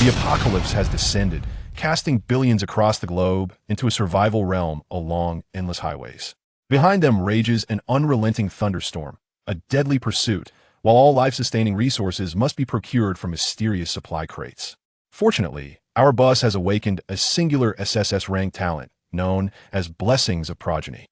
The apocalypse has descended, casting billions across the globe into a survival realm along endless highways. Behind them rages an unrelenting thunderstorm, a deadly pursuit, while all life-sustaining resources must be procured from mysterious supply crates. Fortunately, our bus has awakened a singular SSS-rank talent, known as Blessings of Progeny.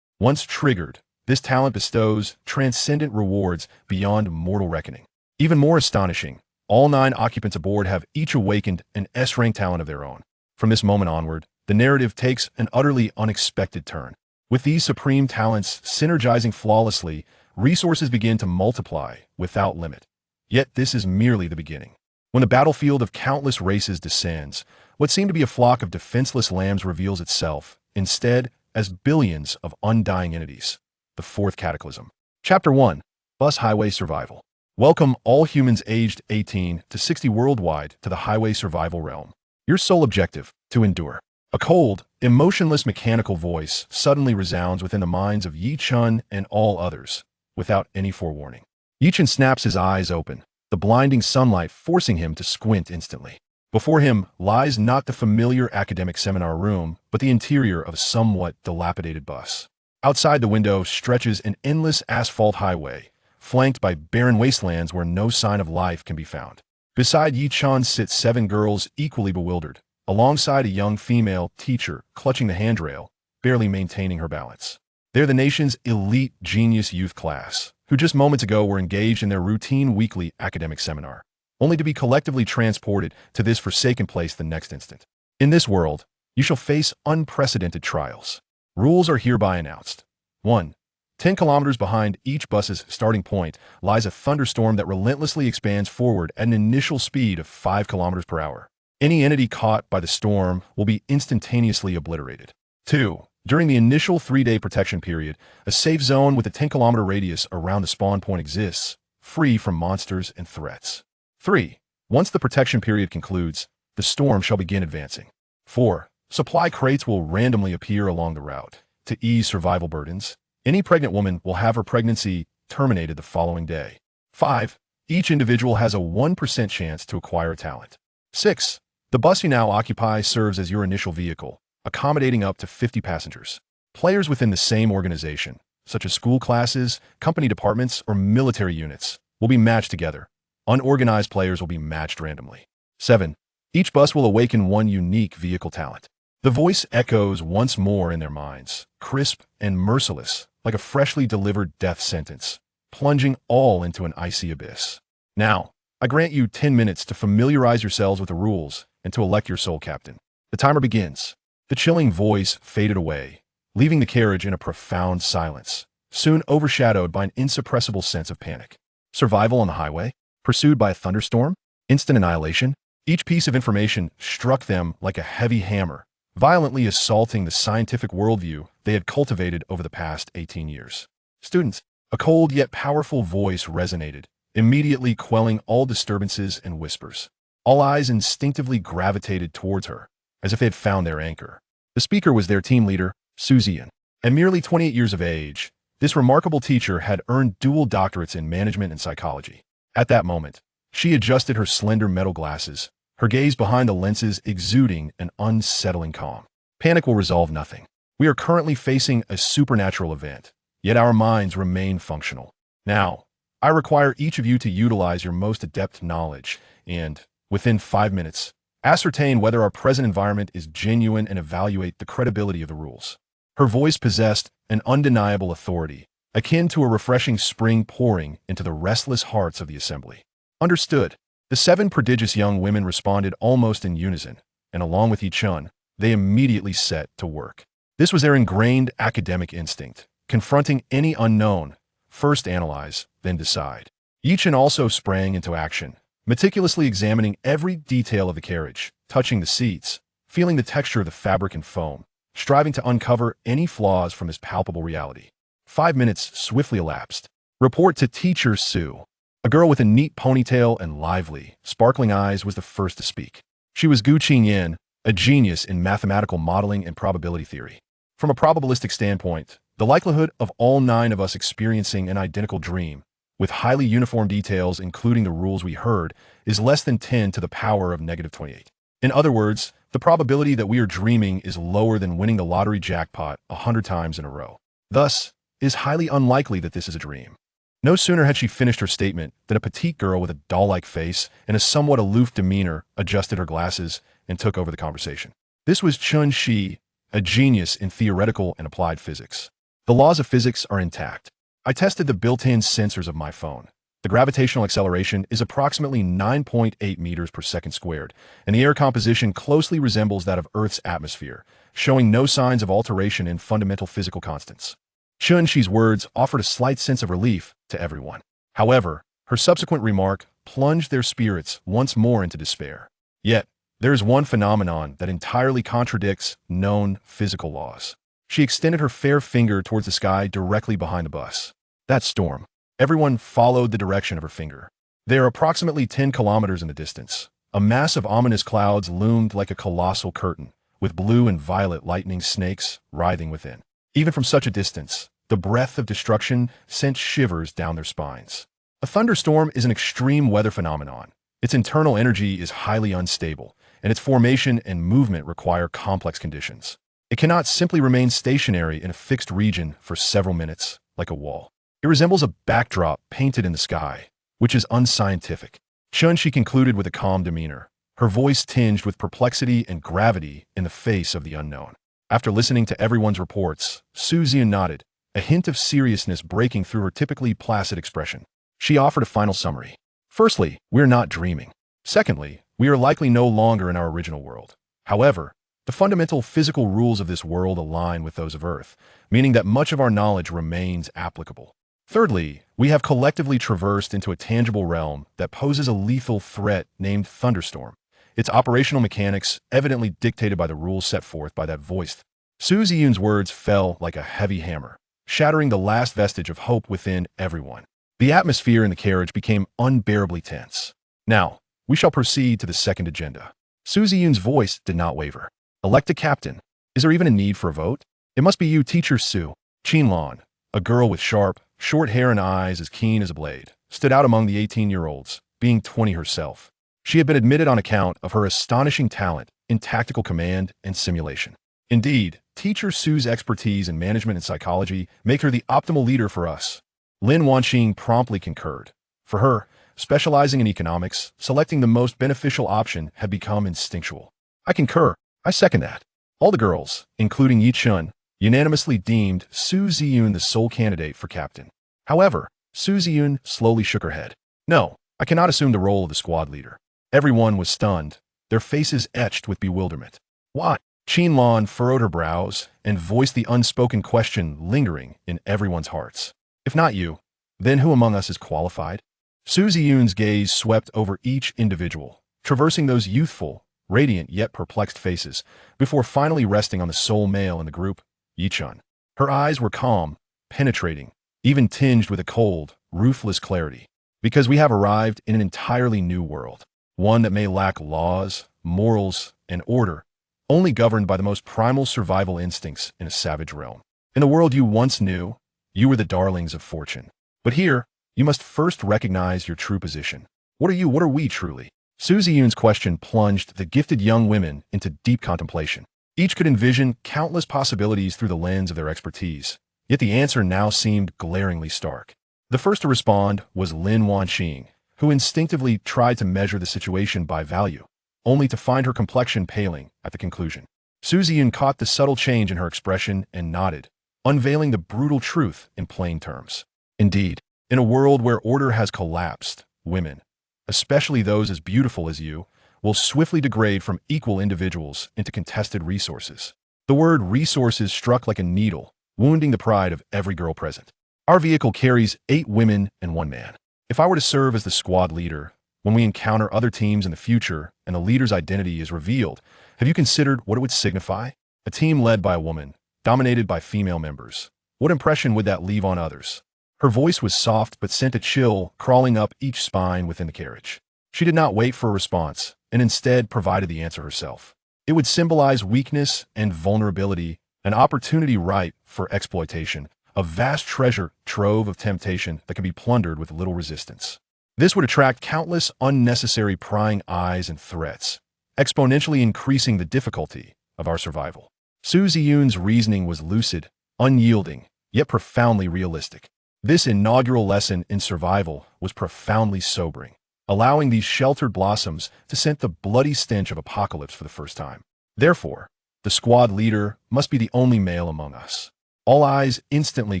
Once triggered, this talent bestows transcendent rewards beyond mortal reckoning. Even more astonishing, all 9 occupants aboard have each awakened an S-rank talent of their own. From this moment onward, the narrative takes an utterly unexpected turn. With these supreme talents synergizing flawlessly, resources begin to multiply without limit. Yet this is merely the beginning. When the battlefield of countless races descends, what seemed to be a flock of defenseless lambs reveals itself, instead, as billions of undying entities. The Fourth Cataclysm. Chapter 1. Bus Highway Survival. Welcome all humans aged 18 to 60 worldwide to the highway survival realm. Your sole objective, to endure. A cold, emotionless mechanical voice suddenly resounds within the minds of Yi-chun and all others, without any forewarning. Yi-chun snaps his eyes open, the blinding sunlight forcing him to squint instantly. Before him lies not the familiar academic seminar room, but the interior of a somewhat dilapidated bus. Outside the window stretches an endless asphalt highway, flanked by barren wastelands where no sign of life can be found. Beside Yi-chun sit 7 girls equally bewildered, alongside a young female teacher clutching the handrail, barely maintaining her balance. They're the nation's elite genius youth class, who just moments ago were engaged in their routine weekly academic seminar, only to be collectively transported to this forsaken place the next instant. In this world, you shall face unprecedented trials. Rules are hereby announced. 1. 10 kilometers behind each bus's starting point lies a thunderstorm that relentlessly expands forward at an initial speed of 5 kilometers per hour. Any entity caught by the storm will be instantaneously obliterated. 2. During the initial 3-day protection period, a safe zone with a 10-kilometer radius around the spawn point exists, free from monsters and threats. 3. Once the protection period concludes, the storm shall begin advancing. 4. Supply crates will randomly appear along the route. To ease survival burdens, any pregnant woman will have her pregnancy terminated the following day. 5. Each individual has a 1% chance to acquire a talent. 6. The bus you now occupy serves as your initial vehicle, accommodating up to 50 passengers. Players within the same organization, such as school classes, company departments, or military units, will be matched together. Unorganized players will be matched randomly. 7. Each bus will awaken one unique vehicle talent. The voice echoes once more in their minds, crisp and merciless, like a freshly delivered death sentence, plunging all into an icy abyss. Now, I grant you 10 minutes to familiarize yourselves with the rules and to elect your sole captain. The timer begins. The chilling voice faded away, leaving the carriage in a profound silence, soon overshadowed by an insuppressible sense of panic. Survival on the highway, pursued by a thunderstorm, instant annihilation. Each piece of information struck them like a heavy hammer, violently assaulting the scientific worldview they had cultivated over the past 18 years. Students, a cold yet powerful voice resonated, immediately quelling all disturbances and whispers. All eyes instinctively gravitated towards her, as if they had found their anchor. The speaker was their team leader, Suzian. At merely 28 years of age, this remarkable teacher had earned dual doctorates in management and psychology. At that moment, she adjusted her slender metal glasses, her gaze behind the lenses exuding an unsettling calm. Panic will resolve nothing. We are currently facing a supernatural event, yet our minds remain functional. Now, I require each of you to utilize your most adept knowledge and, within 5 minutes, ascertain whether our present environment is genuine and evaluate the credibility of the rules. Her voice possessed an undeniable authority, akin to a refreshing spring pouring into the restless hearts of the assembly. Understood. The 7 prodigious young women responded almost in unison, and along with Yi-chun, they immediately set to work. This was their ingrained academic instinct, confronting any unknown, first analyze, then decide. Yi-chun also sprang into action, meticulously examining every detail of the carriage, touching the seats, feeling the texture of the fabric and foam, striving to uncover any flaws from his palpable reality. 5 minutes swiftly elapsed. Report to Teacher Sue. A girl with a neat ponytail and lively, sparkling eyes was the first to speak. She was Gu Qingyan, a genius in mathematical modeling and probability theory. From a probabilistic standpoint, the likelihood of all 9 of us experiencing an identical dream with highly uniform details including the rules we heard, is less than 10 to the power of negative 28. In other words, the probability that we are dreaming is lower than winning the lottery jackpot 100 times in a row. Thus, it is highly unlikely that this is a dream. No sooner had she finished her statement than a petite girl with a doll-like face and a somewhat aloof demeanor adjusted her glasses and took over the conversation. This was Chun Shi, a genius in theoretical and applied physics. The laws of physics are intact. I tested the built-in sensors of my phone. The gravitational acceleration is approximately 9.8 meters per second squared, and the air composition closely resembles that of Earth's atmosphere, showing no signs of alteration in fundamental physical constants. Chun Shi's words offered a slight sense of relief to everyone. However, her subsequent remark plunged their spirits once more into despair. Yet, there is one phenomenon that entirely contradicts known physical laws. She extended her fair finger towards the sky directly behind the bus. That storm. Everyone followed the direction of her finger. They are approximately 10 kilometers in the distance. A mass of ominous clouds loomed like a colossal curtain, with blue and violet lightning snakes writhing within. Even from such a distance, the breath of destruction sent shivers down their spines. A thunderstorm is an extreme weather phenomenon. Its internal energy is highly unstable, and its formation and movement require complex conditions. It cannot simply remain stationary in a fixed region for several minutes, like a wall. It resembles a backdrop painted in the sky, which is unscientific. Chun Shi concluded with a calm demeanor, her voice tinged with perplexity and gravity in the face of the unknown. After listening to everyone's reports, Su Xian nodded, a hint of seriousness breaking through her typically placid expression. She offered a final summary. Firstly, we are not dreaming. Secondly, we are likely no longer in our original world. However, the fundamental physical rules of this world align with those of Earth, meaning that much of our knowledge remains applicable. Thirdly, we have collectively traversed into a tangible realm that poses a lethal threat named thunderstorm, its operational mechanics evidently dictated by the rules set forth by that voice. Su Ziyun's words fell like a heavy hammer, shattering the last vestige of hope within everyone. The atmosphere in the carriage became unbearably tense. Now, we shall proceed to the second agenda. Su Ziyun's voice did not waver. Elect a captain. Is there even a need for a vote? It must be you, Teacher Su. Qinlan, a girl with sharp, short hair and eyes as keen as a blade, stood out among the 18-year-olds, being 20 herself. She had been admitted on account of her astonishing talent in tactical command and simulation. Indeed, Teacher Su's expertise in management and psychology make her the optimal leader for us. Lin Wanxing promptly concurred. For her, specializing in economics, selecting the most beneficial option had become instinctual. I concur. I second that. All the girls, including Yi Chun, unanimously deemed Su Ziyun the sole candidate for captain. However, Su Ziyun slowly shook her head. No, I cannot assume the role of the squad leader. Everyone was stunned, their faces etched with bewilderment. Why? Qinlan furrowed her brows and voiced the unspoken question lingering in everyone's hearts. If not you, then who among us is qualified? Su Ziyun's gaze swept over each individual, traversing those youthful, radiant yet perplexed faces, before finally resting on the sole male in the group, Yi Chun. Her eyes were calm, penetrating, even tinged with a cold, ruthless clarity. Because we have arrived in an entirely new world, one that may lack laws, morals, and order, only governed by the most primal survival instincts in a savage realm. In the world you once knew, you were the darlings of fortune. But here, you must first recognize your true position. What are you, what are we truly? Su Ziyun's question plunged the gifted young women into deep contemplation. Each could envision countless possibilities through the lens of their expertise, yet the answer now seemed glaringly stark. The first to respond was Lin Wanxing, who instinctively tried to measure the situation by value, only to find her complexion paling at the conclusion. Su Ziyun caught the subtle change in her expression and nodded, unveiling the brutal truth in plain terms. Indeed, in a world where order has collapsed, women, especially those as beautiful as you, will swiftly degrade from equal individuals into contested resources. The word resources struck like a needle, wounding the pride of every girl present. Our vehicle carries 8 women and 1 man. If I were to serve as the squad leader, when we encounter other teams in the future and the leader's identity is revealed, have you considered what it would signify? A team led by a woman, dominated by female members. What impression would that leave on others? Her voice was soft but sent a chill crawling up each spine within the carriage. She did not wait for a response, and instead provided the answer herself. It would symbolize weakness and vulnerability, an opportunity ripe for exploitation, a vast treasure trove of temptation that can be plundered with little resistance. This would attract countless unnecessary prying eyes and threats, exponentially increasing the difficulty of our survival. Su Ziyun's reasoning was lucid, unyielding, yet profoundly realistic. This inaugural lesson in survival was profoundly sobering, allowing these sheltered blossoms to scent the bloody stench of apocalypse for the first time. Therefore, the squad leader must be the only male among us. All eyes instantly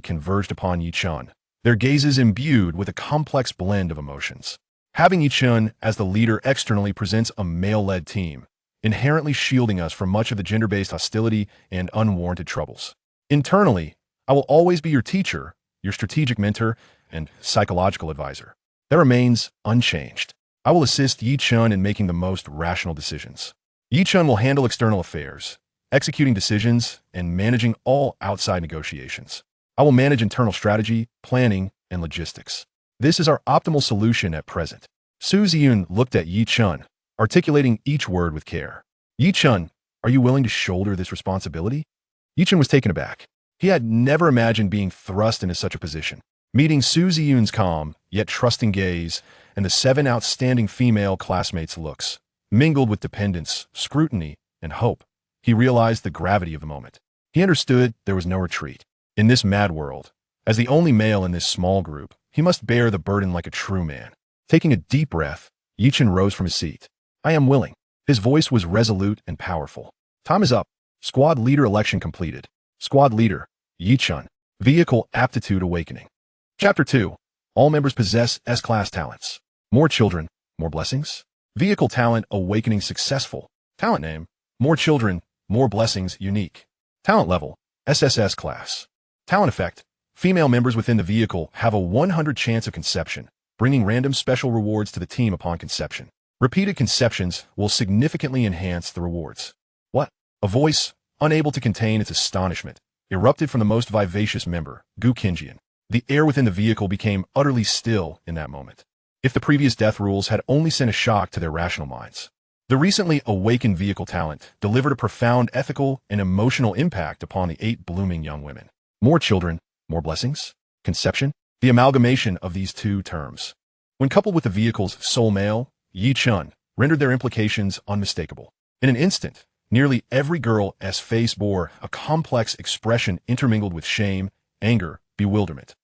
converged upon Yi Chun, their gazes imbued with a complex blend of emotions. Having Yi Chun as the leader externally presents a male-led team, inherently shielding us from much of the gender-based hostility and unwarranted troubles. Internally, I will always be your teacher, your strategic mentor, and psychological advisor. That remains unchanged. I will assist Yi Chun in making the most rational decisions. Yi Chun will handle external affairs, executing decisions, and managing all outside negotiations. I will manage internal strategy, planning, and logistics. This is our optimal solution at present. Su Ziyun looked at Yi Chun, articulating each word with care. Yi Chun, are you willing to shoulder this responsibility? Yi Chun was taken aback. He had never imagined being thrust into such a position. Meeting Su Ziyun's calm, yet trusting gaze, and the 7 outstanding female classmates' looks, mingled with dependence, scrutiny, and hope, he realized the gravity of the moment. He understood there was no retreat. In this mad world, as the only male in this small group, he must bear the burden like a true man. Taking a deep breath, Yi Chun rose from his seat. I am willing. His voice was resolute and powerful. Time is up. Squad leader election completed. Squad leader, Yi Chun. Vehicle aptitude awakening. Chapter 2. All members possess S-class talents. More children, more blessings. Vehicle talent awakening successful. Talent name, more children, more blessings unique. Talent level, SSS class. Talent effect, female members within the vehicle have a 100 chance of conception, bringing random special rewards to the team upon conception. Repeated conceptions will significantly enhance the rewards. What? A voice, unable to contain its astonishment, erupted from the most vivacious member, Gu Qinjian. The air within the vehicle became utterly still in that moment. If the previous death rules had only sent a shock to their rational minds, the recently awakened vehicle talent delivered a profound ethical and emotional impact upon the 8 blooming young women. More children, more blessings? Conception? The amalgamation of these two terms, when coupled with the vehicle's sole male, Yi Chun, rendered their implications unmistakable. In an instant, nearly every girl's face bore a complex expression intermingled with shame, anger, bewilderment,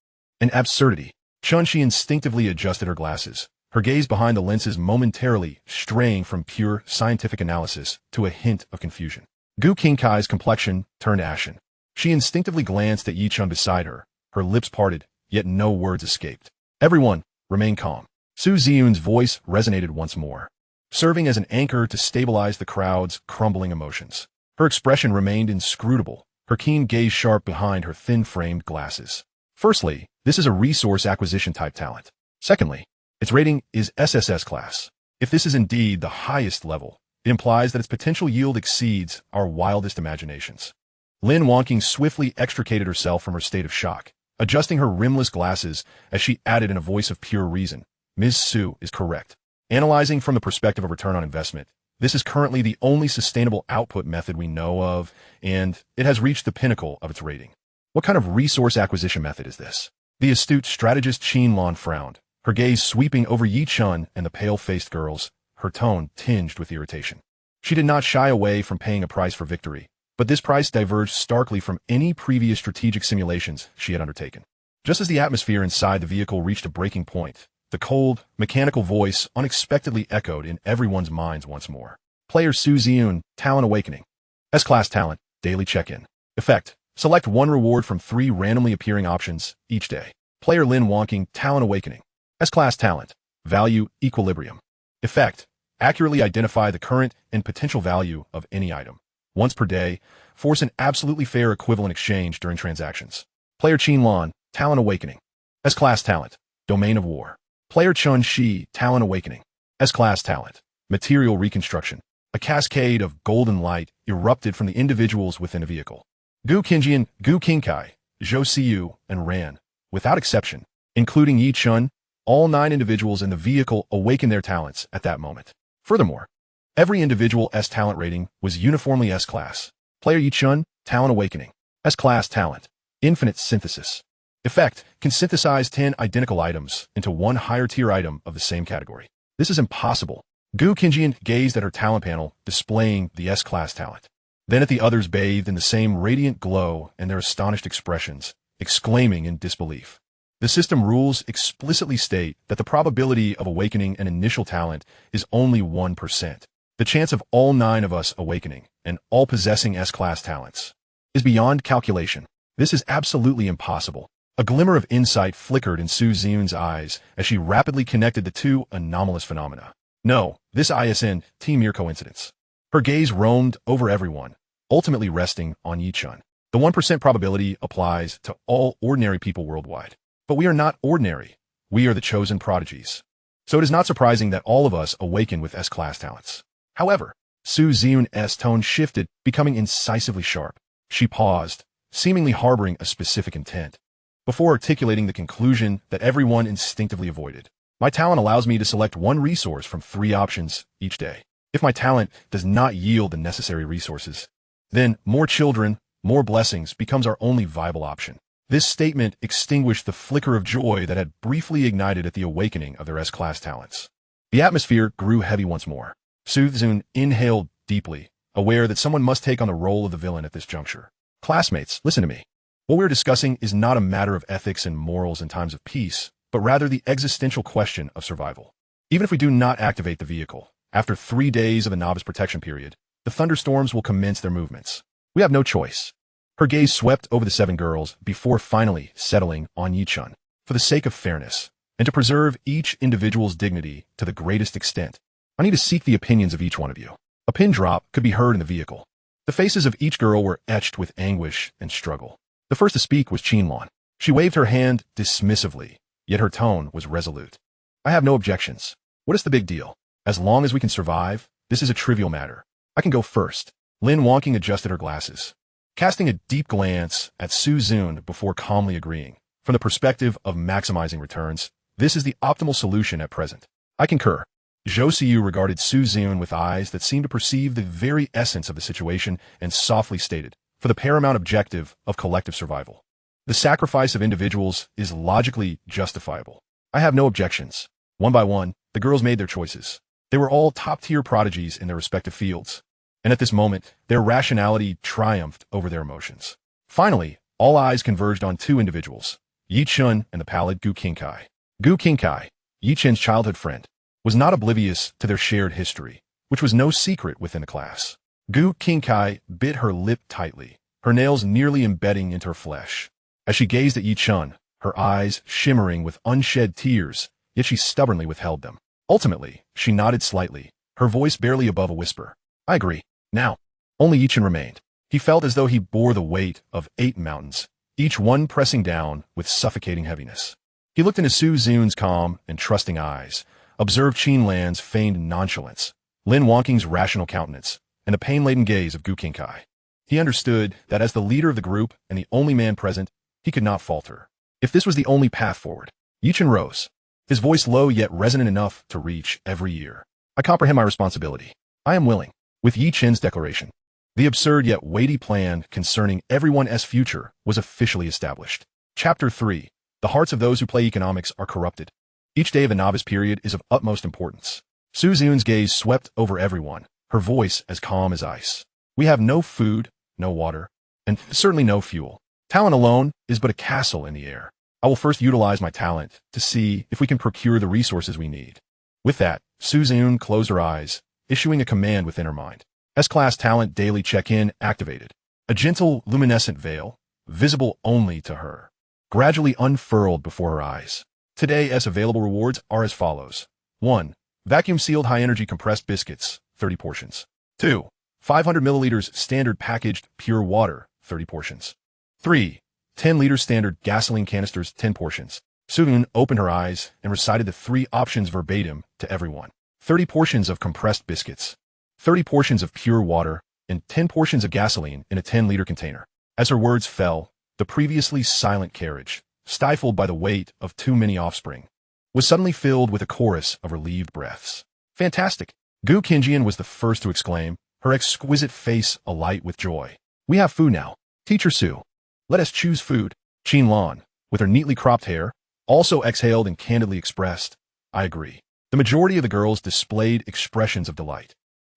and absurdity. Chun-Chi instinctively adjusted her glasses, her gaze behind the lenses momentarily straying from pure scientific analysis to a hint of confusion. Gu Qinkai's complexion turned ashen. She instinctively glanced at Yi Chun beside her, her lips parted, yet no words escaped. Everyone, remain calm. Su Ziyun's voice resonated once more, serving as an anchor to stabilize the crowd's crumbling emotions. Her expression remained inscrutable, her keen gaze sharp behind her thin-framed glasses. Firstly, this is a resource acquisition type talent. Secondly, its rating is SSS class. If this is indeed the highest level, it implies that its potential yield exceeds our wildest imaginations. Lin Wonking swiftly extricated herself from her state of shock, adjusting her rimless glasses as she added in a voice of pure reason, Ms. Su is correct. Analyzing from the perspective of return on investment, this is currently the only sustainable output method we know of, and it has reached the pinnacle of its rating. What kind of resource acquisition method is this? The astute strategist Qin Lan frowned, her gaze sweeping over Yi Chun and the pale-faced girls, her tone tinged with irritation. She did not shy away from paying a price for victory, but this price diverged starkly from any previous strategic simulations she had undertaken. Just as the atmosphere inside the vehicle reached a breaking point, the cold, mechanical voice unexpectedly echoed in everyone's minds once more. Player Su Ziyun, Talent Awakening. S-Class Talent, Daily Check-In. Effect. Select 1 reward from 3 randomly appearing options each day. Player Lin Wonking, Talent Awakening. S-Class Talent. Value Equilibrium. Effect. Accurately identify the current and potential value of any item. Once per day, force an absolutely fair equivalent exchange during transactions. Player Qin Lan, Talent Awakening. S-Class Talent. Domain of War. Player Chun Shi, Talent Awakening. S-Class Talent. Material Reconstruction. A cascade of golden light erupted from the individuals within a vehicle. Gu Qinjian, Gu Qinkai, Zhou Siyu, and Ran, without exception, including Yi Chun, all 9 individuals in the vehicle awakened their talents at that moment. Furthermore, every individual's talent rating was uniformly S-Class. Player Yi Chun, Talent Awakening. S-Class Talent. Infinite synthesis. Effect can synthesize 10 identical items into one higher-tier item of the same category. This is impossible. Gu Qingjian gazed at her talent panel, displaying the S-class talent. Then at the others bathed in the same radiant glow and their astonished expressions, exclaiming in disbelief. The system rules explicitly state that the probability of awakening an initial talent is only 1%. The chance of all 9 of us awakening, and all possessing S-class talents, is beyond calculation. This is absolutely impossible. A glimmer of insight flickered in Su Ziyun's eyes as she rapidly connected the two anomalous phenomena. No, this isn't mere coincidence. Her gaze roamed over everyone, ultimately resting on Yichun. The 1% probability applies to all ordinary people worldwide. But we are not ordinary. We are the chosen prodigies. So it is not surprising that all of us awaken with S-class talents. However, Su Ziyun's tone shifted, becoming incisively sharp. She paused, seemingly harboring a specific intent, before articulating the conclusion that everyone instinctively avoided. My talent allows me to select one resource from 3 options each day. If my talent does not yield the necessary resources, then more children, more blessings becomes our only viable option. This statement extinguished the flicker of joy that had briefly ignited at the awakening of their S-class talents. The atmosphere grew heavy once more. Su Ziyun inhaled deeply, aware that someone must take on the role of the villain at this juncture. Classmates, listen to me. What we're discussing is not a matter of ethics and morals in times of peace, but rather the existential question of survival. Even if we do not activate the vehicle, after 3 days of the novice protection period, the thunderstorms will commence their movements. We have no choice. Her gaze swept over the 7 girls before finally settling on Yichun. For the sake of fairness, and to preserve each individual's dignity to the greatest extent, I need to seek the opinions of each one of you. A pin drop could be heard in the vehicle. The faces of each girl were etched with anguish and struggle. The first to speak was Qinlan. She waved her hand dismissively, yet her tone was resolute. I have no objections. What is the big deal? As long as we can survive, this is a trivial matter. I can go first. Lin Wonking adjusted her glasses, casting a deep glance at Su Ziyun before calmly agreeing. From the perspective of maximizing returns, this is the optimal solution at present. I concur. Zhou Siyu regarded Su Ziyun with eyes that seemed to perceive the very essence of the situation and softly stated, for the paramount objective of collective survival, the sacrifice of individuals is logically justifiable. I have no objections. One by one, the girls made their choices. They were all top-tier prodigies in their respective fields, and at this moment, their rationality triumphed over their emotions. Finally, all eyes converged on 2 individuals, Yichun and the pallid Gu Qingkai. Gu Qingkai, Yichun's childhood friend, was not oblivious to their shared history, which was no secret within the class. Gu Qingkai bit her lip tightly, her nails nearly embedding into her flesh. As she gazed at Yichun, her eyes shimmering with unshed tears, yet she stubbornly withheld them. Ultimately, she nodded slightly, her voice barely above a whisper. I agree. Now, only Yichun remained. He felt as though he bore the weight of 8 mountains, each one pressing down with suffocating heaviness. He looked into Su Ziyun's calm and trusting eyes, observed Qinlan's feigned nonchalance, Lin Wonking's rational countenance, and the pain-laden gaze of Gu Qingkai. He understood that as the leader of the group and the only man present, he could not falter. If this was the only path forward, Yichun rose, his voice low yet resonant enough to reach every ear. I comprehend my responsibility. I am willing. With Yichun's declaration, the absurd yet weighty plan concerning everyone's future was officially established. Chapter 3. The hearts of those who play economics are corrupted. Each day of the novice period is of utmost importance. Su Ziyun's gaze swept over everyone, her voice as calm as ice. We have no food, no water, and certainly no fuel. Talent alone is but a castle in the air. I will first utilize my talent to see if we can procure the resources we need. With that, Su Ziyun closed her eyes, issuing a command within her mind. S-class talent daily check-in activated. A gentle, luminescent veil, visible only to her, gradually unfurled before her eyes. Today's available rewards are as follows. 1. Vacuum-sealed high-energy compressed biscuits, 30 portions. 2. 500 milliliters standard packaged pure water, 30 portions. 3. 10-liter standard gasoline canisters, 10 portions. Su Ziyun opened her eyes and recited the 3 options verbatim to everyone. 30 portions of compressed biscuits, 30 portions of pure water, and 10 portions of gasoline in a 10-liter container. As her words fell, the previously silent carriage, stifled by the weight of too many offspring, was suddenly filled with a chorus of relieved breaths. Fantastic! Gu Qingjian was the first to exclaim, her exquisite face alight with joy. We have food now. Teacher Su. Let us choose food. Qin Lan, with her neatly cropped hair, also exhaled and candidly expressed, I agree. The majority of the girls displayed expressions of delight.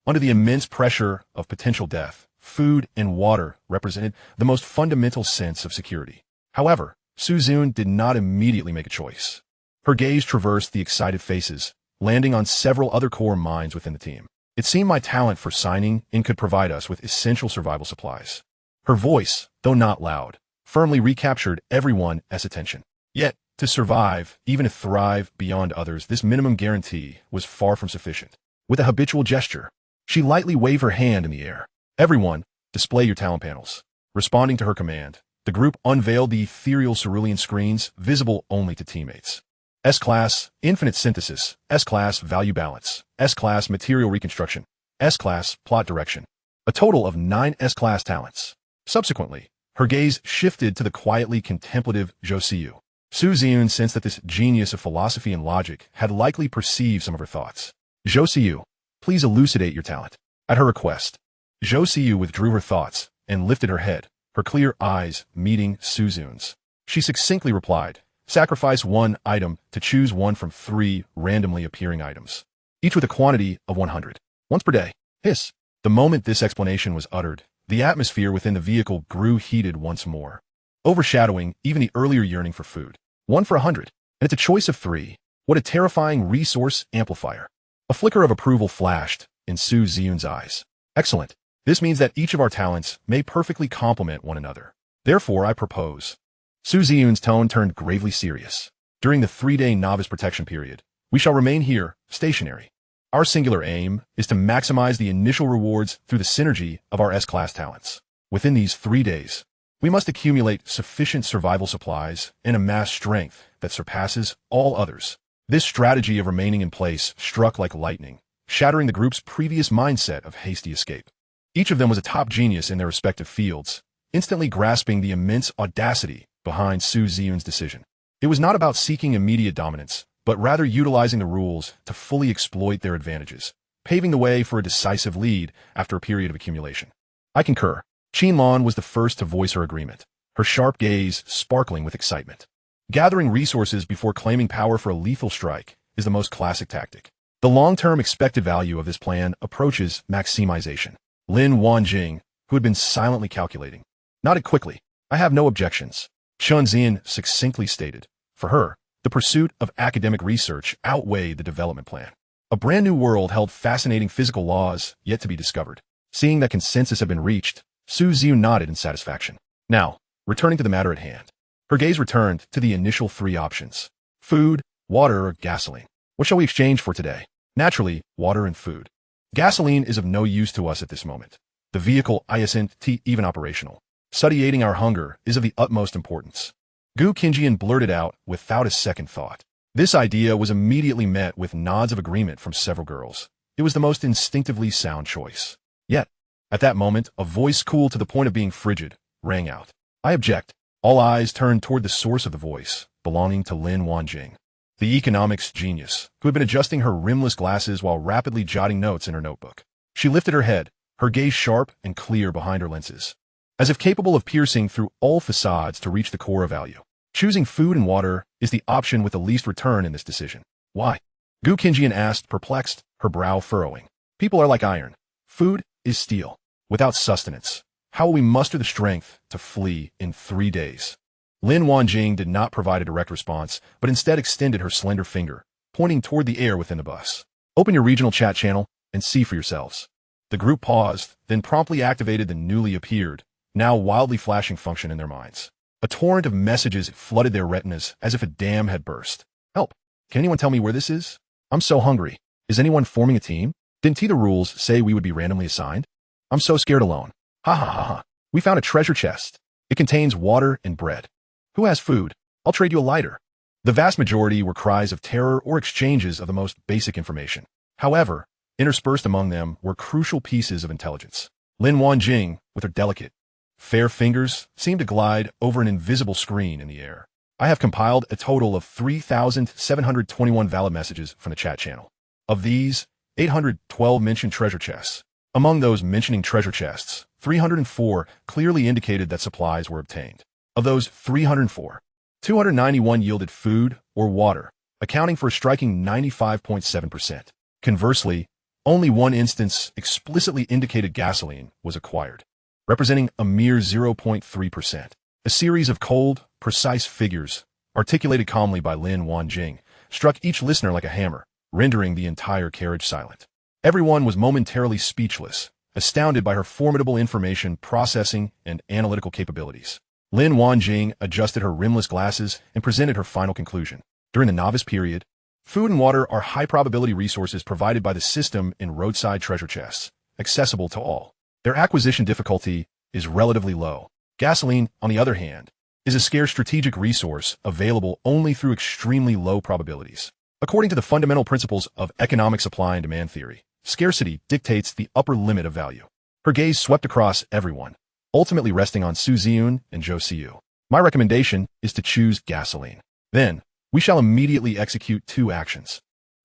Under the immense pressure of potential death, food and water represented the most fundamental sense of security. However, Suzune did not immediately make a choice. Her gaze traversed the excited faces, landing on several other core minds within the team. It seemed my talent for signing in could provide us with essential survival supplies. Her voice, though not loud, firmly recaptured everyone's attention. Yet, to survive, even to thrive beyond others, this minimum guarantee was far from sufficient. With a habitual gesture, she lightly waved her hand in the air. Everyone, display your talent panels. Responding to her command, the group unveiled the ethereal cerulean screens visible only to teammates. S-Class, Infinite Synthesis, S-Class, Value Balance, S-Class, Material Reconstruction, S-Class, Plot Direction. A total of 9 S-Class talents. Subsequently, her gaze shifted to the quietly contemplative Josiu. Suzune sensed that this genius of philosophy and logic had likely perceived some of her thoughts. Josiu, please elucidate your talent. At her request, Josiu withdrew her thoughts and lifted her head, her clear eyes meeting Suzune's. She succinctly replied, sacrifice 1 item to choose 1 from 3 randomly appearing items, each with a quantity of 100. Once per day. Hiss. The moment this explanation was uttered, the atmosphere within the vehicle grew heated once more, overshadowing even the earlier yearning for food. 1 for 100. And it's a choice of 3. What a terrifying resource amplifier. A flicker of approval flashed in Suzune's eyes. Excellent. This means that each of our talents may perfectly complement one another. Therefore, I propose. Suzune's tone turned gravely serious. During the 3-day novice protection period, we shall remain here, stationary. Our singular aim is to maximize the initial rewards through the synergy of our S-Class talents. Within these 3 days, we must accumulate sufficient survival supplies and amass strength that surpasses all others. This strategy of remaining in place struck like lightning, shattering the group's previous mindset of hasty escape. Each of them was a top genius in their respective fields, instantly grasping the immense audacity behind Suzune's decision. It was not about seeking immediate dominance, but rather utilizing the rules to fully exploit their advantages, paving the way for a decisive lead after a period of accumulation. I concur. Qin Lan was the first to voice her agreement, her sharp gaze sparkling with excitement. Gathering resources before claiming power for a lethal strike is the most classic tactic. The long-term expected value of this plan approaches maximization. Lin Wanjing, who had been silently calculating, nodded quickly. I have no objections. Chun Xin succinctly stated. For her, the pursuit of academic research outweighed the development plan. A brand new world held fascinating physical laws yet to be discovered. Seeing that consensus had been reached, Suzune nodded in satisfaction. Now, returning to the matter at hand. Her gaze returned to the initial 3 options. Food, water, or gasoline. What shall we exchange for today? Naturally, water and food. Gasoline is of no use to us at this moment. The vehicle isn't even operational. Satiating our hunger is of the utmost importance. Gu Qinjian blurted out without a second thought. This idea was immediately met with nods of agreement from several girls. It was the most instinctively sound choice. Yet, at that moment, a voice cool to the point of being frigid rang out. I object. All eyes turned toward the source of the voice, belonging to Lin Wanjing, the economics genius, who had been adjusting her rimless glasses while rapidly jotting notes in her notebook. She lifted her head, her gaze sharp and clear behind her lenses, as if capable of piercing through all facades to reach the core of value. Choosing food and water is the option with the least return in this decision. Why? Gu Qinjian asked, perplexed, her brow furrowing. People are like iron. Food is steel. Without sustenance, how will we muster the strength to flee in 3 days? Lin Wanjing did not provide a direct response, but instead extended her slender finger, pointing toward the air within the bus. Open your regional chat channel and see for yourselves. The group paused, then promptly activated the newly appeared, now wildly flashing function in their minds. A torrent of messages flooded their retinas as if a dam had burst. Help! Can anyone tell me where this is? I'm so hungry. Is anyone forming a team? Didn't the rules say we would be randomly assigned? I'm so scared alone. Ha ha ha ha. We found a treasure chest. It contains water and bread. Who has food? I'll trade you a lighter. The vast majority were cries of terror or exchanges of the most basic information. However, interspersed among them were crucial pieces of intelligence. Lin Wanjing, with her delicate, fair fingers, seemed to glide over an invisible screen in the air. I have compiled a total of 3,721 valid messages from the chat channel. Of these, 812 mentioned treasure chests. Among those mentioning treasure chests, 304 clearly indicated that supplies were obtained. Of those 304, 291 yielded food or water, accounting for a striking 95.7%. Conversely, only one instance explicitly indicated gasoline was acquired, representing a mere 0.3%. A series of cold, precise figures, articulated calmly by Lin Wanjing, struck each listener like a hammer, rendering the entire carriage silent. Everyone was momentarily speechless, astounded by her formidable information processing and analytical capabilities. Lin Wanjing adjusted her rimless glasses and presented her final conclusion. During the novice period, food and water are high-probability resources provided by the system in roadside treasure chests, accessible to all. Their acquisition difficulty is relatively low. Gasoline, on the other hand, is a scarce strategic resource available only through extremely low probabilities. According to the fundamental principles of economic supply and demand theory, scarcity dictates the upper limit of value. Her gaze swept across everyone, ultimately resting on Su Ziyun and Zhou Siyu. My recommendation is to choose gasoline. Then, we shall immediately execute two actions.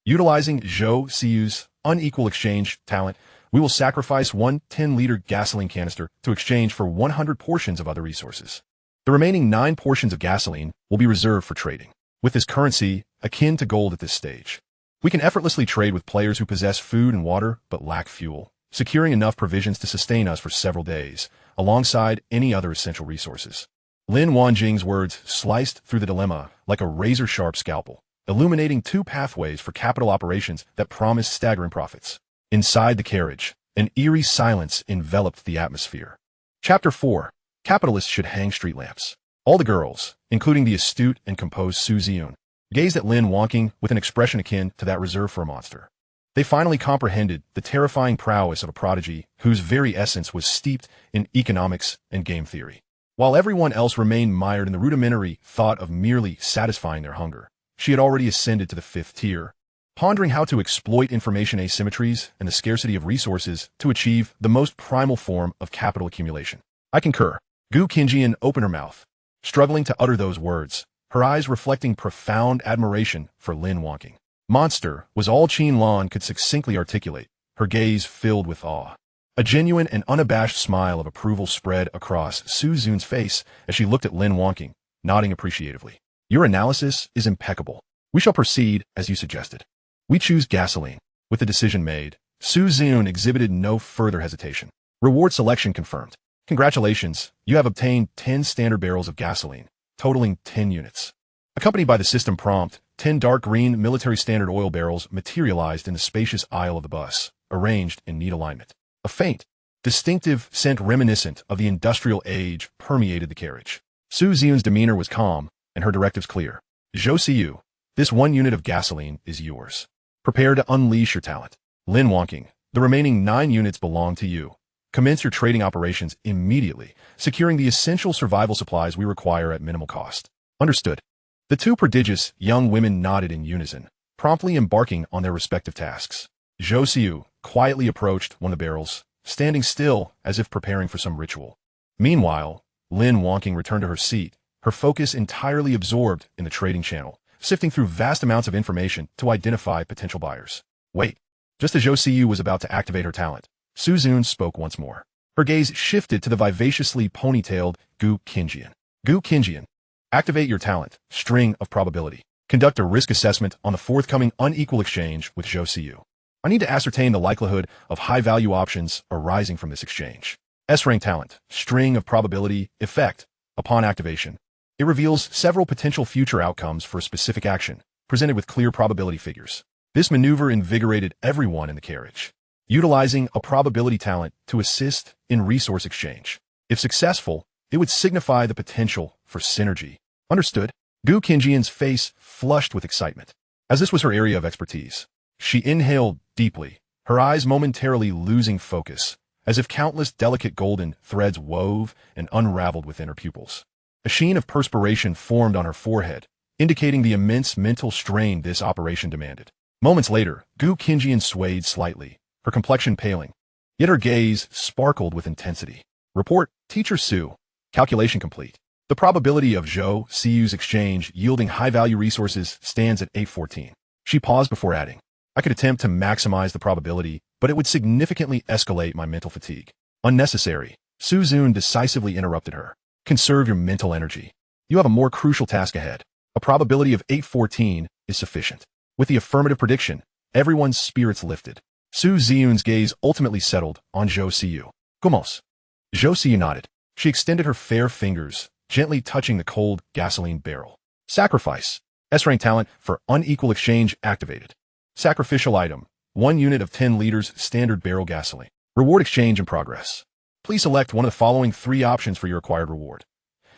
Utilizing Zhou Siyu's unequal exchange talent, we will sacrifice one 10-liter gasoline canister to exchange for 100 portions of other resources. The remaining 9 portions of gasoline will be reserved for trading. With this currency, akin to gold at this stage, we can effortlessly trade with players who possess food and water but lack fuel, securing enough provisions to sustain us for several days, alongside any other essential resources. Lin Wanjing's words sliced through the dilemma like a razor-sharp scalpel, illuminating 2 pathways for capital operations that promised staggering profits. Inside the carriage, an eerie silence enveloped the atmosphere. Chapter 4. Capitalists should hang street lamps. All the girls, including the astute and composed Su Ziyun, gazed at Lin Wanjing with an expression akin to that reserved for a monster. They finally comprehended the terrifying prowess of a prodigy whose very essence was steeped in economics and game theory. While everyone else remained mired in the rudimentary thought of merely satisfying their hunger, she had already ascended to the 5th tier, pondering how to exploit information asymmetries and the scarcity of resources to achieve the most primal form of capital accumulation. I concur. Gu Qinjian opened her mouth, struggling to utter those words, her eyes reflecting profound admiration for Lin Wanjing. Monster was all Qin Lan could succinctly articulate, her gaze filled with awe. A genuine and unabashed smile of approval spread across Su Ziyun's face as she looked at Lin Wanjing, nodding appreciatively. Your analysis is impeccable. We shall proceed as you suggested. We choose gasoline. With the decision made, Su Ziyun exhibited no further hesitation. Reward selection confirmed. Congratulations, you have obtained 10 standard barrels of gasoline, totaling 10 units. Accompanied by the system prompt, 10 dark green military standard oil barrels materialized in the spacious aisle of the bus, arranged in neat alignment. A faint, distinctive scent reminiscent of the industrial age permeated the carriage. Su Ziyun's demeanor was calm, and her directives clear. Zhou Siyu, this 1 unit of gasoline is yours. Prepare to unleash your talent. Lin Wanjing, the remaining 9 units belong to you. Commence your trading operations immediately, securing the essential survival supplies we require at minimal cost. Understood. The 2 prodigious young women nodded in unison, promptly embarking on their respective tasks. Zhou Siyu quietly approached one of the barrels, standing still as if preparing for some ritual. Meanwhile, Lin Wanjing returned to her seat, her focus entirely absorbed in the trading channel, sifting through vast amounts of information to identify potential buyers. Wait. Just as Zhou Siyu was about to activate her talent, Su Ziyun spoke once more. Her gaze shifted to the vivaciously ponytailed Gu Qinjian. Gu Qinjian, activate your talent, string of probability. Conduct a risk assessment on the forthcoming unequal exchange with Zhou Siyu. I need to ascertain the likelihood of high-value options arising from this exchange. S-rank talent, string of probability, effect. Upon activation, it reveals several potential future outcomes for a specific action, presented with clear probability figures. This maneuver invigorated everyone in the carriage, utilizing a probability talent to assist in resource exchange. If successful, it would signify the potential for synergy. Understood? Gu Qinjian's face flushed with excitement. As this was her area of expertise, she inhaled deeply, her eyes momentarily losing focus, as if countless delicate golden threads wove and unraveled within her pupils. A sheen of perspiration formed on her forehead, indicating the immense mental strain this operation demanded. Moments later, Gu Qinjian swayed slightly, her complexion paling, yet her gaze sparkled with intensity. Report, Teacher Su. Calculation complete. The probability of Zhou Siyu's exchange yielding high-value resources stands at 814. She paused before adding, I could attempt to maximize the probability, but it would significantly escalate my mental fatigue. Unnecessary. Su Ziyun decisively interrupted her. Conserve your mental energy. You have a more crucial task ahead. A probability of 814 is sufficient. With the affirmative prediction, everyone's spirits lifted. Su Ziyun's gaze ultimately settled on Zhou Siyu. Gomos. Zhou Siyu nodded. She extended her fair fingers, gently touching the cold gasoline barrel. Sacrifice. S-rank talent for unequal exchange activated. Sacrificial item. 1 unit of 10 liters standard barrel gasoline. Reward exchange in progress. Please select one of the following 3 options for your acquired reward.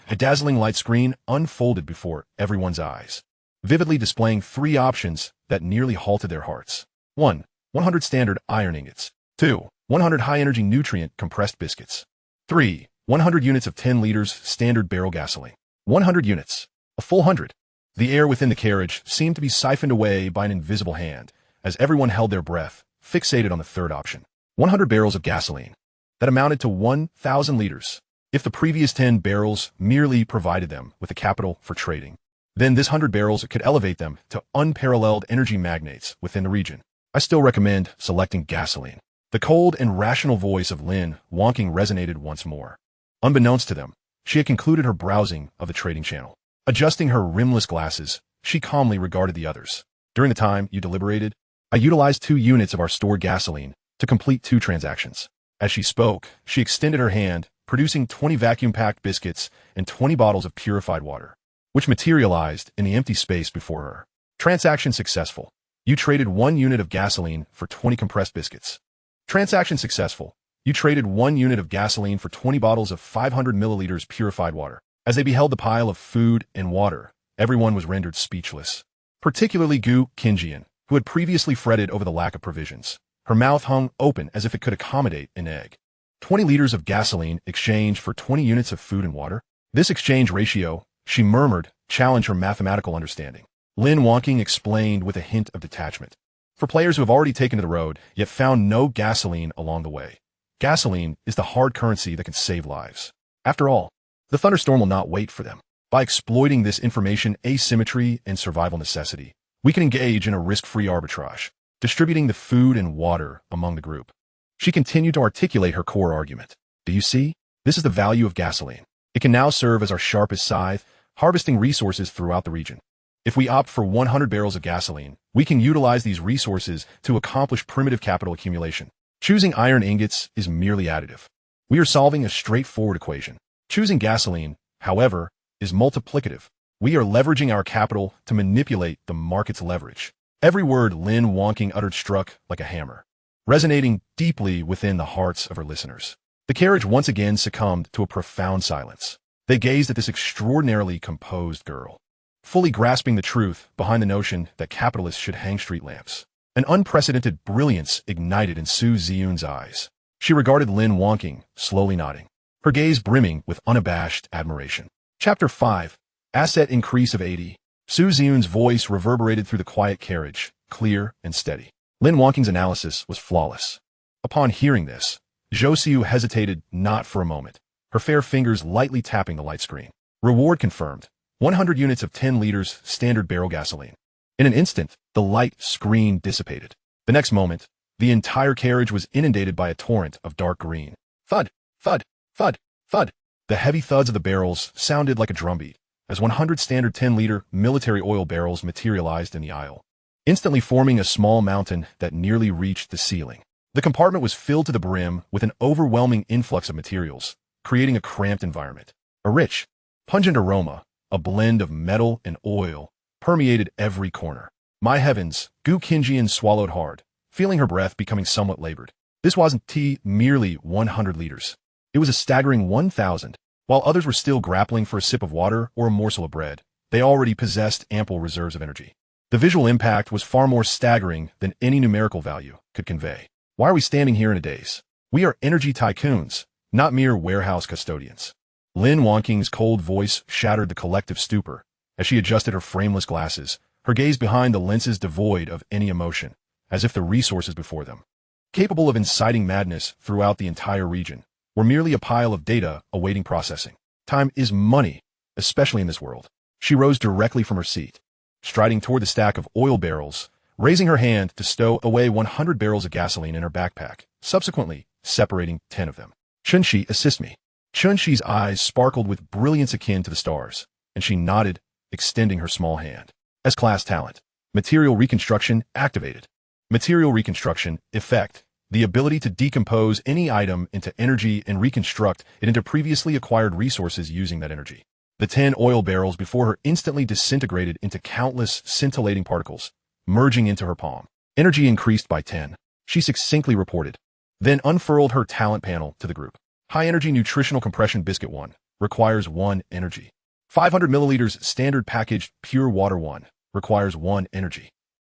A dazzling light screen unfolded before everyone's eyes, vividly displaying 3 options that nearly halted their hearts. 1. 100 standard iron ingots. 2. 100 high-energy nutrient compressed biscuits. 3. 100 units of 10 liters standard barrel gasoline. 100 units. A full 100. The air within the carriage seemed to be siphoned away by an invisible hand, as everyone held their breath, fixated on the third option. 100 barrels of gasoline. That amounted to 1,000 liters. If the previous 10 barrels merely provided them with the capital for trading, then this 100 barrels could elevate them to unparalleled energy magnates within the region. I still recommend selecting gasoline. The cold and rational voice of Lin Wonking resonated once more. Unbeknownst to them, she had concluded her browsing of the trading channel. Adjusting her rimless glasses, she calmly regarded the others. During the time you deliberated, I utilized 2 units of our stored gasoline to complete 2 transactions. As she spoke, she extended her hand, producing 20 vacuum-packed biscuits and 20 bottles of purified water, which materialized in the empty space before her. Transaction successful. You traded 1 unit of gasoline for 20 compressed biscuits. Transaction successful. You traded 1 unit of gasoline for 20 bottles of 500 milliliters purified water. As they beheld the pile of food and water, everyone was rendered speechless. Particularly Gu Qinjian, who had previously fretted over the lack of provisions. Her mouth hung open as if it could accommodate an egg. 20 liters of gasoline exchanged for 20 units of food and water? This exchange ratio, she murmured, challenged her mathematical understanding. Lin Wonking explained with a hint of detachment. For players who have already taken to the road, yet found no gasoline along the way. Gasoline is the hard currency that can save lives. After all, the thunderstorm will not wait for them. By exploiting this information asymmetry and survival necessity, we can engage in a risk-free arbitrage, distributing the food and water among the group. She continued to articulate her core argument. Do you see? This is the value of gasoline. It can now serve as our sharpest scythe, harvesting resources throughout the region. If we opt for 100 barrels of gasoline, we can utilize these resources to accomplish primitive capital accumulation. Choosing iron ingots is merely additive. We are solving a straightforward equation. Choosing gasoline, however, is multiplicative. We are leveraging our capital to manipulate the market's leverage. Every word Lin Wonking uttered struck like a hammer, resonating deeply within the hearts of her listeners. The carriage once again succumbed to a profound silence. They gazed at this extraordinarily composed girl, fully grasping the truth behind the notion that capitalists should hang street lamps. An unprecedented brilliance ignited in Su Ziyun's eyes. She regarded Lin Wonking, slowly nodding, her gaze brimming with unabashed admiration. Chapter 5. Asset Increase of 80. Su Ziyun's voice reverberated through the quiet carriage, clear and steady. Lin Wonking's analysis was flawless. Upon hearing this, Zhou Siyu hesitated not for a moment, her fair fingers lightly tapping the light screen. Reward confirmed. 100 units of 10 liters standard barrel gasoline. In an instant, the light screen dissipated. The next moment, the entire carriage was inundated by a torrent of dark green. Thud, thud, thud, thud. The heavy thuds of the barrels sounded like a drumbeat, as 100 standard 10-liter military oil barrels materialized in the aisle, instantly forming a small mountain that nearly reached the ceiling. The compartment was filled to the brim with an overwhelming influx of materials, creating a cramped environment. A rich, pungent aroma, a blend of metal and oil, permeated every corner. My heavens, Gu Qinjian swallowed hard, feeling her breath becoming somewhat labored. This wasn't merely 100 liters. It was a staggering 1,000. While others were still grappling for a sip of water or a morsel of bread, they already possessed ample reserves of energy. The visual impact was far more staggering than any numerical value could convey. Why are we standing here in a daze? We are energy tycoons, not mere warehouse custodians. Lin Wonking's cold voice shattered the collective stupor as she adjusted her frameless glasses, her gaze behind the lenses devoid of any emotion, as if the resources before them, capable of inciting madness throughout the entire region, were merely a pile of data awaiting processing. Time is money, especially in this world. She rose directly from her seat, striding toward the stack of oil barrels, raising her hand to stow away 100 barrels of gasoline in her backpack, subsequently separating 10 of them. Shouldn't she assist me? Chun-Shi's eyes sparkled with brilliance akin to the stars, and she nodded, extending her small hand. S-class talent. Material reconstruction activated. Material reconstruction effect. The ability to decompose any item into energy and reconstruct it into previously acquired resources using that energy. The 10 oil barrels before her instantly disintegrated into countless scintillating particles, merging into her palm. Energy increased by 10. She succinctly reported, then unfurled her talent panel to the group. High-energy nutritional compression biscuit 1 requires 1 energy. 500 milliliters standard packaged pure water 1 requires 1 energy.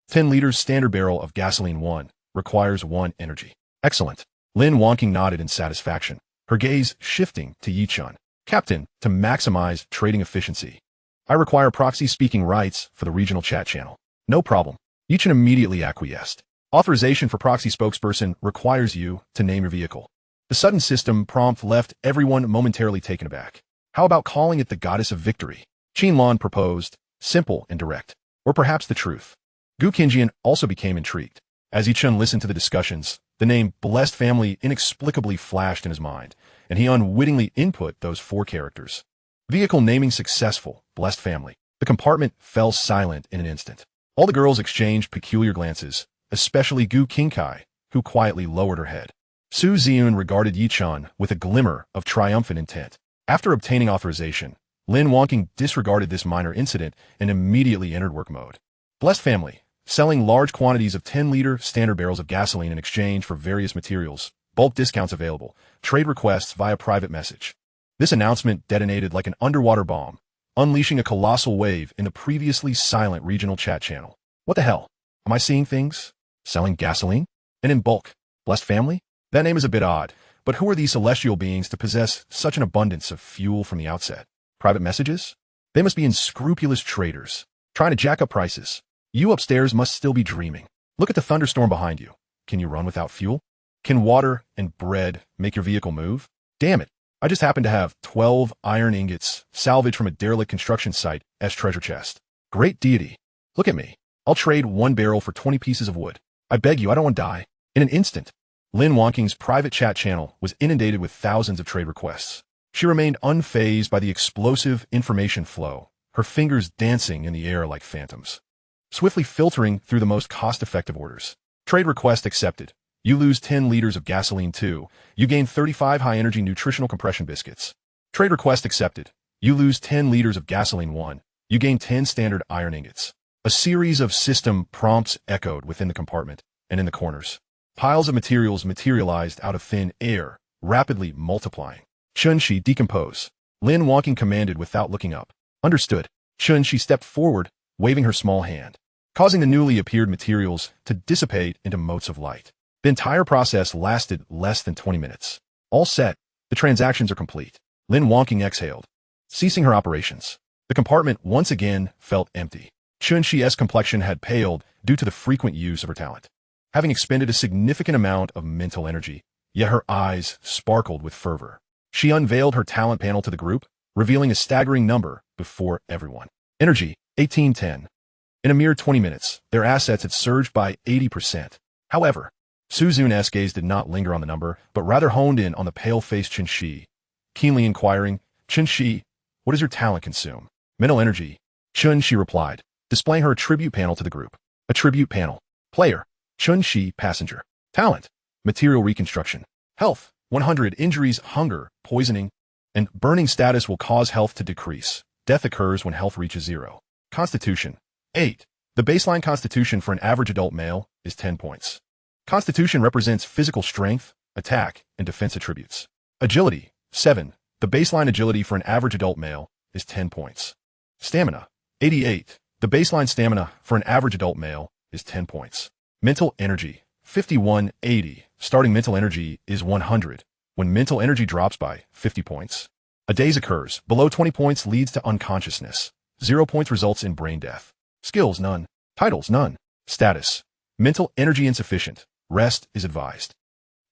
10 liters standard barrel of gasoline 1 requires 1 energy. Excellent. Lin Wonking nodded in satisfaction, her gaze shifting to Yi-chun. Captain, to maximize trading efficiency, I require proxy speaking rights for the regional chat channel. No problem. Yi-chun immediately acquiesced. Authorization for proxy spokesperson requires you to name your vehicle. The sudden system prompt left everyone momentarily taken aback. How about calling it the Goddess of Victory? Qinlan proposed, simple and direct. Or perhaps the truth. Gu Qinjian also became intrigued. As Yi-chun listened to the discussions, the name Blessed Family inexplicably flashed in his mind, and he unwittingly input those 4 characters. Vehicle naming successful, Blessed Family. The compartment fell silent in an instant. All the girls exchanged peculiar glances, especially Gu Qingkai, who quietly lowered her head. Su Ziyun regarded Yi-chun with a glimmer of triumphant intent. After obtaining authorization, Lin Wonking disregarded this minor incident and immediately entered work mode. Blessed Family, selling large quantities of 10-liter standard barrels of gasoline in exchange for various materials, bulk discounts available, trade requests via private message. This announcement detonated like an underwater bomb, unleashing a colossal wave in the previously silent regional chat channel. What the hell? Am I seeing things? Selling gasoline? And in bulk? Blessed Family? That name is a bit odd, but who are these celestial beings to possess such an abundance of fuel from the outset? Private messages? They must be unscrupulous traders, trying to jack up prices. You upstairs must still be dreaming. Look at the thunderstorm behind you. Can you run without fuel? Can water and bread make your vehicle move? Damn it. I just happen to have 12 iron ingots salvaged from a derelict construction site as treasure chest. Great deity. Look at me. I'll trade 1 barrel for 20 pieces of wood. I beg you, I don't want to die. In an instant. Lin Wonking's private chat channel was inundated with thousands of trade requests. She remained unfazed by the explosive information flow, her fingers dancing in the air like phantoms. Swiftly filtering through the most cost-effective orders. Trade request accepted. You lose 10 liters of gasoline 2. You gain 35 high-energy nutritional compression biscuits. Trade request accepted. You lose 10 liters of gasoline 1. You gain 10 standard iron ingots. A series of system prompts echoed within the compartment and in the corners. Piles of materials materialized out of thin air, rapidly multiplying. Chun-Shi decompose. Lin Wonking commanded without looking up. Understood. Chun-Shi stepped forward, waving her small hand, causing the newly appeared materials to dissipate into motes of light. The entire process lasted less than 20 minutes. All set. The transactions are complete. Lin Wonking exhaled, ceasing her operations. The compartment once again felt empty. Chun-Shi's complexion had paled due to the frequent use of her talent. Having expended a significant amount of mental energy, yet her eyes sparkled with fervor. She unveiled her talent panel to the group, revealing a staggering number before everyone. Energy, 1810. In a mere 20 minutes, their assets had surged by 80%. However, Su Zun's gaze did not linger on the number, but rather honed in on the pale-faced Chun-Shi, keenly inquiring, Chun-Shi, what does your talent consume? Mental energy. Chun-Shi replied, displaying her attribute panel to the group. Attribute panel. Player. Chun-Shi, passenger. Talent. Material reconstruction. Health. 100 injuries, hunger, poisoning, and burning status will cause health to decrease. Death occurs when health reaches 0. Constitution. 8. The baseline constitution for an average adult male is 10 points. Constitution represents physical strength, attack, and defense attributes. Agility. 7. The baseline agility for an average adult male is 10 points. Stamina. 88. The baseline stamina for an average adult male is 10 points. Mental energy. 5180. Starting mental energy is 100. When mental energy drops by 50 points, a daze occurs. Below 20 points leads to unconsciousness. 0 points results in brain death. Skills, none. Titles, none. Status. Mental energy insufficient. Rest is advised.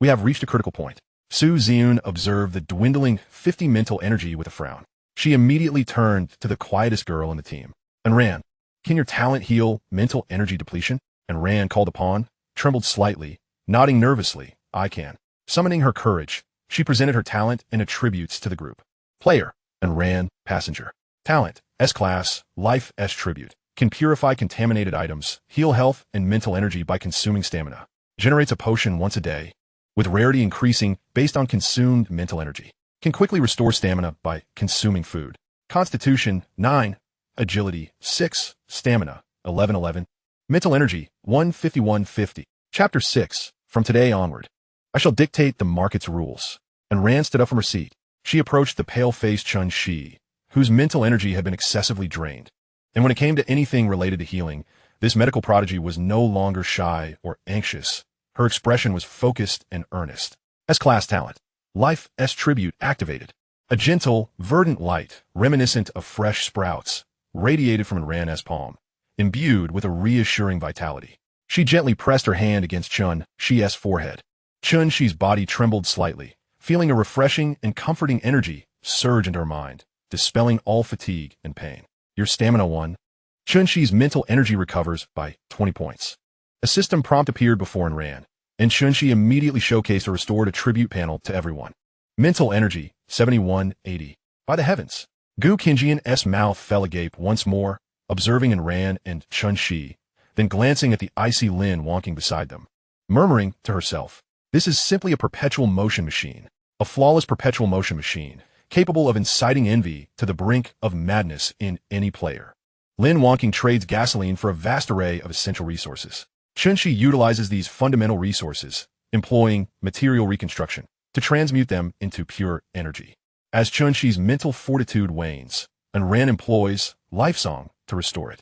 We have reached a critical point. Su Ziyun observed the dwindling 50 mental energy with a frown. She immediately turned to the quietest girl in the team. And Ran, can your talent heal mental energy depletion? And Ran, called upon, trembled slightly, nodding nervously. I can. Summoning her courage, She presented her talent and attributes to the group. Player and ran passenger. Talent S-class, life S-tribute. Can purify contaminated items, heal health and mental energy by consuming stamina. Generates a potion once a day, with rarity increasing based on consumed mental energy. Can quickly restore stamina by consuming food. Constitution 9, agility 6, stamina 1111, mental energy 15150. Chapter 6. From today onward, I shall dictate the market's rules. And Rand stood up from her seat. She approached the pale-faced Chun-Shi, whose mental energy had been excessively drained. And when it came to anything related to healing, this medical prodigy was no longer shy or anxious. Her expression was focused and earnest. S-class talent. Life S-tribute activated. A gentle, verdant light, reminiscent of fresh sprouts, radiated from Ran's palm, imbued with a reassuring vitality. She gently pressed her hand against Chun-Shi's forehead. Chun-Shi's body trembled slightly, feeling a refreshing and comforting energy surge into her mind, dispelling all fatigue and pain. Your stamina 1. Chun-Shi's mental energy recovers by 20 points. A system prompt appeared before Ran, and Chun-Shi immediately showcased a restored attribute panel to everyone. Mental energy 7180. By the heavens! Gu Qingjian's mouth fell agape once more, observing Ran and Chun-Shi, then glancing at the icy Lin walking beside them, murmuring to herself, "This is simply a perpetual motion machine, a flawless perpetual motion machine, capable of inciting envy to the brink of madness in any player." Lin Wonking trades gasoline for a vast array of essential resources. Chun-Shi utilizes these fundamental resources, employing material reconstruction, to transmute them into pure energy. As Chun-Shi's mental fortitude wanes, Ran employs Life Song to restore it.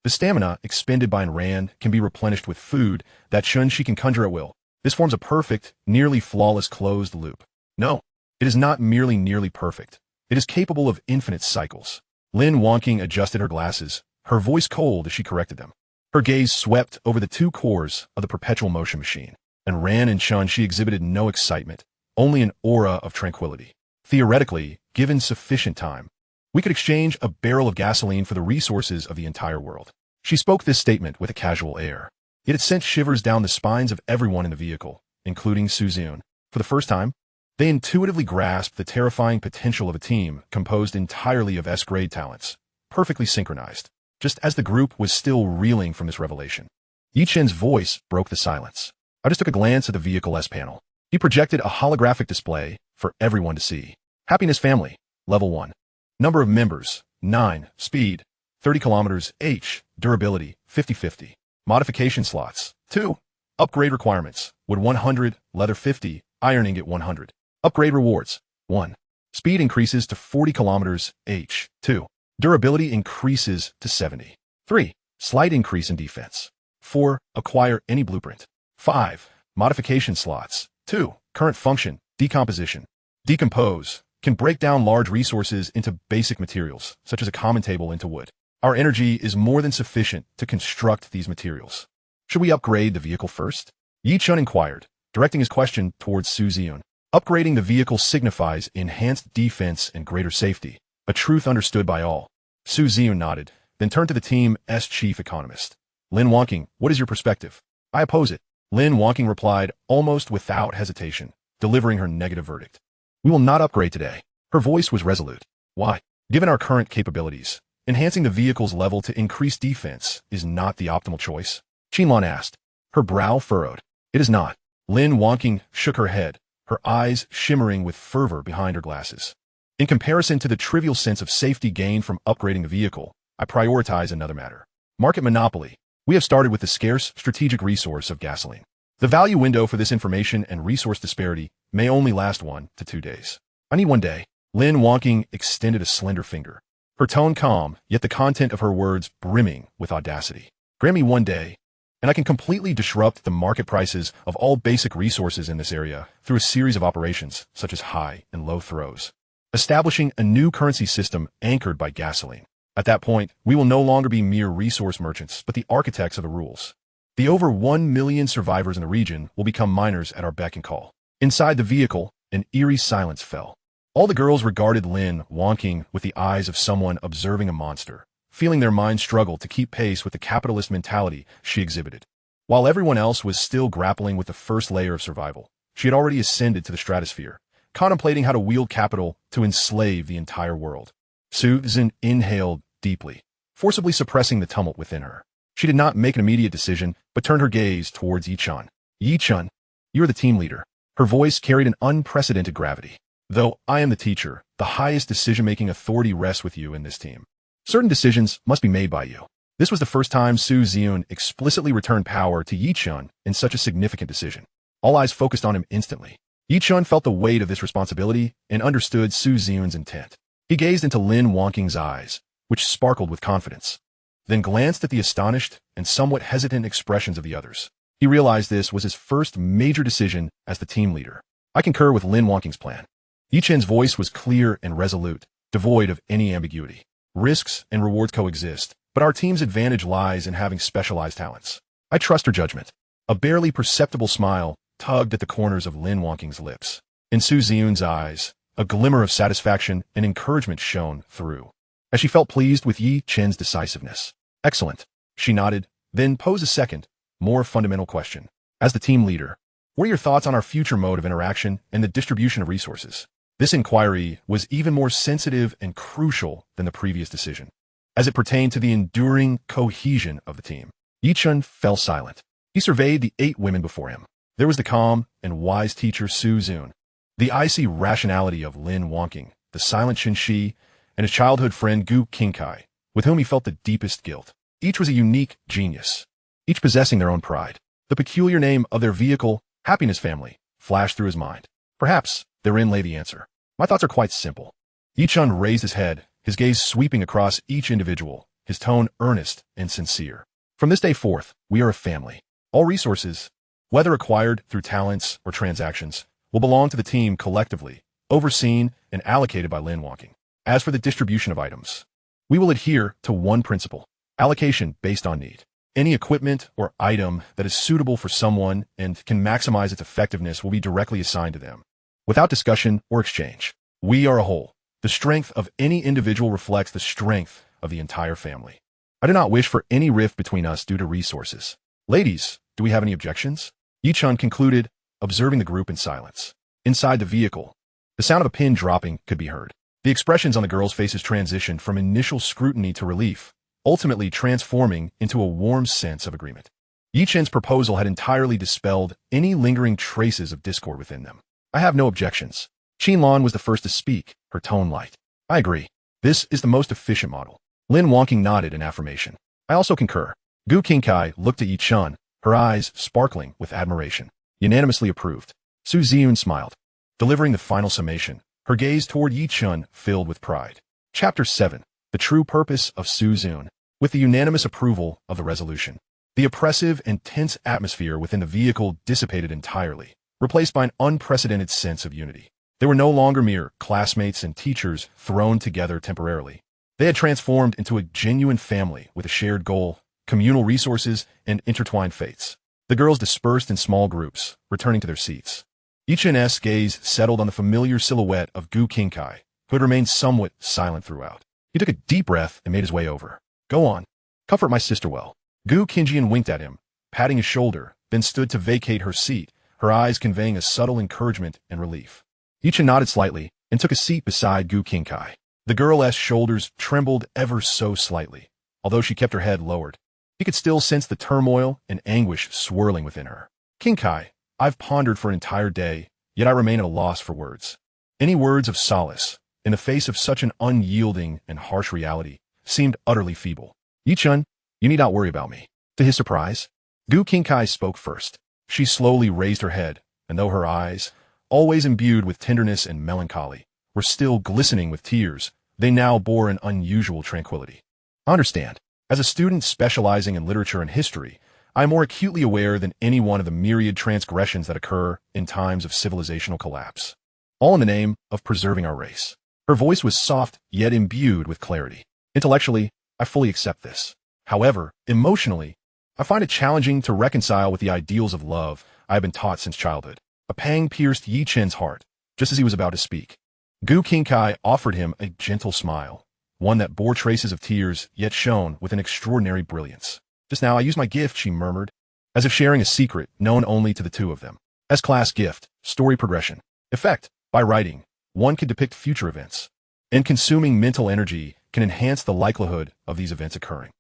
The stamina expended by Ran can be replenished with food that Chun-Shi can conjure at will. This forms a perfect, nearly flawless closed loop. No, it is not merely nearly perfect. It is capable of infinite cycles. Lin Wonking adjusted her glasses, her voice cold as she corrected them. Her gaze swept over the two cores of the perpetual motion machine, and Ran and Chun-Shi exhibited no excitement, only an aura of tranquility. Theoretically, given sufficient time, we could exchange a barrel of gasoline for the resources of the entire world. She spoke this statement with a casual air. Yet it sent shivers down the spines of everyone in the vehicle, including Suziun. For the first time, they intuitively grasped the terrifying potential of a team composed entirely of S-grade talents, perfectly synchronized, just as the group was still reeling from this revelation. Yi Chen's voice broke the silence. I just took a glance at the vehicle S panel. He projected a holographic display for everyone to see. Happiness Family, Level 1. Number of members, 9. Speed, 30 kilometers H. Durability, 50-50. Modification slots, 2. Upgrade requirements, wood 100, leather 50, iron ingot 100. Upgrade rewards, 1. Speed increases to 40 kilometers H. 2. Durability increases to 70. 3. Slight increase in defense. 4. Acquire any blueprint. 5. Modification slots, 2. Current function, decomposition. Decompose, can break down large resources into basic materials, such as a common table into wood. Our energy is more than sufficient to construct these materials. Should we upgrade the vehicle first? Yi Chun inquired, directing his question towards Su Ziun. Upgrading the vehicle signifies enhanced defense and greater safety, a truth understood by all. Su Ziun nodded, then turned to the team's chief economist. Lin Wonking, what is your perspective? I oppose it. Lin Wonking replied almost without hesitation, delivering her negative verdict. We will not upgrade today. Her voice was resolute. Why? Given our current capabilities, enhancing the vehicle's level to increase defense is not the optimal choice. Qinlan asked, her brow furrowed. It is not. Lin Wonking shook her head, her eyes shimmering with fervor behind her glasses. In comparison to the trivial sense of safety gained from upgrading the vehicle, I prioritize another matter. Market monopoly. We have started with the scarce strategic resource of gasoline. The value window for this information and resource disparity may only last 1 to 2 days. I need 1 day. Lin Wonking extended a slender finger, her tone calm, yet the content of her words brimming with audacity. Grant me 1 day, and I can completely disrupt the market prices of all basic resources in this area through a series of operations, such as high and low throws, establishing a new currency system anchored by gasoline. At that point, we will no longer be mere resource merchants, but the architects of the rules. The over 1 million survivors in the region will become miners at our beck and call. Inside the vehicle, an eerie silence fell. All the girls regarded Lin Wonking with the eyes of someone observing a monster, feeling their minds struggle to keep pace with the capitalist mentality she exhibited. While everyone else was still grappling with the first layer of survival, she had already ascended to the stratosphere, contemplating how to wield capital to enslave the entire world. Susan inhaled deeply, forcibly suppressing the tumult within her. She did not make an immediate decision, but turned her gaze towards Yi-chun. Yi-chun, you are the team leader. Her voice carried an unprecedented gravity. Though I am the teacher, the highest decision-making authority rests with you in this team. Certain decisions must be made by you. This was the first time Su Xiun explicitly returned power to Yi-chun in such a significant decision. All eyes focused on him instantly. Yi-chun felt the weight of this responsibility and understood Su Xiun's intent. He gazed into Lin Wangqing's eyes, which sparkled with confidence, then glanced at the astonished and somewhat hesitant expressions of the others. He realized this was his first major decision as the team leader. I concur with Lin Wangqing's plan. Yi-chun's voice was clear and resolute, devoid of any ambiguity. Risks and rewards coexist, but our team's advantage lies in having specialized talents. I trust her judgment. A barely perceptible smile tugged at the corners of Lin Wangqing's lips. In Su Xiun's eyes, a glimmer of satisfaction and encouragement shone through, as she felt pleased with Yi-chun's decisiveness. Excellent. She nodded, then posed a second, more fundamental question. As the team leader, what are your thoughts on our future mode of interaction and the distribution of resources? This inquiry was even more sensitive and crucial than the previous decision, as it pertained to the enduring cohesion of the team. Yi-chun fell silent. He surveyed the 8 women before him. There was the calm and wise teacher Su Xiun, the icy rationality of Lin Wangqing, the silent Qin Shi, and his childhood friend Gu Qingkai, with whom he felt the deepest guilt. Each was a unique genius, each possessing their own pride. The peculiar name of their vehicle, Happiness Family, flashed through his mind. Perhaps therein lay the answer. My thoughts are quite simple. Yi-chun raised his head, his gaze sweeping across each individual, his tone earnest and sincere. From this day forth, we are a family. All resources, whether acquired through talents or transactions, will belong to the team collectively, overseen and allocated by Lin Wangqing. As for the distribution of items, we will adhere to one principle: allocation based on need. Any equipment or item that is suitable for someone and can maximize its effectiveness will be directly assigned to them, without discussion or exchange. We are a whole. The strength of any individual reflects the strength of the entire family. I do not wish for any rift between us due to resources. Ladies, do we have any objections? Yi-chun concluded, observing the group in silence. Inside the vehicle, the sound of a pin dropping could be heard. The expressions on the girls' faces transitioned from initial scrutiny to relief, ultimately transforming into a warm sense of agreement. Yi-chun's proposal had entirely dispelled any lingering traces of discord within them. I have no objections. Qinlan was the first to speak, her tone light. I agree. This is the most efficient model. Lin Wangqing nodded in affirmation. I also concur. Gu Qingkai looked at Yi-chun, her eyes sparkling with admiration. Unanimously approved. Su Xiun smiled, delivering the final summation, her gaze toward Yi-chun filled with pride. Chapter 7. The True Purpose of Su Xiun. With the unanimous approval of the resolution, the oppressive and tense atmosphere within the vehicle dissipated entirely, replaced by an unprecedented sense of unity. They were no longer mere classmates and teachers thrown together temporarily. They had transformed into a genuine family with a shared goal, communal resources, and intertwined fates. The girls dispersed in small groups, returning to their seats. Yi-chun's gaze settled on the familiar silhouette of Gu Qingkai, who had remained somewhat silent throughout. He took a deep breath and made his way over. Go on. Comfort my sister well. Gu Qingjian winked at him, patting his shoulder, then stood to vacate her seat, her eyes conveying a subtle encouragement and relief. Yi-chun nodded slightly and took a seat beside Gu Qingkai. The girl's shoulders trembled ever so slightly, although she kept her head lowered. He could still sense the turmoil and anguish swirling within her. Qingkai, I've pondered for an entire day, yet I remain at a loss for words. Any words of solace, in the face of such an unyielding and harsh reality, seemed utterly feeble. Yi-chun, you need not worry about me. To his surprise, Gu Qingkai spoke first. She slowly raised her head, and though her eyes, always imbued with tenderness and melancholy, were still glistening with tears, they now bore an unusual tranquility. I understand. As a student specializing in literature and history, I am more acutely aware than any one of the myriad transgressions that occur in times of civilizational collapse, all in the name of preserving our race. Her voice was soft, yet imbued with clarity. Intellectually, I fully accept this. However, emotionally, I find it challenging to reconcile with the ideals of love I have been taught since childhood. A pang pierced Yi-chun's heart, just as he was about to speak. Gu Qingkai offered him a gentle smile, one that bore traces of tears, yet shone with an extraordinary brilliance. Just now I used my gift, she murmured, as if sharing a secret known only to the two of them. S-class gift, story progression. Effect, By writing, one can depict future events, and consuming mental energy can enhance the likelihood of these events occurring.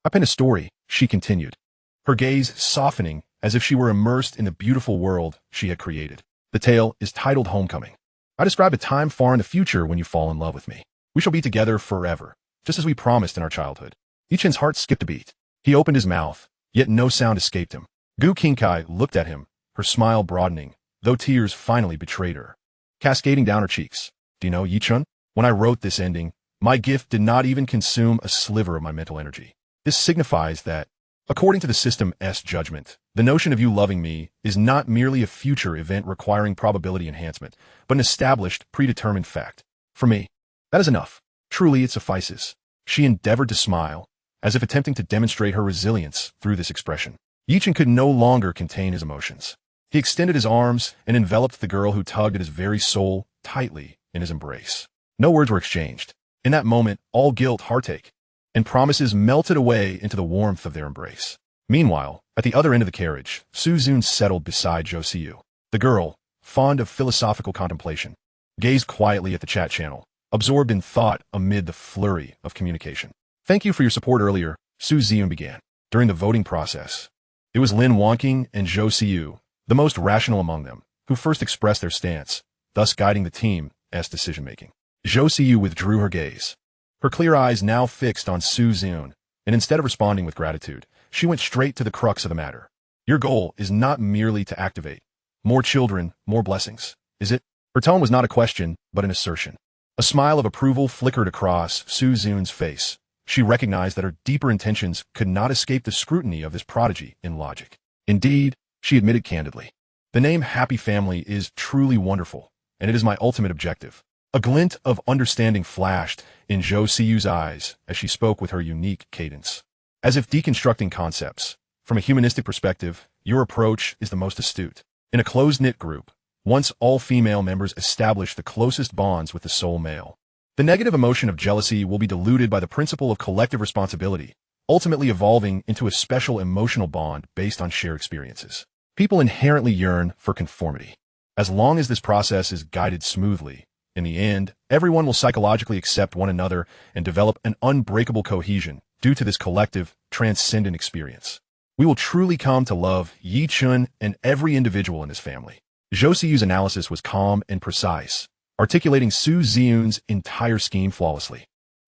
I pen a story, she continued, her gaze softening as if she were immersed in the beautiful world she had created. The tale is titled Homecoming. I describe a time far in the future when you fall in love with me. We shall be together forever, just as we promised in our childhood. Ichin's heart skipped a beat. He opened his mouth, yet no sound escaped him. Gu Kinkai looked at him, her smile broadening, though tears finally betrayed her, cascading down her cheeks. Do you know, Yichun? When I wrote this ending, my gift did not even consume a sliver of my mental energy. This signifies that, according to the system's judgment, the notion of you loving me is not merely a future event requiring probability enhancement, but an established, predetermined fact. For me, that is enough. Truly, it suffices. She endeavored to smile, as if attempting to demonstrate her resilience through this expression. Yichun could no longer contain his emotions. He extended his arms and enveloped the girl who tugged at his very soul tightly in his embrace. No words were exchanged. In that moment, all guilt, heartache, and promises melted away into the warmth of their embrace. Meanwhile, at the other end of the carriage, Suzune settled beside Josiu. The girl, fond of philosophical contemplation, gazed quietly at the chat channel, absorbed in thought amid the flurry of communication. Thank you for your support earlier, Suzune began. During the voting process, it was Lin Wonking and Josiu, the most rational among them, who first expressed their stance, thus guiding the team's decision-making. Josiu withdrew her gaze, her clear eyes now fixed on Suzune, and instead of responding with gratitude, she went straight to the crux of the matter. Your goal is not merely to activate more children, more blessings, is it? Her tone was not a question, but an assertion. A smile of approval flickered across Suzune's face. She recognized that her deeper intentions could not escape the scrutiny of this prodigy in logic. Indeed, she admitted candidly, the name Happy Family is truly wonderful, and it is my ultimate objective. A glint of understanding flashed in Josiu's eyes as she spoke with her unique cadence. As if deconstructing concepts, from a humanistic perspective, your approach is the most astute. In a closed-knit group, once all female members establish the closest bonds with the sole male, the negative emotion of jealousy will be diluted by the principle of collective responsibility, ultimately evolving into a special emotional bond based on shared experiences. People inherently yearn for conformity. As long as this process is guided smoothly, in the end, everyone will psychologically accept one another and develop an unbreakable cohesion due to this collective, transcendent experience. We will truly come to love Yichun and every individual in his family. Josiu's analysis was calm and precise, articulating Suzune's entire scheme flawlessly.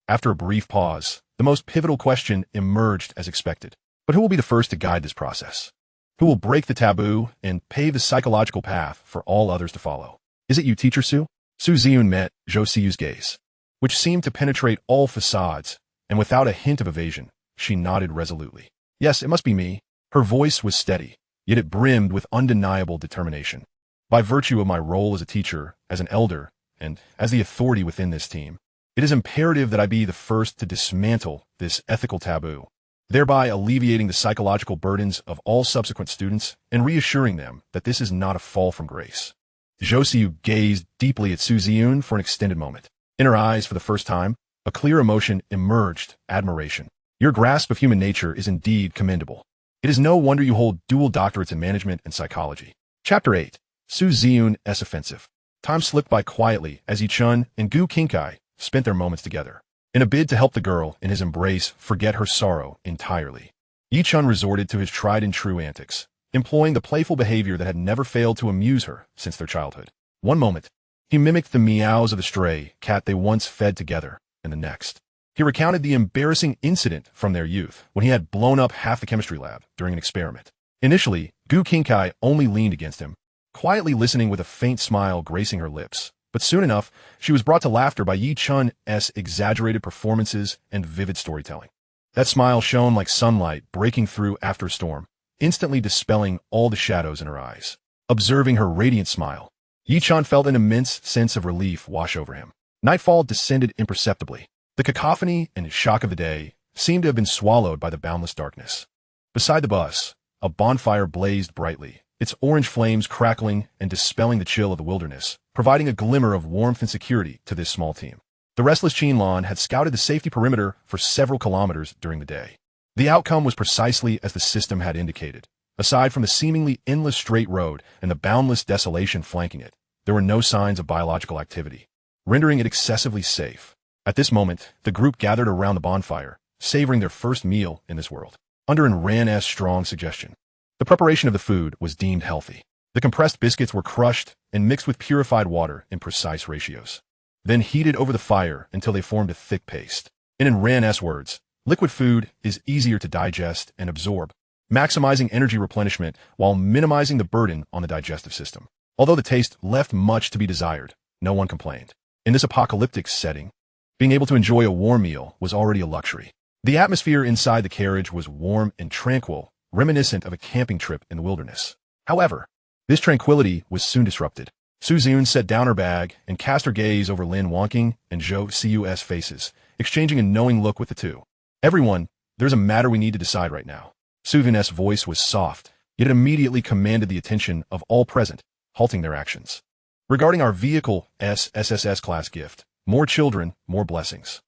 After a brief pause, the most pivotal question emerged as expected. But who will be the first to guide this process? Who will break the taboo and pave the psychological path for all others to follow? Is it you, Teacher Su? Suzune met Josiu's gaze, which seemed to penetrate all facades, and without a hint of evasion, she nodded resolutely. Yes, it must be me. Her voice was steady, yet it brimmed with undeniable determination. By virtue of my role as a teacher, as an elder, and as the authority within this team, it is imperative that I be the first to dismantle this ethical taboo, thereby alleviating the psychological burdens of all subsequent students and reassuring them that this is not a fall from grace. Josiu gazed deeply at Suzune for an extended moment. In her eyes, for the first time, a clear emotion emerged, admiration. Your grasp of human nature is indeed commendable. It is no wonder you hold dual doctorates in management and psychology. Chapter 8. Suzune's Offensive. Time slipped by quietly as Yichun and Gu Kinkai spent their moments together. In a bid to help the girl in his embrace forget her sorrow entirely, Yichun resorted to his tried-and-true antics, employing the playful behavior that had never failed to amuse her since their childhood. One moment, he mimicked the meows of a stray cat they once fed together, and the next, he recounted the embarrassing incident from their youth when he had blown up half the chemistry lab during an experiment. Initially, Gu Kinkai only leaned against him, quietly listening with a faint smile gracing her lips. But soon enough, she was brought to laughter by Yichun's exaggerated performances and vivid storytelling. That smile shone like sunlight breaking through after a storm, instantly dispelling all the shadows in her eyes. Observing her radiant smile, Yichun felt an immense sense of relief wash over him. Nightfall descended imperceptibly. The cacophony and shock of the day seemed to have been swallowed by the boundless darkness. Beside the bus, a bonfire blazed brightly, its orange flames crackling and dispelling the chill of the wilderness, providing a glimmer of warmth and security to this small team. The restless Qinlan had scouted the safety perimeter for several kilometers during the day. The outcome was precisely as the system had indicated. Aside from the seemingly endless straight road and the boundless desolation flanking it, there were no signs of biological activity, rendering it excessively safe. At this moment, the group gathered around the bonfire, savoring their first meal in this world. Under Ran's strong suggestion, the preparation of the food was deemed healthy. The compressed biscuits were crushed and mixed with purified water in precise ratios, then heated over the fire until they formed a thick paste. In Ran's words, liquid food is easier to digest and absorb, maximizing energy replenishment while minimizing the burden on the digestive system. Although the taste left much to be desired, no one complained. In this apocalyptic setting, being able to enjoy a warm meal was already a luxury. The atmosphere inside the carriage was warm and tranquil, reminiscent of a camping trip in the wilderness. However, this tranquility was soon disrupted. Su-Zun set down her bag and cast her gaze over Lin Wonking and Zhou Siu's faces, exchanging a knowing look with the two. Everyone, there's a matter we need to decide right now. Su-Zun's voice was soft, yet it immediately commanded the attention of all present, halting their actions. Regarding our vehicle SSS class gift, more children, more blessings.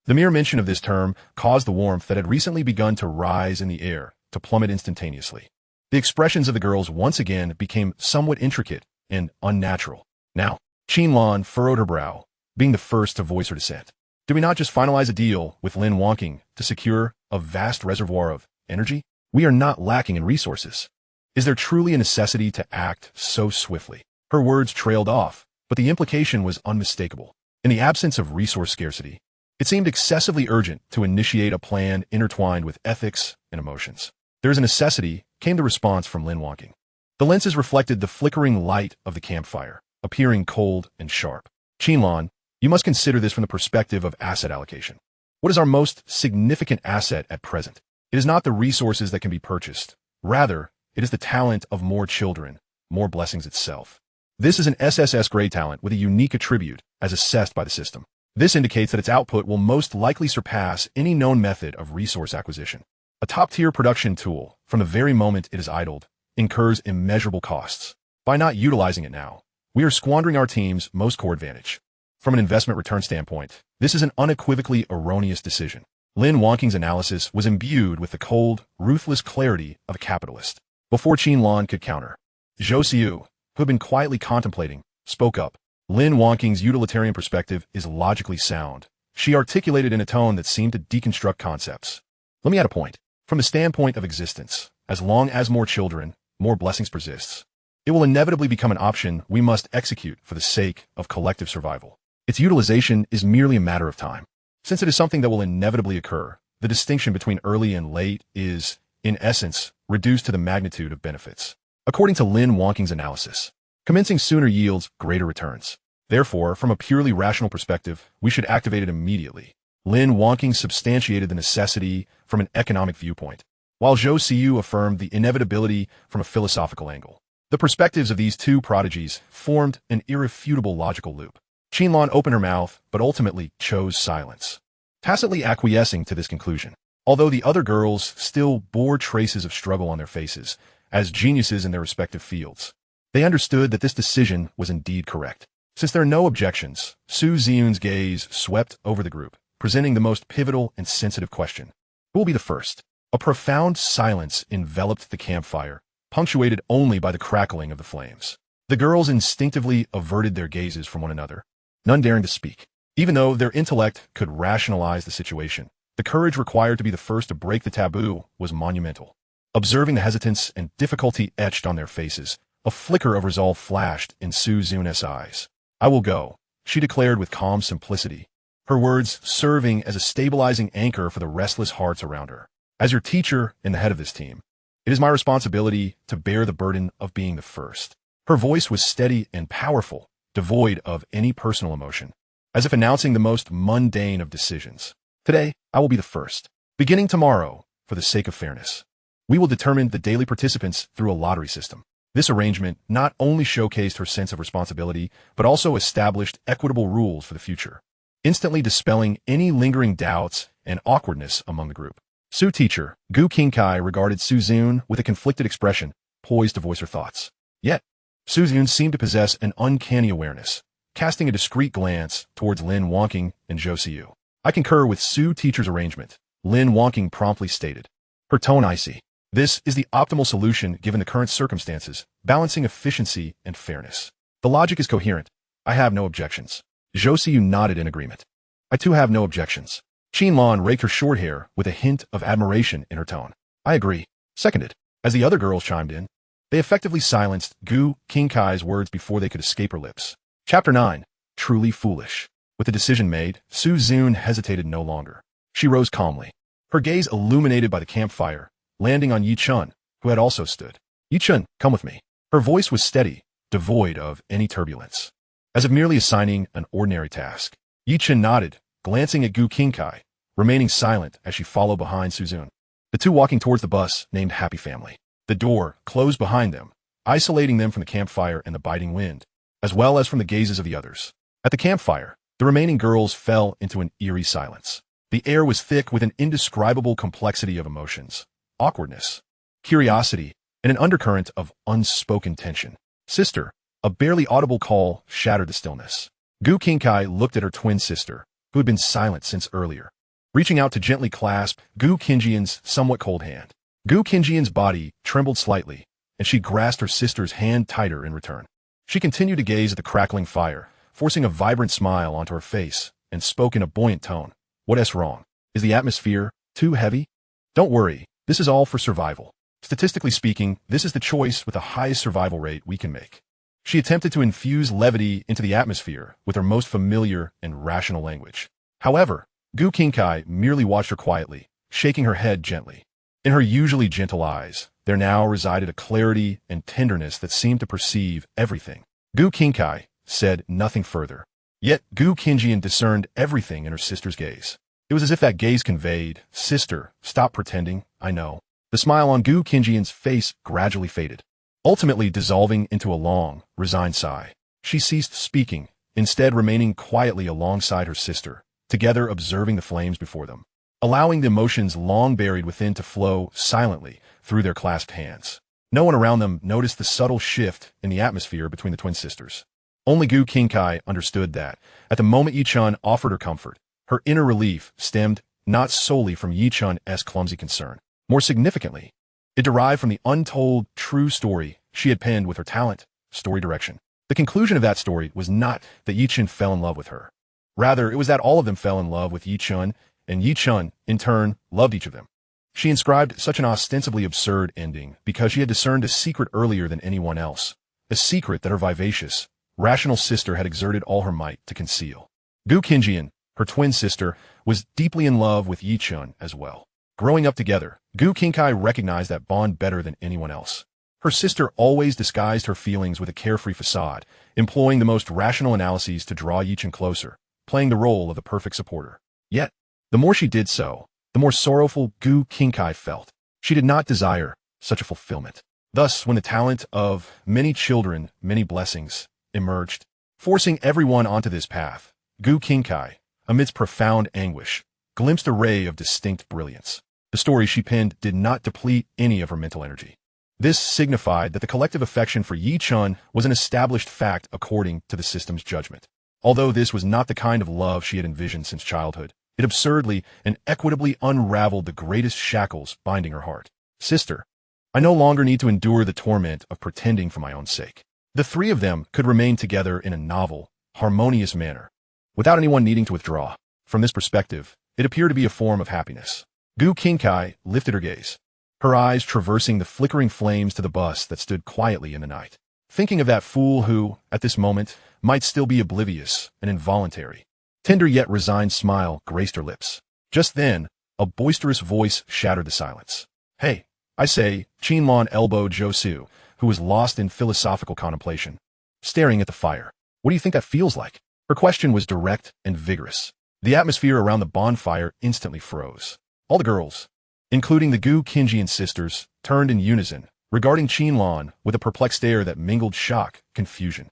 The mere mention of this term caused the warmth that had recently begun to rise in the air to plummet instantaneously. The expressions of the girls once again became somewhat intricate and unnatural. Now, Qinlan furrowed her brow, being the first to voice her dissent. Do we not just finalize a deal with Lin Wonking to secure a vast reservoir of energy? We are not lacking in resources. Is there truly a necessity to act so swiftly? Her words trailed off, but the implication was unmistakable. In the absence of resource scarcity, it seemed excessively urgent to initiate a plan intertwined with ethics and emotions. There is a necessity, came the response from Lin Wonking. The lenses reflected the flickering light of the campfire, appearing cold and sharp. Qinlan, you must consider this from the perspective of asset allocation. What is our most significant asset at present? It is not the resources that can be purchased. Rather, it is the talent of more children, more blessings itself. This is an SSS-grade talent with a unique attribute as assessed by the system. This indicates that its output will most likely surpass any known method of resource acquisition. A top-tier production tool, from the very moment it is idled, incurs immeasurable costs. By not utilizing it now, we are squandering our team's most core advantage. From an investment return standpoint, this is an unequivocally erroneous decision. Lin Wonking's analysis was imbued with the cold, ruthless clarity of a capitalist. Before Qinlan could counter, Zhou Siu, who had been quietly contemplating, spoke up. Lin Wonking's utilitarian perspective is logically sound. She articulated in a tone that seemed to deconstruct concepts. Let me add a point. From the standpoint of existence, as long as more children, more blessings persists, it will inevitably become an option we must execute for the sake of collective survival. Its utilization is merely a matter of time. Since it is something that will inevitably occur, the distinction between early and late is, in essence, reduced to the magnitude of benefits. According to Lin Wonking's analysis, commencing sooner yields greater returns. Therefore, from a purely rational perspective, we should activate it immediately. Lin Wonking substantiated the necessity from an economic viewpoint, while Zhou Siu affirmed the inevitability from a philosophical angle. The perspectives of these two prodigies formed an irrefutable logical loop. Qinlan opened her mouth, but ultimately chose silence, tacitly acquiescing to this conclusion. Although the other girls still bore traces of struggle on their faces, as geniuses in their respective fields, they understood that this decision was indeed correct. Since there are no objections, Su-Zun's gaze swept over the group, presenting the most pivotal and sensitive question. Who will be the first? A profound silence enveloped the campfire, punctuated only by the crackling of the flames. The girls instinctively averted their gazes from one another, none daring to speak. Even though their intellect could rationalize the situation, the courage required to be the first to break the taboo was monumental. Observing the hesitance and difficulty etched on their faces, a flicker of resolve flashed in Su-Zun's eyes. I will go, she declared with calm simplicity, her words serving as a stabilizing anchor for the restless hearts around her. As your teacher and the head of this team, it is my responsibility to bear the burden of being the first. Her voice was steady and powerful, devoid of any personal emotion, as if announcing the most mundane of decisions. Today, I will be the first. Beginning tomorrow, for the sake of fairness, we will determine the daily participants through a lottery system. This arrangement not only showcased her sense of responsibility, but also established equitable rules for the future, instantly dispelling any lingering doubts and awkwardness among the group. Su teacher, Gu Qingkai regarded Su-Zun with a conflicted expression, poised to voice her thoughts. Yet, Su-Zun seemed to possess an uncanny awareness, casting a discreet glance towards Lin Wonking and Zhou Siu. I concur with Su teacher's arrangement, Lin Wonking promptly stated, her tone icy. This is the optimal solution given the current circumstances, balancing efficiency and fairness. The logic is coherent. I have no objections. Zhou Siyu nodded in agreement. I too have no objections. Qinlan raked her short hair with a hint of admiration in her tone. I agree. Seconded. As the other girls chimed in, they effectively silenced Gu Qinkai's words before they could escape her lips. Chapter 9. Truly Foolish. With the decision made, Su Zun hesitated no longer. She rose calmly, her gaze illuminated by the campfire, landing on Yi Chun, who had also stood. Yi Chun, come with me. Her voice was steady, devoid of any turbulence. As if merely assigning an ordinary task. Yi Chun nodded, glancing at Gu Qinkai, remaining silent as she followed behind Su Zun. The two walking towards the bus named Happy Family. The door closed behind them, isolating them from the campfire and the biting wind, as well as from the gazes of the others. At the campfire, the remaining girls fell into an eerie silence. The air was thick with an indescribable complexity of emotions, awkwardness, curiosity, and an undercurrent of unspoken tension. Sister, a barely audible call shattered the stillness. Gu Qinkai looked at her twin sister, who had been silent since earlier, reaching out to gently clasp Gu Qinjian's somewhat cold hand. Gu Qinjian's body trembled slightly, and she grasped her sister's hand tighter in return. She continued to gaze at the crackling fire, forcing a vibrant smile onto her face, and spoke in a buoyant tone. What's wrong? Is the atmosphere too heavy? Don't worry, this is all for survival. Statistically speaking, this is the choice with the highest survival rate we can make. She attempted to infuse levity into the atmosphere with her most familiar and rational language. However, Gu Qinkai merely watched her quietly, shaking her head gently. In her usually gentle eyes, there now resided a clarity and tenderness that seemed to perceive everything. Gu Qinkai said nothing further. Yet Gu Qinjian discerned everything in her sister's gaze. It was as if that gaze conveyed, "Sister, stop pretending, I know." The smile on Gu Qinjian's face gradually faded, ultimately dissolving into a long, resigned sigh. She ceased speaking, instead remaining quietly alongside her sister, together observing the flames before them, allowing the emotions long buried within to flow silently through their clasped hands. No one around them noticed the subtle shift in the atmosphere between the twin sisters. Only Gu Qinkai understood that, at the moment Yi Chun offered her comfort, her inner relief stemmed not solely from Yi Chun's clumsy concern. More significantly, it derived from the untold, true story she had penned with her talent, story direction. The conclusion of that story was not that Yi Chun fell in love with her. Rather, it was that all of them fell in love with Yi Chun, and Yi Chun, in turn, loved each of them. She inscribed such an ostensibly absurd ending because she had discerned a secret earlier than anyone else, a secret that her vivacious, rational sister had exerted all her might to conceal. Gu Qinjian, her twin sister, was deeply in love with Yi Chun as well. Growing up together, Gu Qinkai recognized that bond better than anyone else. Her sister always disguised her feelings with a carefree facade, employing the most rational analyses to draw Yi Chun closer, playing the role of the perfect supporter. Yet, the more she did so, the more sorrowful Gu Qinkai felt. She did not desire such a fulfillment. Thus, when the talent of many children, many blessings emerged, forcing everyone onto this path, Gu Qinkai, amidst profound anguish, glimpsed a ray of distinct brilliance. The story she penned did not deplete any of her mental energy. This signified that the collective affection for Yi Chun was an established fact according to the system's judgment. Although this was not the kind of love she had envisioned since childhood, it absurdly and equitably unraveled the greatest shackles binding her heart. Sister, I no longer need to endure the torment of pretending for my own sake. The three of them could remain together in a novel, harmonious manner, without anyone needing to withdraw. From this perspective, it appeared to be a form of happiness. Gu Qinkai lifted her gaze, her eyes traversing the flickering flames to the bus that stood quietly in the night, thinking of that fool who, at this moment, might still be oblivious and involuntary. Tender yet resigned smile graced her lips. Just then, a boisterous voice shattered the silence. Hey, I say, Qinlan elbowed Zhou Siyu, who was lost in philosophical contemplation, staring at the fire. What do you think that feels like? Her question was direct and vigorous. The atmosphere around the bonfire instantly froze. All the girls, including the Gu Qinjian sisters, turned in unison, regarding Qinlan with a perplexed stare that mingled shock, confusion,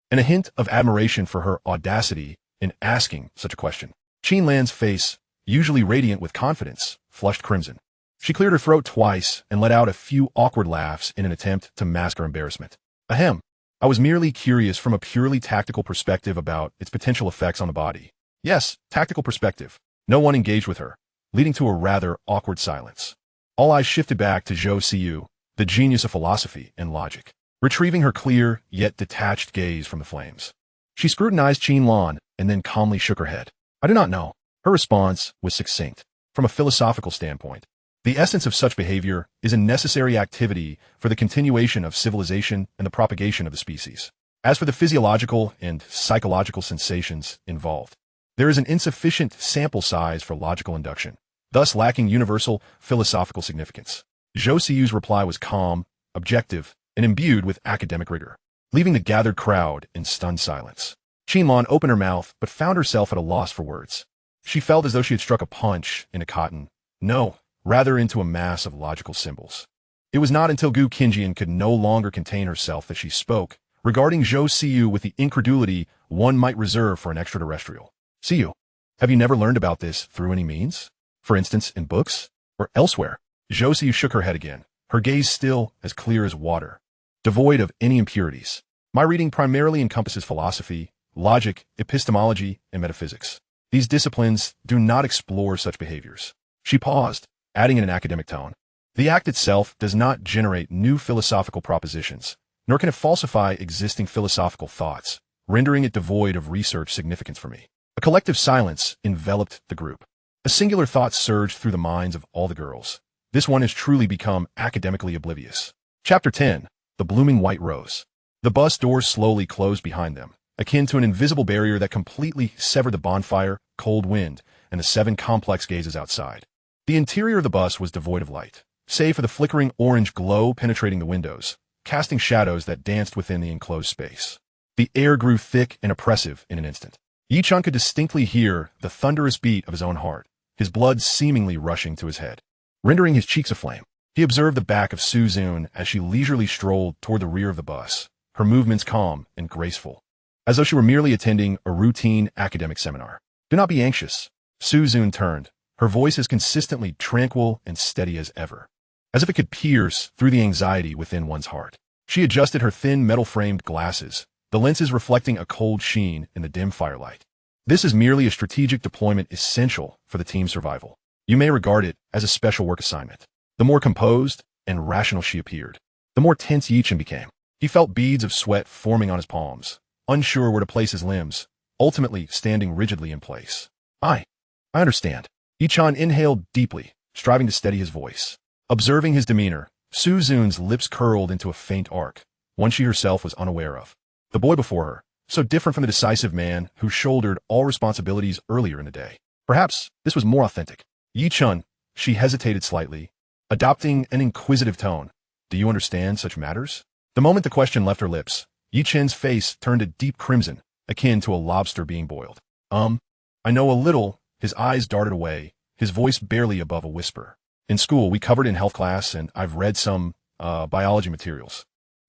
and a hint of admiration for her audacity in asking such a question. Qinlan's face, usually radiant with confidence, flushed crimson. She cleared her throat twice and let out a few awkward laughs in an attempt to mask her embarrassment. Ahem. I was merely curious from a purely tactical perspective about its potential effects on the body. Yes, tactical perspective. No one engaged with her, leading to a rather awkward silence. All eyes shifted back to Zhou Siyu, the genius of philosophy and logic. retrieving her clear yet detached gaze from the flames. She scrutinized Qin and then calmly shook her head. I do not know. Her response was succinct. From a philosophical standpoint, the essence of such behavior is a necessary activity for the continuation of civilization and the propagation of the species. As for the physiological and psychological sensations involved, there is an insufficient sample size for logical induction, thus lacking universal philosophical significance. Zhou Siyu's reply was calm, objective, and imbued with academic rigor, leaving the gathered crowd in stunned silence. Qinlan opened her mouth but found herself at a loss for words. She felt as though she had struck a punch in a cotton, no, rather into a mass of logical symbols. It was not until Gu Qinjian could no longer contain herself that she spoke, regarding Zhou Siyu with the incredulity one might reserve for an extraterrestrial. Siyu, have you never learned about this through any means? For instance, in books? Or elsewhere? Zhou Siyu shook her head again, her gaze still as clear as water, devoid of any impurities. My reading primarily encompasses philosophy, logic, epistemology, and metaphysics. These disciplines do not explore such behaviors. She paused, adding in an academic tone. The act itself does not generate new philosophical propositions, nor can it falsify existing philosophical thoughts, rendering it devoid of research significance for me. A collective silence enveloped the group. A singular thought surged through the minds of all the girls. This one has truly become academically oblivious. Chapter 10. The Blooming White Rose. The bus doors slowly closed behind them, akin to an invisible barrier that completely severed the bonfire, cold wind, and the 7 complex gazes outside. The interior of the bus was devoid of light, save for the flickering orange glow penetrating the windows, casting shadows that danced within the enclosed space. The air grew thick and oppressive in an instant. Yichun could distinctly hear the thunderous beat of his own heart, his blood seemingly rushing to his head, rendering his cheeks aflame. He observed the back of Su Zun as she leisurely strolled toward the rear of the bus, her movements calm and graceful, as though she were merely attending a routine academic seminar. Do not be anxious. Su Zun turned, her voice as consistently tranquil and steady as ever, as if it could pierce through the anxiety within one's heart. She adjusted her thin metal-framed glasses, the lenses reflecting a cold sheen in the dim firelight. This is merely a strategic deployment essential for the team's survival. You may regard it as a special work assignment. The more composed and rational she appeared, the more tense Yichun became. He felt beads of sweat forming on his palms, unsure where to place his limbs, ultimately standing rigidly in place. I understand. Yichun inhaled deeply, striving to steady his voice. Observing his demeanor, Su Zun's lips curled into a faint arc, one she herself was unaware of. The boy before her, so different from the decisive man who shouldered all responsibilities earlier in the day. Perhaps this was more authentic. Yichun, she hesitated slightly, adopting an inquisitive tone. Do you understand such matters? The moment the question left her lips, Yichun's face turned a deep crimson, akin to a lobster being boiled. I know a little. His eyes darted away, his voice barely above a whisper. In school, we covered in health class, and I've read some biology materials.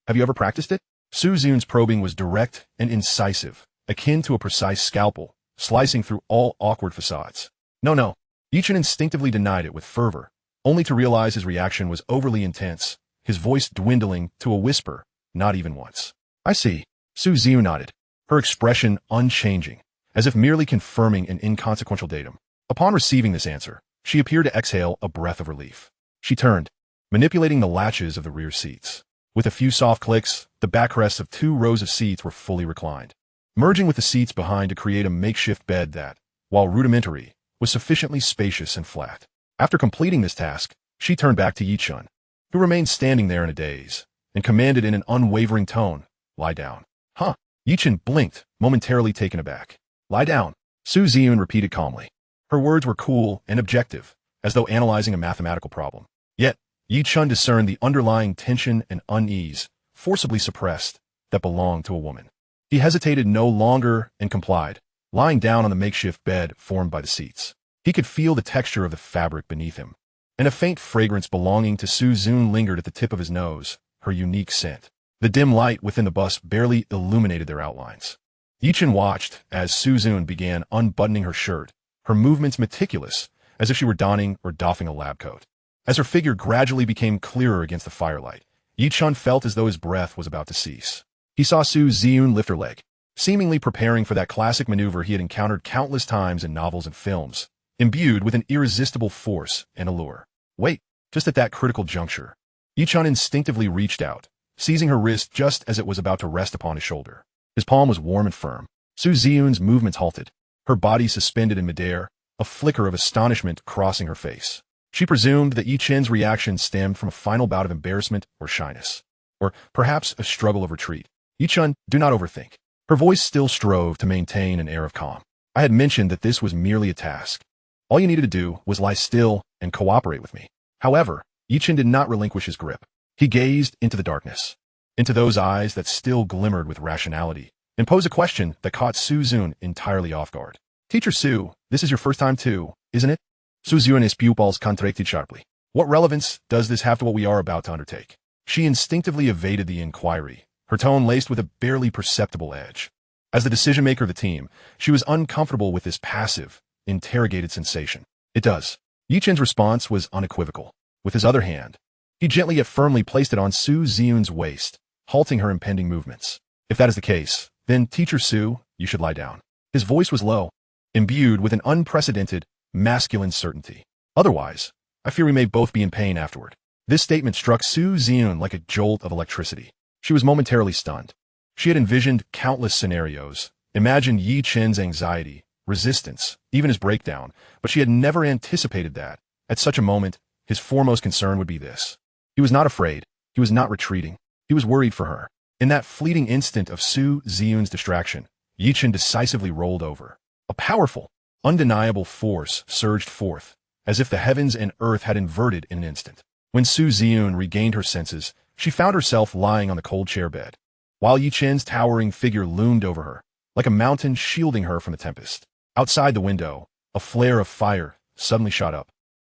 Have you ever practiced it? Su Zun's probing was direct and incisive, akin to a precise scalpel, slicing through all awkward facades. No. Yichun instinctively denied it with fervor, only to realize his reaction was overly intense, his voice dwindling to a whisper, not even once. I see. Su Ziyu nodded, her expression unchanging, as if merely confirming an inconsequential datum. Upon receiving this answer, she appeared to exhale a breath of relief. She turned, manipulating the latches of the rear seats. With a few soft clicks, the backrests of 2 rows of seats were fully reclined, merging with the seats behind to create a makeshift bed that, while rudimentary, was sufficiently spacious and flat. After completing this task, she turned back to Yichun, who remained standing there in a daze, and commanded in an unwavering tone, "Lie down." Huh? Yichun blinked, momentarily taken aback. "Lie down," Su Ziyun repeated calmly. Her words were cool and objective, as though analyzing a mathematical problem. Yet, Yichun discerned the underlying tension and unease, forcibly suppressed, that belonged to a woman. He hesitated no longer and complied, lying down on the makeshift bed formed by the seats. He could feel the texture of the fabric beneath him, and a faint fragrance belonging to Su Zun lingered at the tip of his nose, her unique scent. The dim light within the bus barely illuminated their outlines. Yichun watched as Su Zun began unbuttoning her shirt, her movements meticulous, as if she were donning or doffing a lab coat. As her figure gradually became clearer against the firelight, Yichun felt as though his breath was about to cease. He saw Su Ziyun lift her leg, seemingly preparing for that classic maneuver he had encountered countless times in novels and films, imbued with an irresistible force and allure. Wait, just at that critical juncture, Yichun instinctively reached out, seizing her wrist just as it was about to rest upon his shoulder. His palm was warm and firm. Su Ziyun's movements halted, her body suspended in midair, a flicker of astonishment crossing her face. She presumed that Yi Chen's reaction stemmed from a final bout of embarrassment or shyness, or perhaps a struggle of retreat. Yi Chen, do not overthink. Her voice still strove to maintain an air of calm. I had mentioned that this was merely a task. All you needed to do was lie still and cooperate with me. However, Yi Chen did not relinquish his grip. He gazed into the darkness, into those eyes that still glimmered with rationality, and posed a question that caught Su Ziyun entirely off guard. Teacher Su, this is your first time too, isn't it? Su Ziyun's pupils contracted sharply. What relevance does this have to what we are about to undertake? She instinctively evaded the inquiry, her tone laced with a barely perceptible edge. As the decision-maker of the team, she was uncomfortable with this passive, interrogated sensation. It does. Yi Chen's response was unequivocal. With his other hand, he gently yet firmly placed it on Su Ziyun's waist, halting her impending movements. If that is the case, then, Teacher Su, you should lie down. His voice was low, imbued with an unprecedented, masculine certainty. Otherwise, I fear we may both be in pain afterward. This statement struck Su Ziyun like a jolt of electricity. She was momentarily stunned. She had envisioned countless scenarios, imagined Yi Chen's anxiety, resistance, even his breakdown, but she had never anticipated that, at such a moment, his foremost concern would be this. He was not afraid. He was not retreating. He was worried for her. In that fleeting instant of Su Ziyun's distraction, Yi Chen decisively rolled over. A powerful, undeniable force surged forth, as if the heavens and earth had inverted in an instant. When Su Ziyun regained her senses, she found herself lying on the cold chair bed, while Yi Chen's towering figure loomed over her, like a mountain shielding her from the tempest. Outside the window, a flare of fire suddenly shot up,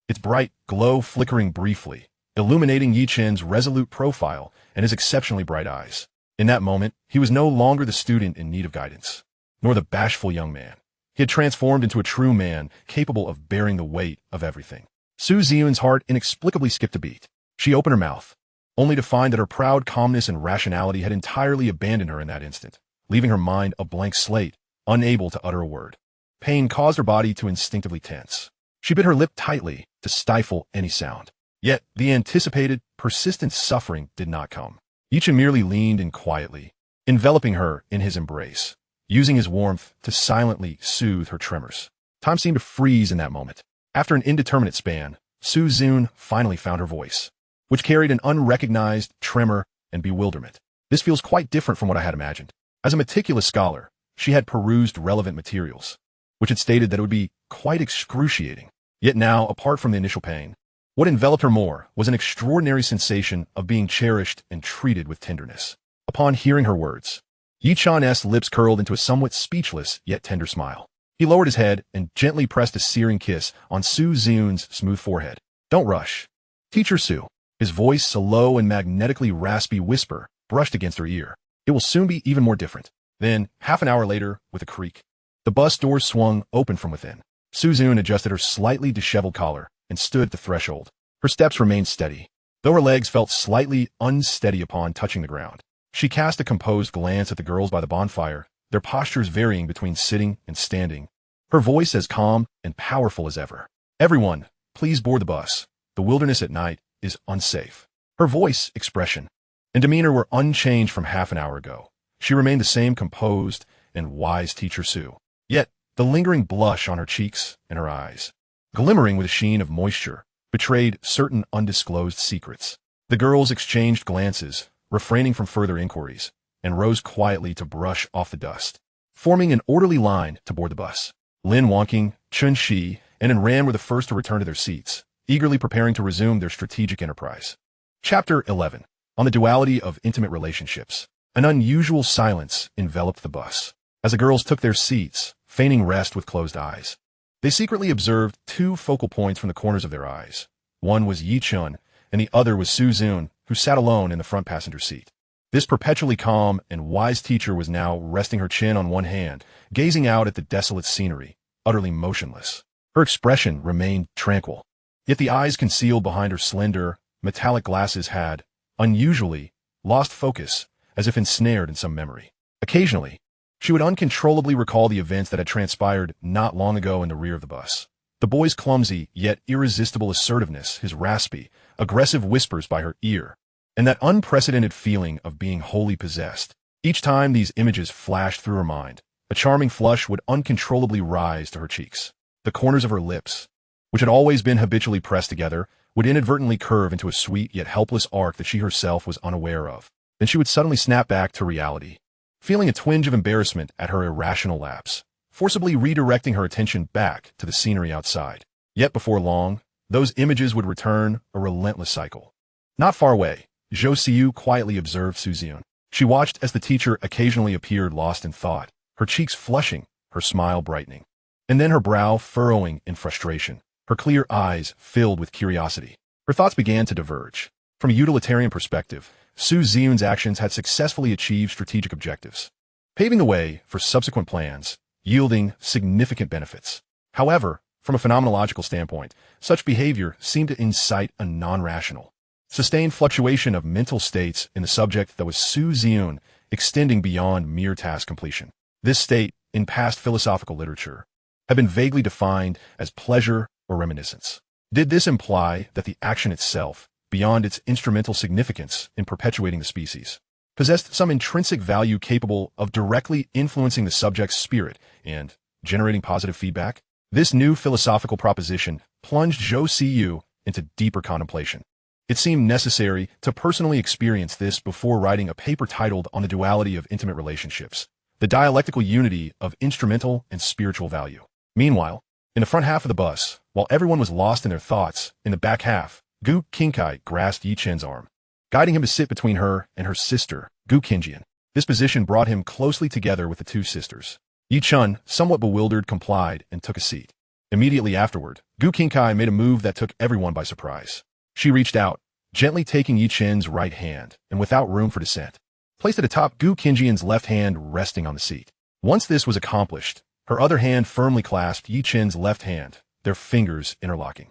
its bright glow flickering briefly, illuminating Yi Chen's resolute profile and his exceptionally bright eyes. In that moment, he was no longer the student in need of guidance, nor the bashful young man. He had transformed into a true man, capable of bearing the weight of everything. Su Ziyun's heart inexplicably skipped a beat. She opened her mouth, only to find that her proud calmness and rationality had entirely abandoned her in that instant, leaving her mind a blank slate, unable to utter a word. Pain caused her body to instinctively tense. She bit her lip tightly to stifle any sound. Yet, the anticipated, persistent suffering did not come. Yi Chen merely leaned in quietly, enveloping her in his embrace, using his warmth to silently soothe her tremors. Time seemed to freeze in that moment. After an indeterminate span, Su Ziyun finally found her voice, which carried an unrecognized tremor and bewilderment. This feels quite different from what I had imagined. As a meticulous scholar, she had perused relevant materials, which had stated that it would be quite excruciating. Yet now, apart from the initial pain, what enveloped her more was an extraordinary sensation of being cherished and treated with tenderness. Upon hearing her words, Yi Chen's lips curled into a somewhat speechless yet tender smile. He lowered his head and gently pressed a searing kiss on Su Ziyun's smooth forehead. Don't rush. Teacher Su. His voice, a low and magnetically raspy whisper, brushed against her ear. It will soon be even more different. Then, half an hour later, with a creak, the bus doors swung open from within. Su Ziyun adjusted her slightly disheveled collar and stood at the threshold. Her steps remained steady, though her legs felt slightly unsteady upon touching the ground. She cast a composed glance at the girls by the bonfire, their postures varying between sitting and standing, her voice as calm and powerful as ever. Everyone, please board the bus. The wilderness at night is unsafe. Her voice, expression, and demeanor were unchanged from half an hour ago. She remained the same composed and wise Teacher Su. Yet, the lingering blush on her cheeks and her eyes, glimmering with a sheen of moisture, betrayed certain undisclosed secrets. The girls exchanged glances, refraining from further inquiries, and rose quietly to brush off the dust, forming an orderly line to board the bus. Lin Wonking, Chun Shi, and Ran were the first to return to their seats, eagerly preparing to resume their strategic enterprise. Chapter 11. On the duality of intimate relationships. An unusual silence enveloped the bus. As the girls took their seats, feigning rest with closed eyes, they secretly observed two focal points from the corners of their eyes. One was Yi Chen, and the other was Su Ziyun, who sat alone in the front passenger seat. This perpetually calm and wise teacher was now resting her chin on one hand, gazing out at the desolate scenery, utterly motionless. Her expression remained tranquil, yet the eyes concealed behind her slender, metallic glasses had, unusually, lost focus, as if ensnared in some memory. Occasionally, she would uncontrollably recall the events that had transpired not long ago in the rear of the bus. The boy's clumsy yet irresistible assertiveness, his raspy, aggressive whispers by her ear, and that unprecedented feeling of being wholly possessed. Each time these images flashed through her mind, a charming flush would uncontrollably rise to her cheeks. The corners of her lips, which had always been habitually pressed together, would inadvertently curve into a sweet yet helpless arc that she herself was unaware of. Then she would suddenly snap back to reality, feeling a twinge of embarrassment at her irrational lapse, forcibly redirecting her attention back to the scenery outside. Yet before long, those images would return, a relentless cycle. Not far away, Zhou Xiu quietly observed Su Xian. She watched as the teacher occasionally appeared lost in thought, her cheeks flushing, her smile brightening, and then her brow furrowing in frustration, her clear eyes filled with curiosity. Her thoughts began to diverge. From a utilitarian perspective, Su Xian's actions had successfully achieved strategic objectives, paving the way for subsequent plans, yielding significant benefits. However, from a phenomenological standpoint, such behavior seemed to incite a non-rational, sustained fluctuation of mental states in the subject that was Su Xian, extending beyond mere task completion. This state, in past philosophical literature, had been vaguely defined as pleasure or reminiscence. Did this imply that the action itself, beyond its instrumental significance in perpetuating the species, possessed some intrinsic value capable of directly influencing the subject's spirit and generating positive feedback? This new philosophical proposition plunged Zhou Xiu into deeper contemplation. It seemed necessary to personally experience this before writing a paper titled On the Duality of Intimate Relationships, the dialectical unity of instrumental and spiritual value. Meanwhile, in the front half of the bus, while everyone was lost in their thoughts, in the back half, Gu Qingkai grasped Yi Chen's arm, guiding him to sit between her and her sister, Gu Qingjian. This position brought him closely together with the two sisters. Yi Chen, somewhat bewildered, complied and took a seat. Immediately afterward, Gu Qingkai made a move that took everyone by surprise. She reached out, gently taking Yi Chen's right hand, and without room for dissent, placed it atop Gu Qingjian's left hand resting on the seat. Once this was accomplished, her other hand firmly clasped Yi Chen's left hand, their fingers interlocking.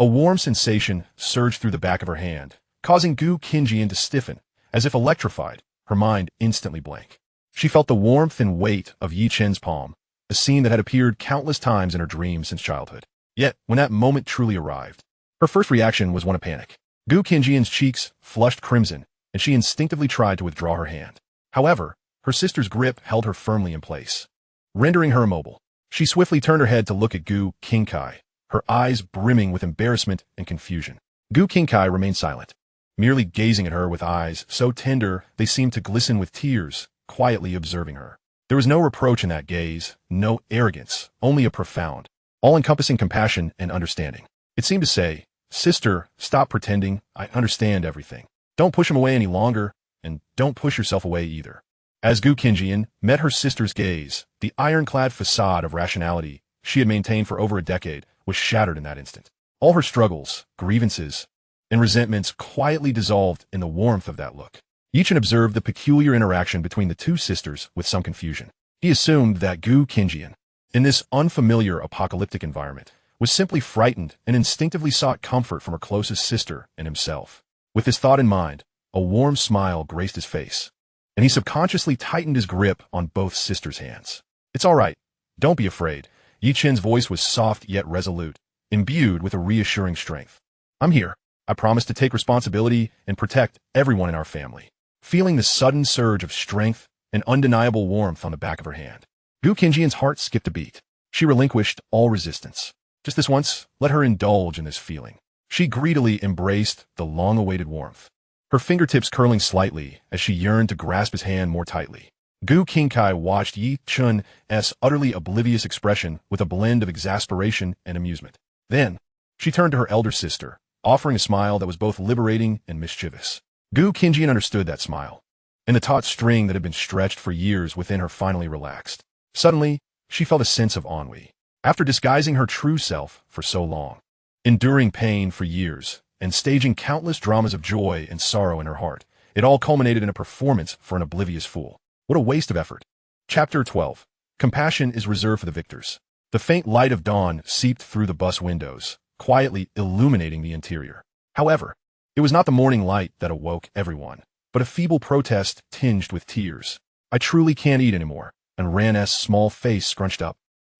A warm sensation surged through the back of her hand, causing Gu Qingjian to stiffen, as if electrified, her mind instantly blank. She felt the warmth and weight of Yi Chen's palm, a scene that had appeared countless times in her dreams since childhood. Yet, when that moment truly arrived, her first reaction was one of panic. Gu Qingjian's cheeks flushed crimson, and she instinctively tried to withdraw her hand. However, her sister's grip held her firmly in place, rendering her immobile. She swiftly turned her head to look at Gu Qingkai, her eyes brimming with embarrassment and confusion. Gu Qingkai remained silent, merely gazing at her with eyes so tender they seemed to glisten with tears, quietly observing her. There was no reproach in that gaze, no arrogance, only a profound, all-encompassing compassion and understanding. It seemed to say, "Sister, stop pretending, I understand everything. Don't push him away any longer, and don't push yourself away either." As Gu Qingjian met her sister's gaze, the ironclad facade of rationality she had maintained for over a decade was shattered in that instant. All her struggles, grievances, and resentments quietly dissolved in the warmth of that look. Yi Chen observed the peculiar interaction between the two sisters with some confusion. He assumed that Gu Qingjian, in this unfamiliar apocalyptic environment, was simply frightened and instinctively sought comfort from her closest sister and himself. With this thought in mind, a warm smile graced his face, and he subconsciously tightened his grip on both sisters' hands. "It's all right. Don't be afraid." Yi Chen's voice was soft yet resolute, imbued with a reassuring strength. "I'm here. I promise to take responsibility and protect everyone in our family." Feeling the sudden surge of strength and undeniable warmth on the back of her hand, Gu Qingjian's heart skipped a beat. She relinquished all resistance. Just this once, let her indulge in this feeling. She greedily embraced the long-awaited warmth, her fingertips curling slightly as she yearned to grasp his hand more tightly. Gu Qingkai watched Yi Chen's utterly oblivious expression with a blend of exasperation and amusement. Then, she turned to her elder sister, offering a smile that was both liberating and mischievous. Gu Qingjian understood that smile, and the taut string that had been stretched for years within her finally relaxed. Suddenly, she felt a sense of ennui. After disguising her true self for so long, enduring pain for years, and staging countless dramas of joy and sorrow in her heart, it all culminated in a performance for an oblivious fool. What a waste of effort. Chapter 12. Compassion is reserved for the victors. The faint light of dawn seeped through the bus windows, quietly illuminating the interior. However, it was not the morning light that awoke everyone, but a feeble protest tinged with tears. "I truly can't eat anymore," and Ran's small face scrunched up,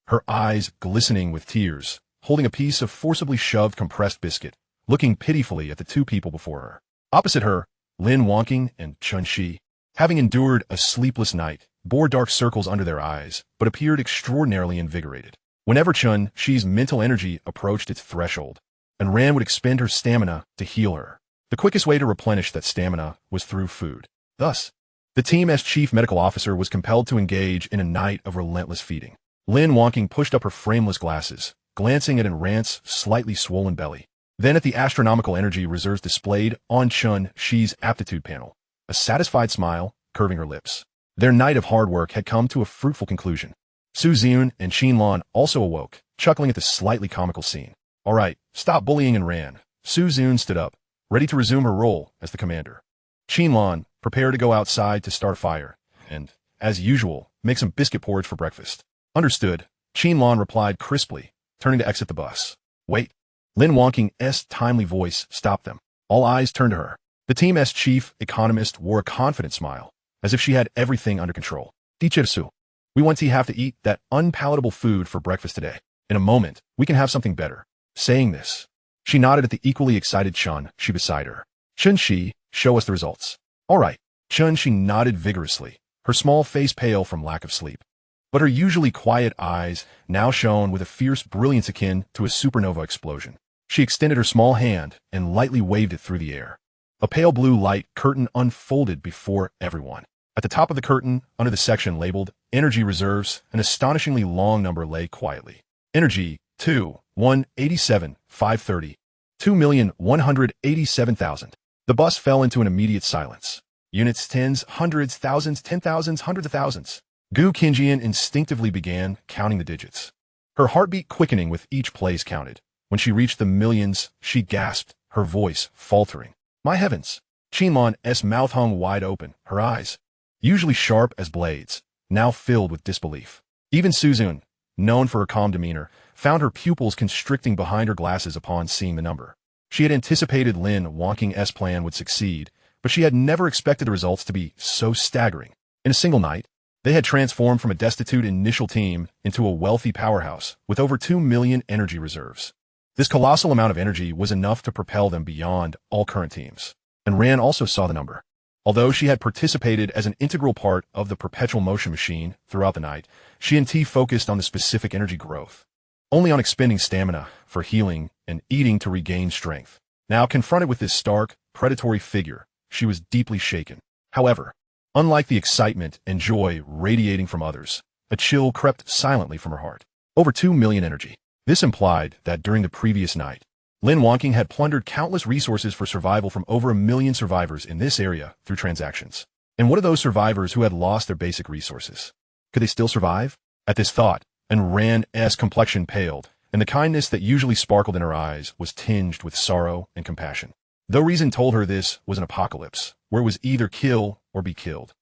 her eyes glistening with tears, holding a piece of forcibly shoved compressed biscuit, looking pitifully at the two people before her. Opposite her, Lin Wonking and Chun Shi, having endured a sleepless night, bore dark circles under their eyes, but appeared extraordinarily invigorated. Whenever Chun Shi's mental energy approached its threshold, and Ran would expend her stamina to heal her. The quickest way to replenish that stamina was through food. Thus, the team as chief medical officer was compelled to engage in a night of relentless feeding. Lin Wonking pushed up her frameless glasses, glancing at Rant's slightly swollen belly. Then at the astronomical energy reserves displayed on Chun Shi's aptitude panel, a satisfied smile curving her lips. Their night of hard work had come to a fruitful conclusion. Su Xiun and Qin Lan also awoke, chuckling at the slightly comical scene. All right, stop bullying and Ran. Su Xiun stood up, ready to resume her role as the commander. Qin Lan prepared to go outside to start a fire, and, as usual, make some biscuit porridge for breakfast. Understood, Qin Lan replied crisply, turning to exit the bus. Wait. Lin Wonking's timely voice stopped them. All eyes turned to her. The team's chief economist wore a confident smile, as if she had everything under control. Dichitsu, we want to have to eat that unpalatable food for breakfast today. In a moment, we can have something better. Saying this, she nodded at the equally excited Chun Shi beside her. Chun Shi, show us the results. All right. Chun Shi nodded vigorously, her small face pale from lack of sleep. But her usually quiet eyes now shone with a fierce brilliance akin to a supernova explosion. She extended her small hand and lightly waved it through the air. A pale blue light curtain unfolded before everyone. At the top of the curtain, under the section labeled Energy Reserves, an astonishingly long number lay quietly. Energy, 2,187,530. 2,187,000. The bus fell into an immediate silence. Units, tens, hundreds, thousands, 10,000s, hundreds of thousands. Gu Qinjian instinctively began counting the digits. Her heartbeat quickening with each place counted. When she reached the millions, she gasped, her voice faltering. My heavens! Qinlan's mouth hung wide open, her eyes, usually sharp as blades, now filled with disbelief. Even Su Xiun, known for her calm demeanor, found her pupils constricting behind her glasses upon seeing the number. She had anticipated Lin Wonking's plan would succeed, but she had never expected the results to be so staggering. In a single night, they had transformed from a destitute initial team into a wealthy powerhouse with over 2 million energy reserves. This colossal amount of energy was enough to propel them beyond all current teams. And Ran also saw the number. Although she had participated as an integral part of the perpetual motion machine throughout the night, she and T focused on the specific energy growth, only on expending stamina for healing and eating to regain strength. Now confronted with this stark, predatory figure, she was deeply shaken. However, unlike the excitement and joy radiating from others, a chill crept silently from her heart. Over 2 million energy. This implied that during the previous night, Lin Wonking had plundered countless resources for survival from over 1 million survivors in this area through transactions. And what of those survivors who had lost their basic resources? Could they still survive? At this thought, and Ran's complexion paled, and the kindness that usually sparkled in her eyes was tinged with sorrow and compassion. Though reason told her this was an apocalypse, where it was either kill or be killed.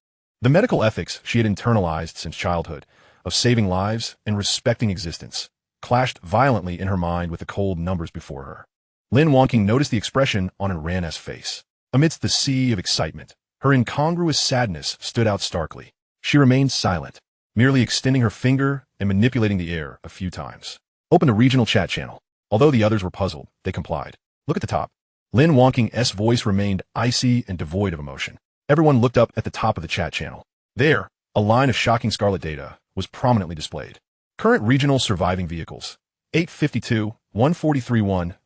The medical ethics she had internalized since childhood, of saving lives and respecting existence, clashed violently in her mind with the cold numbers before her. Lin Wonking noticed the expression on Ran's face. Amidst the sea of excitement, her incongruous sadness stood out starkly. She remained silent, merely extending her finger and manipulating the air a few times. Open the regional chat channel. Although the others were puzzled, they complied. Look at the top. Lin Wonking's voice remained icy and devoid of emotion. Everyone looked up at the top of the chat channel. There, a line of shocking scarlet data was prominently displayed. Current regional surviving vehicles, 852, 143,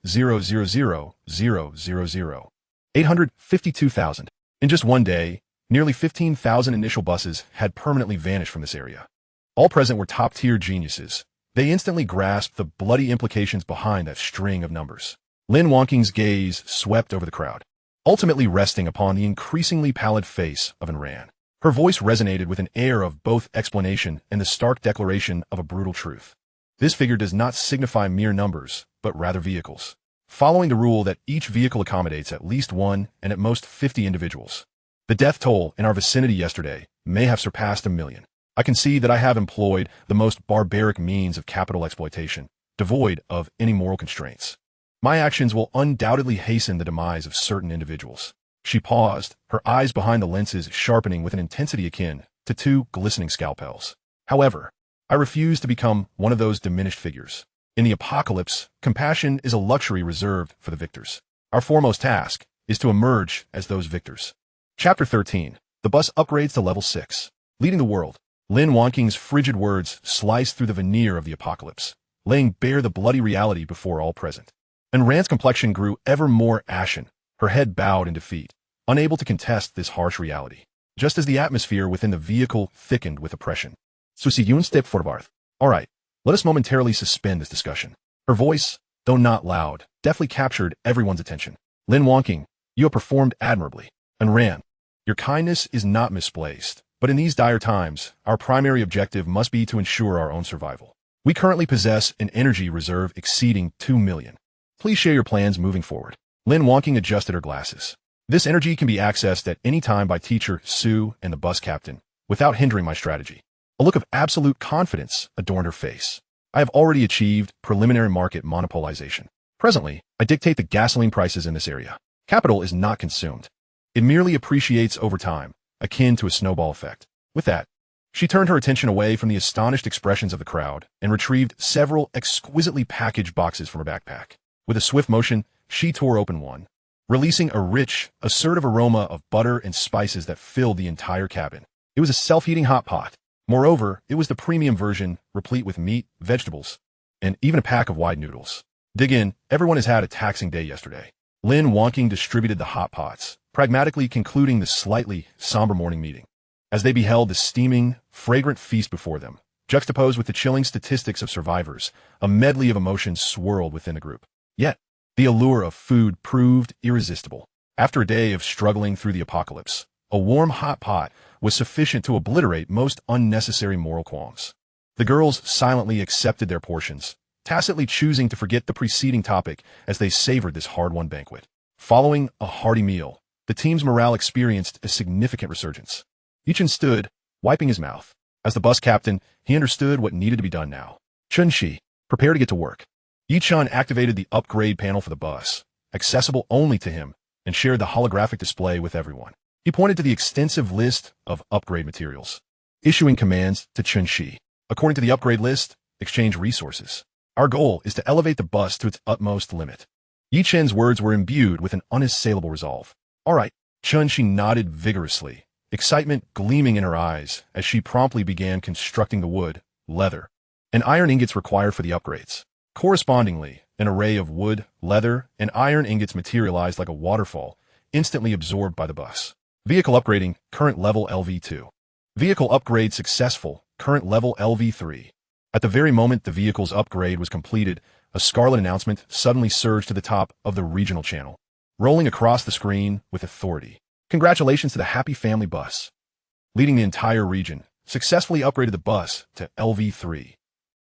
000, 000, 852,000. In just one day, nearly 15,000 initial buses had permanently vanished from this area. All present were top-tier geniuses. They instantly grasped the bloody implications behind that string of numbers. Lin Wonking's gaze swept over the crowd, ultimately resting upon the increasingly pallid face of Ran. Her voice resonated with an air of both explanation and the stark declaration of a brutal truth. This figure does not signify mere numbers, but rather vehicles. Following the rule that each vehicle accommodates at least 1 and at most 50 individuals. The death toll in our vicinity yesterday may have surpassed 1 million. I can see that I have employed the most barbaric means of capital exploitation, devoid of any moral constraints. My actions will undoubtedly hasten the demise of certain individuals. She paused, her eyes behind the lenses sharpening with an intensity akin to 2 glistening scalpels. However, I refuse to become one of those diminished figures. In the apocalypse, compassion is a luxury reserved for the victors. Our foremost task is to emerge as those victors. Chapter 13. The bus upgrades to level 6. Leading the world. Lin Wanking's frigid words sliced through the veneer of the apocalypse, laying bare the bloody reality before all present. And Rand's complexion grew ever more ashen, her head bowed in defeat, unable to contest this harsh reality. Just as the atmosphere within the vehicle thickened with oppression. Susi step forward. All right, let us momentarily suspend this discussion. Her voice, though not loud, deftly captured everyone's attention. Lin Wanking, you have performed admirably. And Rand, your kindness is not misplaced, but in these dire times, our primary objective must be to ensure our own survival. We currently possess an energy reserve exceeding 2 million. Please share your plans moving forward. Lin Wanking adjusted her glasses. This energy can be accessed at any time by Teacher Sue and the bus captain, without hindering my strategy. A look of absolute confidence adorned her face. I have already achieved preliminary market monopolization. Presently, I dictate the gasoline prices in this area. Capital is not consumed. It merely appreciates over time, akin to a snowball effect. With that, she turned her attention away from the astonished expressions of the crowd and retrieved several exquisitely packaged boxes from her backpack. With a swift motion, she tore open one, releasing a rich, assertive aroma of butter and spices that filled the entire cabin. It was a self-heating hot pot. Moreover, it was the premium version, replete with meat, vegetables, and even a pack of wide noodles. Dig in, everyone has had a taxing day yesterday. Lin Wanking distributed the hot pots, pragmatically concluding the slightly somber morning meeting. As they beheld the steaming, fragrant feast before them, juxtaposed with the chilling statistics of survivors, a medley of emotions swirled within the group. Yet, the allure of food proved irresistible. After a day of struggling through the apocalypse, a warm hot pot was sufficient to obliterate most unnecessary moral qualms. The girls silently accepted their portions, tacitly choosing to forget the preceding topic as they savored this hard-won banquet. Following a hearty meal, the team's morale experienced a significant resurgence. Yichin stood, wiping his mouth. As the bus captain, he understood what needed to be done now. Chun-Shi, prepare to get to work. Yichin activated the upgrade panel for the bus, accessible only to him, and shared the holographic display with everyone. He pointed to the extensive list of upgrade materials, issuing commands to Chun-Shi. According to the upgrade list, exchange resources. Our goal is to elevate the bus to its utmost limit. Yi Chen's words were imbued with an unassailable resolve. All right, Chun-Shi nodded vigorously, excitement gleaming in her eyes as she promptly began constructing the wood, leather, and iron ingots required for the upgrades. Correspondingly, an array of wood, leather, and iron ingots materialized like a waterfall, instantly absorbed by the bus. Vehicle upgrading, current level LV2. Vehicle upgrade successful, current level LV3. At the very moment the vehicle's upgrade was completed, a scarlet announcement suddenly surged to the top of the regional channel, rolling across the screen with authority. Congratulations to the Happy Family Bus. Leading the entire region, successfully upgraded the bus to LV3.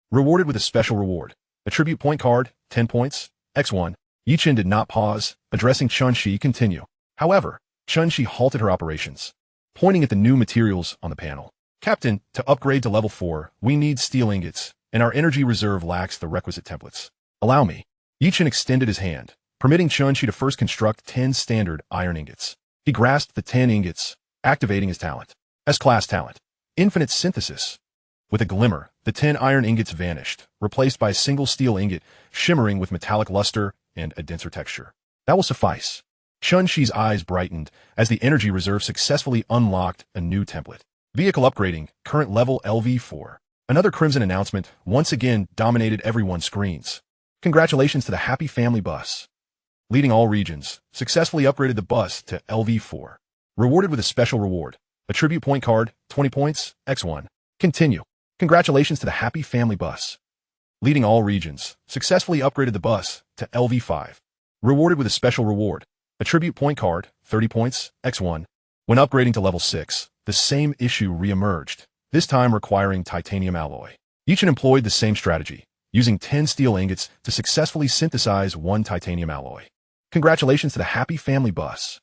Rewarded with a special reward. Attribute point card, 10 points, X1. Yichin did not pause, addressing Chun-Shi continue. However, Chun-Shi halted her operations, pointing at the new materials on the panel. Captain, to upgrade to level 4, we need steel ingots, and our energy reserve lacks the requisite templates. Allow me. Yichin extended his hand, permitting Chun-Shi to first construct 10 standard iron ingots. He grasped the 10 ingots, activating his talent. S-class talent. Infinite synthesis. With a glimmer, the 10 iron ingots vanished, replaced by a single steel ingot, shimmering with metallic luster and a denser texture. That will suffice. Chun-Shi's eyes brightened as the energy reserve successfully unlocked a new template. Vehicle upgrading, current level LV4. Another crimson announcement once again dominated everyone's screens. Congratulations to the Happy Family Bus. Leading all regions, successfully upgraded the bus to LV4. Rewarded with a special reward. Attribute point card, 20 points, X1. Continue. Congratulations to the Happy Family Bus. Leading all regions, successfully upgraded the bus to LV5. Rewarded with a special reward. Attribute point card, 30 points, X1. When upgrading to level 6, the same issue re-emerged, this time requiring titanium alloy. Each employed the same strategy, using 10 steel ingots to successfully synthesize 1 titanium alloy. Congratulations to the Happy Family Bus.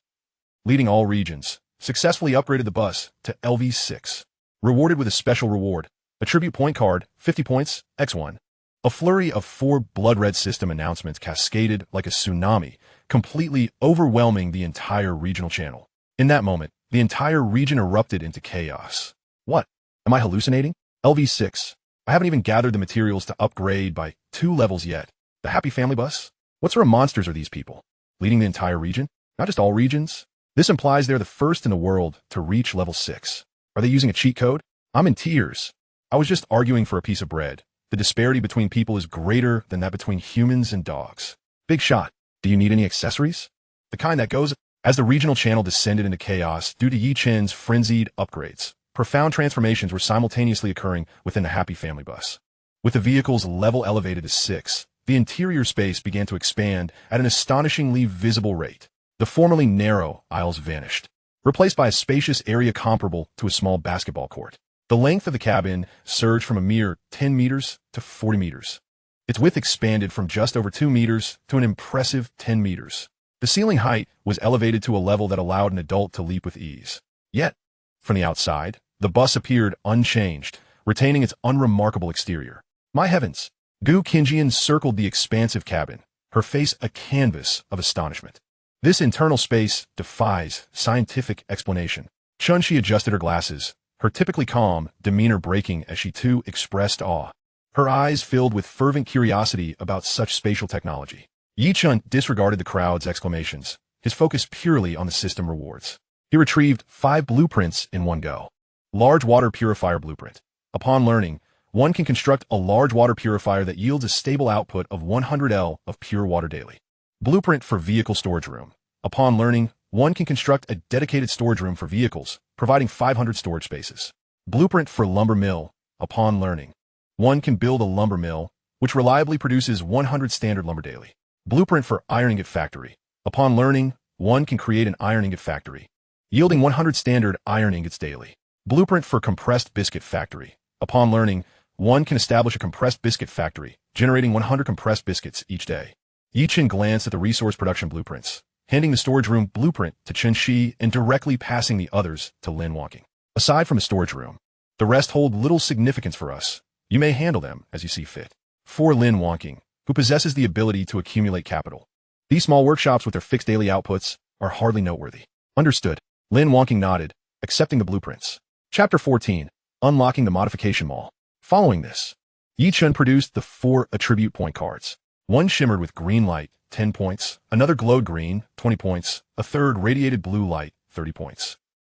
Leading all regions, successfully upgraded the bus to LV6. Rewarded with a special reward. Attribute point card, 50 points, X1. A flurry of 4 blood-red system announcements cascaded like a tsunami, completely overwhelming the entire regional channel. In that moment, the entire region erupted into chaos. What? Am I hallucinating? LV6. I haven't even gathered the materials to upgrade by 2 levels yet. The Happy Family Bus? What sort of monsters are these people? Leading the entire region? Not just all regions? This implies they're the first in the world to reach level 6. Are they using a cheat code? I'm in tears. I was just arguing for a piece of bread. The disparity between people is greater than that between humans and dogs. Big shot. Do you need any accessories? The kind that goes... As the regional channel descended into chaos due to Yi Chen's frenzied upgrades, profound transformations were simultaneously occurring within the Happy Family bus. With the vehicle's level elevated to 6, the interior space began to expand at an astonishingly visible rate. The formerly narrow aisles vanished, replaced by a spacious area comparable to a small basketball court. The length of the cabin surged from a mere 10 meters to 40 meters. Its width expanded from just over 2 meters to an impressive 10 meters. The ceiling height was elevated to a level that allowed an adult to leap with ease. Yet, from the outside, the bus appeared unchanged, retaining its unremarkable exterior. My heavens! Gu Qinjian circled the expansive cabin, her face a canvas of astonishment. This internal space defies scientific explanation. Chun-Shi adjusted her glasses, her typically calm demeanor breaking as she too expressed awe. Her eyes filled with fervent curiosity about such spatial technology. Yi Chun disregarded the crowd's exclamations, his focus purely on the system rewards. He retrieved 5 blueprints in one go. Large water purifier blueprint. Upon learning, one can construct a large water purifier that yields a stable output of 100 L of pure water daily. Blueprint for vehicle storage room. Upon learning, one can construct a dedicated storage room for vehicles, providing 500 storage spaces. Blueprint for lumber mill. Upon learning, one can build a lumber mill, which reliably produces 100 standard lumber daily. Blueprint for iron ingot factory. Upon learning, one can create an iron ingot factory, yielding 100 standard iron ingots daily. Blueprint for compressed biscuit factory. Upon learning, one can establish a compressed biscuit factory, generating 100 compressed biscuits each day. Yi Chen glanced at the resource production blueprints, handing the storage room blueprint to Chen-Shi and directly passing the others to Lin Wonking. Aside from the storage room, the rest hold little significance for us. You may handle them as you see fit. For Lin Wonking, who possesses the ability to accumulate capital, these small workshops with their fixed daily outputs are hardly noteworthy. Understood. Lin Wonking nodded, accepting the blueprints. Chapter 14. Unlocking the Modification Mall. Following this, Yi Chen produced the 4 attribute point cards. One shimmered with green light, 10 points, another glowed green, 20 points, a third radiated blue light, 30 points.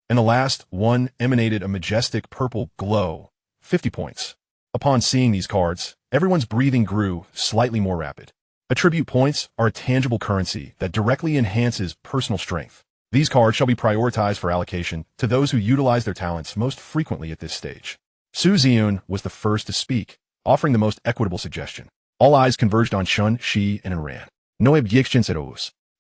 And the last one emanated a majestic purple glow, 50 points. Upon seeing these cards, everyone's breathing grew slightly more rapid. Attribute points are a tangible currency that directly enhances personal strength. These cards shall be prioritized for allocation to those who utilize their talents most frequently at this stage. Su Ziyun was the first to speak, offering the most equitable suggestion. All eyes converged on Chun-Shi and Enran. No objections.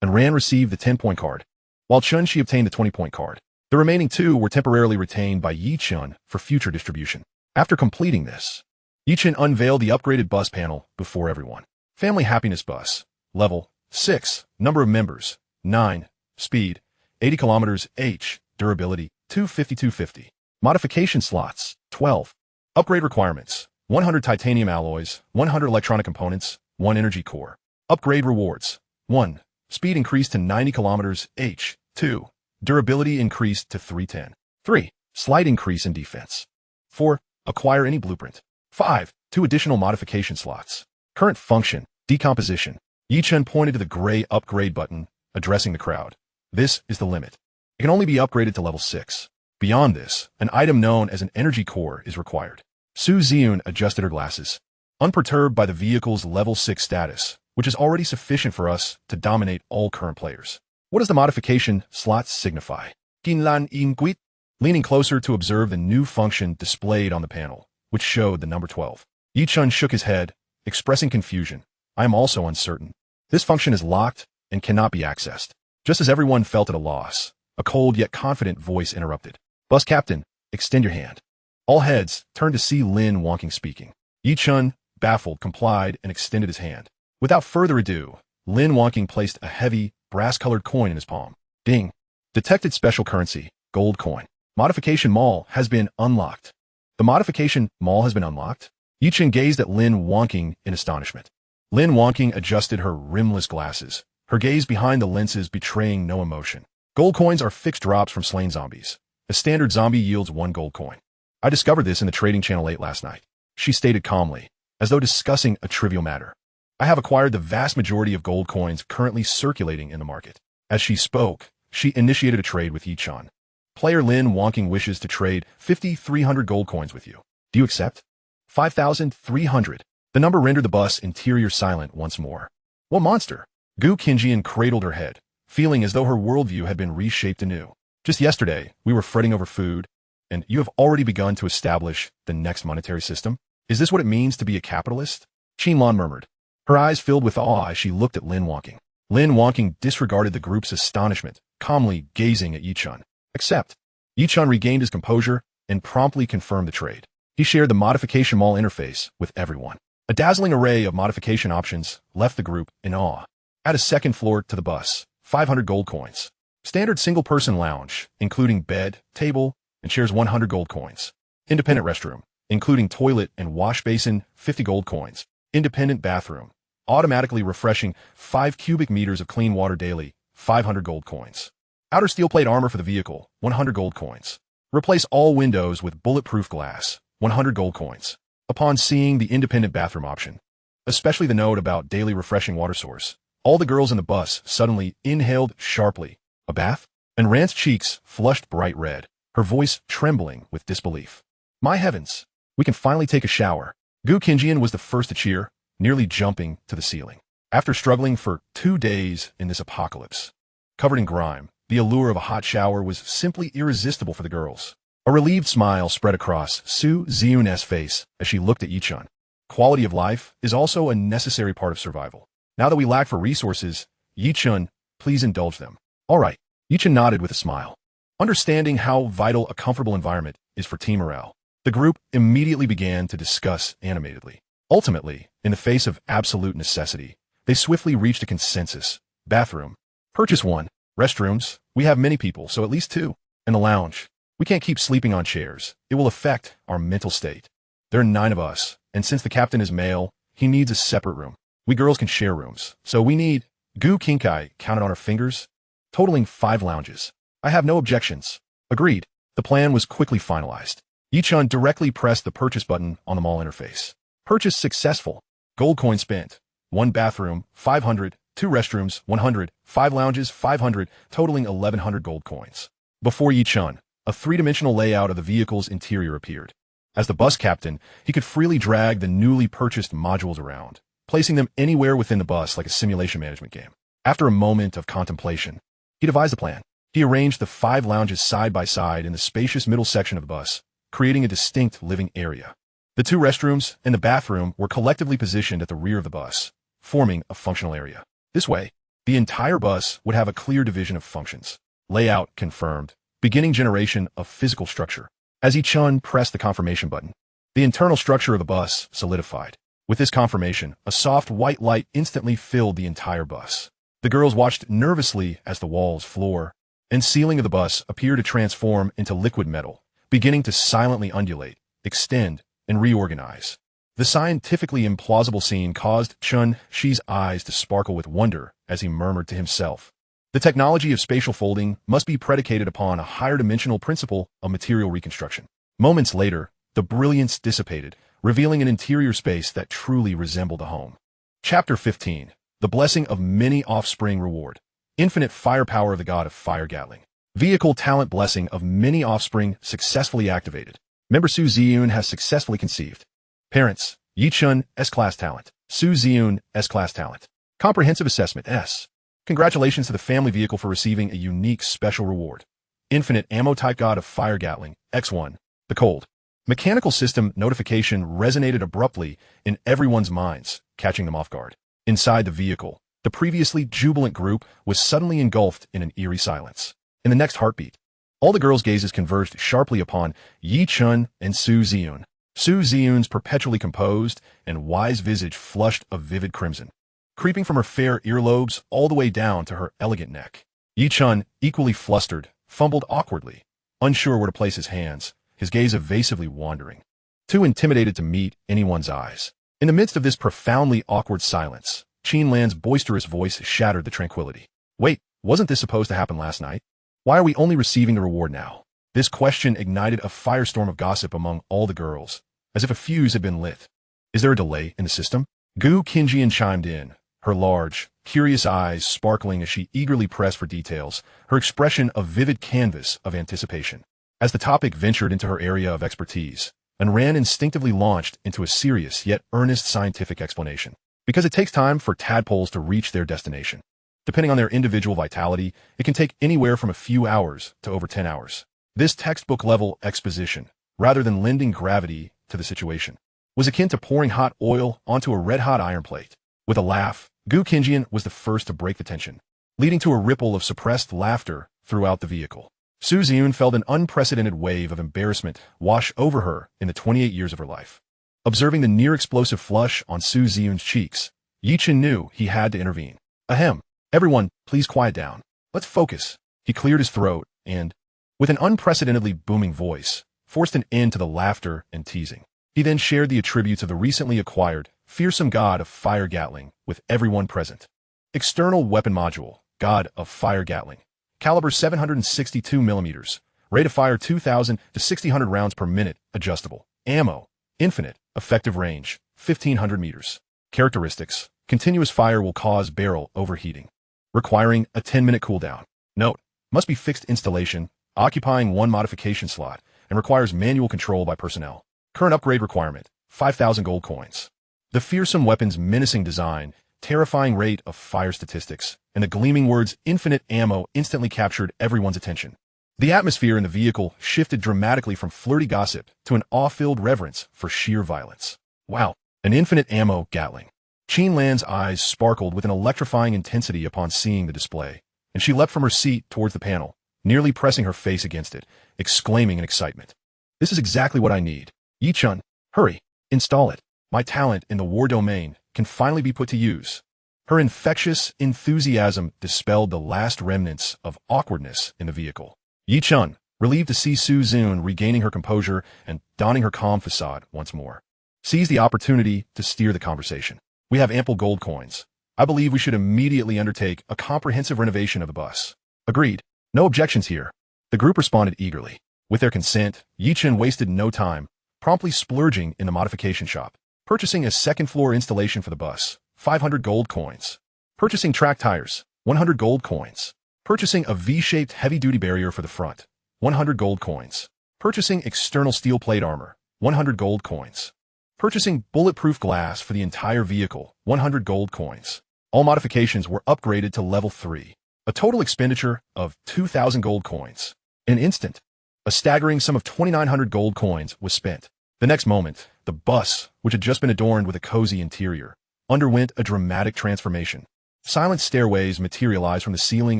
Enran received the 10-point card, while Chun-Shi obtained the 20-point card. The remaining 2 were temporarily retained by Yi Chen for future distribution. After completing this, Yi Chen unveiled the upgraded bus panel before everyone. Family Happiness Bus. Level 6. Number of members 9. Speed 80 kilometers h. Durability 250. Modification slots 12. Upgrade requirements 100 titanium alloys, 100 electronic components, 1 energy core. Upgrade rewards 1. Speed increased to 90 kilometers h. 2. Durability increased to 310. 3. Slight increase in defense. 4. Acquire any blueprint. 5. 2 additional modification slots. Current function, decomposition. Yi Chen pointed to the gray upgrade button, addressing the crowd. This is the limit. It can only be upgraded to level 6. Beyond this, an item known as an energy core is required. Su Ziyun adjusted her glasses, unperturbed by the vehicle's level 6 status, which is already sufficient for us to dominate all current players. What does the modification slots signify? Qinlan Yinguit, leaning closer to observe the new function displayed on the panel, which showed the number 12. Yi Chen shook his head, expressing confusion. I am also uncertain. This function is locked and cannot be accessed. Just as everyone felt at a loss, a cold yet confident voice interrupted. Bus captain, extend your hand. All heads turned to see Lin Wonking speaking. Yi Chen, baffled, complied and extended his hand. Without further ado, Lin Wonking placed a heavy, brass-colored coin in his palm. Ding. Detected special currency, gold coin. Modification Mall has been unlocked. The Modification Mall has been unlocked? Yi Chen gazed at Lin Wonking in astonishment. Lin Wonking adjusted her rimless glasses, her gaze behind the lenses betraying no emotion. Gold coins are fixed drops from slain zombies. A standard zombie yields 1 gold coin. I discovered this in the trading channel late last night. She stated calmly, as though discussing a trivial matter. I have acquired the vast majority of gold coins currently circulating in the market. As she spoke, she initiated a trade with Yi-chan. Player Lin Wonking wishes to trade 5,300 gold coins with you. Do you accept? 5,300. The number rendered the bus interior silent once more. What monster? Gu Qinjian cradled her head, feeling as though her worldview had been reshaped anew. Just yesterday, we were fretting over food, and you have already begun to establish the next monetary system? Is this what it means to be a capitalist? Qinlan murmured. Her eyes filled with awe as she looked at Lin Wonking. Lin Wonking disregarded the group's astonishment, calmly gazing at Yi-chan. Accept. Yi-chan regained his composure and promptly confirmed the trade. He shared the modification mall interface with everyone. A dazzling array of modification options left the group in awe. Add a second floor to the bus, 500 gold coins. Standard single-person lounge, including bed, table, and chairs, 100 gold coins. Independent restroom, including toilet and wash basin, 50 gold coins. Independent bathroom, automatically refreshing 5 cubic meters of clean water daily, 500 gold coins. Outer steel plate armor for the vehicle, 100 gold coins. Replace all windows with bulletproof glass, 100 gold coins. Upon seeing the independent bathroom option, especially the note about daily refreshing water source, all the girls in the bus suddenly inhaled sharply. A bath? And Rand's cheeks flushed bright red, her voice trembling with disbelief. My heavens! We can finally take a shower. Gu Qinjian was the first to cheer, nearly jumping to the ceiling. After struggling for 2 days in this apocalypse, covered in grime, the allure of a hot shower was simply irresistible for the girls. A relieved smile spread across Su Ziyun's face as she looked at Yi-chan. Quality of life is also a necessary part of survival. Now that we lack for resources, Yi-chan, please indulge them. All right. Yi-chan nodded with a smile. Understanding how vital a comfortable environment is for team morale, the group immediately began to discuss animatedly. Ultimately, in the face of absolute necessity, they swiftly reached a consensus. Bathroom. Purchase 1. Restrooms. We have many people, so at least 2. And the lounge. We can't keep sleeping on chairs. It will affect our mental state. There are 9 of us, and since the captain is male, he needs a separate room. We girls can share rooms, so we need... Gu Kinkai counted on her fingers, totaling 5 lounges. I have no objections. Agreed. The plan was quickly finalized. Yi-chan directly pressed the purchase button on the mall interface. Purchase successful. Gold coin spent. 1 bathroom, 500, 2 restrooms, 100, 5 lounges, 500, totaling 1,100 gold coins. Before Yi-chan, a 3-dimensional layout of the vehicle's interior appeared. As the bus captain, he could freely drag the newly purchased modules around, placing them anywhere within the bus like a simulation management game. After a moment of contemplation, he devised a plan. He arranged the 5 lounges side by side in the spacious middle section of the bus, creating a distinct living area. The 2 restrooms and the bathroom were collectively positioned at the rear of the bus, forming a functional area. This way, the entire bus would have a clear division of functions. Layout confirmed. Beginning generation of physical structure. As Yi-chan pressed the confirmation button, the internal structure of the bus solidified. With this confirmation, a soft white light instantly filled the entire bus. The girls watched nervously as the walls, floor, and ceiling of the bus appeared to transform into liquid metal, beginning to silently undulate, extend, and reorganize. The scientifically implausible scene caused Chun Shi's eyes to sparkle with wonder as he murmured to himself. The technology of spatial folding must be predicated upon a higher dimensional principle of material reconstruction. Moments later, the brilliance dissipated, revealing an interior space that truly resembled a home. Chapter 15. The Blessing of Many Offspring Reward. Infinite firepower of the God of Fire Gatling. Vehicle talent blessing of many offspring successfully activated. Member Su Ziyun has successfully conceived. Parents, Yi-chan, S-Class Talent. Su Ziyun, S-Class Talent. Comprehensive Assessment, S. Congratulations to the family vehicle for receiving a unique special reward. Infinite Ammo Type God of Fire Gatling, X1. The Cold. Mechanical system notification resonated abruptly in everyone's minds, catching them off guard. Inside the vehicle, the previously jubilant group was suddenly engulfed in an eerie silence. In the next heartbeat, all the girls' gazes converged sharply upon Yi-chan and Su Ziyun. Su Ziyun's perpetually composed and wise visage flushed a vivid crimson, creeping from her fair earlobes all the way down to her elegant neck. Yi-chan, equally flustered, fumbled awkwardly, unsure where to place his hands, his gaze evasively wandering, too intimidated to meet anyone's eyes. In the midst of this profoundly awkward silence, Qinlan's boisterous voice shattered the tranquility. Wait, wasn't this supposed to happen last night? Why are we only receiving the reward now? This question ignited a firestorm of gossip among all the girls, as if a fuse had been lit. Is there a delay in the system? Gu Qinjian chimed in, her large, curious eyes sparkling as she eagerly pressed for details, her expression a vivid canvas of anticipation. As the topic ventured into her area of expertise, and Ran instinctively launched into a serious yet earnest scientific explanation. Because it takes time for tadpoles to reach their destination. Depending on their individual vitality, it can take anywhere from a few hours to over 10 hours. This textbook-level exposition, rather than lending gravity to the situation, was akin to pouring hot oil onto a red-hot iron plate. With a laugh, Gu Qingjian was the first to break the tension, leading to a ripple of suppressed laughter throughout the vehicle. Su Ziyun felt an unprecedented wave of embarrassment wash over her in the 28 years of her life. Observing the near-explosive flush on Su Ziyun's cheeks, Yi Chen knew he had to intervene. Ahem. Everyone, please quiet down. Let's focus. He cleared his throat and, with an unprecedentedly booming voice, forced an end to the laughter and teasing. He then shared the attributes of the recently acquired, fearsome god of fire Gatling with everyone present. External weapon module, god of fire Gatling. Caliber 762 mm. Rate of fire 2,000 to 1,600 rounds per minute, adjustable. Ammo, infinite. Effective range, 1,500 meters. Characteristics, continuous fire will cause barrel overheating, requiring a 10-minute cooldown. Note, must be fixed installation, occupying one modification slot, and requires manual control by personnel. Current upgrade requirement, 5,000 gold coins. The fearsome weapon's menacing design, terrifying rate of fire statistics, and the gleaming words infinite ammo instantly captured everyone's attention. The atmosphere in the vehicle shifted dramatically from flirty gossip to an awe-filled reverence for sheer violence. Wow, an infinite ammo Gatling. Qin Lan's eyes sparkled with an electrifying intensity upon seeing the display, and she leapt from her seat towards the panel, nearly pressing her face against it, exclaiming in excitement. This is exactly what I need. Yi-chun, hurry, install it. My talent in the war domain can finally be put to use. Her infectious enthusiasm dispelled the last remnants of awkwardness in the vehicle. Yi-chun, relieved to see Su Ziyun regaining her composure and donning her calm facade once more, seized the opportunity to steer the conversation. We have ample gold coins. I believe we should immediately undertake a comprehensive renovation of the bus. Agreed. No objections here. The group responded eagerly. With their consent, Yi-chun wasted no time, promptly splurging in the modification shop, purchasing a second-floor installation for the bus, 500 gold coins. Purchasing track tires, 100 gold coins. Purchasing a V-shaped heavy-duty barrier for the front, 100 gold coins. Purchasing external steel plate armor, 100 gold coins. Purchasing bulletproof glass for the entire vehicle, 100 gold coins. All modifications were upgraded to level 3. A total expenditure of 2,000 gold coins. In an instant, a staggering sum of 2,900 gold coins was spent. The next moment, the bus, which had just been adorned with a cozy interior, underwent a dramatic transformation. Silent stairways materialized from the ceiling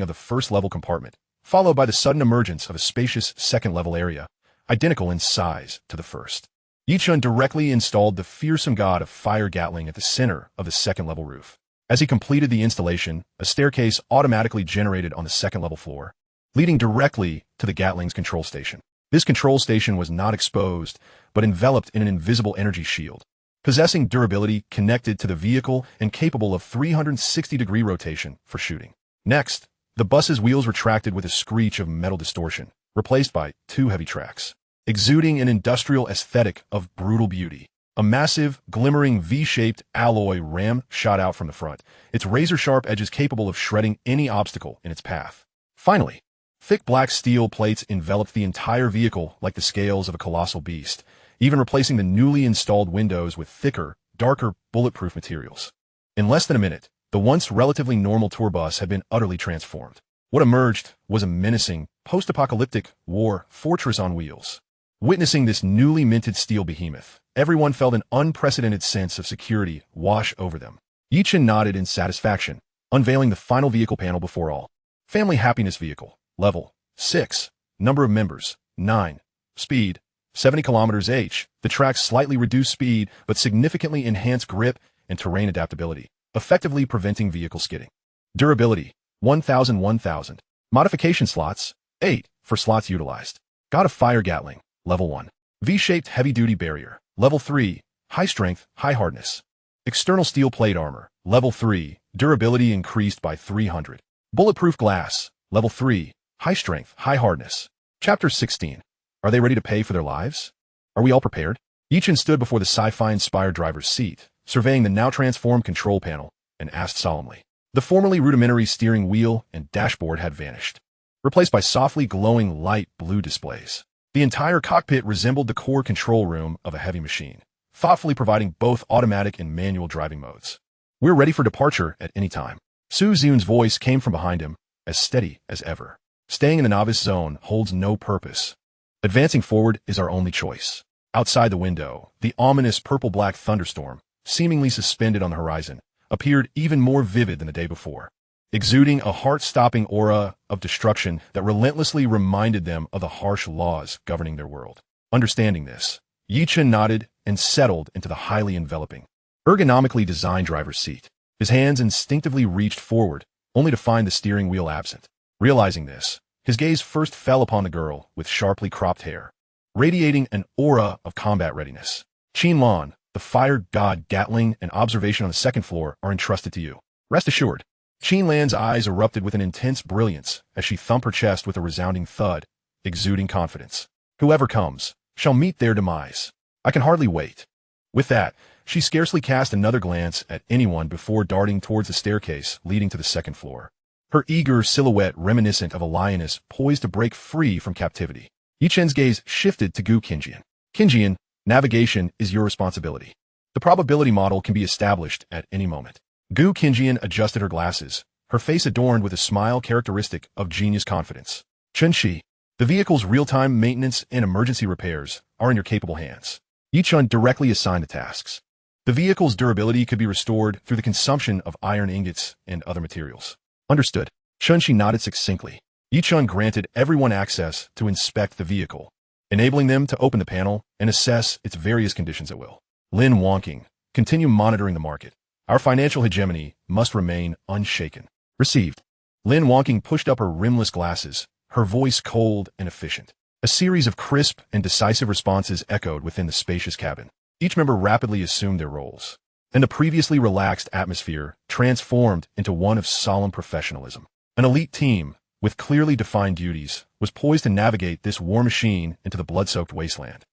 of the first-level compartment, followed by the sudden emergence of a spacious second-level area, identical in size to the first. Yi-chun directly installed the fearsome god of fire Gatling at the center of the second-level roof. As he completed the installation, a staircase automatically generated on the second-level floor, leading directly to the Gatling's control station. This control station was not exposed, but enveloped in an invisible energy shield, possessing durability connected to the vehicle and capable of 360-degree rotation for shooting. Next, the bus's wheels retracted with a screech of metal distortion, replaced by 2 heavy tracks, exuding an industrial aesthetic of brutal beauty. A massive, glimmering V-shaped alloy ram shot out from the front, its razor-sharp edges capable of shredding any obstacle in its path. Finally, thick black steel plates enveloped the entire vehicle like the scales of a colossal beast, even replacing the newly installed windows with thicker, darker, bulletproof materials. In less than a minute, the once relatively normal tour bus had been utterly transformed. What emerged was a menacing, post-apocalyptic war fortress on wheels. Witnessing this newly minted steel behemoth, everyone felt an unprecedented sense of security wash over them. Yi-chun nodded in satisfaction, unveiling the final vehicle panel before all. Family Happiness Vehicle, Level 6, Number of Members, 9, Speed, 70 km/h. The track's slightly reduced speed, but significantly enhanced grip and terrain adaptability, effectively preventing vehicle skidding. Durability, 1,000. Modification slots, 8, for slots utilized. God of Fire Gatling, Level 1. V-shaped heavy-duty barrier, Level 3, high strength, high hardness. External steel plate armor, Level 3, durability increased by 300. Bulletproof glass, Level 3, high strength, high hardness. Chapter 16. Are they ready to pay for their lives? Are we all prepared? Yi-chun stood before the sci-fi inspired driver's seat, surveying the now transformed control panel, and asked solemnly. The formerly rudimentary steering wheel and dashboard had vanished, replaced by softly glowing light blue displays. The entire cockpit resembled the core control room of a heavy machine, thoughtfully providing both automatic and manual driving modes. "We're ready for departure at any time." Su Zun's voice came from behind him, as steady as ever. "Staying in the novice zone holds no purpose. Advancing forward is our only choice." Outside the window, the ominous purple-black thunderstorm, seemingly suspended on the horizon, appeared even more vivid than the day before, exuding a heart-stopping aura of destruction that relentlessly reminded them of the harsh laws governing their world. Understanding this, Yi-Chen nodded and settled into the highly enveloping, ergonomically designed driver's seat. His hands instinctively reached forward, only to find the steering wheel absent. Realizing this, his gaze first fell upon the girl with sharply cropped hair, radiating an aura of combat readiness. "Qin Lan, the fire god Gatling and observation on the second floor are entrusted to you. Rest assured." Qin Lan's eyes erupted with an intense brilliance as she thumped her chest with a resounding thud, exuding confidence. "Whoever comes shall meet their demise. I can hardly wait." With that, she scarcely cast another glance at anyone before darting towards the staircase leading to the second floor, her eager silhouette reminiscent of a lioness poised to break free from captivity. Yi-Chen's gaze shifted to Gu Qingjian. "Qingjian, navigation is your responsibility. The probability model can be established at any moment." Gu Qingjian adjusted her glasses, her face adorned with a smile characteristic of genius confidence. "Chen-Shi, the vehicle's real-time maintenance and emergency repairs are in your capable hands." Yi-Chen directly assigned the tasks. The vehicle's durability could be restored through the consumption of iron ingots and other materials. "Understood." Chen-Shi nodded succinctly. Yi-Chen granted everyone access to inspect the vehicle, enabling them to open the panel and assess its various conditions at will. "Lin Wonking, continue monitoring the market. Our financial hegemony must remain unshaken." "Received." Lin Wonking pushed up her rimless glasses, her voice cold and efficient. A series of crisp and decisive responses echoed within the spacious cabin. Each member rapidly assumed their roles, and the previously relaxed atmosphere transformed into one of solemn professionalism. An elite team, with clearly defined duties, was poised to navigate this war machine into the blood-soaked wasteland.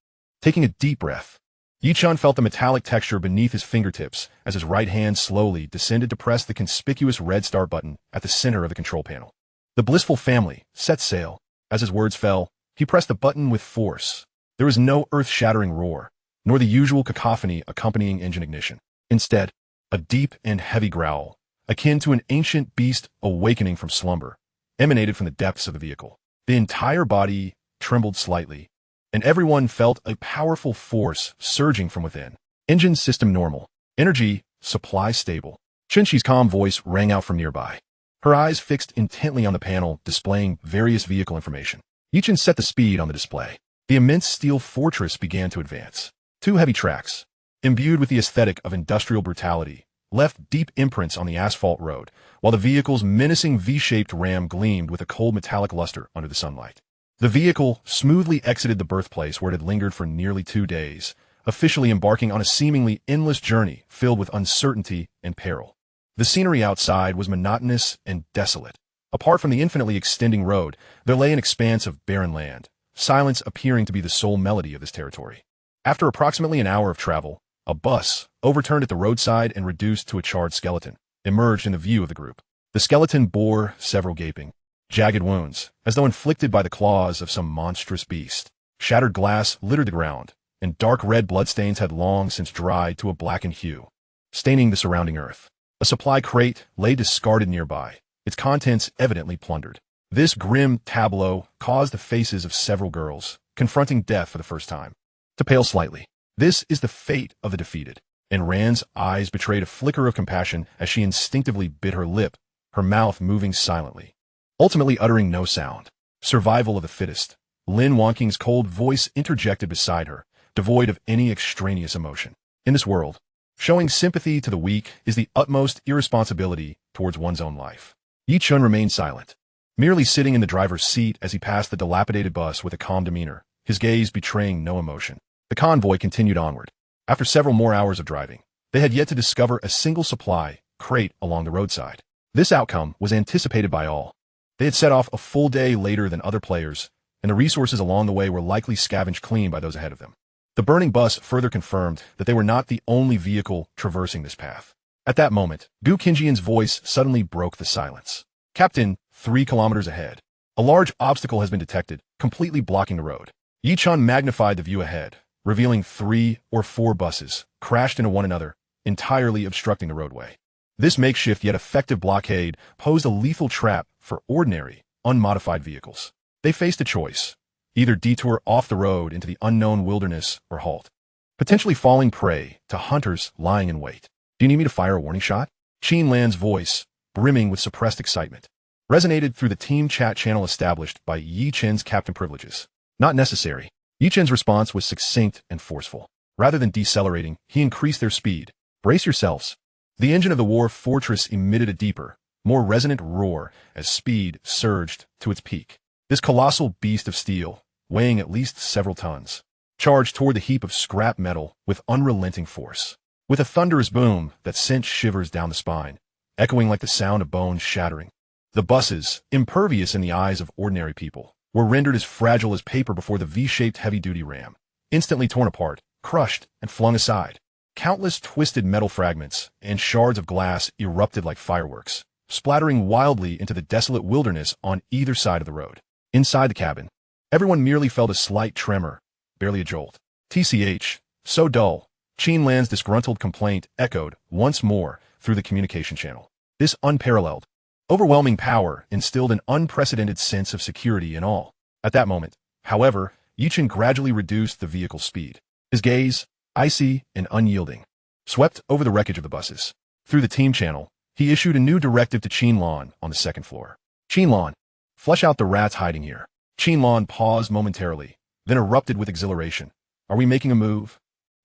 Taking a deep breath, Yi-Chan felt the metallic texture beneath his fingertips as his right hand slowly descended to press the conspicuous red start button at the center of the control panel. The blissful family set sail. As his words fell, he pressed the button with force. There was no earth-shattering roar, nor the usual cacophony accompanying engine ignition. Instead, a deep and heavy growl, akin to an ancient beast awakening from slumber, emanated from the depths of the vehicle. The entire body trembled slightly, and everyone felt a powerful force surging from within. "Engine system normal. Energy supply stable." Chen-Shi's calm voice rang out from nearby, her eyes fixed intently on the panel displaying various vehicle information. Yi-Chen set the speed on the display. The immense steel fortress began to advance. Two heavy tracks, imbued with the aesthetic of industrial brutality, left deep imprints on the asphalt road, while the vehicle's menacing V-shaped ram gleamed with a cold metallic luster under the sunlight. The vehicle smoothly exited the birthplace where it had lingered for nearly 2 days, officially embarking on a seemingly endless journey filled with uncertainty and peril. The scenery outside was monotonous and desolate. Apart from the infinitely extending road, there lay an expanse of barren land, silence appearing to be the sole melody of this territory. After approximately an hour of travel, a bus, overturned at the roadside and reduced to a charred skeleton, emerged in the view of the group. The skeleton bore several gaping, jagged wounds, as though inflicted by the claws of some monstrous beast. Shattered glass littered the ground, and dark red bloodstains had long since dried to a blackened hue, staining the surrounding earth. A supply crate lay discarded nearby, its contents evidently plundered. This grim tableau caused the faces of several girls, confronting death for the first time, to pale slightly. This is the fate of the defeated, and Rand's eyes betrayed a flicker of compassion as she instinctively bit her lip, her mouth moving silently, ultimately uttering no sound. Survival of the fittest. Lin Wonking's cold voice interjected beside her, devoid of any extraneous emotion. In this world, showing sympathy to the weak is the utmost irresponsibility towards one's own life. Yi-Chun remained silent, merely sitting in the driver's seat as he passed the dilapidated bus with a calm demeanor, his gaze betraying no emotion. The convoy continued onward. After several more hours of driving, they had yet to discover a single supply crate along the roadside. This outcome was anticipated by all. They had set off a full day later than other players, and the resources along the way were likely scavenged clean by those ahead of them. The burning bus further confirmed that they were not the only vehicle traversing this path. At that moment, Gu Qingjian's voice suddenly broke the silence. Captain, 3 kilometers ahead. A large obstacle has been detected, completely blocking the road. Yichun magnified the view ahead, revealing 3 or 4 buses, crashed into one another, entirely obstructing the roadway. This makeshift yet effective blockade posed a lethal trap for ordinary, unmodified vehicles. They faced a choice: either detour off the road into the unknown wilderness or halt, potentially falling prey to hunters lying in wait. Do you need me to fire a warning shot? Qin Lan's voice, brimming with suppressed excitement, resonated through the team chat channel established by Yi Chen's captain privileges. Not necessary. Yi Chen's response was succinct and forceful. Rather than decelerating, he increased their speed. Brace yourselves. The engine of the war fortress emitted a deeper, more resonant roar as speed surged to its peak. This colossal beast of steel, weighing at least several tons, charged toward the heap of scrap metal with unrelenting force. With a thunderous boom that sent shivers down the spine, echoing like the sound of bones shattering. The buses, impervious in the eyes of ordinary people, were rendered as fragile as paper before the V-shaped heavy-duty ram, instantly torn apart, crushed, and flung aside. Countless twisted metal fragments and shards of glass erupted like fireworks, splattering wildly into the desolate wilderness on either side of the road. Inside the cabin, everyone merely felt a slight tremor, barely a jolt. TCH, so dull. Qin Lan's disgruntled complaint echoed once more through the communication channel. This unparalleled, overwhelming power instilled an unprecedented sense of security in all. At that moment, however, Yichen gradually reduced the vehicle's speed. His gaze, icy and unyielding, swept over the wreckage of the buses. Through the team channel, he issued a new directive to Qin Lan on the second floor. Qin Lan, flush out the rats hiding here. Qin Lan paused momentarily, then erupted with exhilaration. Are we making a move?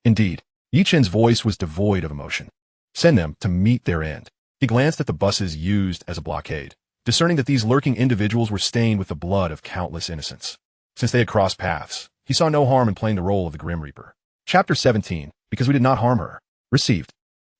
Indeed. Yichen's voice was devoid of emotion. Send them to meet their end. He glanced at the buses used as a blockade, discerning that these lurking individuals were stained with the blood of countless innocents. Since they had crossed paths, he saw no harm in playing the role of the Grim Reaper. Chapter 17, because we did not harm her. Received.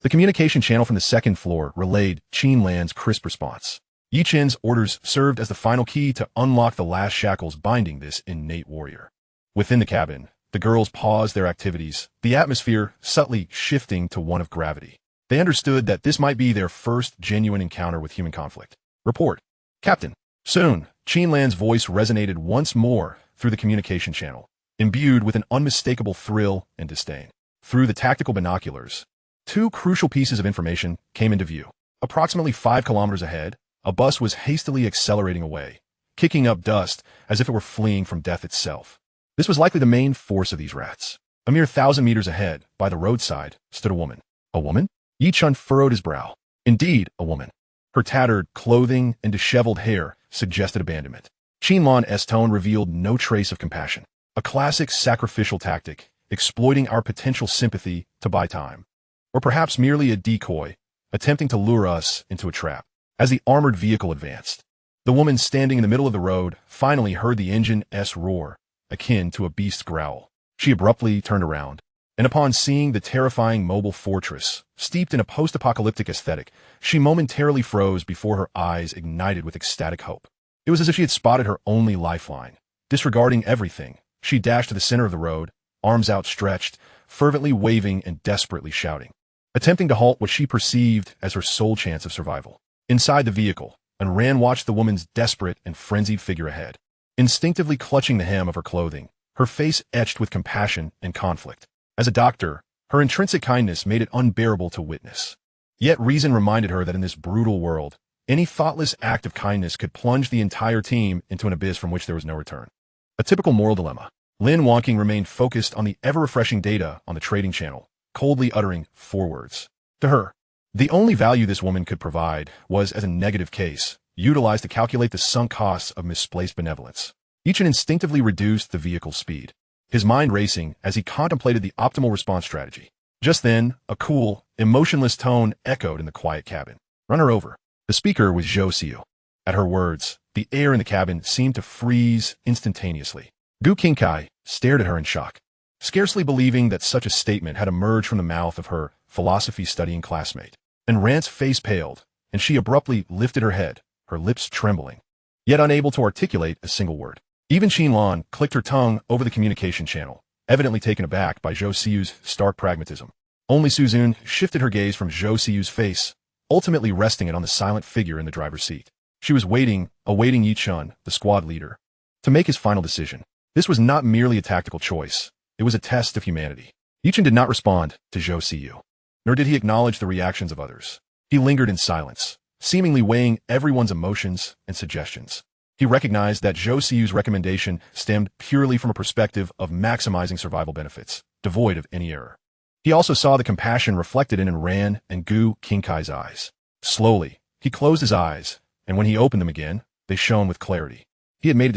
The communication channel from the second floor relayed Qin Lan's crisp response. Yichen's orders served as the final key to unlock the last shackles binding this innate warrior. Within the cabin, the girls paused their activities, the atmosphere subtly shifting to one of gravity. They understood that this might be their first genuine encounter with human conflict. Report. Captain. Soon, Qin Lan's voice resonated once more through the communication channel, imbued with an unmistakable thrill and disdain. Through the tactical binoculars, 2 crucial pieces of information came into view. Approximately 5 kilometers ahead, a bus was hastily accelerating away, kicking up dust as if it were fleeing from death itself. This was likely the main force of these rats. A mere 1,000 meters ahead, by the roadside, stood a woman. A woman? Yichun furrowed his brow. Indeed, a woman. Her tattered clothing and disheveled hair suggested abandonment. Qin Lan's tone revealed no trace of compassion. A classic sacrificial tactic, exploiting our potential sympathy to buy time. Or perhaps merely a decoy, attempting to lure us into a trap. As the armored vehicle advanced, the woman standing in the middle of the road finally heard the engine's roar, akin to a beast's growl. She abruptly turned around, and upon seeing the terrifying mobile fortress, steeped in a post-apocalyptic aesthetic, she momentarily froze before her eyes ignited with ecstatic hope. It was as if she had spotted her only lifeline. Disregarding everything, she dashed to the center of the road, arms outstretched, fervently waving and desperately shouting, attempting to halt what she perceived as her sole chance of survival. Inside the vehicle, Ran watched the woman's desperate and frenzied figure ahead, instinctively clutching the hem of her clothing, her face etched with compassion and conflict. As a doctor, her intrinsic kindness made it unbearable to witness. Yet reason reminded her that in this brutal world, any thoughtless act of kindness could plunge the entire team into an abyss from which there was no return. A typical moral dilemma. Lin Wonking remained focused on the ever-refreshing data on the trading channel, coldly uttering 4 words. To her, the only value this woman could provide was as a negative case, utilized to calculate the sunk costs of misplaced benevolence. Each instinctively reduced the vehicle's speed, his mind racing as he contemplated the optimal response strategy. Just then, a cool, emotionless tone echoed in the quiet cabin. Run her over. The speaker was Zhou Xiu. At her words, the air in the cabin seemed to freeze instantaneously. Gu Qingkai stared at her in shock, scarcely believing that such a statement had emerged from the mouth of her philosophy-studying classmate. And Rant's face paled, and she abruptly lifted her head, her lips trembling, yet unable to articulate a single word. Even Qin Lan clicked her tongue over the communication channel, evidently taken aback by Zhou Xiu's stark pragmatism. Only Suzun shifted her gaze from Zhou Siyu's face, ultimately resting it on the silent figure in the driver's seat. She was waiting, awaiting Yi Chun, the squad leader, to make his final decision. This was not merely a tactical choice. It was a test of humanity. Yi Chun did not respond to Zhou Siyu, nor did he acknowledge the reactions of others. He lingered in silence, seemingly weighing everyone's emotions and suggestions. He recognized that Zhou Siyu's recommendation stemmed purely from a perspective of maximizing survival benefits, devoid of any error. He also saw the compassion reflected in Ran and Gu Qinkai's eyes. Slowly, he closed his eyes, and when he opened them again, they shone with clarity. He had made a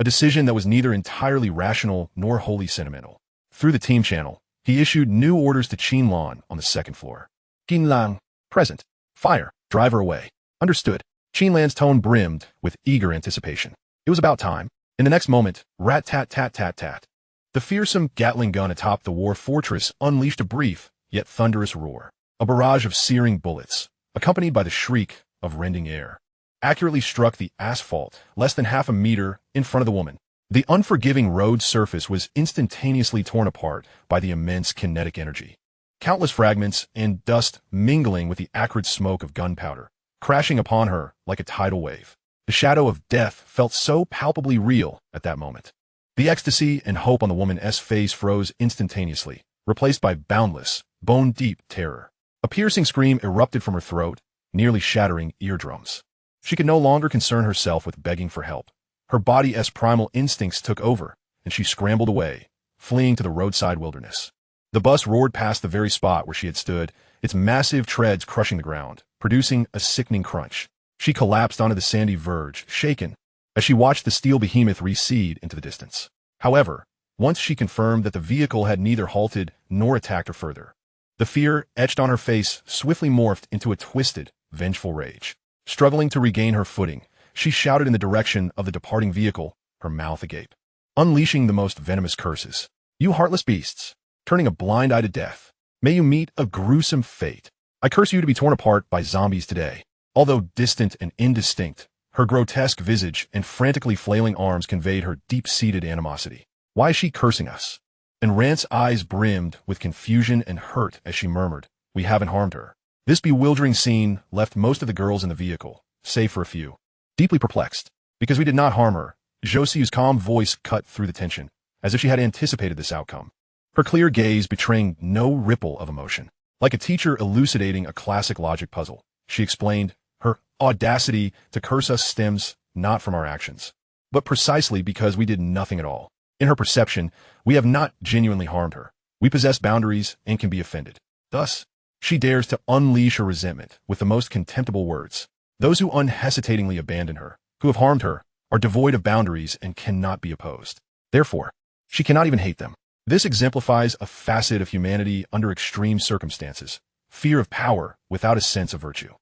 decision that was neither entirely rational nor wholly sentimental. Through the team channel, he issued new orders to Qin Lan on the second floor. Qin Lan, present. Fire. Drive her away. Understood. Qin Lan's tone brimmed with eager anticipation. It was about time. In the next moment, rat-tat-tat-tat-tat. The fearsome Gatling gun atop the war fortress unleashed a brief, yet thunderous roar. A barrage of searing bullets, accompanied by the shriek of rending air, accurately struck the asphalt less than half a meter in front of the woman. The unforgiving road surface was instantaneously torn apart by the immense kinetic energy. Countless fragments and dust mingling with the acrid smoke of gunpowder, crashing upon her like a tidal wave. The shadow of death felt so palpably real at that moment. The ecstasy and hope on the woman's face froze instantaneously, replaced by boundless, bone-deep terror. A piercing scream erupted from her throat, nearly shattering eardrums. She could no longer concern herself with begging for help. Her body's primal instincts took over, and she scrambled away, fleeing to the roadside wilderness. The bus roared past the very spot where she had stood, its massive treads crushing the ground, producing a sickening crunch. She collapsed onto the sandy verge, shaken, as she watched the steel behemoth recede into the distance. However, once she confirmed that the vehicle had neither halted nor attacked her further, the fear etched on her face swiftly morphed into a twisted, vengeful rage. Struggling to regain her footing, she shouted in the direction of the departing vehicle, her mouth agape, unleashing the most venomous curses. You heartless beasts, turning a blind eye to death. May you meet a gruesome fate. I curse you to be torn apart by zombies today. Although distant and indistinct, her grotesque visage and frantically flailing arms conveyed her deep-seated animosity. Why is she cursing us? And Rant's eyes brimmed with confusion and hurt as she murmured, we haven't harmed her. This bewildering scene left most of the girls in the vehicle, save for a few, deeply perplexed. Because we did not harm her, Zhou Siyu's calm voice cut through the tension, as if she had anticipated this outcome. Her clear gaze betraying no ripple of emotion. Like a teacher elucidating a classic logic puzzle, she explained, her audacity to curse us stems not from our actions, but precisely because we did nothing at all. In her perception, we have not genuinely harmed her. We possess boundaries and can be offended. Thus, she dares to unleash her resentment with the most contemptible words. Those who unhesitatingly abandon her, who have harmed her, are devoid of boundaries and cannot be opposed. Therefore, she cannot even hate them. This exemplifies a facet of humanity under extreme circumstances, fear of power without a sense of virtue.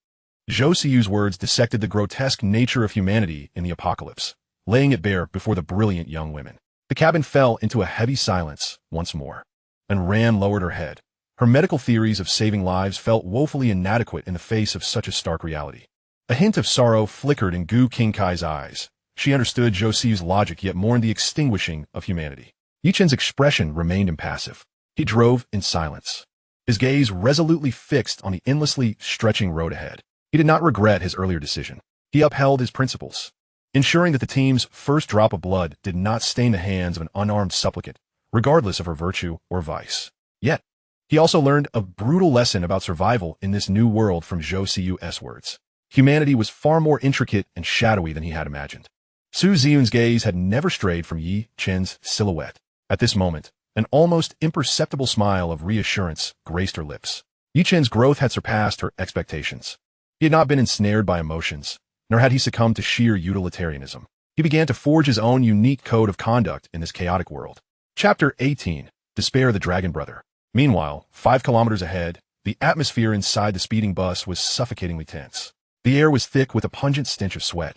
Zhou Siyu's words dissected the grotesque nature of humanity in the apocalypse, laying it bare before the brilliant young women. The cabin fell into a heavy silence once more, and Ran lowered her head. Her medical theories of saving lives felt woefully inadequate in the face of such a stark reality. A hint of sorrow flickered in Gu Qinkai's eyes. She understood Zhou Siyu's logic yet mourned the extinguishing of humanity. Yi Chen's expression remained impassive. He drove in silence, his gaze resolutely fixed on the endlessly stretching road ahead. He did not regret his earlier decision. He upheld his principles, ensuring that the team's first drop of blood did not stain the hands of an unarmed supplicant, regardless of her virtue or vice. Yet, he also learned a brutal lesson about survival in this new world from Zhou Siyu's words. Humanity was far more intricate and shadowy than he had imagined. Su Ziyun's gaze had never strayed from Yi Chen's silhouette. At this moment, an almost imperceptible smile of reassurance graced her lips. Yi Chen's growth had surpassed her expectations. He had not been ensnared by emotions, nor had he succumbed to sheer utilitarianism. He began to forge his own unique code of conduct in this chaotic world. Chapter 18, Despair of the Dragon Brother. Meanwhile, 5 kilometers ahead, the atmosphere inside the speeding bus was suffocatingly tense. The air was thick with a pungent stench of sweat,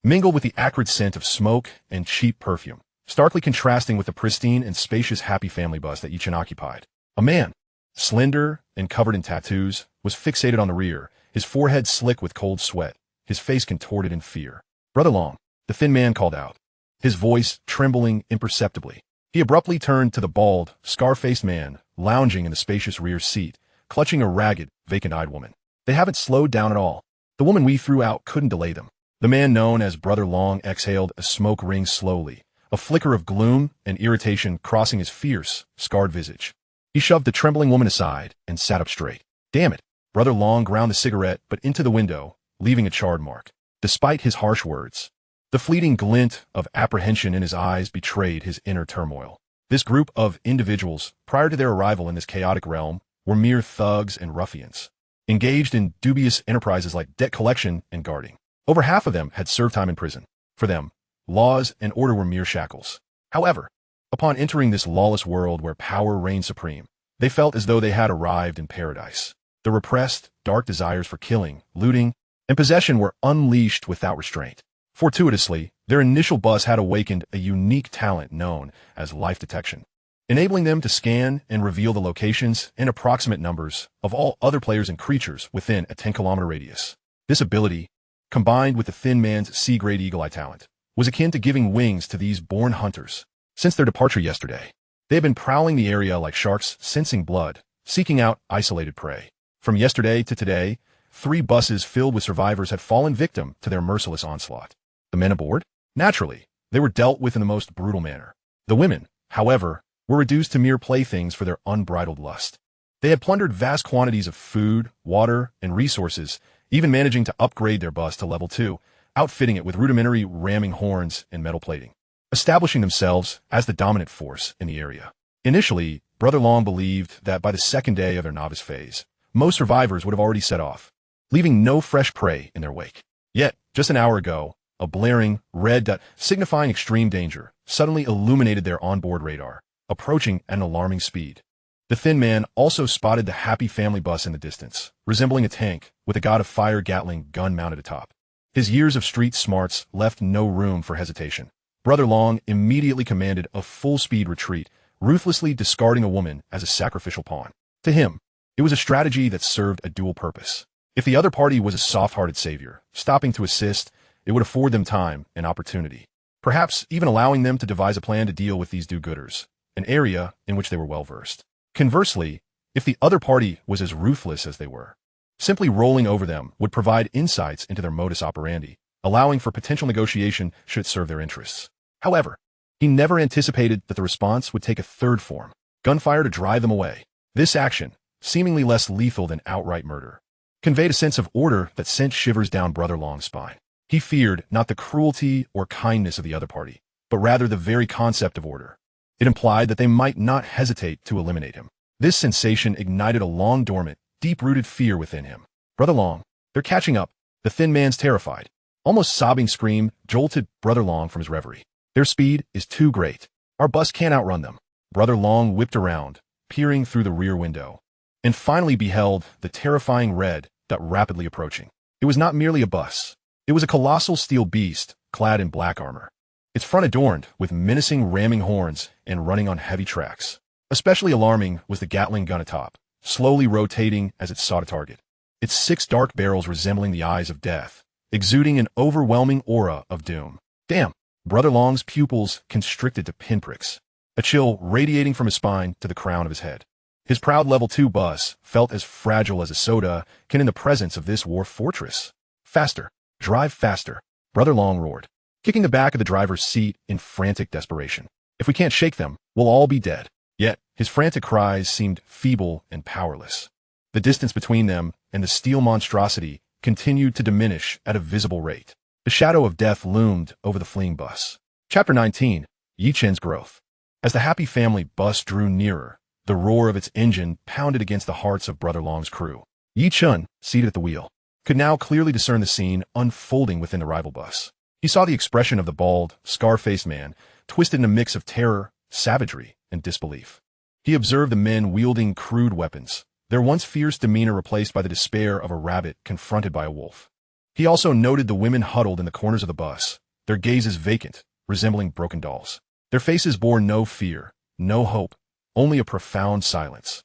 mingled with the acrid scent of smoke and cheap perfume, starkly contrasting with the pristine and spacious happy family bus that Yi Chen occupied. A man, slender and covered in tattoos, was fixated on the rear, his forehead slick with cold sweat, his face contorted in fear. Brother Long, the thin man called out, his voice trembling imperceptibly. He abruptly turned to the bald, scar-faced man, lounging in the spacious rear seat, clutching a ragged, vacant-eyed woman. They haven't slowed down at all. The woman we threw out couldn't delay them. The man known as Brother Long exhaled a smoke ring slowly, a flicker of gloom and irritation crossing his fierce, scarred visage. He shoved the trembling woman aside and sat up straight. Damn it! Brother Long ground the cigarette but into the window, leaving a charred mark. Despite his harsh words, the fleeting glint of apprehension in his eyes betrayed his inner turmoil. This group of individuals, prior to their arrival in this chaotic realm, were mere thugs and ruffians, engaged in dubious enterprises like debt collection and guarding. Over half of them had served time in prison. For them, laws and order were mere shackles. However, upon entering this lawless world where power reigned supreme, they felt as though they had arrived in paradise. The repressed, dark desires for killing, looting, and possession were unleashed without restraint. Fortuitously, their initial bus had awakened a unique talent known as life detection, enabling them to scan and reveal the locations and approximate numbers of all other players and creatures within a 10-kilometer radius. This ability, combined with the thin man's C-grade eagle eye talent, was akin to giving wings to these born hunters. Since their departure yesterday, they had been prowling the area like sharks sensing blood, seeking out isolated prey. From yesterday to today, 3 buses filled with survivors had fallen victim to their merciless onslaught. The men aboard? Naturally, they were dealt with in the most brutal manner. The women, however, were reduced to mere playthings for their unbridled lust. They had plundered vast quantities of food, water, and resources, even managing to upgrade their bus to level 2, outfitting it with rudimentary ramming horns and metal plating, establishing themselves as the dominant force in the area. Initially, Brother Long believed that by the second day of their novice phase, most survivors would have already set off, leaving no fresh prey in their wake. Yet, just an hour ago, a blaring red dot signifying extreme danger suddenly illuminated their onboard radar, approaching at an alarming speed. The thin man also spotted the happy family bus in the distance, resembling a tank with a God of Fire Gatling gun mounted atop. His years of street smarts left no room for hesitation. Brother Long immediately commanded a full-speed retreat, ruthlessly discarding a woman as a sacrificial pawn. To him, it was a strategy that served a dual purpose. If the other party was a soft-hearted savior, stopping to assist, it would afford them time and opportunity, perhaps even allowing them to devise a plan to deal with these do-gooders, an area in which they were well-versed. Conversely, if the other party was as ruthless as they were, simply rolling over them would provide insights into their modus operandi, allowing for potential negotiation should it serve their interests. However, he never anticipated that the response would take a third form, gunfire to drive them away. This action, seemingly less lethal than outright murder, conveyed a sense of order that sent shivers down Brother Long's spine. He feared not the cruelty or kindness of the other party, but rather the very concept of order. It implied that they might not hesitate to eliminate him. This sensation ignited a long-dormant, deep-rooted fear within him. Brother Long, they're catching up. The thin man's terrified, almost sobbing scream jolted Brother Long from his reverie. Their speed is too great. Our bus can't outrun them. Brother Long whipped around, peering through the rear window, and finally beheld the terrifying red dot rapidly approaching. It was not merely a bus. It was a colossal steel beast, clad in black armor, its front adorned with menacing ramming horns and running on heavy tracks. Especially alarming was the Gatling gun atop, slowly rotating as it sought a target, its 6 dark barrels resembling the eyes of death, exuding an overwhelming aura of doom. Damn! Brother Long's pupils constricted to pinpricks, a chill radiating from his spine to the crown of his head. His proud level 2 bus felt as fragile as a soda can in the presence of this war fortress. Faster! Drive faster! Brother Long roared, kicking the back of the driver's seat in frantic desperation. If we can't shake them, we'll all be dead. Yet, his frantic cries seemed feeble and powerless. The distance between them and the steel monstrosity continued to diminish at a visible rate. The shadow of death loomed over the fleeing bus. Chapter 19, Yi Chen's Growth. As the happy family bus drew nearer, the roar of its engine pounded against the hearts of Brother Long's crew. Yi Chen, seated at the wheel, could now clearly discern the scene unfolding within the rival bus. He saw the expression of the bald, scar-faced man, twisted in a mix of terror, savagery, and disbelief. He observed the men wielding crude weapons, their once fierce demeanor replaced by the despair of a rabbit confronted by a wolf. He also noted the women huddled in the corners of the bus, their gazes vacant, resembling broken dolls. Their faces bore no fear, no hope, only a profound silence,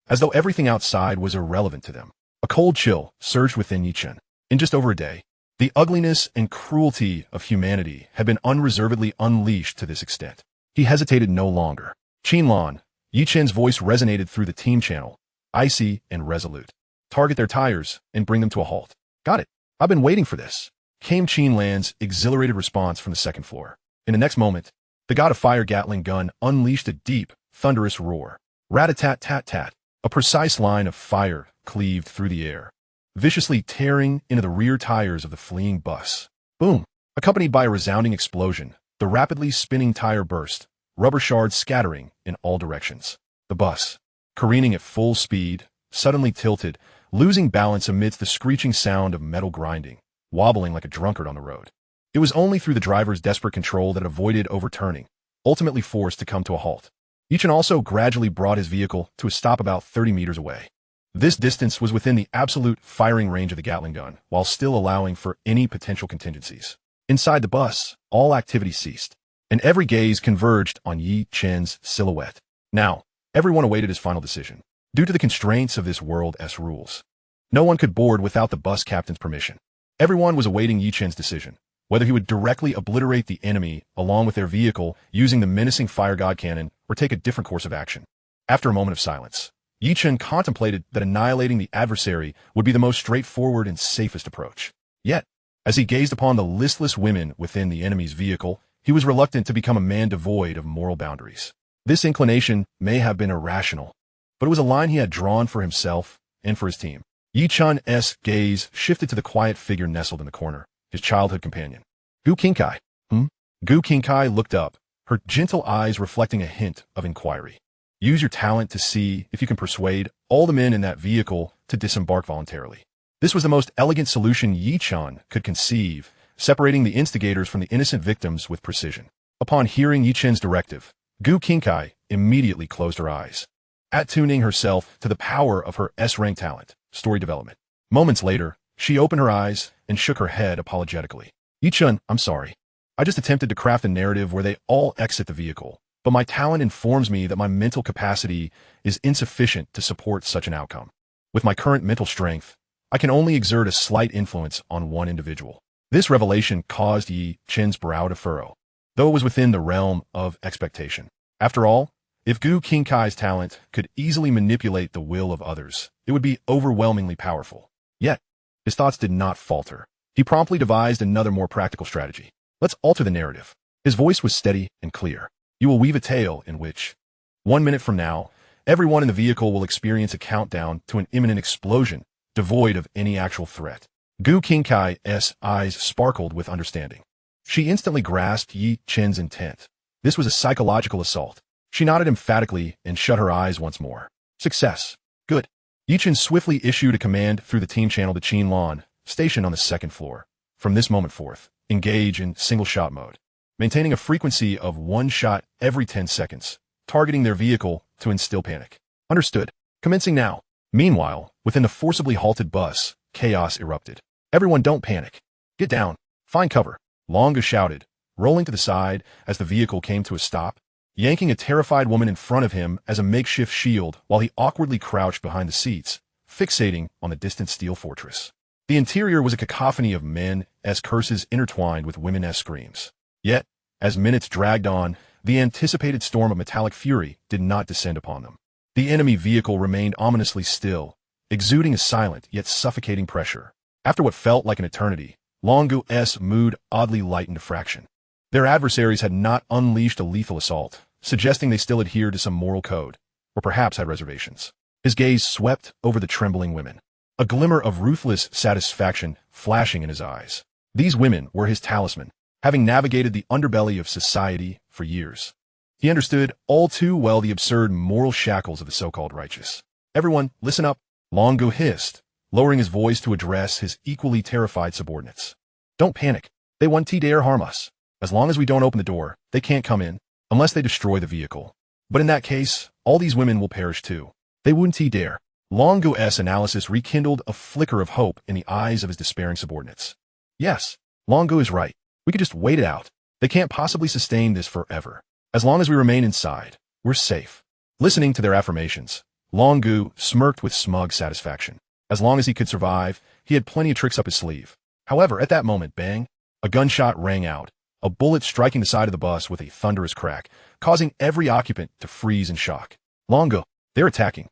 as though everything outside was irrelevant to them. A cold chill surged within Yi Chen. In just over a day, the ugliness and cruelty of humanity had been unreservedly unleashed to this extent. He hesitated no longer. Qinlan, Yi Chen's voice resonated through the team channel, icy and resolute. Target their tires and bring them to a halt. Got it. I've been waiting for this, came Qinlan's exhilarated response from the second floor. In the next moment, the god of fire Gatling gun unleashed a deep, thunderous roar. Rat-a-tat-tat-tat. A precise line of fire cleaved through the air, viciously tearing into the rear tires of the fleeing bus. Boom! Accompanied by a resounding explosion, the rapidly spinning tire burst, rubber shards scattering in all directions. The bus, careening at full speed, suddenly tilted, losing balance amidst the screeching sound of metal grinding, wobbling like a drunkard on the road. It was only through the driver's desperate control that it avoided overturning, ultimately forced to come to a halt. Yichen also gradually brought his vehicle to a stop about 30 meters away. This distance was within the absolute firing range of the Gatling gun, while still allowing for any potential contingencies. Inside the bus, all activity ceased, and every gaze converged on Yi Chen's silhouette. Now, everyone awaited his final decision. Due to the constraints of this world's rules, no one could board without the bus captain's permission. Everyone was awaiting Yi Chen's decision, whether he would directly obliterate the enemy along with their vehicle using the menacing fire god cannon or take a different course of action. After a moment of silence, Yi Chen contemplated that annihilating the adversary would be the most straightforward and safest approach. Yet, as he gazed upon the listless women within the enemy's vehicle, he was reluctant to become a man devoid of moral boundaries. This inclination may have been irrational, but it was a line he had drawn for himself and for his team. Yi Chen's gaze shifted to the quiet figure nestled in the corner, his childhood companion. Gu Qingkai. Gu Qingkai looked up, her gentle eyes reflecting a hint of inquiry. Use your talent to see if you can persuade all the men in that vehicle to disembark voluntarily. This was the most elegant solution Yi Chen could conceive, separating the instigators from the innocent victims with precision. Upon hearing Yi Chen's directive, Gu Qingkai immediately closed her eyes, attuning herself to the power of her S-rank talent, story development. Moments later, she opened her eyes and shook her head apologetically. Yi Chen, I'm sorry. I just attempted to craft a narrative where they all exit the vehicle, but my talent informs me that my mental capacity is insufficient to support such an outcome. With my current mental strength, I can only exert a slight influence on one individual. This revelation caused Yi Chen's brow to furrow, though it was within the realm of expectation. After all, if Gu Qingkai's talent could easily manipulate the will of others, it would be overwhelmingly powerful. Yet, his thoughts did not falter. He promptly devised another more practical strategy. Let's alter the narrative. His voice was steady and clear. You will weave a tale in which, 1 minute from now, everyone in the vehicle will experience a countdown to an imminent explosion, devoid of any actual threat. Gu Qingkai's eyes sparkled with understanding. She instantly grasped Yi Chen's intent. This was a psychological assault. She nodded emphatically and shut her eyes once more. Success. Good. Yi Chen swiftly issued a command through the team channel to Qinlan, stationed on the second floor. From this moment forth, engage in single-shot mode, maintaining a frequency of 1 shot every 10 seconds, targeting their vehicle to instill panic. Understood. Commencing now. Meanwhile, within the forcibly halted bus, chaos erupted. Everyone don't panic. Get down. Find cover. Manga shouted, rolling to the side as the vehicle came to a stop, yanking a terrified woman in front of him as a makeshift shield while he awkwardly crouched behind the seats, fixating on the distant steel fortress. The interior was a cacophony of men as curses intertwined with women as screams. Yet, as minutes dragged on, the anticipated storm of metallic fury did not descend upon them. The enemy vehicle remained ominously still, exuding a silent yet suffocating pressure. After what felt like an eternity, Longu's mood oddly lightened a fraction. Their adversaries had not unleashed a lethal assault, suggesting they still adhered to some moral code, or perhaps had reservations. His gaze swept over the trembling women, a glimmer of ruthless satisfaction flashing in his eyes. These women were his talisman, having navigated the underbelly of society for years. He understood all too well the absurd moral shackles of the so-called righteous. Everyone, listen up, Longu hissed, lowering his voice to address his equally terrified subordinates. Don't panic. They won't dare harm us. As long as we don't open the door, they can't come in, unless they destroy the vehicle. But in that case, all these women will perish too. They wouldn't dare. Longu's analysis rekindled a flicker of hope in the eyes of his despairing subordinates. Yes, Longu is right. We could just wait it out. They can't possibly sustain this forever. As long as we remain inside, we're safe. Listening to their affirmations, Longu smirked with smug satisfaction. As long as he could survive, he had plenty of tricks up his sleeve. However, at that moment, bang, a gunshot rang out, a bullet striking the side of the bus with a thunderous crack, causing every occupant to freeze in shock. Longo, they're attacking.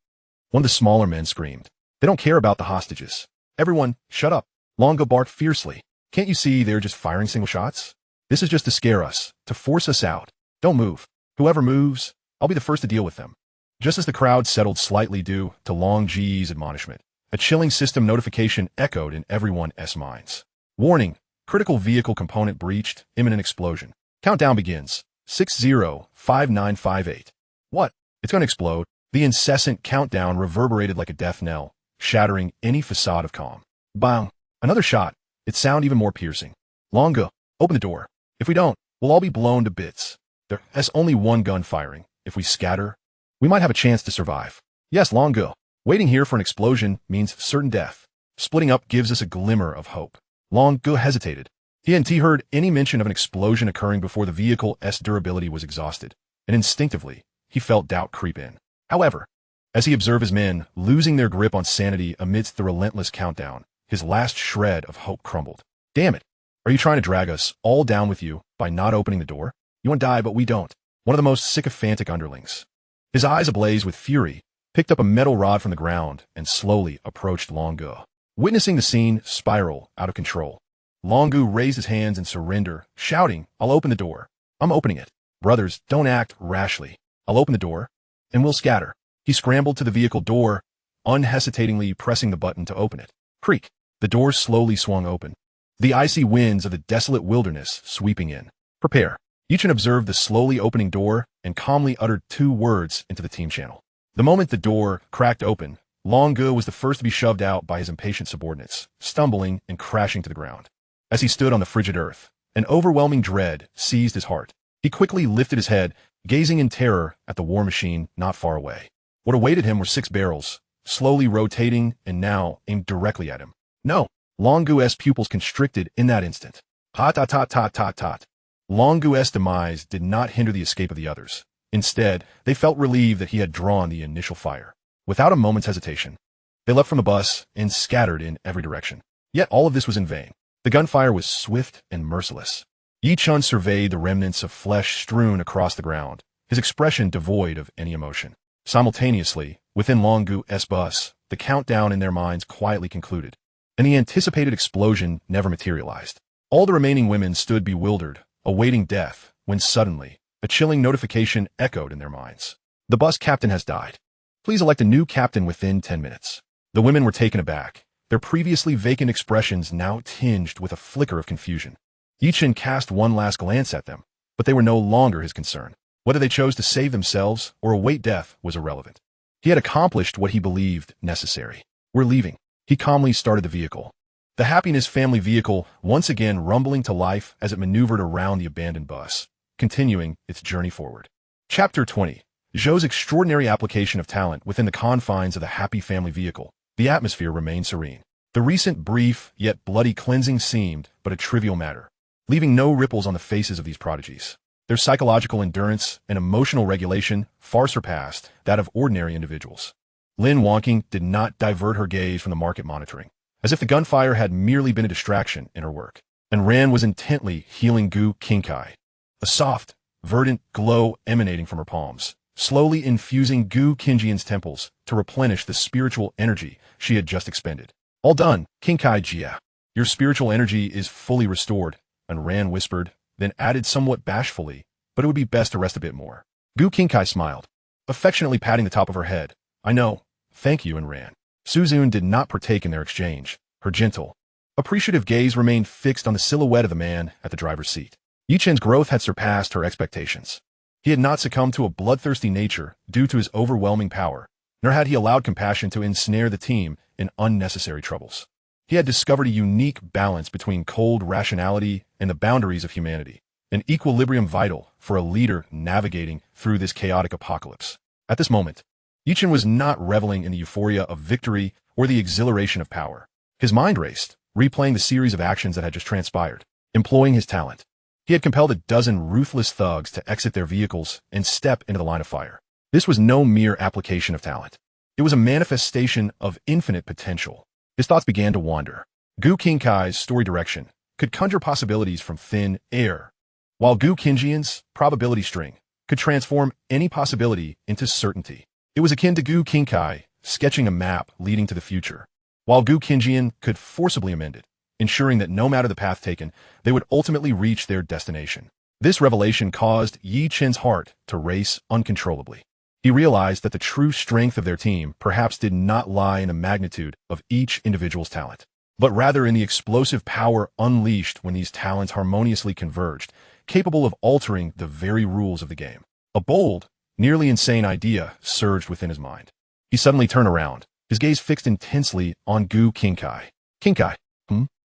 One of the smaller men screamed. They don't care about the hostages. Everyone, shut up. Longo barked fiercely. Can't you see they're just firing single shots? This is just to scare us, to force us out. Don't move. Whoever moves, I'll be the first to deal with them. Just as the crowd settled slightly due to Long Ji's admonishment, a chilling system notification echoed in everyone's minds. Warning, critical vehicle component breached, imminent explosion. Countdown begins. 605958. What? It's going to explode. The incessant countdown reverberated like a death knell, shattering any facade of calm. Bang! Another shot. It sounded even more piercing. Longo, open the door. If we don't, we'll all be blown to bits. There's only one gun firing. If we scatter, we might have a chance to survive. Yes, Longo. Waiting here for an explosion means certain death. Splitting up gives us a glimmer of hope. Longo hesitated. He hadn't heard any mention of an explosion occurring before the vehicle's durability was exhausted, and instinctively, he felt doubt creep in. However, as he observed his men losing their grip on sanity amidst the relentless countdown, his last shred of hope crumbled. Damn it. Are you trying to drag us all down with you by not opening the door? You want to die, but we don't. One of the most sycophantic underlings. His eyes ablaze with fury, picked up a metal rod from the ground and slowly approached Longo. Witnessing the scene spiral out of control, Longo raised his hands in surrender, shouting, I'll open the door. I'm opening it. Brothers, don't act rashly. I'll open the door, and we'll scatter. He scrambled to the vehicle door, unhesitatingly pressing the button to open it. Creak. The door slowly swung open. The icy winds of the desolate wilderness sweeping in. Prepare. Yichen observed the slowly opening door and calmly uttered 2 words into the team channel. The moment the door cracked open, Longo was the first to be shoved out by his impatient subordinates, stumbling and crashing to the ground. As he stood on the frigid earth, an overwhelming dread seized his heart. He quickly lifted his head, gazing in terror at the war machine not far away. What awaited him were 6 barrels, slowly rotating and now aimed directly at him. No! Longo's pupils constricted in that instant. Hot. Longo's demise did not hinder the escape of the others. Instead, they felt relieved that he had drawn the initial fire. Without a moment's hesitation, they leapt from the bus and scattered in every direction. Yet all of this was in vain. The gunfire was swift and merciless. Yichun surveyed the remnants of flesh strewn across the ground, his expression devoid of any emotion. Simultaneously, within Longo's bus, the countdown in their minds quietly concluded, and the anticipated explosion never materialized. All the remaining women stood bewildered, awaiting death, when suddenly, a chilling notification echoed in their minds. The bus captain has died. Please elect a new captain within 10 minutes. The women were taken aback, their previously vacant expressions now tinged with a flicker of confusion. Yichen cast one last glance at them, but they were no longer his concern. Whether they chose to save themselves or await death was irrelevant. He had accomplished what he believed necessary. We're leaving. He calmly started the vehicle. The Happiness family vehicle once again rumbling to life as it maneuvered around the abandoned bus, continuing its journey forward. Chapter 20. Zhou's extraordinary application of talent within the confines of the Happy Family vehicle. The atmosphere remained serene. The recent brief yet bloody cleansing seemed but a trivial matter, leaving no ripples on the faces of these prodigies. Their psychological endurance and emotional regulation far surpassed that of ordinary individuals. Lin Wonking did not divert her gaze from the market monitoring, as if the gunfire had merely been a distraction in her work, and Ran was intently healing Gu Qingkai, a soft, verdant glow emanating from her palms, slowly infusing Gu Qingjian's temples to replenish the spiritual energy she had just expended. All done, Qingkai Jia. Your spiritual energy is fully restored, and Ran whispered, then added somewhat bashfully, but it would be best to rest a bit more. Gu Qingkai smiled, affectionately patting the top of her head. I know. Thank you, and Ran. Suzun did not partake in their exchange. Her gentle, appreciative gaze remained fixed on the silhouette of the man at the driver's seat. Yichen's growth had surpassed her expectations. He had not succumbed to a bloodthirsty nature due to his overwhelming power, nor had he allowed compassion to ensnare the team in unnecessary troubles. He had discovered a unique balance between cold rationality and the boundaries of humanity, an equilibrium vital for a leader navigating through this chaotic apocalypse. At this moment, Yichen was not reveling in the euphoria of victory or the exhilaration of power. His mind raced, replaying the series of actions that had just transpired. Employing his talent, he had compelled a dozen ruthless thugs to exit their vehicles and step into the line of fire. This was no mere application of talent. It was a manifestation of infinite potential. His thoughts began to wander. Gu Qingkai's story direction could conjure possibilities from thin air, while Gu Qingjian's probability string could transform any possibility into certainty. It was akin to Gu Qingkai sketching a map leading to the future, while Gu Qingjian could forcibly amend it, ensuring that no matter the path taken, they would ultimately reach their destination. This revelation caused Yi Chen's heart to race uncontrollably. He realized that the true strength of their team perhaps did not lie in the magnitude of each individual's talent, but rather in the explosive power unleashed when these talents harmoniously converged, capable of altering the very rules of the game. A bold, nearly insane idea surged within his mind. He suddenly turned around, his gaze fixed intensely on Gu Qingkai. Qingkai,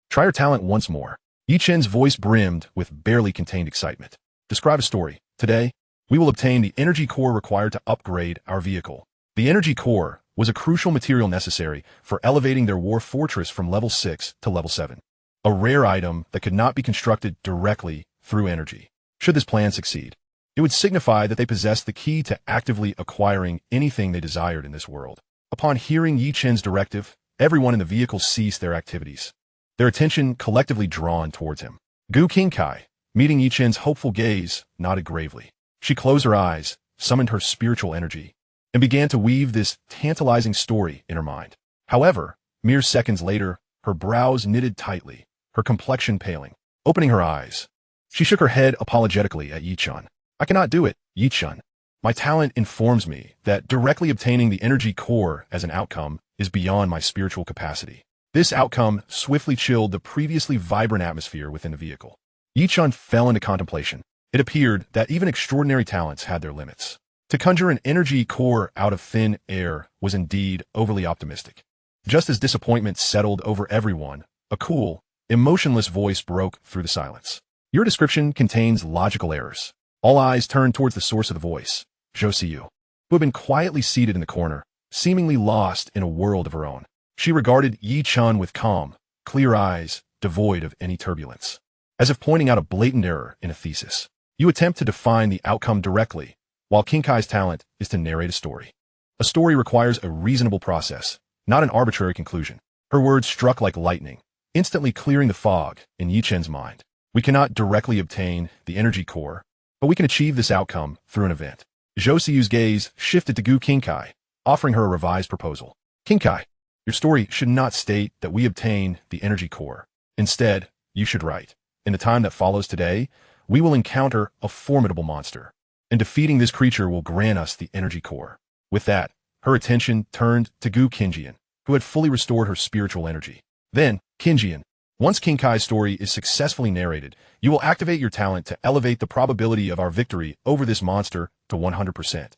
try your talent once more. Yi Chen's voice brimmed with barely contained excitement. Describe a story. Today, we will obtain the energy core required to upgrade our vehicle. The energy core was a crucial material necessary for elevating their war fortress from level 6 to level 7. A rare item that could not be constructed directly through energy. Should this plan succeed, it would signify that they possessed the key to actively acquiring anything they desired in this world. Upon hearing Yi Chen's directive, everyone in the vehicle ceased their activities, their attention collectively drawn towards him. Gu Qingkai, meeting Yi Chen's hopeful gaze, nodded gravely. She closed her eyes, summoned her spiritual energy, and began to weave this tantalizing story in her mind. However, mere seconds later, her brows knitted tightly, her complexion paling. Opening her eyes, she shook her head apologetically at Yi Chen. I cannot do it, Yi Chen. My talent informs me that directly obtaining the energy core as an outcome is beyond my spiritual capacity. This outcome swiftly chilled the previously vibrant atmosphere within the vehicle. Yi Chen fell into contemplation. It appeared that even extraordinary talents had their limits. To conjure an energy core out of thin air was indeed overly optimistic. Just as disappointment settled over everyone, a cool, emotionless voice broke through the silence. Your description contains logical errors. All eyes turned towards the source of the voice, Zhou Siyu, who had been quietly seated in the corner, seemingly lost in a world of her own. She regarded Yi Chen with calm, clear eyes, devoid of any turbulence, as if pointing out a blatant error in a thesis. You attempt to define the outcome directly, while Qingkai's talent is to narrate a story. A story requires a reasonable process, not an arbitrary conclusion. Her words struck like lightning, instantly clearing the fog in Yi Chen's mind. We cannot directly obtain the energy core, but we can achieve this outcome through an event. Zhou Siyu's gaze shifted to Gu Qingkai, offering her a revised proposal. Qingkai, your story should not state that we obtain the energy core. Instead, you should write, in the time that follows today, we will encounter a formidable monster, and defeating this creature will grant us the energy core. With that, her attention turned to Gu Qingjian, who had fully restored her spiritual energy. Then, Qingjian, once Qingkai's story is successfully narrated, you will activate your talent to elevate the probability of our victory over this monster to 100%.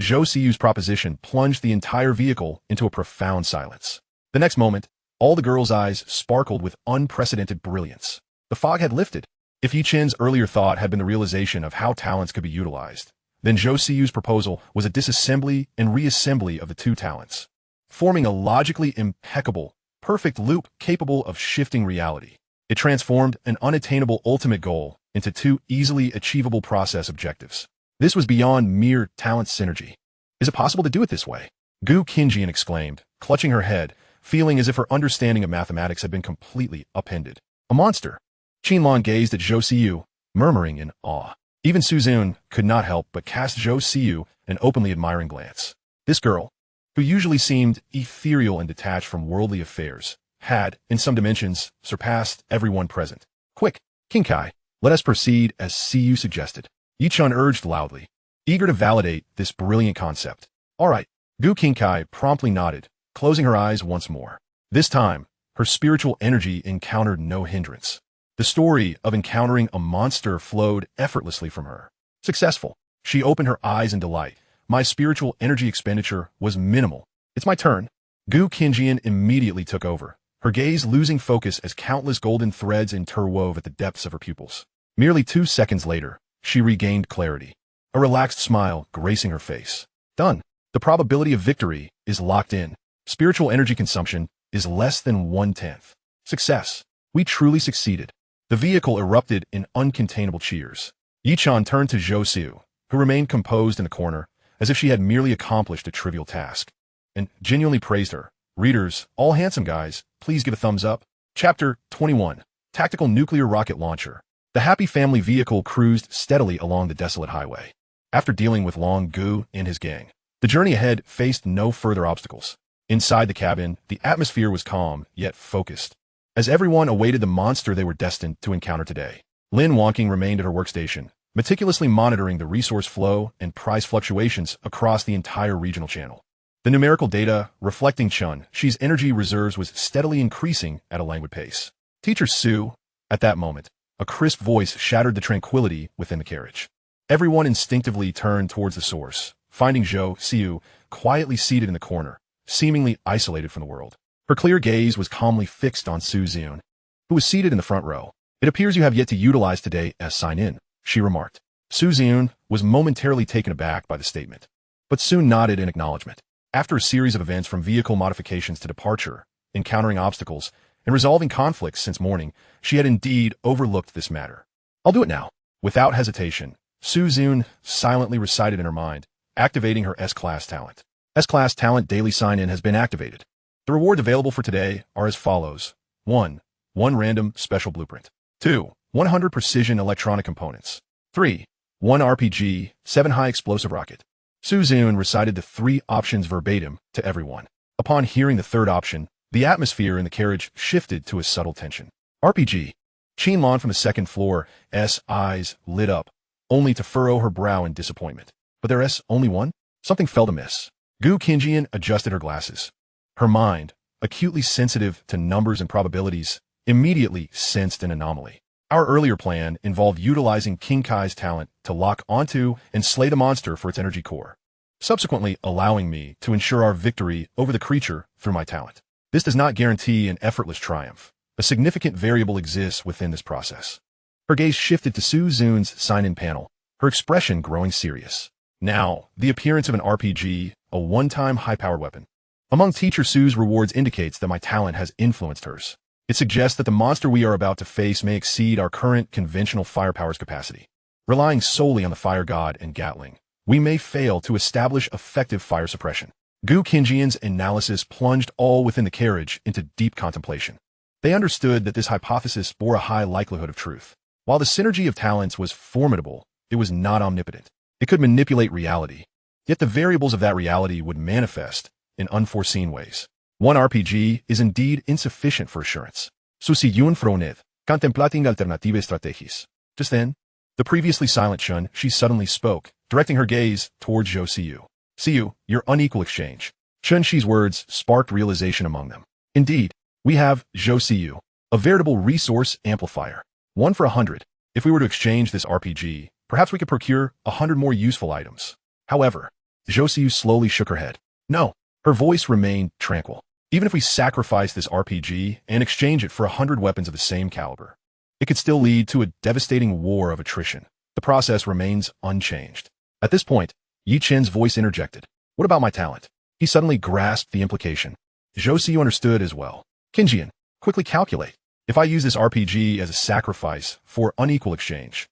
Zhou Siyu's proposition plunged the entire vehicle into a profound silence. The next moment, all the girls' eyes sparkled with unprecedented brilliance. The fog had lifted. If Yi Chen's earlier thought had been the realization of how talents could be utilized, then Zhou Siyu's proposal was a disassembly and reassembly of the two talents, forming a logically impeccable, perfect loop capable of shifting reality. It transformed an unattainable ultimate goal into two easily achievable process objectives. This was beyond mere talent synergy. Is it possible to do it this way? Gu Qingjian exclaimed, clutching her head, feeling as if her understanding of mathematics had been completely upended. A monster. Qinlan gazed at Zhou Siyu, murmuring in awe. Even Suzun could not help but cast Zhou Siyu an openly admiring glance. This girl, who usually seemed ethereal and detached from worldly affairs, had, in some dimensions, surpassed everyone present. Quick, Qingkai, let us proceed as Siyu suggested. Yi Chen urged loudly, eager to validate this brilliant concept. All right, Gu Qingkai promptly nodded, closing her eyes once more. This time, her spiritual energy encountered no hindrance. The story of encountering a monster flowed effortlessly from her. Successful. She opened her eyes in delight. My spiritual energy expenditure was minimal. It's my turn. Gu Qingjian immediately took over, her gaze losing focus as countless golden threads interwove at the depths of her pupils. Merely 2 seconds later, she regained clarity, a relaxed smile gracing her face. Done. The probability of victory is locked in. Spiritual energy consumption is less than 1/10. Success. We truly succeeded. The vehicle erupted in uncontainable cheers. Yi Chen turned to Zhou Siyu, who remained composed in the corner, as if she had merely accomplished a trivial task, and genuinely praised her. Readers, all handsome guys, please give a thumbs up. Chapter 21. Tactical Nuclear Rocket Launcher. The happy family vehicle cruised steadily along the desolate highway. After dealing with Long Gu and his gang, the journey ahead faced no further obstacles. Inside the cabin, the atmosphere was calm, yet focused, as everyone awaited the monster they were destined to encounter today. Lin Wonking remained at her workstation, meticulously monitoring the resource flow and price fluctuations across the entire regional channel. The numerical data, reflecting Chun-Shi's energy reserves, was steadily increasing at a languid pace. Teacher Su, at that moment, a crisp voice shattered the tranquility within the carriage. Everyone instinctively turned towards the source, finding Zhou Xiu quietly seated in the corner, seemingly isolated from the world. Her clear gaze was calmly fixed on Su Xiun, who was seated in the front row. "It appears you have yet to utilize today as sign-in," she remarked. Su Xiun was momentarily taken aback by the statement, but soon nodded in acknowledgement. After a series of events from vehicle modifications to departure, encountering obstacles, and resolving conflicts since morning, she had indeed overlooked this matter. "I'll do it now." Without hesitation, Su Xiun silently recited in her mind, activating her S-Class talent. S-Class talent daily sign-in has been activated. The rewards available for today are as follows. 1. 1 random special blueprint. 2. 100 precision electronic components. 3. 1 RPG, 7 high explosive rocket. Su Xiun recited the 3 options verbatim to everyone. Upon hearing the third option, the atmosphere in the carriage shifted to a subtle tension. RPG. Qinlan from the second floor's eyes lit up, only to furrow her brow in disappointment. But there's only one? Something felt amiss. Gu Qingjian adjusted her glasses. Her mind, acutely sensitive to numbers and probabilities, immediately sensed an anomaly. Our earlier plan involved utilizing King Kai's talent to lock onto and slay the monster for its energy core, subsequently allowing me to ensure our victory over the creature through my talent. This does not guarantee an effortless triumph. A significant variable exists within this process. Her gaze shifted to Su Xiun's sign-in panel, her expression growing serious. Now, the appearance of an RPG, a one-time high-powered weapon, among Teacher Su's rewards indicates that my talent has influenced hers. It suggests that the monster we are about to face may exceed our current conventional firepower's capacity. Relying solely on the fire god and Gatling, we may fail to establish effective fire suppression. Gu Qingjian's analysis plunged all within the carriage into deep contemplation. They understood that this hypothesis bore a high likelihood of truth. While the synergy of talents was formidable, it was not omnipotent. It could manipulate reality, yet the variables of that reality would manifest in unforeseen ways. 1 RPG is indeed insufficient for assurance. Susiyun froned, contemplating alternative strategies. Just then, the previously silent Chun-Shi suddenly spoke, directing her gaze towards Zhou Xiu. "Xiu, your unequal exchange." Chun-Shi's words sparked realization among them. Indeed, we have Zhou Xiu, a veritable resource amplifier. 1 for 100. If we were to exchange this RPG, perhaps we could procure 100 more useful items. However, Zhou Xiu slowly shook her head. No, her voice remained tranquil. Even if we sacrifice this RPG and exchange it for 100 weapons of the same caliber, it could still lead to a devastating war of attrition. The process remains unchanged. At this point, Yi Chen's voice interjected. "What about my talent?" He suddenly grasped the implication. Zhou Xiu understood as well. "Qingjian, quickly calculate. If I use this RPG as a sacrifice for unequal exchange,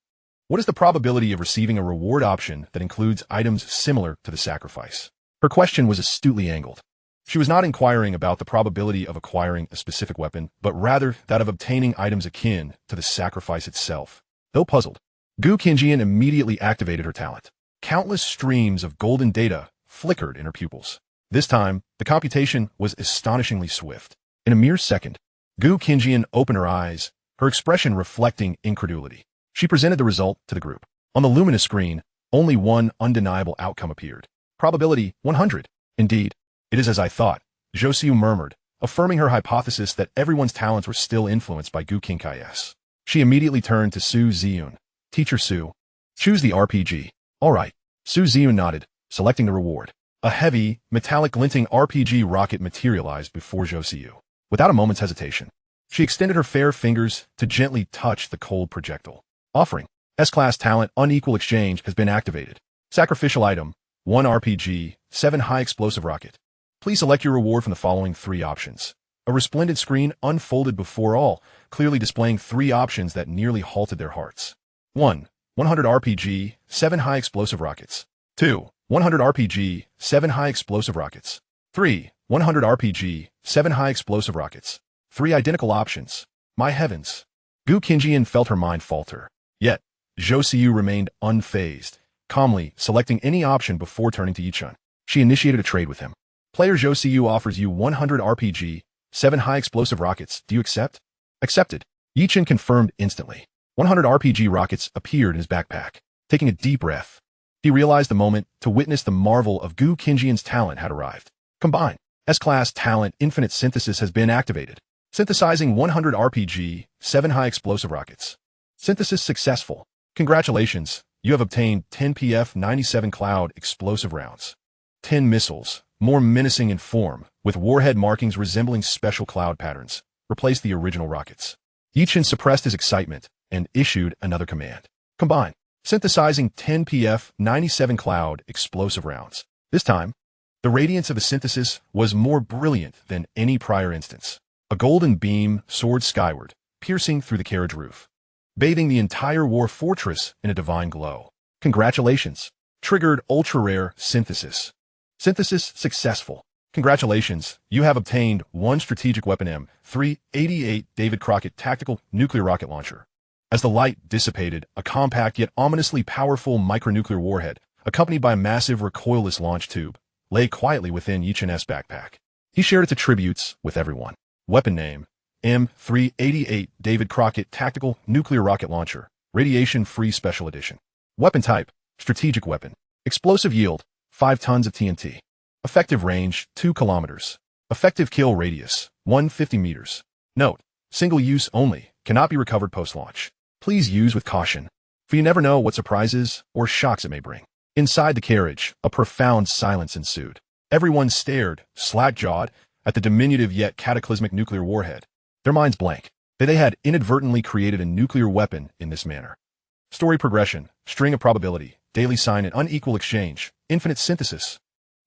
what is the probability of receiving a reward option that includes items similar to the sacrifice?" Her question was astutely angled. She was not inquiring about the probability of acquiring a specific weapon, but rather that of obtaining items akin to the sacrifice itself. Though puzzled, Gu Qingjian immediately activated her talent. Countless streams of golden data flickered in her pupils. This time, the computation was astonishingly swift. In a mere second, Gu Qingjian opened her eyes, her expression reflecting incredulity. She presented the result to the group. On the luminous screen, only one undeniable outcome appeared. Probability 100. Indeed, it is as I thought, Zhou Xiu murmured, affirming her hypothesis that everyone's talents were still influenced by Gu Qingkai's. She immediately turned to Su Xiun. "Teacher Su, choose the RPG." "All right." Su Xiun nodded, selecting the reward. A heavy, metallic glinting RPG rocket materialized before Zhou Xiu. Without a moment's hesitation, she extended her fair fingers to gently touch the cold projectile. Offering S-Class talent unequal exchange has been activated. Sacrificial item, 1 RPG, 7 high explosive rocket. Please select your reward from the following 3 options. A resplendent screen unfolded before all, clearly displaying 3 options that nearly halted their hearts. 1. 100 RPG, 7 high explosive rockets. 2. 100 RPG, 7 high explosive rockets. 3. 100 RPG, 7 high explosive rockets. 3 identical options. My heavens. Gu Qingjian felt her mind falter. Yet, Zhou Siyu remained unfazed, calmly selecting any option before turning to Yichun. She initiated a trade with him. Player Zhou Siyu offers you 100 RPG, 7 high-explosive rockets. Do you accept? Accepted. Yichun confirmed instantly. 100 RPG rockets appeared in his backpack. Taking a deep breath, he realized the moment to witness the marvel of Gu Qingjian's talent had arrived. Combine. S-Class Talent Infinite Synthesis has been activated. Synthesizing 100 RPG, 7 high-explosive rockets. Synthesis successful. Congratulations, you have obtained 10 PF-97 Cloud explosive rounds. 10 missiles, more menacing in form, with warhead markings resembling special cloud patterns, replaced the original rockets. Yichun suppressed his excitement and issued another command. Combine. Synthesizing 10 PF-97 Cloud explosive rounds. This time, the radiance of the synthesis was more brilliant than any prior instance. A golden beam soared skyward, piercing through the carriage roof, bathing the entire war fortress in a divine glow. Congratulations. Triggered ultra-rare synthesis. Synthesis successful. Congratulations, you have obtained 1 strategic weapon M388 David Crockett tactical nuclear rocket launcher. As the light dissipated, a compact yet ominously powerful micronuclear warhead, accompanied by a massive recoilless launch tube, lay quietly within Yichun's backpack. He shared its attributes with everyone. Weapon name, M388 David Crockett tactical nuclear rocket launcher, radiation-free special edition. Weapon type, strategic weapon. Explosive yield, 5 tons of TNT. Effective range, 2 kilometers. Effective kill radius, 150 meters. Note, single use only, cannot be recovered post-launch. Please use with caution, for you never know what surprises or shocks it may bring. Inside the carriage, a profound silence ensued. Everyone stared, slack-jawed, at the diminutive yet cataclysmic nuclear warhead. Their minds blank. They had inadvertently created a nuclear weapon in this manner. Story progression, string of probability, daily sign and unequal exchange, infinite synthesis.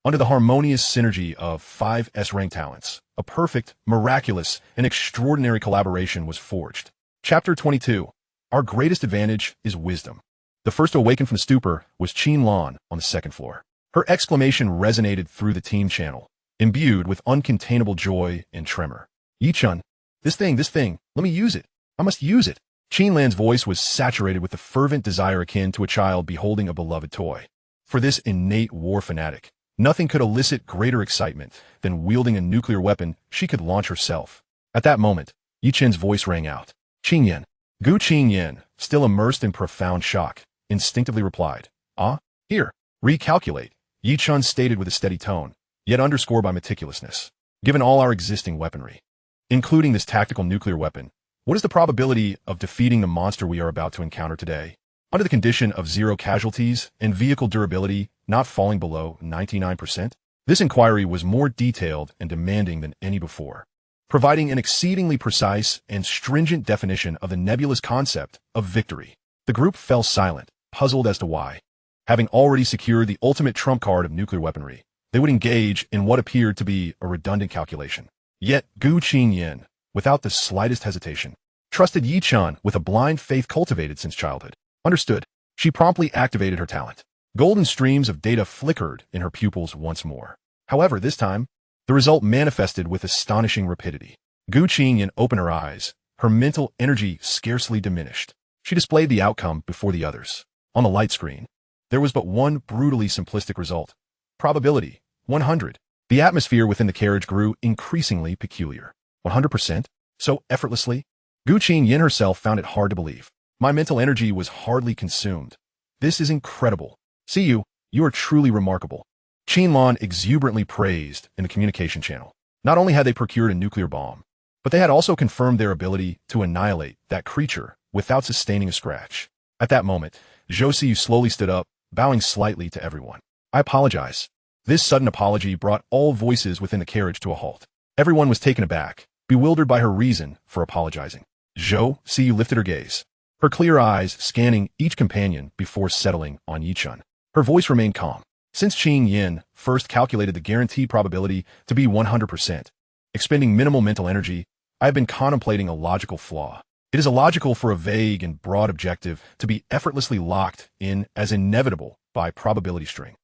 Under the harmonious synergy of 5 S-rank talents, a perfect, miraculous, and extraordinary collaboration was forged. Chapter 22. Our greatest advantage is wisdom. The first to awaken from the stupor was Qin Lan on the 2nd floor. Her exclamation resonated through the team channel, imbued with uncontainable joy and tremor. Yichun, this thing, let me use it. I must use it. Qin Lan's voice was saturated with the fervent desire akin to a child beholding a beloved toy. For this innate war fanatic, nothing could elicit greater excitement than wielding a nuclear weapon she could launch herself. At that moment, Yichun's voice rang out. Qingyan. Gu Qingyan, still immersed in profound shock, instinctively replied, "Ah, here, recalculate," Yichun stated with a steady tone, yet underscored by meticulousness. Given all our existing weaponry, including this tactical nuclear weapon, what is the probability of defeating the monster we are about to encounter today? Under the condition of 0 casualties and vehicle durability not falling below 99%? This inquiry was more detailed and demanding than any before, providing an exceedingly precise and stringent definition of the nebulous concept of victory. The group fell silent, puzzled as to why. Having already secured the ultimate trump card of nuclear weaponry, they would engage in what appeared to be a redundant calculation. Yet Gu Qingyan, without the slightest hesitation, trusted Yichun with a blind faith cultivated since childhood. Understood. She promptly activated her talent. Golden streams of data flickered in her pupils once more. However, this time, the result manifested with astonishing rapidity. Gu Qingyan opened her eyes, her mental energy scarcely diminished. She displayed the outcome before the others. On the light screen, there was but one brutally simplistic result. Probability, 100. The atmosphere within the carriage grew increasingly peculiar. 100%? So effortlessly? Gu Qingyan herself found it hard to believe. My mental energy was hardly consumed. This is incredible. See you are truly remarkable. Qin Lan exuberantly praised in the communication channel. Not only had they procured a nuclear bomb, but they had also confirmed their ability to annihilate that creature without sustaining a scratch. At that moment, Zhou Siyu slowly stood up, bowing slightly to everyone. I apologize. This sudden apology brought all voices within the carriage to a halt. Everyone was taken aback, bewildered by her reason for apologizing. Zhou Siyu lifted her gaze, her clear eyes scanning each companion before settling on Yichun. Her voice remained calm. Since Qingyan first calculated the guaranteed probability to be 100%, expending minimal mental energy, I have been contemplating a logical flaw. It is illogical for a vague and broad objective to be effortlessly locked in as inevitable by probability string.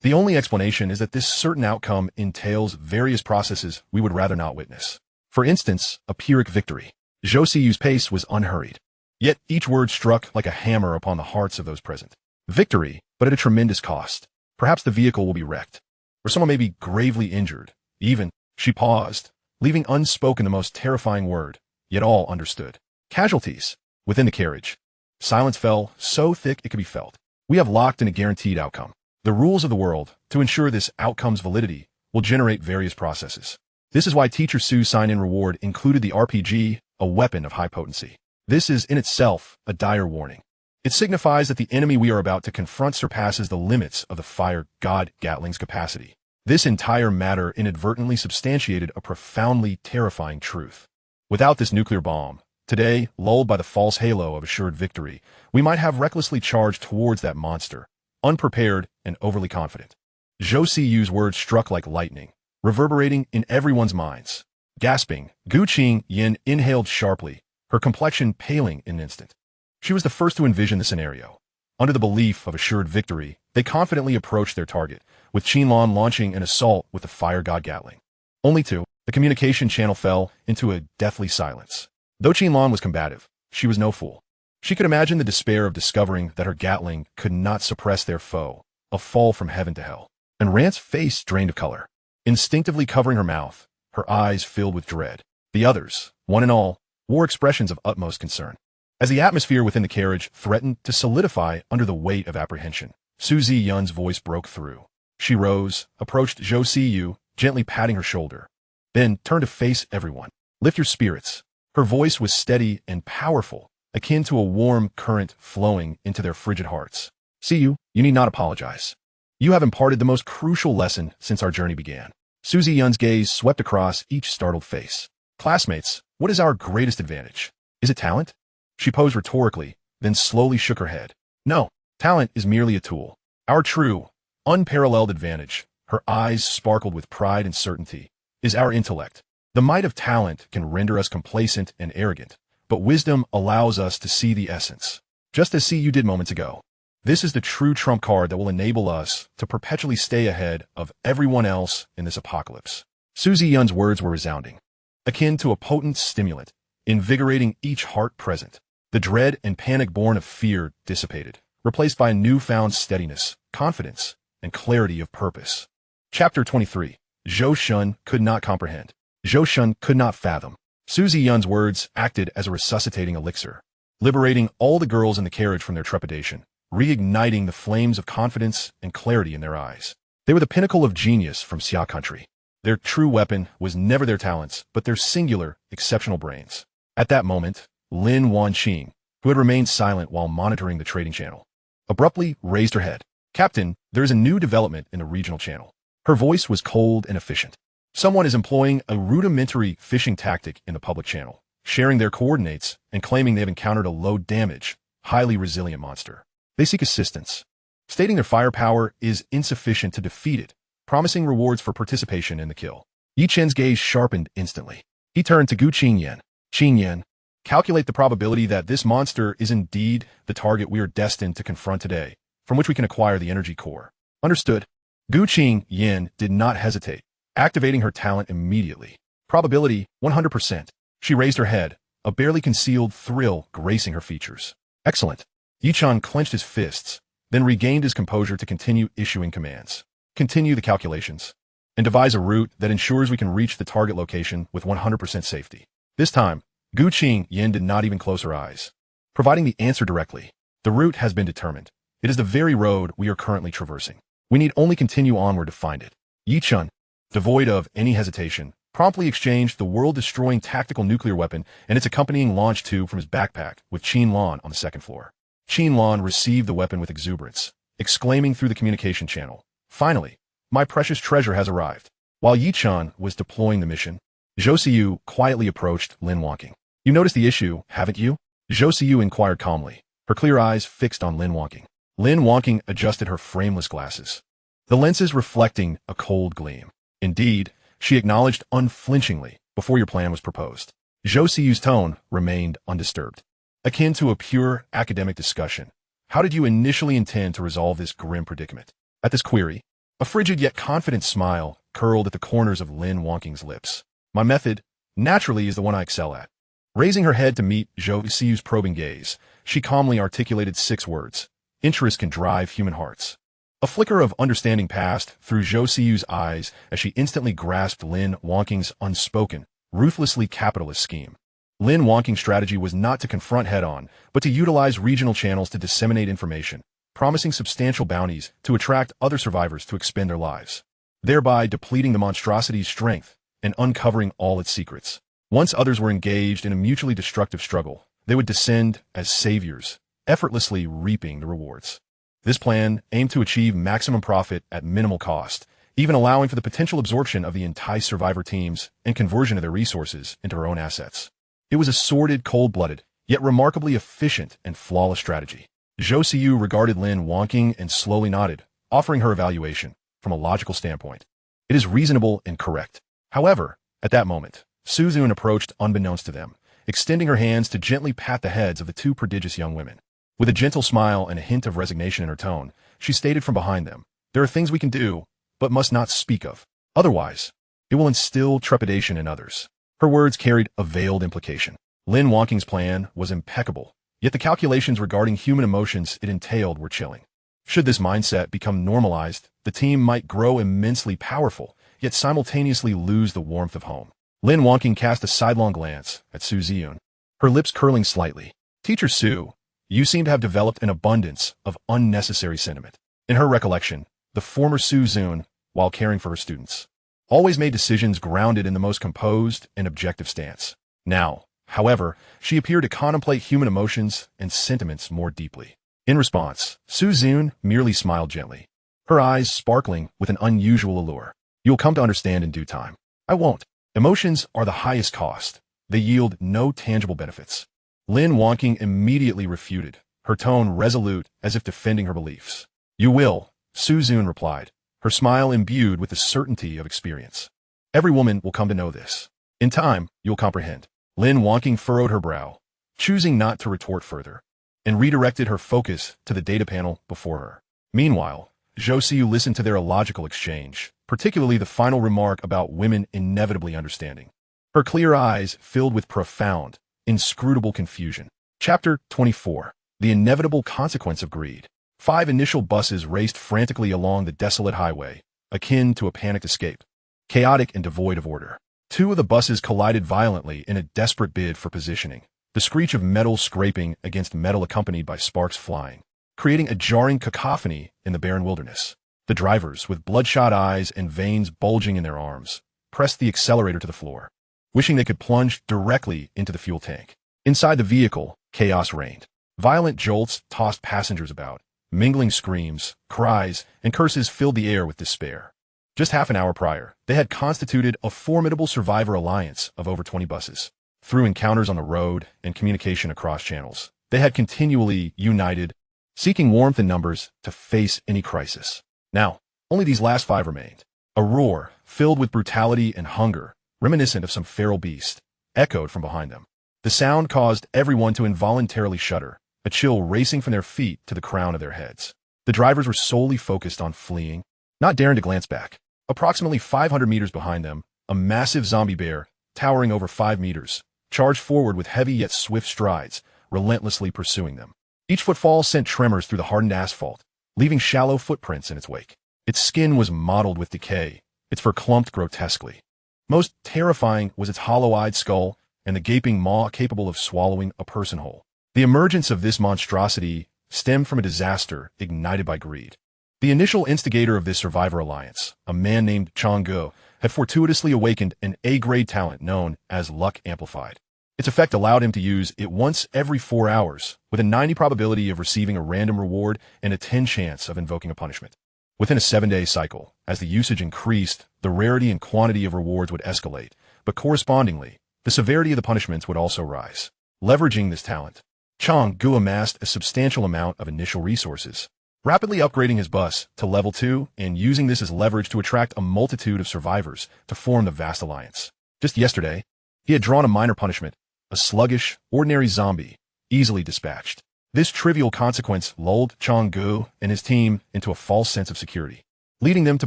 The only explanation is that this certain outcome entails various processes we would rather not witness. For instance, a Pyrrhic victory. Zhou Siyu's pace was unhurried. Yet each word struck like a hammer upon the hearts of those present. Victory, but at a tremendous cost. Perhaps the vehicle will be wrecked, or someone may be gravely injured. Even, she paused, leaving unspoken the most terrifying word, yet all understood. Casualties. Within the carriage. Silence fell, so thick it could be felt. We have locked in a guaranteed outcome. The rules of the world, to ensure this outcome's validity, will generate various processes. This is why Teacher Sue's sign-in reward included the RPG, a weapon of high potency. This is, in itself, a dire warning. It signifies that the enemy we are about to confront surpasses the limits of the fire god Gatling's capacity. This entire matter inadvertently substantiated a profoundly terrifying truth. Without this nuclear bomb, today, lulled by the false halo of assured victory, we might have recklessly charged towards that monster, unprepared and overly confident. Zhou Siyu's words struck like lightning, reverberating in everyone's minds. Gasping, Gu Qingyan inhaled sharply, her complexion paling in an instant. She was the first to envision the scenario. Under the belief of assured victory, they confidently approached their target, with Qinlan launching an assault with the fire god Gatling. Only two, the communication channel fell into a deathly silence. Though Qinlan was combative, she was no fool. She could imagine the despair of discovering that her Gatling could not suppress their foe, a fall from heaven to hell. And Rant's face drained of color, instinctively covering her mouth, her eyes filled with dread. The others, one and all, wore expressions of utmost concern. As the atmosphere within the carriage threatened to solidify under the weight of apprehension, Su Ziyun's voice broke through. She rose, approached Zhou Siyu, gently patting her shoulder, then turned to face everyone. Lift your spirits. Her voice was steady and powerful, akin to a warm current flowing into their frigid hearts. Siyu, you need not apologize. You have imparted the most crucial lesson since our journey began. Su Ziyun's gaze swept across each startled face. Classmates, what is our greatest advantage? Is it talent? She posed rhetorically, then slowly shook her head. No, talent is merely a tool. Our true, unparalleled advantage, her eyes sparkled with pride and certainty, is our intellect. The might of talent can render us complacent and arrogant, but wisdom allows us to see the essence. Just as you did moments ago. This is the true trump card that will enable us to perpetually stay ahead of everyone else in this apocalypse. Su Ziyun's words were resounding, akin to a potent stimulant, invigorating each heart present. The dread and panic born of fear dissipated, replaced by a newfound steadiness, confidence, and clarity of purpose. Chapter 23. Zhou Shun could not comprehend. Zhou Shun could not fathom. Su Ziyun's words acted as a resuscitating elixir, liberating all the girls in the carriage from their trepidation, reigniting the flames of confidence and clarity in their eyes. They were the pinnacle of genius from Xia country. Their true weapon was never their talents, but their singular, exceptional brains. At that moment, Lin Wanqing, who had remained silent while monitoring the trading channel, abruptly raised her head. Captain, there is a new development in the regional channel. Her voice was cold and efficient. Someone is employing a rudimentary phishing tactic in the public channel, sharing their coordinates and claiming they've encountered a low-damage, highly resilient monster. They seek assistance, stating their firepower is insufficient to defeat it, promising rewards for participation in the kill. Yi Chen's gaze sharpened instantly. He turned to Gu Qingyan. Qingyan, calculate the probability that this monster is indeed the target we are destined to confront today, from which we can acquire the energy core. Understood. Gu Qingyan did not hesitate, activating her talent immediately. Probability, 100%. She raised her head, a barely concealed thrill gracing her features. Excellent. Yi Chan clenched his fists, then regained his composure to continue issuing commands. Continue the calculations, and devise a route that ensures we can reach the target location with 100% safety. This time, Gu Qingyan did not even close her eyes, providing the answer directly. The route has been determined. It is the very road we are currently traversing. We need only continue onward to find it. Yi Chan, devoid of any hesitation, promptly exchanged the world-destroying tactical nuclear weapon and its accompanying launch tube from his backpack with Qinlan on the second floor. Qinlan received the weapon with exuberance, exclaiming through the communication channel, "Finally, my precious treasure has arrived." While Yi Chan was deploying the mission, Zhou Siyu quietly approached Lin Wanqing. "You noticed the issue, haven't you?" Zhou Siyu inquired calmly, her clear eyes fixed on Lin Wanqing. Lin Wanqing adjusted her frameless glasses, the lenses reflecting a cold gleam. Indeed, she acknowledged unflinchingly before your plan was proposed. Zhou Siyu's tone remained undisturbed, akin to a pure academic discussion. How did you initially intend to resolve this grim predicament? At this query, a frigid yet confident smile curled at the corners of Lin Wanqing's lips. My method, naturally, is the one I excel at. Raising her head to meet Zhou Siyu's probing gaze, she calmly articulated 6 words. Interest can drive human hearts. A flicker of understanding passed through Zhou Siyu's eyes as she instantly grasped Lin Wangqing's unspoken, ruthlessly capitalist scheme. Lin Wangqing's strategy was not to confront head-on, but to utilize regional channels to disseminate information, promising substantial bounties to attract other survivors to expend their lives, thereby depleting the monstrosity's strength and uncovering all its secrets. Once others were engaged in a mutually destructive struggle, they would descend as saviors, effortlessly reaping the rewards. This plan aimed to achieve maximum profit at minimal cost, even allowing for the potential absorption of the enticed survivor teams and conversion of their resources into her own assets. It was a sordid, cold-blooded, yet remarkably efficient and flawless strategy. Zhou Siyu regarded Lin Wangqing and slowly nodded, offering her evaluation from a logical standpoint. It is reasonable and correct. However, at that moment, Su Zun approached unbeknownst to them, extending her hands to gently pat the heads of the 2 prodigious young women. With a gentle smile and a hint of resignation in her tone, she stated from behind them, "There are things we can do, but must not speak of. Otherwise, it will instill trepidation in others." Her words carried a veiled implication. Lin Wangqing's plan was impeccable, yet the calculations regarding human emotions it entailed were chilling. Should this mindset become normalized, the team might grow immensely powerful, yet simultaneously lose the warmth of home. Lin Wangqing cast a sidelong glance at Su Ziyun, her lips curling slightly. "Teacher Su, you seem to have developed an abundance of unnecessary sentiment." In her recollection, the former Su Zun, while caring for her students, always made decisions grounded in the most composed and objective stance. Now, however, she appeared to contemplate human emotions and sentiments more deeply. In response, Su Zun merely smiled gently, her eyes sparkling with an unusual allure. "You'll come to understand in due time. I won't. Emotions are the highest cost. They yield no tangible benefits." Lin Wangqing immediately refuted, her tone resolute as if defending her beliefs. "You will," Su Zun replied, her smile imbued with the certainty of experience. "Every woman will come to know this. In time, you'll comprehend." Lin Wangqing furrowed her brow, choosing not to retort further, and redirected her focus to the data panel before her. Meanwhile, Zhou Siyu listened to their illogical exchange, particularly the final remark about women inevitably understanding. Her clear eyes filled with profound, inscrutable confusion. Chapter 24. The Inevitable Consequence of Greed. 5 initial buses raced frantically along the desolate highway, akin to a panicked escape. Chaotic and devoid of order. 2 of the buses collided violently in a desperate bid for positioning, the screech of metal scraping against metal accompanied by sparks flying, creating a jarring cacophony in the barren wilderness. The drivers, with bloodshot eyes and veins bulging in their arms, pressed the accelerator to the floor, wishing they could plunge directly into the fuel tank. Inside the vehicle, chaos reigned. Violent jolts tossed passengers about. Mingling screams, cries, and curses filled the air with despair. Just half an hour prior, they had constituted a formidable survivor alliance of over 20 buses. Through encounters on the road and communication across channels, they had continually united, seeking warmth in numbers to face any crisis. Now, only these last 5 remained. A roar, filled with brutality and hunger, reminiscent of some feral beast, echoed from behind them. The sound caused everyone to involuntarily shudder, a chill racing from their feet to the crown of their heads. The drivers were solely focused on fleeing, not daring to glance back. Approximately 500 meters behind them, a massive zombie bear, towering over 5 meters, charged forward with heavy yet swift strides, relentlessly pursuing them. Each footfall sent tremors through the hardened asphalt, leaving shallow footprints in its wake. Its skin was mottled with decay, its fur clumped grotesquely. Most terrifying was its hollow-eyed skull and the gaping maw capable of swallowing a person whole. The emergence of this monstrosity stemmed from a disaster ignited by greed. The initial instigator of this survivor alliance, a man named Chang'e, had fortuitously awakened an A-grade talent known as Luck Amplified. Its effect allowed him to use it once every 4 hours, with a 90 probability of receiving a random reward and a 10 chance of invoking a punishment. Within a 7-day cycle, as the usage increased, the rarity and quantity of rewards would escalate, but correspondingly, the severity of the punishments would also rise. Leveraging this talent, Chang'e amassed a substantial amount of initial resources, rapidly upgrading his bus to level 2 and using this as leverage to attract a multitude of survivors to form the vast alliance. Just yesterday, he had drawn a minor punishment, a sluggish, ordinary zombie, easily dispatched. This trivial consequence lulled Chang'e and his team into a false sense of security, leading them to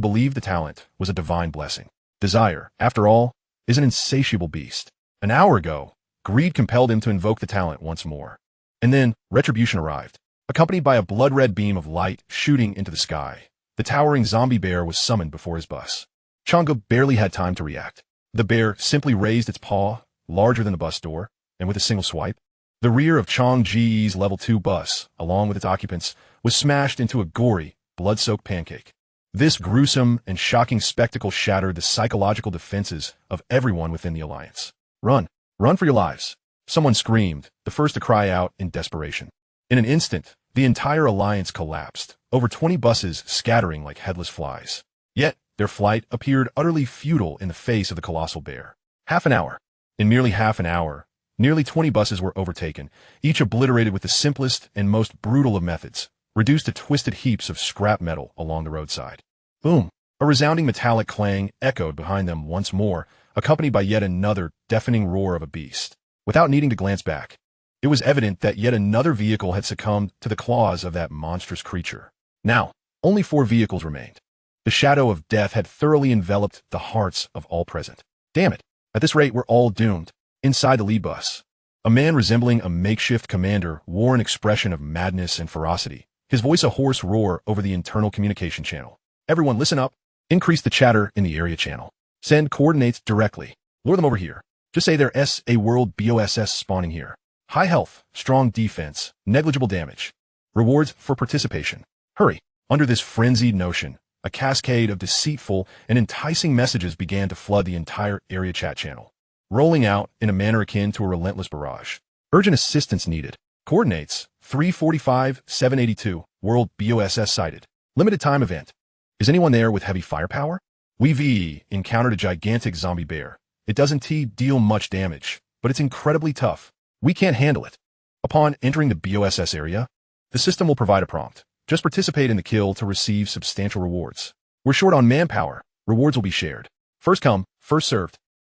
believe the talent was a divine blessing. Desire, after all, is an insatiable beast. An hour ago, Greed compelled him to invoke the talent once more. And then, retribution arrived, accompanied by a blood-red beam of light shooting into the sky. The towering zombie bear was summoned before his bus. Chang'e barely had time to react. The bear simply raised its paw, larger than the bus door, and with a single swipe, the rear of Chang Ji's level 2 bus, along with its occupants, was smashed into a gory, blood-soaked pancake. This gruesome and shocking spectacle shattered the psychological defenses of everyone within the alliance. Run! Run for your lives! Someone screamed, the first to cry out in desperation. In an instant, the entire alliance collapsed, over 20 buses scattering like headless flies. Yet, their flight appeared utterly futile in the face of the colossal bear. Half an hour. In merely half an hour, nearly 20 buses were overtaken, each obliterated with the simplest and most brutal of methods, reduced to twisted heaps of scrap metal along the roadside. Boom! A resounding metallic clang echoed behind them once more, accompanied by yet another deafening roar of a beast. Without needing to glance back, it was evident that yet another vehicle had succumbed to the claws of that monstrous creature. Now, only 4 vehicles remained. The shadow of death had thoroughly enveloped the hearts of all present. Damn it! At this rate, we're all doomed. Inside the lead bus, a man resembling a makeshift commander wore an expression of madness and ferocity, his voice a hoarse roar over the internal communication channel. Everyone listen up. Increase the chatter in the area channel. Send coordinates directly. Lure them over here. Just say there's a world BOSS spawning here. High health, strong defense, negligible damage. Rewards for participation. Hurry. Under this frenzied notion, a cascade of deceitful and enticing messages began to flood the entire area chat channel, rolling out in a manner akin to a relentless barrage. Urgent assistance needed. Coordinates 345-782. World BOSS sighted. Limited time event. Is anyone there with heavy firepower? We've encountered a gigantic zombie bear. It doesn't deal much damage, but it's incredibly tough. We can't handle it. Upon entering the BOSS area, the system will provide a prompt. Just participate in the kill to receive substantial rewards. We're short on manpower. Rewards will be shared. First come, first served.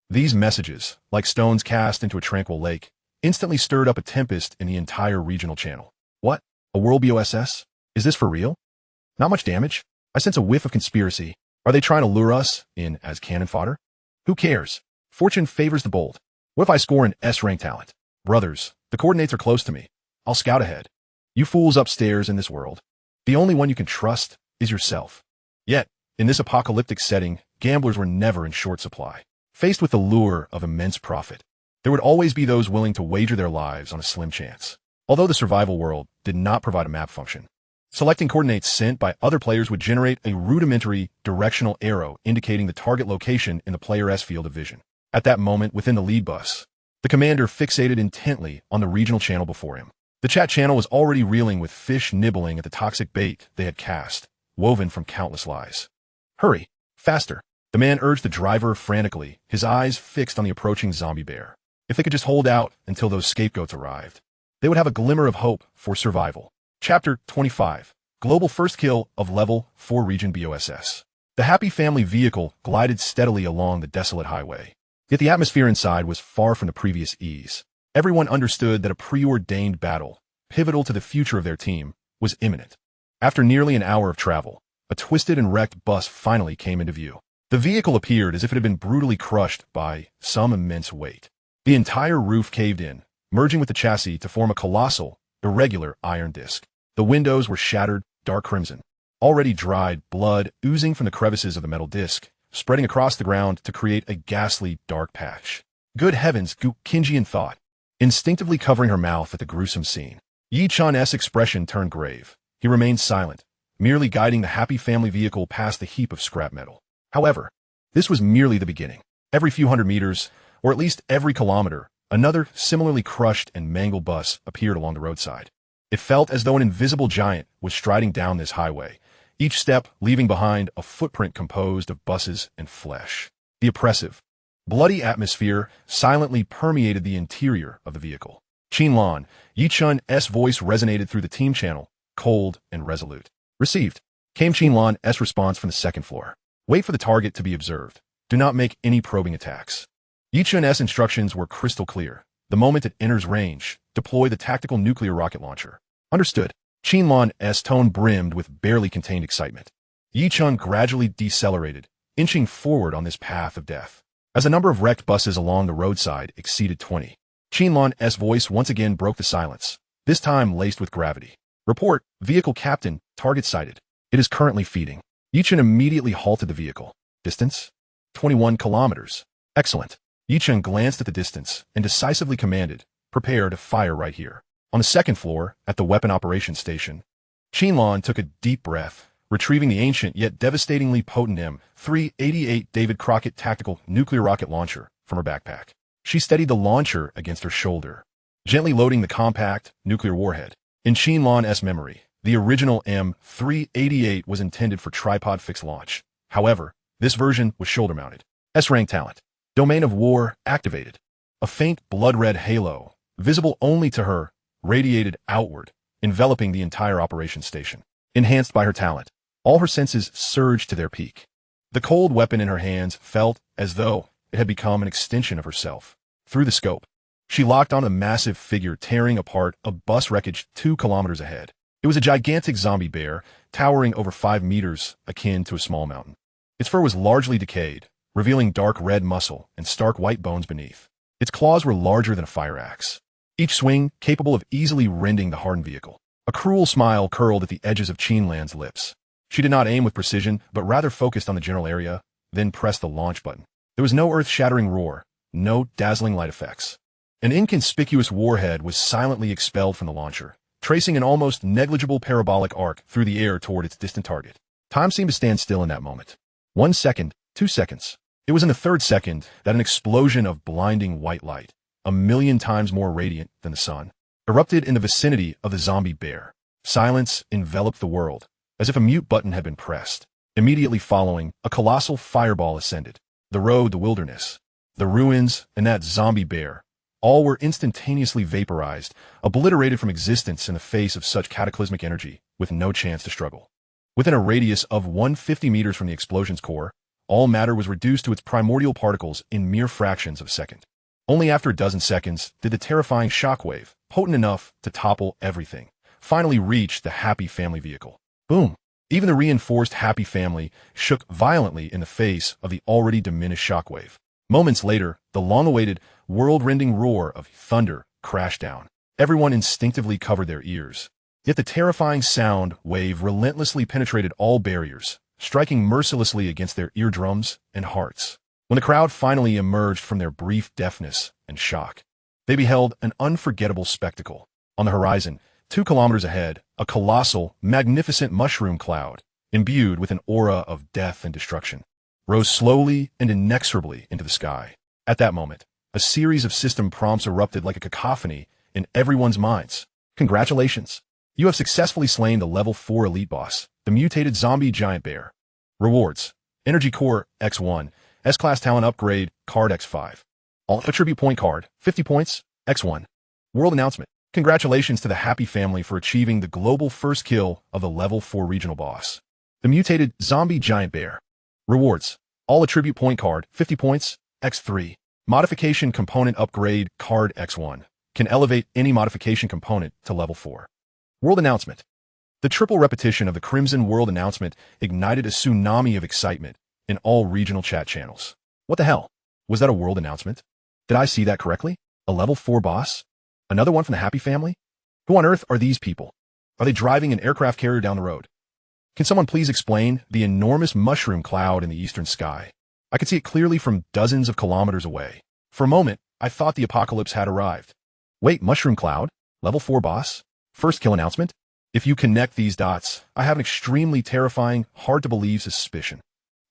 These messages, like stones cast into a tranquil lake, instantly stirred up a tempest in the entire regional channel. What? A world BOSS? Is this for real? Not much damage? I sense a whiff of conspiracy. Are they trying to lure us in as cannon fodder? Who cares? Fortune favors the bold. What if I score an S-rank talent? Brothers, the coordinates are close to me. I'll scout ahead. You fools upstairs in this world, the only one you can trust is yourself. Yet, in this apocalyptic setting, gamblers were never in short supply. Faced with the lure of immense profit, there would always be those willing to wager their lives on a slim chance. Although the survival world did not provide a map function, selecting coordinates sent by other players would generate a rudimentary directional arrow indicating the target location in the player's field of vision. At that moment, within the lead bus, the commander fixated intently on the regional channel before him. The chat channel was already reeling with fish nibbling at the toxic bait they had cast, woven from countless lies. Hurry! Faster! The man urged the driver frantically, his eyes fixed on the approaching zombie bear. If they could just hold out until those scapegoats arrived, they would have a glimmer of hope for survival. Chapter 25. Global First Kill of Level 4 Region BOSS. The Happy Family vehicle glided steadily along the desolate highway. Yet the atmosphere inside was far from the previous ease. Everyone understood that a preordained battle, pivotal to the future of their team, was imminent. After nearly an hour of travel, a twisted and wrecked bus finally came into view. The vehicle appeared as if it had been brutally crushed by some immense weight. The entire roof caved in, merging with the chassis to form a colossal, irregular iron disc. The windows were shattered, dark crimson. Already dried blood oozing from the crevices of the metal disc, spreading across the ground to create a ghastly, dark patch. Good heavens, Kinjian thought, instinctively covering her mouth at the gruesome scene. Yi Chun's expression turned grave. He remained silent, merely guiding the Happy Family vehicle past the heap of scrap metal. However, this was merely the beginning. Every few hundred meters, or at least every kilometer, another similarly crushed and mangled bus appeared along the roadside. It felt as though an invisible giant was striding down this highway, each step leaving behind a footprint composed of buses and flesh. The oppressive, bloody atmosphere silently permeated the interior of the vehicle. Qinlan, Yi Chun's voice resonated through the team channel, cold and resolute. Received. Came Qinlan's response from the second floor. Wait for the target to be observed. Do not make any probing attacks. Yi Chun's instructions were crystal clear. The moment it enters range, deploy the tactical nuclear rocket launcher. Understood. Qinlan's tone brimmed with barely contained excitement. Yi Chun gradually decelerated, inching forward on this path of death. As the number of wrecked buses along the roadside exceeded 20, Qinlan's voice once again broke the silence, this time laced with gravity. Report, vehicle captain, target sighted. It is currently feeding. Yichen immediately halted the vehicle. Distance? 21 kilometers. Excellent. Yichen glanced at the distance and decisively commanded, prepare to fire right here. On the second floor, at the weapon operations station, Qinlan took a deep breath, retrieving the ancient yet devastatingly potent M388 David Crockett tactical nuclear rocket launcher from her backpack. She steadied the launcher against her shoulder, gently loading the compact nuclear warhead. In Qinlan's memory, the original M388 was intended for tripod fixed launch. However, this version was shoulder-mounted. S-rank talent. Domain of war activated. A faint blood-red halo, visible only to her, radiated outward, enveloping the entire operations station. Enhanced by her talent, all her senses surged to their peak. The cold weapon in her hands felt as though it had become an extension of herself. Through the scope, she locked on a massive figure tearing apart a bus wreckage 2 kilometers ahead. It was a gigantic zombie bear, towering over 5 meters, akin to a small mountain. Its fur was largely decayed, revealing dark red muscle and stark white bones beneath. Its claws were larger than a fire axe, each swing capable of easily rending the hardened vehicle. A cruel smile curled at the edges of Qinlan's lips. She did not aim with precision, but rather focused on the general area, then pressed the launch button. There was no earth-shattering roar, no dazzling light effects. An inconspicuous warhead was silently expelled from the launcher, tracing an almost negligible parabolic arc through the air toward its distant target. Time seemed to stand still in that moment. 1 second, 2 seconds. It was in the third second that an explosion of blinding white light, 1,000,000 times more radiant than the sun, erupted in the vicinity of the zombie bear. Silence enveloped the world, as if a mute button had been pressed. Immediately following, a colossal fireball ascended. The road, the wilderness, the ruins, and that zombie bear, all were instantaneously vaporized, obliterated from existence in the face of such cataclysmic energy, with no chance to struggle. Within a radius of 150 meters from the explosion's core, all matter was reduced to its primordial particles in mere fractions of a second. Only after a dozen seconds did the terrifying shockwave, potent enough to topple everything, finally reach the Happy Family vehicle. Boom! Even the reinforced Happy Family shook violently in the face of the already diminished shockwave. Moments later, the long-awaited, world-rending roar of thunder crashed down. Everyone instinctively covered their ears. Yet the terrifying sound wave relentlessly penetrated all barriers, striking mercilessly against their eardrums and hearts. When the crowd finally emerged from their brief deafness and shock, they beheld an unforgettable spectacle. On the horizon, 2 kilometers ahead, a colossal, magnificent mushroom cloud, imbued with an aura of death and destruction, rose slowly and inexorably into the sky. At that moment, a series of system prompts erupted like a cacophony in everyone's minds. Congratulations! You have successfully slain the level 4 elite boss, the mutated zombie giant bear. Rewards: Energy Core X1, S-Class Talent Upgrade, Card X5. All Attribute Point Card, 50 points, X1. World Announcement: Congratulations to the Happy Family for achieving the global first kill of the level 4 regional boss, the mutated zombie giant bear. Rewards: All Attribute Point Card, 50 points, X3. Modification Component Upgrade, Card X1. Can elevate any modification component to level 4. World Announcement: The triple repetition of the Crimson World Announcement ignited a tsunami of excitement in all regional chat channels. What the hell? Was that a world announcement? Did I see that correctly? A level 4 boss? Another one from the Happy Family? Who on earth are these people? Are they driving an aircraft carrier down the road? Can someone please explain the enormous mushroom cloud in the eastern sky? I could see it clearly from dozens of kilometers away. For a moment, I thought the apocalypse had arrived. Wait, mushroom cloud? Level 4 boss? First kill announcement? If you connect these dots, I have an extremely terrifying, hard-to-believe suspicion.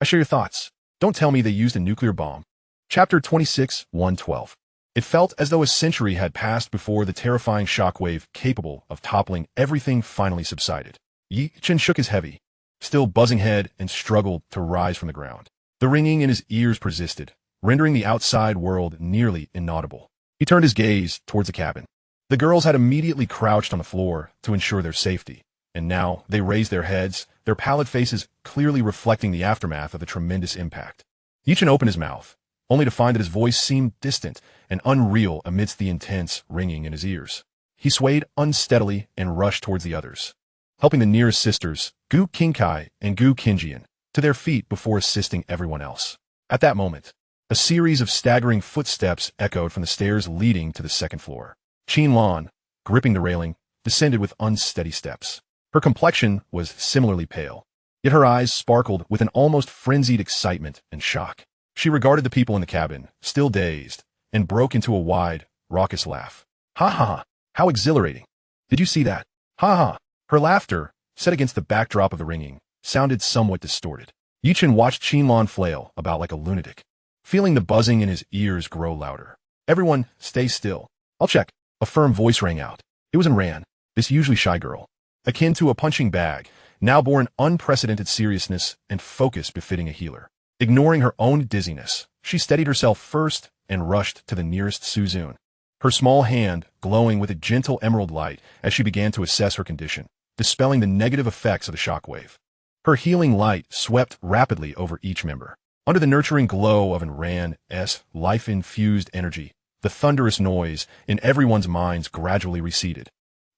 I share your thoughts. Don't tell me they used a nuclear bomb. Chapter 26, 112. It felt as though a century had passed before the terrifying shockwave capable of toppling everything finally subsided. Yi Chen shook his heavy, still buzzing head and struggled to rise from the ground. The ringing in his ears persisted, rendering the outside world nearly inaudible. He turned his gaze towards the cabin. The girls had immediately crouched on the floor to ensure their safety, and now they raised their heads, their pallid faces clearly reflecting the aftermath of the tremendous impact. Yi Chen opened his mouth, only to find that his voice seemed distant and unreal amidst the intense ringing in his ears. He swayed unsteadily and rushed towards the others, helping the nearest sisters, Gu Qingkai and Gu Qinjian, to their feet before assisting everyone else. At that moment, A series of staggering footsteps echoed from the stairs leading to the second floor. Qinlan, gripping the railing, descended with unsteady steps. Her complexion was similarly pale, yet her eyes sparkled with an almost frenzied excitement and shock. She regarded the people in the cabin, still dazed, and broke into a wide, raucous laugh. Ha ha ha! How exhilarating! Did you see that? Ha ha! Her laughter, set against the backdrop of the ringing, sounded somewhat distorted. Yichen watched Qinlan flail about like a lunatic, feeling the buzzing in his ears grow louder. Everyone, stay still. I'll check. A firm voice rang out. It was Ran, this usually shy girl, akin to a punching bag, now bore an unprecedented seriousness and focus befitting a healer. Ignoring her own dizziness, she steadied herself first and rushed to the nearest Suzune, her small hand glowing with a gentle emerald light as she began to assess her condition, dispelling the negative effects of the shockwave. Her healing light swept rapidly over each member. Under the nurturing glow of Ran's life-infused energy, the thunderous noise in everyone's minds gradually receded,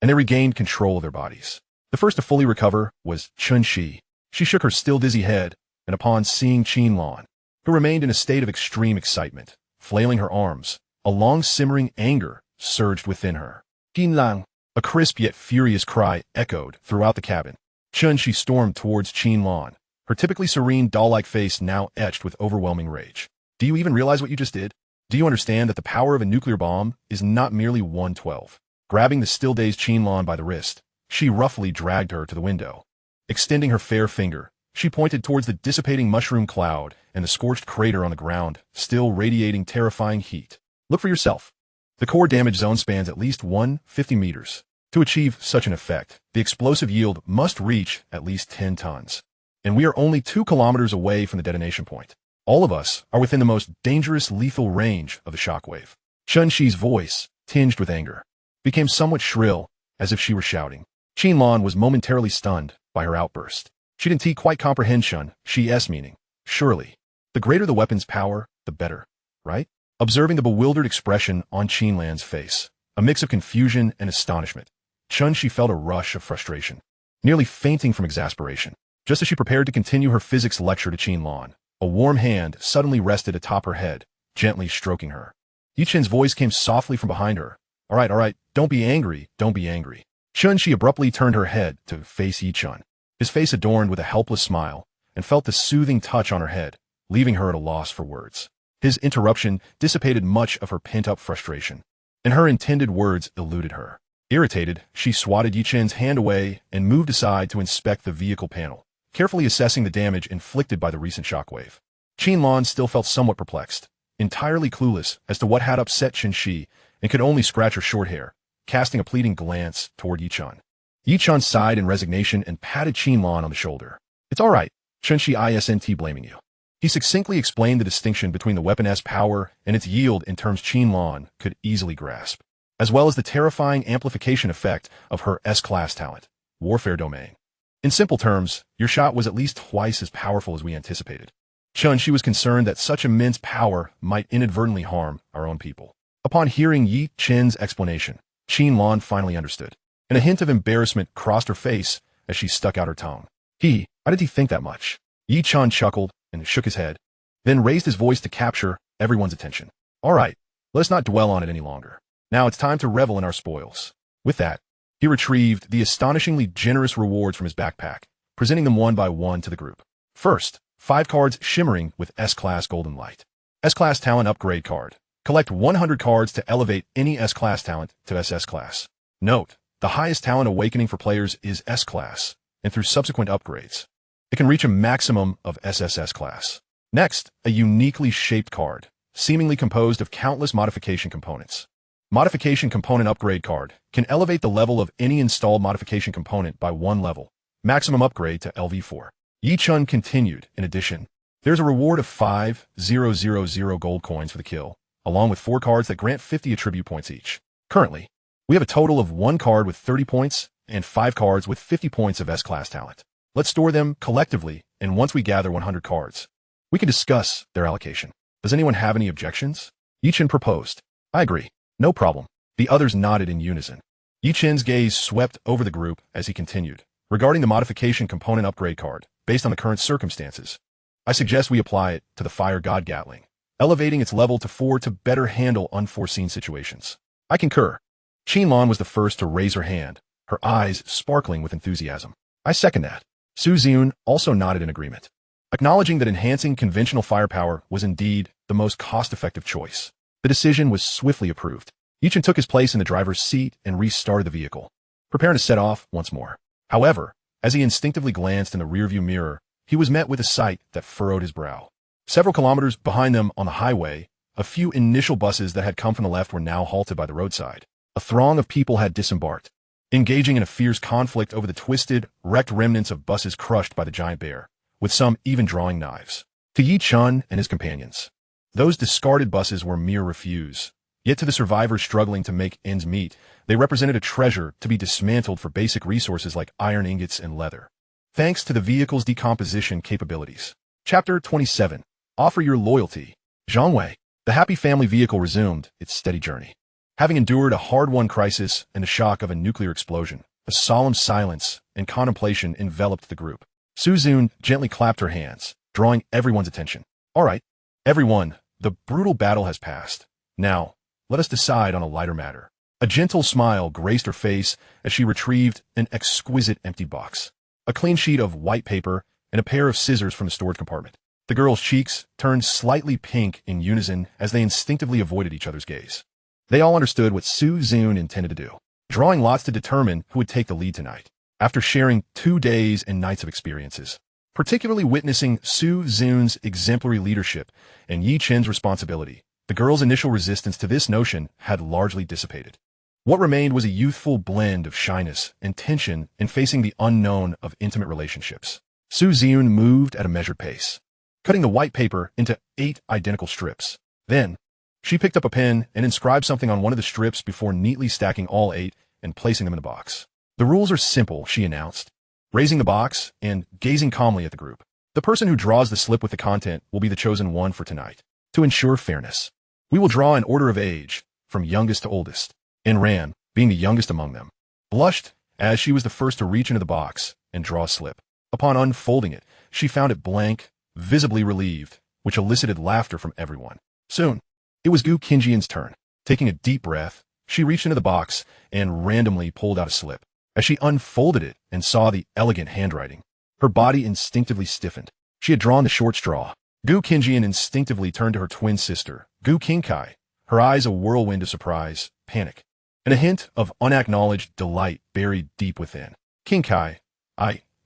and they regained control of their bodies. The first to fully recover was Chun-Shi. She shook her still dizzy head, and upon seeing Qinlan, who remained in a state of extreme excitement, flailing her arms, a long-simmering anger surged within her. Qinlan! A crisp yet furious cry echoed throughout the cabin. Chun-Shi stormed towards Qinlan, her typically serene doll-like face now etched with overwhelming rage. Do you even realize what you just did? Do you understand that the power of a nuclear bomb is not merely 112? Grabbing the still-dazed Qinlan by the wrist, she roughly dragged her to the window. Extending her fair finger, she pointed towards the dissipating mushroom cloud and the scorched crater on the ground, still radiating terrifying heat. Look for yourself. The core damage zone spans at least 150 meters. To achieve such an effect, the explosive yield must reach at least 10 tons. And we are only 2 kilometers away from the detonation point. All of us are within the most dangerous lethal range of the shockwave. Chun-Shi's voice, tinged with anger, became somewhat shrill, as if she were shouting. Qinlan was momentarily stunned by her outburst. She didn't quite comprehend Chun-Shi's meaning. Surely, the greater the weapon's power, the better, right? Observing the bewildered expression on Qinlan's face, a mix of confusion and astonishment, Chun-Shi felt a rush of frustration, nearly fainting from exasperation. Just as she prepared to continue her physics lecture to Qinlan, a warm hand suddenly rested atop her head, gently stroking her. Yichen's voice came softly from behind her. All right, don't be angry, don't be angry. Chun-Shi abruptly turned her head to face Yichen, his face adorned with a helpless smile, and felt the soothing touch on her head, leaving her at a loss for words. His interruption dissipated much of her pent-up frustration, and her intended words eluded her. Irritated, she swatted Yichen's hand away and moved aside to inspect the vehicle panel, carefully assessing the damage inflicted by the recent shockwave. Qinlan still felt somewhat perplexed, entirely clueless as to what had upset Chun-Shi, and could only scratch her short hair, casting a pleading glance toward Yichen. Yichen sighed in resignation and patted Qinlan on the shoulder. It's all right, Chun-Shi isn't blaming you. He succinctly explained the distinction between the weapon's power and its yield in terms Qinlan could easily grasp, as well as the terrifying amplification effect of her S-class talent, Warfare Domain. In simple terms, your shot was at least twice as powerful as we anticipated. Chun-Shi was concerned that such immense power might inadvertently harm our own people. Upon hearing Yi Chen's explanation, Qinlan finally understood, and a hint of embarrassment crossed her face as she stuck out her tongue. Why did he think that much? Yi Chen chuckled and shook his head, then raised his voice to capture everyone's attention. All right, let's not dwell on it any longer. Now it's time to revel in our spoils. With that, he retrieved the astonishingly generous rewards from his backpack, presenting them one by one to the group. First, 5 cards shimmering with S-Class Golden Light. S-Class Talent Upgrade Card. Collect 100 cards to elevate any S-Class talent to SS Class. Note, the highest talent awakening for players is S-Class, and through subsequent upgrades, it can reach a maximum of SSS Class. Next, a uniquely shaped card, seemingly composed of countless modification components. Modification Component Upgrade Card can elevate the level of any installed modification component by 1 level. Maximum upgrade to LV4. Yichen continued, in addition, there's a reward of 5,000 gold coins for the kill, along with 4 cards that grant 50 attribute points each. Currently, we have a total of 1 card with 30 points and 5 cards with 50 points of S-Class talent. Let's store them collectively, and once we gather 100 cards, we can discuss their allocation. Does anyone have any objections? Yichen proposed. I agree. No problem. The others nodded in unison. Yichen's gaze swept over the group as he continued. Regarding the modification component upgrade card, based on the current circumstances, I suggest we apply it to the Fire God Gatling. elevating its level to 4 to better handle unforeseen situations. I concur. Qinlan was the first to raise her hand, her eyes sparkling with enthusiasm. I second that. Su Zun also nodded in agreement, acknowledging that enhancing conventional firepower was indeed the most cost-effective choice. The decision was swiftly approved. Yichen took his place in the driver's seat and restarted the vehicle, preparing to set off once more. However, as he instinctively glanced in the rearview mirror, he was met with a sight that furrowed his brow. Several kilometers behind them on the highway, a few initial buses that had come from the left were now halted by the roadside. A throng of people had disembarked, engaging in a fierce conflict over the twisted, wrecked remnants of buses crushed by the giant bear, with some even drawing knives. To Yi Chun and his companions, those discarded buses were mere refuse. Yet to the survivors struggling to make ends meet, they represented a treasure to be dismantled for basic resources like iron ingots and leather, thanks to the vehicle's decomposition capabilities. Chapter 27. Offer your loyalty. Zhang Wei. The happy family vehicle resumed its steady journey. Having endured a hard-won crisis and the shock of a nuclear explosion, a solemn silence and contemplation enveloped the group. Su Zun gently clapped her hands, drawing everyone's attention. All right, everyone, the brutal battle has passed. Now, let us decide on a lighter matter. A gentle smile graced her face as she retrieved an exquisite empty box, a clean sheet of white paper, and a pair of scissors from the storage compartment. The girls' cheeks turned slightly pink in unison as they instinctively avoided each other's gaze. They all understood what Su Zun intended to do, drawing lots to determine who would take the lead tonight. After sharing 2 days and nights of experiences, particularly witnessing Su Zun's exemplary leadership and Yi Chen's responsibility, the girls' initial resistance to this notion had largely dissipated. What remained was a youthful blend of shyness and tension in facing the unknown of intimate relationships. Su Zun moved at a measured pace, cutting the white paper into 8 identical strips. Then, she picked up a pen and inscribed something on one of the strips before neatly stacking all 8 and placing them in the box. The rules are simple, she announced, raising the box and gazing calmly at the group. The person who draws the slip with the content will be the chosen one for tonight. To ensure fairness, we will draw in order of age, from youngest to oldest. And Ran, being the youngest among them, blushed as she was the first to reach into the box and draw a slip. Upon unfolding it, she found it blank, visibly relieved, which elicited laughter from everyone. Soon, it was Gu Qinjian's turn. Taking a deep breath, she reached into the box and randomly pulled out a slip. As she unfolded it and saw the elegant handwriting, her body instinctively stiffened. She had drawn the short straw. Gu Qinjian instinctively turned to her twin sister, Gu Qingkai, her eyes a whirlwind of surprise, panic, and a hint of unacknowledged delight buried deep within. Qingkai,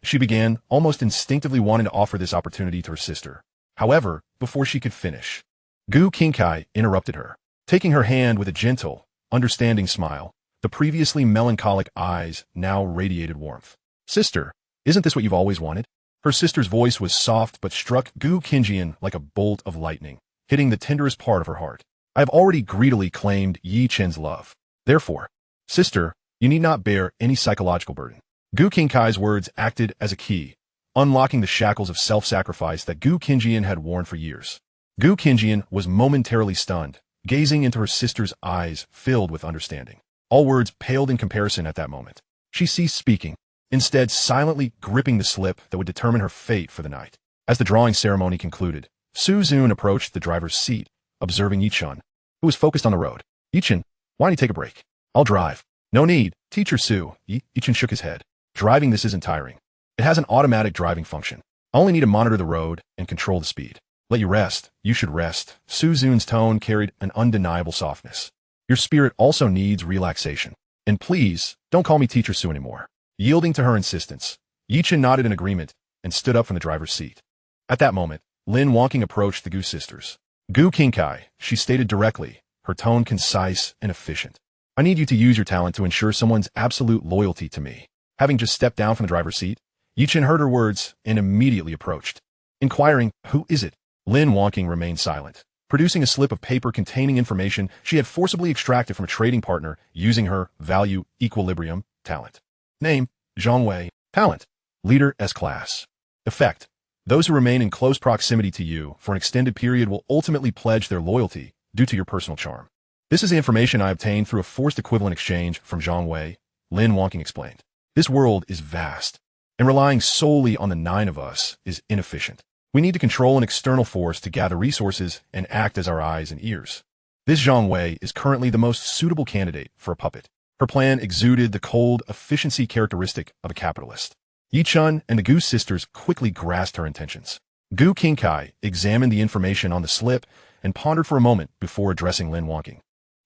she began, almost instinctively wanting to offer this opportunity to her sister. However, before she could finish, Gu Qingkai interrupted her. Taking her hand with a gentle, understanding smile, the previously melancholic eyes now radiated warmth. Sister, isn't this what you've always wanted? Her sister's voice was soft but struck Gu Qinjian like a bolt of lightning, hitting the tenderest part of her heart. I have already greedily claimed Yi Chen's love. Therefore, sister, you need not bear any psychological burden. Gu Qingkai's words acted as a key, unlocking the shackles of self-sacrifice that Gu Qinjian had worn for years. Gu Qinjian was momentarily stunned, gazing into her sister's eyes filled with understanding. All words paled in comparison at that moment. She ceased speaking, instead silently gripping the slip that would determine her fate for the night. As the drawing ceremony concluded, Su Zun approached the driver's seat, observing Yi Chun, who was focused on the road. Yi Chun, why don't you take a break? I'll drive. No need, Teacher Su. Yi Chun shook his head. Driving this isn't tiring. It has an automatic driving function. I only need to monitor the road and control the speed. Let you rest. You should rest. Su Zun's tone carried an undeniable softness. Your spirit also needs relaxation. And please, don't call me Teacher Su anymore. Yielding to her insistence, Yi Chun nodded in agreement and stood up from the driver's seat. At that moment, Lin Wonking approached the Gu sisters. Gu Qingkai, she stated directly, her tone concise and efficient. I need you to use your talent to ensure someone's absolute loyalty to me. Having just stepped down from the driver's seat, Yi Chun heard her words and immediately approached. Inquiring, who is it? Lin Wonking remained silent, producing a slip of paper containing information she had forcibly extracted from a trading partner using her value equilibrium talent. Name, Zhang Wei. Talent, Leader S-Class. Effect, those who remain in close proximity to you for an extended period will ultimately pledge their loyalty due to your personal charm. This is the information I obtained through a forced equivalent exchange from Zhang Wei, Lin Wonking explained. This world is vast, and relying solely on the 9 of us is inefficient. We need to control an external force to gather resources and act as our eyes and ears. This Zhang Wei is currently the most suitable candidate for a puppet. Her plan exuded the cold efficiency characteristic of a capitalist. Yi Chun and the Gu sisters quickly grasped her intentions. Gu Qingkai examined the information on the slip and pondered for a moment before addressing Lin Wangqing.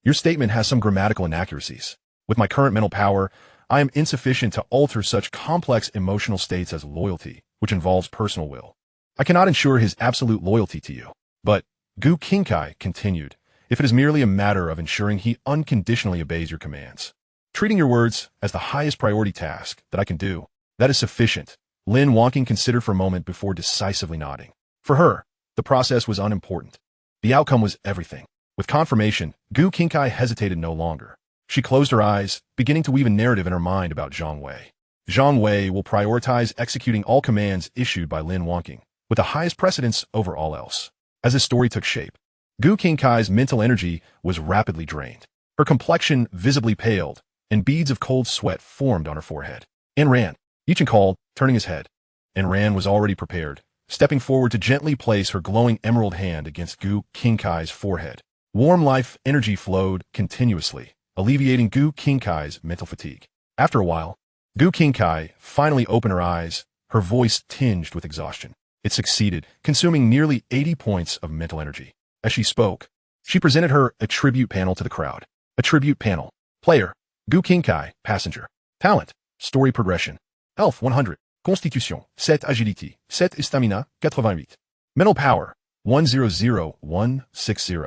Your statement has some grammatical inaccuracies. With my current mental power, I am insufficient to alter such complex emotional states as loyalty, which involves personal will. I cannot ensure his absolute loyalty to you. But, Gu Qingkai continued, if it is merely a matter of ensuring he unconditionally obeys your commands. Treating your words as the highest priority task that I can do, that is sufficient. Lin Wangqing considered for a moment before decisively nodding. For her, the process was unimportant. The outcome was everything. With confirmation, Gu Qingkai hesitated no longer. She closed her eyes, beginning to weave a narrative in her mind about Zhang Wei. Zhang Wei will prioritize executing all commands issued by Lin Wangqing, with the highest precedence over all else. As this story took shape, Gu Qingkai's mental energy was rapidly drained. Her complexion visibly paled, and beads of cold sweat formed on her forehead. In ran. Yi Chun called, turning his head. And Ran was already prepared, stepping forward to gently place her glowing emerald hand against Gu Qingkai's forehead. Warm life energy flowed continuously, alleviating Gu Qingkai's mental fatigue. After a while, Gu Qingkai finally opened her eyes, her voice tinged with exhaustion. It succeeded, consuming nearly 80 points of mental energy. As she spoke, she presented her attribute panel to the crowd. Attribute panel. Player, Gu Qingkai, passenger. Talent, story progression. Health 100. Constitution, 7 agility, 7 stamina, 88. Mental power, 100160.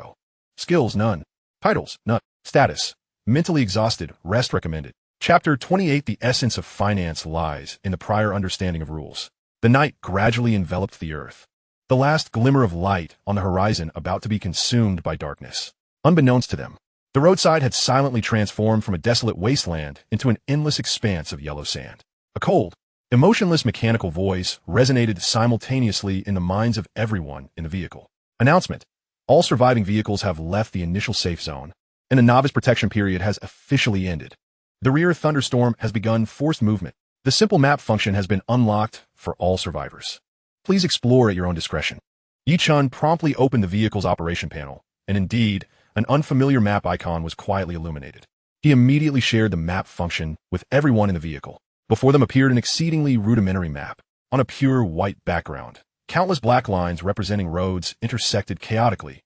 Skills, none. Titles, none. Status, mentally exhausted, rest recommended. Chapter 28. The essence of finance lies in the prior understanding of rules. The night gradually enveloped the earth. The last glimmer of light on the horizon about to be consumed by darkness. Unbeknownst to them, the roadside had silently transformed from a desolate wasteland into an endless expanse of yellow sand. A cold, emotionless mechanical voice resonated simultaneously in the minds of everyone in the vehicle. Announcement. All surviving vehicles have left the initial safe zone, and the novice protection period has officially ended. The rear thunderstorm has begun forced movement. The simple map function has been unlocked for all survivors. Please explore at your own discretion. Yi Chun promptly opened the vehicle's operation panel, and indeed, an unfamiliar map icon was quietly illuminated. He immediately shared the map function with everyone in the vehicle. Before them appeared an exceedingly rudimentary map. On a pure white background, countless black lines representing roads intersected chaotically,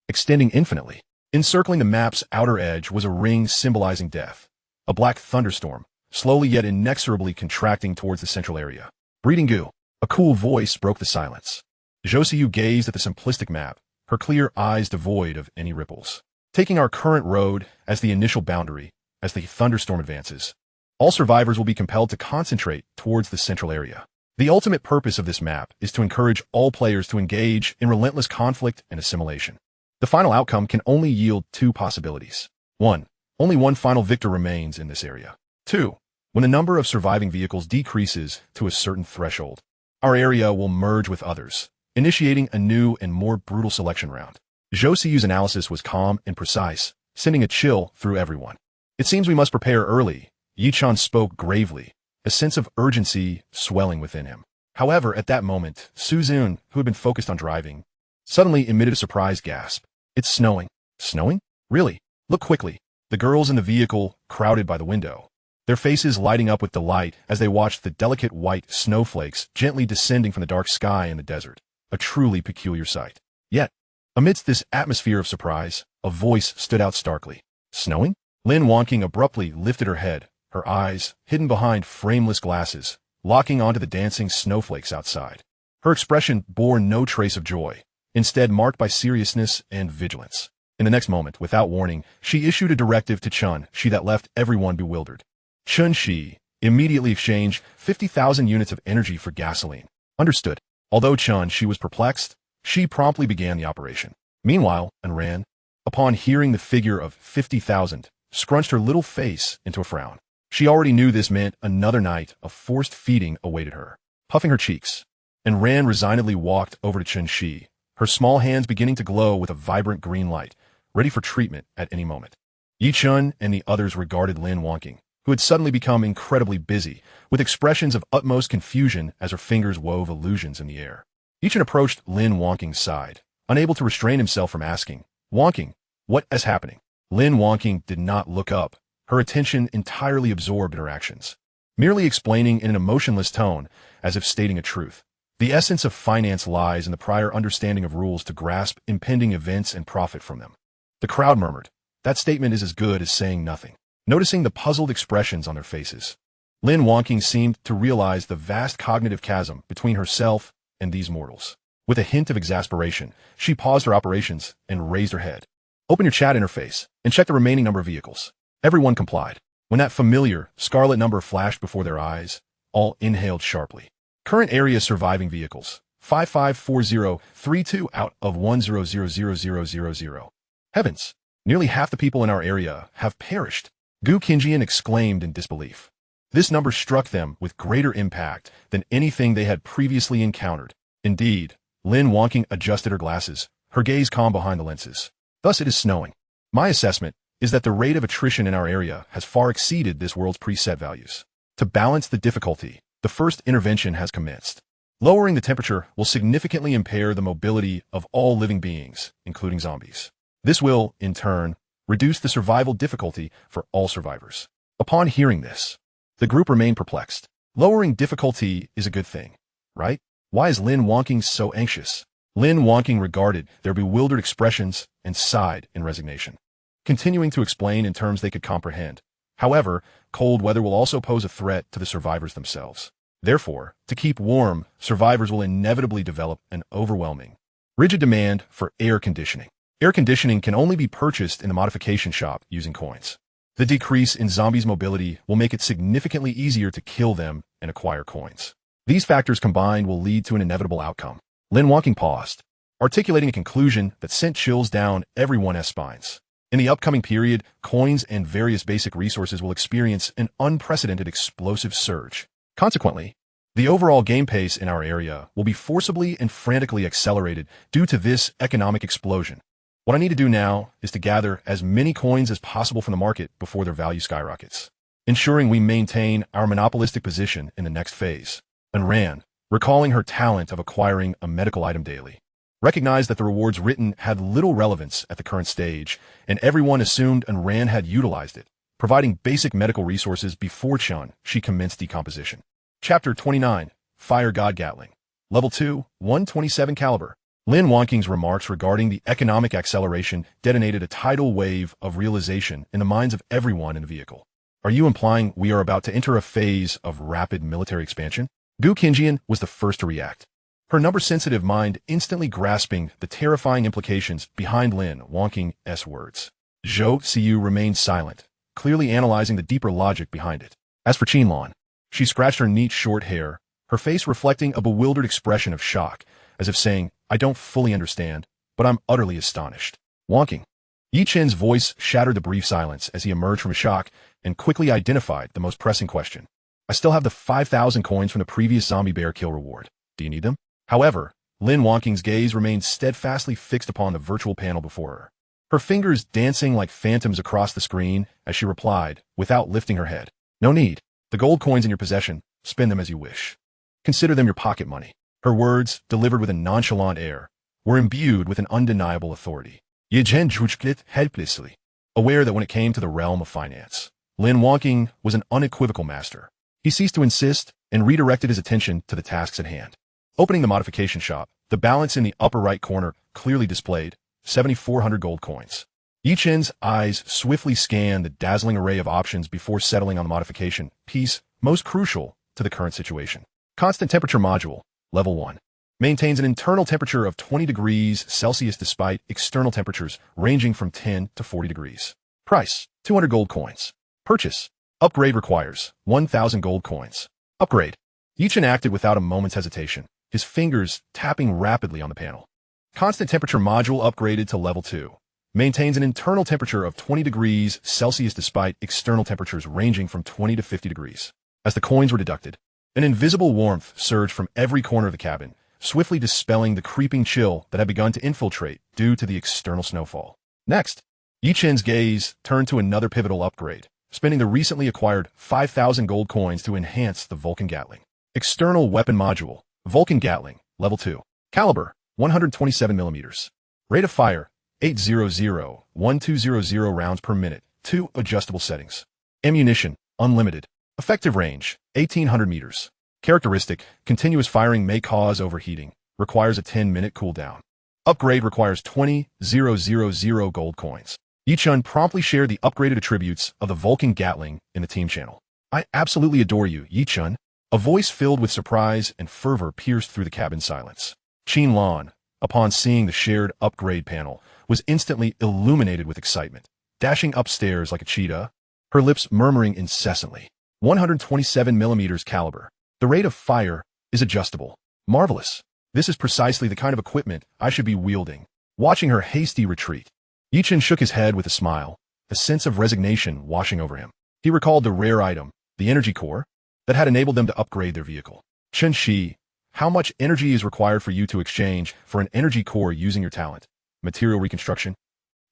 extending infinitely. Encircling the map's outer edge was a ring symbolizing death. A black thunderstorm, slowly yet inexorably contracting towards the central area. Breeding Gu. A cool voice broke the silence. Josiu gazed at the simplistic map, her clear eyes devoid of any ripples. Taking our current road as the initial boundary, as the thunderstorm advances, all survivors will be compelled to concentrate towards the central area. The ultimate purpose of this map is to encourage all players to engage in relentless conflict and assimilation. The final outcome can only yield two possibilities. 1. Only one final victor remains in this area. 2. When the number of surviving vehicles decreases to a certain threshold, our area will merge with others, initiating a new and more brutal selection round. Josiu's analysis was calm and precise, sending a chill through everyone. It seems we must prepare early. Yi Chun spoke gravely, a sense of urgency swelling within him. However, at that moment, Su Zun, who had been focused on driving, suddenly emitted a surprised gasp. It's snowing. Snowing? Really? Look quickly. The girls in the vehicle crowded by the window, their faces lighting up with delight as they watched the delicate white snowflakes gently descending from the dark sky in the desert. A truly peculiar sight. Yet, amidst this atmosphere of surprise, a voice stood out starkly. Snowing? Lin Wangqing abruptly lifted her head, her eyes, hidden behind frameless glasses, locking onto the dancing snowflakes outside. Her expression bore no trace of joy, instead marked by seriousness and vigilance. In the next moment, without warning, she issued a directive to Chun Shi that left everyone bewildered. Chun Shi immediately exchanged 50,000 units of energy for gasoline. Understood. Although Chun Shi was perplexed, she promptly began the operation. Meanwhile, Anran, upon hearing the figure of 50,000, scrunched her little face into a frown. She already knew this meant another night of forced feeding awaited her. Puffing her cheeks, Anran resignedly walked over to Chun Shi, her small hands beginning to glow with a vibrant green light, ready for treatment at any moment. Yi Chun and the others regarded Lin Wangqing, who had suddenly become incredibly busy, with expressions of utmost confusion as her fingers wove illusions in the air. Yichin approached Lin Wonking's side, unable to restrain himself from asking, "Wonking, what is happening?" Lin Wonking did not look up, her attention entirely absorbed in her actions, merely explaining in an emotionless tone, as if stating a truth. The essence of finance lies in the prior understanding of rules to grasp impending events and profit from them. The crowd murmured, "That statement is as good as saying nothing." Noticing the puzzled expressions on their faces, Lin Wonking seemed to realize the vast cognitive chasm between herself and these mortals. With a hint of exasperation, she paused her operations and raised her head. "Open your chat interface and check the remaining number of vehicles." Everyone complied. When that familiar, scarlet number flashed before their eyes, all inhaled sharply. Current area surviving vehicles, 554032 out of 10000000. Heavens! Nearly half the people in our area have perished. Gu Qingjian exclaimed in disbelief. This number struck them with greater impact than anything they had previously encountered. Indeed, Lin Wonking adjusted her glasses, her gaze calm behind the lenses. "Thus it is snowing. My assessment is that the rate of attrition in our area has far exceeded this world's preset values. To balance the difficulty, the first intervention has commenced. Lowering the temperature will significantly impair the mobility of all living beings, including zombies. This will, in turn, reduce the survival difficulty for all survivors." Upon hearing this, the group remained perplexed. Lowering difficulty is a good thing, right? Why is Lin Wonking so anxious? Lin Wonking regarded their bewildered expressions and sighed in resignation, continuing to explain in terms they could comprehend. However, cold weather will also pose a threat to the survivors themselves. Therefore, to keep warm, survivors will inevitably develop an overwhelming, rigid demand for air conditioning. Air conditioning can only be purchased in the modification shop using coins. The decrease in zombies' mobility will make it significantly easier to kill them and acquire coins. These factors combined will lead to an inevitable outcome. Lin Wonking paused, articulating a conclusion that sent chills down everyone's spines. In the upcoming period, coins and various basic resources will experience an unprecedented explosive surge. Consequently, the overall game pace in our area will be forcibly and frantically accelerated due to this economic explosion. What I need to do now is to gather as many coins as possible from the market before their value skyrockets, ensuring we maintain our monopolistic position in the next phase. And Ran, recalling her talent of acquiring a medical item daily, recognized that the rewards written had little relevance at the current stage, and everyone assumed Ran had utilized it, providing basic medical resources before she commenced decomposition. Chapter 29, Fire God Gatling. Level 2, 127 caliber. Lin Wonking's remarks regarding the economic acceleration detonated a tidal wave of realization in the minds of everyone in the vehicle. Are you implying we are about to enter a phase of rapid military expansion? Gu Qingjian was the first to react, her number-sensitive mind instantly grasping the terrifying implications behind Lin Wonking's words. Zhou Xiu remained silent, clearly analyzing the deeper logic behind it. As for Qinlan, she scratched her neat short hair, her face reflecting a bewildered expression of shock, as if saying, "I don't fully understand, but I'm utterly astonished." Wonking. Yi Chen's voice shattered the brief silence as he emerged from shock and quickly identified the most pressing question. "I still have the 5,000 coins from the previous zombie bear kill reward. Do you need them?" However, Lin Wonking's gaze remained steadfastly fixed upon the virtual panel before her, her fingers dancing like phantoms across the screen as she replied, without lifting her head. "No need. The gold coins in your possession, spend them as you wish. Consider them your pocket money." Her words, delivered with a nonchalant air, were imbued with an undeniable authority. Yi Chen druked helplessly, aware that when it came to the realm of finance, Lin Wonking was an unequivocal master. He ceased to insist and redirected his attention to the tasks at hand. Opening the modification shop, the balance in the upper right corner clearly displayed 7,400 gold coins. Yi Chen's eyes swiftly scanned the dazzling array of options before settling on the modification piece most crucial to the current situation. Constant temperature module, level 1. Maintains an internal temperature of 20 degrees Celsius despite external temperatures ranging from 10 to 40 degrees. Price, 200 gold coins. Purchase. Upgrade requires 1,000 gold coins. Upgrade. Yi Chen acted without a moment's hesitation, his fingers tapping rapidly on the panel. Constant temperature module upgraded to level 2. Maintains an internal temperature of 20 degrees Celsius despite external temperatures ranging from 20 to 50 degrees. As the coins were deducted, an invisible warmth surged from every corner of the cabin, swiftly dispelling the creeping chill that had begun to infiltrate due to the external snowfall. Next, Yi Chen's gaze turned to another pivotal upgrade, spending the recently acquired 5,000 gold coins to enhance the Vulcan Gatling. External weapon module, Vulcan Gatling, level 2. Caliber, 127 millimeters. Rate of fire, 800-1200 rounds per minute. 2 adjustable settings. Ammunition, unlimited. Effective range, 1800 meters. Characteristic, continuous firing may cause overheating. Requires a 10-minute cooldown. Upgrade requires 20,000 gold coins. Yi-chun promptly shared the upgraded attributes of the Vulcan Gatling in the team channel. I absolutely adore you, Yi-chun. A voice filled with surprise and fervor pierced through the cabin silence. Qin Lan, upon seeing the shared upgrade panel, was instantly illuminated with excitement, dashing upstairs like a cheetah, her lips murmuring incessantly. 127 millimeters caliber. The rate of fire is adjustable. Marvelous. This is precisely the kind of equipment I should be wielding. Watching her hasty retreat, Yi-chun shook his head with a smile, a sense of resignation washing over him. He recalled the rare item, the energy core, that had enabled them to upgrade their vehicle. Chen-Shi, how much energy is required for you to exchange for an energy core using your talent? Material reconstruction?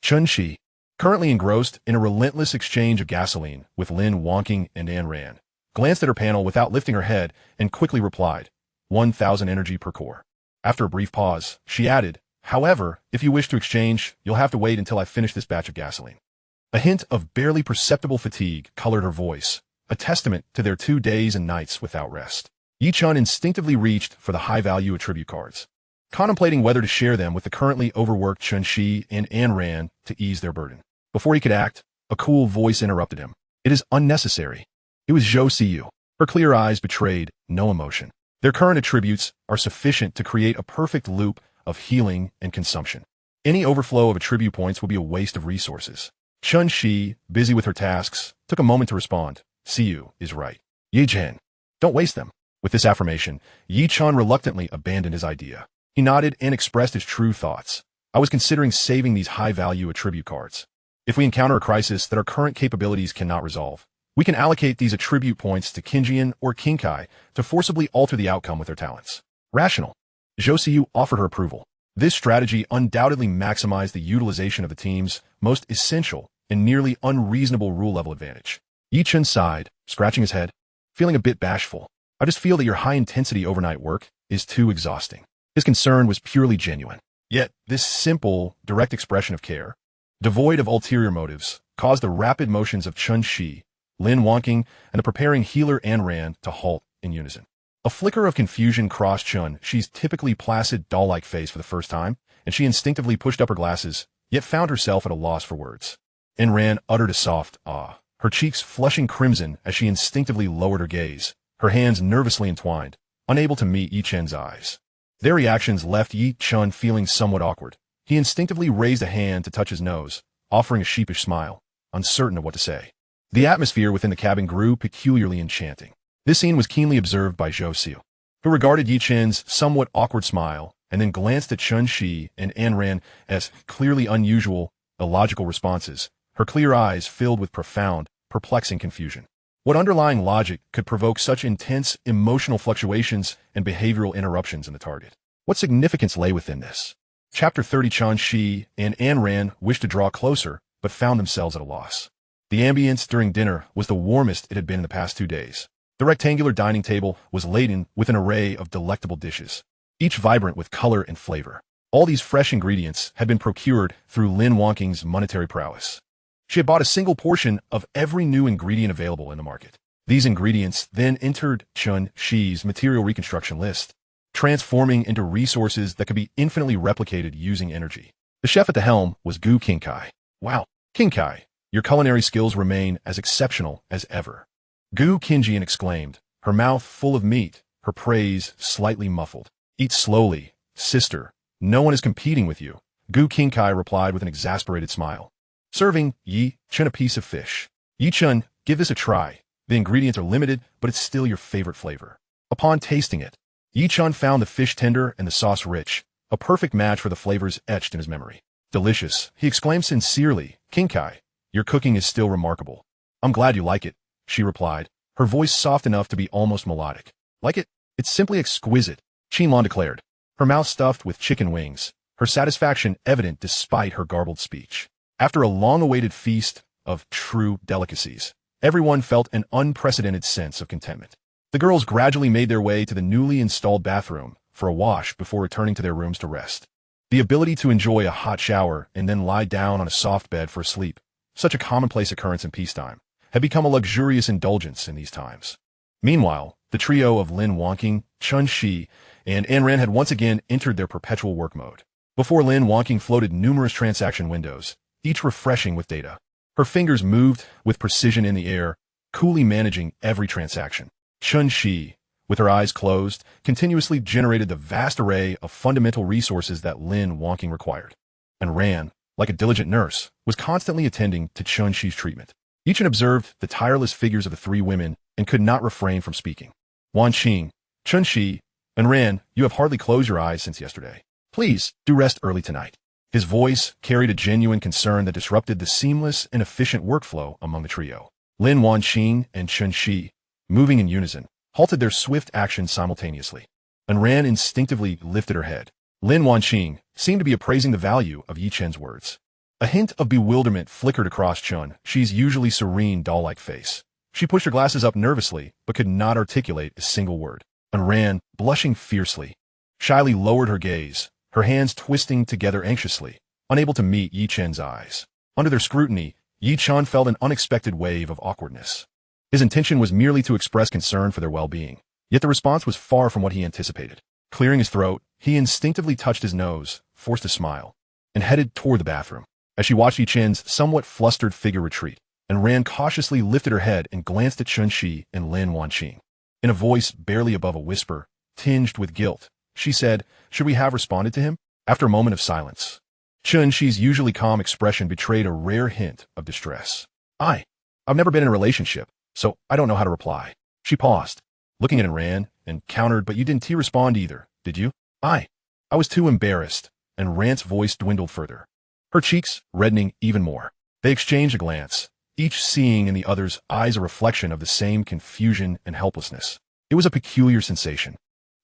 Chen-Shi, currently engrossed in a relentless exchange of gasoline with Lin Wonking and Anne Ran, glanced at her panel without lifting her head and quickly replied, 1,000 energy per core. After a brief pause, she added, however, if you wish to exchange, you'll have to wait until I finish this batch of gasoline. A hint of barely perceptible fatigue colored her voice, a testament to their 2 days and nights without rest. Yi-chun instinctively reached for the high-value attribute cards, contemplating whether to share them with the currently overworked Chen-Shi and Anne Ran to ease their burden. Before he could act, a cool voice interrupted him. It is unnecessary. It was Zhou Siyu. Her clear eyes betrayed no emotion. Their current attributes are sufficient to create a perfect loop of healing and consumption. Any overflow of attribute points will be a waste of resources. Chen-Shi, busy with her tasks, took a moment to respond. Siyu is right. Yi-chun, don't waste them. With this affirmation, Yi-chun reluctantly abandoned his idea. He nodded and expressed his true thoughts. I was considering saving these high-value attribute cards. If we encounter a crisis that our current capabilities cannot resolve, we can allocate these attribute points to Kinjian or Kinkai to forcibly alter the outcome with their talents. Rational. Zhou Siyu offered her approval. This strategy undoubtedly maximized the utilization of the team's most essential and nearly unreasonable rule-level advantage. Yi-chun sighed, scratching his head, feeling a bit bashful. I just feel that your high-intensity overnight work is too exhausting. His concern was purely genuine. Yet, this simple, direct expression of care, devoid of ulterior motives, caused the rapid motions of Chen-Shi, Lin Wonking, and the preparing healer Anne Ran to halt in unison. A flicker of confusion crossed Chen-Shi's typically placid, doll-like face for the first time, and she instinctively pushed up her glasses, yet found herself at a loss for words. Anne Ran uttered a soft ah, her cheeks flushing crimson as she instinctively lowered her gaze, her hands nervously entwined, unable to meet Yi-chun's eyes. Their reactions left Yi-chun feeling somewhat awkward. He instinctively raised a hand to touch his nose, offering a sheepish smile, uncertain of what to say. The atmosphere within the cabin grew peculiarly enchanting. This scene was keenly observed by Zhou Siyu, who regarded Yi-chun's somewhat awkward smile and then glanced at Chen-Shi and Anne Ran as clearly unusual, illogical responses, her clear eyes filled with profound, perplexing confusion. What underlying logic could provoke such intense emotional fluctuations and behavioral interruptions in the target? What significance lay within this? Chapter 30. Chen-Shi and Anne Ran wished to draw closer, but found themselves at a loss. The ambience during dinner was the warmest it had been in the past 2 days. The rectangular dining table was laden with an array of delectable dishes, each vibrant with color and flavor. All these fresh ingredients had been procured through Lin Wonking's monetary prowess. She had bought a single portion of every new ingredient available in the market. These ingredients then entered Chen-Shi's material reconstruction list, transforming into resources that could be infinitely replicated using energy. The chef at the helm was Gu Kinkai. Wow, Kinkai, your culinary skills remain as exceptional as ever. Gu Kinjian exclaimed, her mouth full of meat, her praise slightly muffled. Eat slowly, sister. No one is competing with you. Gu Kinkai replied with an exasperated smile. Serving Yi-chun a piece of fish. Yi-chun, give this a try. The ingredients are limited, but it's still your favorite flavor. Upon tasting it, Yi-chun found the fish tender and the sauce rich, a perfect match for the flavors etched in his memory. Delicious, he exclaimed sincerely. Kinkai, your cooking is still remarkable. I'm glad you like it, she replied, her voice soft enough to be almost melodic. Like it? It's simply exquisite, Qinlan declared, her mouth stuffed with chicken wings, her satisfaction evident despite her garbled speech. After a long-awaited feast of true delicacies, everyone felt an unprecedented sense of contentment. The girls gradually made their way to the newly installed bathroom, for a wash before returning to their rooms to rest. The ability to enjoy a hot shower and then lie down on a soft bed for sleep, such a commonplace occurrence in peacetime, had become a luxurious indulgence in these times. Meanwhile, the trio of Lin Wanqing, Chun Shi, and An Ran had once again entered their perpetual work mode. Before Lin Wanqing floated numerous transaction windows, each refreshing with data. Her fingers moved with precision in the air, coolly managing every transaction. Chun Shi, with her eyes closed, continuously generated the vast array of fundamental resources that Lin Wanqing required. And Ran, like a diligent nurse, was constantly attending to Chun Shi's treatment. Each observed the tireless figures of the three women and could not refrain from speaking. Wan Qing, Chun Shi, and Ran, you have hardly closed your eyes since yesterday. Please, do rest early tonight. His voice carried a genuine concern that disrupted the seamless and efficient workflow among the trio. Lin Wan Qing and Chun Shi, moving in unison, halted their swift actions simultaneously. And Ran instinctively lifted her head. Lin Wan Qing seemed to be appraising the value of Yi Chen's words. A hint of bewilderment flickered across Chun Shi's usually serene, doll-like face. She pushed her glasses up nervously, but could not articulate a single word. And Ran, blushing fiercely, shyly lowered her gaze, her hands twisting together anxiously, unable to meet Yi Chen's eyes. Under their scrutiny, Yi Chen felt an unexpected wave of awkwardness. His intention was merely to express concern for their well-being, yet the response was far from what he anticipated. Clearing his throat, he instinctively touched his nose, forced a smile, and headed toward the bathroom. As she watched Yi Chen's somewhat flustered figure retreat, and Ran cautiously lifted her head and glanced at Chun Shi and Lin Wanqing. In a voice barely above a whisper, tinged with guilt, she said, "Should we have responded to him?" After a moment of silence, Chun Shi's usually calm expression betrayed a rare hint of distress. I've never been in a relationship, so I don't know how to reply." She paused, looking at Ran, and countered, "But you didn't respond either, did you?" I was too embarrassed, and Ran's voice dwindled further, her cheeks reddening even more. They exchanged a glance, each seeing in the other's eyes a reflection of the same confusion and helplessness. It was a peculiar sensation,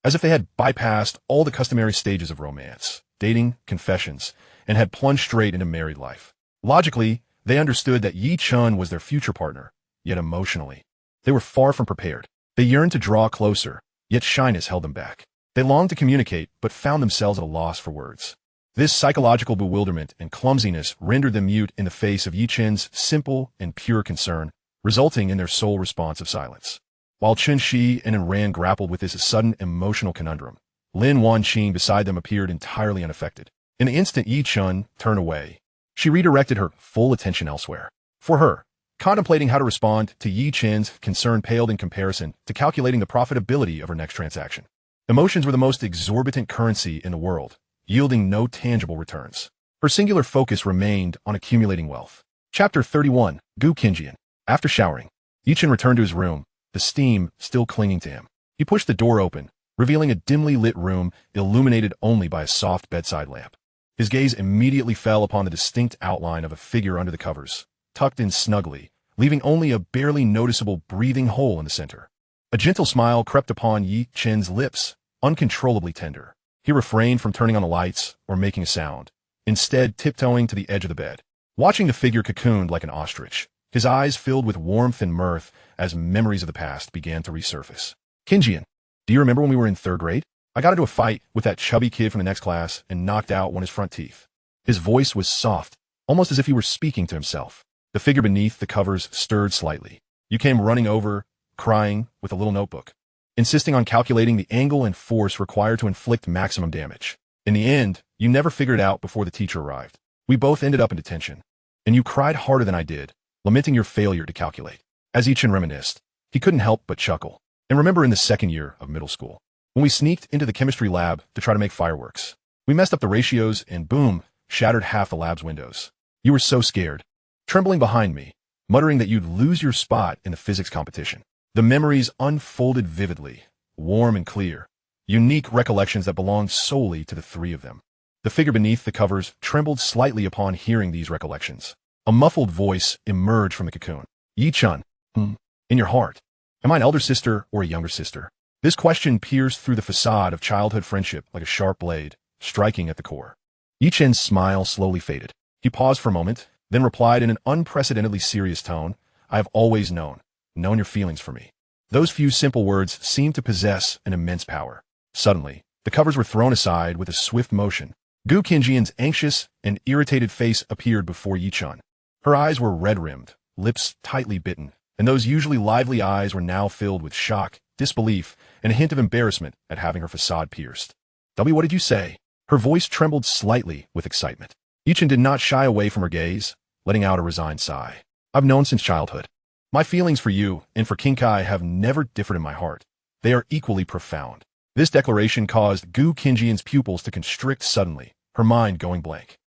as if they had bypassed all the customary stages of romance, dating, confessions, and had plunged straight into married life. Logically, they understood that Yi Chen was their future partner, yet emotionally, they were far from prepared. They yearned to draw closer, yet shyness held them back. They longed to communicate, but found themselves at a loss for words. This psychological bewilderment and clumsiness rendered them mute in the face of Yi Chen's simple and pure concern, resulting in their sole response of silence. While Chun Shi and Ran grappled with this sudden emotional conundrum, Lin Wanqing beside them appeared entirely unaffected. In the instant Yi Chen turned away, she redirected her full attention elsewhere. For her, contemplating how to respond to Yi Chen's concern paled in comparison to calculating the profitability of her next transaction. Emotions were the most exorbitant currency in the world, yielding no tangible returns. Her singular focus remained on accumulating wealth. Chapter 31, Gu Qinjian. After showering, Yi Chen returned to his room, the steam still clinging to him. He pushed the door open, revealing a dimly lit room illuminated only by a soft bedside lamp. His gaze immediately fell upon the distinct outline of a figure under the covers, tucked in snugly, leaving only a barely noticeable breathing hole in the center. A gentle smile crept upon Yi Chen's lips, uncontrollably tender. He refrained from turning on the lights or making a sound, instead tiptoeing to the edge of the bed. Watching the figure cocooned like an ostrich, his eyes filled with warmth and mirth as memories of the past began to resurface. "Qinjian, do you remember when we were in 3rd grade? I got into a fight with that chubby kid from the next class and knocked out one of his front teeth." His voice was soft, almost as if he were speaking to himself. The figure beneath the covers stirred slightly. "You came running over, crying, with a little notebook, insisting on calculating the angle and force required to inflict maximum damage. In the end, you never figured it out before the teacher arrived. We both ended up in detention. And you cried harder than I did, lamenting your failure to calculate." As Yi Chen reminisced, he couldn't help but chuckle. "And remember in the 2nd year of middle school, when we sneaked into the chemistry lab to try to make fireworks. We messed up the ratios and boom, shattered half the lab's windows. You were so scared, trembling behind me, muttering that you'd lose your spot in the physics competition." The memories unfolded vividly, warm and clear, unique recollections that belonged solely to the three of them. The figure beneath the covers trembled slightly upon hearing these recollections. A muffled voice emerged from the cocoon. "Yi Chen, in your heart, am I an elder sister or a younger sister?" This question pierced through the facade of childhood friendship like a sharp blade, striking at the core. Yi Chen's smile slowly faded. He paused for a moment, then replied in an unprecedentedly serious tone, "I have always known your feelings for me." Those few simple words seemed to possess an immense power. Suddenly, The covers were thrown aside with a swift motion. Gu Qingjian's anxious and irritated face appeared before Yichun. Her eyes were red-rimmed, lips tightly bitten, and those usually lively eyes were now filled with shock, disbelief, and a hint of embarrassment at having her facade pierced. "W, what did you say?" Her voice trembled slightly with excitement. Yichun did not shy away from her gaze, letting out a resigned sigh. "I've known since childhood. My feelings for you and for King Kai have never differed in my heart. They are equally profound." This declaration caused Gu Qingjian's pupils to constrict suddenly, her mind going blank.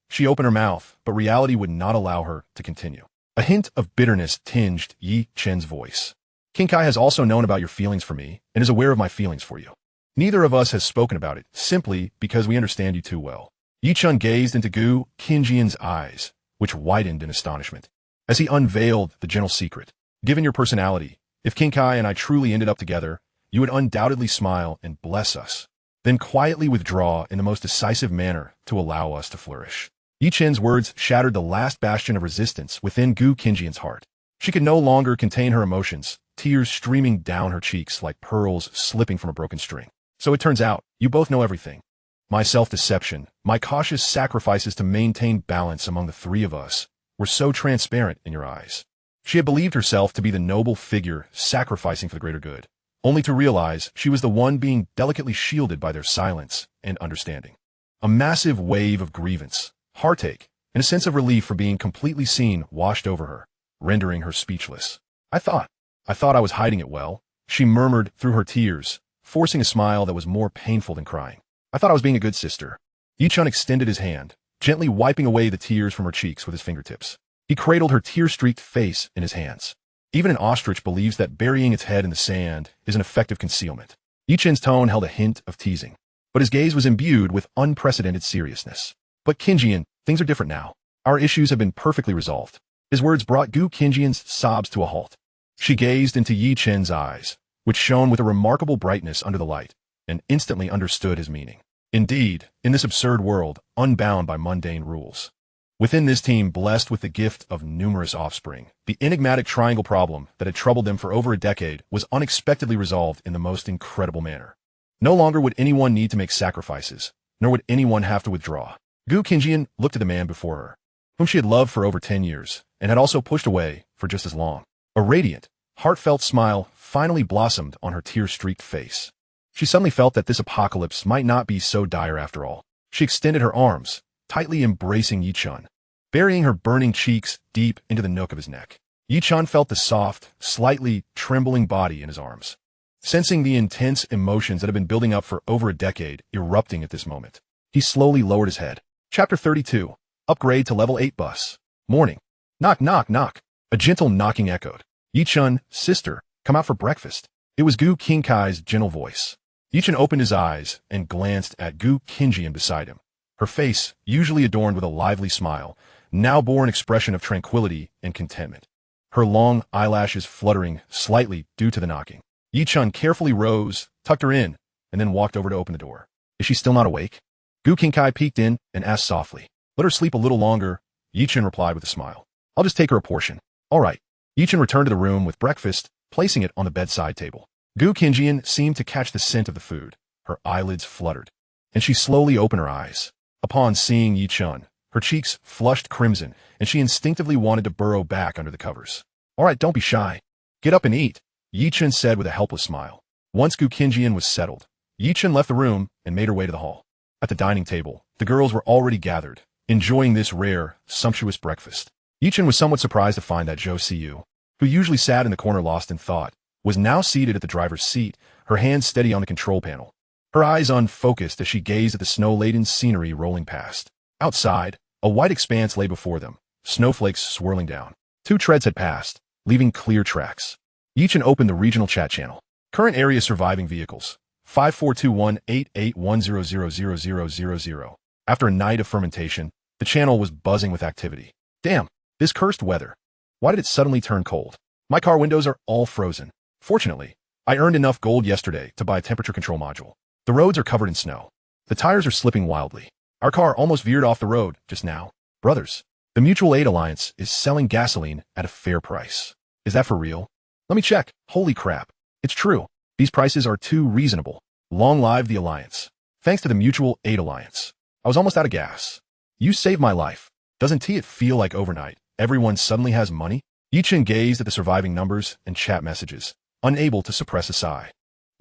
She opened her mouth, but reality would not allow her to continue. A hint of bitterness tinged Yi Chen's voice. "King Kai has also known about your feelings for me and is aware of my feelings for you. Neither of us has spoken about it, simply because we understand you too well." Yi Chen gazed into Gu Qingjian's eyes, which widened in astonishment, as he unveiled the gentle secret. "Given your personality, if King Kai and I truly ended up together, you would undoubtedly smile and bless us, then quietly withdraw in the most decisive manner to allow us to flourish." Yi Chen's words shattered the last bastion of resistance within Gu Qingjian's heart. She could no longer contain her emotions, tears streaming down her cheeks like pearls slipping from a broken string. "So it turns out, you both know everything. My self-deception, my cautious sacrifices to maintain balance among the three of us, were so transparent in your eyes." She had believed herself to be the noble figure sacrificing for the greater good, only to realize she was the one being delicately shielded by their silence and understanding. A massive wave of grievance, heartache, and a sense of relief for being completely seen washed over her, rendering her speechless. I thought I was hiding it well," she murmured through her tears, forcing a smile that was more painful than crying. "I thought I was being a good sister." Yichun extended his hand, gently wiping away the tears from her cheeks with his fingertips. He cradled her tear-streaked face in his hands. Even an ostrich believes that burying its head in the sand is an effective concealment. Yichun's tone held a hint of teasing, but his gaze was imbued with unprecedented seriousness. "But Qingjian, things are different now. Our issues have been perfectly resolved." His words brought Gu Qingjian's sobs to a halt. She gazed into Yi Chen's eyes, which shone with a remarkable brightness under the light, and instantly understood his meaning. Indeed, in this absurd world, unbound by mundane rules, within this team blessed with the gift of numerous offspring, the enigmatic triangle problem that had troubled them for over a decade was unexpectedly resolved in the most incredible manner. No longer would anyone need to make sacrifices, nor would anyone have to withdraw. Gu Qingjian looked at the man before her, whom she had loved for over 10 years, and had also pushed away for just as long. A radiant, heartfelt smile finally blossomed on her tear-streaked face. She suddenly felt that this apocalypse might not be so dire after all. She extended her arms, tightly embracing Yichun, burying her burning cheeks deep into the nook of his neck. Yichun felt the soft, slightly trembling body in his arms, sensing the intense emotions that had been building up for over a decade erupting at this moment. He slowly lowered his head. Chapter 32. Upgrade to Level 8 Bus. Morning. Knock, knock, knock. A gentle knocking echoed. "Yichun, sister, come out for breakfast." It was Gu Qingkai's gentle voice. Yichun opened his eyes and glanced at Gu Qingjian beside him. Her face, usually adorned with a lively smile, now bore an expression of tranquility and contentment, her long eyelashes fluttering slightly due to the knocking. Yichun carefully rose, tucked her in, and then walked over to open the door. "Is she still not awake?" Gu Qingkai peeked in and asked softly. "Let her sleep a little longer," Yichun replied with a smile. "I'll just take her a portion." "All right." Yichun returned to the room with breakfast, placing it on the bedside table. Gu Qingjian seemed to catch the scent of the food. Her eyelids fluttered, and she slowly opened her eyes. Upon seeing Yichun, her cheeks flushed crimson, and she instinctively wanted to burrow back under the covers. "All right, don't be shy. Get up and eat," Yichun said with a helpless smile. Once Gu Qingjian was settled, Yichun left the room and made her way to the hall. At the dining table, the girls were already gathered, enjoying this rare, sumptuous breakfast. Yichun was somewhat surprised to find that Zhou Siyu, who usually sat in the corner lost in thought, was now seated at the driver's seat, her hands steady on the control panel. Her eyes unfocused as she gazed at the snow-laden scenery rolling past. Outside, a white expanse lay before them, snowflakes swirling down. 2 treads had passed, leaving clear tracks. Yichun opened the regional chat channel. Current area surviving vehicles, 542188100000. After a night of fermentation, the channel was buzzing with activity. Damn, this cursed weather. Why did it suddenly turn cold? My car windows are all frozen. Fortunately, I earned enough gold yesterday to buy a temperature control module. The roads are covered in snow. The tires are slipping wildly. Our car almost veered off the road just now. Brothers, the Mutual Aid Alliance is selling gasoline at a fair price. Is that for real? Let me check. Holy crap. It's true. These prices are too reasonable. Long live the Alliance. Thanks to the Mutual Aid Alliance. I was almost out of gas. You saved my life. Doesn't it feel like overnight everyone suddenly has money? Yi-Chen gazed at the surviving numbers and chat messages, unable to suppress a sigh.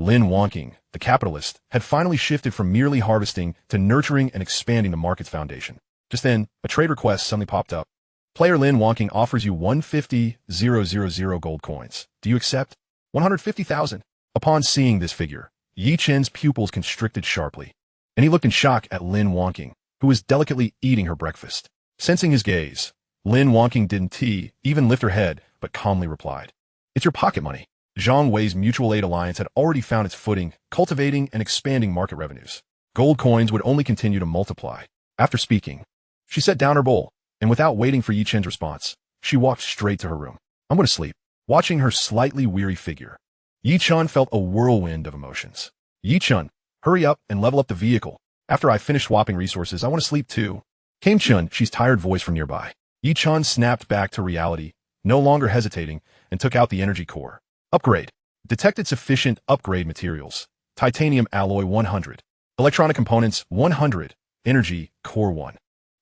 Lin Wonking, the capitalist, had finally shifted from merely harvesting to nurturing and expanding the market's foundation. Just then, a trade request suddenly popped up. Player Lin Wonking offers you 150,000 gold coins. Do you accept? 150,000. Upon seeing this figure, Yi-Chen's pupils constricted sharply, and he looked in shock at Lin Wonking, who was delicately eating her breakfast. Sensing his gaze, Lin Wonking didn't even lift her head, but calmly replied, "It's your pocket money." Zhang Wei's Mutual Aid Alliance had already found its footing, cultivating and expanding market revenues. Gold coins would only continue to multiply. After speaking, she set down her bowl, and without waiting for Yi-Chen's response, she walked straight to her room. "I'm going to sleep." Watching her slightly weary figure, Yi-Chen felt a whirlwind of emotions. "Yi-Chen, hurry up and level up the vehicle. After I finish swapping resources, I want to sleep too." Came Chun, she's tired voice from nearby. Yi-Chen snapped back to reality, no longer hesitating, and took out the energy core. Upgrade. Detected sufficient upgrade materials. Titanium alloy 100. Electronic components 100. Energy core 1.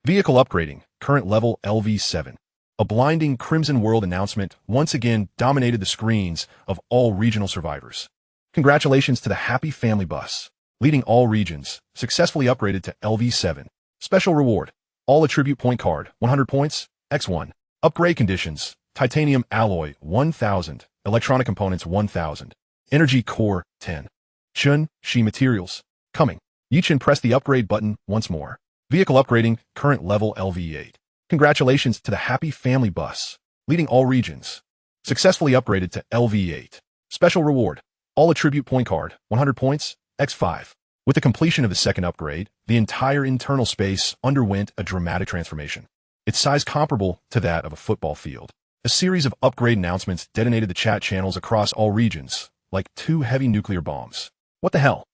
Vehicle upgrading. Current level LV7. A blinding Crimson World announcement once again dominated the screens of all regional survivors. Congratulations to the Happy Family Bus, leading all regions, successfully upgraded to LV7. Special reward. All attribute point card, 100 points, X1. Upgrade conditions. Titanium alloy, 1,000. Electronic components, 1,000. Energy core, 10. Chun, Shi materials. Coming. Yi-Chen pressed the upgrade button once more. Vehicle upgrading, current level LV8. Congratulations to the Happy Family Bus, leading all regions. Successfully upgraded to LV8. Special reward. All attribute point card, 100 points, X5. With the completion of the second upgrade, the entire internal space underwent a dramatic transformation. Its size comparable to that of a football field. A series of upgrade announcements detonated the chat channels across all regions, like two heavy nuclear bombs. What the hell?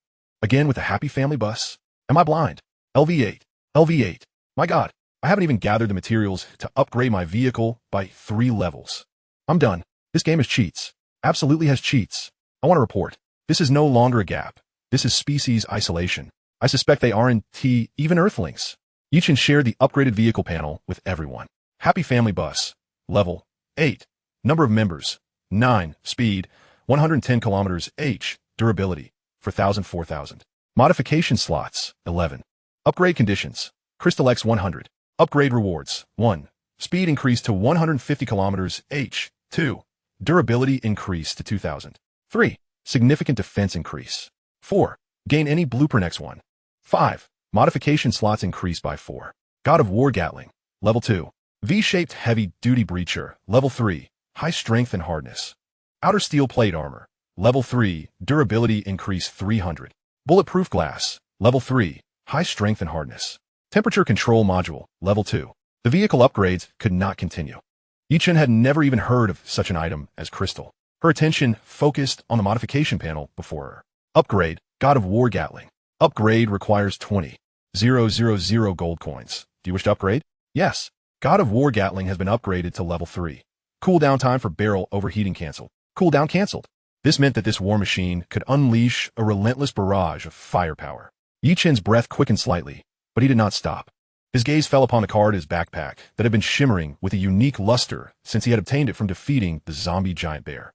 Again with the Happy Family Bus? Am I blind? LV8. LV8. My God, I haven't even gathered the materials to upgrade my vehicle by 3 levels. I'm done. This game has cheats. Absolutely has cheats. I want to report. This is no longer a gap. This is species isolation. I suspect they aren't even Earthlings. Yi-Chen shared the upgraded vehicle panel with everyone. Happy Family Bus. Level 8. Number of members 9. Speed 110 kilometers h. Durability 4,000. Modification slots 11. Upgrade conditions. Crystal X 100. Upgrade rewards 1. Speed increased to 150 kilometers h. 2. Durability increased to 2,000. 3. Significant defense increase. 4. Gain any blueprint X1. 5. Modification slots increased by 4. God of War Gatling. Level 2. V-shaped heavy duty breacher. Level 3. High strength and hardness. Outer steel plate armor. Level 3. Durability increase 300. Bulletproof glass. Level 3. High strength and hardness. Temperature control module. Level 2. The vehicle upgrades could not continue. Yi-Chen had never even heard of such an item as crystal. Her attention focused on the modification panel before her. Upgrade, God of War Gatling. Upgrade requires 20,000 gold coins. Do you wish to upgrade? Yes. God of War Gatling has been upgraded to level 3. Cooldown time for barrel overheating canceled. Cooldown canceled. This meant that this war machine could unleash a relentless barrage of firepower. Yi-Chen's breath quickened slightly, but he did not stop. His gaze fell upon the card in his backpack that had been shimmering with a unique luster since he had obtained it from defeating the zombie giant bear.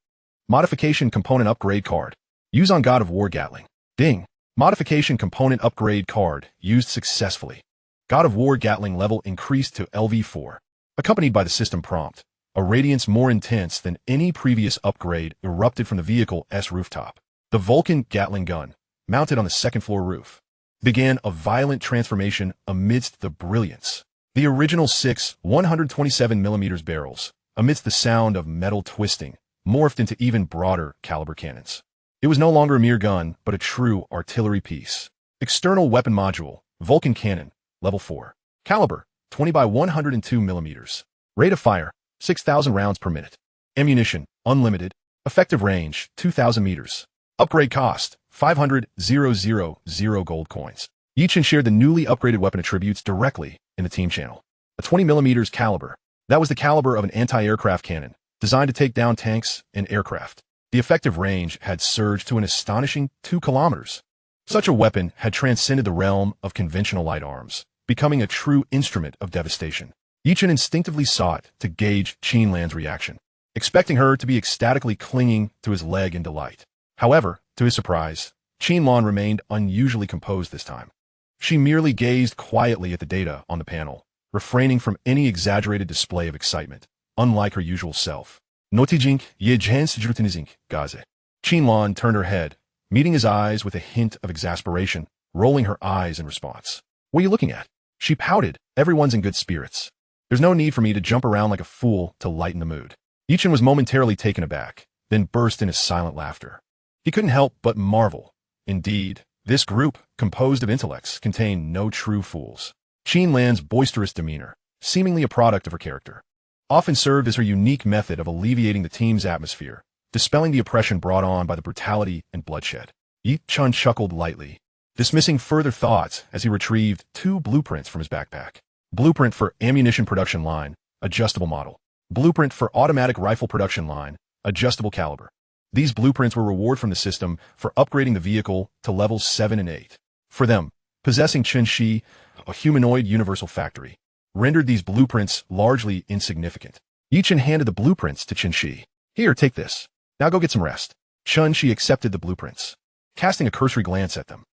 Modification component upgrade card. Use on God of War Gatling. Ding. Modification component upgrade card used successfully. God of War Gatling level increased to LV4. Accompanied by the system prompt, a radiance more intense than any previous upgrade erupted from the vehicle's rooftop. The Vulcan Gatling gun, mounted on the second floor roof, began a violent transformation amidst the brilliance. The original 6 127mm barrels, amidst the sound of metal twisting, morphed into even broader caliber cannons. It was no longer a mere gun, but a true artillery piece. External weapon module, Vulcan cannon, level 4. Caliber, 20 by 102 millimeters. Rate of fire, 6,000 rounds per minute. Ammunition, unlimited. Effective range, 2,000 meters. Upgrade cost, 500,000 gold coins. Yi-Chen shared the newly upgraded weapon attributes directly in the team channel. A 20mm caliber. That was the caliber of an anti-aircraft cannon, designed to take down tanks and aircraft. The effective range had surged to an astonishing 2 kilometers. Such a weapon had transcended the realm of conventional light arms, becoming a true instrument of devastation. Yichen instinctively sought to gauge Qinlan's reaction, expecting her to be ecstatically clinging to his leg in delight. However, to his surprise, Qinlan remained unusually composed this time. She merely gazed quietly at the data on the panel, refraining from any exaggerated display of excitement, unlike her usual self. Notijink ye jensjrutinizink gaze. Qinlan turned her head, meeting his eyes with a hint of exasperation, rolling her eyes in response. What are you looking at? She pouted. Everyone's in good spirits. There's no need for me to jump around like a fool to lighten the mood. Yichen was momentarily taken aback, then burst into silent laughter. He couldn't help but marvel. Indeed, this group, composed of intellects, contained no true fools. Qinlan's boisterous demeanor, seemingly a product of her character, often served as her unique method of alleviating the team's atmosphere, dispelling the oppression brought on by the brutality and bloodshed. Yichen chuckled lightly, dismissing further thoughts as he retrieved 2 blueprints from his backpack. Blueprint for ammunition production line, adjustable model. Blueprint for automatic rifle production line, adjustable caliber. These blueprints were reward from the system for upgrading the vehicle to levels 7 and 8. For them, possessing Qinshi, a humanoid universal factory, rendered these blueprints largely insignificant. Yichen handed the blueprints to Qinshi. Here, take this. Now go get some rest. Qinshi accepted the blueprints, casting a cursory glance at them.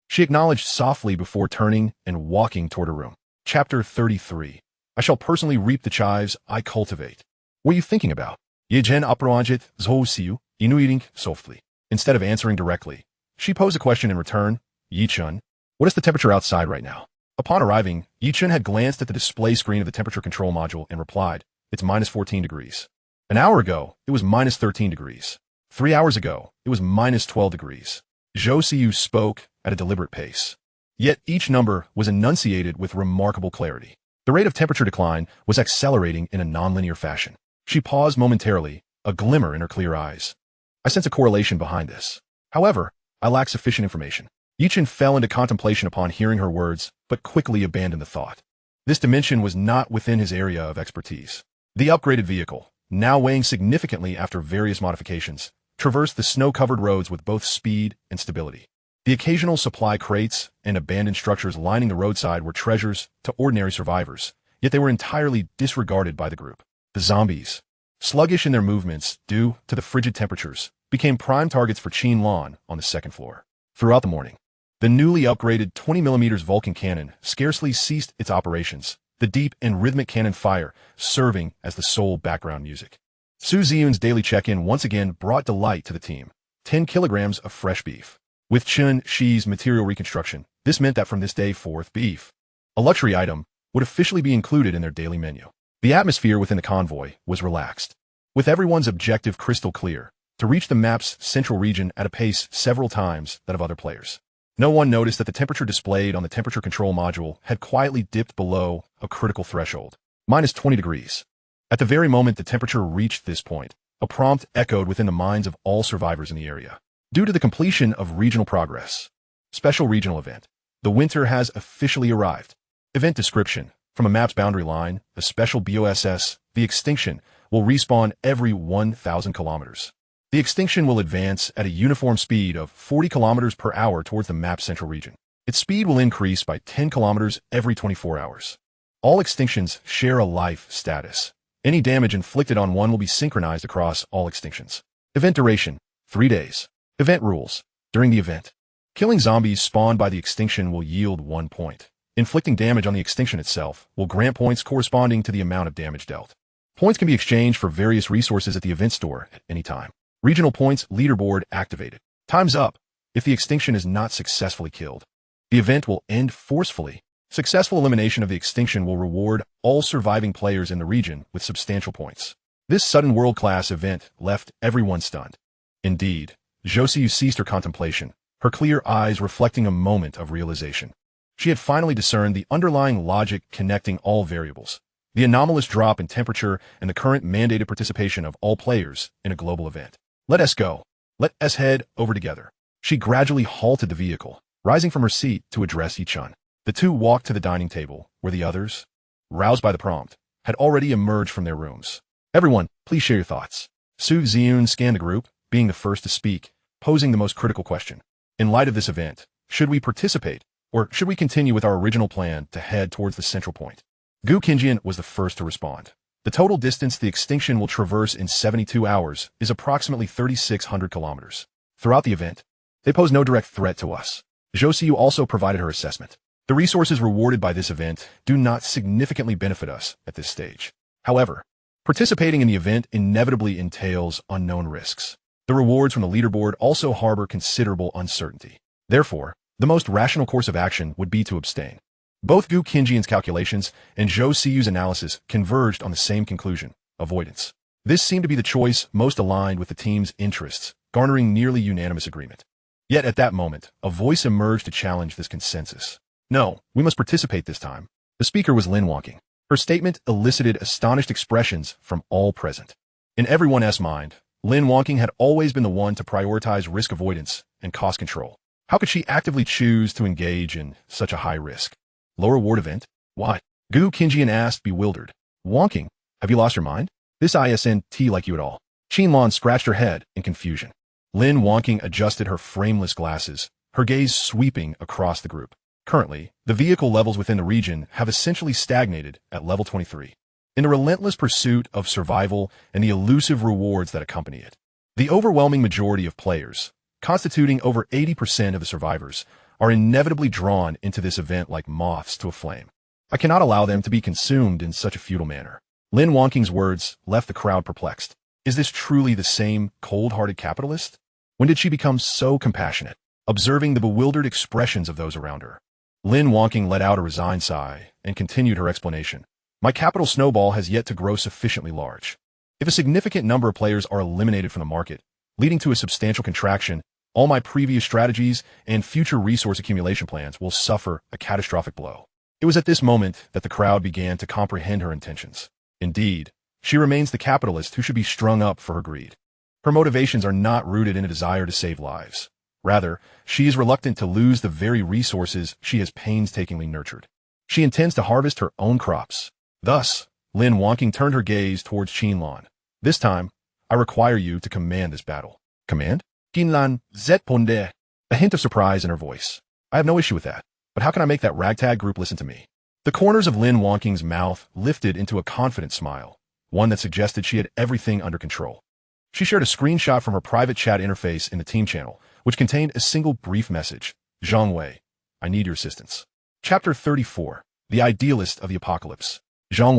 She acknowledged softly before turning and walking toward her room. Chapter 33. I shall personally reap the chives I cultivate. What are you thinking about? Yichen approanjit zhousiu, inuiting softly. Instead of answering directly, she posed a question in return. Yichen, what is the temperature outside right now? Upon arriving, Yichen had glanced at the display screen of the temperature control module and replied, it's minus 14 degrees. An hour ago, it was minus 13 degrees. 3 hours ago, it was minus 12 degrees. Zhousiu spoke at a deliberate pace. Yet each number was enunciated with remarkable clarity. The rate of temperature decline was accelerating in a nonlinear fashion. She paused momentarily, a glimmer in her clear eyes. I sense a correlation behind this. However, I lack sufficient information. Yichen fell into contemplation upon hearing her words, but quickly abandoned the thought. This dimension was not within his area of expertise. The upgraded vehicle, now weighing significantly after various modifications, traversed the snow-covered roads with both speed and stability. The occasional supply crates and abandoned structures lining the roadside were treasures to ordinary survivors, yet they were entirely disregarded by the group. The zombies, sluggish in their movements due to the frigid temperatures, became prime targets for Qinlan on the second floor. Throughout the morning, the newly upgraded 20mm Vulcan cannon scarcely ceased its operations, the deep and rhythmic cannon fire serving as the sole background music. Su Ziyun's daily check-in once again brought delight to the team. 10 kilograms of fresh beef. With Qin's material reconstruction, this meant that from this day forth beef, a luxury item, would officially be included in their daily menu. The atmosphere within the convoy was relaxed, with everyone's objective crystal clear, to reach the map's central region at a pace several times that of other players. No one noticed that the temperature displayed on the temperature control module had quietly dipped below a critical threshold, minus 20 degrees. At the very moment the temperature reached this point, a prompt echoed within the minds of all survivors in the area. Due to the completion of regional progress, special regional event, the winter has officially arrived. Event description, from a map's boundary line, a special BOSS, the extinction, will respawn every 1,000 kilometers. The extinction will advance at a uniform speed of 40 kilometers per hour towards the map's central region. Its speed will increase by 10 kilometers every 24 hours. All extinctions share a life status. Any damage inflicted on one will be synchronized across all extinctions. Event duration, 3 days. Event rules. During the event, killing zombies spawned by the extinction will yield 1 point. Inflicting damage on the extinction itself will grant points corresponding to the amount of damage dealt. Points can be exchanged for various resources at the event store at any time. Regional points leaderboard activated. Time's up. If the extinction is not successfully killed, the event will end forcefully. Successful elimination of the extinction will reward all surviving players in the region with substantial points. This sudden world-class event left everyone stunned. Indeed, Zhousiu ceased her contemplation, her clear eyes reflecting a moment of realization. She had finally discerned the underlying logic connecting all variables, the anomalous drop in temperature and the current mandated participation of all players in a global event. Let us go. Let us head over together. She gradually halted the vehicle, rising from her seat to address Yichen. The two walked to the dining table, where the others, roused by the prompt, had already emerged from their rooms. Everyone, please share your thoughts. Su Ziyun scanned the group, being the first to speak, posing the most critical question. In light of this event, should we participate, or should we continue with our original plan to head towards the central point? Gu Qinjian was the first to respond. The total distance the extinction will traverse in 72 hours is approximately 3,600 kilometers. Throughout the event, they pose no direct threat to us. Zhou Xiyu also provided her assessment. The resources rewarded by this event do not significantly benefit us at this stage. However, participating in the event inevitably entails unknown risks. The rewards from the leaderboard also harbor considerable uncertainty. Therefore, the most rational course of action would be to abstain. Both Gu Qinjian's calculations and Zhou Xiyu's analysis converged on the same conclusion: avoidance. This seemed to be the choice most aligned with the team's interests, garnering nearly unanimous agreement. Yet at that moment, a voice emerged to challenge this consensus. No, we must participate this time. The speaker was Lin Wangqing. Her statement elicited astonished expressions from all present. In everyone's mind, Lin Wangqing had always been the one to prioritize risk avoidance and cost control. How could she actively choose to engage in such a high-risk, low-reward event? Why? Gu Qinjian asked, bewildered. Wangqing, have you lost your mind? This isn't like you at all. Qinlan scratched her head in confusion. Lin Wangqing adjusted her frameless glasses, her gaze sweeping across the group. Currently, the vehicle levels within the region have essentially stagnated at level 23. In the relentless pursuit of survival and the elusive rewards that accompany it, the overwhelming majority of players, constituting over 80% of the survivors, are inevitably drawn into this event like moths to a flame. I cannot allow them to be consumed in such a futile manner. Lin Wangqing's words left the crowd perplexed. Is this truly the same cold-hearted capitalist? When did she become so compassionate? Observing the bewildered expressions of those around her, Lin Wangqing let out a resigned sigh and continued her explanation. My capital snowball has yet to grow sufficiently large. If a significant number of players are eliminated from the market, leading to a substantial contraction, all my previous strategies and future resource accumulation plans will suffer a catastrophic blow. It was at this moment that the crowd began to comprehend her intentions. Indeed, she remains the capitalist who should be strung up for her greed. Her motivations are not rooted in a desire to save lives. Rather, she is reluctant to lose the very resources she has painstakingly nurtured. She intends to harvest her own crops. Thus, Lin Wangqing turned her gaze towards Qinlan. This time, I require you to command this battle. Command? Qinlan zponde. A hint of surprise in her voice. I have no issue with that, but how can I make that ragtag group listen to me? The corners of Lin Wangqing's mouth lifted into a confident smile, one that suggested she had everything under control. She shared a screenshot from her private chat interface in the team channel, which contained a single brief message. Zhang Wei, I need your assistance. Chapter 34, The Idealist of the Apocalypse. Zhang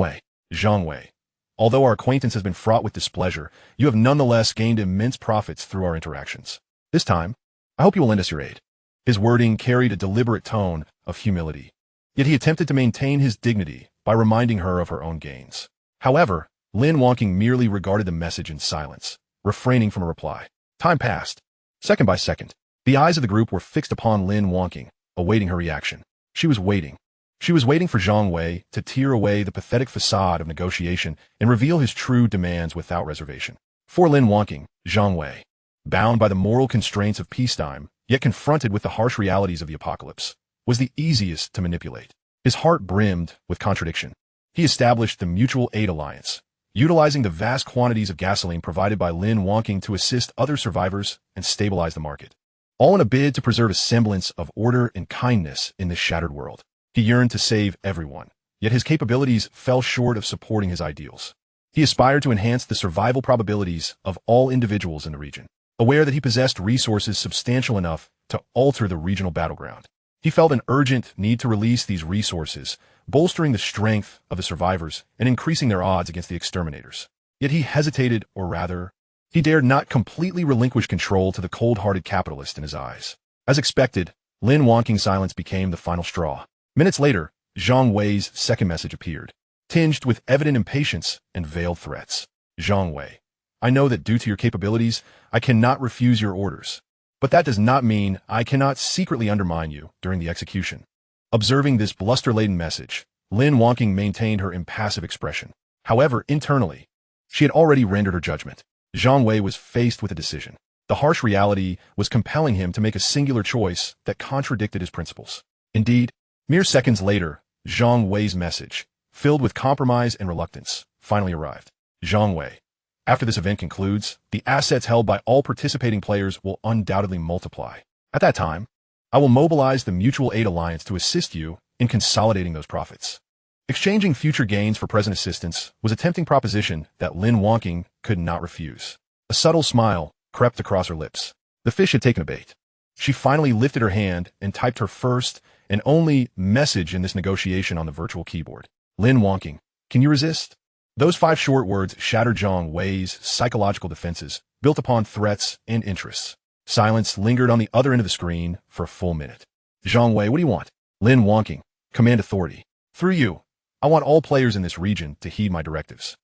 Wei. Although our acquaintance has been fraught with displeasure, you have nonetheless gained immense profits through our interactions. This time, I hope you will lend us your aid. His wording carried a deliberate tone of humility. Yet he attempted to maintain his dignity by reminding her of her own gains. However, Lin Wangqing merely regarded the message in silence, refraining from a reply. Time passed. Second by second, the eyes of the group were fixed upon Lin Wangqing, awaiting her reaction. She was waiting. She was waiting for Zhang Wei to tear away the pathetic facade of negotiation and reveal his true demands without reservation. For Lin Wangqing, Zhang Wei, bound by the moral constraints of peacetime, yet confronted with the harsh realities of the apocalypse, was the easiest to manipulate. His heart brimmed with contradiction. He established the Mutual Aid Alliance, utilizing the vast quantities of gasoline provided by Lin Wangqing to assist other survivors and stabilize the market, all in a bid to preserve a semblance of order and kindness in this shattered world. He yearned to save everyone, yet his capabilities fell short of supporting his ideals. He aspired to enhance the survival probabilities of all individuals in the region, aware that he possessed resources substantial enough to alter the regional battleground. He felt an urgent need to release these resources, bolstering the strength of the survivors and increasing their odds against the exterminators. Yet he hesitated, or rather, he dared not completely relinquish control to the cold-hearted capitalist in his eyes. As expected, Lin Wangqing's silence became the final straw. Minutes later, Zhang Wei's second message appeared, tinged with evident impatience and veiled threats. Zhang Wei, I know that due to your capabilities, I cannot refuse your orders. But that does not mean I cannot secretly undermine you during the execution. Observing this bluster-laden message, Lin Wangqing maintained her impassive expression. However, internally, she had already rendered her judgment. Zhang Wei was faced with a decision. The harsh reality was compelling him to make a singular choice that contradicted his principles. Indeed, mere seconds later, Zhang Wei's message, filled with compromise and reluctance, finally arrived. Zhang Wei, after this event concludes, the assets held by all participating players will undoubtedly multiply. At that time, I will mobilize the Mutual Aid Alliance to assist you in consolidating those profits. Exchanging future gains for present assistance was a tempting proposition that Lin Wonking could not refuse. A subtle smile crept across her lips. The fish had taken a bait. She finally lifted her hand and typed her first and only message in this negotiation on the virtual keyboard. Lin Wonking, can you resist? Those 5 short words shattered Zhang Wei's psychological defenses, built upon threats and interests. Silence lingered on the other end of the screen for a full minute. Zhang Wei, what do you want? Lin Wonking, command authority. Through you, I want all players in this region to heed my directives.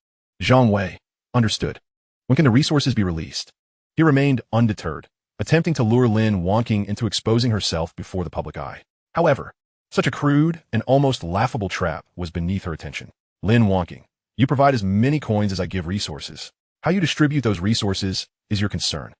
Zhang Wei, understood. When can the resources be released? He remained undeterred, attempting to lure Lin Wonking into exposing herself before the public eye. However, such a crude and almost laughable trap was beneath her attention. Lin Wonking, you provide as many coins as I give resources. How you distribute those resources is your concern.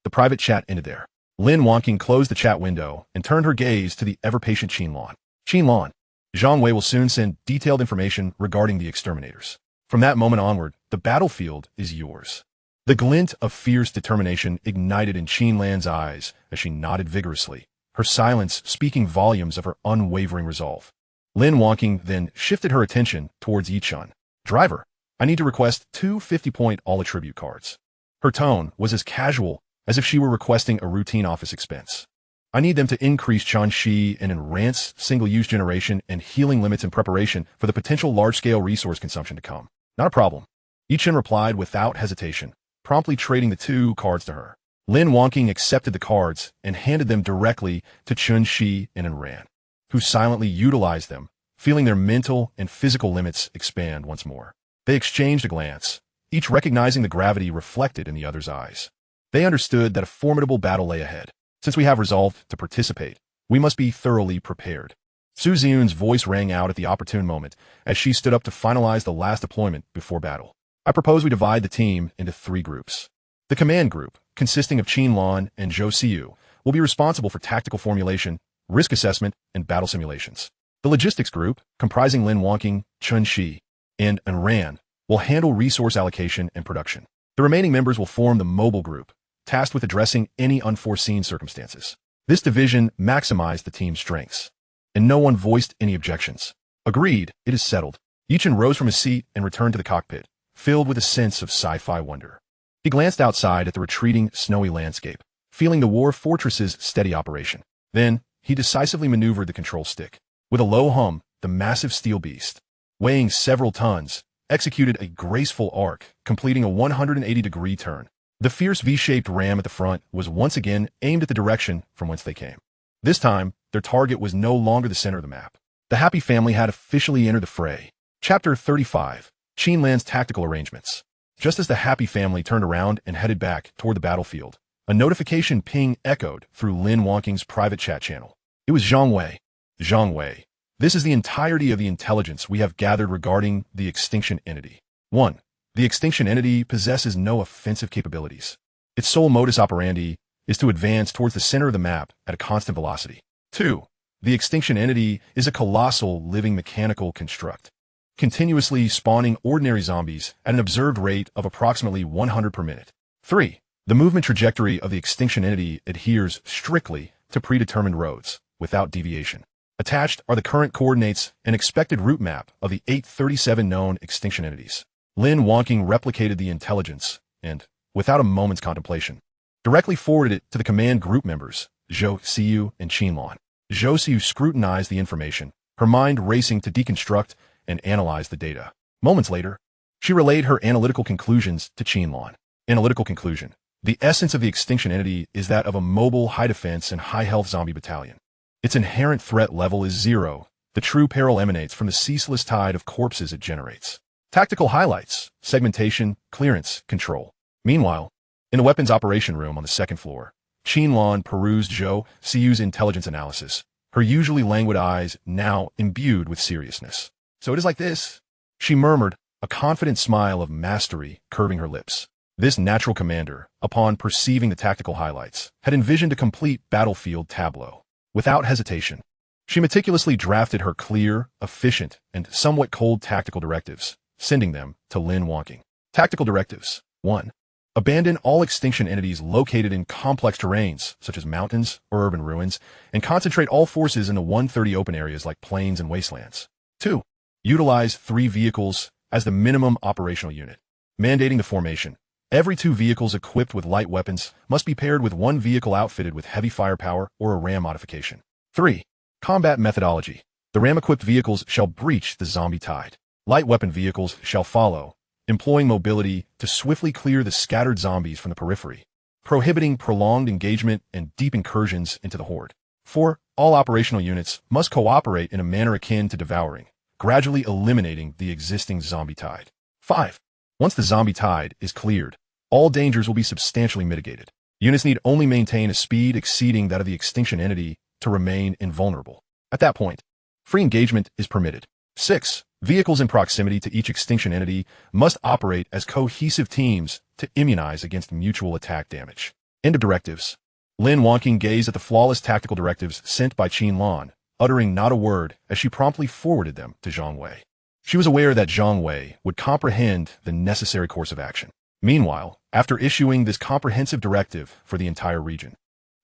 The private chat ended there. Lin Wonking closed the chat window and turned her gaze to the ever-patient Qinlan. Qinlan, Zhang Wei will soon send detailed information regarding the exterminators. From that moment onward, the battlefield is yours. The glint of fierce determination ignited in Qinlan's eyes as she nodded vigorously, her silence speaking volumes of her unwavering resolve. Lin Wonking then shifted her attention towards Yichun. Driver, I need to request 2 50-point all-attribute cards. Her tone was as casual as if she were requesting a routine office expense. I need them to increase Changxi and enhance single-use generation and healing limits in preparation for the potential large-scale resource consumption to come. Not a problem. Yichun replied without hesitation, promptly trading the 2 cards to her. Lin Wonking accepted the cards and handed them directly to Chunxi and Enran, who silently utilized them, feeling their mental and physical limits expand once more. They exchanged a glance, each recognizing the gravity reflected in the other's eyes. They understood that a formidable battle lay ahead. Since we have resolved to participate, we must be thoroughly prepared. Su Ziyun's voice rang out at the opportune moment as she stood up to finalize the last deployment before battle. I propose we divide the team into 3 groups. The command group, consisting of Qinlan and Zhou Xiyu, will be responsible for tactical formulation, risk assessment, and battle simulations. The logistics group, comprising Lin Wonking, Chun Shi, and Enran, will handle resource allocation and production. The remaining members will form the mobile group, tasked with addressing any unforeseen circumstances. This division maximized the team's strengths, and no one voiced any objections. Agreed, it is settled. Yichun rose from his seat and returned to the cockpit, filled with a sense of sci-fi wonder. He glanced outside at the retreating, snowy landscape, feeling the war fortress's steady operation. Then, he decisively maneuvered the control stick. With a low hum, the massive steel beast, weighing several tons, executed a graceful arc, completing a 180-degree turn. The fierce V-shaped ram at the front was once again aimed at the direction from whence they came. This time, their target was no longer the center of the map. The happy family had officially entered the fray. Chapter 35, Qinlan's Tactical Arrangements. Just as the happy family turned around and headed back toward the battlefield, a notification ping echoed through Lin Wonking's private chat channel. It was Zhang Wei. Zhang Wei. This is the entirety of the intelligence we have gathered regarding the extinction entity. 1. The extinction entity possesses no offensive capabilities. Its sole modus operandi is to advance towards the center of the map at a constant velocity. 2. The extinction entity is a colossal living mechanical construct, continuously spawning ordinary zombies at an observed rate of approximately 100 per minute. 3. The movement trajectory of the extinction entity adheres strictly to predetermined roads, without deviation. Attached are the current coordinates and expected route map of the 837 known extinction entities. Lin Wonking replicated the intelligence and, without a moment's contemplation, directly forwarded it to the command group members, Zhou Xiyu and Qinlan. Zhou Xiyu scrutinized the information, her mind racing to deconstruct and analyze the data. Moments later, she relayed her analytical conclusions to Qinlan. Analytical conclusion. The essence of the extinction entity is that of a mobile, high-defense, and high-health zombie battalion. Its inherent threat level is 0. The true peril emanates from the ceaseless tide of corpses it generates. Tactical highlights, segmentation, clearance, control. Meanwhile, in the weapons operation room on the 2nd floor, Qinlan perused Zhou Xiyu's intelligence analysis, her usually languid eyes now imbued with seriousness. So it is like this, she murmured, a confident smile of mastery curving her lips. This natural commander, upon perceiving the tactical highlights, had envisioned a complete battlefield tableau. Without hesitation, she meticulously drafted her clear, efficient, and somewhat cold tactical directives, sending them to Lin Wonking. Tactical directives. 1. Abandon all extinction entities located in complex terrains, such as mountains or urban ruins, and concentrate all forces into 130 open areas like plains and wastelands. 2. Utilize 3 vehicles as the minimum operational unit. Mandating the formation. Every 2 vehicles equipped with light weapons must be paired with 1 vehicle outfitted with heavy firepower or a ram modification. 3. Combat methodology. The ram-equipped vehicles shall breach the zombie tide. Light weapon vehicles shall follow, employing mobility to swiftly clear the scattered zombies from the periphery, prohibiting prolonged engagement and deep incursions into the horde. 4. All operational units must cooperate in a manner akin to devouring, gradually eliminating the existing zombie tide. 5. Once the zombie tide is cleared, all dangers will be substantially mitigated. Units need only maintain a speed exceeding that of the extinction entity to remain invulnerable. At that point, free engagement is permitted. 6. Vehicles in proximity to each extinction entity must operate as cohesive teams to immunize against mutual attack damage. End of directives. Lin Wanking gazed at the flawless tactical directives sent by Qin Lan, uttering not a word as she promptly forwarded them to Zhang Wei. She was aware that Zhang Wei would comprehend the necessary course of action. Meanwhile, after issuing this comprehensive directive for the entire region,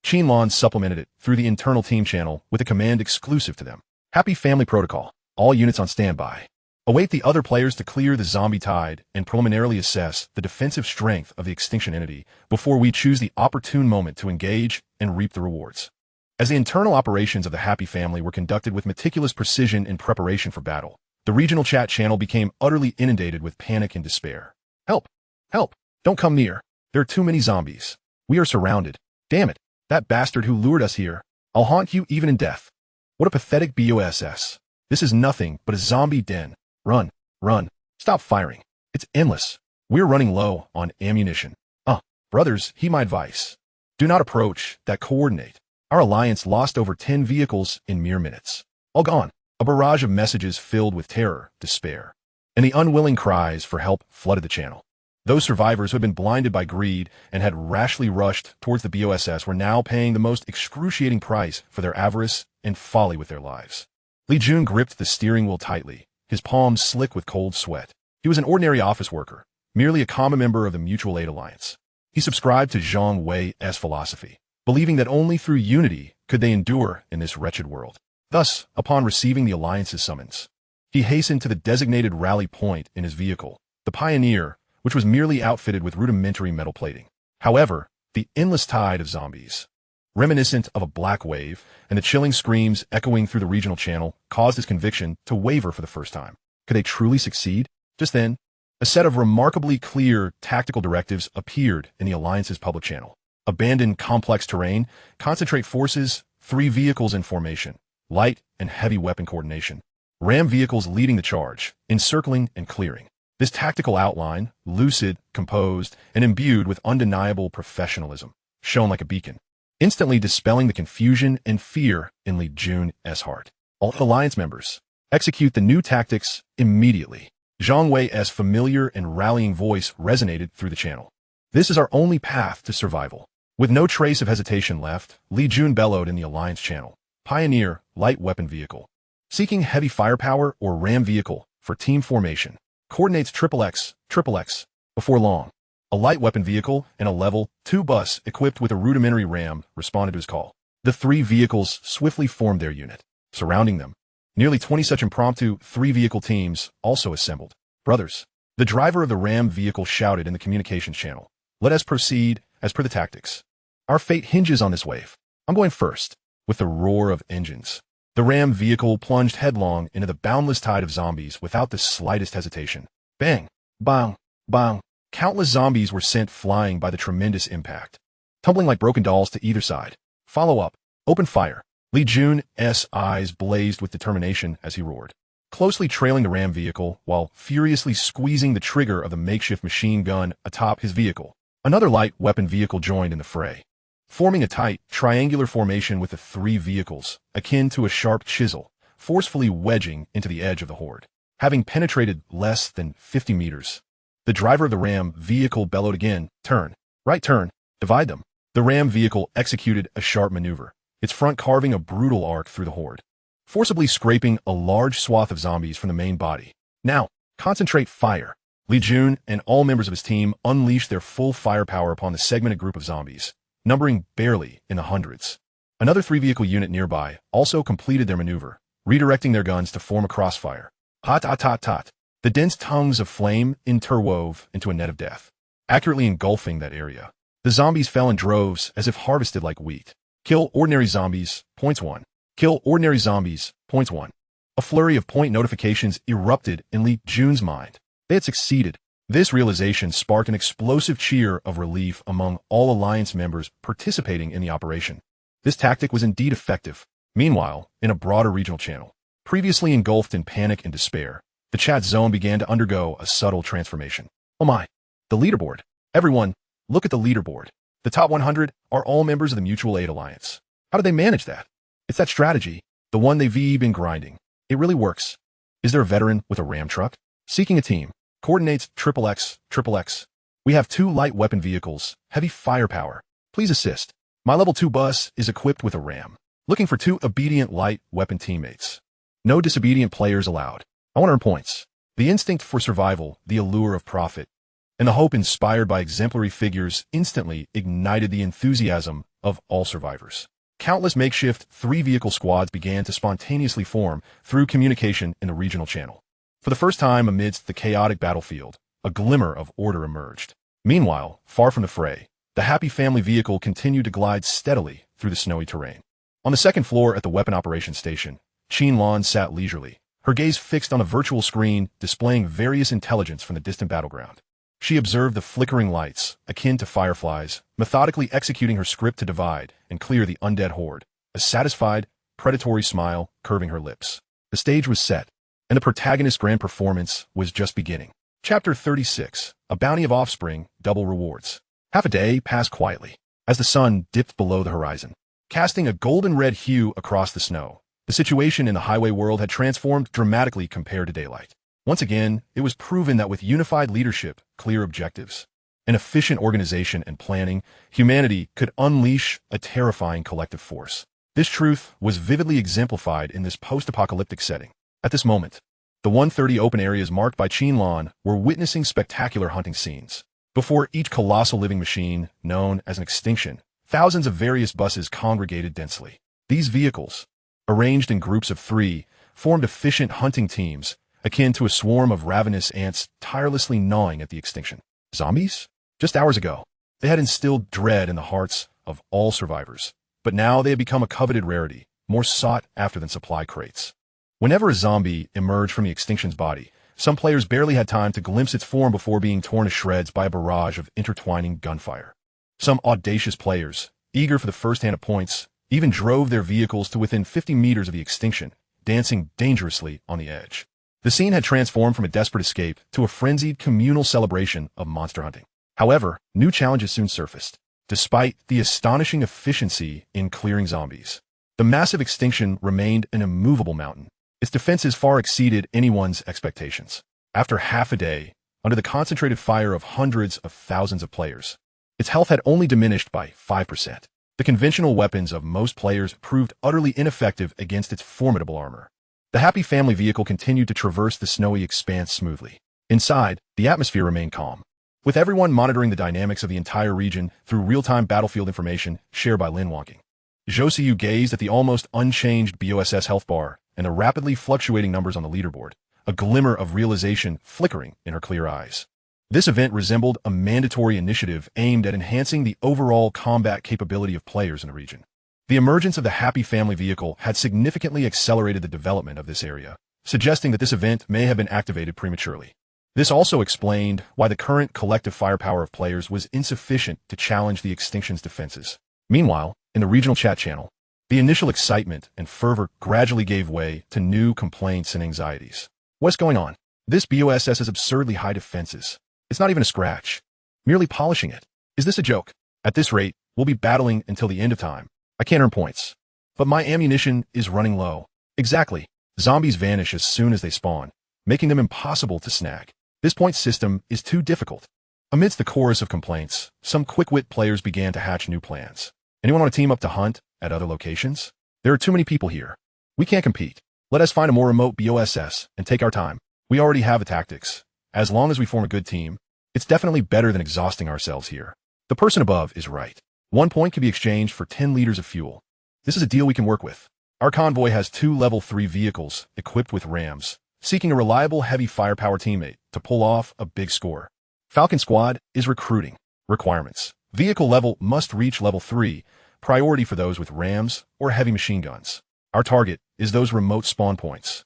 Qin Lan supplemented it through the internal team channel with a command exclusive to them. Happy Family Protocol. All units on standby. Await the other players to clear the zombie tide and preliminarily assess the defensive strength of the extinction entity before we choose the opportune moment to engage and reap the rewards. As the internal operations of the Happy Family were conducted with meticulous precision in preparation for battle, the regional chat channel became utterly inundated with panic and despair. Help! Help! Don't come near. There are too many zombies. We are surrounded. Damn it! That bastard who lured us here. I'll haunt you even in death. What a pathetic BOSS. This is nothing but a zombie den. Run, run, stop firing. It's endless. We're running low on ammunition. Brothers, heed my advice. Do not approach, that coordinate. Our alliance lost over 10 vehicles in mere minutes. All gone. A barrage of messages filled with terror, despair, and the unwilling cries for help flooded the channel. Those survivors who had been blinded by greed and had rashly rushed towards the BOSS were now paying the most excruciating price for their avarice and folly with their lives. Li Jun gripped the steering wheel tightly, his palms slick with cold sweat. He was an ordinary office worker, merely a common member of the Mutual Aid Alliance. He subscribed to Zhang Wei's philosophy, believing that only through unity could they endure in this wretched world. Thus, upon receiving the Alliance's summons, he hastened to the designated rally point in his vehicle, the Pioneer, which was merely outfitted with rudimentary metal plating. However, the endless tide of zombies, reminiscent of a black wave, and the chilling screams echoing through the regional channel caused his conviction to waver for the first time. Could they truly succeed? Just then, a set of remarkably clear tactical directives appeared in the Alliance's public channel. Abandon complex terrain, concentrate forces, 3 vehicles in formation, light and heavy weapon coordination, ram vehicles leading the charge, encircling and clearing. This tactical outline, lucid, composed, and imbued with undeniable professionalism, shone like a beacon, instantly dispelling the confusion and fear in Li Jun's heart. All Alliance members, execute the new tactics immediately. Zhang Wei's familiar and rallying voice resonated through the channel. This is our only path to survival. With no trace of hesitation left, Li Jun bellowed in the Alliance channel. Pioneer, light weapon vehicle. Seeking heavy firepower or ram vehicle for team formation. Coordinates XXX. Before long, a light weapon vehicle and a level 2 bus equipped with a rudimentary ram responded to his call. The 3 vehicles swiftly formed their unit. Surrounding them, nearly 20 such impromptu 3-vehicle teams also assembled. Brothers, the driver of the ram vehicle shouted in the communications channel. Let us proceed as per the tactics. Our fate hinges on this wave. I'm going first. With the roar of engines, the ram vehicle plunged headlong into the boundless tide of zombies without the slightest hesitation. Bang! Bang! Bang! Countless zombies were sent flying by the tremendous impact, tumbling like broken dolls to either side. Follow up. Open fire. Li Jun's eyes blazed with determination as he roared, closely trailing the ram vehicle while furiously squeezing the trigger of the makeshift machine gun atop his vehicle. Another light weapon vehicle joined in the fray, forming a tight, triangular formation with the 3 vehicles, akin to a sharp chisel, forcefully wedging into the edge of the horde. Having penetrated less than 50 meters, the driver of the ram vehicle bellowed again, turn, right turn, divide them. The ram vehicle executed a sharp maneuver, its front carving a brutal arc through the horde, forcibly scraping a large swath of zombies from the main body. Now, concentrate fire. Lee Jun and all members of his team unleashed their full firepower upon the segmented group of zombies, numbering barely in the hundreds. Another 3-vehicle unit nearby also completed their maneuver, redirecting their guns to form a crossfire. Hot, hot, hot, hot. The dense tongues of flame interwove into a net of death, accurately engulfing that area. The zombies fell in droves as if harvested like wheat. Kill ordinary zombies, points 1. Kill ordinary zombies, points 1. A flurry of point notifications erupted in Lee Jun's mind. They had succeeded. This realization sparked an explosive cheer of relief among all Alliance members participating in the operation. This tactic was indeed effective. Meanwhile, in a broader regional channel, previously engulfed in panic and despair, the chat zone began to undergo a subtle transformation. Oh my! The leaderboard. Everyone, look at the leaderboard. The top 100 are all members of the Mutual Aid Alliance. How did they manage that? It's that strategy, the one they've been grinding. It really works. Is there a veteran with a ram truck? Seeking a team. Coordinates XXX. We have 2 light weapon vehicles, heavy firepower. Please assist. My level 2 bus is equipped with a ram. Looking for 2 obedient light weapon teammates. No disobedient players allowed. I want to earn points. The instinct for survival, the allure of profit, and the hope inspired by exemplary figures instantly ignited the enthusiasm of all survivors. Countless makeshift 3-vehicle squads began to spontaneously form through communication in the regional channel. For the first time amidst the chaotic battlefield, a glimmer of order emerged. Meanwhile, far from the fray, the Happy Family vehicle continued to glide steadily through the snowy terrain. On the second floor at the Weapon Operations Station, Qin Lan sat leisurely, her gaze fixed on a virtual screen displaying various intelligence from the distant battleground. She observed the flickering lights, akin to fireflies, methodically executing her script to divide and clear the undead horde, a satisfied, predatory smile curving her lips. The stage was set, and the protagonist's grand performance was just beginning. Chapter 36, A Bounty of Offspring, Double Rewards. Half a day passed quietly, as the sun dipped below the horizon, casting a golden-red hue across the snow. The situation in the highway world had transformed dramatically compared to daylight. Once again, it was proven that with unified leadership, clear objectives, and efficient organization and planning, humanity could unleash a terrifying collective force. This truth was vividly exemplified in this post-apocalyptic setting. At this moment, the 130 open areas marked by Qin Lan were witnessing spectacular hunting scenes. Before each colossal living machine, known as an extinction, thousands of various buses congregated densely. These vehicles, arranged in groups of 3, formed efficient hunting teams, akin to a swarm of ravenous ants tirelessly gnawing at the extinction. Zombies? Just hours ago, they had instilled dread in the hearts of all survivors. But now they had become a coveted rarity, more sought after than supply crates. Whenever a zombie emerged from the extinction's body, some players barely had time to glimpse its form before being torn to shreds by a barrage of intertwining gunfire. Some audacious players, eager for the first hand of points, even drove their vehicles to within 50 meters of the extinction, dancing dangerously on the edge. The scene had transformed from a desperate escape to a frenzied communal celebration of monster hunting. However, new challenges soon surfaced. Despite the astonishing efficiency in clearing zombies, the massive extinction remained an immovable mountain. Its defenses far exceeded anyone's expectations. After half a day, under the concentrated fire of hundreds of thousands of players, its health had only diminished by 5%. The conventional weapons of most players proved utterly ineffective against its formidable armor. The Happy Family vehicle continued to traverse the snowy expanse smoothly. Inside, the atmosphere remained calm, with everyone monitoring the dynamics of the entire region through real-time battlefield information shared by Lin Wonking. Zhou Siyu gazed at the almost unchanged BOSS health bar and the rapidly fluctuating numbers on the leaderboard, a glimmer of realization flickering in her clear eyes. This event resembled a mandatory initiative aimed at enhancing the overall combat capability of players in the region. The emergence of the Happy Family vehicle had significantly accelerated the development of this area, suggesting that this event may have been activated prematurely. This also explained why the current collective firepower of players was insufficient to challenge the extinction's defenses. Meanwhile, in the regional chat channel, the initial excitement and fervor gradually gave way to new complaints and anxieties. What's going on? This BOSS has absurdly high defenses. It's not even a scratch. Merely polishing it. Is this a joke? At this rate, we'll be battling until the end of time. I can't earn points. But my ammunition is running low. Exactly. Zombies vanish as soon as they spawn, making them impossible to snag. This point system is too difficult. Amidst the chorus of complaints, some quick-wit players began to hatch new plans. Anyone want to team up to hunt at other locations? There are too many people here. We can't compete. Let us find a more remote BOSS and take our time. We already have the tactics. As long as we form a good team, it's definitely better than exhausting ourselves here. The person above is right. 1 point can be exchanged for 10 liters of fuel. This is a deal we can work with. Our convoy has 2 level 3 vehicles equipped with rams, seeking a reliable heavy firepower teammate to pull off a big score. Falcon Squad is recruiting. Requirements. Vehicle level must reach level 3, priority for those with rams or heavy machine guns. Our target is those remote spawn points.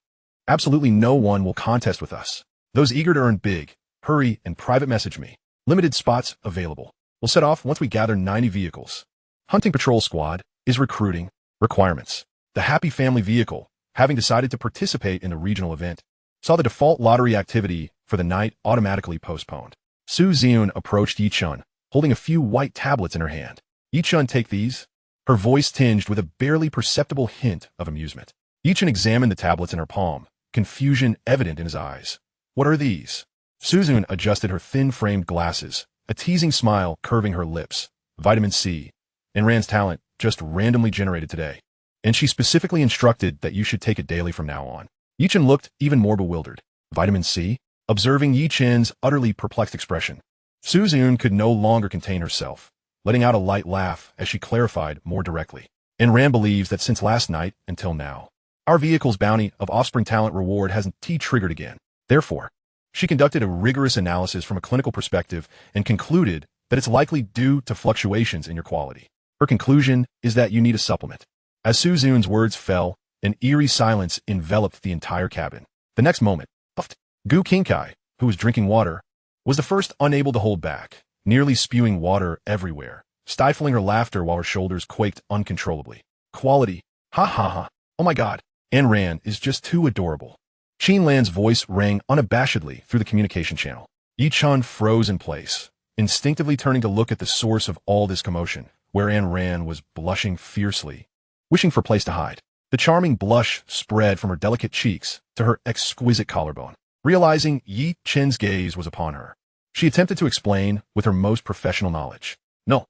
Absolutely no one will contest with us. Those eager to earn big, hurry and private message me. Limited spots available. We'll set off once we gather 90 vehicles. Hunting Patrol Squad is recruiting. Requirements. The Happy Family vehicle, having decided to participate in a regional event, saw the default lottery activity for the night automatically postponed. Su Xiun approached Yi-chun, holding a few white tablets in her hand. Yi-chun, take these? Her voice tinged with a barely perceptible hint of amusement. Yi-chun examined the tablets in her palm, confusion evident in his eyes. What are these? Su Xiun adjusted her thin-framed glasses, a teasing smile curving her lips. Vitamin C. And Rand's talent, just randomly generated today. And she specifically instructed that you should take it daily from now on. Yi-chun looked even more bewildered. Vitamin C? Observing Yi-chun's utterly perplexed expression, Su Xiun could no longer contain herself, letting out a light laugh as she clarified more directly. And Rand believes that since last night until now, our vehicle's bounty of offspring talent reward hasn't T-triggered again. Therefore, she conducted a rigorous analysis from a clinical perspective and concluded that it's likely due to fluctuations in your quality. Her conclusion is that you need a supplement. As Su Xiun's words fell, an eerie silence enveloped the entire cabin. The next moment, puffed. Gu Qingkai, who was drinking water, was the first unable to hold back, nearly spewing water everywhere, stifling her laughter while her shoulders quaked uncontrollably. Quality. Ha ha ha. Oh my god. Ayn Rand is just too adorable. Qin Lan's voice rang unabashedly through the communication channel. Yi-chun froze in place, instinctively turning to look at the source of all this commotion, where Ayn Rand was blushing fiercely, wishing for a place to hide. The charming blush spread from her delicate cheeks to her exquisite collarbone. Realizing Yi-chun's gaze was upon her, she attempted to explain with her most professional knowledge. No.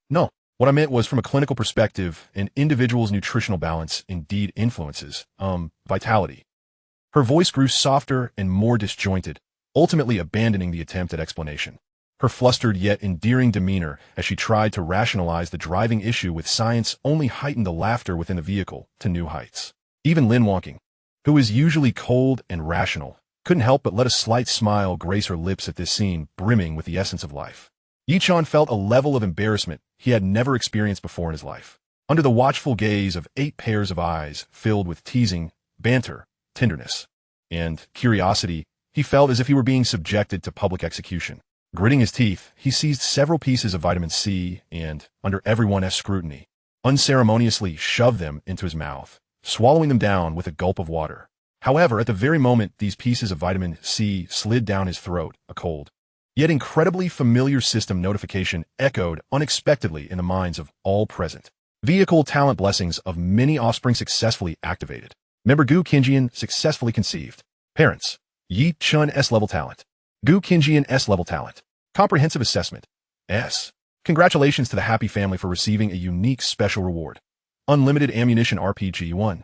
What I meant was from a clinical perspective, an individual's nutritional balance indeed influences, vitality. Her voice grew softer and more disjointed, ultimately abandoning the attempt at explanation. Her flustered yet endearing demeanor as she tried to rationalize the driving issue with science only heightened the laughter within the vehicle to new heights. Even Lin Wonking, who is usually cold and rational, couldn't help but let a slight smile grace her lips at this scene brimming with the essence of life. Yi-chun felt a level of embarrassment he had never experienced before in his life. Under the watchful gaze of 8 pairs of eyes filled with teasing, banter, tenderness, and curiosity, he felt as if he were being subjected to public execution. Gritting his teeth, he seized several pieces of vitamin C and, under everyone's scrutiny, unceremoniously shoved them into his mouth, swallowing them down with a gulp of water. However, at the very moment these pieces of vitamin C slid down his throat, a cold, yet incredibly familiar system notification echoed unexpectedly in the minds of all present. Vehicle talent blessings of many offspring successfully activated. Member Gu Qingjian successfully conceived. Parents, Yi-chun S-level talent. Gu Qingjian S-level talent. Comprehensive assessment. S. Congratulations to the Happy Family for receiving a unique special reward. Unlimited ammunition RPG-1.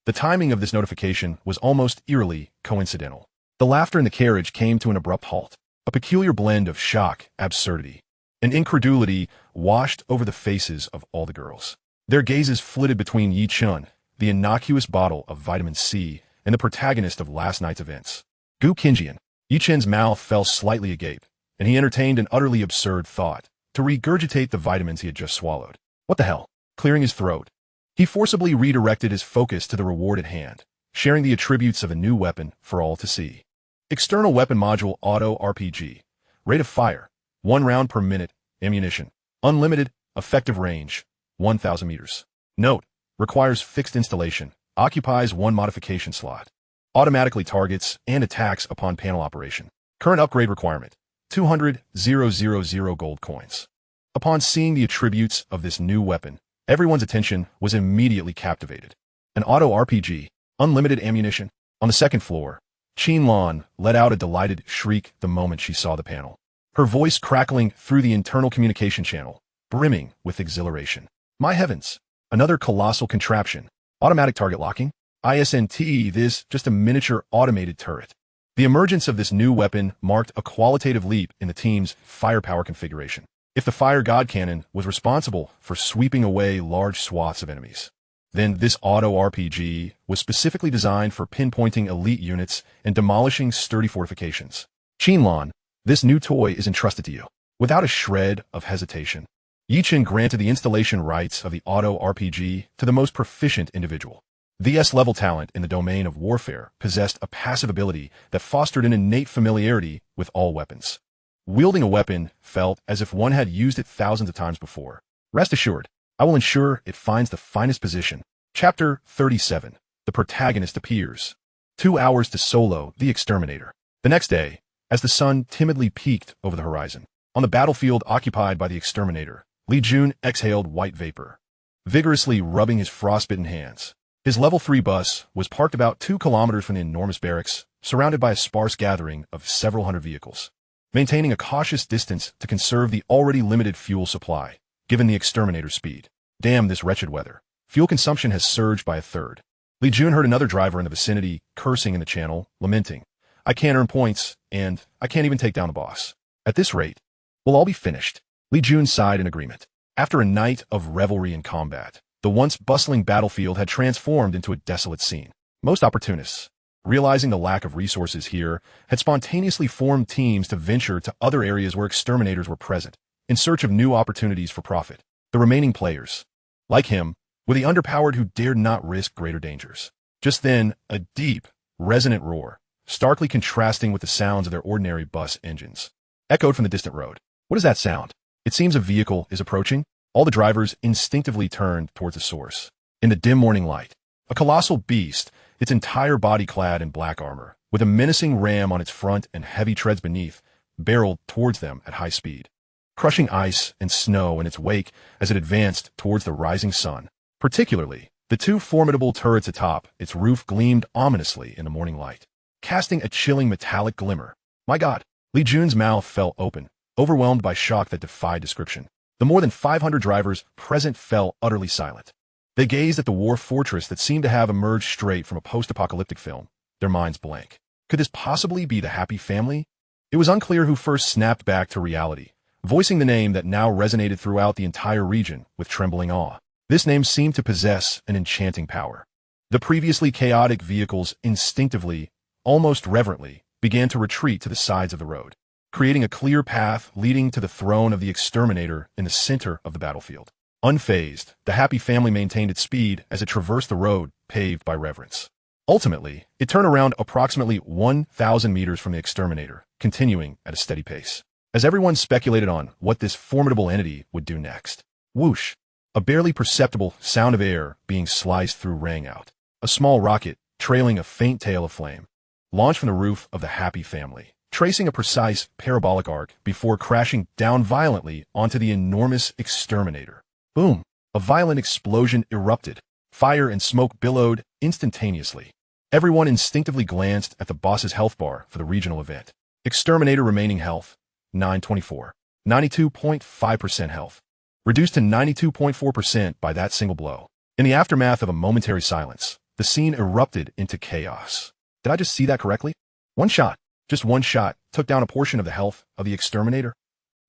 The timing of this notification was almost eerily coincidental. The laughter in the carriage came to an abrupt halt. A peculiar blend of shock, absurdity, and incredulity washed over the faces of all the girls. Their gazes flitted between Yi-chun, the innocuous bottle of vitamin C, and the protagonist of last night's events. Gu Qingjian. Yi-chun's mouth fell slightly agape, and he entertained an utterly absurd thought, to regurgitate the vitamins he had just swallowed. What the hell? Clearing his throat, he forcibly redirected his focus to the reward at hand, sharing the attributes of a new weapon for all to see. External Weapon Module Auto RPG. Rate of fire, 1 round per minute. Ammunition, unlimited. Effective range, 1,000 meters. Note, requires fixed installation. Occupies 1 modification slot. Automatically targets and attacks upon panel operation. Current upgrade requirement, 200,000 gold coins. Upon seeing the attributes of this new weapon, everyone's attention was immediately captivated. An auto RPG, unlimited ammunition. On the second floor, Qin Lan let out a delighted shriek the moment she saw the panel, her voice crackling through the internal communication channel, brimming with exhilaration. My heavens, another colossal contraption. Automatic target locking? ISNT, this just a miniature automated turret. The emergence of this new weapon marked a qualitative leap in the team's firepower configuration. If the fire god cannon was responsible for sweeping away large swaths of enemies, then this auto RPG was specifically designed for pinpointing elite units and demolishing sturdy fortifications. Qinlan, this new toy is entrusted to you. Without a shred of hesitation, Yichen granted the installation rights of the auto RPG to the most proficient individual. The S-level talent in the domain of warfare possessed a passive ability that fostered an innate familiarity with all weapons. Wielding a weapon felt as if one had used it thousands of times before. Rest assured, I will ensure it finds the finest position. Chapter 37. The protagonist appears. 2 hours to solo the exterminator. The next day, as the sun timidly peeked over the horizon, on the battlefield occupied by the exterminator, Li Jun exhaled white vapor, vigorously rubbing his frostbitten hands. His level 3 bus was parked about 2 kilometers from the enormous barracks, surrounded by a sparse gathering of several hundred vehicles, maintaining a cautious distance to conserve the already limited fuel supply, given the exterminator's speed. Damn this wretched weather. Fuel consumption has surged by a third. Li Jun heard another driver in the vicinity cursing in the channel, lamenting, I can't earn points, and I can't even take down the boss. At this rate, we'll all be finished. Li Jun sighed in agreement. After a night of revelry and combat, the once bustling battlefield had transformed into a desolate scene. Most opportunists, realizing the lack of resources here, had spontaneously formed teams to venture to other areas where exterminators were present, in search of new opportunities for profit. The remaining players, like him, were the underpowered who dared not risk greater dangers. Just then, a deep, resonant roar, starkly contrasting with the sounds of their ordinary bus engines, echoed from the distant road. What is that sound? It seems a vehicle is approaching. All the drivers instinctively turned towards the source. In the dim morning light, a colossal beast, its entire body clad in black armor, with a menacing ram on its front and heavy treads beneath, barreled towards them at high speed, crushing ice and snow in its wake as it advanced towards the rising sun. Particularly, the 2 formidable turrets atop its roof gleamed ominously in the morning light, casting a chilling metallic glimmer. My God! Li Jun's mouth fell open, overwhelmed by shock that defied description. The more than 500 drivers present fell utterly silent. They gazed at the war fortress that seemed to have emerged straight from a post-apocalyptic film, their minds blank. Could this possibly be the Happy Family? It was unclear who first snapped back to reality, voicing the name that now resonated throughout the entire region with trembling awe. This name seemed to possess an enchanting power. The previously chaotic vehicles instinctively, almost reverently, began to retreat to the sides of the road, creating a clear path leading to the throne of the exterminator in the center of the battlefield. Unfazed, the Happy Family maintained its speed as it traversed the road paved by reverence. Ultimately, it turned around approximately 1,000 meters from the exterminator, continuing at a steady pace. As everyone speculated on what this formidable entity would do next, whoosh, a barely perceptible sound of air being sliced through rang out. A small rocket, trailing a faint tail of flame, launched from the roof of the Happy Family, tracing a precise parabolic arc before crashing down violently onto the enormous exterminator. Boom! A violent explosion erupted. Fire and smoke billowed instantaneously. Everyone instinctively glanced at the boss's health bar for the regional event. Exterminator remaining health, 924. 92.5% health. Reduced to 92.4% by that single blow. In the aftermath of a momentary silence, the scene erupted into chaos. Did I just see that correctly? One shot. Just one shot took down a portion of the health of the exterminator.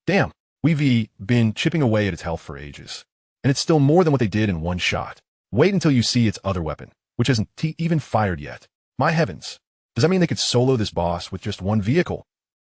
Damn, we've been chipping away at its health for ages. And it's still more than what they did in one shot. Wait until you see its other weapon, which hasn't even fired yet. My heavens. Does that mean they could solo this boss with just one vehicle?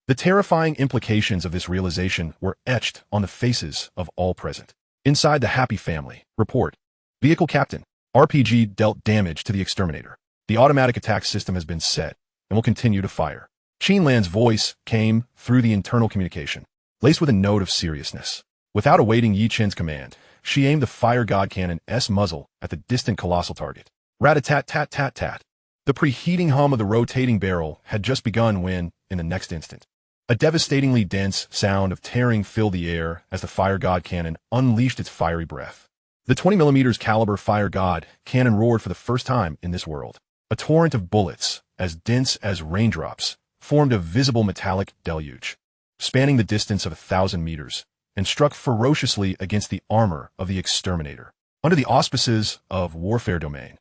The terrifying implications of this realization were etched on the faces of all present. Inside the Happy Family, report. Vehicle Captain, RPG dealt damage to the exterminator. The automatic attack system has been set and will continue to fire. Qinlan's voice came through the internal communication, laced with a note of seriousness. Without awaiting Yi Chen's command, she aimed the fire god cannon's muzzle at the distant colossal target. Rat-a-tat-tat-tat-tat. The preheating hum of the rotating barrel had just begun when, in the next instant, a devastatingly dense sound of tearing filled the air as the fire god cannon unleashed its fiery breath. The 20mm caliber fire god cannon roared for the first time in this world. A torrent of bullets, as dense as raindrops, formed a visible metallic deluge, spanning the distance of 1,000 meters, and struck ferociously against the armor of the exterminator. Under the auspices of warfare domain,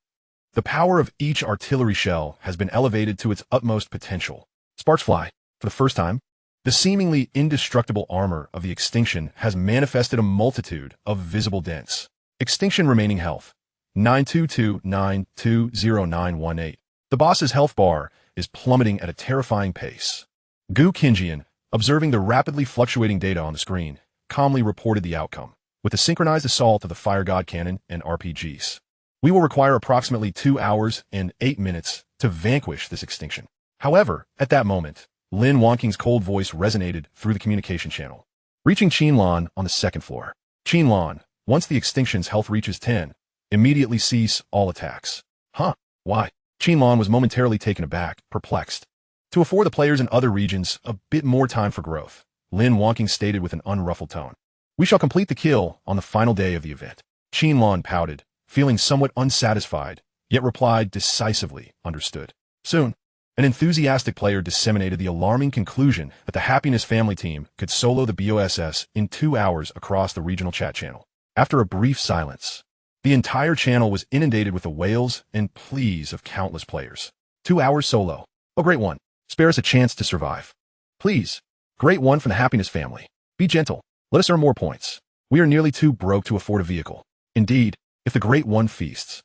the power of each artillery shell has been elevated to its utmost potential, Sparks fly. For the first time, the seemingly indestructible armor of the extinction has manifested a multitude of visible dents. Extinction remaining health, 922920918. The boss's health bar is plummeting at a terrifying pace. Gu Kinjian, observing the rapidly fluctuating data on the screen, calmly reported the outcome. With the synchronized assault of the Fire God Cannon and RPGs, we will require approximately 2 hours and 8 minutes to vanquish this extinction. However, at that moment, Lin Wanking's cold voice resonated through the communication channel, reaching Qinlan on the second floor. Qinlan, once the extinction's health reaches 10, immediately cease all attacks. Huh? Why? Qinlan was momentarily taken aback, perplexed. To afford the players in other regions a bit more time for growth, Lin Wanking stated with an unruffled tone. We shall complete the kill on the final day of the event. Qinlan pouted, feeling somewhat unsatisfied, yet replied decisively, understood. Soon, an enthusiastic player disseminated the alarming conclusion that the Happiness Family team could solo the BOSS in 2 hours across the regional chat channel. After a brief silence, the entire channel was inundated with the wails and pleas of countless players. 2 hours solo. Oh, great one. Spare us a chance to survive. Please. Great one from the Happiness Family. Be gentle. Let us earn more points. We are nearly too broke to afford a vehicle. Indeed, if the Great One feasts,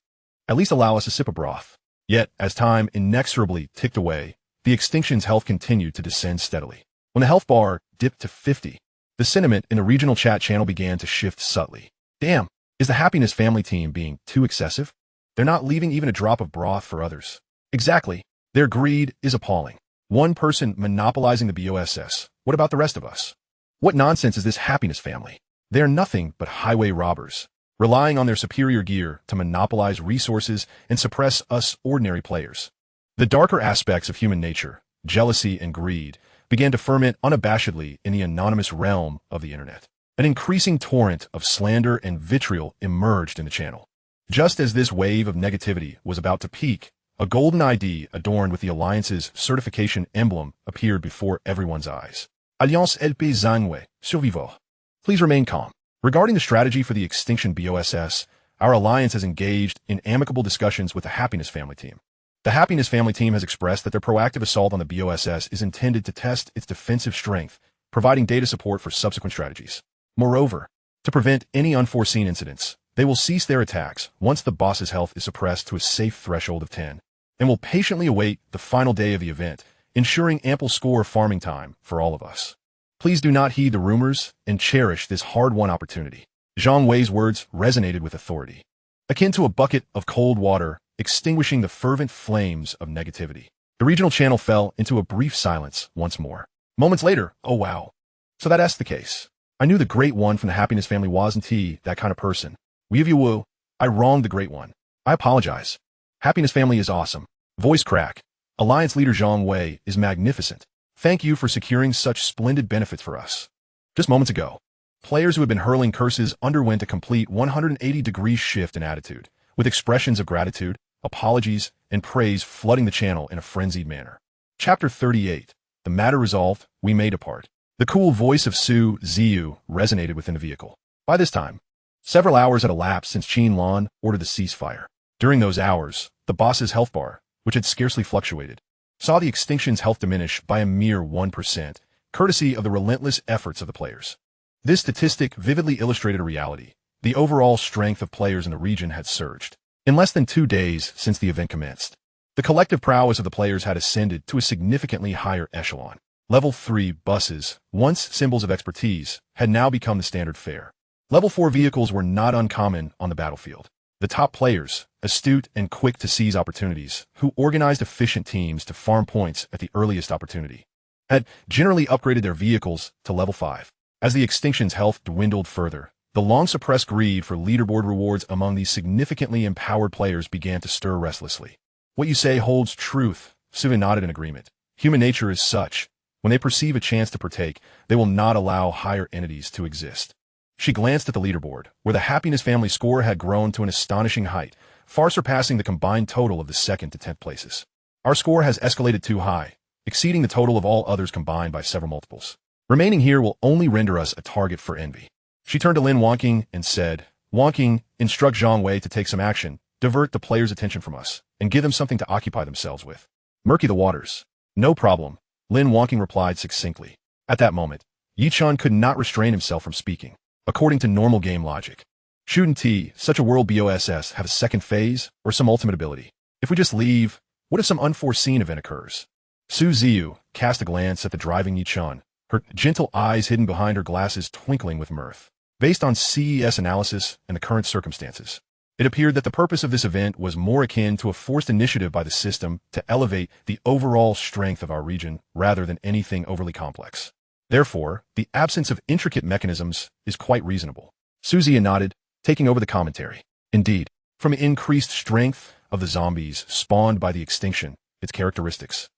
at least allow us a sip of broth. Yet, as time inexorably ticked away, the extinction's health continued to descend steadily. When the health bar dipped to 50, the sentiment in the regional chat channel began to shift subtly. Damn, is the Happiness Family team being too excessive? They're not leaving even a drop of broth for others. Exactly. Their greed is appalling. One person monopolizing the BOSS. What about the rest of us? What nonsense is this Happiness Family? They are nothing but highway robbers, relying on their superior gear to monopolize resources and suppress us ordinary players. The darker aspects of human nature, jealousy and greed, began to ferment unabashedly in the anonymous realm of the internet. An increasing torrent of slander and vitriol emerged in the channel. Just as this wave of negativity was about to peak, a golden ID adorned with the Alliance's certification emblem appeared before everyone's eyes. Alliance LP Zanwe, survivor. Please remain calm. Regarding the strategy for the Extinction BOSS, our Alliance has engaged in amicable discussions with the Happiness Family team. The Happiness Family team has expressed that their proactive assault on the BOSS is intended to test its defensive strength, providing data support for subsequent strategies. Moreover, to prevent any unforeseen incidents, they will cease their attacks once the boss's health is suppressed to a safe threshold of 10, and will patiently await the final day of the event, ensuring ample score farming time for all of us. Please do not heed the rumors and cherish this hard-won opportunity. Zhang Wei's words resonated with authority, akin to a bucket of cold water extinguishing the fervent flames of negativity. The regional channel fell into a brief silence once more. Moments later, oh wow. So that's the case. I knew the Great One from the Happiness Family wasn't that kind of person. Woo, I wronged the Great One. I apologize. Happiness Family is awesome. Voice crack. Alliance leader Zhang Wei is magnificent. Thank you for securing such splendid benefits for us. Just moments ago, players who had been hurling curses underwent a complete 180-degree shift in attitude, with expressions of gratitude, apologies, and praise flooding the channel in a frenzied manner. Chapter 38. The matter resolved, we may depart. The cool voice of Su Ziyu resonated within the vehicle. By this time, several hours had elapsed since Qin Lan ordered the ceasefire. During those hours, the boss's health bar, which had scarcely fluctuated, saw the extinction's health diminish by a mere 1%, courtesy of the relentless efforts of the players. This statistic vividly illustrated a reality. The overall strength of players in the region had surged. In less than 2 days since the event commenced, the collective prowess of the players had ascended to a significantly higher echelon. Level 3 buses, once symbols of expertise, had now become the standard fare. Level 4 vehicles were not uncommon on the battlefield. The top players, astute and quick to seize opportunities, who organized efficient teams to farm points at the earliest opportunity, had generally upgraded their vehicles to level 5. As the extinction's health dwindled further, the long-suppressed greed for leaderboard rewards among these significantly empowered players began to stir restlessly. What you say holds truth, Suva nodded in agreement. Human nature is such. When they perceive a chance to partake, they will not allow higher entities to exist. She glanced at the leaderboard, where the Happiness Family score had grown to an astonishing height, far surpassing the combined total of the 2nd to 10th places. Our score has escalated too high, exceeding the total of all others combined by several multiples. Remaining here will only render us a target for envy. She turned to Lin Wanking and said, Wanking, instruct Zhang Wei to take some action, divert the players' attention from us, and give them something to occupy themselves with. Murky the waters. No problem. Lin Wonking replied succinctly. At that moment, Yi-chan could not restrain himself from speaking. According to normal game logic, shouldn't such a world BOSS have a second phase or some ultimate ability? If we just leave, what if some unforeseen event occurs? Su Ziyu cast a glance at the driving Yi-chan, her gentle eyes hidden behind her glasses twinkling with mirth. Based on CES analysis and the current circumstances, it appeared that the purpose of this event was more akin to a forced initiative by the system to elevate the overall strength of our region rather than anything overly complex. Therefore, the absence of intricate mechanisms is quite reasonable. Suzy nodded, taking over the commentary. Indeed, from increased strength of the zombies spawned by the extinction, its characteristics,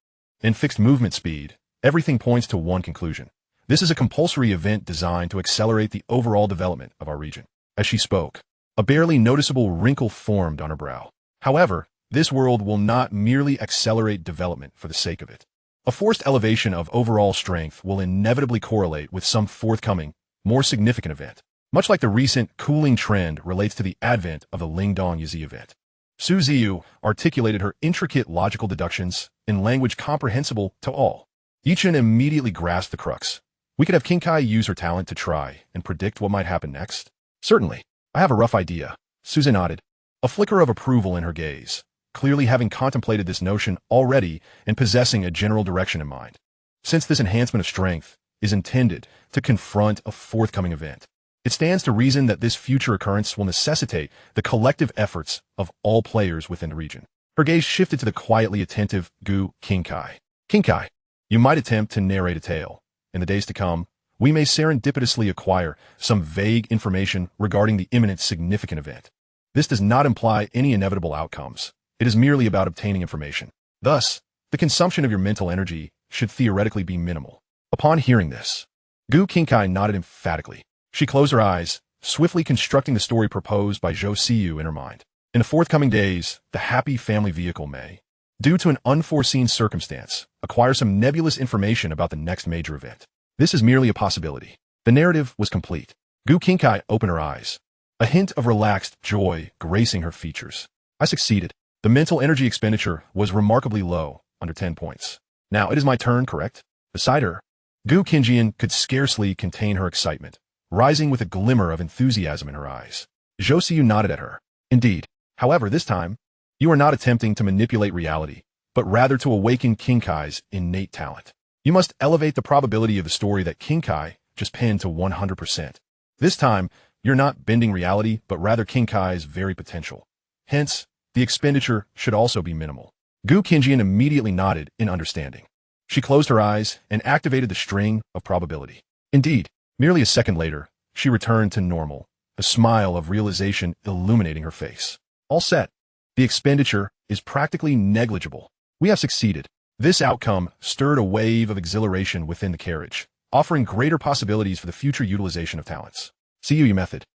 and fixed movement speed, everything points to one conclusion. This is a compulsory event designed to accelerate the overall development of our region. As she spoke, a barely noticeable wrinkle formed on her brow. However, this world will not merely accelerate development for the sake of it. A forced elevation of overall strength will inevitably correlate with some forthcoming, more significant event, much like the recent cooling trend relates to the advent of the Lingdong Yazi event. Su Ziyu articulated her intricate logical deductions in language comprehensible to all. Yi-chan immediately grasped the crux. We could have Kinkai use her talent to try and predict what might happen next. Certainly. I have a rough idea. Susan nodded, a flicker of approval in her gaze, clearly having contemplated this notion already and possessing a general direction in mind. Since this enhancement of strength is intended to confront a forthcoming event, it stands to reason that this future occurrence will necessitate the collective efforts of all players within the region. Her gaze shifted to the quietly attentive Gu Kinkai. Kinkai, you might attempt to narrate a tale. In the days to come, we may serendipitously acquire some vague information regarding the imminent significant event. This does not imply any inevitable outcomes. It is merely about obtaining information. Thus, the consumption of your mental energy should theoretically be minimal. Upon hearing this, Gu Kinkai nodded emphatically. She closed her eyes, swiftly constructing the story proposed by Zhou Siyu in her mind. In the forthcoming days, the happy family vehicle may, due to an unforeseen circumstance, acquire some nebulous information about the next major event. This is merely a possibility. The narrative was complete. Gu Kinkai opened her eyes, a hint of relaxed joy gracing her features. I succeeded. The mental energy expenditure was remarkably low, under 10 points. Now it is my turn, correct? Beside her, Gu Kinjian could scarcely contain her excitement, rising with a glimmer of enthusiasm in her eyes. Zhou Siyu nodded at her. Indeed. However, this time, you are not attempting to manipulate reality, but rather to awaken Kinkai's innate talent. You must elevate the probability of the story that Kinkai just penned to 100%. This time, you're not bending reality, but rather Kinkai's very potential. Hence, the expenditure should also be minimal. Gu Kinjian immediately nodded in understanding. She closed her eyes and activated the string of probability. Indeed, merely a second later, she returned to normal, a smile of realization illuminating her face. All set. The expenditure is practically negligible. We have succeeded. This outcome stirred a wave of exhilaration within the carriage, offering greater possibilities for the future utilization of talents. Siyu method.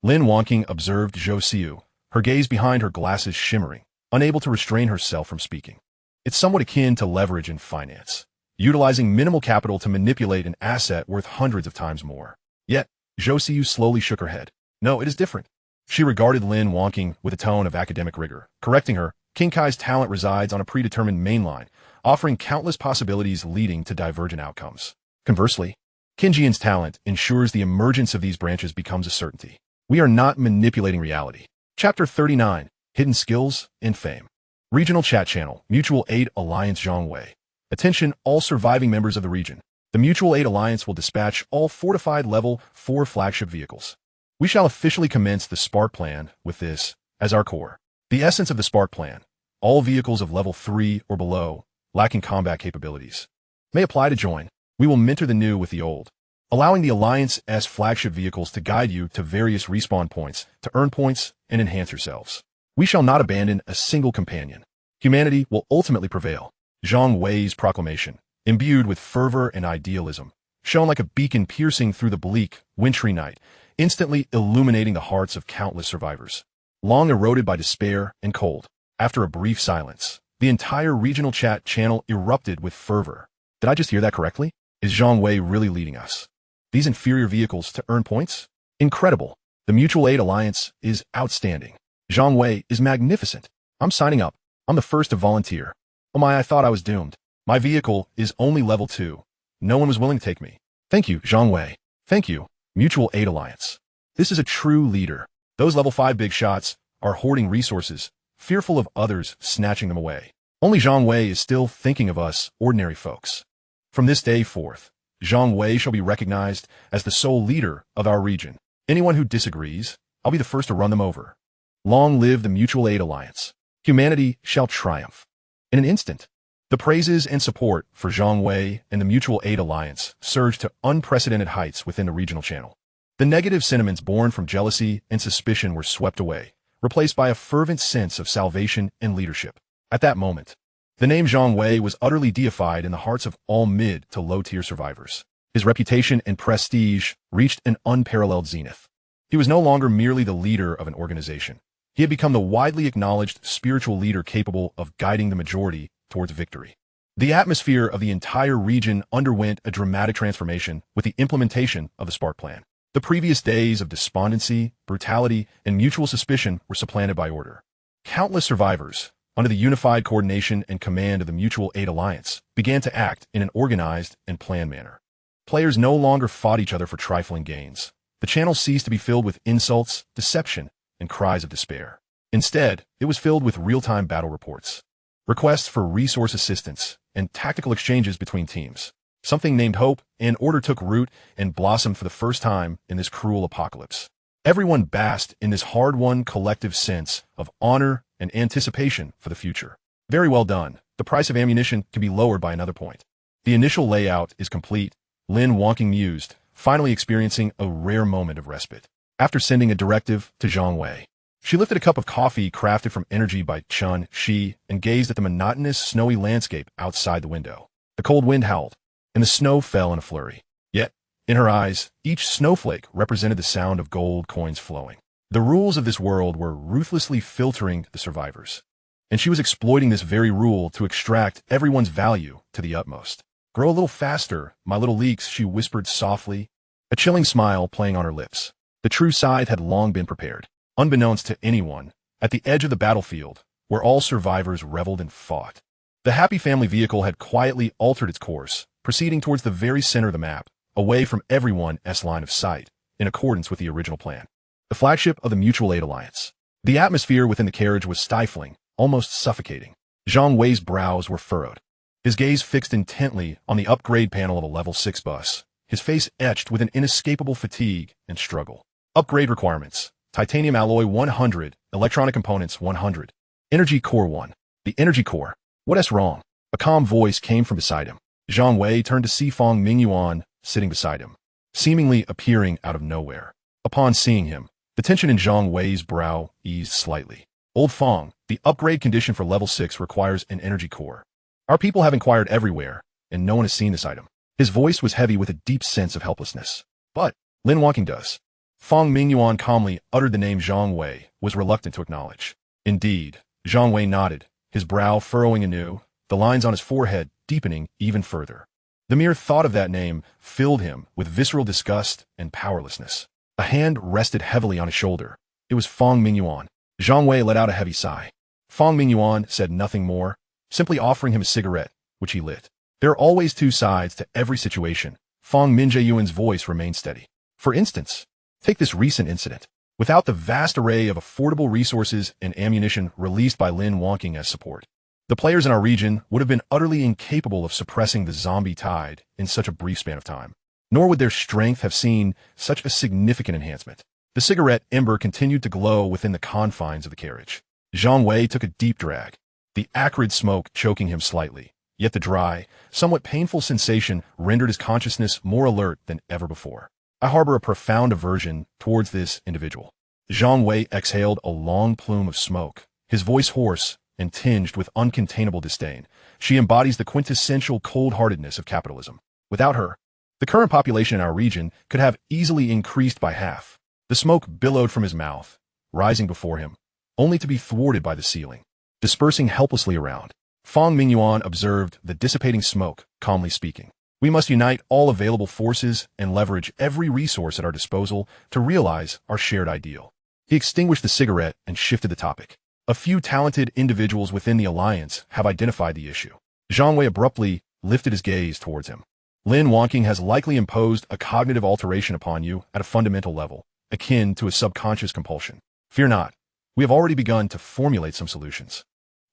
Lin Wonking observed Zhou Siyu, her gaze behind her glasses shimmering, unable to restrain herself from speaking. It's somewhat akin to leverage in finance, utilizing minimal capital to manipulate an asset worth hundreds of times more. Yet, Zhou Siyu slowly shook her head. No, it is different. She regarded Lin Wonking with a tone of academic rigor, correcting her. Kinkai's talent resides on a predetermined mainline, offering countless possibilities leading to divergent outcomes. Conversely, Kinjian's talent ensures the emergence of these branches becomes a certainty. We are not manipulating reality. Chapter 39, Hidden Skills and Fame. Regional Chat Channel, Mutual Aid Alliance Zhongwei. Attention all surviving members of the region. The Mutual Aid Alliance will dispatch all fortified Level 4 flagship vehicles. We shall officially commence the Spark Plan with this as our core. The essence of the Spark Plan, all vehicles of Level 3 or below, lacking combat capabilities, may apply to join. We will mentor the new with the old, allowing the Alliance's flagship vehicles to guide you to various respawn points to earn points and enhance yourselves. We shall not abandon a single companion. Humanity will ultimately prevail. Zhang Wei's proclamation, imbued with fervor and idealism, shone like a beacon piercing through the bleak, wintry night, instantly illuminating the hearts of countless survivors, long eroded by despair and cold. After a brief silence, the entire regional chat channel erupted with fervor. Did I just hear that correctly? Is Zhang Wei really leading us? These inferior vehicles to earn points? Incredible. The Mutual Aid Alliance is outstanding. Zhang Wei is magnificent. I'm signing up. I'm the first to volunteer. Oh my, I thought I was doomed. My vehicle is only level 2. No one was willing to take me. Thank you, Zhang Wei. Thank you, Mutual Aid Alliance. This is a true leader. Those level 5 big shots are hoarding resources, fearful of others snatching them away. Only Zhang Wei is still thinking of us, ordinary folks. From this day forth, Zhang Wei shall be recognized as the sole leader of our region. Anyone who disagrees, I'll be the first to run them over. Long live the Mutual Aid Alliance. Humanity shall triumph. In an instant, the praises and support for Zhang Wei and the Mutual Aid Alliance surged to unprecedented heights within the regional channel. The negative sentiments born from jealousy and suspicion were swept away, replaced by a fervent sense of salvation and leadership. At that moment, the name Zhang Wei was utterly deified in the hearts of all mid to low-tier survivors. His reputation and prestige reached an unparalleled zenith. He was no longer merely the leader of an organization. He had become the widely acknowledged spiritual leader capable of guiding the majority towards victory. The atmosphere of the entire region underwent a dramatic transformation with the implementation of the Spark Plan. The previous days of despondency, brutality, and mutual suspicion were supplanted by order. Countless survivors, under the unified coordination and command of the Mutual Aid Alliance, began to act in an organized and planned manner. Players no longer fought each other for trifling gains. The channel ceased to be filled with insults, deception, and cries of despair. Instead, it was filled with real-time battle reports, requests for resource assistance, and tactical exchanges between teams. Something named hope and order took root and blossomed for the first time in this cruel apocalypse. Everyone basked in this hard-won collective sense of honor and anticipation for the future. Very well done. The price of ammunition can be lowered by another point. The initial layout is complete. Lin Wonking mused, finally experiencing a rare moment of respite. After sending a directive to Zhang Wei, she lifted a cup of coffee crafted from energy by Chun Shi and gazed at the monotonous, snowy landscape outside the window. The cold wind howled, and the snow fell in a flurry. Yet, in her eyes, each snowflake represented the sound of gold coins flowing. The rules of this world were ruthlessly filtering the survivors, and she was exploiting this very rule to extract everyone's value to the utmost. Grow a little faster, my little leeks, she whispered softly, a chilling smile playing on her lips. The true scythe had long been prepared. Unbeknownst to anyone, at the edge of the battlefield, where all survivors reveled and fought, the Happy Family vehicle had quietly altered its course, proceeding towards the very center of the map, away from everyone's line of sight, in accordance with the original plan. The flagship of the Mutual Aid Alliance. The atmosphere within the carriage was stifling, almost suffocating. Zhang Wei's brows were furrowed, his gaze fixed intently on the upgrade panel of a level 6 bus, his face etched with an inescapable fatigue and struggle. Upgrade requirements: titanium alloy 100, electronic components 100, energy core 1. The energy core. What's wrong? A calm voice came from beside him. Zhang Wei turned to see Fong Mingyuan sitting beside him, seemingly appearing out of nowhere. Upon seeing him, the tension in Zhang Wei's brow eased slightly. Old Fong, the upgrade condition for level 6 requires an energy core. Our people have inquired everywhere, and no one has seen this item. His voice was heavy with a deep sense of helplessness. But Lin Wonking does. Fong Mingyuan calmly uttered the name Zhang Wei, was reluctant to acknowledge. Indeed, Zhang Wei nodded, his brow furrowing anew, the lines on his forehead deepening even further. The mere thought of that name filled him with visceral disgust and powerlessness. A hand rested heavily on his shoulder. It was Fong Mingyuan. Zhang Wei let out a heavy sigh. Fong Mingyuan said nothing more, simply offering him a cigarette, which he lit. There are always two sides to every situation. Fong Mingyuan's voice remained steady. For instance, take this recent incident. Without the vast array of affordable resources and ammunition released by Lin Wonking as support, the players in our region would have been utterly incapable of suppressing the zombie tide in such a brief span of time. Nor would their strength have seen such a significant enhancement. The cigarette ember continued to glow within the confines of the carriage. Zhang Wei took a deep drag, the acrid smoke choking him slightly. Yet the dry, somewhat painful sensation rendered his consciousness more alert than ever before. I harbor a profound aversion towards this individual. Zhang Wei exhaled a long plume of smoke, his voice hoarse and tinged with uncontainable disdain. She embodies the quintessential cold-heartedness of capitalism. Without her, the current population in our region could have easily increased by half. The smoke billowed from his mouth, rising before him, only to be thwarted by the ceiling, dispersing helplessly around. Fong Mingyuan observed the dissipating smoke, calmly speaking. We must unite all available forces and leverage every resource at our disposal to realize our shared ideal. He extinguished the cigarette and shifted the topic. A few talented individuals within the alliance have identified the issue. Zhang Wei abruptly lifted his gaze towards him. Lin Wangqing has likely imposed a cognitive alteration upon you at a fundamental level, akin to a subconscious compulsion. Fear not. We have already begun to formulate some solutions.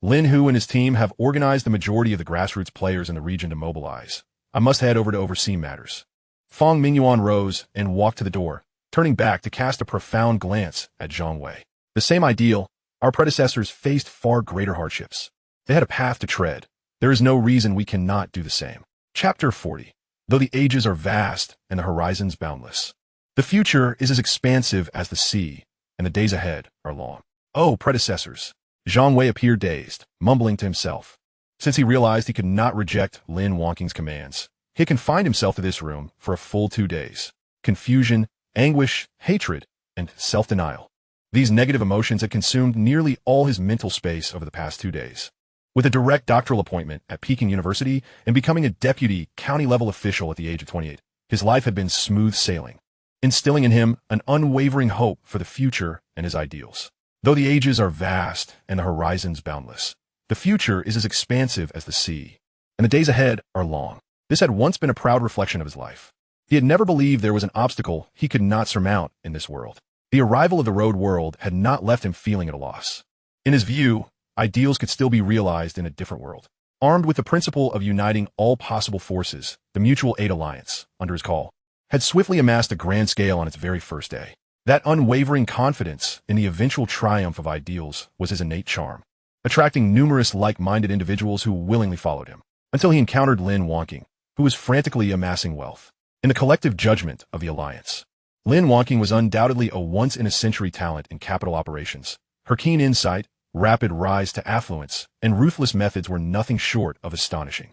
Lin Hu and his team have organized the majority of the grassroots players in the region to mobilize. I must head over to oversee matters. Fang Mingyuan rose and walked to the door, turning back to cast a profound glance at Zhang Wei. The same ideal, our predecessors faced far greater hardships. They had a path to tread. There is no reason we cannot do the same. Chapter 40. Though the ages are vast and the horizons boundless, the future is as expansive as the sea, and the days ahead are long. Oh, predecessors! Zhang Wei appeared dazed, mumbling to himself. Since he realized he could not reject Lin Wangqing's commands, he confined himself to this room for a full 2 days. Confusion, anguish, hatred, and self-denial. These negative emotions had consumed nearly all his mental space over the past 2 days. With a direct doctoral appointment at Peking University and becoming a deputy county-level official at the age of 28, his life had been smooth sailing, instilling in him an unwavering hope for the future and his ideals. Though the ages are vast and the horizons boundless, the future is as expansive as the sea, and the days ahead are long. This had once been a proud reflection of his life. He had never believed there was an obstacle he could not surmount in this world. The arrival of the road world had not left him feeling at a loss. In his view, ideals could still be realized in a different world. Armed with the principle of uniting all possible forces, the Mutual Aid Alliance, under his call, had swiftly amassed a grand scale on its very first day. That unwavering confidence in the eventual triumph of ideals was his innate charm, attracting numerous like-minded individuals who willingly followed him, until he encountered Lin Wangqing, who was frantically amassing wealth. In the collective judgment of the alliance, Lin Wangqing was undoubtedly a once-in-a-century talent in capital operations. Her keen insight, rapid rise to affluence, and ruthless methods were nothing short of astonishing.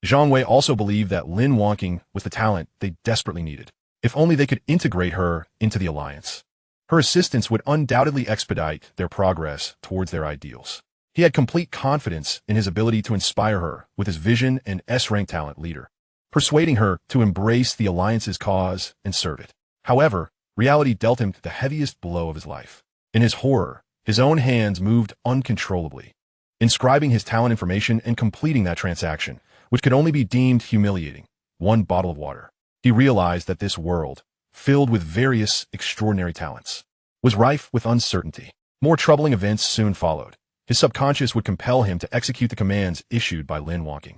Zhang Wei also believed that Lin Wangqing was the talent they desperately needed. If only they could integrate her into the alliance. Her assistance would undoubtedly expedite their progress towards their ideals. He had complete confidence in his ability to inspire her with his vision and S-rank talent leader, persuading her to embrace the alliance's cause and serve it. However, reality dealt him the heaviest blow of his life. In his horror, his own hands moved uncontrollably, inscribing his talent information and completing that transaction, which could only be deemed humiliating. 1 bottle of water. He realized that this world, filled with various extraordinary talents, was rife with uncertainty. More troubling events soon followed. His subconscious would compel him to execute the commands issued by Lin Wangqing,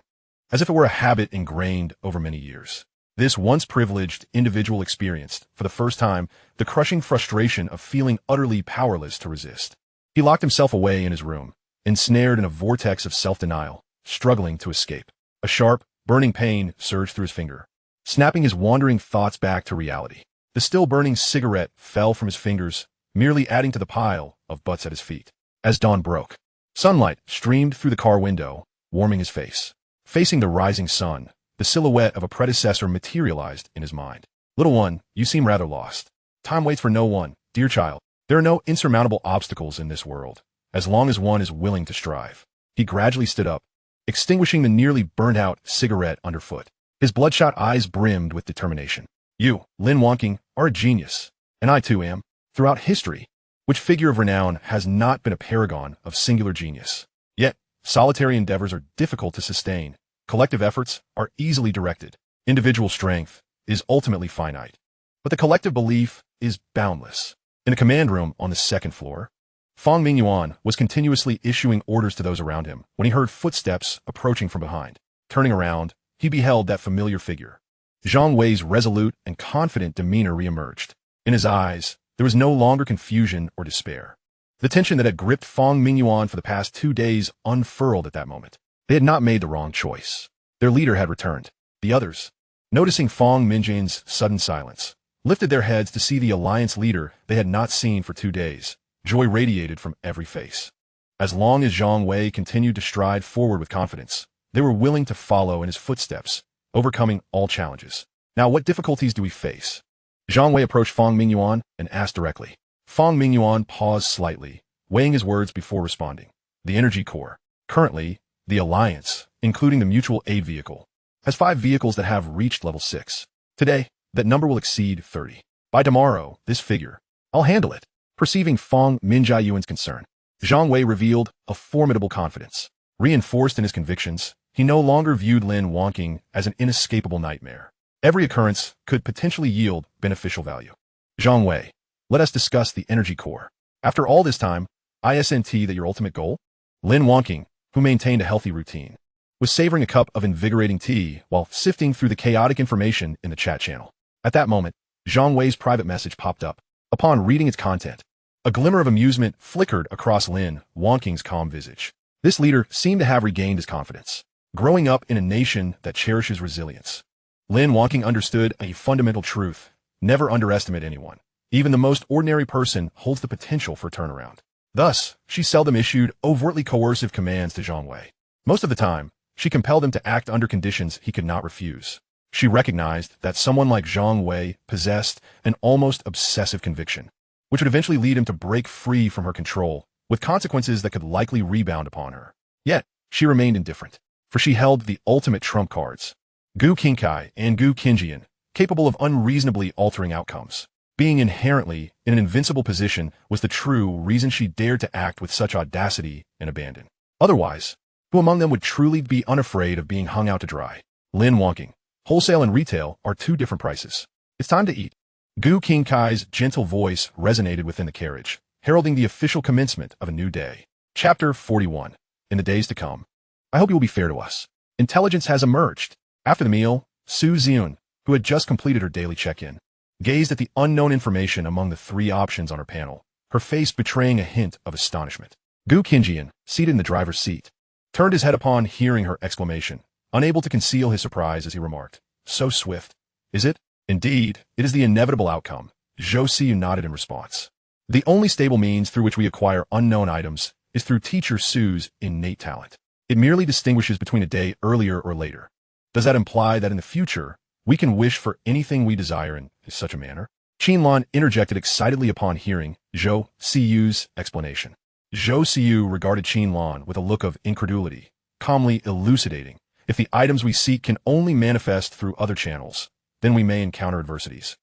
as if it were a habit ingrained over many years. This once privileged individual experienced, for the first time, the crushing frustration of feeling utterly powerless to resist. He locked himself away in his room, ensnared in a vortex of self-denial, struggling to escape. A sharp, burning pain surged through his finger, snapping his wandering thoughts back to reality. The still-burning cigarette fell from his fingers, merely adding to the pile of butts at his feet. As dawn broke, sunlight streamed through the car window, warming his face. Facing the rising sun, the silhouette of a predecessor materialized in his mind. Little one, you seem rather lost. Time waits for no one, dear child. There are no insurmountable obstacles in this world, as long as one is willing to strive. He gradually stood up, extinguishing the nearly burned-out cigarette underfoot. His bloodshot eyes brimmed with determination. You, Lin Wangqing, are a genius, and I too am. Throughout history, which figure of renown has not been a paragon of singular genius? Yet, solitary endeavors are difficult to sustain. Collective efforts are easily directed. Individual strength is ultimately finite, but the collective belief is boundless. In a command room on the 2nd floor, Fang Mingyuan was continuously issuing orders to those around him when he heard footsteps approaching from behind. Turning around, he beheld that familiar figure. Zhang Wei's resolute and confident demeanor reemerged. In his eyes, there was no longer confusion or despair. The tension that had gripped Fang Mingyuan for the past 2 days unfurled at that moment. They had not made the wrong choice. Their leader had returned. The others, noticing Fang Mingyuan's sudden silence, lifted their heads to see the alliance leader they had not seen for 2 days. Joy radiated from every face. As long as Zhang Wei continued to stride forward with confidence, they were willing to follow in his footsteps, overcoming all challenges. Now, what difficulties do we face? Zhang Wei approached Fang Mingyuan and asked directly. Fang Mingyuan paused slightly, weighing his words before responding. The Energy Core. Currently, the Alliance, including the Mutual Aid Vehicle, has 5 vehicles that have reached level 6. Today, that number will exceed 30. By tomorrow, this figure, I'll handle it. Perceiving Fang Mingyuan's concern, Zhang Wei revealed a formidable confidence. Reinforced in his convictions, He no longer viewed Lin Wonking as an inescapable nightmare. Every occurrence could potentially yield beneficial value. Zhang Wei, let us discuss the energy core. After all this time, isn't that your ultimate goal? Lin Wonking, who maintained a healthy routine, was savoring a cup of invigorating tea while sifting through the chaotic information in the chat channel. At that moment, Zhang Wei's private message popped up. Upon reading its content, a glimmer of amusement flickered across Lin Wonking's calm visage. This leader seemed to have regained his confidence. Growing up in a nation that cherishes resilience, Lin Wonking understood a fundamental truth: never underestimate anyone. Even the most ordinary person holds the potential for turnaround. Thus, she seldom issued overtly coercive commands to Zhang Wei. Most of the time, she compelled him to act under conditions he could not refuse. She recognized that someone like Zhang Wei possessed an almost obsessive conviction, which would eventually lead him to break free from her control, with consequences that could likely rebound upon her. Yet, she remained indifferent, for she held the ultimate trump cards: Gu Qingkai and Gu Qinjian, capable of unreasonably altering outcomes. Being inherently in an invincible position was the true reason she dared to act with such audacity and abandon. Otherwise, who among them would truly be unafraid of being hung out to dry? Lin Wonking, wholesale and retail are two different prices. It's time to eat. Gu Qingkai's gentle voice resonated within the carriage, heralding the official commencement of a new day. Chapter 41. In the days to come. I hope you will be fair to us. Intelligence has emerged. After the meal, Su Xiun, who had just completed her daily check-in, gazed at the unknown information among the three options on her panel, her face betraying a hint of astonishment. Gu Qinjian, seated in the driver's seat, turned his head upon hearing her exclamation, unable to conceal his surprise as he remarked, "So swift, is it?" "Indeed, it is the inevitable outcome," Zhou Siyu nodded in response. "The only stable means through which we acquire unknown items is through Teacher Su's innate talent. It merely distinguishes between a day earlier or later. Does that imply that in the future, we can wish for anything we desire in such a manner?" Qinlan interjected excitedly upon hearing Zhou Siyu's explanation. Zhou Siyu regarded Qinlan with a look of incredulity, calmly elucidating, "If the items we seek can only manifest through other channels, then we may encounter adversities.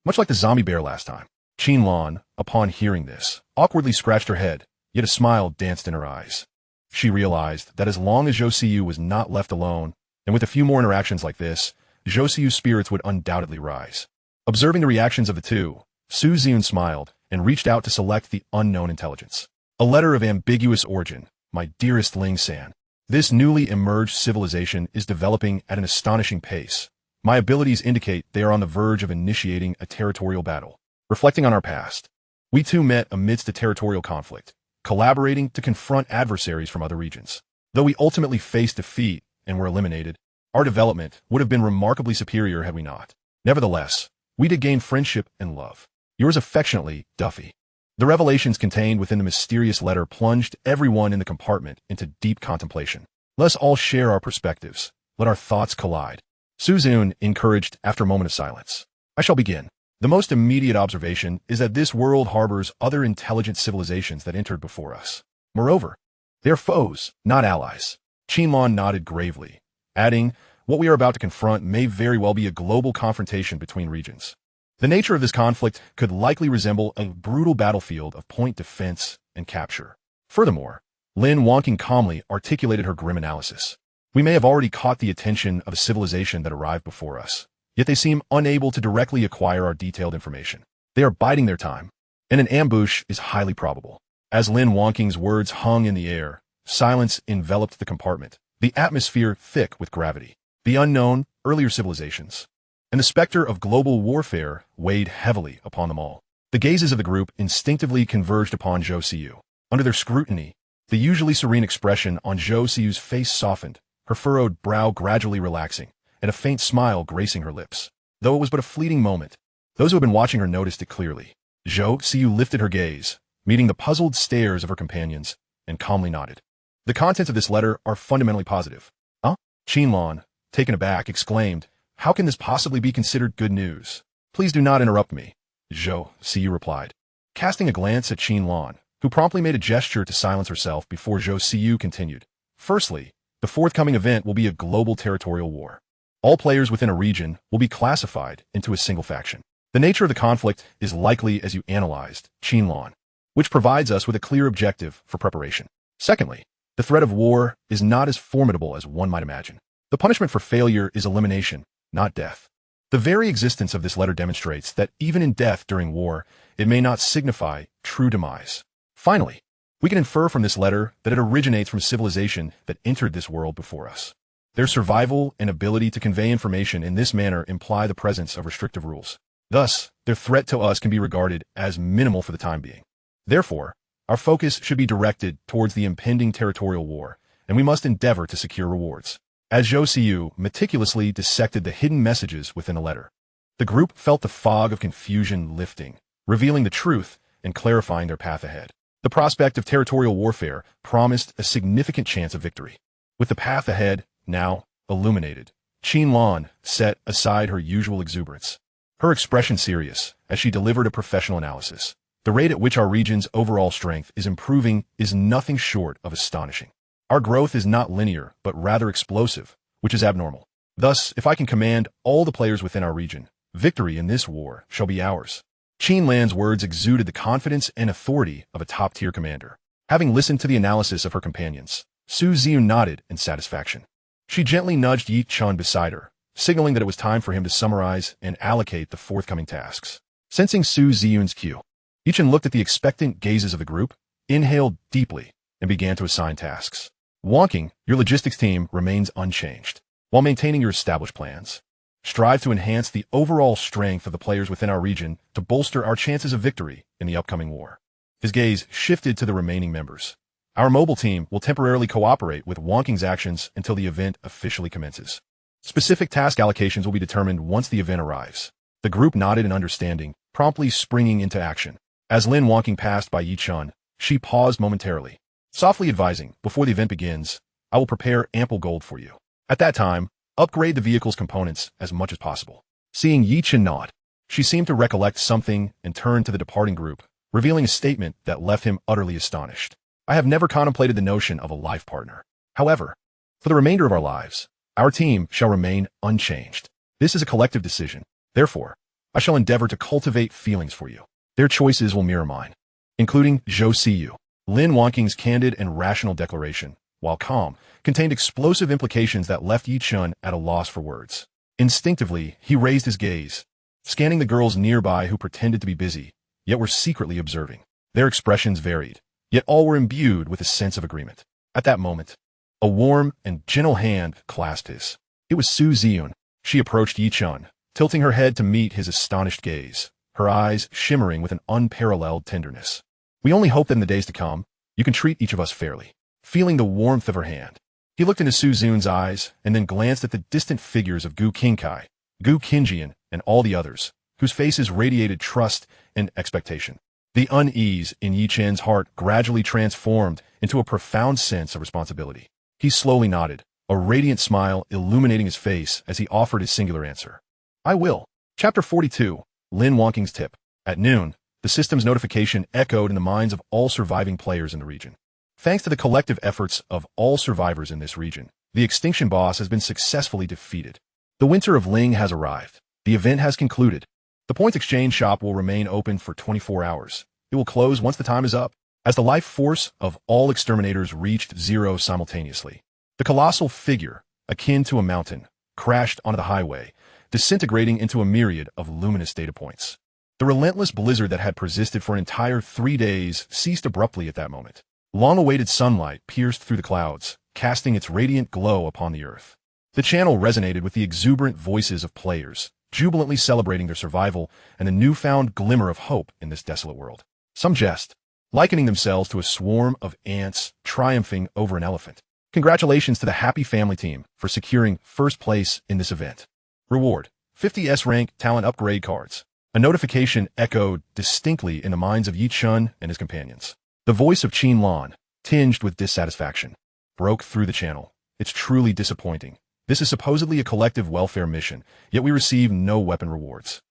Much like the zombie bear last time." Qinlan, upon hearing this, awkwardly scratched her head, yet a smile danced in her eyes. She realized that as long as Zhou Siyu was not left alone, and with a few more interactions like this, Zhou Siyu's spirits would undoubtedly rise. Observing the reactions of the two, Su Xiun smiled and reached out to select the unknown intelligence. "A letter of ambiguous origin, my dearest Ling San. This newly emerged civilization is developing at an astonishing pace. My abilities indicate they are on the verge of initiating a territorial battle. Reflecting on our past, we too met amidst a territorial conflict, collaborating to confront adversaries from other regions. Though we ultimately faced defeat and were eliminated, our development would have been remarkably superior had we not. Nevertheless, we did gain friendship and love. Yours affectionately, Duffy." The revelations contained within the mysterious letter plunged everyone in the compartment into deep contemplation. "Let us all share our perspectives. Let our thoughts collide." Su Xiun encouraged after a moment of silence. "I shall begin. The most immediate observation is that this world harbors other intelligent civilizations that entered before us. Moreover, they are foes, not allies." Qinlan nodded gravely, adding, "What we are about to confront may very well be a global confrontation between regions. The nature of this conflict could likely resemble a brutal battlefield of point defense and capture." Furthermore, Lin Wonking calmly articulated her grim analysis. "We may have already caught the attention of a civilization that arrived before us, yet they seem unable to directly acquire our detailed information. They are biding their time, and an ambush is highly probable." As Lin Wonking's words hung in the air, silence enveloped the compartment, the atmosphere thick with gravity. The unknown, earlier civilizations, and the specter of global warfare weighed heavily upon them all. The gazes of the group instinctively converged upon Zhou Siyu. Under their scrutiny, the usually serene expression on Zhou Siyu's face softened, her furrowed brow gradually relaxing, and a faint smile gracing her lips. Though it was but a fleeting moment, those who had been watching her noticed it clearly. Zhou Siyu lifted her gaze, meeting the puzzled stares of her companions, and calmly nodded. "The contents of this letter are fundamentally positive." "Huh?" Qinlan, taken aback, exclaimed, "How can this possibly be considered good news?" "Please do not interrupt me," Zhou Siyu replied, casting a glance at Qinlan, who promptly made a gesture to silence herself before Zhou Siyu continued. "Firstly, the forthcoming event will be a global territorial war. All players within a region will be classified into a single faction. The nature of the conflict is likely as you analyzed, Qinlan, which provides us with a clear objective for preparation. Secondly, The threat of war is not as formidable as one might imagine. The punishment for failure is elimination, not death. The very existence of this letter demonstrates that even in death during war, it may not signify true demise. Finally, we can infer from this letter that it originates from civilization that entered this world before us. Their survival and ability to convey information in this manner imply the presence of restrictive rules. Thus, their threat to us can be regarded as minimal for the time being. Therefore, our focus should be directed towards the impending territorial war, and we must endeavor to secure rewards. As Zhou Siyu meticulously dissected the hidden messages within the letter, the group felt the fog of confusion lifting, revealing the truth and clarifying their path ahead. The prospect of territorial warfare promised a significant chance of victory. With the path ahead now illuminated, Qin Lan set aside her usual exuberance, her expression serious as she delivered a professional analysis. The rate at which our region's overall strength is improving is nothing short of astonishing. Our growth is not linear, but rather explosive, which is abnormal. Thus, if I can command all the players within our region, victory in this war shall be ours. Qin Lan's words exuded the confidence and authority of a top-tier commander. Having listened to the analysis of her companions, Su Ziyun nodded in satisfaction. She gently nudged Yi Chun beside her, signaling that it was time for him to summarize and allocate the forthcoming tasks. Sensing Su Ziyun's cue, Yi Chun looked at the expectant gazes of the group, inhaled deeply, and began to assign tasks. Wonking, your logistics team remains unchanged, while maintaining your established plans. Strive to enhance the overall strength of the players within our region to bolster our chances of victory in the upcoming war. His gaze shifted to the remaining members. Our mobile team will temporarily cooperate with Wonking's actions until the event officially commences. Specific task allocations will be determined once the event arrives. The group nodded in understanding, promptly springing into action. As Lin Wonking passed by Yi Chun, she paused momentarily, softly advising, before the event begins, I will prepare ample gold for you. At that time, upgrade the vehicle's components as much as possible. Seeing Yi Chun nod, she seemed to recollect something and turned to the departing group, revealing a statement that left him utterly astonished. I have never contemplated the notion of a life partner. However, for the remainder of our lives, our team shall remain unchanged. This is a collective decision. Therefore, I shall endeavor to cultivate feelings for you. Their choices will mirror mine, including Zhou Siyu. Lin Wonking's candid and rational declaration, while calm, contained explosive implications that left Yi Chun at a loss for words. Instinctively, he raised his gaze, scanning the girls nearby who pretended to be busy, yet were secretly observing. Their expressions varied, yet all were imbued with a sense of agreement. At that moment, a warm and gentle hand clasped his. It was Su Ziyun. She approached Yi Chun, tilting her head to meet his astonished gaze, her eyes shimmering with an unparalleled tenderness. We only hope that in the days to come, you can treat each of us fairly. Feeling the warmth of her hand, he looked into Su Ziyun's eyes and then glanced at the distant figures of Gu Qingkai, Gu Qinjian, and all the others, whose faces radiated trust and expectation. The unease in Yi Chen's heart gradually transformed into a profound sense of responsibility. He slowly nodded, a radiant smile illuminating his face as he offered his singular answer. I will. Chapter 42, Lin Wonking's Tip. At noon, the system's notification echoed in the minds of all surviving players in the region. Thanks to the collective efforts of all survivors in this region, the extinction boss has been successfully defeated. The winter of Ling has arrived. The event has concluded. The points exchange shop will remain open for 24 hours. It will close once the time is up. As the life force of all exterminators reached zero simultaneously, the colossal figure, akin to a mountain, crashed onto the highway, disintegrating into a myriad of luminous data points. The relentless blizzard that had persisted for an entire 3 days ceased abruptly at that moment. Long-awaited sunlight pierced through the clouds, casting its radiant glow upon the earth. The channel resonated with the exuberant voices of players, jubilantly celebrating their survival and the newfound glimmer of hope in this desolate world. Some jest, likening themselves to a swarm of ants triumphing over an elephant. Congratulations to the Happy Family team for securing first place in this event. Reward: 50 S-rank talent upgrade cards. A notification echoed distinctly in the minds of Yi Chun and his companions. The voice of Qin Lan, tinged with dissatisfaction, broke through the channel. It's truly disappointing. This is supposedly a collective welfare mission, yet we receive no weapon rewards.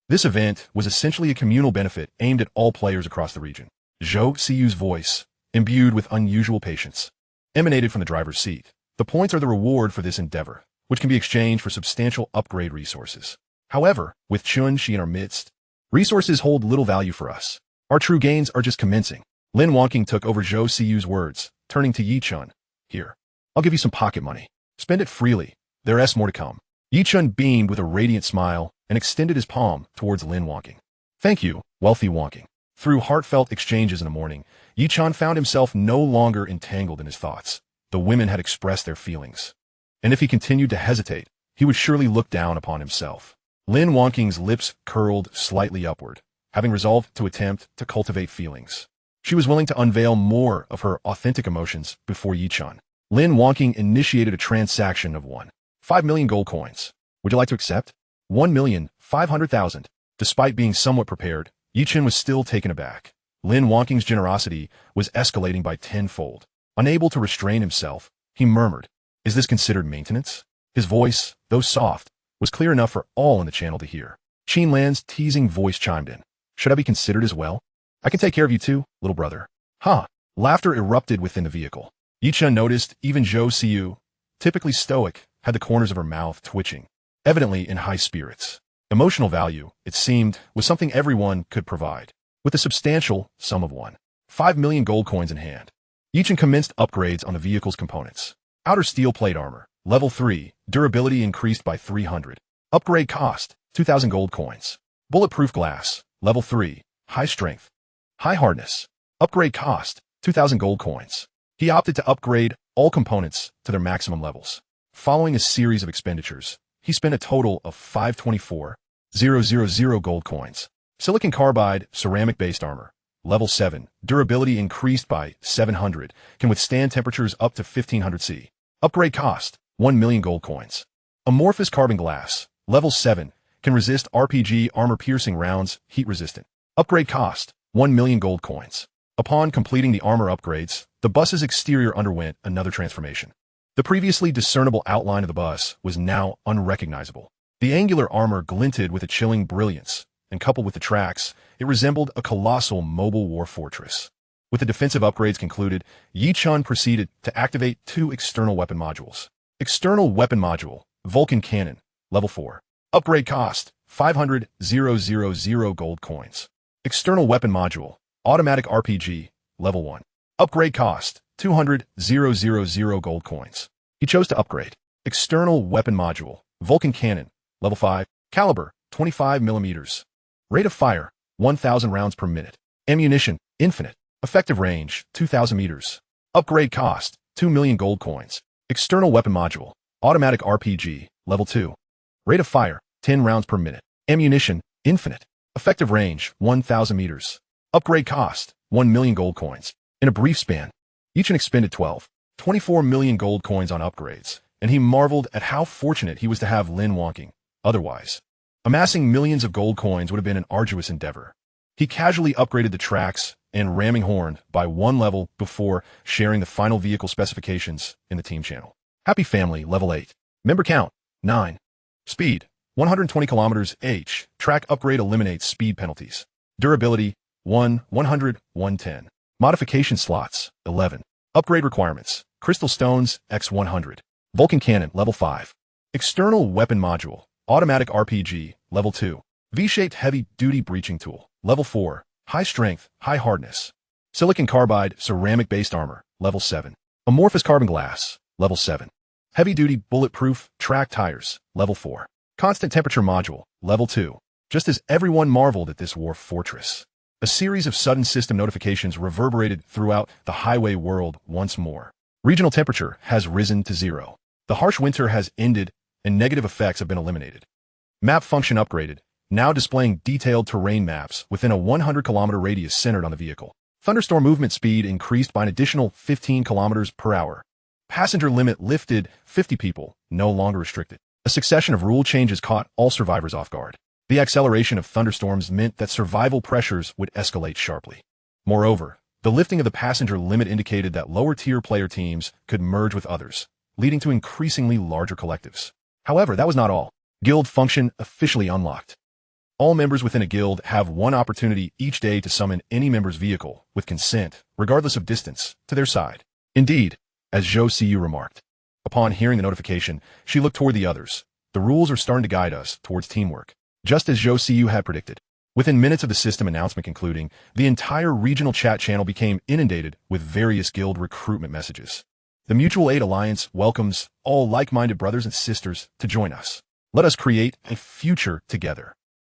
This event was essentially a communal benefit aimed at all players across the region. Zhou Siyu's voice, imbued with unusual patience, emanated from the driver's seat. The points are the reward for this endeavor, which can be exchanged for substantial upgrade resources. However, with Chun Shi in our midst, resources hold little value for us. Our true gains are just commencing. Lin Wonking took over Zhou Siyu's words, turning to Yi Chun. Here, I'll give you some pocket money. Spend it freely. There's more to come. Yi-chun beamed with a radiant smile and extended his palm towards Lin Wonking. Thank you, wealthy Wonking. Through heartfelt exchanges in the morning, Yi-chun found himself no longer entangled in his thoughts. The women had expressed their feelings. And if he continued to hesitate, he would surely look down upon himself. Lin Wonking's lips curled slightly upward, having resolved to attempt to cultivate feelings. She was willing to unveil more of her authentic emotions before Yi-chun. Lin Wonking initiated a transaction of 5 million gold coins. Would you like to accept? 1,500,000. Despite being somewhat prepared, Yi-chun was still taken aback. Lin Wonking's generosity was escalating by tenfold. Unable to restrain himself, he murmured, "Is this considered maintenance?" His voice, though soft, was clear enough for all in the channel to hear. Qin Lan's teasing voice chimed in. "Should I be considered as well? I can take care of you too, little brother." Ha! Laughter erupted within the vehicle. Yi-chun noticed even Zhou Siyu, typically stoic, had the corners of her mouth twitching, evidently in high spirits. Emotional value, it seemed, was something everyone could provide. With a substantial sum of 5 million gold coins in hand, Yi-chun commenced upgrades on the vehicle's components. Outer steel plate armor, level 3, durability increased by 300. Upgrade cost, 2,000 gold coins. Bulletproof glass, level 3, high strength, high hardness. Upgrade cost, 2,000 gold coins. He opted to upgrade all components to their maximum levels. Following a series of expenditures, he spent a total of 524,000 gold coins. Silicon carbide, ceramic-based armor, level 7, durability increased by 700, can withstand temperatures up to 1500 C. Upgrade cost, 1 million gold coins. Amorphous carbon glass, level 7, can resist RPG armor-piercing rounds, heat-resistant. Upgrade cost, 1 million gold coins. Upon completing the armor upgrades, the bus's exterior underwent another transformation. The previously discernible outline of the bus was now unrecognizable. The angular armor glinted with a chilling brilliance, and coupled with the tracks, it resembled a colossal mobile war fortress. With the defensive upgrades concluded, Yi-chun proceeded to activate 2 external weapon modules. External weapon module, Vulcan Cannon, level 4. Upgrade cost, 500,000 gold coins. External weapon module, Automatic RPG, level 1. Upgrade cost, 200,000 gold coins. He chose to upgrade. External weapon module, Vulcan Cannon, level 5. Caliber, 25 millimeters. Rate of fire, 1,000 rounds per minute. Ammunition, infinite. Effective range, 2,000 meters. Upgrade cost, 2 million gold coins. External weapon module, Automatic RPG, level 2. Rate of fire, 10 rounds per minute. Ammunition, infinite. Effective range, 1,000 meters. Upgrade cost, 1 million gold coins. In a brief span, Yi-chun expended 24 million gold coins on upgrades, and he marveled at how fortunate he was to have Lin Wonking. Otherwise, amassing millions of gold coins would have been an arduous endeavor. He casually upgraded the tracks and ramming horn by 1 level before sharing the final vehicle specifications in the team channel. Happy Family, level 8. Member count, 9. Speed, 120 km/h. Track upgrade eliminates speed penalties. Durability, 100, 110. Modification slots, 11. Upgrade requirements, Crystal Stones, X100. Vulcan Cannon, level 5. External weapon module, Automatic RPG, level 2. V-shaped heavy-duty breaching tool, level 4. High strength, high hardness. Silicon carbide, ceramic-based armor, level 7. Amorphous carbon glass, level 7. Heavy-duty bulletproof track tires, level 4. Constant temperature module, level 2. Just as everyone marveled at this war fortress, a series of sudden system notifications reverberated throughout the highway world once more. Regional temperature has risen to 0. The harsh winter has ended and negative effects have been eliminated. Map function upgraded, now displaying detailed terrain maps within a 100-kilometer radius centered on the vehicle. Thunderstorm movement speed increased by an additional 15 kilometers per hour. Passenger limit lifted, 50 people, no longer restricted. A succession of rule changes caught all survivors off guard. The acceleration of thunderstorms meant that survival pressures would escalate sharply. Moreover, the lifting of the passenger limit indicated that lower-tier player teams could merge with others, leading to increasingly larger collectives. However, that was not all. Guild function officially unlocked. All members within a guild have 1 opportunity each day to summon any member's vehicle, with consent, regardless of distance, to their side. Indeed, as Zhou Siyu remarked. Upon hearing the notification, she looked toward the others. The rules are starting to guide us towards teamwork. Just as Zhou Siyu had predicted. Within minutes of the system announcement concluding, the entire regional chat channel became inundated with various guild recruitment messages. The Mutual Aid Alliance welcomes all like-minded brothers and sisters to join us. Let us create a future together.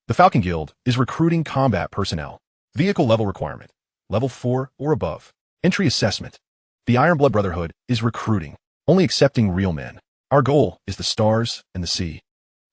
The Falcon Guild is recruiting combat personnel. Vehicle level requirement, level 4 or above. Entry assessment. The Ironblood Brotherhood is recruiting, only accepting real men. Our goal is the stars and the sea.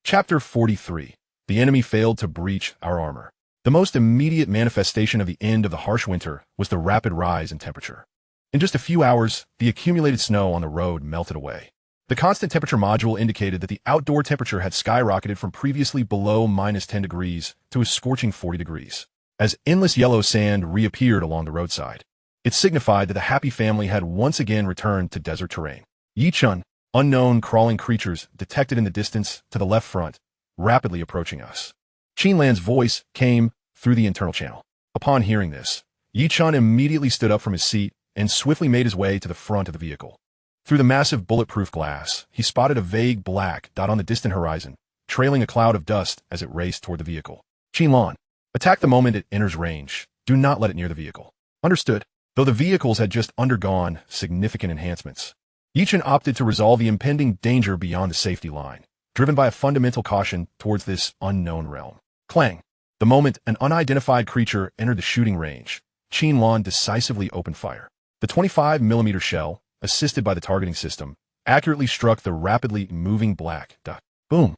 Chapter 43. The enemy failed to breach our armor. The most immediate manifestation of the end of the harsh winter was the rapid rise in temperature. In just a few hours, the accumulated snow on the road melted away. The constant temperature module indicated that the outdoor temperature had skyrocketed from previously below -10 degrees to a scorching 40 degrees. As endless yellow sand reappeared along the roadside, it signified that the happy family had once again returned to desert terrain. Yi-chun, unknown crawling creatures detected in the distance to the left front, rapidly approaching us. Qinlan's voice came through the internal channel. Upon hearing this, Yi-chun immediately stood up from his seat and swiftly made his way to the front of the vehicle. Through the massive bulletproof glass, he spotted a vague black dot on the distant horizon, trailing a cloud of dust as it raced toward the vehicle. Qinlan, attack the moment it enters range. Do not let it near the vehicle. Understood. Though the vehicles had just undergone significant enhancements, Yi-chun opted to resolve the impending danger beyond the safety line, driven by a fundamental caution towards this unknown realm. Clang! The moment an unidentified creature entered the shooting range, Qinlan decisively opened fire. The 25mm shell, assisted by the targeting system, accurately struck the rapidly moving black dot. Boom!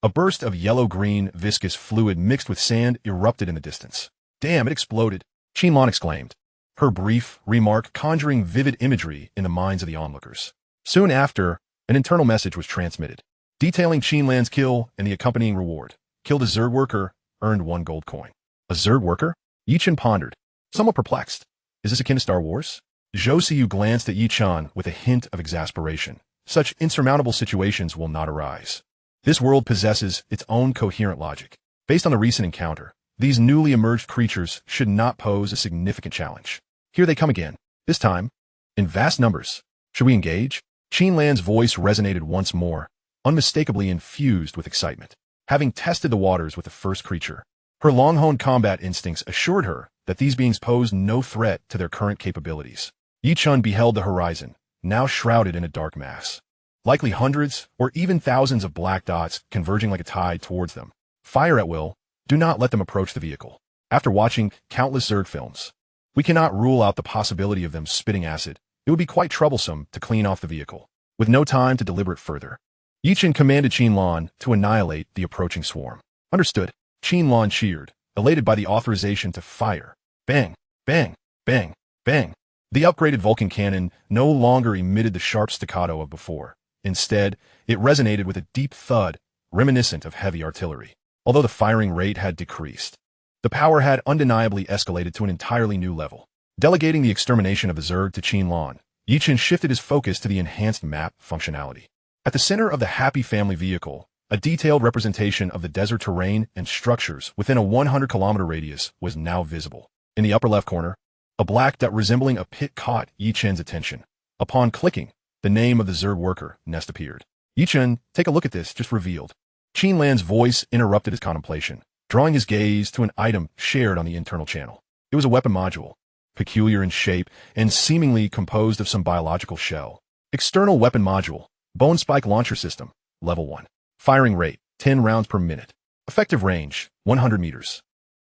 A burst of yellow-green viscous fluid mixed with sand erupted in the distance. Damn, it exploded! Qinlan exclaimed, her brief remark conjuring vivid imagery in the minds of the onlookers. Soon after, an internal message was transmitted, detailing Qinlan's kill and the accompanying reward. Killed a Zerg worker, earned 1 gold coin. A Zerg worker? Yi-chun pondered, somewhat perplexed. Is this akin to Star Wars? Zhou Siyu glanced at Yi-chun with a hint of exasperation. Such insurmountable situations will not arise. This world possesses its own coherent logic. Based on the recent encounter, these newly emerged creatures should not pose a significant challenge. Here they come again, this time, in vast numbers. Should we engage? Qinlan's voice resonated once more, unmistakably infused with excitement. Having tested the waters with the first creature, her long-honed combat instincts assured her that these beings posed no threat to their current capabilities. Yi-chun beheld the horizon, now shrouded in a dark mass. Likely hundreds or even thousands of black dots converging like a tide towards them. Fire at will. Do not let them approach the vehicle. After watching countless Zerg films, we cannot rule out the possibility of them spitting acid. It would be quite troublesome to clean off the vehicle. With no time to deliberate further, Yi-chun commanded Qinlan to annihilate the approaching swarm. Understood. Qinlan cheered, elated by the authorization to fire. Bang, bang, bang, bang. The upgraded Vulcan cannon no longer emitted the sharp staccato of before. Instead, it resonated with a deep thud, reminiscent of heavy artillery. Although the firing rate had decreased, the power had undeniably escalated to an entirely new level. Delegating the extermination of the Zerg to Qinlan, Yi-chun shifted his focus to the enhanced map functionality. At the center of the Happy Family vehicle, a detailed representation of the desert terrain and structures within a 100-kilometer radius was now visible. In the upper left corner, a black dot resembling a pit caught Yi-chun's attention. Upon clicking, the name of the Zerg worker nest appeared. Yi-chun, take a look at this, just revealed. Qinlan's voice interrupted his contemplation, drawing his gaze to an item shared on the internal channel. It was a weapon module, peculiar in shape and seemingly composed of some biological shell. External weapon module, bone spike launcher system, level 1. Firing rate, 10 rounds per minute. Effective range, 100 meters.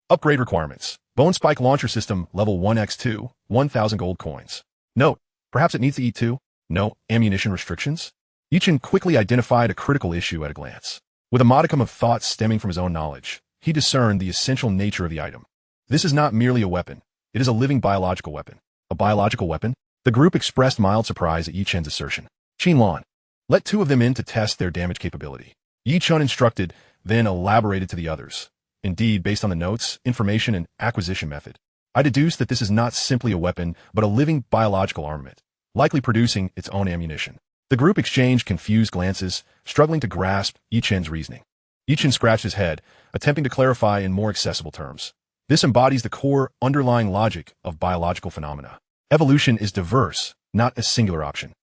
Upgrade requirements, bone spike launcher system, level 1x2, 1,000 gold coins. Note, perhaps it needs to eat too? No ammunition restrictions? Yi-chun quickly identified a critical issue at a glance. With a modicum of thought stemming from his own knowledge, he discerned the essential nature of the item. This is not merely a weapon. It is a living biological weapon. A biological weapon? The group expressed mild surprise at Yi-chun's assertion. Qinlan, let 2 of them in to test their damage capability. Yi-chun instructed, then elaborated to the others. Indeed, based on the notes, information, and acquisition method, I deduced that this is not simply a weapon, but a living biological armament, likely producing its own ammunition. The group exchanged confused glances, struggling to grasp Yi-chun's reasoning. Yi-chun scratched his head, attempting to clarify in more accessible terms. This embodies the core underlying logic of biological phenomena. Evolution is diverse, not a singular option.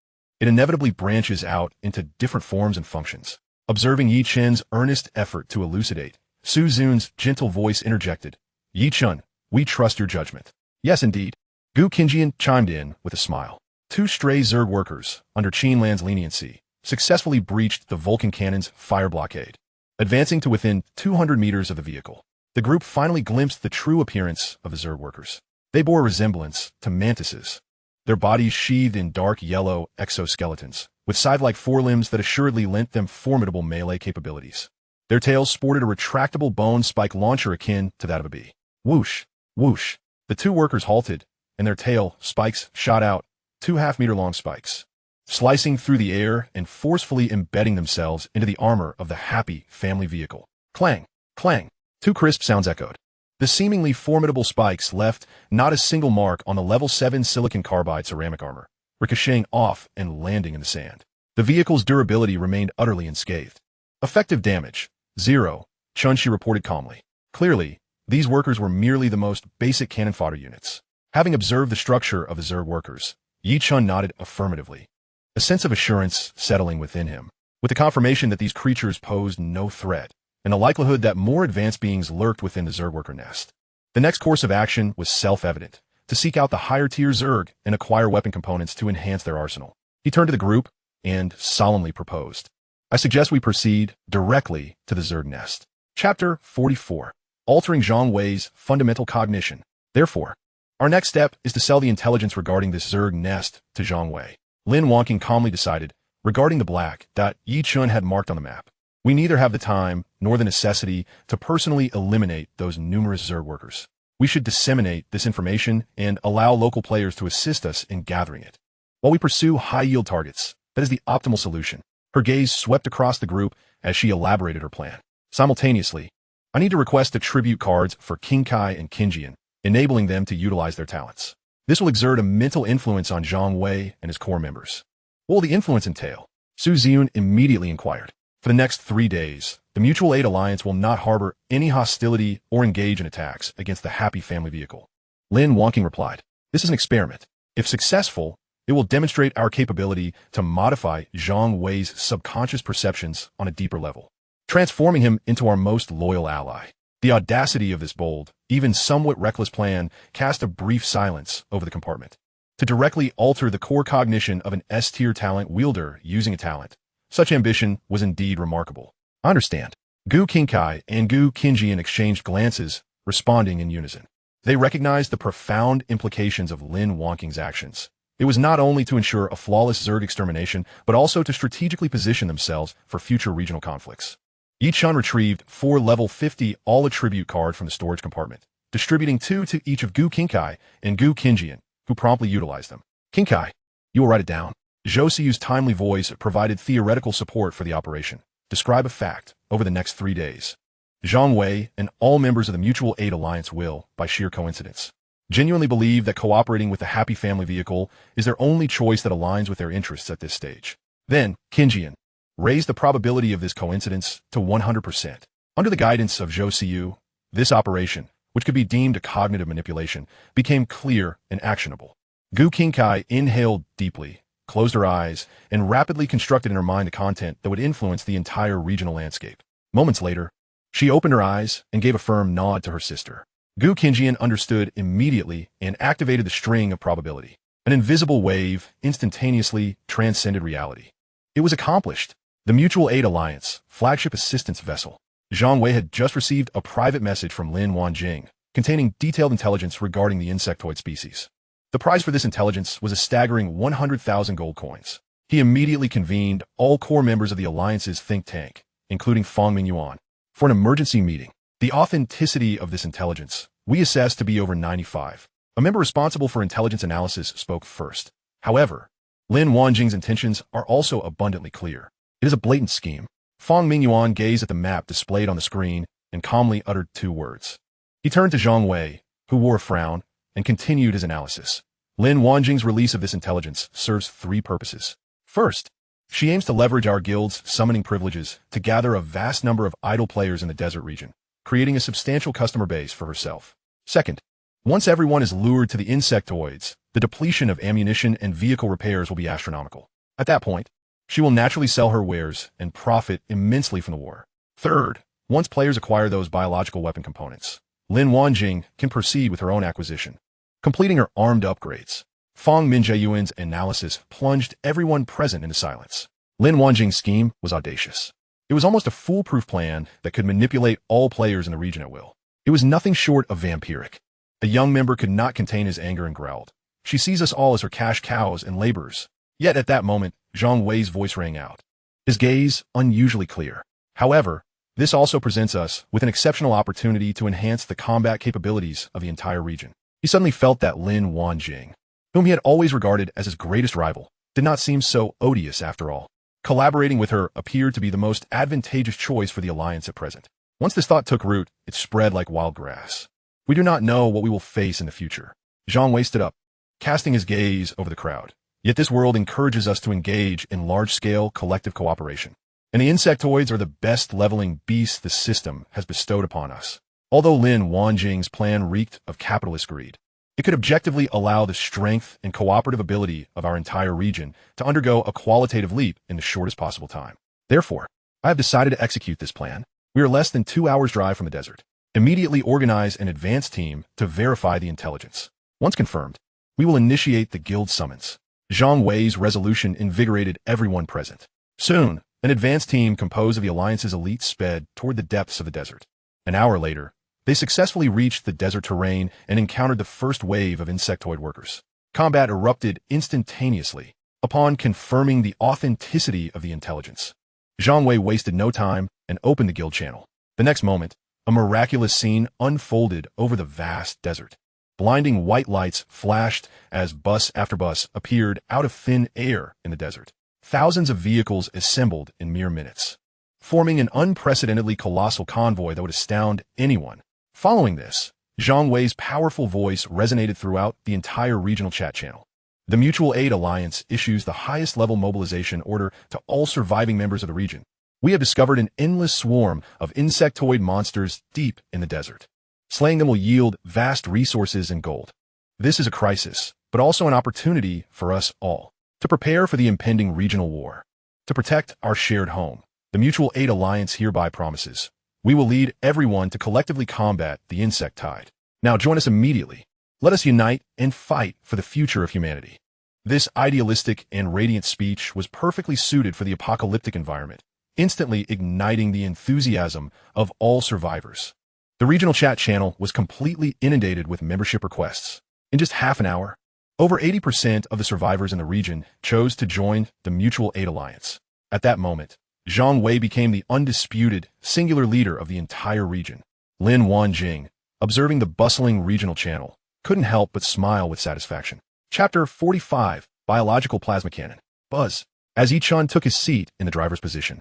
It inevitably branches out into different forms and functions. Observing Yi-chun's earnest effort to elucidate, Su Zun's gentle voice interjected. Yi-chun, we trust your judgment. Yes, indeed. Gu Qingjian chimed in with a smile. two stray Zerg workers, under Qinlan's leniency, successfully breached the Vulcan cannon's fire blockade. Advancing to within 200 meters of the vehicle, the group finally glimpsed the true appearance of the Zerg workers. They bore a resemblance to mantises, their bodies sheathed in dark yellow exoskeletons, with scythe-like forelimbs that assuredly lent them formidable melee capabilities. Their tails sported a retractable bone spike launcher akin to that of a bee. Whoosh, whoosh. The two workers halted, and their tail spikes shot out, 2 half-meter-long spikes, slicing through the air and forcefully embedding themselves into the armor of the happy family vehicle. Clang, clang. 2 crisp sounds echoed. The seemingly formidable spikes left not a single mark on the level 7 silicon carbide ceramic armor, ricocheting off and landing in the sand. The vehicle's durability remained utterly unscathed. Effective damage, 0, Chun-Shi reported calmly. Clearly, these workers were merely the most basic cannon fodder units. Having observed the structure of the Zerg workers, Yi Chun nodded affirmatively, a sense of assurance settling within him, with the confirmation that these creatures posed no threat, and the likelihood that more advanced beings lurked within the Zerg worker nest. The next course of action was self-evident, to seek out the higher-tier Zerg and acquire weapon components to enhance their arsenal. He turned to the group and solemnly proposed, I suggest we proceed directly to the Zerg nest. Chapter 44. Altering Zhang Wei's fundamental cognition. Therefore, our next step is to sell the intelligence regarding this Zerg nest to Zhang Wei. Lin Wonqing calmly decided, regarding the black dot Yi Chun had marked on the map. We neither have the time nor the necessity to personally eliminate those numerous Zerg workers. We should disseminate this information and allow local players to assist us in gathering it. While we pursue high-yield targets, that is the optimal solution. Her gaze swept across the group as she elaborated her plan. Simultaneously, I need to request the tribute cards for King Kai and Qinjian, enabling them to utilize their talents. This will exert a mental influence on Zhang Wei and his core members. What will the influence entail? Su Ziyun immediately inquired. For the next 3 days, the Mutual Aid Alliance will not harbor any hostility or engage in attacks against the Happy Family vehicle. Lin Wonqing replied, This is an experiment. If successful, it will demonstrate our capability to modify Zhang Wei's subconscious perceptions on a deeper level, transforming him into our most loyal ally. The audacity of this bold, even somewhat reckless plan cast a brief silence over the compartment. To directly alter the core cognition of an S-tier talent wielder using a talent, such ambition was indeed remarkable. I understand. Gu Qingkai and Gu Qinjian exchanged glances, responding in unison. They recognized the profound implications of Lin Wonqing's actions. It was not only to ensure a flawless Zerg extermination, but also to strategically position themselves for future regional conflicts. Yi Chun retrieved 4 level 50 all-attribute cards from the storage compartment, distributing 2 to each of Gu Qingkai and Gu Qinjian, who promptly utilized them. Qingkai, you will write it down. Zhou Siyu's timely voice provided theoretical support for the operation. Describe a fact over the next 3 days. Zhang Wei and all members of the Mutual Aid Alliance will, by sheer coincidence, genuinely believe that cooperating with the Happy Family vehicle is their only choice that aligns with their interests at this stage. Then, Qinjian, raise the probability of this coincidence to 100%. Under the guidance of Zhou Siyu, this operation, which could be deemed a cognitive manipulation, became clear and actionable. Gu Qingkai inhaled deeply, closed her eyes, and rapidly constructed in her mind the content that would influence the entire regional landscape. Moments later, she opened her eyes and gave a firm nod to her sister. Gu Qinjian understood immediately and activated the string of probability. An invisible wave instantaneously transcended reality. It was accomplished. The Mutual Aid Alliance, flagship assistance vessel. Zhang Wei had just received a private message from Lin Wanjing, containing detailed intelligence regarding the insectoid species. The prize for this intelligence was a staggering 100,000 gold coins. He immediately convened all core members of the Alliance's think tank, including Fang Mingyuan, for an emergency meeting. The authenticity of this intelligence we assessed to be over 95. A member responsible for intelligence analysis spoke first. However, Lin Wanjing's intentions are also abundantly clear. It is a blatant scheme. Fang Mingyuan gazed at the map displayed on the screen and calmly uttered 2 words. He turned to Zhang Wei, who wore a frown, and continued his analysis. Lin Wanjing's release of this intelligence serves 3 purposes. First, she aims to leverage our guild's summoning privileges to gather a vast number of idle players in the desert region, creating a substantial customer base for herself. Second, once everyone is lured to the insectoids, the depletion of ammunition and vehicle repairs will be astronomical. At that point, she will naturally sell her wares and profit immensely from the war. Third, once players acquire those biological weapon components, Lin Wanjing can proceed with her own acquisition, completing her armed upgrades. Fong Minjaeyuan's analysis plunged everyone present into silence. Lin Wanjing's scheme was audacious. It was almost a foolproof plan that could manipulate all players in the region at will. It was nothing short of vampiric. A young member could not contain his anger and growled. She sees us all as her cash cows and laborers. Yet at that moment, Zhang Wei's voice rang out. His gaze unusually clear. However, this also presents us with an exceptional opportunity to enhance the combat capabilities of the entire region. He suddenly felt that Lin Wanjing, whom he had always regarded as his greatest rival, did not seem so odious after all. Collaborating with her appeared to be the most advantageous choice for the alliance at present. Once this thought took root, it spread like wild grass. We do not know what we will face in the future. Zhang Wei stood up, casting his gaze over the crowd. Yet this world encourages us to engage in large-scale collective cooperation. And the insectoids are the best leveling beasts the system has bestowed upon us. Although Lin Wanjing's plan reeked of capitalist greed, it could objectively allow the strength and cooperative ability of our entire region to undergo a qualitative leap in the shortest possible time. Therefore, I have decided to execute this plan. We are less than 2 hours' drive from the desert. Immediately organize an advance team to verify the intelligence. Once confirmed, we will initiate the guild summons. Zhang Wei's resolution invigorated everyone present. Soon, an advance team composed of the Alliance's elite sped toward the depths of the desert. An hour later, they successfully reached the desert terrain and encountered the first wave of insectoid workers. Combat erupted instantaneously upon confirming the authenticity of the intelligence. Zhang Wei wasted no time and opened the guild channel. The next moment, a miraculous scene unfolded over the vast desert. Blinding white lights flashed as bus after bus appeared out of thin air in the desert. Thousands of vehicles assembled in mere minutes, forming an unprecedentedly colossal convoy that would astound anyone. Following this, Zhang Wei's powerful voice resonated throughout the entire regional chat channel. The Mutual Aid Alliance issues the highest level mobilization order to all surviving members of the region. We have discovered an endless swarm of insectoid monsters deep in the desert. Slaying them will yield vast resources and gold. This is a crisis, but also an opportunity for us all to prepare for the impending regional war. To protect our shared home, the Mutual Aid Alliance hereby promises we will lead everyone to collectively combat the insect tide. Now join us immediately. Let us unite and fight for the future of humanity. This idealistic and radiant speech was perfectly suited for the apocalyptic environment, instantly igniting the enthusiasm of all survivors. The regional chat channel was completely inundated with membership requests. In just half an hour, over 80% of the survivors in the region chose to join the Mutual Aid Alliance. At that moment, Zhang Wei became the undisputed, singular leader of the entire region. Lin Wanjing, observing the bustling regional channel, couldn't help but smile with satisfaction. Chapter 45, Biological Plasma Cannon. Buzz. As Yichun took his seat in the driver's position,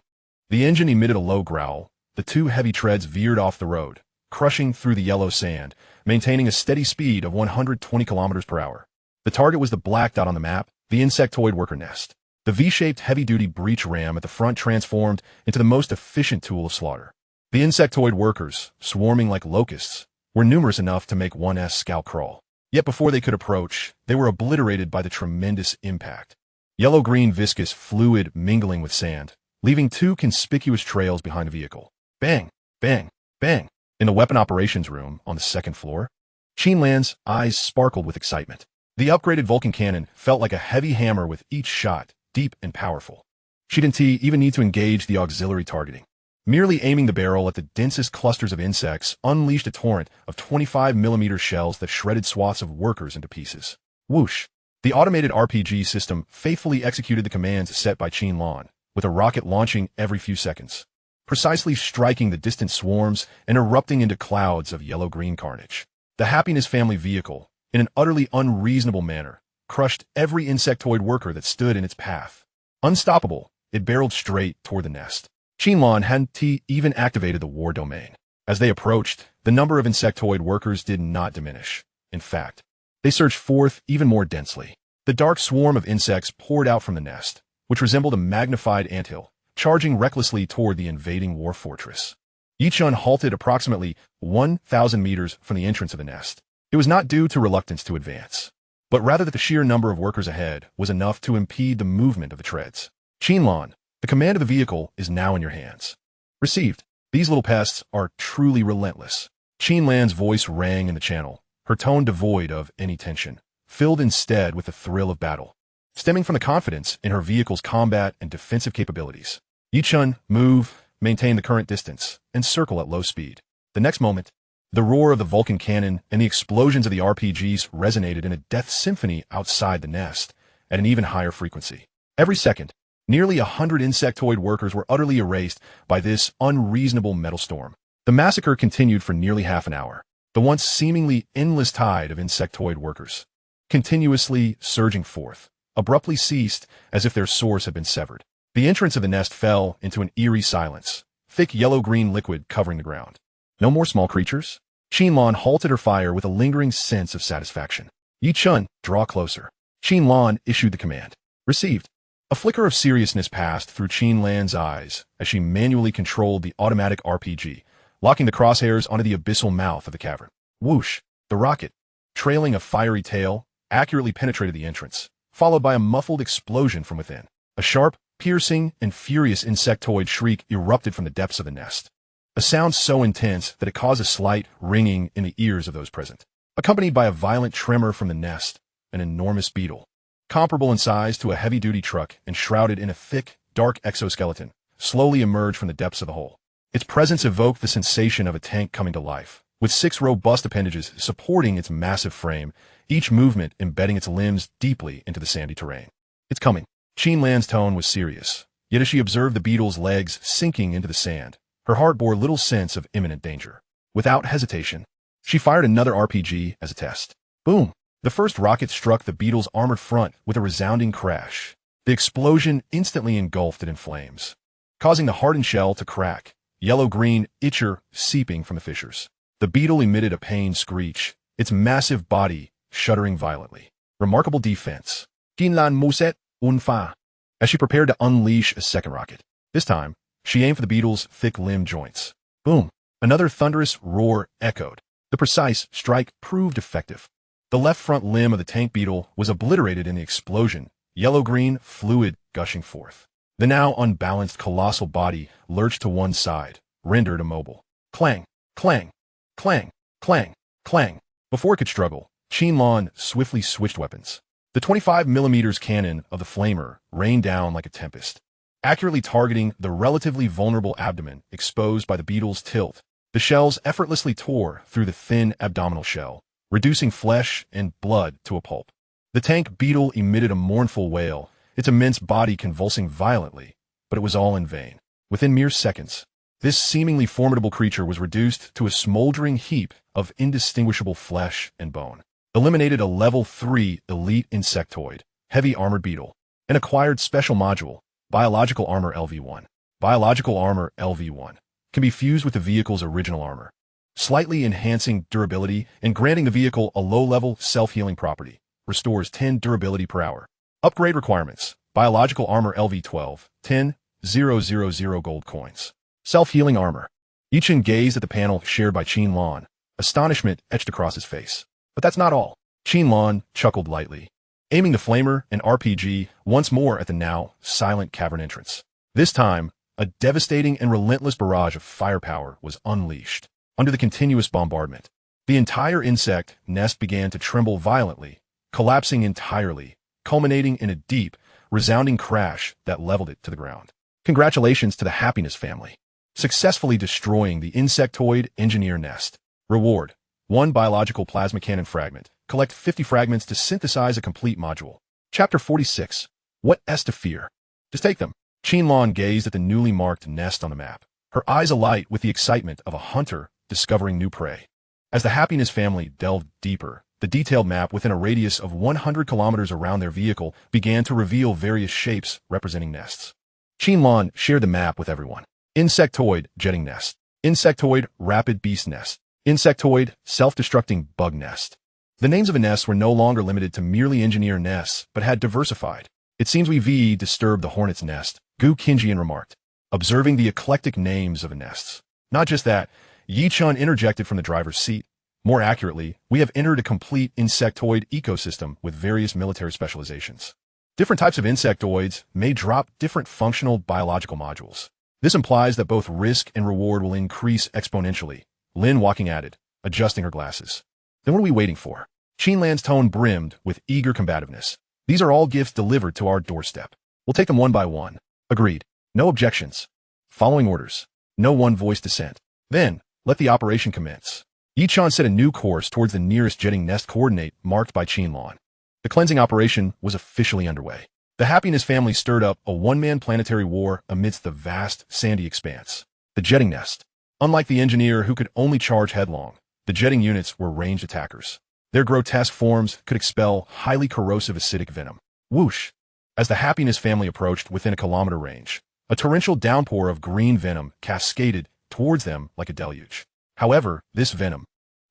the engine emitted a low growl. The two heavy treads veered off the road, crushing through the yellow sand, maintaining a steady speed of 120 kilometers per hour. The target was the black dot on the map, the insectoid worker nest. The V-shaped heavy-duty breech ram at the front transformed into the most efficient tool of slaughter. The insectoid workers, swarming like locusts, were numerous enough to make one's scalp crawl. Yet before they could approach, they were obliterated by the tremendous impact. Yellow-green viscous fluid mingling with sand, leaving two conspicuous trails behind the vehicle. Bang, bang, bang. In the weapon operations room on the second floor, Qinlan's eyes sparkled with excitement. The upgraded Vulcan cannon felt like a heavy hammer with each shot, deep and powerful. She didn't even need to engage the auxiliary targeting. Merely aiming the barrel at the densest clusters of insects unleashed a torrent of 25mm shells that shredded swaths of workers into pieces. Whoosh! The automated RPG system faithfully executed the commands set by Qinlan, with a rocket launching every few seconds, precisely striking the distant swarms and erupting into clouds of yellow-green carnage. The Happiness Family vehicle, in an utterly unreasonable manner, crushed every insectoid worker that stood in its path. Unstoppable, it barreled straight toward the nest. Qinlan hadn't even activated the war domain. As they approached, the number of insectoid workers did not diminish. In fact, they surged forth even more densely. The dark swarm of insects poured out from the nest, which resembled a magnified anthill, charging recklessly toward the invading war fortress. Yichun halted approximately 1,000 meters from the entrance of the nest. It was not due to reluctance to advance, but rather that the sheer number of workers ahead was enough to impede the movement of the treads. Qinlan, the command of the vehicle is now in your hands. Received. These little pests are truly relentless. Qinlan's voice rang in the channel, her tone devoid of any tension. filled instead with the thrill of battle, stemming from the confidence in her vehicle's combat and defensive capabilities. Yichun, move, maintain the current distance, and circle at low speed. The next moment, the roar of the Vulcan cannon and the explosions of the RPGs resonated in a death symphony outside the nest at an even higher frequency. Every second, nearly 100 insectoid workers were utterly erased by this unreasonable metal storm. The massacre continued for nearly half an hour. The once seemingly endless tide of insectoid workers, continuously surging forth, abruptly ceased as if their source had been severed. The entrance of the nest fell into an eerie silence, thick yellow-green liquid covering the ground. No more small creatures? Qinlan halted her fire with a lingering sense of satisfaction. Yichun, draw closer. Qinlan issued the command. Received. A flicker of seriousness passed through Qinlan's eyes as she manually controlled the automatic RPG, locking the crosshairs onto the abyssal mouth of the cavern. Whoosh! The rocket, trailing a fiery tail, accurately penetrated the entrance, followed by a muffled explosion from within. A sharp, piercing, and furious insectoid shriek erupted from the depths of the nest, a sound so intense that it caused a slight ringing in the ears of those present, accompanied by a violent tremor from the nest. An enormous beetle, comparable in size to a heavy-duty truck and shrouded in a thick, dark exoskeleton, slowly emerged from the depths of the hole. Its presence evoked the sensation of a tank coming to life, with 6 robust appendages supporting its massive frame, each movement embedding its limbs deeply into the sandy terrain. It's coming. Qinlan's tone was serious, yet as she observed the beetle's legs sinking into the sand, her heart bore little sense of imminent danger. Without hesitation, she fired another RPG as a test. Boom! The first rocket struck the beetle's armored front with a resounding crash. The explosion instantly engulfed it in flames, causing the hardened shell to crack, yellow-green itcher seeping from the fissures. The beetle emitted a pained screech, its massive body shuddering violently. Remarkable defense. Qinlan Muset Unfa. As she prepared to unleash a second rocket. This time, she aimed for the beetle's thick limb joints. Boom! Another thunderous roar echoed. The precise strike proved effective. The left front limb of the tank beetle was obliterated in the explosion, yellow-green fluid gushing forth. The now unbalanced colossal body lurched to one side, rendered immobile. Clang! Clang! Clang! Clang! Clang! Before it could struggle, Qinlan swiftly switched weapons. The 25mm cannon of the flamer rained down like a tempest, accurately targeting the relatively vulnerable abdomen exposed by the beetle's tilt. The shells effortlessly tore through the thin abdominal shell, reducing flesh and blood to a pulp. The tank beetle emitted a mournful wail, its immense body convulsing violently, but it was all in vain. Within mere seconds, this seemingly formidable creature was reduced to a smoldering heap of indistinguishable flesh and bone. Eliminated a level 3 elite insectoid, heavy armored beetle, and acquired special module, biological armor LV1. Biological armor LV1 can be fused with the vehicle's original armor, slightly enhancing durability and granting the vehicle a low-level self-healing property. Restores 10 durability per hour. Upgrade requirements. Biological armor LV12, 10,000 gold coins. Self-healing armor. Yichun gazed at the panel shared by Qinlan, astonishment etched across his face. But that's not all. Qinlan chuckled lightly, aiming the flamer and RPG once more at the now silent cavern entrance. This time, a devastating and relentless barrage of firepower was unleashed. Under the continuous bombardment, the entire insect nest began to tremble violently, collapsing entirely, culminating in a deep, resounding crash that leveled it to the ground. Congratulations to the Happiness family, successfully destroying the insectoid engineer nest. Reward: 1 biological plasma cannon fragment. Collect 50 fragments to synthesize a complete module. Chapter 46. What S to fear? Just take them. Qinlan gazed at the newly marked nest on the map, her eyes alight with the excitement of a hunter discovering new prey. As the Happiness family delved deeper, the detailed map within a radius of 100 kilometers around their vehicle began to reveal various shapes representing nests. Qinlan shared the map with everyone. Insectoid jetting nest. Insectoid rapid beast nest. Insectoid self-destructing bug nest. The names of the nests were no longer limited to merely engineer nests, but had diversified. It seems we disturbed the hornet's nest, Gu Qinjian remarked, observing the eclectic names of the nests. Not just that, Yichun interjected from the driver's seat. More accurately, we have entered a complete insectoid ecosystem with various military specializations. Different types of insectoids may drop different functional biological modules. This implies that both risk and reward will increase exponentially. Lin Walking added, adjusting her glasses. Then what are we waiting for? Qinlan's tone brimmed with eager combativeness. These are all gifts delivered to our doorstep. We'll take them one by one. Agreed. No objections. Following orders. No one-voice dissent. Then, let the operation commence. Yichon set a new course towards the nearest jetting nest coordinate marked by Qinlan. The cleansing operation was officially underway. The Happiness family stirred up a one-man planetary war amidst the vast, sandy expanse. The jetting nest. Unlike the engineer who could only charge headlong, the jetting units were ranged attackers. Their grotesque forms could expel highly corrosive acidic venom. Whoosh! As the Happiness family approached within a kilometer range, a torrential downpour of green venom cascaded towards them like a deluge. However, this venom,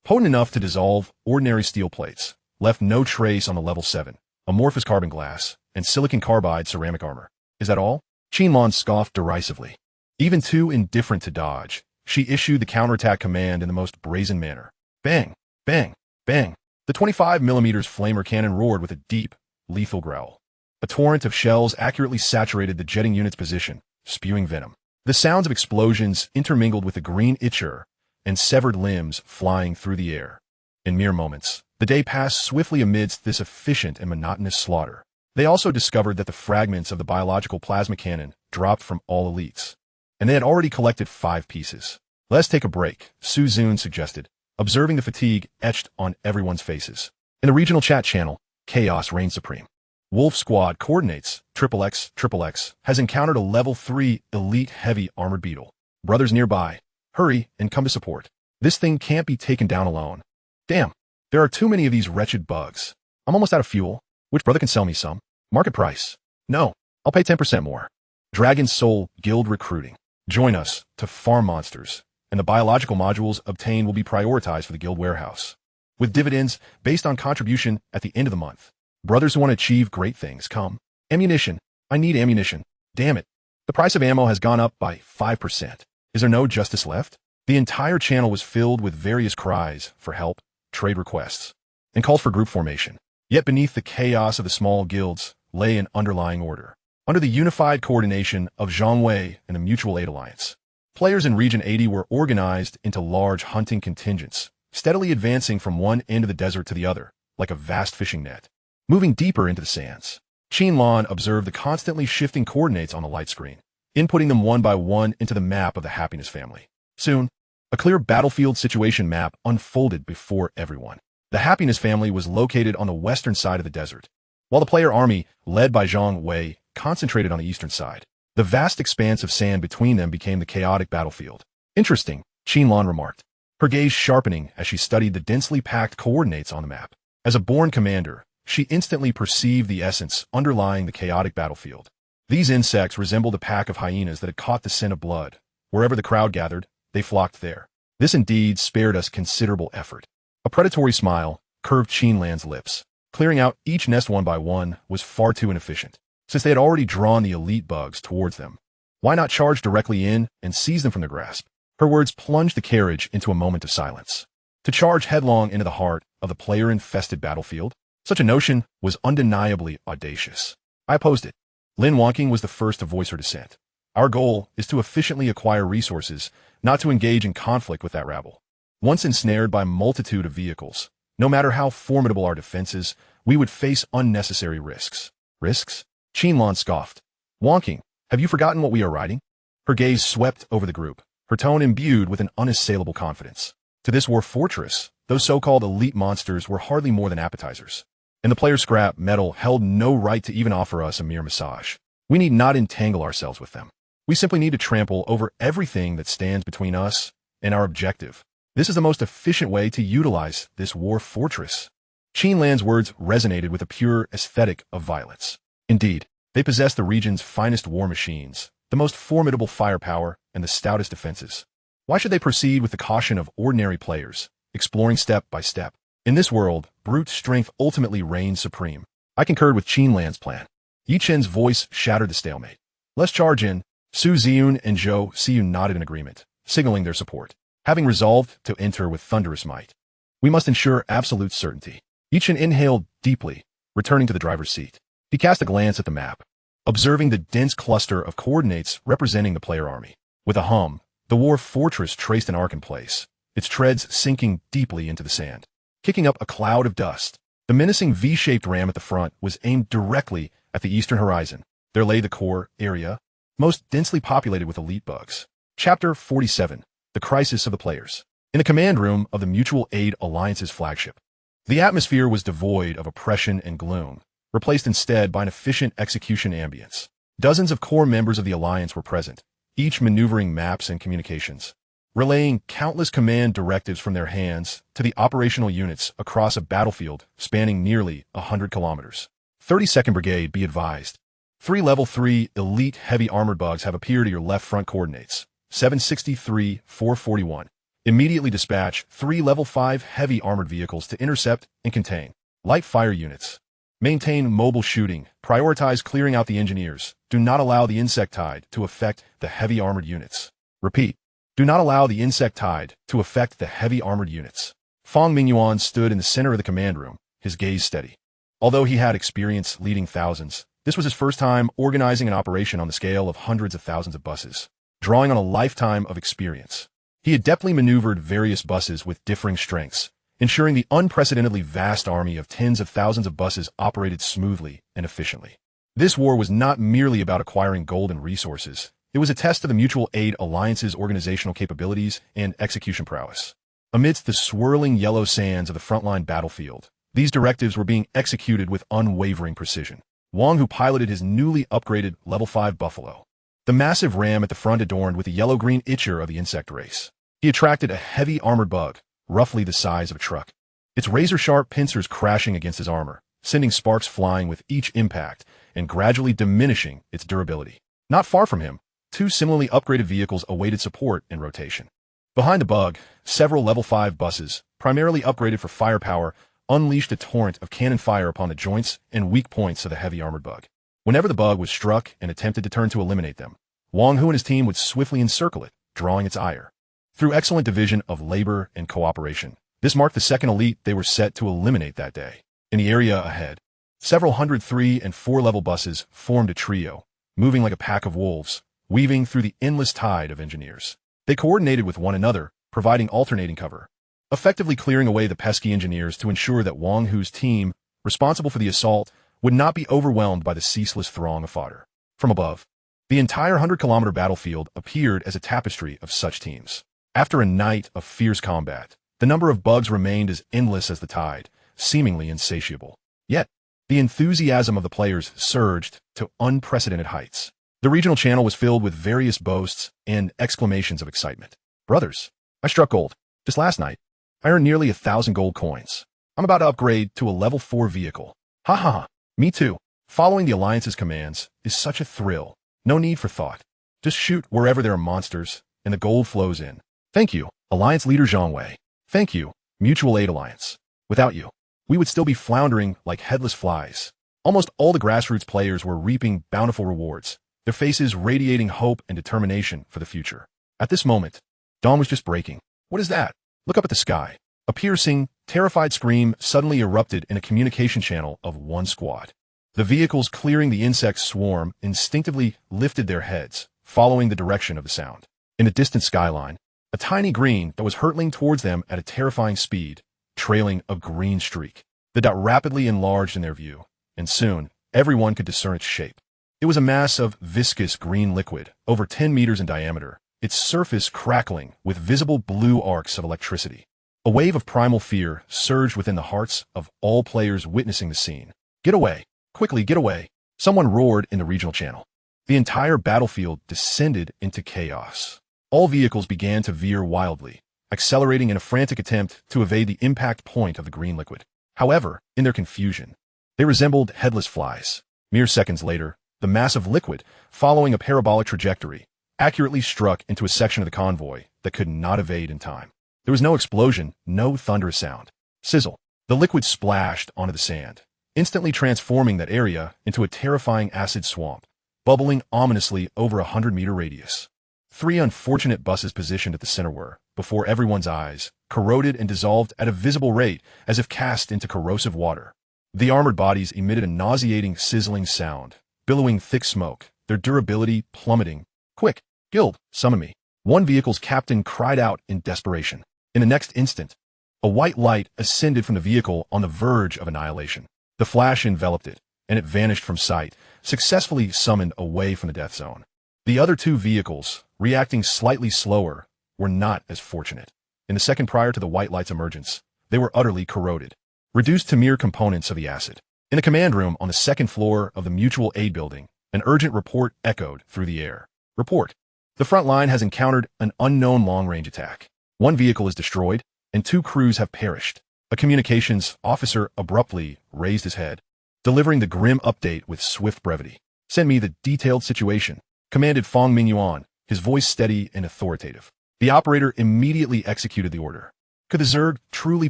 potent enough to dissolve ordinary steel plates, left no trace on the level 7, amorphous carbon glass, and silicon carbide ceramic armor. Is that all? Qinlan scoffed derisively. Even too indifferent to dodge, she issued the counterattack command in the most brazen manner. Bang! Bang! Bang! The 25mm flamer cannon roared with a deep, lethal growl. A torrent of shells accurately saturated the jetting unit's position, spewing venom. The sounds of explosions intermingled with the green ichor and severed limbs flying through the air. In mere moments, the day passed swiftly amidst this efficient and monotonous slaughter. They also discovered that the fragments of the biological plasma cannon dropped from all elites, and they had already collected 5 pieces. Let's take a break, Su Zun suggested, observing the fatigue etched on everyone's faces. In the regional chat channel, chaos reigned supreme. Wolf Squad Coordinates, XXX, has encountered a level 3 elite heavy armored beetle. Brothers nearby, hurry and come to support. This thing can't be taken down alone. Damn, there are too many of these wretched bugs. I'm almost out of fuel. Which brother can sell me some? Market price. No, I'll pay 10% more. Dragon Soul Guild Recruiting. Join us to farm monsters, and the biological modules obtained will be prioritized for the guild warehouse, with dividends based on contribution at the end of the month. Brothers who want to achieve great things, come. Ammunition. I need ammunition. Damn it. The price of ammo has gone up by 5%. Is there no justice left? The entire channel was filled with various cries for help, trade requests, and calls for group formation. Yet beneath the chaos of the small guilds lay an underlying order. Under the unified coordination of Zhang Wei and the Mutual Aid Alliance, players in Region 80 were organized into large hunting contingents, steadily advancing from one end of the desert to the other, like a vast fishing net. Moving deeper into the sands, Qinlan observed the constantly shifting coordinates on the light screen, inputting them one by one into the map of the Happiness family. Soon, a clear battlefield situation map unfolded before everyone. The Happiness family was located on the western side of the desert, while the player army, led by Zhang Wei, concentrated on the eastern side. The vast expanse of sand between them became the chaotic battlefield. Interesting, Qinlan remarked, her gaze sharpening as she studied the densely packed coordinates on the map. As a born commander, she instantly perceived the essence underlying the chaotic battlefield. These insects resembled a pack of hyenas that had caught the scent of blood. Wherever the crowd gathered, they flocked there. This indeed spared us considerable effort. A predatory smile curved Qinlan's lips. Clearing out each nest one by one was far too inefficient, since they had already drawn the elite bugs towards them. Why not charge directly in and seize them from their grasp? Her words plunged the carriage into a moment of silence. To charge headlong into the heart of the player-infested battlefield? Such a notion was undeniably audacious. I opposed it. Lin Wonking was the first to voice her dissent. Our goal is to efficiently acquire resources, not to engage in conflict with that rabble. Once ensnared by a multitude of vehicles, no matter how formidable our defenses, we would face unnecessary risks. Risks? Qinlan scoffed. Wonking, have you forgotten what we are riding? Her gaze swept over the group, her tone imbued with an unassailable confidence. To this war fortress, those so-called elite monsters were hardly more than appetizers. And the player's scrap metal held no right to even offer us a mere massage. We need not entangle ourselves with them. We simply need to trample over everything that stands between us and our objective. This is the most efficient way to utilize this war fortress. Qinlan's words resonated with the pure aesthetic of violence. Indeed, they possess the region's finest war machines, the most formidable firepower, and the stoutest defenses. Why should they proceed with the caution of ordinary players, exploring step by step? In this world, brute strength ultimately reigns supreme. I concurred with Qinlan's plan. Yi Chen's voice shattered the stalemate. Let's charge in. Su Ziyun and Zhou Siyu nodded in agreement, signaling their support. Having resolved to enter with thunderous might, we must ensure absolute certainty. Yi Chen inhaled deeply, returning to the driver's seat. He cast a glance at the map, observing the dense cluster of coordinates representing the player army. With a hum, the war fortress traced an arc in place, its treads sinking deeply into the sand, kicking up a cloud of dust. The menacing V-shaped ram at the front was aimed directly at the eastern horizon. There lay the core area, most densely populated with elite bugs. Chapter 47. The Crisis of the Players. In the command room of the Mutual Aid Alliance's flagship, the atmosphere was devoid of oppression and gloom, replaced instead by an efficient execution ambience. Dozens of core members of the Alliance were present, each maneuvering maps and communications, relaying countless command directives from their hands to the operational units across a battlefield spanning nearly 100 kilometers. 32nd Brigade, be advised. 3 Level 3 elite heavy armored bugs have appeared at your left front coordinates. 763-441. Immediately dispatch 3 Level 5 heavy armored vehicles to intercept and contain light fire units. Maintain mobile shooting. Prioritize clearing out the engineers. Do not allow the insect tide to affect the heavy armored units. Repeat. Do not allow the insect tide to affect the heavy armored units. Fong Mingyuan stood in the center of the command room, his gaze steady. Although he had experience leading thousands, this was his first time organizing an operation on the scale of hundreds of thousands of buses, drawing on a lifetime of experience. He adeptly maneuvered various buses with differing strengths, ensuring the unprecedentedly vast army of tens of thousands of buses operated smoothly and efficiently. This war was not merely about acquiring gold and resources. It was a test of the Mutual Aid Alliance's organizational capabilities and execution prowess. Amidst the swirling yellow sands of the frontline battlefield, these directives were being executed with unwavering precision. Wang, who piloted his newly upgraded Level 5 Buffalo, the massive ram at the front adorned with the yellow-green itcher of the insect race. He attracted a heavy armored bug, roughly the size of a truck, its razor-sharp pincers crashing against his armor, sending sparks flying with each impact and gradually diminishing its durability. Not far from him, 2 similarly upgraded vehicles awaited support and rotation. Behind the bug, several Level 5 buses, primarily upgraded for firepower, unleashed a torrent of cannon fire upon the joints and weak points of the heavy armored bug. Whenever the bug was struck and attempted to turn to eliminate them, Wang Hu and his team would swiftly encircle it, drawing its ire. Through excellent division of labor and cooperation, this marked the second elite they were set to eliminate that day. In the area ahead, several hundred 3 and 4 level buses formed a trio, moving like a pack of wolves, weaving through the endless tide of engineers. They coordinated with one another, providing alternating cover, effectively clearing away the pesky engineers to ensure that Wang Hu's team, responsible for the assault, would not be overwhelmed by the ceaseless throng of fodder. From above, the entire 100-kilometer battlefield appeared as a tapestry of such teams. After a night of fierce combat, the number of bugs remained as endless as the tide, seemingly insatiable. Yet, the enthusiasm of the players surged to unprecedented heights. The regional channel was filled with various boasts and exclamations of excitement. Brothers, I struck gold. Just last night, I earned nearly 1,000 gold coins. I'm about to upgrade to a level 4 vehicle. Ha ha ha. Me too. Following the Alliance's commands is such a thrill. No need for thought. Just shoot wherever there are monsters, and the gold flows in. Thank you, Alliance Leader Zhang Wei. Thank you, Mutual Aid Alliance. Without you, we would still be floundering like headless flies. Almost all the grassroots players were reaping bountiful rewards, their faces radiating hope and determination for the future. At this moment, dawn was just breaking. What is that? Look up at the sky. A piercing, terrified scream suddenly erupted in a communication channel of one squad. The vehicles clearing the insect swarm instinctively lifted their heads, following the direction of the sound. In the distant skyline, a tiny green that was hurtling towards them at a terrifying speed, trailing a green streak. The dot rapidly enlarged in their view, and soon, everyone could discern its shape. It was a mass of viscous green liquid, over 10 meters in diameter, its surface crackling with visible blue arcs of electricity. A wave of primal fear surged within the hearts of all players witnessing the scene. Get away! Quickly, get away! Someone roared in the regional channel. The entire battlefield descended into chaos. All vehicles began to veer wildly, accelerating in a frantic attempt to evade the impact point of the green liquid. However, in their confusion, they resembled headless flies. Mere seconds later, the massive liquid, following a parabolic trajectory, accurately struck into a section of the convoy that could not evade in time. There was no explosion, no thunderous sound. Sizzle. The liquid splashed onto the sand, instantly transforming that area into a terrifying acid swamp, bubbling ominously over a 100-meter radius. 3 unfortunate buses positioned at the center were, before everyone's eyes, corroded and dissolved at a visible rate as if cast into corrosive water. The armored bodies emitted a nauseating, sizzling sound, billowing thick smoke, their durability plummeting. Quick, Guild, summon me. One vehicle's captain cried out in desperation. In the next instant, A white light ascended from the vehicle on the verge of annihilation. The flash enveloped it, and it vanished from sight, successfully summoned away from the death zone. The other two vehicles, reacting slightly slower, were not as fortunate. In the second prior to the white light's emergence, they were utterly corroded, reduced to mere components of the acid. In the command room on the second floor of the Mutual Aid Building, an urgent report echoed through the air. Report. The front line has encountered an unknown long-range attack. One vehicle is destroyed, and 2 crews have perished. A communications officer abruptly raised his head, delivering the grim update with swift brevity. Send me the detailed situation, commanded Fong Mingyuan, his voice steady and authoritative. The operator immediately executed the order. Could the Zerg truly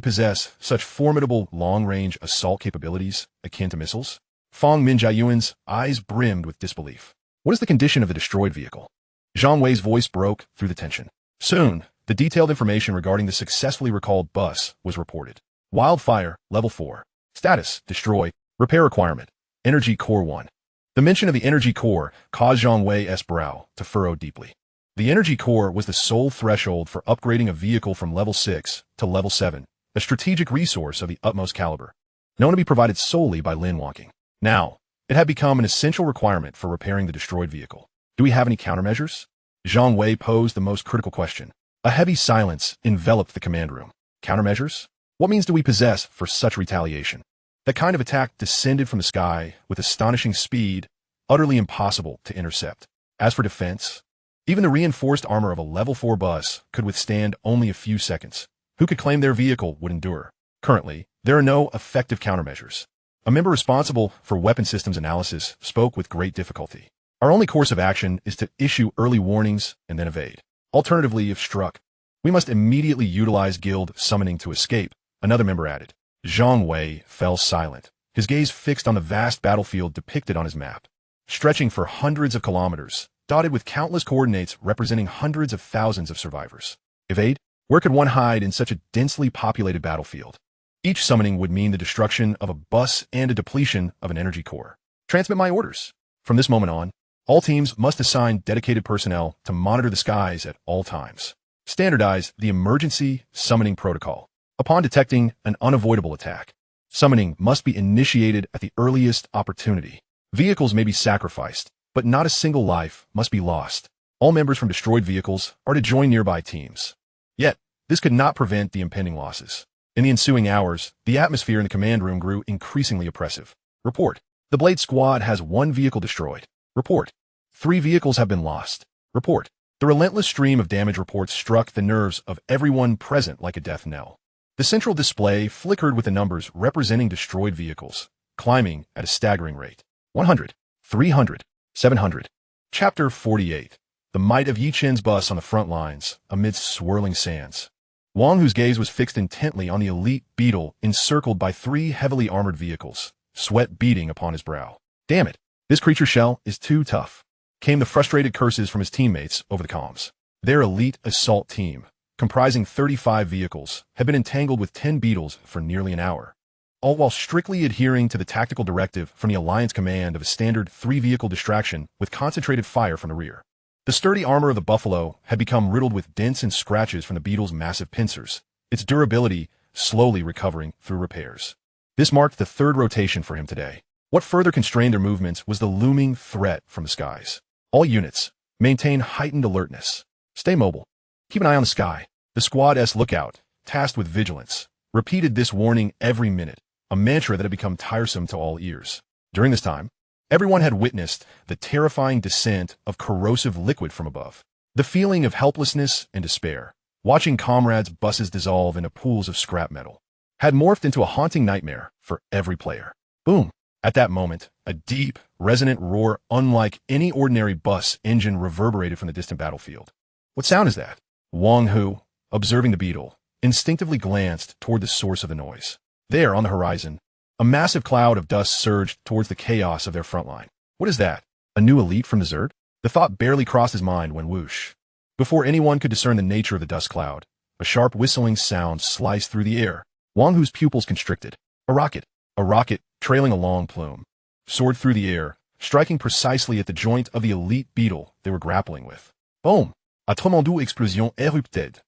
possess such formidable long-range assault capabilities akin to missiles? Fong Mingyuan's eyes brimmed with disbelief. What is the condition of the destroyed vehicle? Zhang Wei's voice broke through the tension. Soon, the detailed information regarding the successfully recalled bus was reported. Wildfire, Level 4. Status, destroy. Repair requirement, Energy Core 1. The mention of the Energy Core caused Zhang Wei's brow to furrow deeply. The Energy Core was the sole threshold for upgrading a vehicle from Level 6 to Level 7, a strategic resource of the utmost caliber, known to be provided solely by Lin Walking. Now, it had become an essential requirement for repairing the destroyed vehicle. Do we have any countermeasures? Zhang Wei posed the most critical question. A heavy silence enveloped the command room. Countermeasures? What means do we possess for such retaliation? That kind of attack descended from the sky with astonishing speed, utterly impossible to intercept. As for defense, even the reinforced armor of a Level 4 bus could withstand only a few seconds. Who could claim their vehicle would endure? Currently, there are no effective countermeasures. A member responsible for weapon systems analysis spoke with great difficulty. Our only course of action is to issue early warnings and then evade. Alternatively, if struck, we must immediately utilize guild summoning to escape, another member added. Zhang Wei fell silent, his gaze fixed on the vast battlefield depicted on his map, stretching for hundreds of kilometers, dotted with countless coordinates representing hundreds of thousands of survivors. Evade? Where could one hide in such a densely populated battlefield? Each summoning would mean the destruction of a bus and a depletion of an energy core. Transmit my orders. From this moment on, all teams must assign dedicated personnel to monitor the skies at all times. Standardize the emergency summoning protocol. Upon detecting an unavoidable attack, summoning must be initiated at the earliest opportunity. Vehicles may be sacrificed, but not a single life must be lost. All members from destroyed vehicles are to join nearby teams. Yet, this could not prevent the impending losses. In the ensuing hours, the atmosphere in the command room grew increasingly oppressive. Report. The Blade Squad has 1 vehicle destroyed. Report. 3 vehicles have been lost. Report. The relentless stream of damage reports struck the nerves of everyone present like a death knell. The central display flickered with the numbers representing destroyed vehicles, climbing at a staggering rate. 100, 300, 700. Chapter 48. The might of Yi Chen's bus on the front lines, amidst swirling sands. Wang, whose gaze was fixed intently on the elite beetle encircled by 3 heavily armored vehicles, sweat beading upon his brow. Damn it, this creature shell is too tough, came the frustrated curses from his teammates over the comms. Their elite assault team, comprising 35 vehicles, had been entangled with 10 beetles for nearly an hour, all while strictly adhering to the tactical directive from the Alliance command of a standard 3-vehicle distraction with concentrated fire from the rear. The sturdy armor of the Buffalo had become riddled with dents and scratches from the beetle's massive pincers, its durability slowly recovering through repairs. This marked the 3rd rotation for him today. What further constrained their movements was the looming threat from the skies. All units, maintain heightened alertness. Stay mobile. Keep an eye on the sky. The Squad's lookout, tasked with vigilance, repeated this warning every minute, a mantra that had become tiresome to all ears. During this time, everyone had witnessed the terrifying descent of corrosive liquid from above. The feeling of helplessness and despair, watching comrades' buses dissolve into pools of scrap metal, had morphed into a haunting nightmare for every player. Boom! At that moment, a deep, resonant roar unlike any ordinary bus engine reverberated from the distant battlefield. What sound is that? Wang Hu, observing the beetle, instinctively glanced toward the source of the noise. There, on the horizon, a massive cloud of dust surged towards the chaos of their front line. What is that? A new elite from the Zerg? The thought barely crossed his mind when whoosh. Before anyone could discern the nature of the dust cloud, a sharp whistling sound sliced through the air. Wang Hu's pupils constricted. A rocket, trailing a long plume, soared through the air, striking precisely at the joint of the elite beetle they were grappling with. Boom! A tremendous explosion érupted.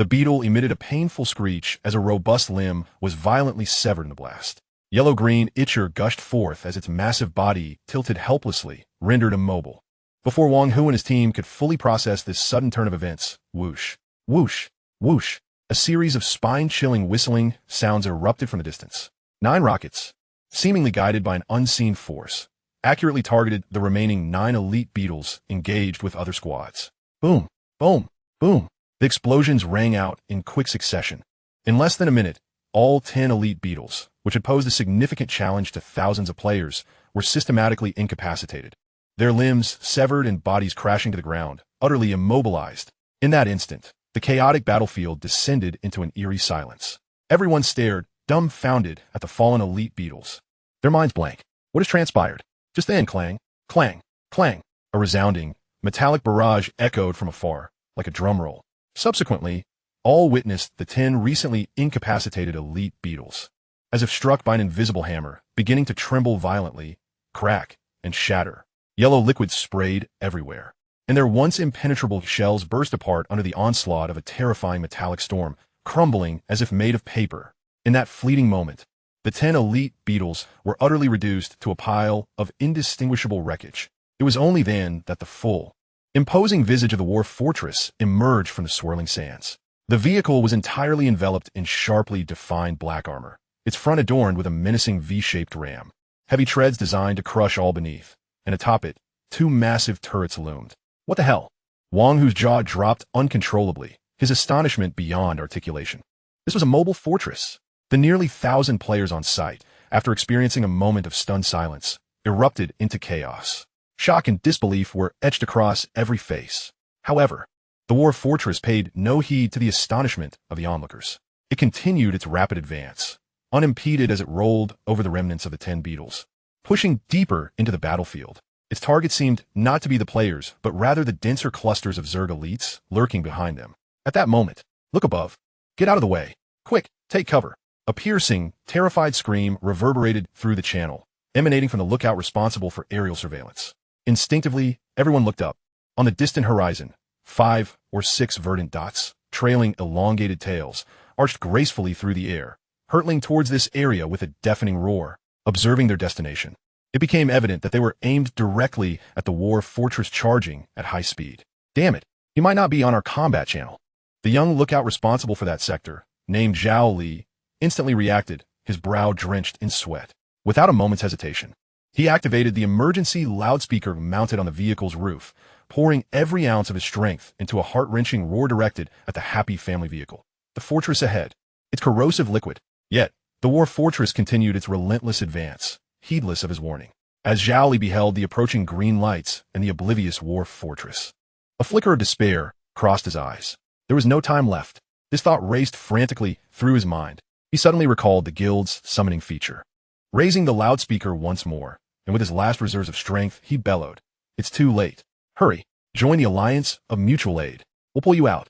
The beetle emitted a painful screech as a robust limb was violently severed in the blast. Yellow-green ichor gushed forth as its massive body tilted helplessly, rendered immobile. Before Wang Hu and his team could fully process this sudden turn of events, whoosh, whoosh, whoosh, a series of spine-chilling whistling sounds erupted from the distance. 9 rockets, seemingly guided by an unseen force, accurately targeted the remaining 9 elite beetles engaged with other squads. Boom, boom, boom. The explosions rang out in quick succession. In less than a minute, all 10 elite beetles, which had posed a significant challenge to thousands of players, were systematically incapacitated. Their limbs severed and bodies crashing to the ground, utterly immobilized. In that instant, the chaotic battlefield descended into an eerie silence. Everyone stared, dumbfounded, at the fallen elite beetles. Their minds blank. What has transpired? Just then, clang, clang, clang. A resounding, metallic barrage echoed from afar, like a drum roll. Subsequently, all witnessed the 10 recently incapacitated elite beetles, as if struck by an invisible hammer, beginning to tremble violently, crack, and shatter. Yellow liquid sprayed everywhere, and their once impenetrable shells burst apart under the onslaught of a terrifying metallic storm, crumbling as if made of paper. In that fleeting moment, the 10 elite beetles were utterly reduced to a pile of indistinguishable wreckage. It was only then that the full, imposing visage of the war fortress emerged from the swirling sands. The vehicle was entirely enveloped in sharply defined black armor, its front adorned with a menacing V-shaped ram, heavy treads designed to crush all beneath, and atop it, 2 massive turrets loomed. What the hell? Wang Hu's jaw dropped uncontrollably, his astonishment beyond articulation. This was a mobile fortress. The nearly 1,000 players on site, after experiencing a moment of stunned silence, erupted into chaos. Shock and disbelief were etched across every face. However, the war fortress paid no heed to the astonishment of the onlookers. It continued its rapid advance, unimpeded as it rolled over the remnants of the 10 beetles, pushing deeper into the battlefield. Its target seemed not to be the players, but rather the denser clusters of Zerg elites lurking behind them. At that moment, look above. Get out of the way. Quick, take cover. A piercing, terrified scream reverberated through the channel, emanating from the lookout responsible for aerial surveillance. Instinctively, everyone looked up. On the distant horizon, 5 or 6 verdant dots, trailing elongated tails, arched gracefully through the air, hurtling towards this area with a deafening roar. Observing their destination, it became evident that they were aimed directly at the war fortress charging at high speed. Damn it, he might not be on our combat channel. The young lookout responsible for that sector, named Zhao Li, instantly reacted, his brow drenched in sweat. Without a moment's hesitation, he activated the emergency loudspeaker mounted on the vehicle's roof, pouring every ounce of his strength into a heart-wrenching roar directed at the happy family vehicle. The fortress ahead, its corrosive liquid. Yet, the war fortress continued its relentless advance, heedless of his warning, as Zhao Li beheld the approaching green lights and the oblivious war fortress. A flicker of despair crossed his eyes. There was no time left. This thought raced frantically through his mind. He suddenly recalled the guild's summoning feature. Raising the loudspeaker once more, and with his last reserves of strength, he bellowed, "It's too late. Hurry, join the Alliance of Mutual Aid. We'll pull you out."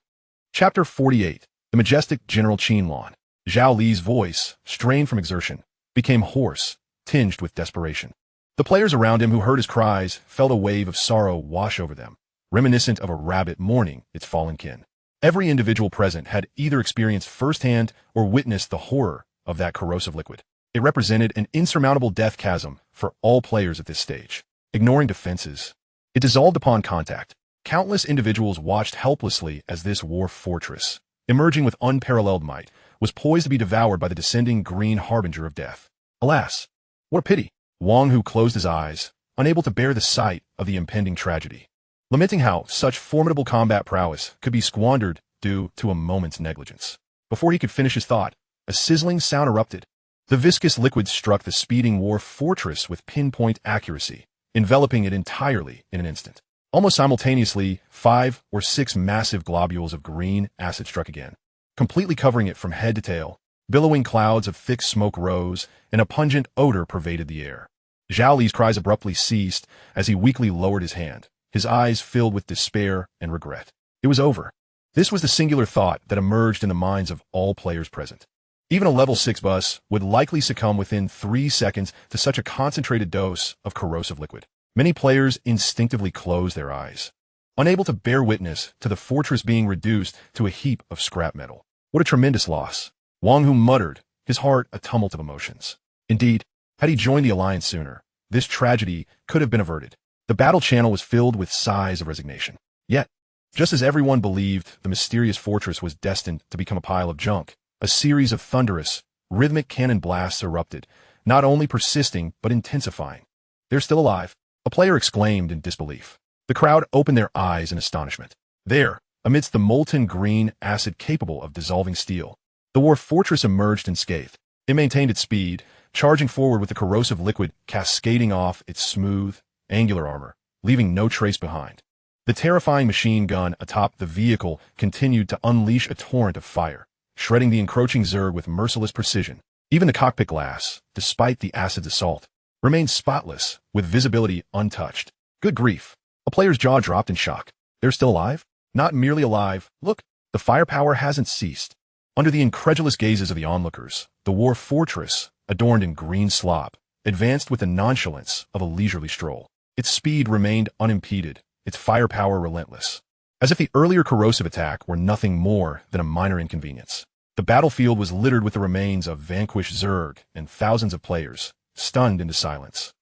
Chapter 48. The Majestic General Qinlan. Zhao Li's voice, strained from exertion, became hoarse, tinged with desperation. The players around him who heard his cries felt a wave of sorrow wash over them, reminiscent of a rabbit mourning its fallen kin. Every individual present had either experienced firsthand or witnessed the horror of that corrosive liquid. It represented an insurmountable death chasm for all players at this stage. Ignoring defenses, it dissolved upon contact. Countless individuals watched helplessly as this war fortress, emerging with unparalleled might, was poised to be devoured by the descending green harbinger of death. Alas, what a pity! Wang Hu closed his eyes, unable to bear the sight of the impending tragedy, lamenting how such formidable combat prowess could be squandered due to a moment's negligence. Before he could finish his thought, a sizzling sound erupted. The viscous liquid struck the speeding war fortress with pinpoint accuracy, enveloping it entirely in an instant. Almost simultaneously, 5 or 6 massive globules of green acid struck again, completely covering it from head to tail. Billowing clouds of thick smoke rose, and a pungent odor pervaded the air. Zhao Li's cries abruptly ceased as he weakly lowered his hand, his eyes filled with despair and regret. It was over. This was the singular thought that emerged in the minds of all players present. Even a level 6 bus would likely succumb within 3 seconds to such a concentrated dose of corrosive liquid. Many players instinctively closed their eyes, unable to bear witness to the fortress being reduced to a heap of scrap metal. What a tremendous loss. Wang Hu muttered, his heart a tumult of emotions. Indeed, had he joined the alliance sooner, this tragedy could have been averted. The battle channel was filled with sighs of resignation. Yet, just as everyone believed the mysterious fortress was destined to become a pile of junk, a series of thunderous, rhythmic cannon blasts erupted, not only persisting but intensifying. "They're still alive," a player exclaimed in disbelief. The crowd opened their eyes in astonishment. There, amidst the molten green acid capable of dissolving steel, the war fortress emerged unscathed. It maintained its speed, charging forward with the corrosive liquid cascading off its smooth, angular armor, leaving no trace behind. The terrifying machine gun atop the vehicle continued to unleash a torrent of fire, shredding the encroaching Zerg with merciless precision. Even the cockpit glass, despite the acid's assault, remained spotless, with visibility untouched. Good grief. A player's jaw dropped in shock. They're still alive? Not merely alive. Look, the firepower hasn't ceased. Under the incredulous gazes of the onlookers, the war fortress, adorned in green slop, advanced with the nonchalance of a leisurely stroll. Its speed remained unimpeded, its firepower relentless. As if the earlier corrosive attack were nothing more than a minor inconvenience. The battlefield was littered with the remains of vanquished Zerg and thousands of players, stunned into silence.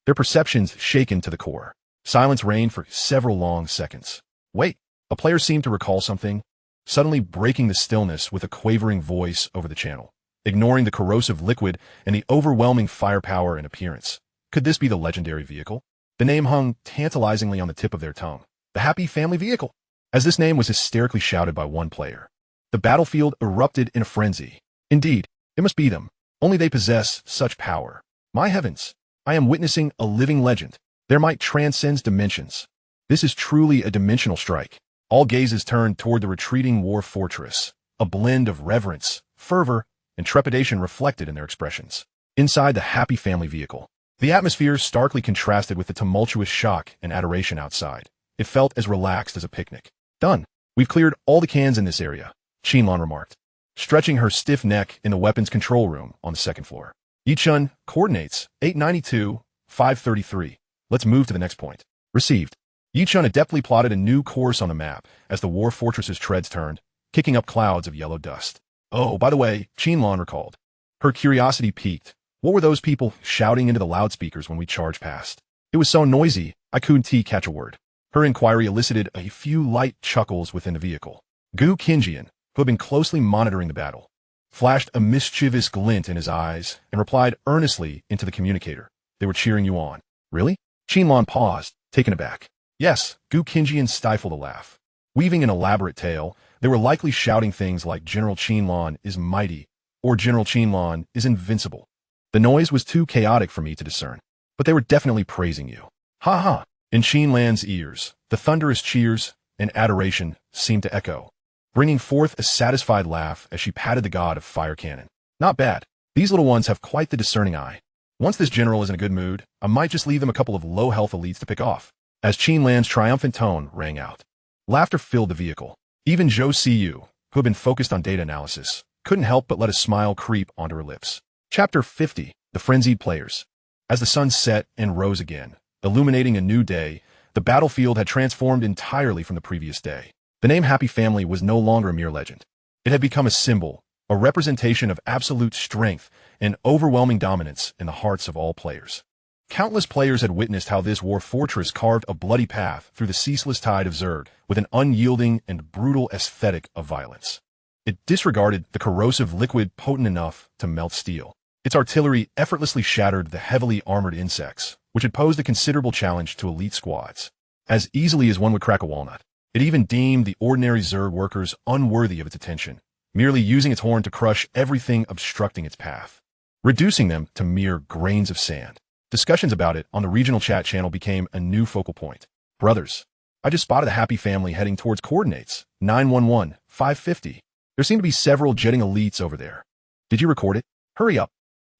Their perceptions shaken to the core. Silence reigned for several long seconds. Wait, a player seemed to recall something, suddenly breaking the stillness with a quavering voice over the channel, ignoring the corrosive liquid and the overwhelming firepower and appearance. Could this be the legendary vehicle? The name hung tantalizingly on the tip of their tongue. The Happy Family Vehicle. As this name was hysterically shouted by one player, the battlefield erupted in a frenzy. Indeed, it must be them. Only they possess such power. My heavens, I am witnessing a living legend. Their might transcends dimensions. This is truly a dimensional strike. All gazes turned toward the retreating war fortress, a blend of reverence, fervor, and trepidation reflected in their expressions. Inside the Happy Family Vehicle, the atmosphere starkly contrasted with the tumultuous shock and adoration outside. It felt as relaxed as a picnic. Done. We've cleared all the cans in this area, Qinlan remarked, stretching her stiff neck in the weapons control room on the second floor. Yichun, coordinates, 892, 533. Let's move to the next point. Received. Yichun adeptly plotted a new course on the map as the war fortress's treads turned, kicking up clouds of yellow dust. Oh, by the way, Qinlan recalled. Her curiosity piqued. What were those people shouting into the loudspeakers when we charged past? It was so noisy, I couldn't catch a word. Her inquiry elicited a few light chuckles within the vehicle. Gu Qinjian, who had been closely monitoring the battle, flashed a mischievous glint in his eyes and replied earnestly into the communicator. They were cheering you on. Really? Qinlan paused, taken aback. Yes, Gu Qinjian stifled a laugh. Weaving an elaborate tale, they were likely shouting things like General Qinlan is mighty, or General Qinlan is invincible. The noise was too chaotic for me to discern, but they were definitely praising you. Ha ha! In Qinlan's ears, the thunderous cheers and adoration seemed to echo, bringing forth a satisfied laugh as she patted the god of fire cannon. Not bad. These little ones have quite the discerning eye. Once this general is in a good mood, I might just leave them a couple of low-health elites to pick off. As Qinlan's triumphant tone rang out, laughter filled the vehicle. Even Zhou Siyu, who had been focused on data analysis, couldn't help but let a smile creep onto her lips. Chapter 50, The Frenzied Players. As the sun set and rose again, illuminating a new day, the battlefield had transformed entirely from the previous day. The name Happy Family was no longer a mere legend. It had become a symbol, a representation of absolute strength and overwhelming dominance in the hearts of all players. Countless players had witnessed how this war fortress carved a bloody path through the ceaseless tide of Zerg with an unyielding and brutal aesthetic of violence. It disregarded the corrosive liquid potent enough to melt steel. Its artillery effortlessly shattered the heavily armored insects, which had posed a considerable challenge to elite squads. As easily as one would crack a walnut, it even deemed the ordinary Zerg workers unworthy of its attention, merely using its horn to crush everything obstructing its path, reducing them to mere grains of sand. Discussions about it on the regional chat channel became a new focal point. Brothers, I just spotted the Happy Family heading towards coordinates 911, 550. There seem to be several jetting elites over there. Did you record it? Hurry up.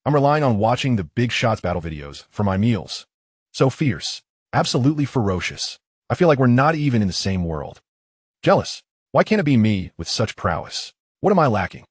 I'm relying on watching the Big Shots battle videos for my meals. So fierce. Absolutely ferocious. I feel like we're not even in the same world. Jealous. Why can't it be me with such prowess? What am I lacking?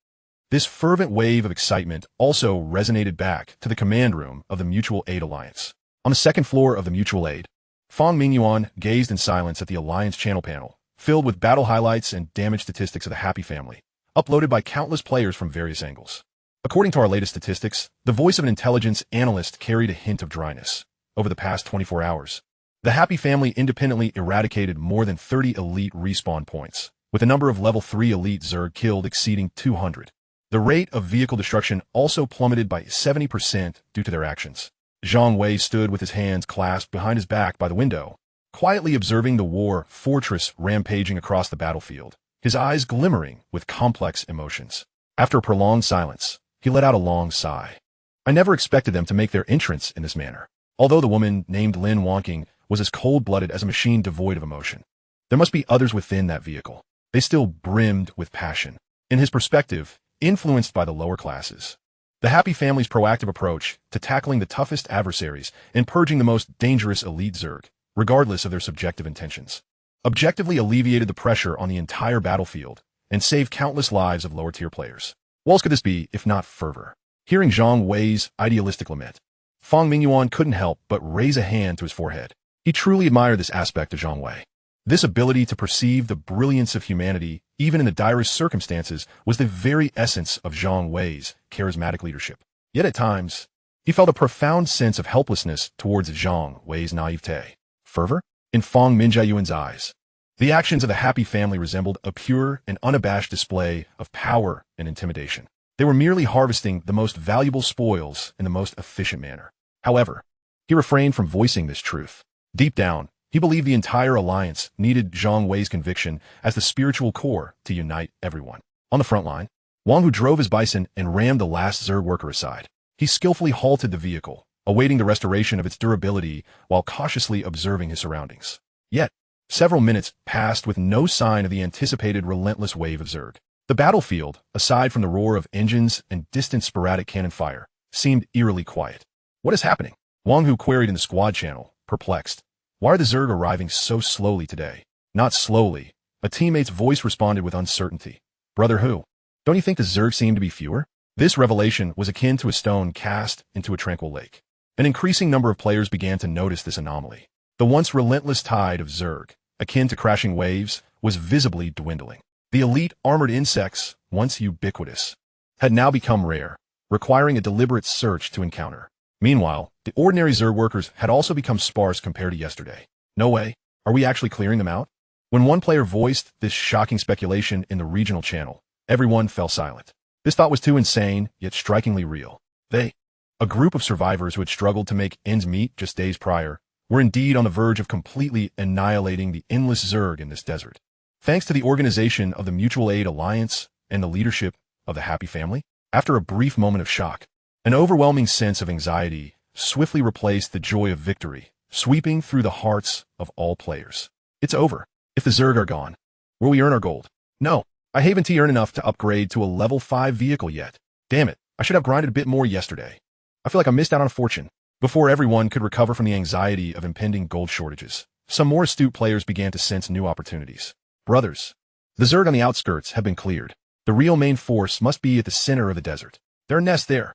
This fervent wave of excitement also resonated back to the command room of the Mutual Aid Alliance. On the second floor of the Mutual Aid, Fong Mingyuan gazed in silence at the Alliance channel panel, filled with battle highlights and damage statistics of the Happy Family, uploaded by countless players from various angles. According to our latest statistics, the voice of an intelligence analyst carried a hint of dryness. Over the past 24 hours, the Happy Family independently eradicated more than 30 elite respawn points, with the number of level 3 elite Zerg killed exceeding 200. The rate of vehicle destruction also plummeted by 70% due to their actions. Zhang Wei stood with his hands clasped behind his back by the window, quietly observing the war fortress rampaging across the battlefield, his eyes glimmering with complex emotions. After a prolonged silence, he let out a long sigh. I never expected them to make their entrance in this manner. Although the woman named Lin Wanking was as cold-blooded as a machine devoid of emotion, there must be others within that vehicle. They still brimmed with passion. In his perspective, influenced by the lower classes, the Happy Family's proactive approach to tackling the toughest adversaries and purging the most dangerous elite Zerg, regardless of their subjective intentions, objectively alleviated the pressure on the entire battlefield and saved countless lives of lower-tier players. What else could this be if not fervor? Hearing Zhang Wei's idealistic lament, Fong Mingyuan couldn't help but raise a hand to his forehead. He truly admired this aspect of Zhang Wei. This ability to perceive the brilliance of humanity, even in the direst circumstances, was the very essence of Zhang Wei's charismatic leadership. Yet at times, he felt a profound sense of helplessness towards Zhang Wei's naivete. Fervor? In Fong Mingyuan's eyes, the actions of the Happy Family resembled a pure and unabashed display of power and intimidation. They were merely harvesting the most valuable spoils in the most efficient manner. However, he refrained from voicing this truth. Deep down, he believed the entire alliance needed Zhang Wei's conviction as the spiritual core to unite everyone. On the front line, Wang Hu drove his bison and rammed the last Zerg worker aside. He skillfully halted the vehicle, awaiting the restoration of its durability while cautiously observing his surroundings. Yet, several minutes passed with no sign of the anticipated relentless wave of Zerg. The battlefield, aside from the roar of engines and distant sporadic cannon fire, seemed eerily quiet. What is happening? Wang Hu queried in the squad channel, perplexed. Why are the Zerg arriving so slowly today? Not slowly. A teammate's voice responded with uncertainty. Brother Hu, don't you think the Zerg seem to be fewer? This revelation was akin to a stone cast into a tranquil lake. An increasing number of players began to notice this anomaly. The once relentless tide of Zerg, akin to crashing waves, was visibly dwindling. The elite armored insects, once ubiquitous, had now become rare, requiring a deliberate search to encounter. Meanwhile, the ordinary Zerg workers had also become sparse compared to yesterday. No way. Are we actually clearing them out? When one player voiced this shocking speculation in the regional channel, everyone fell silent. This thought was too insane, yet strikingly real. They, a group of survivors who had struggled to make ends meet just days prior, were indeed on the verge of completely annihilating the endless Zerg in this desert. Thanks to the organization of the Mutual Aid Alliance and the leadership of the Happy Family, after a brief moment of shock, an overwhelming sense of anxiety swiftly replaced the joy of victory, sweeping through the hearts of all players. It's over. If the Zerg are gone, will we earn our gold? No, I haven't earned enough to upgrade to a level 5 vehicle yet. Damn it, I should have grinded a bit more yesterday. I feel like I missed out on a fortune. Before everyone could recover from the anxiety of impending gold shortages, some more astute players began to sense new opportunities. Brothers, the Zerg on the outskirts have been cleared. The real main force must be at the center of the desert. There are nests there.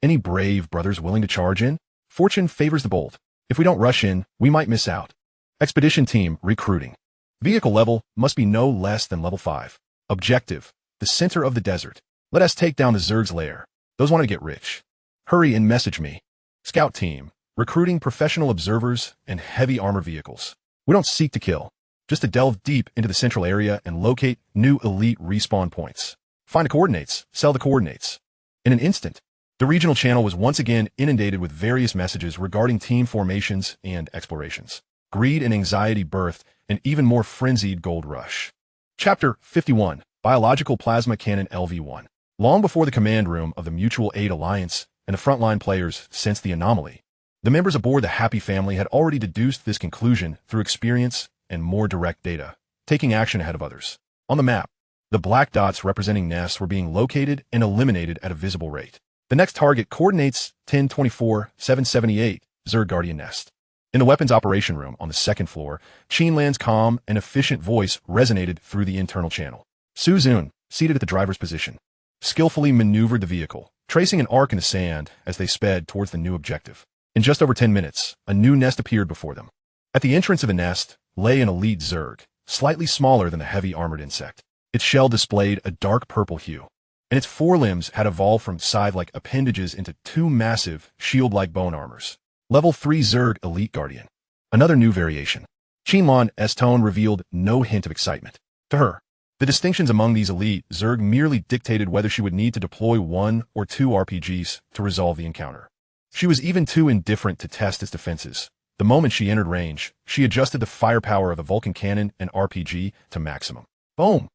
Any brave brothers willing to charge in? Fortune favors the bold. If we don't rush in, we might miss out. Expedition team recruiting. Vehicle level must be no less than level 5. Objective, the center of the desert. Let us take down the Zerg's lair. Those want to get rich. Hurry and message me. Scout team, recruiting professional observers and heavy armor vehicles. We don't seek to kill, just to delve deep into the central area and locate new elite respawn points. Find the coordinates, sell the coordinates. In an instant, the regional channel was once again inundated with various messages regarding team formations and explorations. Greed and anxiety birthed an even more frenzied gold rush. Chapter 51, Biological Plasma Cannon LV-1. Long before the command room of the Mutual Aid Alliance and the frontline players sensed the anomaly, the members aboard the Happy Family had already deduced this conclusion through experience and more direct data, taking action ahead of others. On the map, the black dots representing nests were being located and eliminated at a visible rate. The next target coordinates 1024-778 Zerg Guardian Nest. In the weapons operation room on the second floor, Qinlan's calm and efficient voice resonated through the internal channel. Su Zun, seated at the driver's position, skillfully maneuvered the vehicle, tracing an arc in the sand as they sped towards the new objective. In just over 10 minutes, a new nest appeared before them. At the entrance of the nest lay an elite Zerg, slightly smaller than the heavy armored insect. Its shell displayed a dark purple hue, and its forelimbs had evolved from scythe-like appendages into two massive, shield-like bone armors. Level 3 Zerg Elite Guardian. Another new variation. Qinlan's tone revealed no hint of excitement. To her, the distinctions among these elite Zerg merely dictated whether she would need to deploy 1 or 2 RPGs to resolve the encounter. She was even too indifferent to test its defenses. The moment she entered range, she adjusted the firepower of the Vulcan cannon and RPG to maximum. Boom!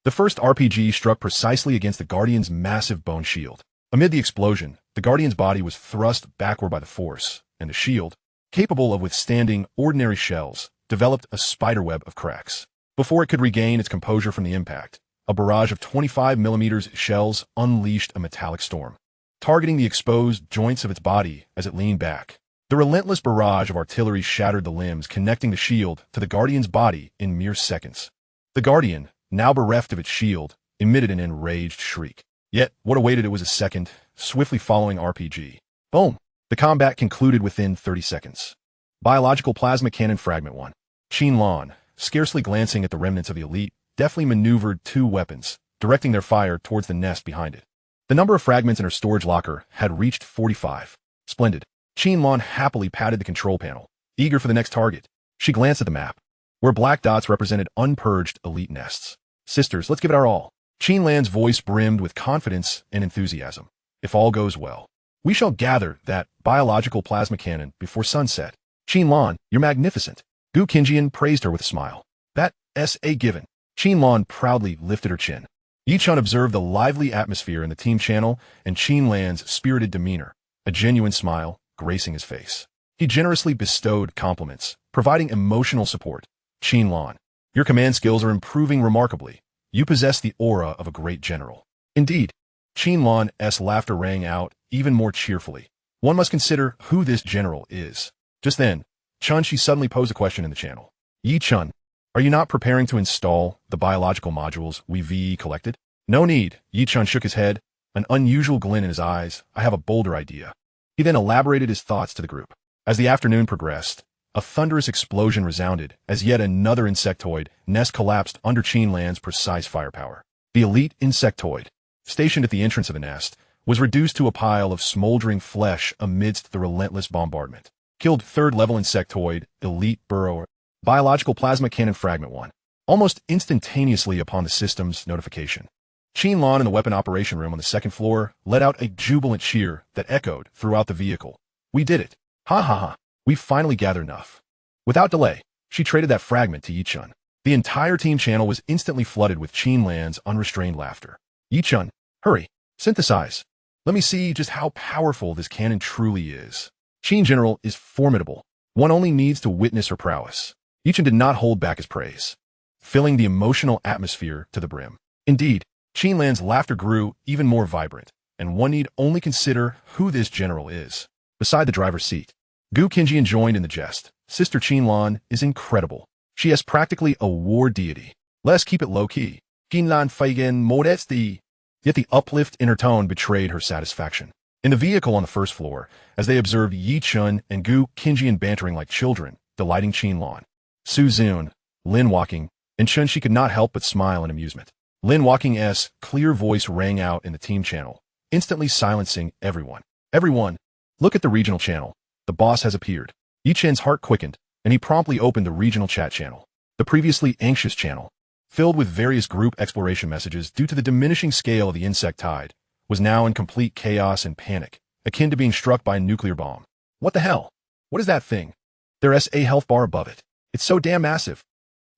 The first RPG struck precisely against the Guardian's massive bone shield. Amid the explosion, the Guardian's body was thrust backward by the force, and the shield, capable of withstanding ordinary shells, developed a spiderweb of cracks. Before it could regain its composure from the impact, a barrage of 25mm shells unleashed a metallic storm, targeting the exposed joints of its body as it leaned back. The relentless barrage of artillery shattered the limbs connecting the shield to the Guardian's body in mere seconds. The Guardian, now bereft of its shield, emitted an enraged shriek. Yet, what awaited it was a second, swiftly following RPG. Boom! The combat concluded within 30 seconds. Biological Plasma Cannon Fragment 1. Qinlan, scarcely glancing at the remnants of the elite, deftly maneuvered 2 weapons, directing their fire towards the nest behind it. The number of fragments in her storage locker had reached 45. Splendid. Qinlan happily patted the control panel, eager for the next target. She glanced at the map, where black dots represented unpurged elite nests. Sisters, let's give it our all. Qinlan's voice brimmed with confidence and enthusiasm. If all goes well, we shall gather that biological plasma cannon before sunset. Qinlan, you're magnificent. Gu Qinjian praised her with a smile. That's a given. Qinlan proudly lifted her chin. Yichun observed the lively atmosphere in the team channel and Qinlan's spirited demeanor, a genuine smile gracing his face. He generously bestowed compliments, providing emotional support. Qinlan, your command skills are improving remarkably. You possess the aura of a great general. Indeed. Qinlan's laughter rang out even more cheerfully. One must consider who this general is. Just then, Chun-Chi suddenly posed a question in the channel. Yi-Chun, are you not preparing to install the biological modules we VE collected? No need. Yi-Chun shook his head, an unusual glint in his eyes. I have a bolder idea. He then elaborated his thoughts to the group. As the afternoon progressed, a thunderous explosion resounded as yet another insectoid nest collapsed under Qinlan's precise firepower. The elite insectoid, stationed at the entrance of the nest, was reduced to a pile of smoldering flesh amidst the relentless bombardment. Killed third-level insectoid, elite burrower, biological plasma cannon fragment 1. Almost instantaneously upon the system's notification, Qinlan in the weapon operation room on the second floor let out a jubilant cheer that echoed throughout the vehicle. We did it. Ha ha ha. We finally gathered enough. Without delay, she traded that fragment to Yichun. The entire team channel was instantly flooded with Qinlan's unrestrained laughter. Yichun, hurry, synthesize. Let me see just how powerful this cannon truly is. Qin General is formidable. One only needs to witness her prowess. Yichun did not hold back his praise, filling the emotional atmosphere to the brim. Indeed, Qinlan's laughter grew even more vibrant, and one need only consider who this general is. Beside the driver's seat, Gu Qinjian joined in the jest. Sister Qinlan is incredible. She is practically a war deity. Let's keep it low-key. Qinlan Feigen modesty. Yet the uplift in her tone betrayed her satisfaction. In the vehicle on the first floor, as they observed Yi Chun and Gu Qinjian bantering like children, delighting Qinlan, Su Zun, Lin Walking, and Chun-Chi could not help but smile in amusement. Lin Walking's clear voice rang out in the team channel, instantly silencing everyone. Everyone, look at the regional channel. The boss has appeared. Yi Chen's heart quickened, and he promptly opened the regional chat channel. The previously anxious channel, filled with various group exploration messages due to the diminishing scale of the insect tide, was now in complete chaos and panic, akin to being struck by a nuclear bomb. What the hell? What is that thing? There's a health bar above it. It's so damn massive.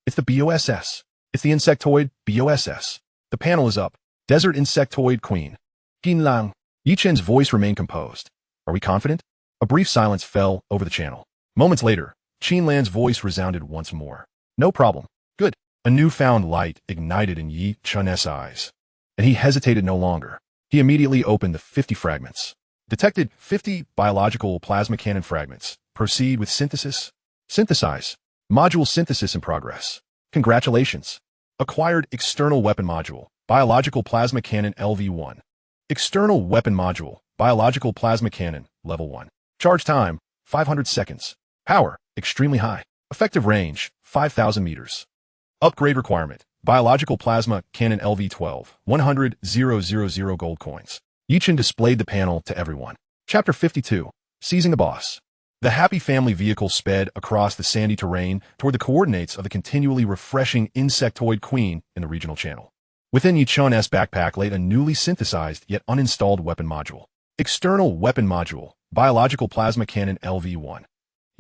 It's the BOSS. It's the insectoid BOSS. The panel is up. Desert Insectoid Queen. Qinlang. Yi Chen's voice remained composed. Are we confident? A brief silence fell over the channel. Moments later, Qinlan's voice resounded once more. No problem. Good. A newfound light ignited in Yi Chun's eyes, and he hesitated no longer. He immediately opened the 50 fragments. Detected 50 biological plasma cannon fragments. Proceed with synthesis. Synthesize. Module synthesis in progress. Congratulations. Acquired external weapon module. Biological plasma cannon LV1. External weapon module. Biological plasma cannon level 1. Charge time, 500 seconds. Power, extremely high. Effective range, 5,000 meters. Upgrade requirement, biological plasma cannon LV-12, 100,000 gold coins. Yichin displayed the panel to everyone. Chapter 52, Seizing the Boss. The happy family vehicle sped across the sandy terrain toward the coordinates of the continually refreshing insectoid queen in the regional channel. Within Yichun's backpack lay a newly synthesized yet uninstalled weapon module. External weapon module, biological plasma cannon LV-1.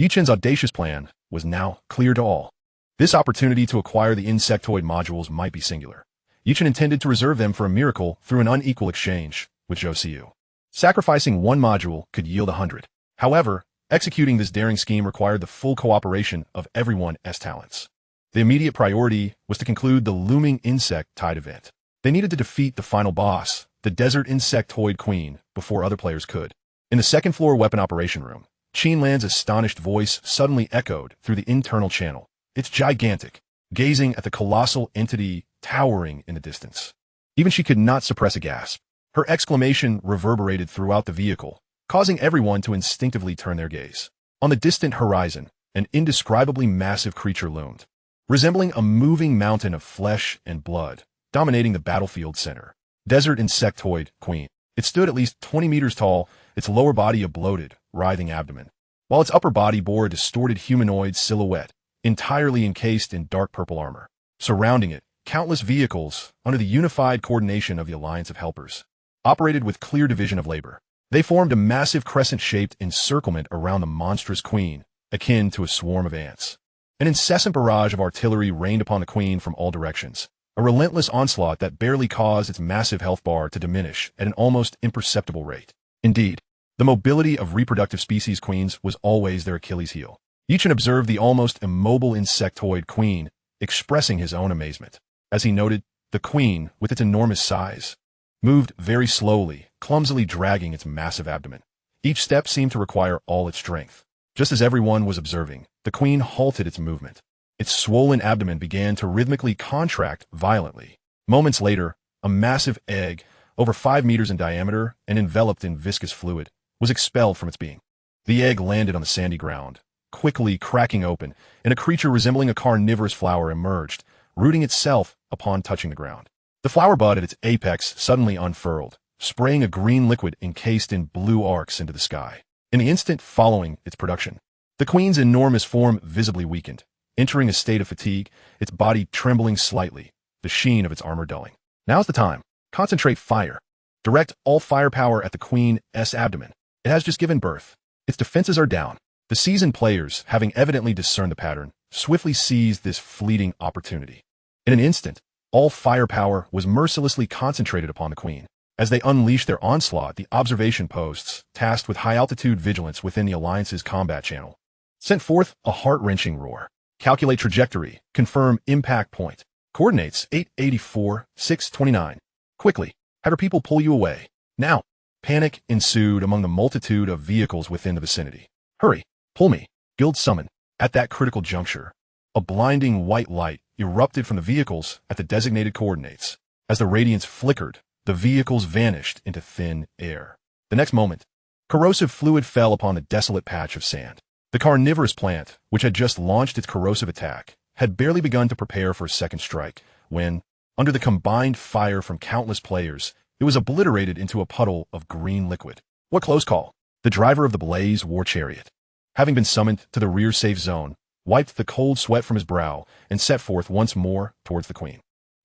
Yichin's audacious plan was now clear to all. This opportunity to acquire the insectoid modules might be singular. Yichin intended to reserve them for a miracle through an unequal exchange with Zhou Xiu. Sacrificing one module could yield 100. However, executing this daring scheme required the full cooperation of everyone's talents. The immediate priority was to conclude the looming insect tide event. They needed to defeat the final boss, the desert insectoid queen, before other players could. In the second-floor weapon operation room, Qinlan's astonished voice suddenly echoed through the internal channel. It's gigantic, gazing at the colossal entity towering in the distance. Even she could not suppress a gasp. Her exclamation reverberated throughout the vehicle, causing everyone to instinctively turn their gaze. On the distant horizon, an indescribably massive creature loomed, resembling a moving mountain of flesh and blood, dominating the battlefield center. Desert insectoid queen. It stood at least 20 meters tall, its lower body a bloated, writhing abdomen, while its upper body bore a distorted humanoid silhouette, entirely encased in dark purple armor. Surrounding it, countless vehicles, under the unified coordination of the Alliance of Helpers, operated with clear division of labor. They formed a massive crescent-shaped encirclement around the monstrous queen, akin to a swarm of ants. An incessant barrage of artillery rained upon the queen from all directions, a relentless onslaught that barely caused its massive health bar to diminish at an almost imperceptible rate. Indeed, the mobility of reproductive species queens was always their Achilles heel. Yichin observed the almost immobile insectoid queen, expressing his own amazement. As he noted, the queen, with its enormous size, moved very slowly, clumsily dragging its massive abdomen. Each step seemed to require all its strength. Just as everyone was observing, the queen halted its movement. Its swollen abdomen began to rhythmically contract violently. Moments later, a massive egg, over 5 meters in diameter and enveloped in viscous fluid, was expelled from its being. The egg landed on the sandy ground, quickly cracking open, and a creature resembling a carnivorous flower emerged, rooting itself upon touching the ground. The flower bud at its apex suddenly unfurled, spraying a green liquid encased in blue arcs into the sky. In the instant following its production, the queen's enormous form visibly weakened, entering a state of fatigue, its body trembling slightly, the sheen of its armor dulling. Now's the time. Concentrate fire. Direct all firepower at the queen's abdomen. It has just given birth. Its defenses are down. The seasoned players, having evidently discerned the pattern, swiftly seized this fleeting opportunity. In an instant, all firepower was mercilessly concentrated upon the queen. As they unleashed their onslaught, the observation posts, tasked with high-altitude vigilance within the Alliance's combat channel, sent forth a heart-wrenching roar. Calculate trajectory. Confirm impact point. Coordinates 884, 629. Quickly, have your people pull you away. Now. Panic ensued among the multitude of vehicles within the vicinity. Hurry, pull me. Guild summon. At that critical juncture, a blinding white light erupted from the vehicles at the designated coordinates. As the radiance flickered, the vehicles vanished into thin air. The next moment, corrosive fluid fell upon a desolate patch of sand. The carnivorous plant, which had just launched its corrosive attack, had barely begun to prepare for a second strike, when, under the combined fire from countless players, it was obliterated into a puddle of green liquid. What close call! The driver of the Blaze war chariot, having been summoned to the rear safe zone, wiped the cold sweat from his brow and set forth once more towards the queen.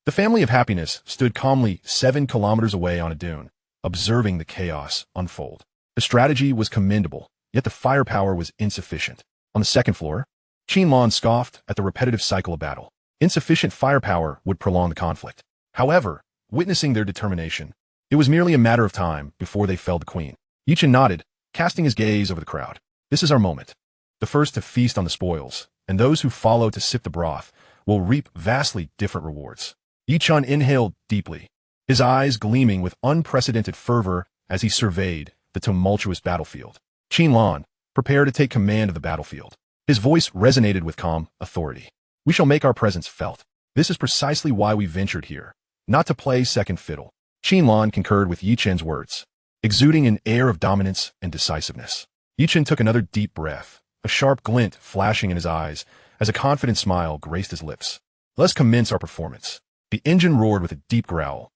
The family of happiness stood calmly 7 kilometers away on a dune, observing the chaos unfold. The strategy was commendable, yet the firepower was insufficient. On the second floor, Qinlan scoffed at the repetitive cycle of battle. Insufficient firepower would prolong the conflict. However, witnessing their determination, it was merely a matter of time before they felled the queen. Yichin nodded, casting his gaze over the crowd. This is our moment. The first to feast on the spoils, and those who follow to sip the broth, will reap vastly different rewards. Yichin inhaled deeply, his eyes gleaming with unprecedented fervor as he surveyed the tumultuous battlefield. Qinlan, prepare to take command of the battlefield. His voice resonated with calm authority. We shall make our presence felt. This is precisely why we ventured here, not to play second fiddle. Qinlan concurred with Yichin's words, exuding an air of dominance and decisiveness. Yichin took another deep breath, a sharp glint flashing in his eyes as a confident smile graced his lips. "Let's commence our performance." The engine roared with a deep growl,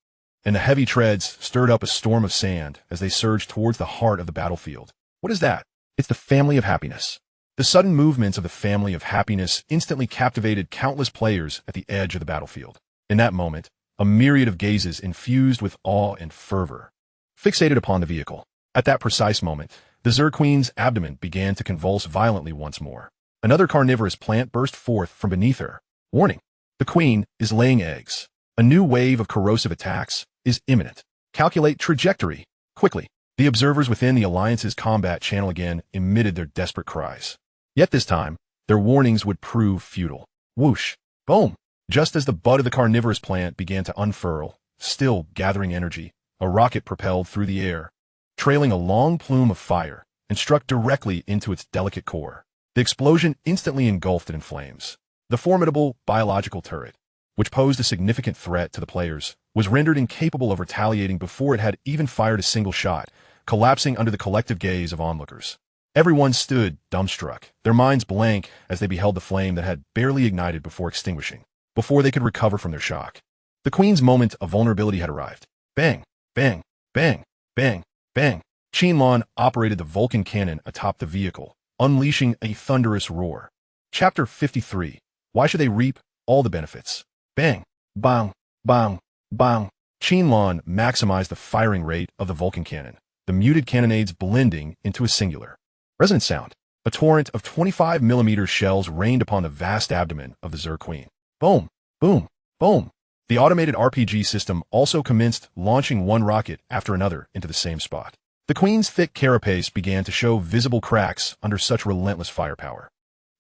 and the heavy treads stirred up a storm of sand as they surged towards the heart of the battlefield. What is that? It's the family of happiness. The sudden movements of the family of happiness instantly captivated countless players at the edge of the battlefield. In that moment, a myriad of gazes infused with awe and fervor fixated upon the vehicle. At that precise moment, the Zerg Queen's abdomen began to convulse violently once more. Another carnivorous plant burst forth from beneath her. Warning! The Queen is laying eggs. A new wave of corrosive attacks is imminent. Calculate trajectory. Quickly. The observers within the Alliance's combat channel again emitted their desperate cries. Yet this time, their warnings would prove futile. Whoosh! Boom! Just as the bud of the carnivorous plant began to unfurl, still gathering energy, a rocket propelled through the air, trailing a long plume of fire, and struck directly into its delicate core. The explosion instantly engulfed it in flames. The formidable biological turret, which posed a significant threat to the players, was rendered incapable of retaliating before it had even fired a single shot, collapsing under the collective gaze of onlookers. Everyone stood dumbstruck, their minds blank as they beheld the flame that had barely ignited before extinguishing, before they could recover from their shock. The Queen's moment of vulnerability had arrived. Bang! Bang! Bang! Bang! Bang! Qinlan operated the Vulcan cannon atop the vehicle, unleashing a thunderous roar. Chapter 53. Why should they reap all the benefits? Bang! Bang! Bang! Bang! Qinlan maximized the firing rate of the Vulcan cannon, the muted cannonades blending into a singular resonant sound. A torrent of 25mm shells rained upon the vast abdomen of the Zerg Queen. Boom! Boom! Boom! The automated RPG system also commenced launching one rocket after another into the same spot. The Queen's thick carapace began to show visible cracks under such relentless firepower.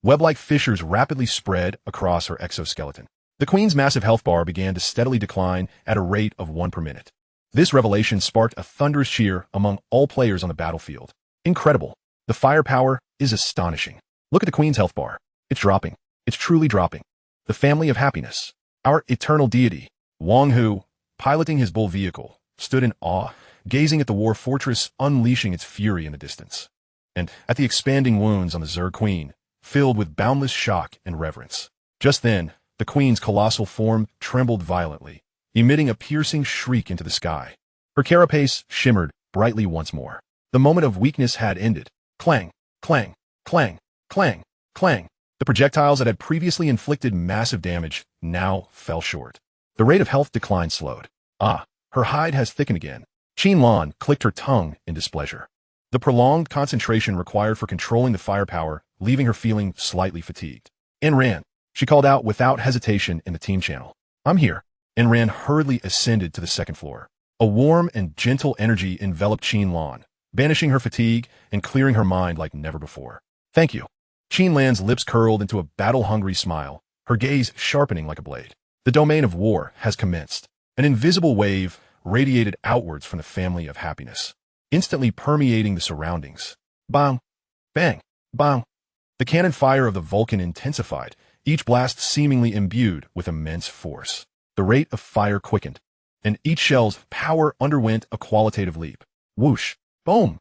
Web-like fissures rapidly spread across her exoskeleton. The Queen's massive health bar began to steadily decline at a rate of 1 per minute. This revelation sparked a thunderous cheer among all players on the battlefield. Incredible. The firepower is astonishing. Look at the Queen's health bar. It's dropping. It's truly dropping. The family of happiness. Our eternal deity, Wang Hu, piloting his bull vehicle, stood in awe, gazing at the war fortress unleashing its fury in the distance, and at the expanding wounds on the Zerg Queen, filled with boundless shock and reverence. Just then, the Queen's colossal form trembled violently, emitting a piercing shriek into the sky. Her carapace shimmered brightly once more. The moment of weakness had ended. Clang, clang, clang, clang, clang. The projectiles that had previously inflicted massive damage now fell short. The rate of health decline slowed. Ah, her hide has thickened again. Qinlan clicked her tongue in displeasure. The prolonged concentration required for controlling the firepower, leaving her feeling slightly fatigued. Enran, she called out without hesitation in the team channel. I'm here. Enran hurriedly ascended to the second floor. A warm and gentle energy enveloped Qinlan, banishing her fatigue and clearing her mind like never before. Thank you. Qinlan's lips curled into a battle-hungry smile, her gaze sharpening like a blade. The domain of war has commenced. An invisible wave radiated outwards from the family of happiness, instantly permeating the surroundings. Bang! Bang! Bang! The cannon fire of the Vulcan intensified, each blast seemingly imbued with immense force. The rate of fire quickened, and each shell's power underwent a qualitative leap. Whoosh! Boom!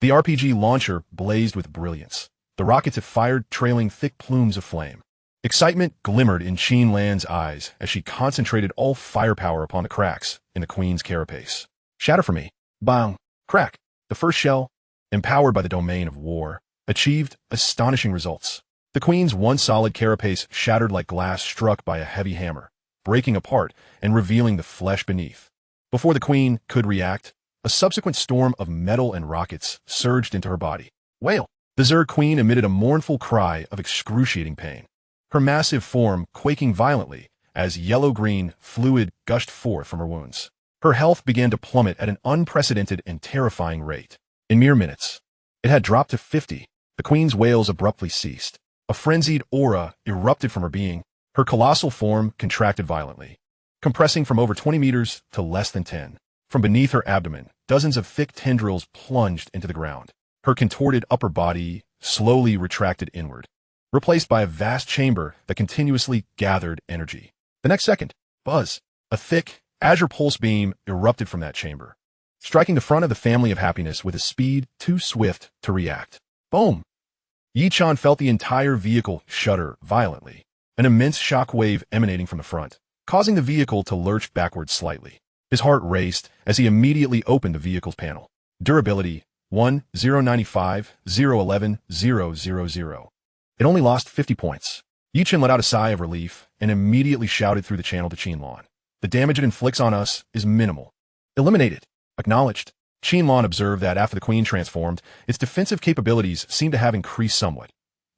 The RPG launcher blazed with brilliance. The rockets it fired trailing thick plumes of flame. Excitement glimmered in Qinlan's eyes as she concentrated all firepower upon the cracks in the Queen's carapace. Shatter for me. Bang! Crack! The first shell, empowered by the domain of war, achieved astonishing results. The Queen's one solid carapace shattered like glass struck by a heavy hammer, breaking apart and revealing the flesh beneath. Before the Queen could react, a subsequent storm of metal and rockets surged into her body. Wail! The Zerg Queen emitted a mournful cry of excruciating pain, her massive form quaking violently as yellow-green fluid gushed forth from her wounds. Her health began to plummet at an unprecedented and terrifying rate. In mere minutes, it had dropped to 50. The Queen's wails abruptly ceased. A frenzied aura erupted from her being. Her colossal form contracted violently, compressing from over 20 meters to less than 10. From beneath her abdomen, dozens of thick tendrils plunged into the ground. Her contorted upper body slowly retracted inward, replaced by a vast chamber that continuously gathered energy. The next second, buzz, a thick, azure pulse beam erupted from that chamber, striking the front of the family of happiness with a speed too swift to react. Boom! Yi-chan felt the entire vehicle shudder violently, an immense shock wave emanating from the front, causing the vehicle to lurch backwards slightly. His heart raced as he immediately opened the vehicle's panel. Durability 1, 095, 011, 000. It only lost 50 points. Yi-chan let out a sigh of relief and immediately shouted through the channel to Qinlan. The damage it inflicts on us is minimal. Eliminated. Acknowledged. Qinlan observed that after the queen transformed, its defensive capabilities seemed to have increased somewhat,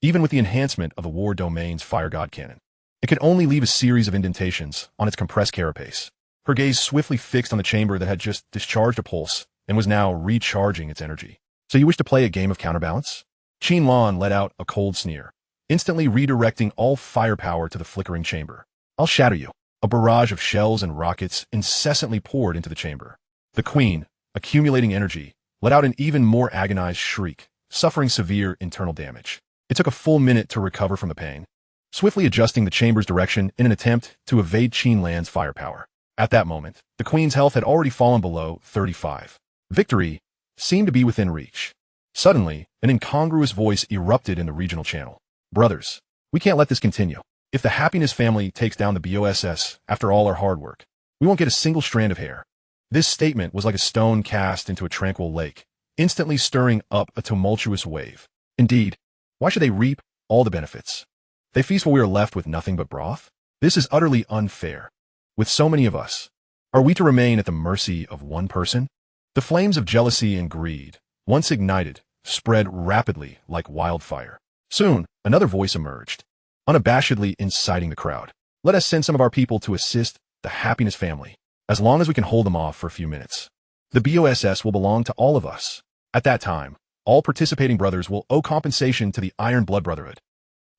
even with the enhancement of the War Domain's Fire God Cannon. It could only leave a series of indentations on its compressed carapace. Her gaze swiftly fixed on the chamber that had just discharged a pulse and was now recharging its energy. So you wish to play a game of counterbalance? Qinlan let out a cold sneer, instantly redirecting all firepower to the flickering chamber. I'll shatter you. A barrage of shells and rockets incessantly poured into the chamber. The queen, accumulating energy, let out an even more agonized shriek, suffering severe internal damage. It took a full minute to recover from the pain, swiftly adjusting the chamber's direction in an attempt to evade Qinlan's firepower. At that moment, the queen's health had already fallen below 35. Victory seemed to be within reach. Suddenly, an incongruous voice erupted in the regional channel. Brothers, we can't let this continue. If the Happiness family takes down the BOSS after all our hard work, we won't get a single strand of hair. This statement was like a stone cast into a tranquil lake, instantly stirring up a tumultuous wave. Indeed, why should they reap all the benefits? They feast while we are left with nothing but broth? This is utterly unfair. With so many of us, are we to remain at the mercy of one person? The flames of jealousy and greed, once ignited, spread rapidly like wildfire. Soon, another voice emerged, unabashedly inciting the crowd. Let us send some of our people to assist the Happiness family, as long as we can hold them off for a few minutes. The BOSS will belong to all of us. At that time, all participating brothers will owe compensation to the Iron Blood Brotherhood.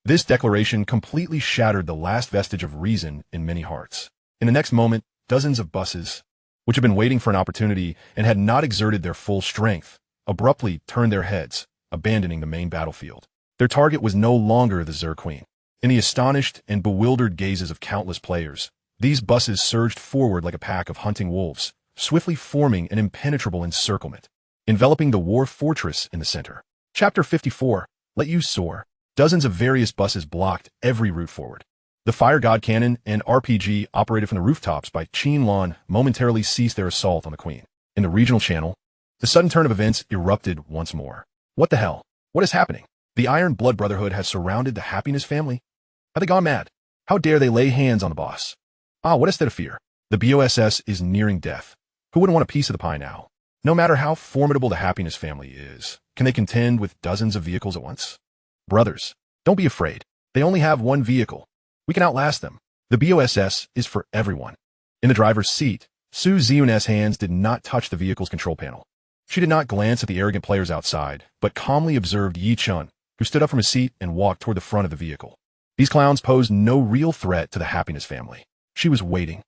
This declaration completely shattered the last vestige of reason in many hearts. In the next moment, dozens of buses, which had been waiting for an opportunity and had not exerted their full strength, abruptly turned their heads, abandoning the main battlefield. Their target was no longer the Zur Queen. In the astonished and bewildered gazes of countless players, these buses surged forward like a pack of hunting wolves, swiftly forming an impenetrable encirclement, enveloping the war fortress in the center. Chapter 54, Let You Soar. Dozens of various buses blocked every route forward. The Fire God Cannon and RPG operated from the rooftops by Qinlan momentarily ceased their assault on the queen. In the regional channel, the sudden turn of events erupted once more. What the hell? What is happening? The Iron Blood Brotherhood has surrounded the Happiness family? Have they gone mad? How dare they lay hands on the boss? What is there to fear? The BOSS is nearing death. Who wouldn't want a piece of the pie now? No matter how formidable the Happiness family is, can they contend with dozens of vehicles at once? Brothers, don't be afraid. They only have one vehicle. We can outlast them. The BOSS is for everyone. In the driver's seat, Su Zion's hands did not touch the vehicle's control panel. She did not glance at the arrogant players outside, but calmly observed Yi-chan, who stood up from his seat and walked toward the front of the vehicle. These clowns posed no real threat to the Happiness family. She was waiting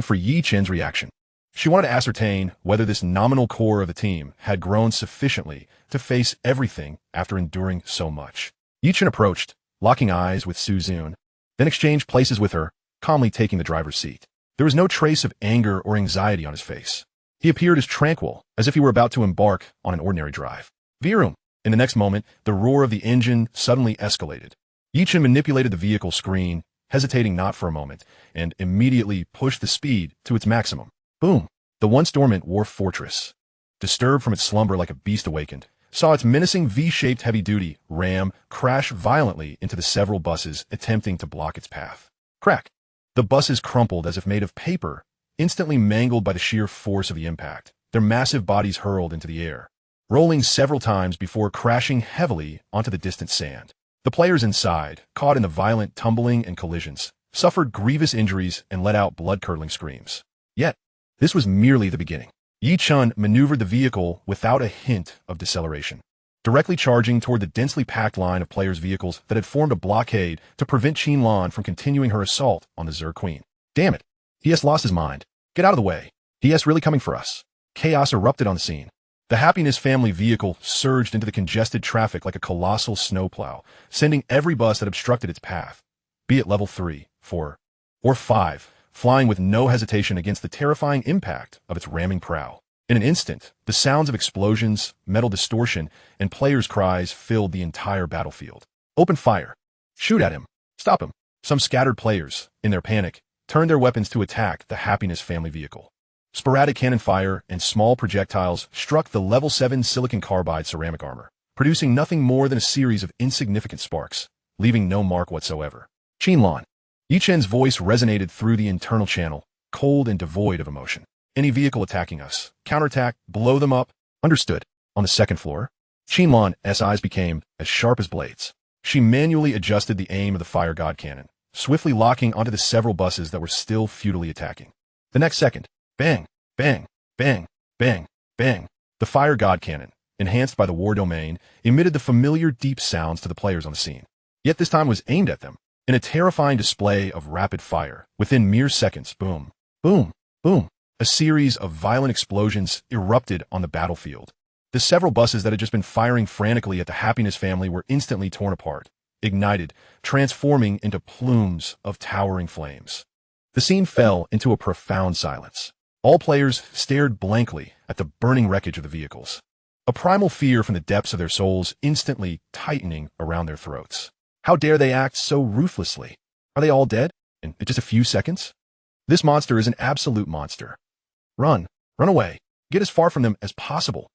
for Yi-chan's reaction. She wanted to ascertain whether this nominal core of the team had grown sufficiently to face everything after enduring so much. Yi-chan approached, locking eyes with Su Zion, then exchanged places with her, calmly taking the driver's seat. There was no trace of anger or anxiety on his face. He appeared as tranquil as if he were about to embark on an ordinary drive. Virum! In the next moment, the roar of the engine suddenly escalated. Yi-chan manipulated the vehicle screen, hesitating not for a moment, and immediately pushed the speed to its maximum. Boom! The once dormant war fortress, disturbed from its slumber like a beast awakened, saw its menacing V-shaped heavy-duty ram crash violently into the several buses attempting to block its path. Crack! The buses crumpled as if made of paper, instantly mangled by the sheer force of the impact, their massive bodies hurled into the air, rolling several times before crashing heavily onto the distant sand. The players inside, caught in the violent tumbling and collisions, suffered grievous injuries and let out blood-curdling screams. Yet, this was merely the beginning. Yi-chan maneuvered the vehicle without a hint of deceleration, directly charging toward the densely packed line of players' vehicles that had formed a blockade to prevent Qinlan from continuing her assault on the Zur Queen. Damn it! He has lost his mind. Get out of the way. He is really coming for us. Chaos erupted on the scene. The Happiness family vehicle surged into the congested traffic like a colossal snowplow, sending every bus that obstructed its path, be it level 3, 4, or 5, flying with no hesitation against the terrifying impact of its ramming prow. In an instant, the sounds of explosions, metal distortion, and players' cries filled the entire battlefield. Open fire. Shoot at him. Stop him. Some scattered players, in their panic, turned their weapons to attack the Happiness family vehicle. Sporadic cannon fire and small projectiles struck the level 7 silicon carbide ceramic armor, producing nothing more than a series of insignificant sparks, leaving no mark whatsoever. Qinlan. Yichen's voice resonated through the internal channel, cold and devoid of emotion. Any vehicle attacking us, counterattack, blow them up. Understood. On the second floor, Qinlan's eyes became as sharp as blades. She manually adjusted the aim of the fire god cannon, swiftly locking onto the several buses that were still futilely attacking. The next second, bang, bang, bang, bang, bang. The fire god cannon, enhanced by the war domain, emitted the familiar deep sounds to the players on the scene. Yet this time was aimed at them. In a terrifying display of rapid fire, within mere seconds, boom, boom, boom, a series of violent explosions erupted on the battlefield. The several buses that had just been firing frantically at the Happiness family were instantly torn apart, ignited, transforming into plumes of towering flames. The scene fell into a profound silence. All players stared blankly at the burning wreckage of the vehicles, a primal fear from the depths of their souls instantly tightening around their throats. How dare they act so ruthlessly? Are they all dead in just a few seconds? This monster is an absolute monster. Run away, get as far from them as possible.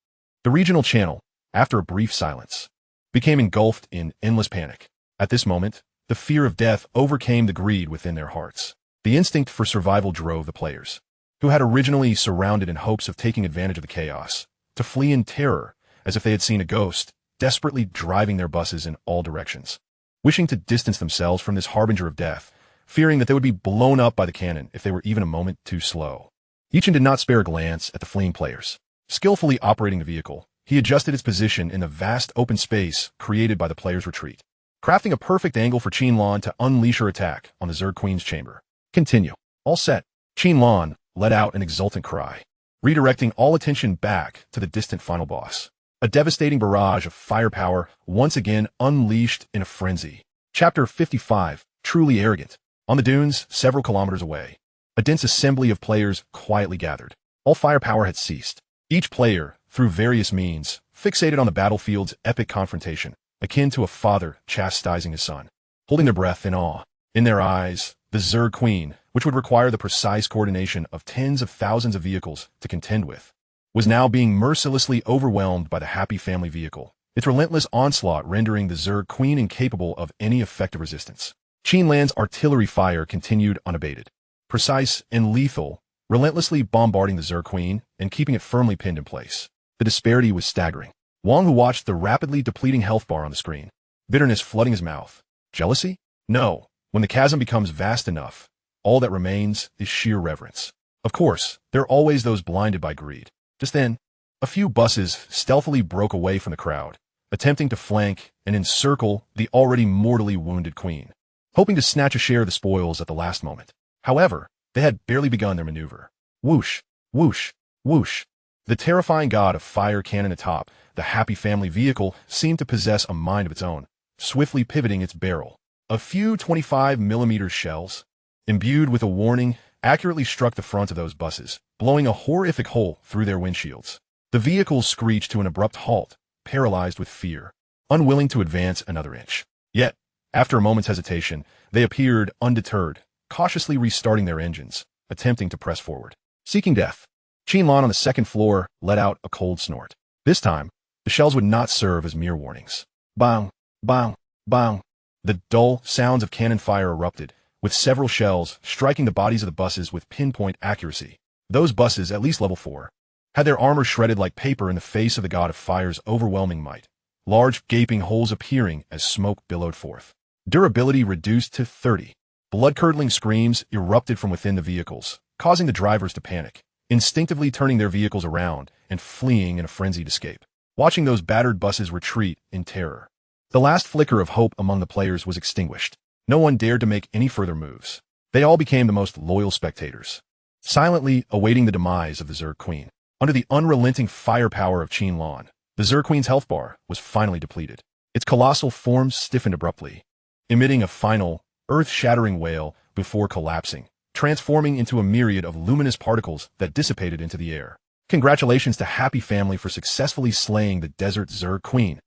The regional channel, after a brief silence, became engulfed in endless panic. At this moment, the fear of death overcame the greed within their hearts. The instinct for survival drove the players, who had originally surrounded in hopes of taking advantage of the chaos, to flee in terror as if they had seen a ghost, desperately driving their buses in all directions. Wishing to distance themselves from this harbinger of death, fearing that they would be blown up by the cannon if they were even a moment too slow. Yichen did not spare a glance at the fleeing players. Skillfully operating the vehicle, he adjusted its position in the vast open space created by the players' retreat, crafting a perfect angle for Qinlan to unleash her attack on the Zerg Queen's chamber. Continue. All set. Qinlan let out an exultant cry, redirecting all attention back to the distant final boss. A devastating barrage of firepower once again unleashed in a frenzy. Chapter 55, Truly Arrogant. On the dunes, several kilometers away, a dense assembly of players quietly gathered. All firepower had ceased. Each player, through various means, fixated on the battlefield's epic confrontation, akin to a father chastising his son, holding their breath in awe. In their eyes, the Zerg Queen, which would require the precise coordination of tens of thousands of vehicles to contend with, was now being mercilessly overwhelmed by the Happy Family vehicle, its relentless onslaught rendering the Zerg Queen incapable of any effective resistance. Qinlan's artillery fire continued unabated, precise and lethal, relentlessly bombarding the Zerg Queen and keeping it firmly pinned in place. The disparity was staggering. Wang, who watched the rapidly depleting health bar on the screen, bitterness flooding his mouth. Jealousy? No. When the chasm becomes vast enough, all that remains is sheer reverence. Of course, there are always those blinded by greed. Just then, a few buses stealthily broke away from the crowd, attempting to flank and encircle the already mortally wounded queen, hoping to snatch a share of the spoils at the last moment. However, they had barely begun their maneuver. Whoosh, whoosh, whoosh. The terrifying god of fire cannon atop the Happy Family vehicle seemed to possess a mind of its own, swiftly pivoting its barrel. A few 25mm shells, imbued with a warning, accurately struck the front of those buses, blowing a horrific hole through their windshields. The vehicles screeched to an abrupt halt, paralyzed with fear, unwilling to advance another inch. Yet, after a moment's hesitation, they appeared undeterred, cautiously restarting their engines, attempting to press forward. Seeking death, Qinlan on the second floor let out a cold snort. This time, the shells would not serve as mere warnings. Bang, bang, bang. The dull sounds of cannon fire erupted, with several shells striking the bodies of the buses with pinpoint accuracy. Those buses, at least level 4, had their armor shredded like paper in the face of the god of fire's overwhelming might, large gaping holes appearing as smoke billowed forth. Durability reduced to 30. Blood-curdling screams erupted from within the vehicles, causing the drivers to panic, instinctively turning their vehicles around and fleeing in a frenzied escape, watching those battered buses retreat in terror. The last flicker of hope among the players was extinguished. No one dared to make any further moves. They all became the most loyal spectators, silently awaiting the demise of the Zerg Queen. Under the unrelenting firepower of Qinlan, the Zerg Queen's health bar was finally depleted. Its colossal form stiffened abruptly, emitting a final, earth-shattering wail before collapsing, transforming into a myriad of luminous particles that dissipated into the air. Congratulations to Happy Family for successfully slaying the Desert Zerg Queen.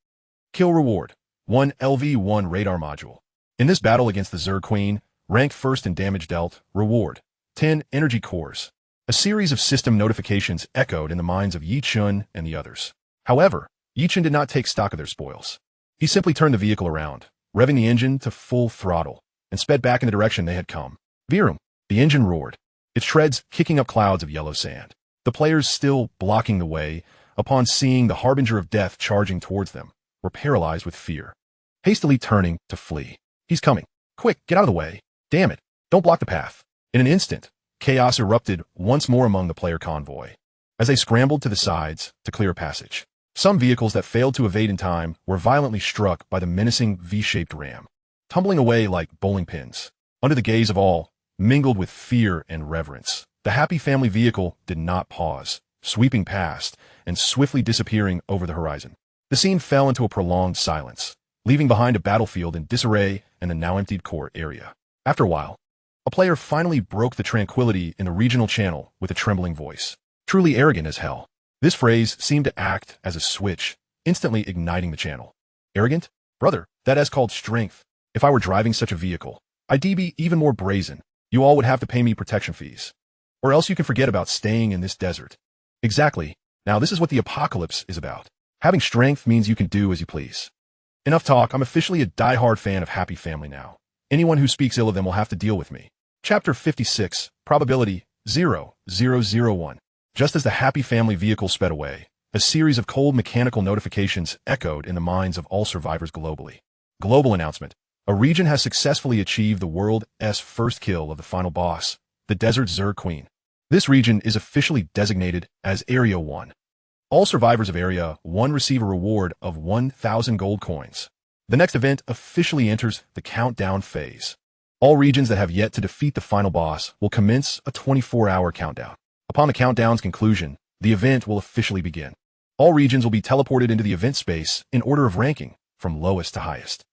Kill reward: 1 LV-1 radar module. In this battle against the Zerg Queen, ranked first in damage dealt, reward: 10 energy cores. A series of system notifications echoed in the minds of Yi Chun and the others. However, Yi Chun did not take stock of their spoils. He simply turned the vehicle around, revving the engine to full throttle, and sped back in the direction they had come. Virum! The engine roared, its treads kicking up clouds of yellow sand. The players, still blocking the way, upon seeing the harbinger of death charging towards them, were paralyzed with fear, hastily turning to flee. He's coming. Quick, get out of the way. Damn it, don't block the path. In an instant, chaos erupted once more among the player convoy, as they scrambled to the sides to clear a passage. Some vehicles that failed to evade in time were violently struck by the menacing V-shaped ram, tumbling away like bowling pins. Under the gaze of all, mingled with fear and reverence, the Happy Family vehicle did not pause, sweeping past and swiftly disappearing over the horizon. The scene fell into a prolonged silence, leaving behind a battlefield in disarray and the now emptied core area. After a while, a player finally broke the tranquility in the regional channel with a trembling voice. Truly arrogant as hell. This phrase seemed to act as a switch, instantly igniting the channel. Arrogant? Brother, that is called strength. If I were driving such a vehicle, I'd be even more brazen. You all would have to pay me protection fees. Or else you can forget about staying in this desert. Exactly. Now this is what the apocalypse is about. Having strength means you can do as you please. Enough talk. I'm officially a die-hard fan of Happy Family now. Anyone who speaks ill of them will have to deal with me. Chapter 56, Probability 0001. Just as the Happy Family vehicle sped away, a series of cold mechanical notifications echoed in the minds of all survivors globally. Global announcement. A region has successfully achieved the world's first kill of the final boss, the Desert Zerg Queen. This region is officially designated as Area 1. All survivors of Area 1 receive a reward of 1,000 gold coins. The next event officially enters the countdown phase. All regions that have yet to defeat the final boss will commence a 24-hour countdown. Upon the countdown's conclusion, the event will officially begin. All regions will be teleported into the event space in order of ranking, from lowest to highest.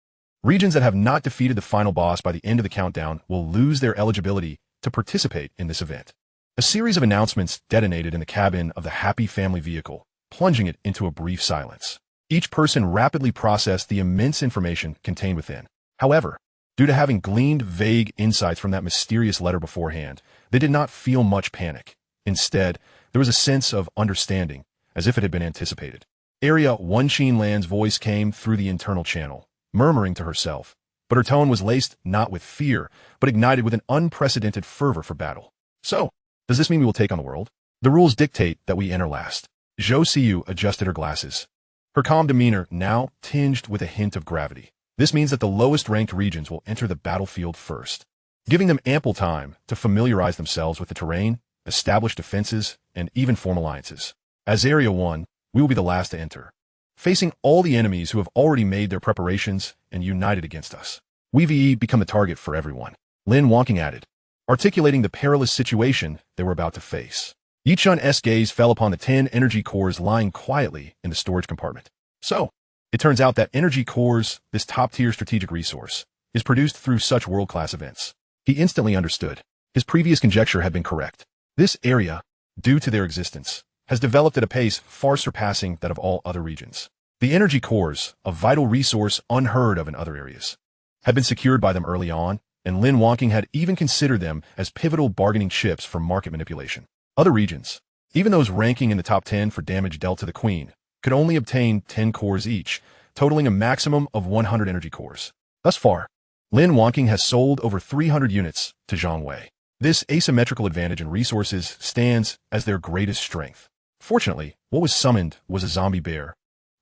Regions that have not defeated the final boss by the end of the countdown will lose their eligibility to participate in this event. A series of announcements detonated in the cabin of the Happy Family vehicle, plunging it into a brief silence. Each person rapidly processed the immense information contained within. However, due to having gleaned vague insights from that mysterious letter beforehand, they did not feel much panic. Instead, there was a sense of understanding, as if it had been anticipated. Area 1 Sheen Lan's voice came through the internal channel, murmuring to herself, but her tone was laced not with fear, but ignited with an unprecedented fervor for battle. So, does this mean we will take on the world? The rules dictate that we enter last. Zhou Siyu adjusted her glasses, her calm demeanor now tinged with a hint of gravity. This means that the lowest-ranked regions will enter the battlefield first, giving them ample time to familiarize themselves with the terrain, establish defenses, and even form alliances. As Area 1, we will be the last to enter, facing all the enemies who have already made their preparations and united against us. We become the target for everyone, Lin Wonking added, articulating the perilous situation they were about to face. Yi Chun's gaze fell upon the 10 energy cores lying quietly in the storage compartment. So, it turns out that energy cores, this top-tier strategic resource, is produced through such world-class events. He instantly understood. His previous conjecture had been correct. This area, due to their existence, has developed at a pace far surpassing that of all other regions. The energy cores, a vital resource unheard of in other areas, had been secured by them early on, and Lin Wonking had even considered them as pivotal bargaining chips for market manipulation. Other regions, even those ranking in the top 10 for damage dealt to the Queen, could only obtain 10 cores each, totaling a maximum of 100 energy cores. Thus far, Lin Wonking has sold over 300 units to Zhang Wei. This asymmetrical advantage in resources stands as their greatest strength. Fortunately, what was summoned was a zombie bear,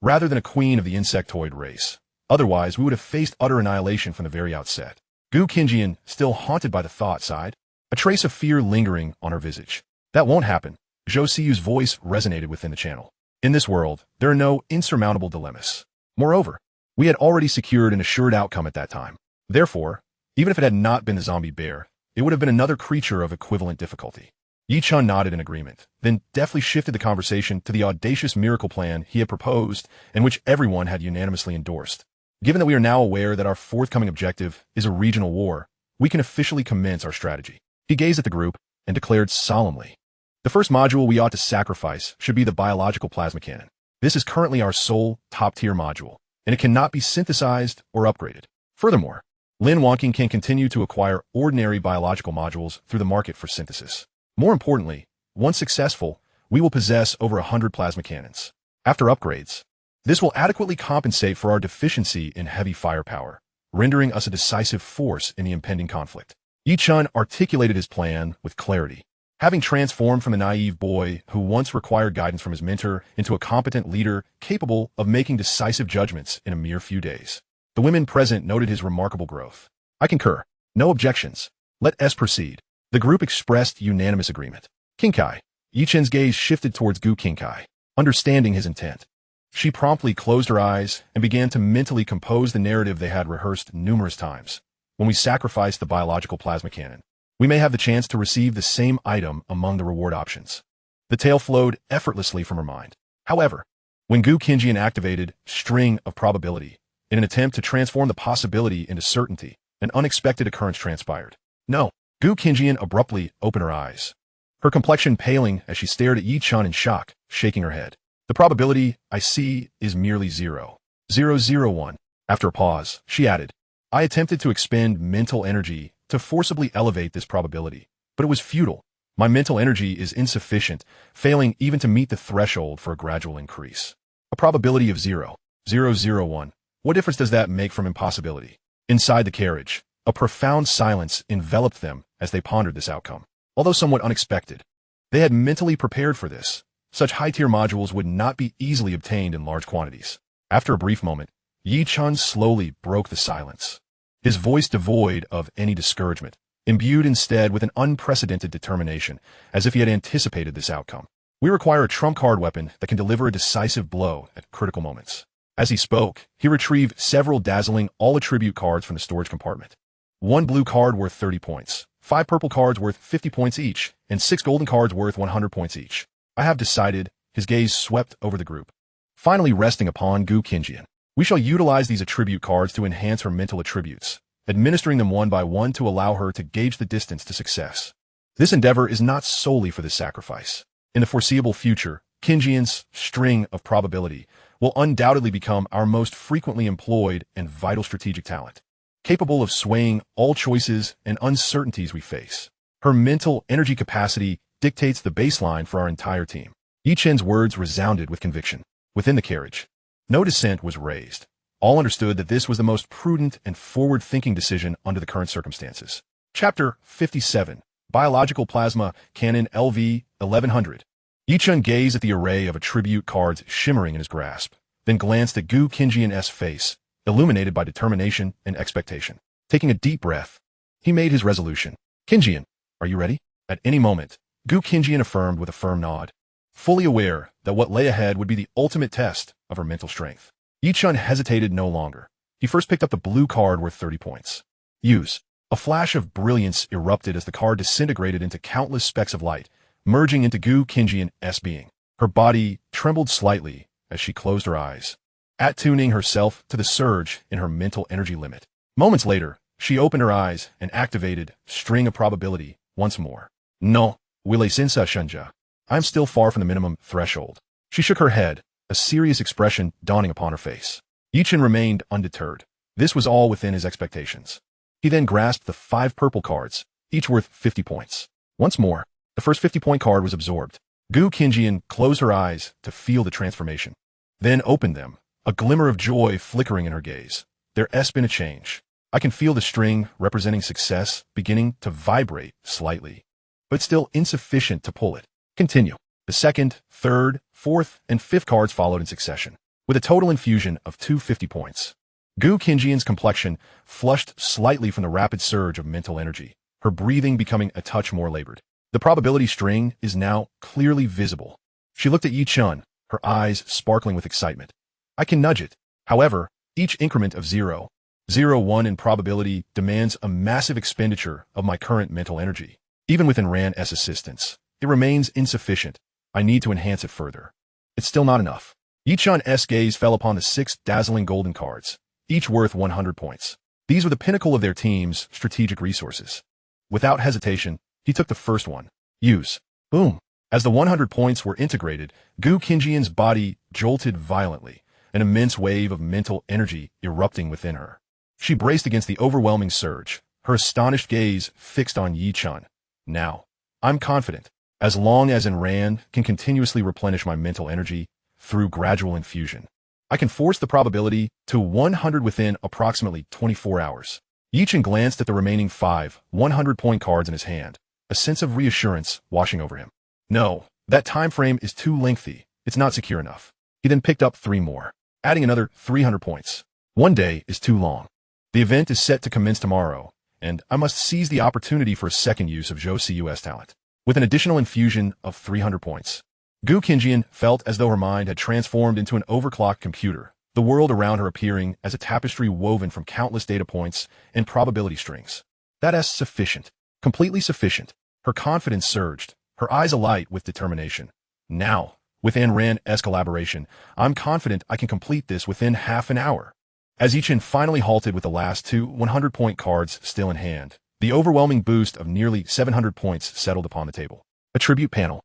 rather than a queen of the insectoid race. Otherwise, we would have faced utter annihilation from the very outset. Gu Qinjian, still haunted by the thought, sighed, a trace of fear lingering on her visage. That won't happen. Zhou Siyu's voice resonated within the channel. In this world, there are no insurmountable dilemmas. Moreover, we had already secured an assured outcome at that time. Therefore, even if it had not been the zombie bear, it would have been another creature of equivalent difficulty. Yi Chun nodded in agreement, then deftly shifted the conversation to the audacious miracle plan he had proposed and which everyone had unanimously endorsed. Given that we are now aware that our forthcoming objective is a regional war, we can officially commence our strategy. He gazed at the group and declared solemnly, The first module we ought to sacrifice should be the biological plasma cannon. This is currently our sole top-tier module, and it cannot be synthesized or upgraded. Furthermore, Lin Wonking can continue to acquire ordinary biological modules through the market for synthesis. More importantly, once successful, we will possess over 100 plasma cannons. After upgrades, this will adequately compensate for our deficiency in heavy firepower, rendering us a decisive force in the impending conflict. Yi Chun articulated his plan with clarity. Having transformed from a naive boy who once required guidance from his mentor into a competent leader capable of making decisive judgments in a mere few days. The women present noted his remarkable growth. I concur. No objections. Let us proceed. The group expressed unanimous agreement. Kinkai. Yi Chun's gaze shifted towards Gu Kinkai. Understanding his intent, she promptly closed her eyes and began to mentally compose the narrative they had rehearsed numerous times. When we sacrifice the biological plasma cannon, we may have the chance to receive the same item among the reward options. The tale flowed effortlessly from her mind. However, when Gu Kinjian activated String of Probability in an attempt to transform the possibility into certainty, an unexpected occurrence transpired. No, Gu Kinjian abruptly opened her eyes, her complexion paling as she stared at Yi Chun in shock, shaking her head. The probability I see is merely 0.001. After a pause, she added, I attempted to expend mental energy to forcibly elevate this probability, but it was futile. My mental energy is insufficient, failing even to meet the threshold for a gradual increase. A probability of 0.001. What difference does that make from impossibility? Inside the carriage, a profound silence enveloped them as they pondered this outcome. Although somewhat unexpected, they had mentally prepared for this. Such high-tier modules would not be easily obtained in large quantities. After a brief moment, Yi Chun slowly broke the silence, his voice devoid of any discouragement, imbued instead with an unprecedented determination, as if he had anticipated this outcome. We require a trump card weapon that can deliver a decisive blow at critical moments. As he spoke, he retrieved several dazzling all-attribute cards from the storage compartment. 1 blue card worth 30 points, 5 purple cards worth 50 points each, and 6 golden cards worth 100 points each. I have decided. His gaze swept over the group, finally resting upon Gu Kinjian. We shall utilize these attribute cards to enhance her mental attributes, administering them one by one to allow her to gauge the distance to success. This endeavor is not solely for this sacrifice. In the foreseeable future, Kinjian's String of Probability will undoubtedly become our most frequently employed and vital strategic talent, capable of swaying all choices and uncertainties we face. Her mental energy capacity dictates the baseline for our entire team. Yi Chun's words resounded with conviction. Within the carriage, no dissent was raised. All understood that this was the most prudent and forward-thinking decision under the current circumstances. Chapter 57. Biological Plasma Cannon LV 1100. Yi Chun gazed at the array of attribute cards shimmering in his grasp, then glanced at Gu Kinjian's face, illuminated by determination and expectation. Taking a deep breath, he made his resolution. Kinjian, are you ready? At any moment, Gu Kinjian affirmed with a firm nod, fully aware that what lay ahead would be the ultimate test of her mental strength. Yi Chun hesitated no longer. He first picked up the blue card worth 30 points. Use. A flash of brilliance erupted as the card disintegrated into countless specks of light, merging into Gu Kinjian's being. Her body trembled slightly as she closed her eyes, attuning herself to the surge in her mental energy limit. Moments later, she opened her eyes and activated String of Probability once more. No, Wile Sinsa Shunja. I am still far from the minimum threshold. She shook her head, a serious expression dawning upon her face. Yi Chun remained undeterred. This was all within his expectations. He then grasped the 5 purple cards, each worth 50 points. Once more, the first 50-point card was absorbed. Gu Kinjian closed her eyes to feel the transformation, then opened them, a glimmer of joy flickering in her gaze. There has been a change. I can feel the string representing success beginning to vibrate slightly, but still insufficient to pull it. Continue. The second, third, fourth, and fifth cards followed in succession, with a total infusion of 250 points. Gu Kinjian's complexion flushed slightly from the rapid surge of mental energy, her breathing becoming a touch more labored. The probability string is now clearly visible. She looked at Yi Chun, her eyes sparkling with excitement. I can nudge it. However, each increment of 0.01 in probability demands a massive expenditure of my current mental energy. Even with Ran's assistance, it remains insufficient. I need to enhance it further. It's still not enough. Yi Chun's gaze fell upon the 6 dazzling golden cards, each worth 100 points. These were the pinnacle of their team's strategic resources. Without hesitation, he took the first one. Use. Boom. As the 100 points were integrated, Gu Qingjian's body jolted violently, an immense wave of mental energy erupting within her. She braced against the overwhelming surge, her astonished gaze fixed on Yi Chun. Now, I'm confident. As long as Enran can continuously replenish my mental energy through gradual infusion, I can force the probability to 100 within approximately 24 hours. Yi Chun glanced at the remaining 5 100-point cards in his hand, a sense of reassurance washing over him. No, that time frame is too lengthy. It's not secure enough. He then picked up 3 more, adding another 300 points. One day is too long. The event is set to commence tomorrow, and I must seize the opportunity for a second use of Zhou Siyu's talent. With an additional infusion of 300 points, Gu Qingjian felt as though her mind had transformed into an overclocked computer, the world around her appearing as a tapestry woven from countless data points and probability strings. That's sufficient. Completely sufficient. Her confidence surged, her eyes alight with determination. Now, with Enran's collaboration, I'm confident I can complete this within half an hour. As Yi Chun finally halted with the last 2 100-point cards still in hand, the overwhelming boost of nearly 700 points settled upon the table. Attribute panel.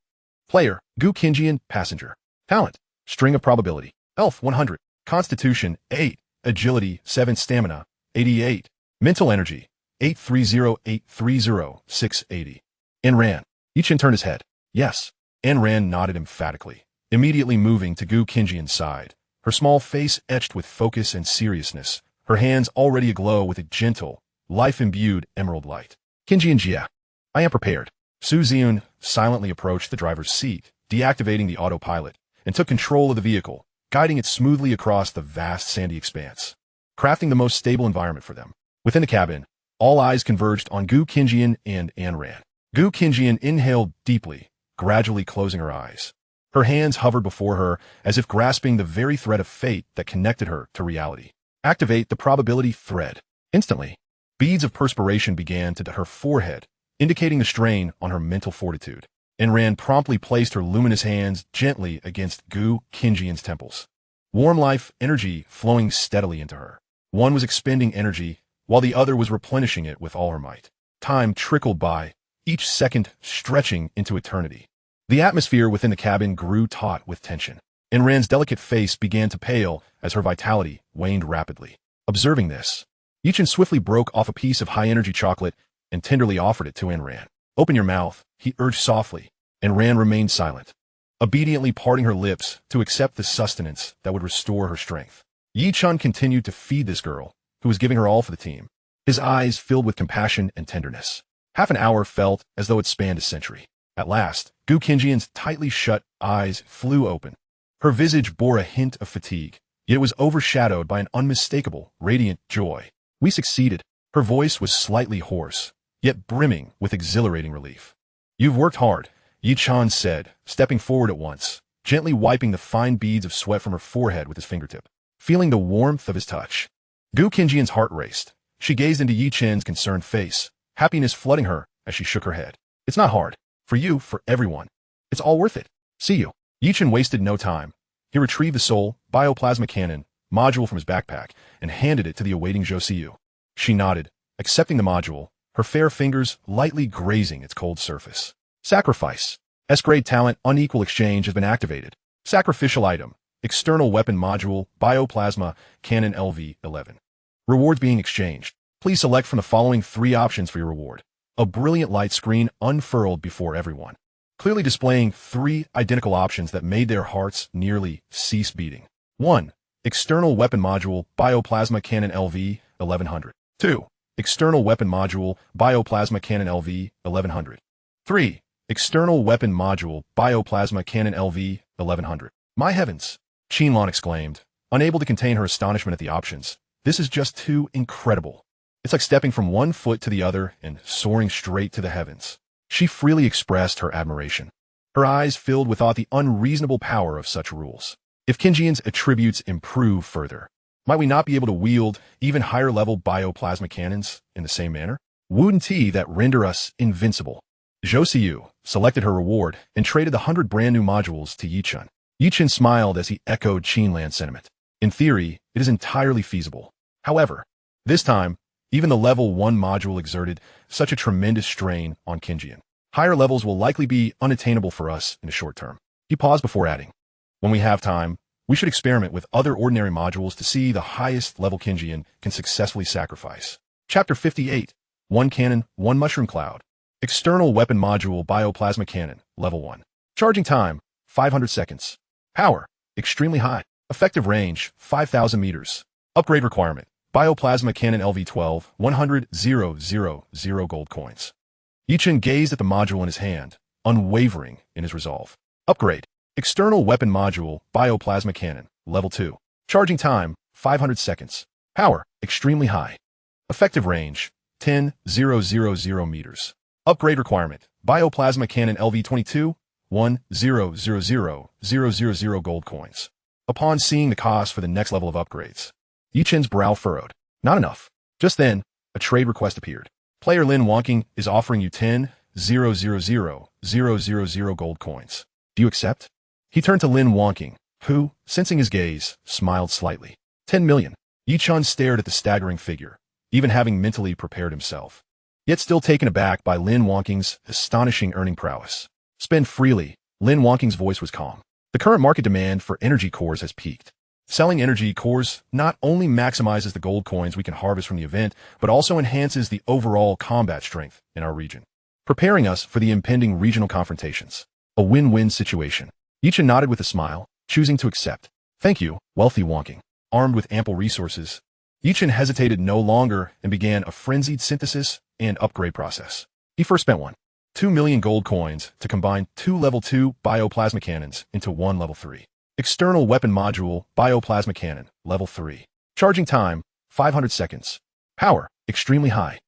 Player, Gu Qingjian, passenger. Talent, string of probability. Health, 100. Constitution, 8. Agility, 7. Stamina, 88. Mental energy, 830-830-680. Enran. Yi Chun turned his head. Yes. Enran nodded emphatically, immediately moving to Gu Qingjian's side, her small face etched with focus and seriousness, her hands already aglow with a gentle, life-imbued emerald light. Qingjian Jia. I am prepared. Su Ziyun silently approached the driver's seat, deactivating the autopilot, and took control of the vehicle, guiding it smoothly across the vast sandy expanse, crafting the most stable environment for them. Within the cabin, all eyes converged on Gu Qingjian and Enran. Gu Qingjian inhaled deeply, gradually closing her eyes. Her hands hovered before her as if grasping the very thread of fate that connected her to reality. Activate the probability thread. Instantly, beads of perspiration began to her forehead, indicating the strain on her mental fortitude. Enran promptly placed her luminous hands gently against Gu Qingjian's temples. Warm life energy flowing steadily into her. One was expending energy, while the other was replenishing it with all her might. Time trickled by, each second stretching into eternity. The atmosphere within the cabin grew taut with tension. Enran's delicate face began to pale as her vitality waned rapidly. Observing this, Yi Chun swiftly broke off a piece of high-energy chocolate and tenderly offered it to Enran. Open your mouth, he urged softly. Enran remained silent, obediently parting her lips to accept the sustenance that would restore her strength. Yi Chun continued to feed this girl, who was giving her all for the team, his eyes filled with compassion and tenderness. Half an hour felt as though it spanned a century. At last, Gu Qingjian's tightly shut eyes flew open. Her visage bore a hint of fatigue, yet it was overshadowed by an unmistakable, radiant joy. We succeeded. Her voice was slightly hoarse, yet brimming with exhilarating relief. You've worked hard, Yi Chun said, stepping forward at once, gently wiping the fine beads of sweat from her forehead with his fingertip. Feeling the warmth of his touch, Gu Qingjian's heart raced. She gazed into Yi Chun's concerned face, happiness flooding her as she shook her head. It's not hard. For you, for everyone. It's all worth it. See you. Yi Chun wasted no time. He retrieved the Soul Bioplasma Cannon module from his backpack and handed it to the awaiting Zhou Siyu. She nodded, accepting the module, her fair fingers lightly grazing its cold surface. Sacrifice. S-grade talent unequal exchange has been activated. Sacrificial item. External weapon module Bioplasma Cannon LV-11. Rewards being exchanged. Please select from the following 3 options for your reward. A brilliant light screen unfurled before everyone, clearly displaying 3 identical options that made their hearts nearly cease beating. 1. External weapon module Bioplasma Cannon LV-1100. 2. External weapon module Bioplasma Cannon LV-1100. 3. External weapon module Bioplasma Cannon LV-1100. My heavens! Qinlan exclaimed, unable to contain her astonishment at the options. This is just too incredible. It's like stepping from one foot to the other and soaring straight to the heavens. She freely expressed her admiration, her eyes filled with the unreasonable power of such rules. If Qingjian's attributes improve further, might we not be able to wield even higher-level bioplasma cannons in the same manner? Wouldn't that render us invincible? Zhou Siyu selected her reward and traded the 100 brand-new modules to Yi Chun. Yi Chun smiled as he echoed Qinlan's sentiment. In theory, it is entirely feasible. However, this time, even the level 1 module exerted such a tremendous strain on Qingjian. Higher levels will likely be unattainable for us in the short term. He paused before adding, when we have time, we should experiment with other ordinary modules to see the highest level Kinjian can successfully sacrifice. Chapter 58. One Cannon, One Mushroom Cloud. External Weapon Module Bioplasma Cannon, Level 1. Charging time, 500 seconds. Power, extremely high. Effective range, 5,000 meters. Upgrade requirement, Bioplasma Cannon LV12, 100,000 gold coins. Yichin gazed at the module in his hand, unwavering in his resolve. Upgrade, External Weapon Module Bioplasma Cannon, Level 2. Charging time, 500 seconds. Power, extremely high. Effective range, 10,000 meters. Upgrade requirement, Bioplasma Cannon LV22, 100,000 gold coins. Upon seeing the cost for the next level of upgrades, Yichin's brow furrowed. Not enough. Just then, a trade request appeared. Player Lin Wonking is offering you 10,000 gold coins. Do you accept? He turned to Lin Wonking, who, sensing his gaze, smiled slightly. 10 million. Yichin stared at the staggering figure, even having mentally prepared himself, yet still taken aback by Lin Wonking's astonishing earning prowess. Spend freely. Lin Wonking's voice was calm. The current market demand for energy cores has peaked. Selling energy cores not only maximizes the gold coins we can harvest from the event, but also enhances the overall combat strength in our region, preparing us for the impending regional confrontations. A win-win situation. Yichin nodded with a smile, choosing to accept. Thank you, wealthy Wonking. Armed with ample resources, Yichin hesitated no longer and began a frenzied synthesis and upgrade process. He first spent 2 million gold coins to combine 2 level 2 bioplasma cannons into 1 level 3. External Weapon Module Bioplasma Cannon, Level 3. Charging time, 500 seconds. Power, extremely high.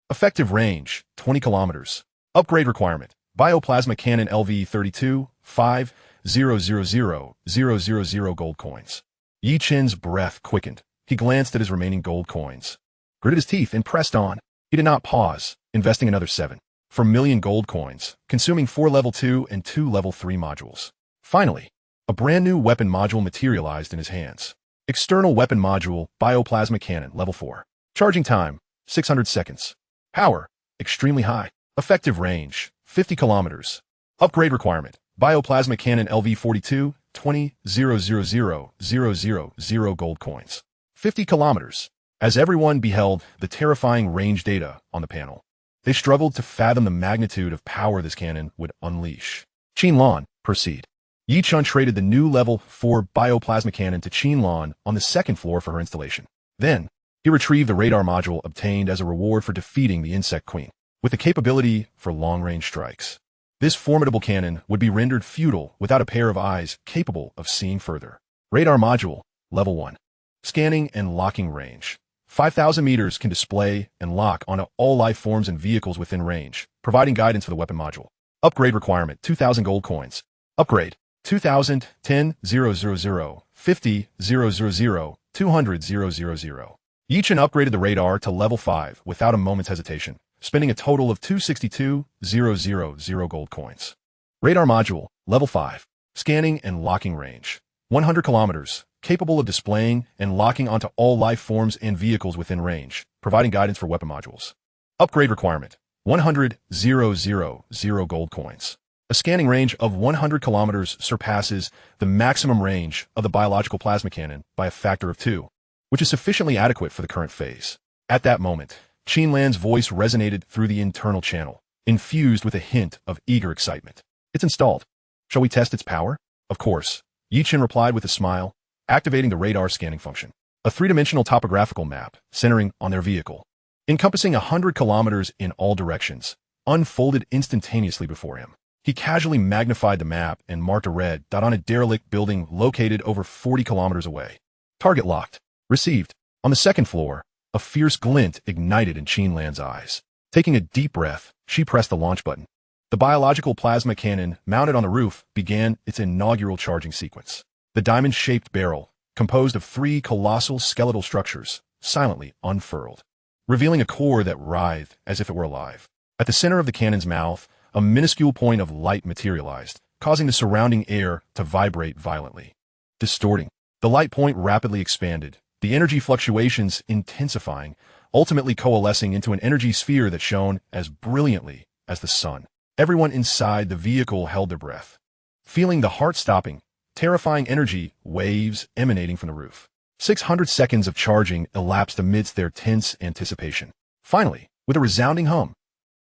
Effective range, 20 kilometers. Upgrade requirement, Bioplasma Cannon LV32, 5,000 gold coins. Yichin's breath quickened. He glanced at his remaining gold coins, gritted his teeth, and pressed on. He did not pause, investing another 7 million gold coins, consuming 4 level 2 and 2 level 3 modules. Finally, a brand new weapon module materialized in his hands. External Weapon Module Bioplasma Cannon, Level 4. Charging time, 600 seconds. Power, extremely high. Effective range, 50 kilometers. Upgrade requirement, Bioplasma Cannon LV42, 20,000 gold coins. 50 kilometers. As everyone beheld the terrifying range data on the panel, they struggled to fathom the magnitude of power this cannon would unleash. Qinlan, proceed. Yichin traded the new level 4 bioplasma cannon to Qinlan on the second floor for her installation. Then, he retrieved the radar module obtained as a reward for defeating the Insect Queen, with the capability for long-range strikes. This formidable cannon would be rendered futile without a pair of eyes capable of seeing further. Radar module, Level 1. Scanning and locking range. 5,000 meters can display and lock onto all life forms and vehicles within range, providing guidance for the weapon module. Upgrade requirement, 2,000 gold coins. Upgrade, 2,000, 10,000, 50,000, 200,000. Yichin upgraded the radar to level 5 without a moment's hesitation, spending a total of 262,000 gold coins. Radar module, level 5. Scanning and locking range. 100 kilometers, capable of displaying and locking onto all life forms and vehicles within range, providing guidance for weapon modules. Upgrade requirement, 100,000 gold coins. A scanning range of 100 kilometers surpasses the maximum range of the biological plasma cannon by a factor of 2, which is sufficiently adequate for the current phase. At that moment, Qinlan's voice resonated through the internal channel, infused with a hint of eager excitement. It's installed. Shall we test its power? Of course, Yichin replied with a smile, activating the radar scanning function. A three-dimensional topographical map, centering on their vehicle, encompassing 100 kilometers in all directions, unfolded instantaneously before him. He casually magnified the map and marked a red dot on a derelict building located over 40 kilometers away. Target locked. Received. On the second floor, a fierce glint ignited in Qinlan's eyes. Taking a deep breath, she pressed the launch button. The biological plasma cannon mounted on the roof began its inaugural charging sequence. The diamond-shaped barrel, composed of 3 colossal skeletal structures, silently unfurled, revealing a core that writhed as if it were alive. At the center of the cannon's mouth, a minuscule point of light materialized, causing the surrounding air to vibrate violently. Distorting. The light point rapidly expanded, the energy fluctuations intensifying, ultimately coalescing into an energy sphere that shone as brilliantly as the sun. Everyone inside the vehicle held their breath, feeling the heart-stopping, terrifying energy waves emanating from the roof. 600 seconds of charging elapsed amidst their tense anticipation. Finally, with a resounding hum,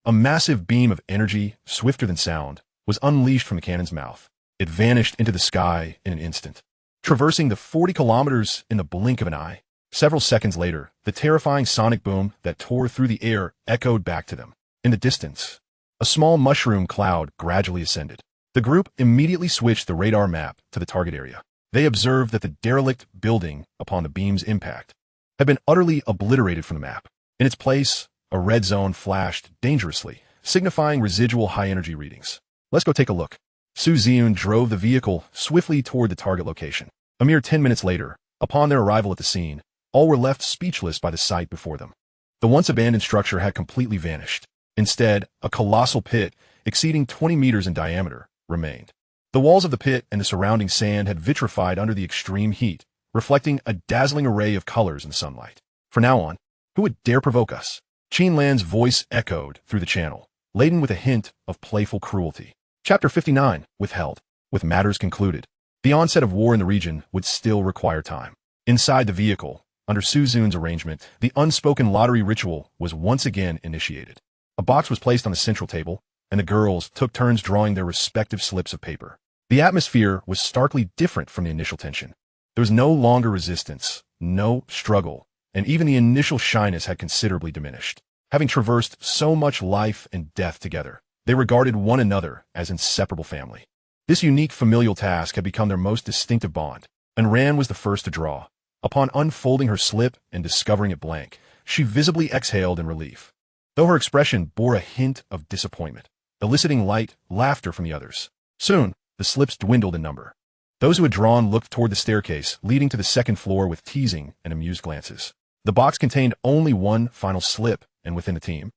a massive beam of energy, swifter than sound, was unleashed from the cannon's mouth. It vanished into the sky in an instant, traversing the 40 kilometers in the blink of an eye. Several seconds later, the terrifying sonic boom that tore through the air echoed back to them. In the distance, a small mushroom cloud gradually ascended. The group immediately switched the radar map to the target area. They observed that the derelict building upon the beam's impact had been utterly obliterated from the map. In its place, a red zone flashed dangerously, signifying residual high-energy readings. Let's go take a look. Su Ziyun drove the vehicle swiftly toward the target location. A mere 10 minutes later, upon their arrival at the scene, all were left speechless by the sight before them. The once abandoned structure had completely vanished. Instead, a colossal pit, exceeding 20 meters in diameter, remained. The walls of the pit and the surrounding sand had vitrified under the extreme heat, reflecting a dazzling array of colors in sunlight. From now on, who would dare provoke us? Qin Lan's voice echoed through the channel, laden with a hint of playful cruelty. Chapter 59, Withheld. With matters concluded, the onset of war in the region would still require time. Inside the vehicle, under Su Ziyun's arrangement, the unspoken lottery ritual was once again initiated. A box was placed on the central table, and the girls took turns drawing their respective slips of paper. The atmosphere was starkly different from the initial tension. There was no longer resistance, no struggle, and even the initial shyness had considerably diminished. Having traversed so much life and death together, they regarded one another as inseparable family. This unique familial task had become their most distinctive bond, and Ran was the first to draw. Upon unfolding her slip and discovering it blank, she visibly exhaled in relief, though her expression bore a hint of disappointment, eliciting light laughter from the others. Soon, the slips dwindled in number. Those who had drawn looked toward the staircase leading to the second floor with teasing and amused glances. The box contained only one final slip, and within the team,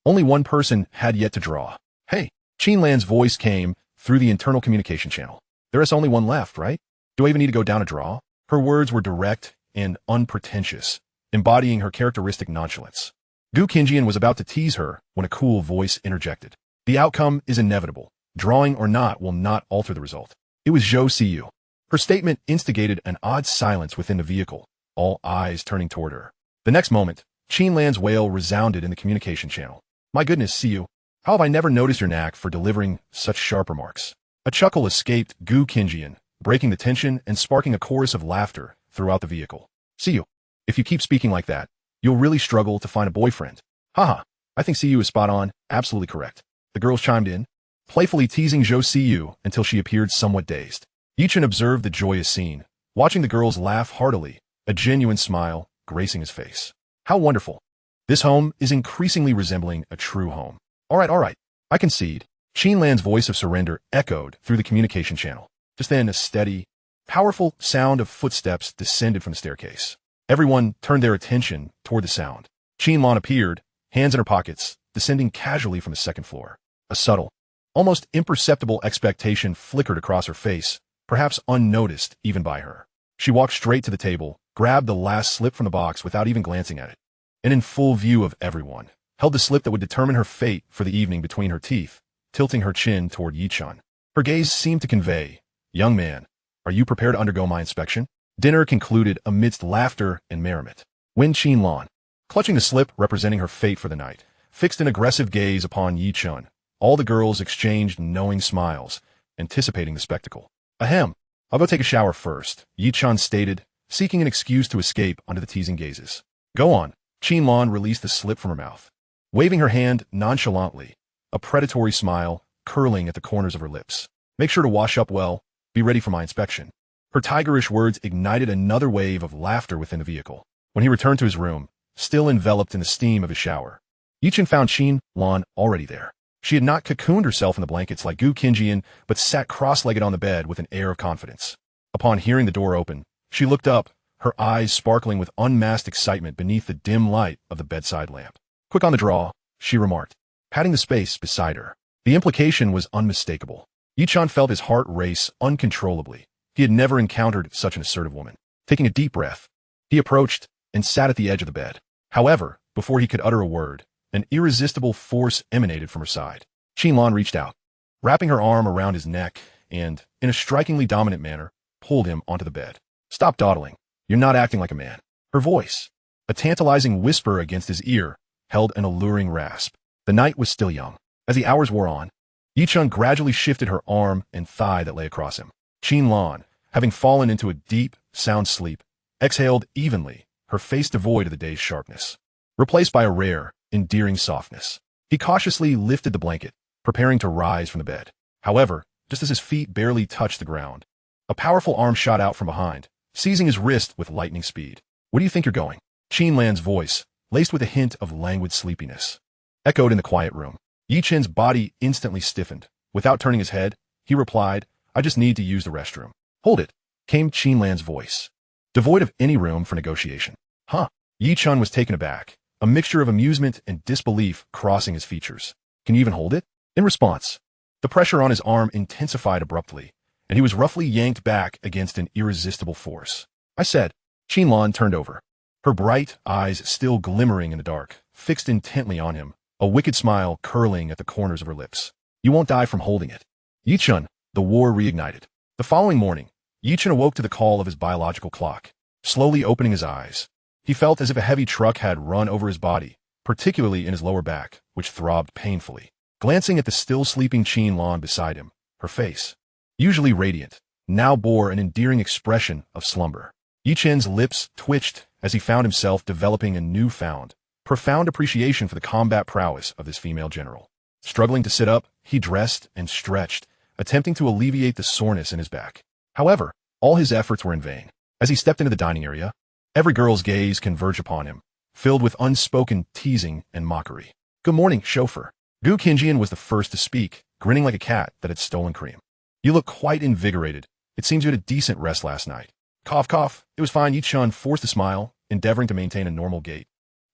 only one person had yet to draw. Hey, Qin Lan's voice came through the internal communication channel. There is only one left, right? Do I even need to go down a draw? Her words were direct and unpretentious, embodying her characteristic nonchalance. Gu Qinjian was about to tease her when a cool voice interjected. The outcome is inevitable. Drawing or not will not alter the result. It was Zhou Siyu. Her statement instigated an odd silence within the vehicle, all eyes turning toward her. The next moment, Qin Lan's wail resounded in the communication channel. My goodness, Siyu, how have I never noticed your knack for delivering such sharp remarks? A chuckle escaped Gu Qinjian, breaking the tension and sparking a chorus of laughter throughout the vehicle. Siyu, if you keep speaking like that, you'll really struggle to find a boyfriend. Haha, I think Siyu is spot on, absolutely correct. The girls chimed in, playfully teasing Zhou Siyu until she appeared somewhat dazed. Yichen observed the joyous scene, watching the girls laugh heartily, a genuine smile gracing his face. How wonderful. This home is increasingly resembling a true home. All right, I concede. Qin Lan's voice of surrender echoed through the communication channel. Just then, a steady, powerful sound of footsteps descended from the staircase. Everyone turned their attention toward the sound. Qin Lan appeared, hands in her pockets, descending casually from the second floor. A subtle, almost imperceptible expectation flickered across her face, perhaps unnoticed even by her. She walked straight to the table, grabbed the last slip from the box without even glancing at it, and in full view of everyone, held the slip that would determine her fate for the evening between her teeth, tilting her chin toward Yichun. Her gaze seemed to convey, young man, are you prepared to undergo my inspection? Dinner concluded amidst laughter and merriment. When Qin Lan, clutching the slip representing her fate for the night, fixed an aggressive gaze upon Yichun, all the girls exchanged knowing smiles, anticipating the spectacle. Ahem, I'll go take a shower first, Yichun stated, seeking an excuse to escape under the teasing gazes. Go on. Qin Lan released the slip from her mouth, waving her hand nonchalantly, a predatory smile curling at the corners of her lips. Make sure to wash up well, be ready for my inspection. Her tigerish words ignited another wave of laughter within the vehicle. When he returned to his room, still enveloped in the steam of his shower, Yichen found Qin Lan already there. She had not cocooned herself in the blankets like Gu Qinjian, but sat cross-legged on the bed with an air of confidence. Upon hearing the door open, she looked up, her eyes sparkling with unmasked excitement beneath the dim light of the bedside lamp. Quick on the draw, she remarked, patting the space beside her. The implication was unmistakable. Yichun felt his heart race uncontrollably. He had never encountered such an assertive woman. Taking a deep breath, he approached and sat at the edge of the bed. However, before he could utter a word, an irresistible force emanated from her side. Lan reached out, wrapping her arm around his neck and, in a strikingly dominant manner, pulled him onto the bed. Stop dawdling. You're not acting like a man. Her voice, a tantalizing whisper against his ear, held an alluring rasp. The night was still young. As the hours wore on, Yi-chun gradually shifted her arm and thigh that lay across him. Lan, having fallen into a deep, sound sleep, exhaled evenly, her face devoid of the day's sharpness, replaced by a rare, endearing softness. He cautiously lifted the blanket, preparing to rise from the bed. However, just as his feet barely touched the ground, a powerful arm shot out from behind, seizing his wrist with lightning speed. Where do you think you're going? Lan's voice, laced with a hint of languid sleepiness, echoed in the quiet room. Yi-chen's body instantly stiffened. Without turning his head, he replied, I just need to use the restroom. Hold it, came Lan's voice, devoid of any room for negotiation. Huh? Yi-chun was taken aback, a mixture of amusement and disbelief crossing his features. Can you even hold it? In response, the pressure on his arm intensified abruptly, and he was roughly yanked back against an irresistible force. I said. Lan turned over, her bright eyes still glimmering in the dark, fixed intently on him, a wicked smile curling at the corners of her lips. You won't die from holding it. Yi-chun, the war reignited. The following morning, Yi-chun awoke to the call of his biological clock. Slowly opening his eyes, he felt as if a heavy truck had run over his body, particularly in his lower back, which throbbed painfully. Glancing at the still sleeping Lan beside him, her face, usually radiant, now bore an endearing expression of slumber. Yi-chun's lips twitched as he found himself developing a newfound, profound appreciation for the combat prowess of this female general. Struggling to sit up, he dressed and stretched, attempting to alleviate the soreness in his back. However, all his efforts were in vain. As he stepped into the dining area, every girl's gaze converged upon him, filled with unspoken teasing and mockery. Good morning, chauffeur. Gu Qinjian was the first to speak, grinning like a cat that had stolen cream. You look quite invigorated. It seems you had a decent rest last night. Cough, cough. It was fine. Yi-chun forced a smile, endeavoring to maintain a normal gait.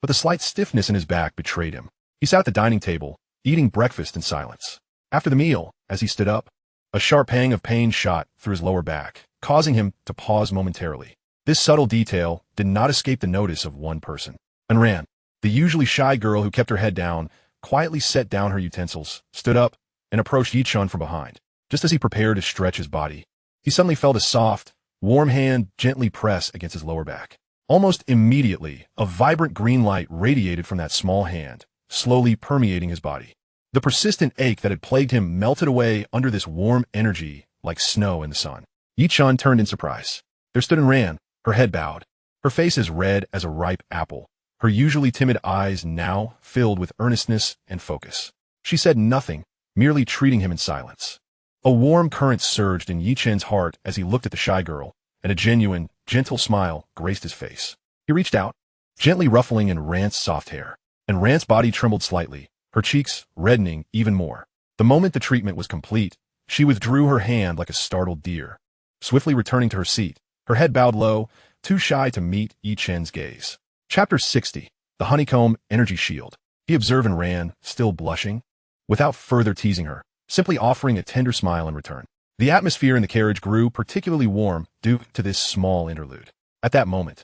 But the slight stiffness in his back betrayed him. He sat at the dining table, eating breakfast in silence. After the meal, as he stood up, a sharp pang of pain shot through his lower back, causing him to pause momentarily. This subtle detail did not escape the notice of one person. Anran, the usually shy girl who kept her head down, quietly set down her utensils, stood up, and approached Yi-chun from behind. Just as he prepared to stretch his body, he suddenly felt a soft, warm hand gently press against his lower back. Almost immediately, a vibrant green light radiated from that small hand, slowly permeating his body. The persistent ache that had plagued him melted away under this warm energy like snow in the sun. Yi-chun turned in surprise. There stood Anran, her head bowed, her face as red as a ripe apple, her usually timid eyes now filled with earnestness and focus. She said nothing, merely treating him in silence. A warm current surged in Yi-chun's heart as he looked at the shy girl, and a genuine, gentle smile graced his face. He reached out, gently ruffling Anran's soft hair. Anran's body trembled slightly, her cheeks reddening even more. The moment the treatment was complete, she withdrew her hand like a startled deer, swiftly returning to her seat, her head bowed low, too shy to meet Yi-chun's gaze. Chapter 60. The Honeycomb Energy Shield. He observed Anran, still blushing, without further teasing her, simply offering a tender smile in return. The atmosphere in the carriage grew particularly warm due to this small interlude. At that moment,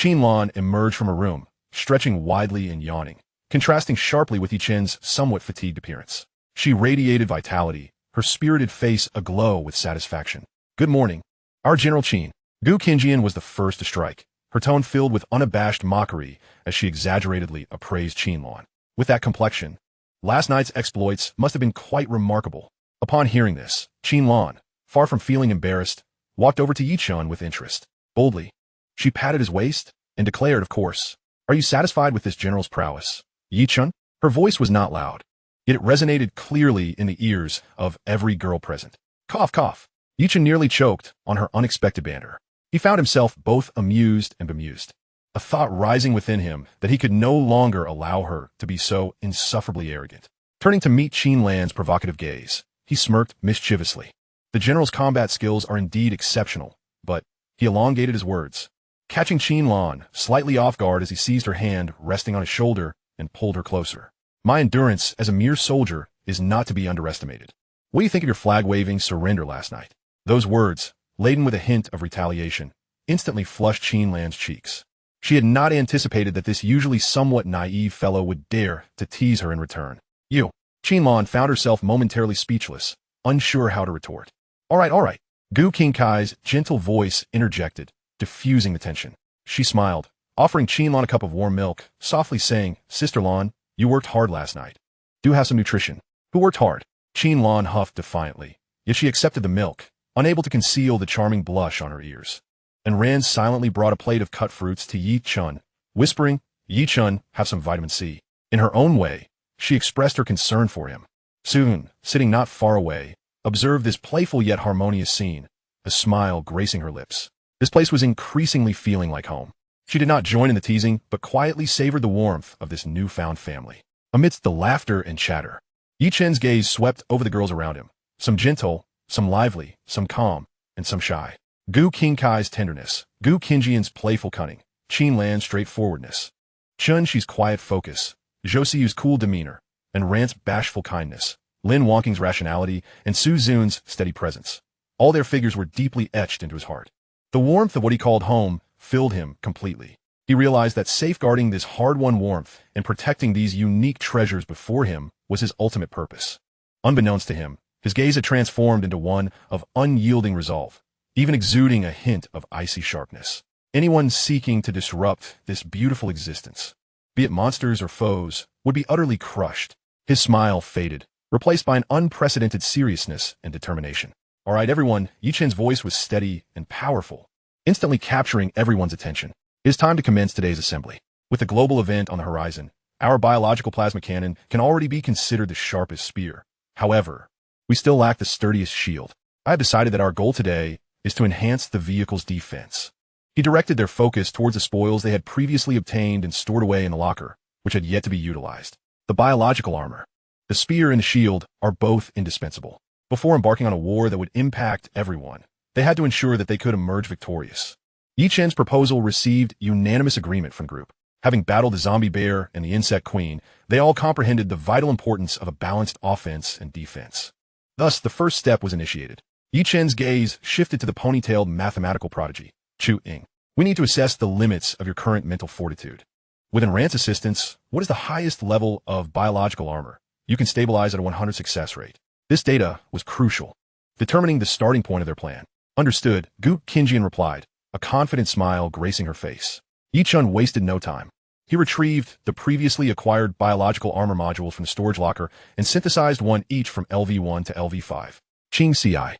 Lan emerged from her room, stretching widely and yawning, contrasting sharply with Yi-chun's somewhat fatigued appearance. She radiated vitality, her spirited face aglow with satisfaction. Good morning, our General Qin. Gu Qinjian was the first to strike, her tone filled with unabashed mockery as she exaggeratedly appraised Lan. With that complexion, last night's exploits must have been quite remarkable. Upon hearing this, Lan, far from feeling embarrassed, walked over to Yi-chun with interest. Boldly, she patted his waist and declared, of course, are you satisfied with this general's prowess, Yi-chun? Her voice was not loud, yet it resonated clearly in the ears of every girl present. Cough, cough. Yi-chun nearly choked on her unexpected banter. He found himself both amused and bemused, a thought rising within him that he could no longer allow her to be so insufferably arrogant. Turning to meet Lan's provocative gaze, he smirked mischievously. The general's combat skills are indeed exceptional, but he elongated his words, catching Lan slightly off guard as he seized her hand resting on his shoulder and pulled her closer. My endurance as a mere soldier is not to be underestimated. What do you think of your flag-waving surrender last night? Those words, laden with a hint of retaliation, instantly flushed Lan's cheeks. She had not anticipated that this usually somewhat naive fellow would dare to tease her in return. You, Qinlan found herself momentarily speechless, unsure how to retort. All right. Gu Qingkai's gentle voice interjected, diffusing the tension. She smiled, offering Qinlan a cup of warm milk, softly saying, Sister Lan, you worked hard last night. Do have some nutrition. Who worked hard? Qinlan huffed defiantly, yet she accepted the milk, unable to conceal the charming blush on her ears. And Ran silently brought a plate of cut fruits to Yi Chun, whispering, Yi Chun, have some vitamin C. In her own way, she expressed her concern for him. Soon, sitting not far away, observed this playful yet harmonious scene, a smile gracing her lips. This place was increasingly feeling like home. She did not join in the teasing, but quietly savored the warmth of this newfound family. Amidst the laughter and chatter, Yi Chen's gaze swept over the girls around him, some gentle, some lively, some calm, and some shy. Gu Qingkai's tenderness, Gu Qingjian's playful cunning, Qinlan's straightforwardness, Chun Shi's quiet focus, Zhou Siyu's cool demeanor, and Rant's bashful kindness, Lin Wangqing's rationality, and Su Zun's steady presence. All their figures were deeply etched into his heart. The warmth of what he called home filled him completely. He realized that safeguarding this hard-won warmth and protecting these unique treasures before him was his ultimate purpose. Unbeknownst to him, his gaze had transformed into one of unyielding resolve, even exuding a hint of icy sharpness. Anyone seeking to disrupt this beautiful existence, be it monsters or foes, would be utterly crushed. His smile faded, replaced by an unprecedented seriousness and determination. All right, everyone, Yi Chen's voice was steady and powerful, instantly capturing everyone's attention. It is time to commence today's assembly. With the global event on the horizon, our biological plasma cannon can already be considered the sharpest spear. However, we still lack the sturdiest shield. I have decided that our goal today is to enhance the vehicle's defense. He directed their focus towards the spoils they had previously obtained and stored away in the locker, which had yet to be utilized. The biological armor, the spear and the shield are both indispensable. Before embarking on a war that would impact everyone, they had to ensure that they could emerge victorious. Yi Chen's proposal received unanimous agreement from the group. Having battled the zombie bear and the insect queen, they all comprehended the vital importance of a balanced offense and defense. Thus, the first step was initiated. Yi Chen's gaze shifted to the ponytailed mathematical prodigy, Chu Ying. We need to assess the limits of your current mental fortitude. With Rant's assistance, what is the highest level of biological armor? You can stabilize at a 100 success rate. This data was crucial, determining the starting point of their plan. Understood, Gu Qingjian replied, a confident smile gracing her face. Yi Chun wasted no time. He retrieved the previously acquired biological armor modules from the storage locker and synthesized one each from LV1 to LV5. Qing Ci.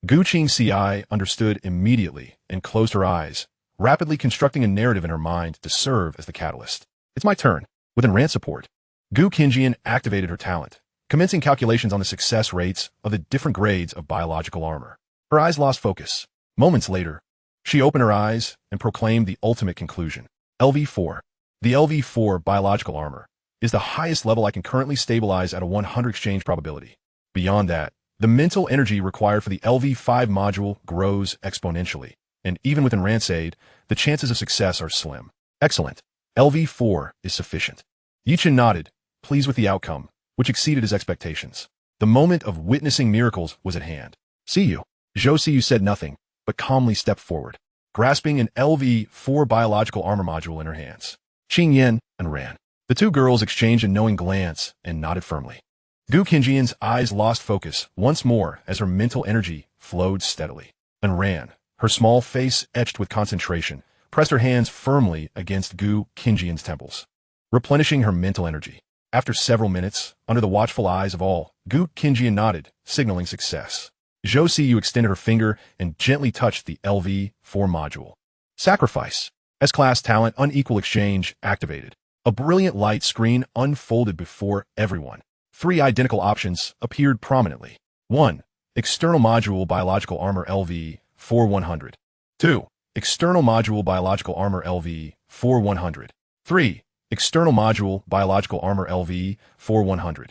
Gu Qing Ci understood immediately and closed her eyes, rapidly constructing a narrative in her mind to serve as the catalyst. It's my turn. With Rant's support, Gu Qingjian activated her talent, commencing calculations on the success rates of the different grades of biological armor. Her eyes lost focus. Moments later, she opened her eyes and proclaimed the ultimate conclusion. LV4. The LV4 biological armor is the highest level I can currently stabilize at a 100 exchange probability. Beyond that, the mental energy required for the LV5 module grows exponentially, and even within Rant's aid, the chances of success are slim. Excellent. LV4 is sufficient. Yi Chen nodded, pleased with the outcome, which exceeded his expectations. The moment of witnessing miracles was at hand. See you. Zhou Siyu said nothing, but calmly stepped forward, grasping an LV4 biological armor module in her hands. Qing Yan and Ran. The two girls exchanged a knowing glance and nodded firmly. Gu Qingjian's eyes lost focus once more as her mental energy flowed steadily. And Ran, her small face etched with concentration, pressed her hands firmly against Gu Qingjian's temples, replenishing her mental energy. After several minutes, under the watchful eyes of all, Gu Qingjian nodded, signaling success. Zhou Siyu extended her finger and gently touched the LV4 module. Sacrifice. S-class talent unequal exchange activated. A brilliant light screen unfolded before everyone. 3 identical options appeared prominently. 1. External module biological armor LV4100. 2. External module biological armor LV4100. 3. External module biological armor LV4100.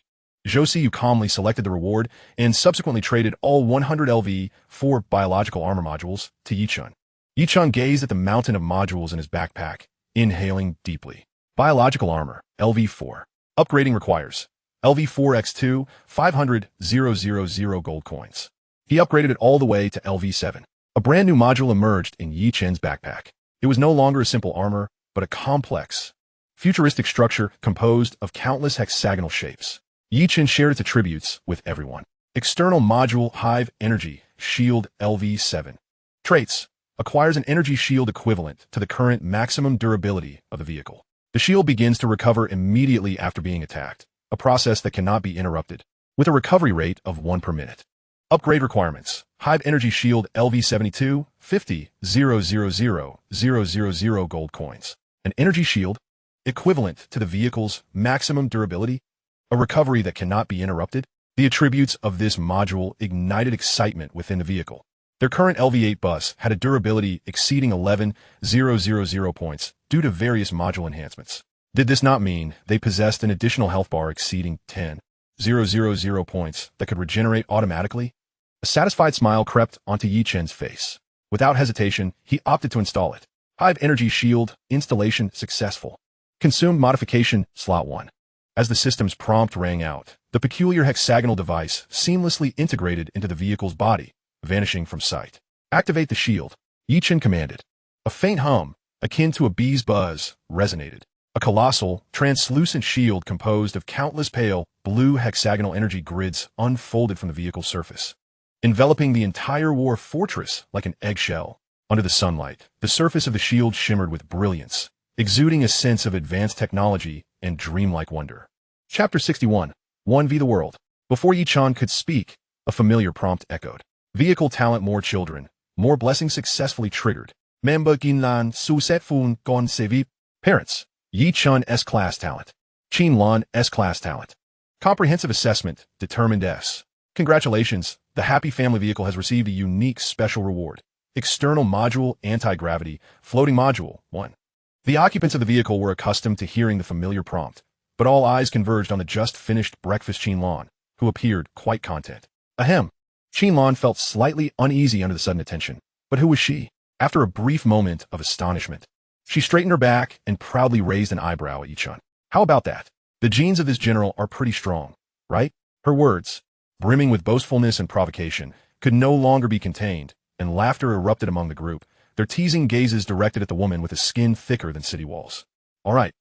Zhou Siyu calmly selected the reward and subsequently traded all 100 LV4 biological armor modules to Yi Chun. Yi Chun gazed at the mountain of modules in his backpack, inhaling deeply. Biological armor, LV4. Upgrading requires LV4X2, 500,000 gold coins. He upgraded it all the way to LV7. A brand new module emerged in Yi Chen's backpack. It was no longer a simple armor, but a complex, futuristic structure composed of countless hexagonal shapes. Yi Chen shared its attributes with everyone. External module Hive Energy Shield LV7. Traits. Acquires an energy shield equivalent to the current maximum durability of the vehicle. The shield begins to recover immediately after being attacked, a process that cannot be interrupted, with a recovery rate of 1 per minute. Upgrade requirements. Hive Energy Shield LV72, 50, 000 gold coins. An energy shield, equivalent to the vehicle's maximum durability, a recovery that cannot be interrupted. The attributes of this module ignited excitement within the vehicle. Their current LV8 bus had a durability exceeding 11,000 points due to various module enhancements. Did this not mean they possessed an additional health bar exceeding 10,000 points that could regenerate automatically? A satisfied smile crept onto Yi Chen's face. Without hesitation, he opted to install it. Hive Energy Shield installation successful. Consumed modification slot 1. As the system's prompt rang out, the peculiar hexagonal device seamlessly integrated into the vehicle's body, vanishing from sight. Activate the shield, Yi Chen commanded. A faint hum, akin to a bee's buzz, resonated. A colossal, translucent shield composed of countless pale, blue hexagonal energy grids unfolded from the vehicle's surface, enveloping the entire war fortress like an eggshell. Under the sunlight, the surface of the shield shimmered with brilliance, exuding a sense of advanced technology and dreamlike wonder. Chapter 61. 1v the World. Before Yi Chen could speak, a familiar prompt echoed. Vehicle talent more children, more blessings successfully triggered. Member Ginlan Su Set Fun Gon Sevip. Parents. Yi Chen S-Class Talent. Qin Lan S-Class Talent. Comprehensive Assessment, determined S. Congratulations, the Happy Family vehicle has received a unique special reward. External Module Anti-Gravity Floating Module 1. The occupants of the vehicle were accustomed to hearing the familiar prompt, but all eyes converged on the just-finished breakfast Qin Lan, who appeared quite content. Ahem. Qin Lan felt slightly uneasy under the sudden attention. But who was she? After a brief moment of astonishment, she straightened her back and proudly raised an eyebrow at Yi Chen. How about that? The genes of this general are pretty strong, right? Her words, brimming with boastfulness and provocation, could no longer be contained, and laughter erupted among the group, their teasing gazes directed at the woman with a skin thicker than city walls. All right,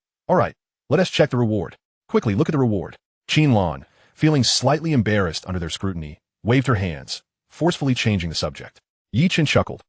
let us check the reward. Quickly, look at the reward. Qin Lan, feeling slightly embarrassed under their scrutiny, waved her hands, forcefully changing the subject. Yi Chen chuckled,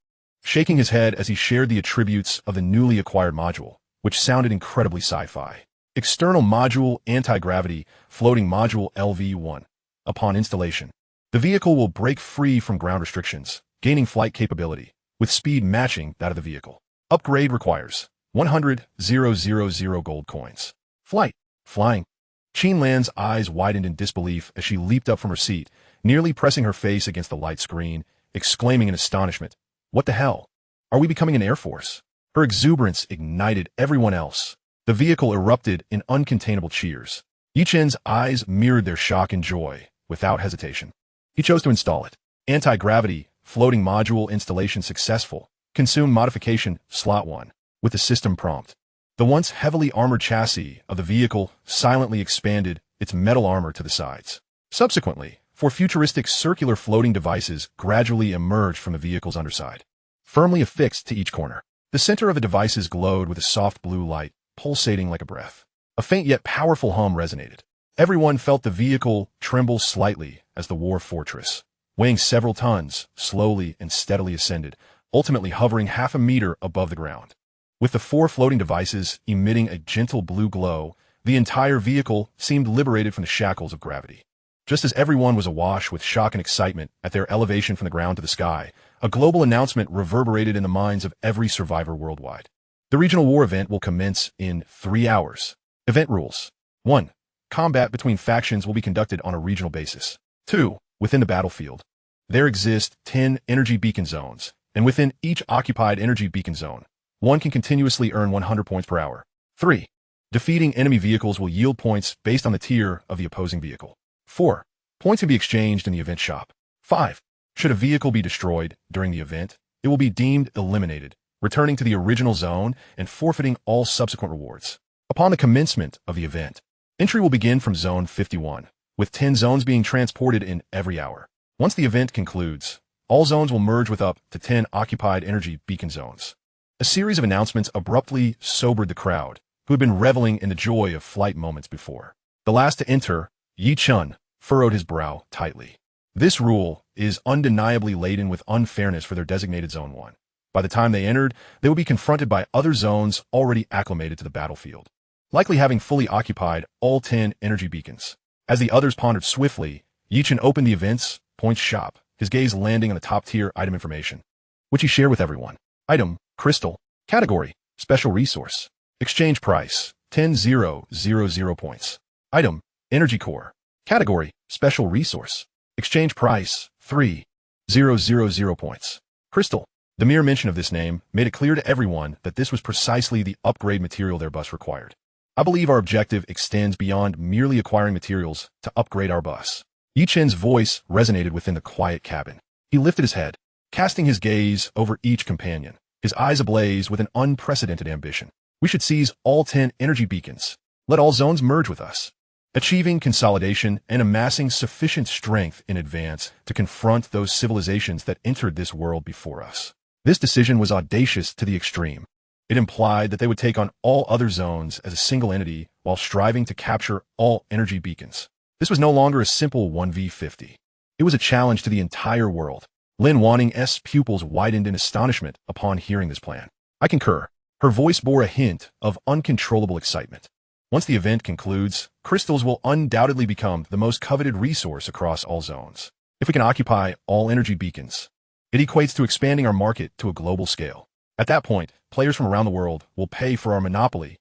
shaking his head as he shared the attributes of the newly acquired module, which sounded incredibly sci-fi. External Module Anti-Gravity Floating Module LV1. Upon installation, the vehicle will break free from ground restrictions, gaining flight capability, with speed matching that of the vehicle. Upgrade requires 100,000 gold coins. Flying. Qin Lan's eyes widened in disbelief as she leaped up from her seat, nearly pressing her face against the light screen, exclaiming in astonishment, "What the hell? Are we becoming an air force?" Her exuberance ignited everyone else. The vehicle erupted in uncontainable cheers. Yi Chen's eyes mirrored their shock and joy, without hesitation. He chose to install it. Anti-gravity floating module installation successful. Consume modification slot 1. With the system prompt, the once heavily armored chassis of the vehicle silently expanded its metal armor to the sides. Subsequently, four futuristic circular floating devices gradually emerged from the vehicle's underside, firmly affixed to each corner. The center of the devices glowed with a soft blue light, pulsating like a breath. A faint yet powerful hum resonated. Everyone felt the vehicle tremble slightly as the war fortress, weighing several tons, slowly and steadily ascended, ultimately hovering half a meter above the ground. With the four floating devices emitting a gentle blue glow, the entire vehicle seemed liberated from the shackles of gravity. Just as everyone was awash with shock and excitement at their elevation from the ground to the sky, a global announcement reverberated in the minds of every survivor worldwide. The regional war event will commence in 3 hours. Event rules. 1. Combat between factions will be conducted on a regional basis. 2. Within the battlefield, there exist 10 energy beacon zones, and within each occupied energy beacon zone, one can continuously earn 100 points per hour. 3. Defeating enemy vehicles will yield points based on the tier of the opposing vehicle. 4. Points can be exchanged in the event shop. 5. Should a vehicle be destroyed during the event, it will be deemed eliminated, returning to the original zone and forfeiting all subsequent rewards. Upon the commencement of the event, entry will begin from Zone 51, with 10 zones being transported in every hour. Once the event concludes, all zones will merge with up to 10 occupied energy beacon zones. A series of announcements abruptly sobered the crowd, who had been reveling in the joy of flight moments before. The last to enter, Yi Chun furrowed his brow tightly. This rule is undeniably laden with unfairness for their designated Zone 1. By the time they entered, they would be confronted by other zones already acclimated to the battlefield, likely having fully occupied all 10 energy beacons. As the others pondered swiftly, Yi Chun opened the events points shop, his gaze landing on the top-tier item information, which he shared with everyone. Item, crystal. Category, special resource. Exchange price, 10,000 points. Item, energy core. Category, special resource. Exchange price, 3,000 points. Crystal. The mere mention of this name made it clear to everyone that this was precisely the upgrade material their bus required. I believe our objective extends beyond merely acquiring materials to upgrade our bus. Yi Chun's voice resonated within the quiet cabin. He lifted his head, casting his gaze over each companion, his eyes ablaze with an unprecedented ambition. We should seize all 10 energy beacons. Let all zones merge with us, achieving consolidation and amassing sufficient strength in advance to confront those civilizations that entered this world before us. This decision was audacious to the extreme. It implied that they would take on all other zones as a single entity while striving to capture all energy beacons. This was no longer a simple 1v50. It was a challenge to the entire world. Lin Wanning's pupils widened in astonishment upon hearing this plan. I concur. Her voice bore a hint of uncontrollable excitement. Once the event concludes, crystals will undoubtedly become the most coveted resource across all zones. If we can occupy all energy beacons, it equates to expanding our market to a global scale. At that point, players from around the world will pay for our monopoly.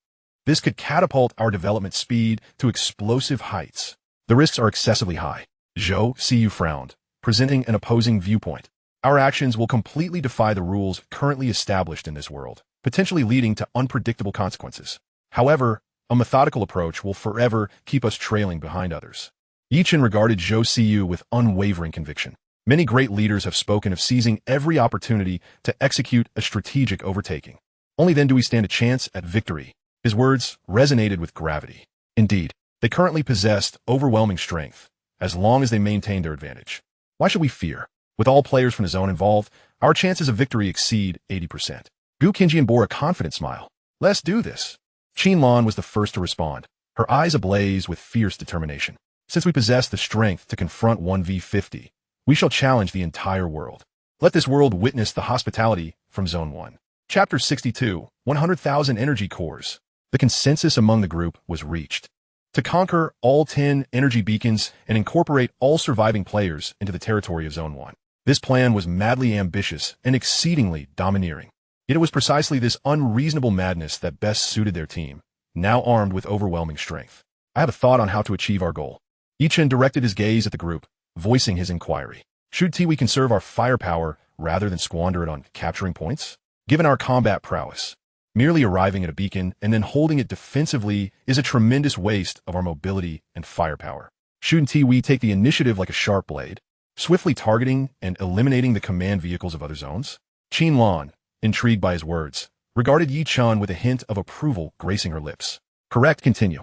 This could catapult our development speed to explosive heights. The risks are excessively high. Zhou Siyu frowned, presenting an opposing viewpoint. Our actions will completely defy the rules currently established in this world, potentially leading to unpredictable consequences. However, a methodical approach will forever keep us trailing behind others. Yi Chun regarded Zhou Siyu with unwavering conviction. Many great leaders have spoken of seizing every opportunity to execute a strategic overtaking. Only then do we stand a chance at victory. His words resonated with gravity. Indeed, they currently possessed overwhelming strength, as long as they maintained their advantage. Why should we fear? With all players from the zone involved, our chances of victory exceed 80%. Gu Qinjian bore a confident smile. Let's do this. Qinlan was the first to respond, her eyes ablaze with fierce determination. Since we possess the strength to confront 1v50, we shall challenge the entire world. Let this world witness the hospitality from Zone 1. Chapter 62, 100,000 Energy Cores. The consensus among the group was reached. To conquer all 10 energy beacons and incorporate all surviving players into the territory of Zone 1. This plan was madly ambitious and exceedingly domineering. Yet it was precisely this unreasonable madness that best suited their team, now armed with overwhelming strength. I have a thought on how to achieve our goal. Yi Chun directed his gaze at the group, voicing his inquiry. Should we conserve our firepower rather than squander it on capturing points? Given our combat prowess, merely arriving at a beacon and then holding it defensively is a tremendous waste of our mobility and firepower. Shouldn't we take the initiative like a sharp blade, swiftly targeting and eliminating the command vehicles of other zones? Qinlan, intrigued by his words, regarded Yi Chun with a hint of approval gracing her lips. Correct, continue.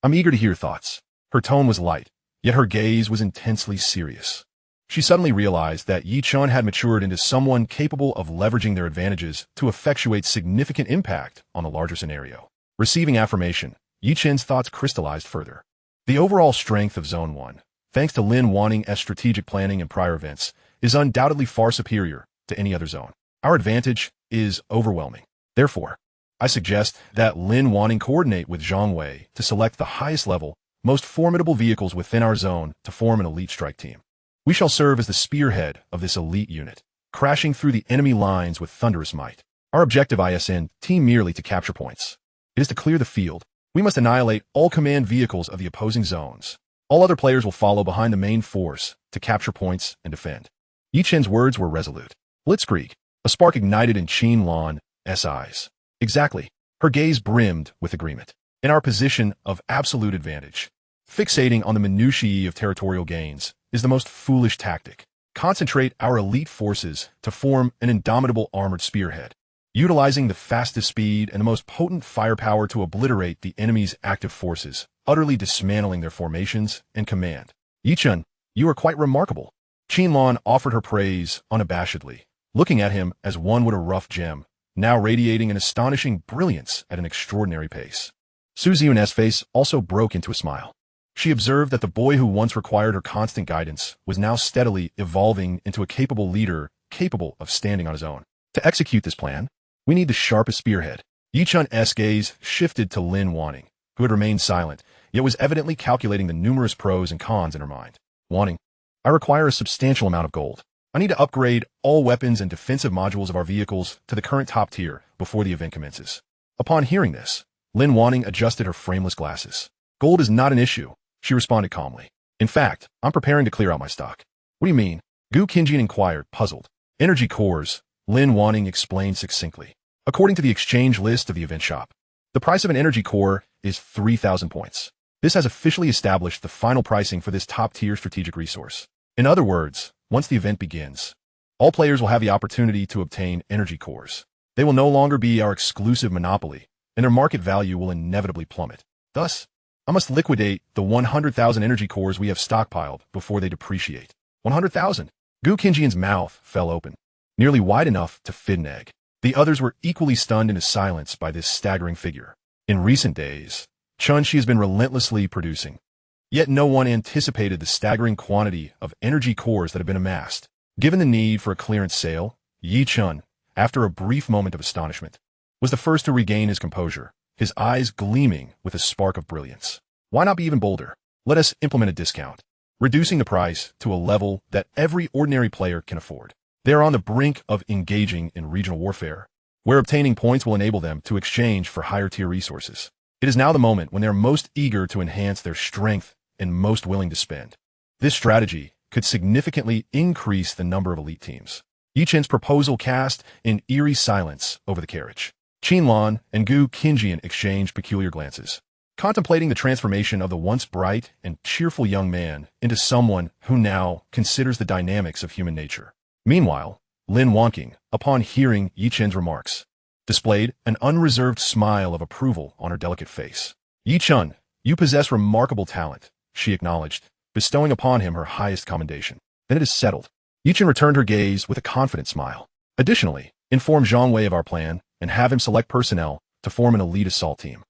I'm eager to hear thoughts. Her tone was light, yet her gaze was intensely serious. She suddenly realized that Yi Chun had matured into someone capable of leveraging their advantages to effectuate significant impact on the larger scenario. Receiving affirmation, Yi Chun's thoughts crystallized further. The overall strength of Zone 1, thanks to Lin Wanning's strategic planning and prior events, is undoubtedly far superior to any other zone. Our advantage is overwhelming. Therefore, I suggest that Lin Wanning coordinate with Zhang Wei to select the highest level, most formidable vehicles within our zone to form an elite strike team. We shall serve as the spearhead of this elite unit, crashing through the enemy lines with thunderous might. Our objective isn't merely to capture points. It is to clear the field. We must annihilate all command vehicles of the opposing zones. All other players will follow behind the main force to capture points and defend. Yi Chun's words were resolute. Blitzkrieg. A spark ignited in Qinlan's eyes. Exactly. Her gaze brimmed with agreement. In our position of absolute advantage, fixating on the minutiae of territorial gains is the most foolish tactic. Concentrate our elite forces to form an indomitable armored spearhead, utilizing the fastest speed and the most potent firepower to obliterate the enemy's active forces, utterly dismantling their formations and command. Yi Chun, you are quite remarkable. Qinlan offered her praise unabashedly, looking at him as one would a rough gem, now radiating an astonishing brilliance at an extraordinary pace. Su Ziyun's face also broke into a smile. She observed that the boy who once required her constant guidance was now steadily evolving into a capable leader capable of standing on his own. To execute this plan, we need the sharpest spearhead. Yi-chun's gaze shifted to Lin Wanning, who had remained silent, yet was evidently calculating the numerous pros and cons in her mind. Wanning, I require a substantial amount of gold. I need to upgrade all weapons and defensive modules of our vehicles to the current top tier before the event commences. Upon hearing this, Lin Wanning adjusted her frameless glasses. Gold is not an issue, she responded calmly. In fact, I'm preparing to clear out my stock. What do you mean? Gu Qinjian inquired, puzzled. Energy cores, Lin Wanning explained succinctly. According to the exchange list of the event shop, the price of an energy core is 3,000 points. This has officially established the final pricing for this top-tier strategic resource. In other words, once the event begins, all players will have the opportunity to obtain energy cores. They will no longer be our exclusive monopoly, and their market value will inevitably plummet. Thus, I must liquidate the 100,000 energy cores we have stockpiled before they depreciate. 100,000? Gu Qinjian's mouth fell open, nearly wide enough to fit an egg. The others were equally stunned into silence by this staggering figure. In recent days, Chun-Shi has been relentlessly producing. Yet no one anticipated the staggering quantity of energy cores that have been amassed. Given the need for a clearance sale, Yi-chun, after a brief moment of astonishment, was the first to regain his composure, his eyes gleaming with a spark of brilliance. Why not be even bolder? Let us implement a discount, reducing the price to a level that every ordinary player can afford. They are on the brink of engaging in regional warfare, where obtaining points will enable them to exchange for higher-tier resources. It is now the moment when they are most eager to enhance their strength and most willing to spend. This strategy could significantly increase the number of elite teams. Yi-chun's proposal cast an eerie silence over the carriage. Qinlan and Gu Qinjian exchanged peculiar glances, contemplating the transformation of the once bright and cheerful young man into someone who now considers the dynamics of human nature. Meanwhile, Lin Wanking, upon hearing Yi-chun's remarks, displayed an unreserved smile of approval on her delicate face. Yi-chun, you possess remarkable talent, she acknowledged, bestowing upon him her highest commendation. Then it is settled. Yi-chun returned her gaze with a confident smile. Additionally, inform Zhang Wei of our plan and have him select personnel to form an elite assault team.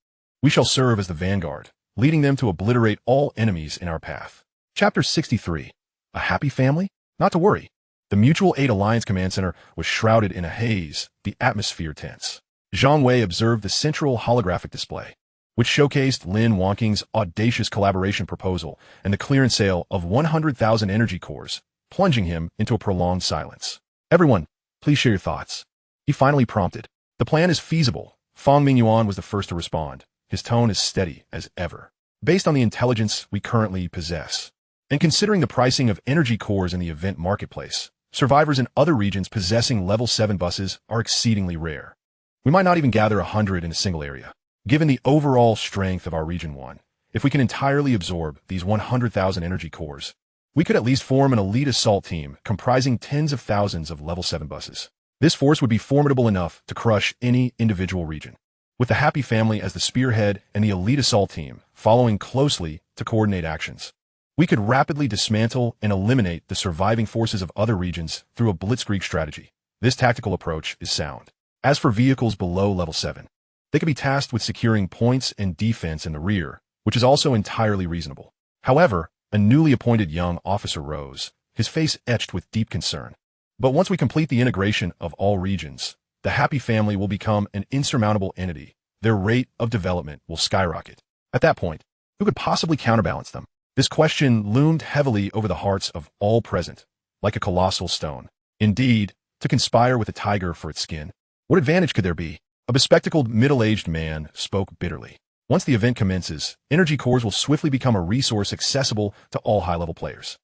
We shall serve as the vanguard, leading them to obliterate all enemies in our path. Chapter 63. A happy family? Not to worry. The Mutual Aid Alliance Command Center was shrouded in a haze, the atmosphere tense. Zhang Wei observed the central holographic display, which showcased Lin Wanking's audacious collaboration proposal and the clearance sale of 100,000 energy cores, plunging him into a prolonged silence. Everyone, please share your thoughts. He finally prompted. The plan is feasible. Fang Mingyuan was the first to respond. His tone is steady as ever. Based on the intelligence we currently possess, and considering the pricing of energy cores in the event marketplace, survivors in other regions possessing level 7 buses are exceedingly rare. We might not even gather 100 in a single area. Given the overall strength of our Region 1, if we can entirely absorb these 100,000 energy cores, we could at least form an elite assault team comprising tens of thousands of level 7 buses. This force would be formidable enough to crush any individual region, with the Happy Family as the spearhead and the elite assault team following closely to coordinate actions. We could rapidly dismantle and eliminate the surviving forces of other regions through a blitzkrieg strategy. This tactical approach is sound. As for vehicles below level 7, they could be tasked with securing points and defense in the rear, which is also entirely reasonable. However, a newly appointed young officer rose, his face etched with deep concern. But once we complete the integration of all regions, the Happy Family will become an insurmountable entity. Their rate of development will skyrocket. At that point, who could possibly counterbalance them? This question loomed heavily over the hearts of all present, like a colossal stone. Indeed, to conspire with a tiger for its skin, what advantage could there be? A bespectacled, middle-aged man spoke bitterly. Once the event commences, energy cores will swiftly become a resource accessible to all high-level players.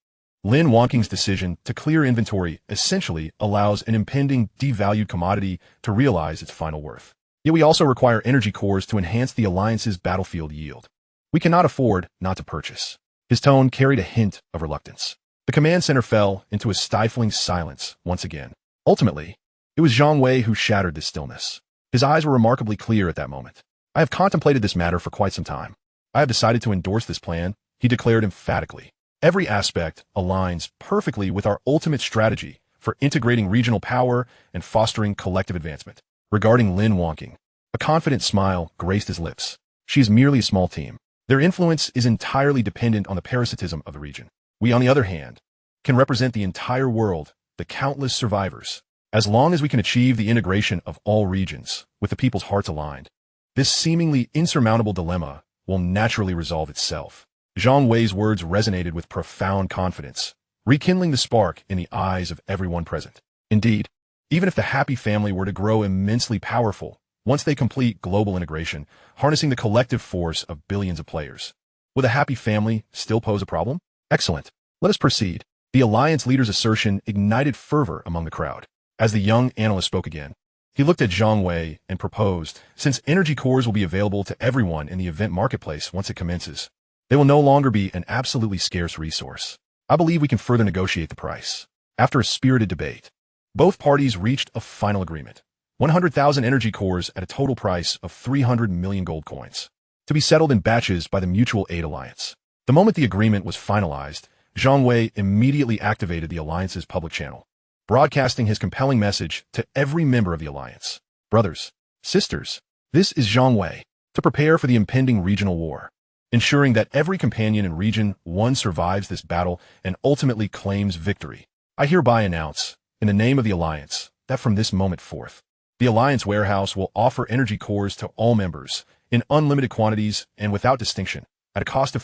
Lin Wanking's decision to clear inventory essentially allows an impending devalued commodity to realize its final worth. Yet we also require energy cores to enhance the Alliance's battlefield yield. We cannot afford not to purchase. His tone carried a hint of reluctance. The command center fell into a stifling silence once again. Ultimately, it was Zhang Wei who shattered this stillness. His eyes were remarkably clear at that moment. I have contemplated this matter for quite some time. I have decided to endorse this plan, he declared emphatically. Every aspect aligns perfectly with our ultimate strategy for integrating regional power and fostering collective advancement. Regarding Lin Wanking, a confident smile graced his lips. She is merely a small team. Their influence is entirely dependent on the parasitism of the region. We, on the other hand, can represent the entire world, the countless survivors. As long as we can achieve the integration of all regions, with the people's hearts aligned, this seemingly insurmountable dilemma will naturally resolve itself. Zhang Wei's words resonated with profound confidence, rekindling the spark in the eyes of everyone present. Indeed, even if the happy family were to grow immensely powerful, once they complete global integration, harnessing the collective force of billions of players, would a happy family still pose a problem? Excellent. Let us proceed. The Alliance leader's assertion ignited fervor among the crowd. As the young analyst spoke again, he looked at Zhang Wei and proposed, since energy cores will be available to everyone in the event marketplace once it commences, they will no longer be an absolutely scarce resource. I believe we can further negotiate the price. After a spirited debate, both parties reached a final agreement. 100,000 energy cores at a total price of 300 million gold coins, to be settled in batches by the Mutual Aid Alliance. The moment the agreement was finalized, Zhang Wei immediately activated the Alliance's public channel, broadcasting his compelling message to every member of the Alliance. Brothers, sisters, this is Zhang Wei, to prepare for the impending regional war, ensuring that every companion in Region 1 survives this battle and ultimately claims victory. I hereby announce, in the name of the Alliance, that from this moment forth, the Alliance warehouse will offer energy cores to all members, in unlimited quantities and without distinction, at a cost of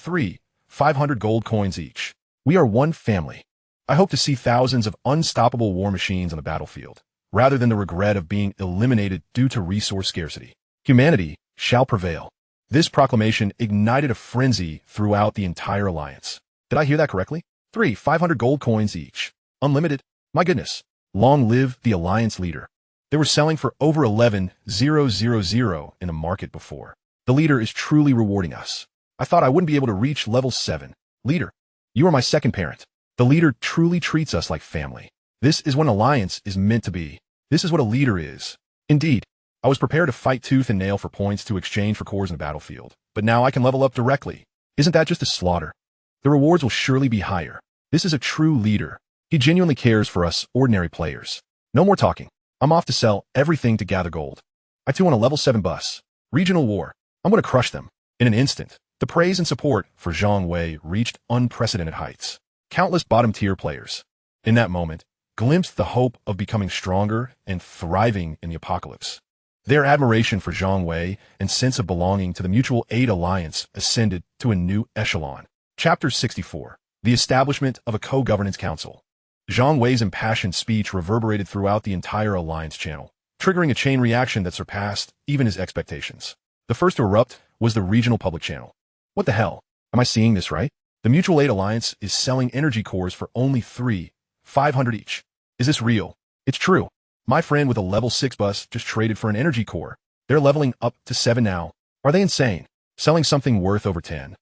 500 gold coins each. We are one family. I hope to see thousands of unstoppable war machines on the battlefield, rather than the regret of being eliminated due to resource scarcity. Humanity shall prevail. This proclamation ignited a frenzy throughout the entire Alliance. Did I hear that correctly? 500 gold coins each. Unlimited? My goodness. Long live the Alliance leader. They were selling for over 11,000 in the market before. The leader is truly rewarding us. I thought I wouldn't be able to reach level 7. Leader, you are my second parent. The leader truly treats us like family. This is what an alliance is meant to be. This is what a leader is. Indeed, I was prepared to fight tooth and nail for points to exchange for cores in the battlefield, but now I can level up directly. Isn't that just a slaughter? The rewards will surely be higher. This is a true leader. He genuinely cares for us ordinary players. No more talking. I'm off to sell everything to gather gold. I too want a level 7 bus. Regional war. I'm going to crush them. In an instant, the praise and support for Zhang Wei reached unprecedented heights. Countless bottom-tier players, in that moment, glimpsed the hope of becoming stronger and thriving in the apocalypse. Their admiration for Zhang Wei and sense of belonging to the Mutual Aid Alliance ascended to a new echelon. Chapter 64. The Establishment of a Co-Governance Council. Zhang Wei's impassioned speech reverberated throughout the entire Alliance channel, triggering a chain reaction that surpassed even his expectations. The first to erupt was the regional public channel. What the hell? Am I seeing this right? The Mutual Aid Alliance is selling energy cores for only 500 each. Is this real? It's true. My friend with a level 6 bus just traded for an energy core. They're leveling up to 7 now. Are they insane? Selling something worth over 10,000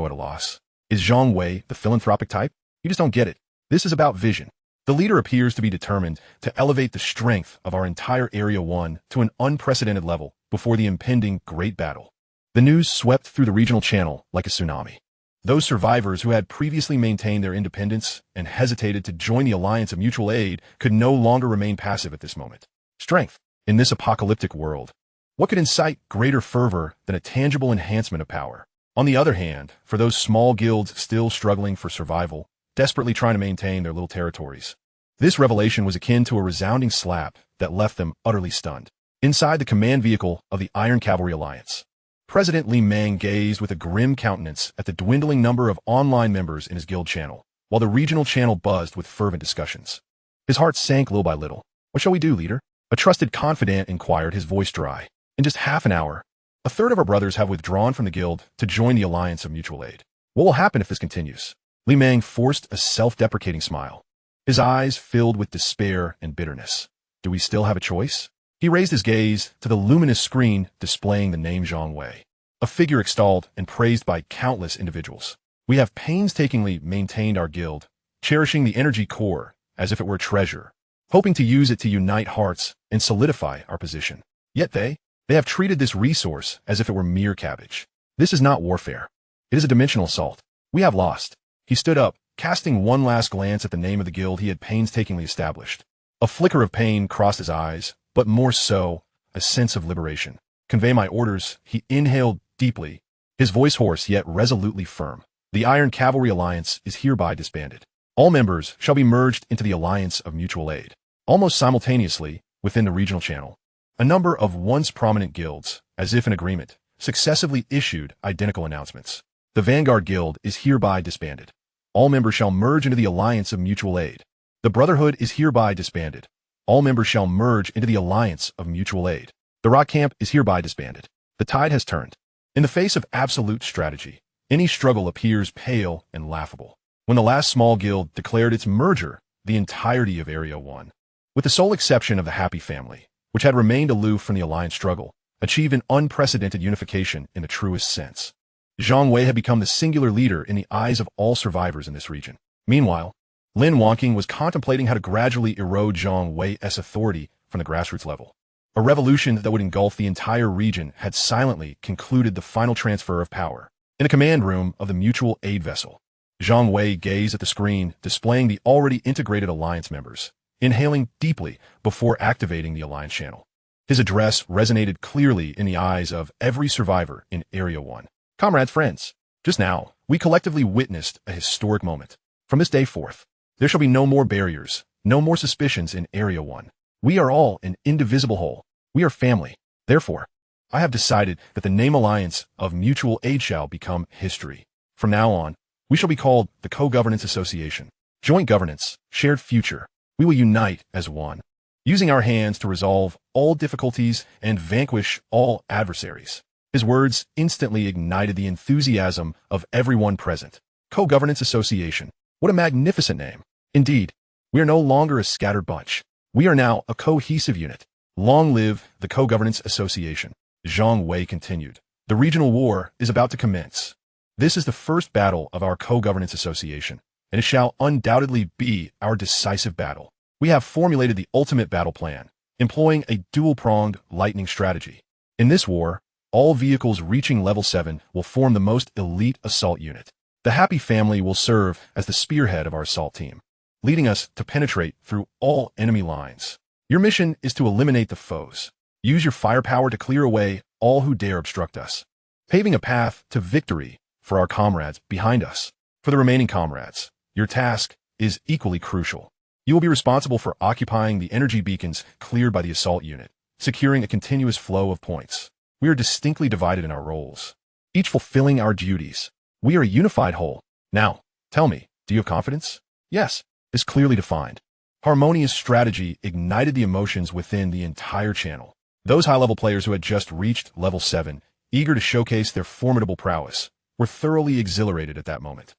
at a loss. Is Zhang Wei the philanthropic type? You just don't get it. This is about vision. The leader appears to be determined to elevate the strength of our entire Area 1 to an unprecedented level before the impending great battle. The news swept through the regional channel like a tsunami. Those survivors who had previously maintained their independence and hesitated to join the Alliance of Mutual Aid could no longer remain passive at this moment. Strength. In this apocalyptic world, what could incite greater fervor than a tangible enhancement of power? On the other hand, for those small guilds still struggling for survival, desperately trying to maintain their little territories, this revelation was akin to a resounding slap that left them utterly stunned. Inside the command vehicle of the Iron Cavalry Alliance, President Li Mang gazed with a grim countenance at the dwindling number of online members in his guild channel, while the regional channel buzzed with fervent discussions. His heart sank little by little. What shall we do, leader? A trusted confidant inquired, his voice dry. In just half an hour, a third of our brothers have withdrawn from the guild to join the Alliance of Mutual Aid. What will happen if this continues? Li Mang forced a self-deprecating smile. His eyes filled with despair and bitterness. Do we still have a choice? He raised his gaze to the luminous screen displaying the name Zhang Wei, a figure extolled and praised by countless individuals. We have painstakingly maintained our guild, cherishing the energy core as if it were a treasure, hoping to use it to unite hearts and solidify our position. Yet they have treated this resource as if it were mere cabbage. This is not warfare. It is a dimensional assault. We have lost. He stood up, casting one last glance at the name of the guild he had painstakingly established. A flicker of pain crossed his eyes, but more so, a sense of liberation. Convey my orders. He inhaled deeply, his voice hoarse yet resolutely firm. The Iron Cavalry Alliance is hereby disbanded. All members shall be merged into the Alliance of Mutual Aid. Almost simultaneously, within the regional channel, a number of once prominent guilds, as if in agreement, successively issued identical announcements. The Vanguard Guild is hereby disbanded. All members shall merge into the Alliance of Mutual Aid. The Brotherhood is hereby disbanded. All members shall merge into the Alliance of Mutual Aid. The Rock Camp is hereby disbanded. The tide has turned. In the face of absolute strategy, any struggle appears pale and laughable. When the last small guild declared its merger, the entirety of Area 1, with the sole exception of the Happy Family, which had remained aloof from the alliance struggle, achieved an unprecedented unification in the truest sense. Zhang Wei had become the singular leader in the eyes of all survivors in this region. Meanwhile, Lin Wangqing was contemplating how to gradually erode Zhang Wei's authority from the grassroots level. A revolution that would engulf the entire region had silently concluded the final transfer of power. In the command room of the mutual aid vessel, Zhang Wei gazed at the screen displaying the already integrated alliance members, inhaling deeply before activating the alliance channel. His address resonated clearly in the eyes of every survivor in Area 1. Comrades, friends, just now, we collectively witnessed a historic moment. From this day forth, there shall be no more barriers, no more suspicions in Area 1. We are all an indivisible whole. We are family. Therefore, I have decided that the name Alliance of Mutual Aid shall become history. From now on, we shall be called the Co-Governance Association. Joint governance, shared future. We will unite as one, using our hands to resolve all difficulties and vanquish all adversaries. His words instantly ignited the enthusiasm of everyone present. Co-Governance Association. What a magnificent name. Indeed, we are no longer a scattered bunch. We are now a cohesive unit. Long live the Co-Governance Association. Zhang Wei continued. The regional war is about to commence. This is the first battle of our Co-Governance Association, and it shall undoubtedly be our decisive battle. We have formulated the ultimate battle plan, employing a dual-pronged lightning strategy. In this war, all vehicles reaching level 7 will form the most elite assault unit. The Happy Family will serve as the spearhead of our assault team, leading us to penetrate through all enemy lines. Your mission is to eliminate the foes. Use your firepower to clear away all who dare obstruct us, paving a path to victory for our comrades behind us. For the remaining comrades, your task is equally crucial. You will be responsible for occupying the energy beacons cleared by the assault unit, securing a continuous flow of points. We are distinctly divided in our roles, each fulfilling our duties. We are a unified whole. Now, tell me, do you have confidence? Yes, is clearly defined. Harmonious strategy ignited the emotions within the entire channel. Those high-level players who had just reached level 7, eager to showcase their formidable prowess, were thoroughly exhilarated at that moment.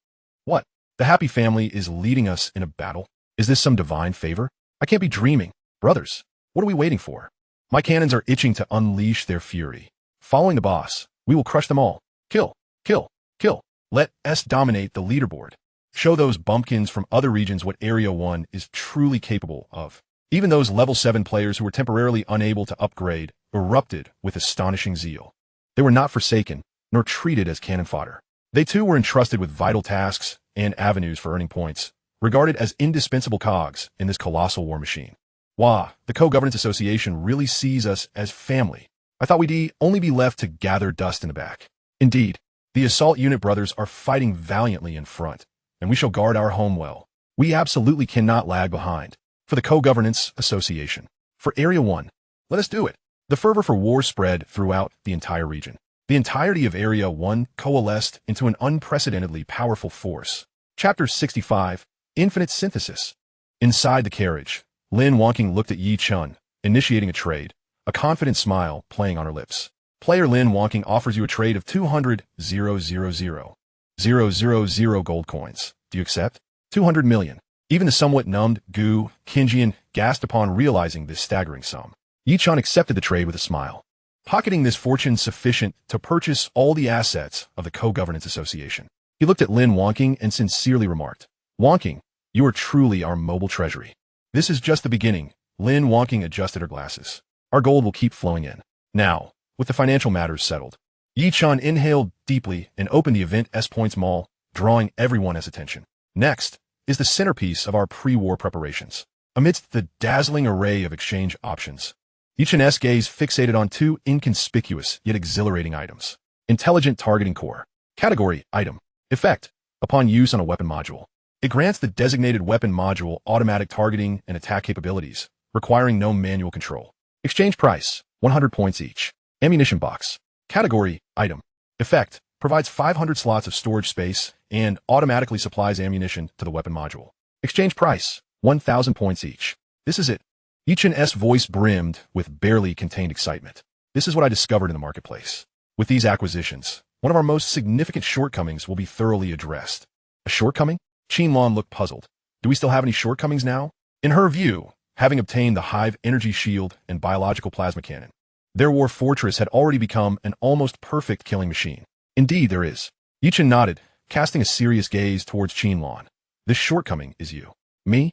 What? The Happy Family is leading us in a battle? Is this some divine favor? I can't be dreaming. Brothers, what are we waiting for? My cannons are itching to unleash their fury. Following the boss, we will crush them all. Kill, kill, kill. Let S dominate the leaderboard. Show those bumpkins from other regions what Area 1 is truly capable of. Even those level 7 players who were temporarily unable to upgrade erupted with astonishing zeal. They were not forsaken, nor treated as cannon fodder. They too were entrusted with vital tasks and avenues for earning points, regarded as indispensable cogs in this colossal war machine. Wow, the Co-Governance Association really sees us as family. I thought we'd only be left to gather dust in the back. Indeed, the assault unit brothers are fighting valiantly in front, and we shall guard our home well. We absolutely cannot lag behind. For the Co-Governance Association. For Area 1, let us do it. The fervor for war spread throughout the entire region. The entirety of Area 1 coalesced into an unprecedentedly powerful force. Chapter 65, Infinite Synthesis. Inside the carriage, Lin Wangqing looked at Yi Chun, initiating a trade, a confident smile playing on her lips. Player Lin Wangqing offers you a trade of 200,000 gold coins. Do you accept? 200 million. Even the somewhat numbed Gu Qinjian gasped upon realizing this staggering sum. Yi Chun accepted the trade with a smile, pocketing this fortune sufficient to purchase all the assets of the Co-Governance Association. He looked at Lin Wangqing and sincerely remarked, Wangqing, you are truly our mobile treasury. This is just the beginning. Lin Wangqing adjusted her glasses. Our gold will keep flowing in. Now, with the financial matters settled, Yi Chun inhaled deeply and opened the event S-Points Mall, drawing everyone's attention. Next is the centerpiece of our pre-war preparations. Amidst the dazzling array of exchange options, Yi Chun's gaze fixated on two inconspicuous yet exhilarating items. Intelligent Targeting Core. Category, Item. Effect. Upon use on a weapon module. It grants the designated weapon module automatic targeting and attack capabilities, requiring no manual control. Exchange price, 100 points each. Ammunition box. Category, Item. Effect. Provides 500 slots of storage space and automatically supplies ammunition to the weapon module. Exchange price, 1,000 points each. This is it. Ichin's voice brimmed with barely contained excitement. This is what I discovered in the marketplace. With these acquisitions, one of our most significant shortcomings will be thoroughly addressed. A shortcoming? Qinlan looked puzzled. Do we still have any shortcomings now? In her view, having obtained the Hive energy shield and biological plasma cannon, their war fortress had already become an almost perfect killing machine. Indeed, there is. Yichin nodded, casting a serious gaze towards Qinlan. This shortcoming is you. Me?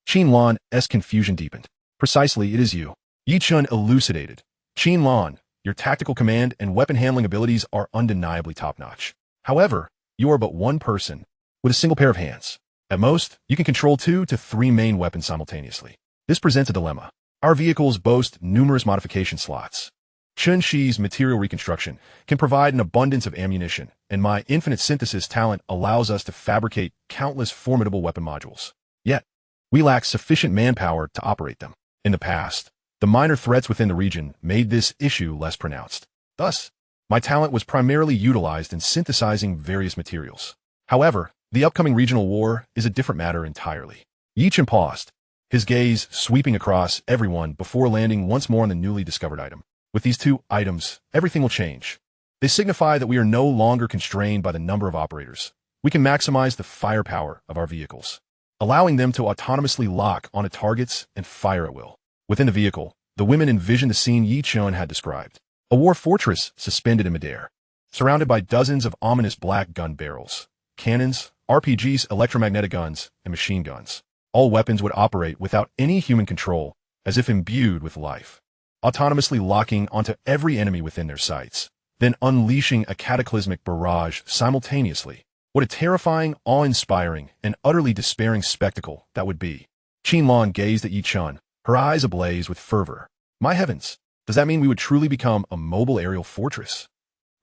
Qinlan's confusion deepened. Precisely, it is you. Yichin elucidated. Qinlan, your tactical command and weapon handling abilities are undeniably top-notch. However, you are but one person with a single pair of hands. At most, you can control 2 to 3 main weapons simultaneously. This presents a dilemma. Our vehicles boast numerous modification slots. Chun-Shi's material reconstruction can provide an abundance of ammunition, and my infinite synthesis talent allows us to fabricate countless formidable weapon modules. Yet, we lack sufficient manpower to operate them. In the past, the minor threats within the region made this issue less pronounced. Thus, my talent was primarily utilized in synthesizing various materials. However, the upcoming regional war is a different matter entirely. Yichin paused, his gaze sweeping across everyone before landing once more on the newly discovered item. With these 2 items, everything will change. They signify that we are no longer constrained by the number of operators. We can maximize the firepower of our vehicles, allowing them to autonomously lock onto targets and fire at will. Within the vehicle, the women envisioned the scene Yichin had described. A war fortress suspended in midair, surrounded by dozens of ominous black gun barrels, cannons, RPGs, electromagnetic guns, and machine guns. All weapons would operate without any human control, as if imbued with life, autonomously locking onto every enemy within their sights, then unleashing a cataclysmic barrage simultaneously. What a terrifying, awe-inspiring, and utterly despairing spectacle that would be. Qinlan gazed at Yichin, her eyes ablaze with fervor. My heavens, does that mean we would truly become a mobile aerial fortress?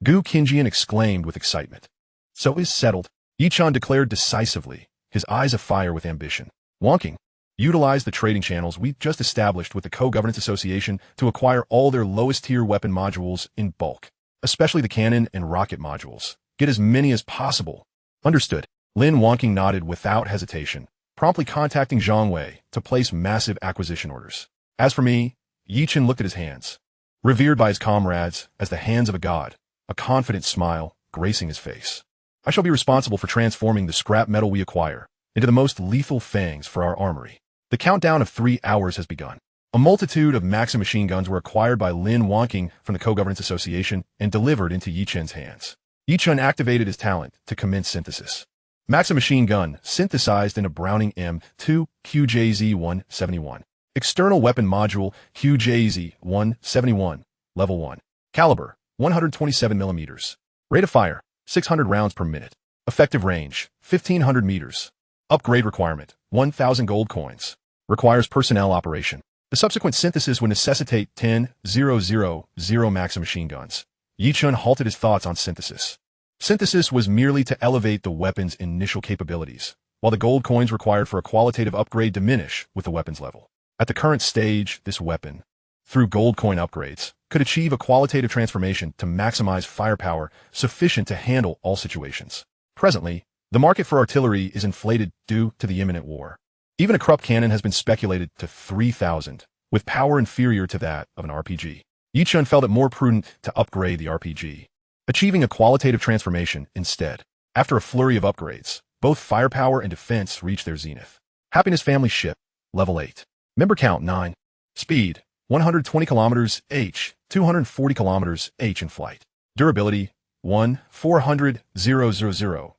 Gu Qinjian exclaimed with excitement. So is settled, Yichin declared decisively, his eyes afire with ambition. Wonking, utilize the trading channels we just established with the Co-Governance Association to acquire all their lowest-tier weapon modules in bulk, especially the cannon and rocket modules. Get as many as possible. Understood. Lin Wonking nodded without hesitation, promptly contacting Zhang Wei to place massive acquisition orders. As for me, Yichin looked at his hands, revered by his comrades as the hands of a god, a confident smile gracing his face. I shall be responsible for transforming the scrap metal we acquire into the most lethal fangs for our armory. The countdown of 3 hours has begun. A multitude of Maxim machine guns were acquired by Lin Wonking from the Co-Governance Association and delivered into Yichin's hands. Yichin activated his talent to commence synthesis. Maxim machine gun synthesized in a Browning M2 QJZ-171. External weapon module QJZ-171, level 1. Caliber, 127 millimeters. Rate of fire, 600 rounds per minute. Effective range, 1,500 meters. Upgrade requirement, 1,000 gold coins. Requires personnel operation. The subsequent synthesis would necessitate 10,000 Maxim machine guns. Yichin halted his thoughts on synthesis. Synthesis was merely to elevate the weapon's initial capabilities, while the gold coins required for a qualitative upgrade diminish with the weapon's level. At the current stage, this weapon, through gold coin upgrades, could achieve a qualitative transformation to maximize firepower sufficient to handle all situations. Presently, the market for artillery is inflated due to the imminent war. Even a Krupp cannon has been speculated to 3,000, with power inferior to that of an RPG. Yichin felt it more prudent to upgrade the RPG, achieving a qualitative transformation instead. After a flurry of upgrades, both firepower and defense reached their zenith. Happiness Family Ship, level 8. Member count 9. Speed, 120 kilometers h, 240 kilometers h in flight. Durability, 1, 400, 000,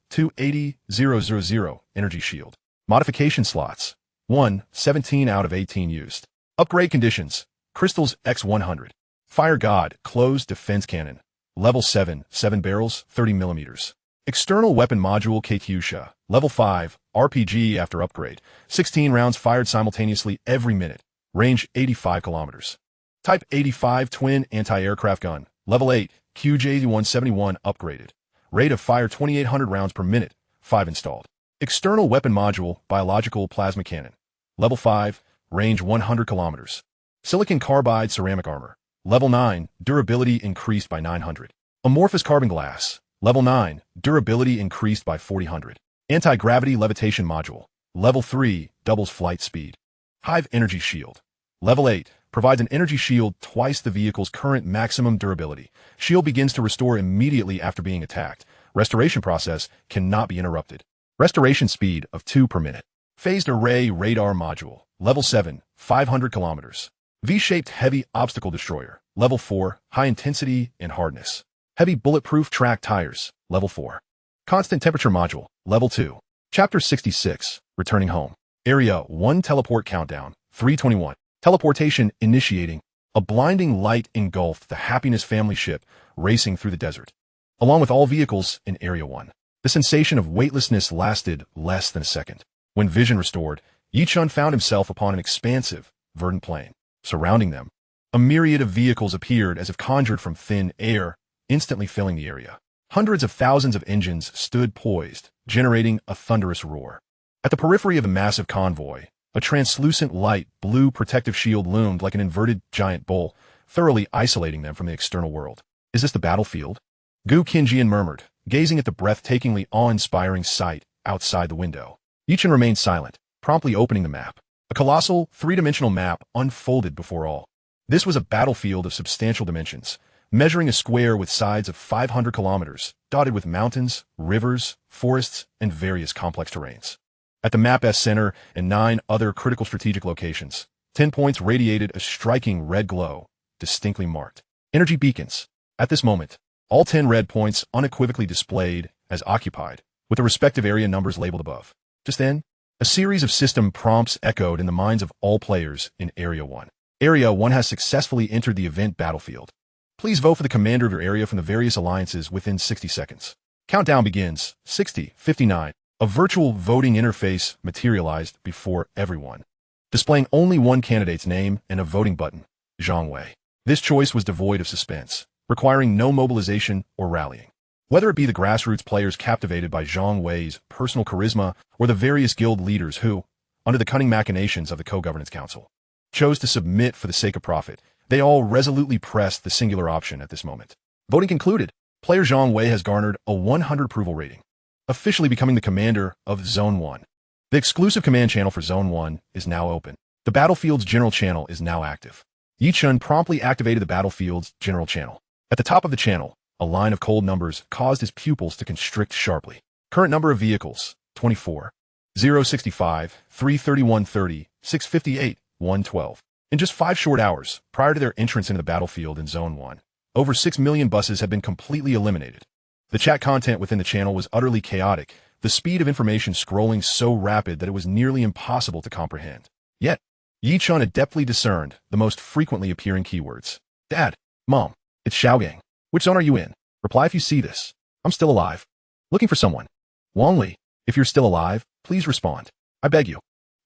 280, 000, energy shield. Modification slots, 1, 17 out of 18 used. Upgrade conditions, crystals X100. Fire God, closed defense cannon. Level 7, 7 barrels, 30 millimeters. External weapon module Katyusha, level 5, RPG after upgrade. 16 rounds fired simultaneously every minute. Range 85 kilometers. Type 85 twin anti-aircraft gun, Level 8, QJ-171 upgraded. Rate of fire 2800 rounds per minute, 5 installed. External weapon module, biological plasma cannon. Level 5, range 100 kilometers. Silicon carbide ceramic armor. Level 9, durability increased by 900. Amorphous carbon glass. Level 9, durability increased by 400. Anti-gravity levitation module. Level 3, doubles flight speed. Hive energy shield. Level 8, provides an energy shield twice the vehicle's current maximum durability. Shield begins to restore immediately after being attacked. Restoration process cannot be interrupted. Restoration speed of 2 per minute. Phased array radar module. Level 7, 500 kilometers. V-shaped heavy obstacle destroyer. Level 4, high intensity and hardness. Heavy bulletproof track tires. Level 4. Constant temperature module. Level 2. Chapter 66, returning home. Area 1 teleport countdown, 321. Teleportation initiating. A blinding light engulfed the Happiness family ship racing through the desert, along with all vehicles in Area 1. The sensation of weightlessness lasted less than a second. When vision restored, Yi-chun found himself upon an expansive, verdant plain. Surrounding them, a myriad of vehicles appeared as if conjured from thin air, instantly filling the area. Hundreds of thousands of engines stood poised, generating a thunderous roar. At the periphery of the massive convoy, a translucent light blue protective shield loomed like an inverted giant bull, thoroughly isolating them from the external world. Is this the battlefield? Gu Qinjian murmured, gazing at the breathtakingly awe-inspiring sight outside the window. Yi-chun remained silent, promptly opening the map. A colossal, three-dimensional map unfolded before all. This was a battlefield of substantial dimensions, measuring a square with sides of 500 kilometers, dotted with mountains, rivers, forests, and various complex terrains. At the map's center and 9 other critical strategic locations, 10 points radiated a striking red glow, distinctly marked. Energy beacons. At this moment, all 10 red points unequivocally displayed as occupied, with the respective area numbers labeled above. Just then, a series of system prompts echoed in the minds of all players in Area 1. Area 1 has successfully entered the event battlefield. Please vote for the commander of your area from the various alliances within 60 seconds. Countdown begins. 60, 59. A virtual voting interface materialized before everyone, displaying only one candidate's name and a voting button, Zhang Wei. This choice was devoid of suspense, requiring no mobilization or rallying. Whether it be the grassroots players captivated by Zhang Wei's personal charisma or the various guild leaders who, under the cunning machinations of the Co-Governance Council, chose to submit for the sake of profit, they all resolutely pressed the singular option at this moment. Voting concluded. Player Zhang Wei has garnered a 100 approval rating, officially becoming the commander of Zone 1. The exclusive command channel for Zone 1 is now open. The battlefield's general channel is now active. Yi-chun promptly activated the battlefield's general channel. At the top of the channel, a line of cold numbers caused his pupils to constrict sharply. Current number of vehicles, 24. 065, 33130, 658, 112. In just 5 short hours, prior to their entrance into the battlefield in Zone 1, over 6 million buses had been completely eliminated. The chat content within the channel was utterly chaotic, the speed of information scrolling so rapid that it was nearly impossible to comprehend. Yet, Yi-chun adeptly discerned the most frequently appearing keywords. Dad, Mom, it's Xiaogang. Which zone are you in? Reply if you see this. I'm still alive. Looking for someone. Wang Li, if you're still alive, please respond. I beg you.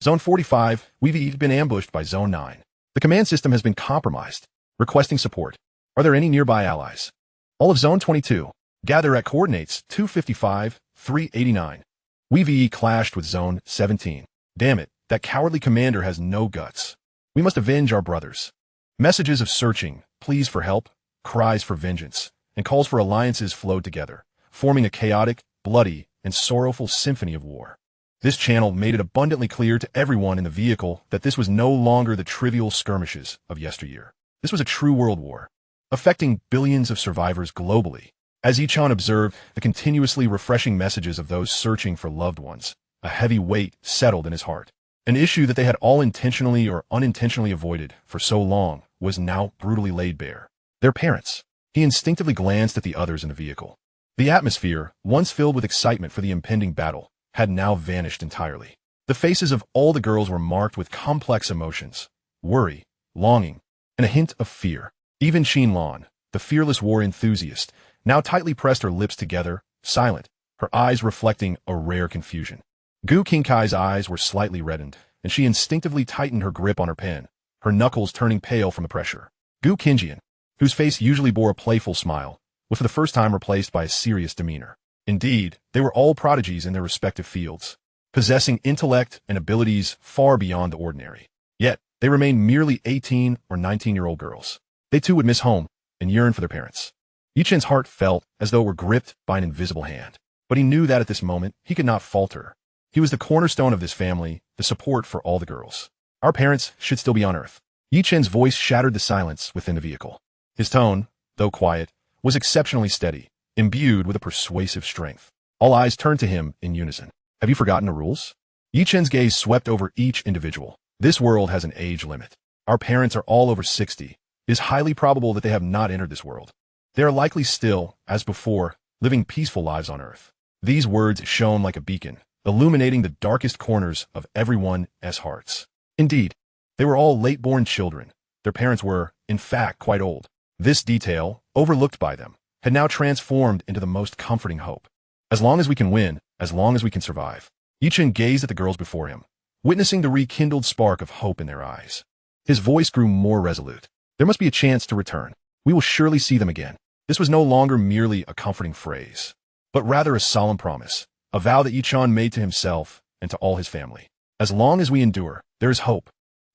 Zone 45, we've been ambushed by Zone 9. The command system has been compromised. Requesting support. Are there any nearby allies? All of Zone 22. Gather at coordinates 255, 389. We clashed with Zone 17. Damn it, that cowardly commander has no guts. We must avenge our brothers. Messages of searching, pleas for help, cries for vengeance, and calls for alliances flowed together, forming a chaotic, bloody, and sorrowful symphony of war. This channel made it abundantly clear to everyone in the vehicle that this was no longer the trivial skirmishes of yesteryear. This was a true world war, affecting billions of survivors globally. As Yi-chun observed the continuously refreshing messages of those searching for loved ones, a heavy weight settled in his heart. An issue that they had all intentionally or unintentionally avoided for so long was now brutally laid bare. Their parents. He instinctively glanced at the others in the vehicle. The atmosphere, once filled with excitement for the impending battle, had now vanished entirely. The faces of all the girls were marked with complex emotions, worry, longing, and a hint of fear. Even Qinlan, the fearless war enthusiast, now tightly pressed her lips together, silent, her eyes reflecting a rare confusion. Gu Qinkai's eyes were slightly reddened, and she instinctively tightened her grip on her pen, her knuckles turning pale from the pressure. Gu Qinjian. whose face usually bore a playful smile, was for the first time replaced by a serious demeanor. Indeed, they were all prodigies in their respective fields, possessing intellect and abilities far beyond the ordinary. Yet, they remained merely 18 or 19-year-old girls. They too would miss home and yearn for their parents. Yichen's heart felt as though it were gripped by an invisible hand. But he knew that at this moment, he could not falter. He was the cornerstone of this family, the support for all the girls. Our parents should still be on Earth. Yichen's voice shattered the silence within the vehicle. His tone, though quiet, was exceptionally steady, imbued with a persuasive strength. All eyes turned to him in unison. Have you forgotten the rules? Yichen's gaze swept over each individual. This world has an age limit. Our parents are all over 60. It is highly probable that they have not entered this world. They are likely still, as before, living peaceful lives on Earth. These words shone like a beacon, illuminating the darkest corners of everyone's hearts. Indeed, they were all late-born children. Their parents were, in fact, quite old. This detail, overlooked by them, had now transformed into the most comforting hope. As long as we can win, as long as we can survive. Yichen gazed at the girls before him, witnessing the rekindled spark of hope in their eyes. His voice grew more resolute. There must be a chance to return. We will surely see them again. This was no longer merely a comforting phrase, but rather a solemn promise, a vow that Yichen made to himself and to all his family. As long as we endure, there is hope.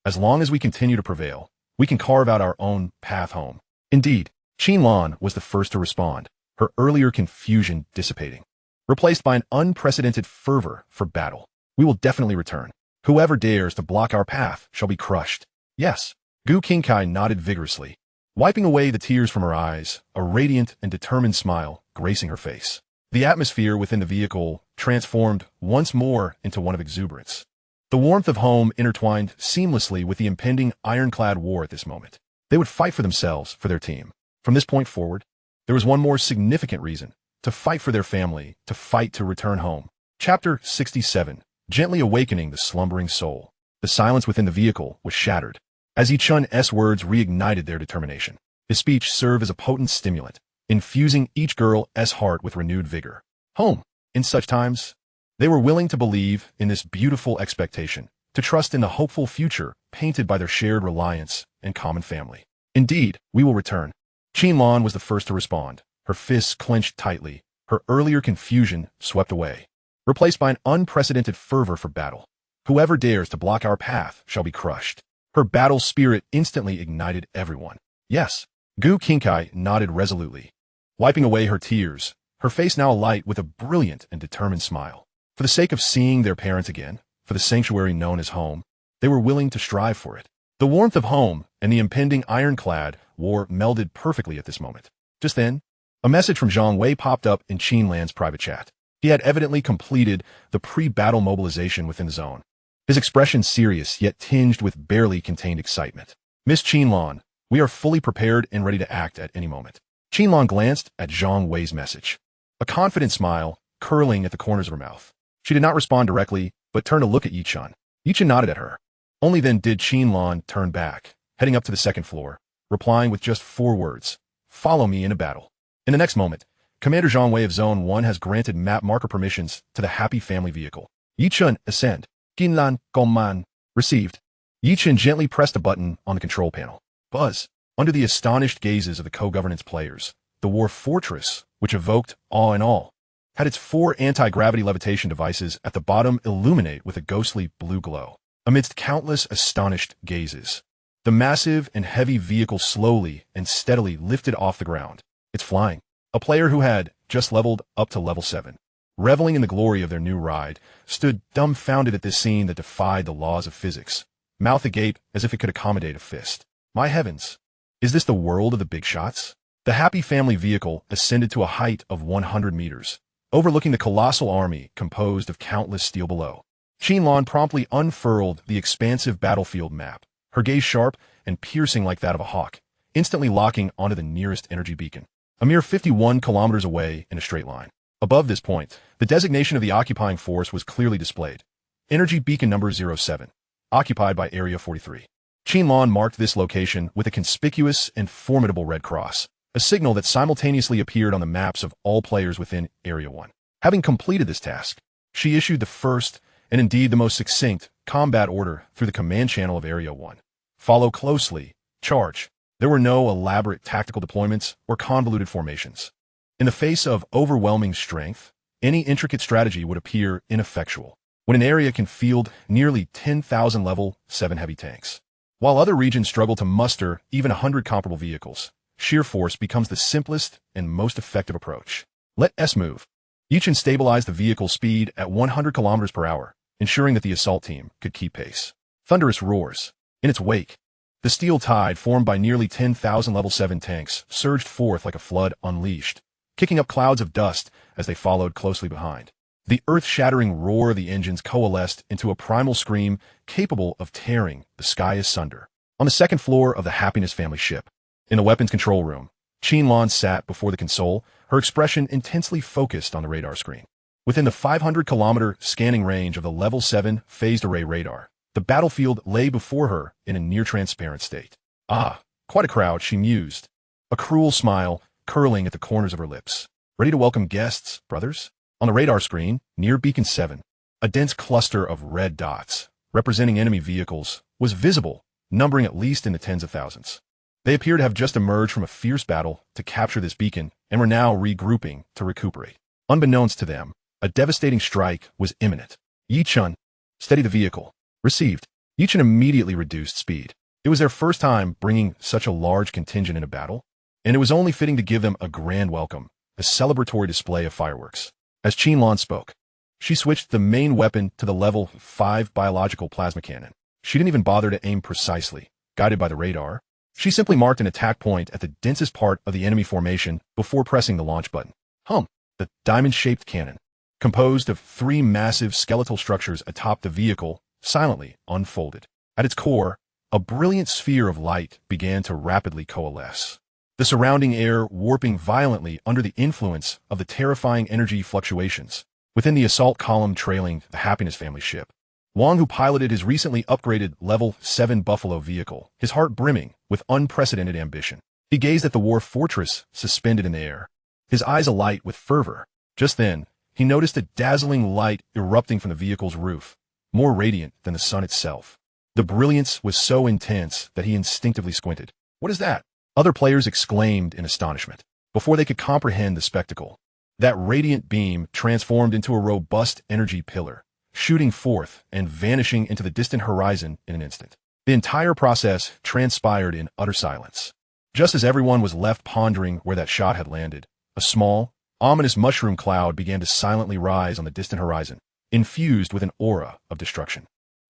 As long as we continue to prevail, we can carve out our own path home. Indeed, Qinlan was the first to respond, her earlier confusion dissipating, replaced by an unprecedented fervor for battle. We will definitely return. Whoever dares to block our path shall be crushed. Yes. Gu Qingkai nodded vigorously, wiping away the tears from her eyes, a radiant and determined smile gracing her face. The atmosphere within the vehicle transformed once more into one of exuberance. The warmth of home intertwined seamlessly with the impending ironclad war at this moment. They would fight for themselves, for their team. From this point forward, there was one more significant reason: to fight for their family, to fight to return home. Chapter 67. Gently awakening the slumbering soul. The silence within the vehicle was shattered, as Yichun's words reignited their determination. His speech served as a potent stimulant, infusing each girl's heart with renewed vigor. Home. In such times, they were willing to believe in this beautiful expectation, to trust in the hopeful future painted by their shared reliance and common family. Indeed, we will return. Qinlan was the first to respond, her fists clenched tightly, her earlier confusion swept away, replaced by an unprecedented fervor for battle. Whoever dares to block our path shall be crushed. Her battle spirit instantly ignited everyone. Yes. Gu Qingkai nodded resolutely, wiping away her tears, her face now alight with a brilliant and determined smile. For the sake of seeing their parents again, for the sanctuary known as home, they were willing to strive for it. The warmth of home and the impending ironclad war melded perfectly at this moment. Just then, a message from Zhang Wei popped up in Qinlan's private chat. He had evidently completed the pre-battle mobilization within the zone, his expression serious yet tinged with barely contained excitement. Miss Qinlan, we are fully prepared and ready to act at any moment. Qinlan glanced at Zhang Wei's message, a confident smile curling at the corners of her mouth. She did not respond directly, but turned to look at Yichen. Yichen nodded at her. Only then did Qinlan turn back, heading up to the second floor, replying with just 4 words: "Follow me in a battle." In the next moment, Commander Zhang Wei of Zone 1 has granted map marker permissions to the Happy Family vehicle. Yichen, ascend. Qinlan, Gongman. Received. Yichen gently pressed a button on the control panel. Buzz. Under the astonished gazes of the co-governance players, the war fortress, which evoked awe and all, had its 4 anti-gravity levitation devices at the bottom illuminate with a ghostly blue glow. Amidst countless astonished gazes, the massive and heavy vehicle slowly and steadily lifted off the ground. It's flying. A player who had just leveled up to level 7, reveling in the glory of their new ride, stood dumbfounded at this scene that defied the laws of physics, mouth agape as if it could accommodate a fist. My heavens! Is this the world of the big shots? The Happy Family vehicle ascended to a height of 100 meters, overlooking the colossal army composed of countless steel below. Qinlan promptly unfurled the expansive battlefield map, her gaze sharp and piercing like that of a hawk, instantly locking onto the nearest energy beacon, a mere 51 kilometers away in a straight line. Above this point, the designation of the occupying force was clearly displayed. Energy beacon number 07, occupied by Area 43. Qinlan marked this location with a conspicuous and formidable red cross, a signal that simultaneously appeared on the maps of all players within Area 1. Having completed this task, she issued the first, and indeed the most succinct, combat order through the command channel of Area 1. Follow closely. Charge. There were no elaborate tactical deployments or convoluted formations. In the face of overwhelming strength, any intricate strategy would appear ineffectual when an area can field nearly 10,000 level 7 heavy tanks. While other regions struggle to muster even 100 comparable vehicles, sheer force becomes the simplest and most effective approach. Let S move. Yichen stabilized the vehicle's speed at 100 kilometers per hour, ensuring that the assault team could keep pace. Thunderous roars. In its wake, the steel tide formed by nearly 10,000 level 7 tanks surged forth like a flood unleashed, kicking up clouds of dust as they followed closely behind. The earth-shattering roar of the engines coalesced into a primal scream capable of tearing the sky asunder. On the second floor of the Happiness family ship, in the weapons control room, Qinlan sat before the console, her expression intensely focused on the radar screen. Within the 500-kilometer scanning range of the Level 7 phased array radar, the battlefield lay before her in a near-transparent state. Ah, quite a crowd, she mused, a cruel smile curling at the corners of her lips. Ready to welcome guests, brothers? On the radar screen, near Beacon 7, a dense cluster of red dots, representing enemy vehicles, was visible, numbering at least in the tens of thousands. They appear to have just emerged from a fierce battle to capture this beacon and were now regrouping to recuperate. Unbeknownst to them, a devastating strike was imminent. Yichun, steady the vehicle. Received. Yichun immediately reduced speed. It was their first time bringing such a large contingent into battle, and it was only fitting to give them a grand welcome, a celebratory display of fireworks. As Qinlan spoke, she switched the main weapon to the Level 5 biological plasma cannon. She didn't even bother to aim precisely, guided by the radar. She simply marked an attack point at the densest part of the enemy formation before pressing the launch button. The diamond-shaped cannon, composed of 3 massive skeletal structures atop the vehicle, silently unfolded. At its core, a brilliant sphere of light began to rapidly coalesce, the surrounding air warping violently under the influence of the terrifying energy fluctuations. Within the assault column trailing the Happiness family ship, Wang, who piloted his recently upgraded Level 7 Buffalo vehicle, his heart brimming with unprecedented ambition. He gazed at the war fortress suspended in the air, his eyes alight with fervor. Just then, he noticed a dazzling light erupting from the vehicle's roof, more radiant than the sun itself. The brilliance was so intense that he instinctively squinted. What is that? Other players exclaimed in astonishment, before they could comprehend the spectacle. That radiant beam transformed into a robust energy pillar, shooting forth and vanishing into the distant horizon in an instant. The entire process transpired in utter silence. Just as everyone was left pondering where that shot had landed, a small, ominous mushroom cloud began to silently rise on the distant horizon, infused with an aura of destruction.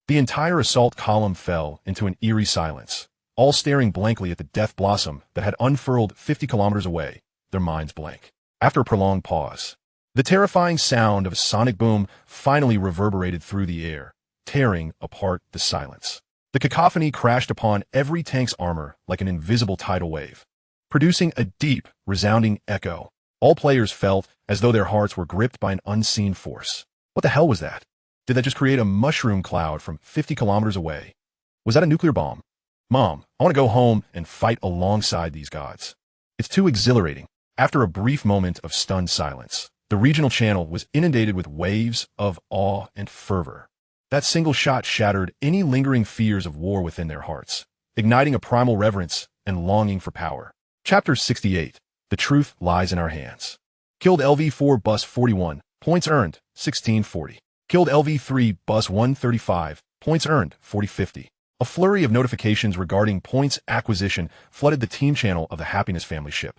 The entire assault column fell into an eerie silence, all staring blankly at the death blossom that had unfurled 50 kilometers away, their minds blank. After a prolonged pause, the terrifying sound of a sonic boom finally reverberated through the air, tearing apart the silence. The cacophony crashed upon every tank's armor like an invisible tidal wave, producing a deep, resounding echo. All players felt as though their hearts were gripped by an unseen force. What the hell was that? Did that just create a mushroom cloud from 50 kilometers away? Was that a nuclear bomb? Mom, I want to go home and fight alongside these gods. It's too exhilarating. After a brief moment of stunned silence, the regional channel was inundated with waves of awe and fervor. That single shot shattered any lingering fears of war within their hearts, igniting a primal reverence and longing for power. Chapter 68. The Truth Lies in Our Hands. Killed LV-4 Bus 41. Points earned, 1640. Killed LV-3 Bus 135. Points earned, 4050. A flurry of notifications regarding points acquisition flooded the team channel of the Happiness family ship.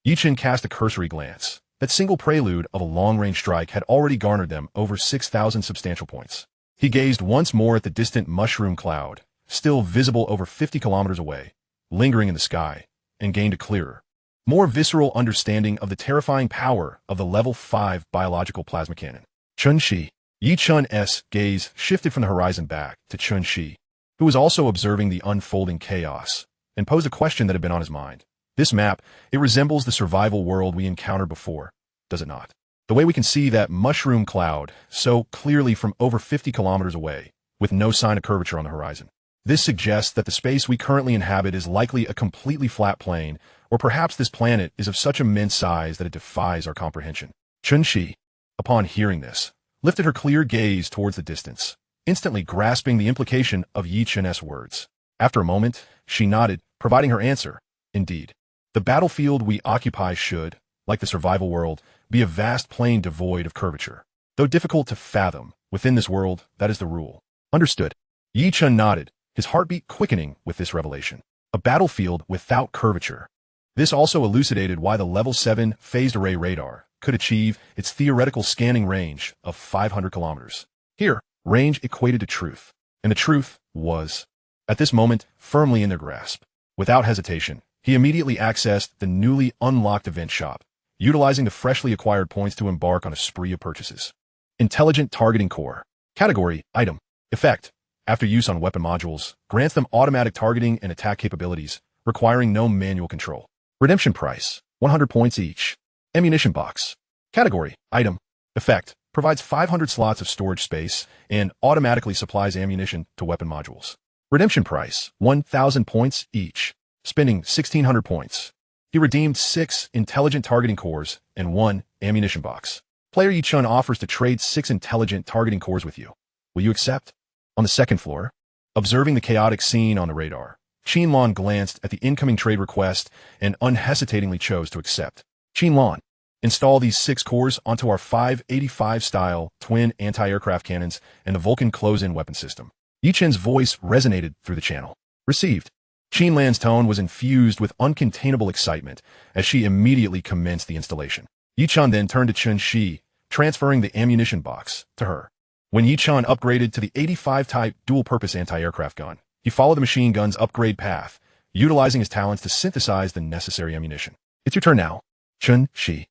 Yichen cast a cursory glance. That single prelude of a long-range strike had already garnered them over 6,000 substantial points. He gazed once more at the distant mushroom cloud, still visible over 50 kilometers away, lingering in the sky, and gained a clearer, more visceral understanding of the terrifying power of the Level 5 biological plasma cannon. Chun-Shi. Yichun's gaze shifted from the horizon back to Chun-Shi, who was also observing the unfolding chaos, and posed a question that had been on his mind. This map, it resembles the survival world we encountered before, does it not? The way we can see that mushroom cloud so clearly from over 50 kilometers away, with no sign of curvature on the horizon. This suggests that the space we currently inhabit is likely a completely flat plane, or perhaps this planet is of such immense size that it defies our comprehension. Chun-Shi, upon hearing this, lifted her clear gaze towards the distance, instantly grasping the implication of Yichun's words. After a moment, she nodded, providing her answer. Indeed, the battlefield we occupy should, like the survival world, be a vast plain devoid of curvature. Though difficult to fathom, within this world, that is the rule. Understood. Yi Chun nodded, his heartbeat quickening with this revelation. A battlefield without curvature. This also elucidated why the Level 7 phased array radar could achieve its theoretical scanning range of 500 kilometers. Here, range equated to truth, and the truth was, at this moment, firmly in their grasp. Without hesitation, he immediately accessed the newly unlocked event shop, utilizing the freshly acquired points to embark on a spree of purchases. Intelligent Targeting Core. Category, Item. Effect. After use on weapon modules, grants them automatic targeting and attack capabilities, requiring no manual control. Redemption price, 100 points each. Ammunition box. Category, Item. Effect. Provides 500 slots of storage space and automatically supplies ammunition to weapon modules. Redemption price, 1,000 points each. Spending 1,600 points. He redeemed 6 Intelligent Targeting Cores and 1 ammunition box. Player Yi Chun offers to trade 6 Intelligent Targeting Cores with you. Will you accept? On the second floor, observing the chaotic scene on the radar, Qinlan glanced at the incoming trade request and unhesitatingly chose to accept. Qinlan, install these 6 cores onto our 585-style twin anti-aircraft cannons and the Vulcan close-in weapon system. Yi Chun's voice resonated through the channel. Received. Qinlan's tone was infused with uncontainable excitement as she immediately commenced the installation. Yi Chun then turned to Chun Shi, transferring the ammunition box to her. When Yi Chun upgraded to the 85-type dual-purpose anti-aircraft gun, he followed the machine gun's upgrade path, utilizing his talents to synthesize the necessary ammunition. It's your turn now, Chun Shi.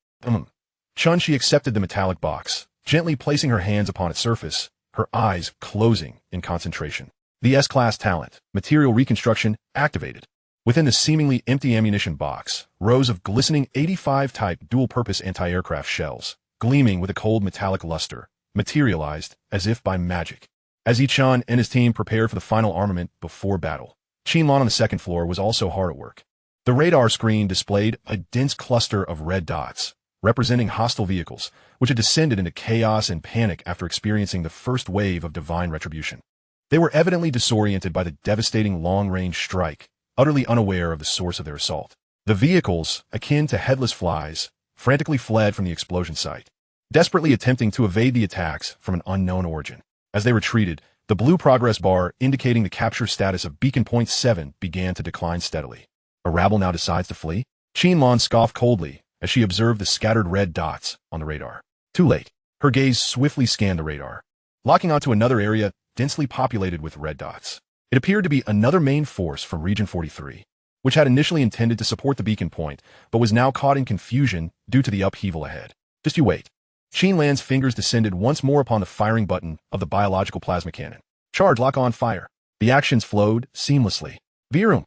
Chun Shi accepted the metallic box, gently placing her hands upon its surface, her eyes closing in concentration. The S-Class talent, Material Reconstruction, activated. Within the seemingly empty ammunition box, rows of glistening 85-type dual-purpose anti-aircraft shells, gleaming with a cold metallic luster, materialized as if by magic. As Yi Chun and his team prepared for the final armament before battle, Qinlan on the second floor was also hard at work. The radar screen displayed a dense cluster of red dots, representing hostile vehicles, which had descended into chaos and panic after experiencing the first wave of divine retribution. They were evidently disoriented by the devastating long-range strike, utterly unaware of the source of their assault. The vehicles, akin to headless flies, frantically fled from the explosion site, desperately attempting to evade the attacks from an unknown origin. As they retreated, the blue progress bar indicating the capture status of Beacon Point 7 began to decline steadily. A rabble now decides to flee? Qinlan scoffed coldly as she observed the scattered red dots on the radar. Too late. Her gaze swiftly scanned the radar, locking onto another area densely populated with red dots. It appeared to be another main force from Region 43, which had initially intended to support the beacon point, but was now caught in confusion due to the upheaval ahead. Just you wait. Qinlan's fingers descended once more upon the firing button of the biological plasma cannon. Charge, lock on, fire. The actions flowed seamlessly. Virum.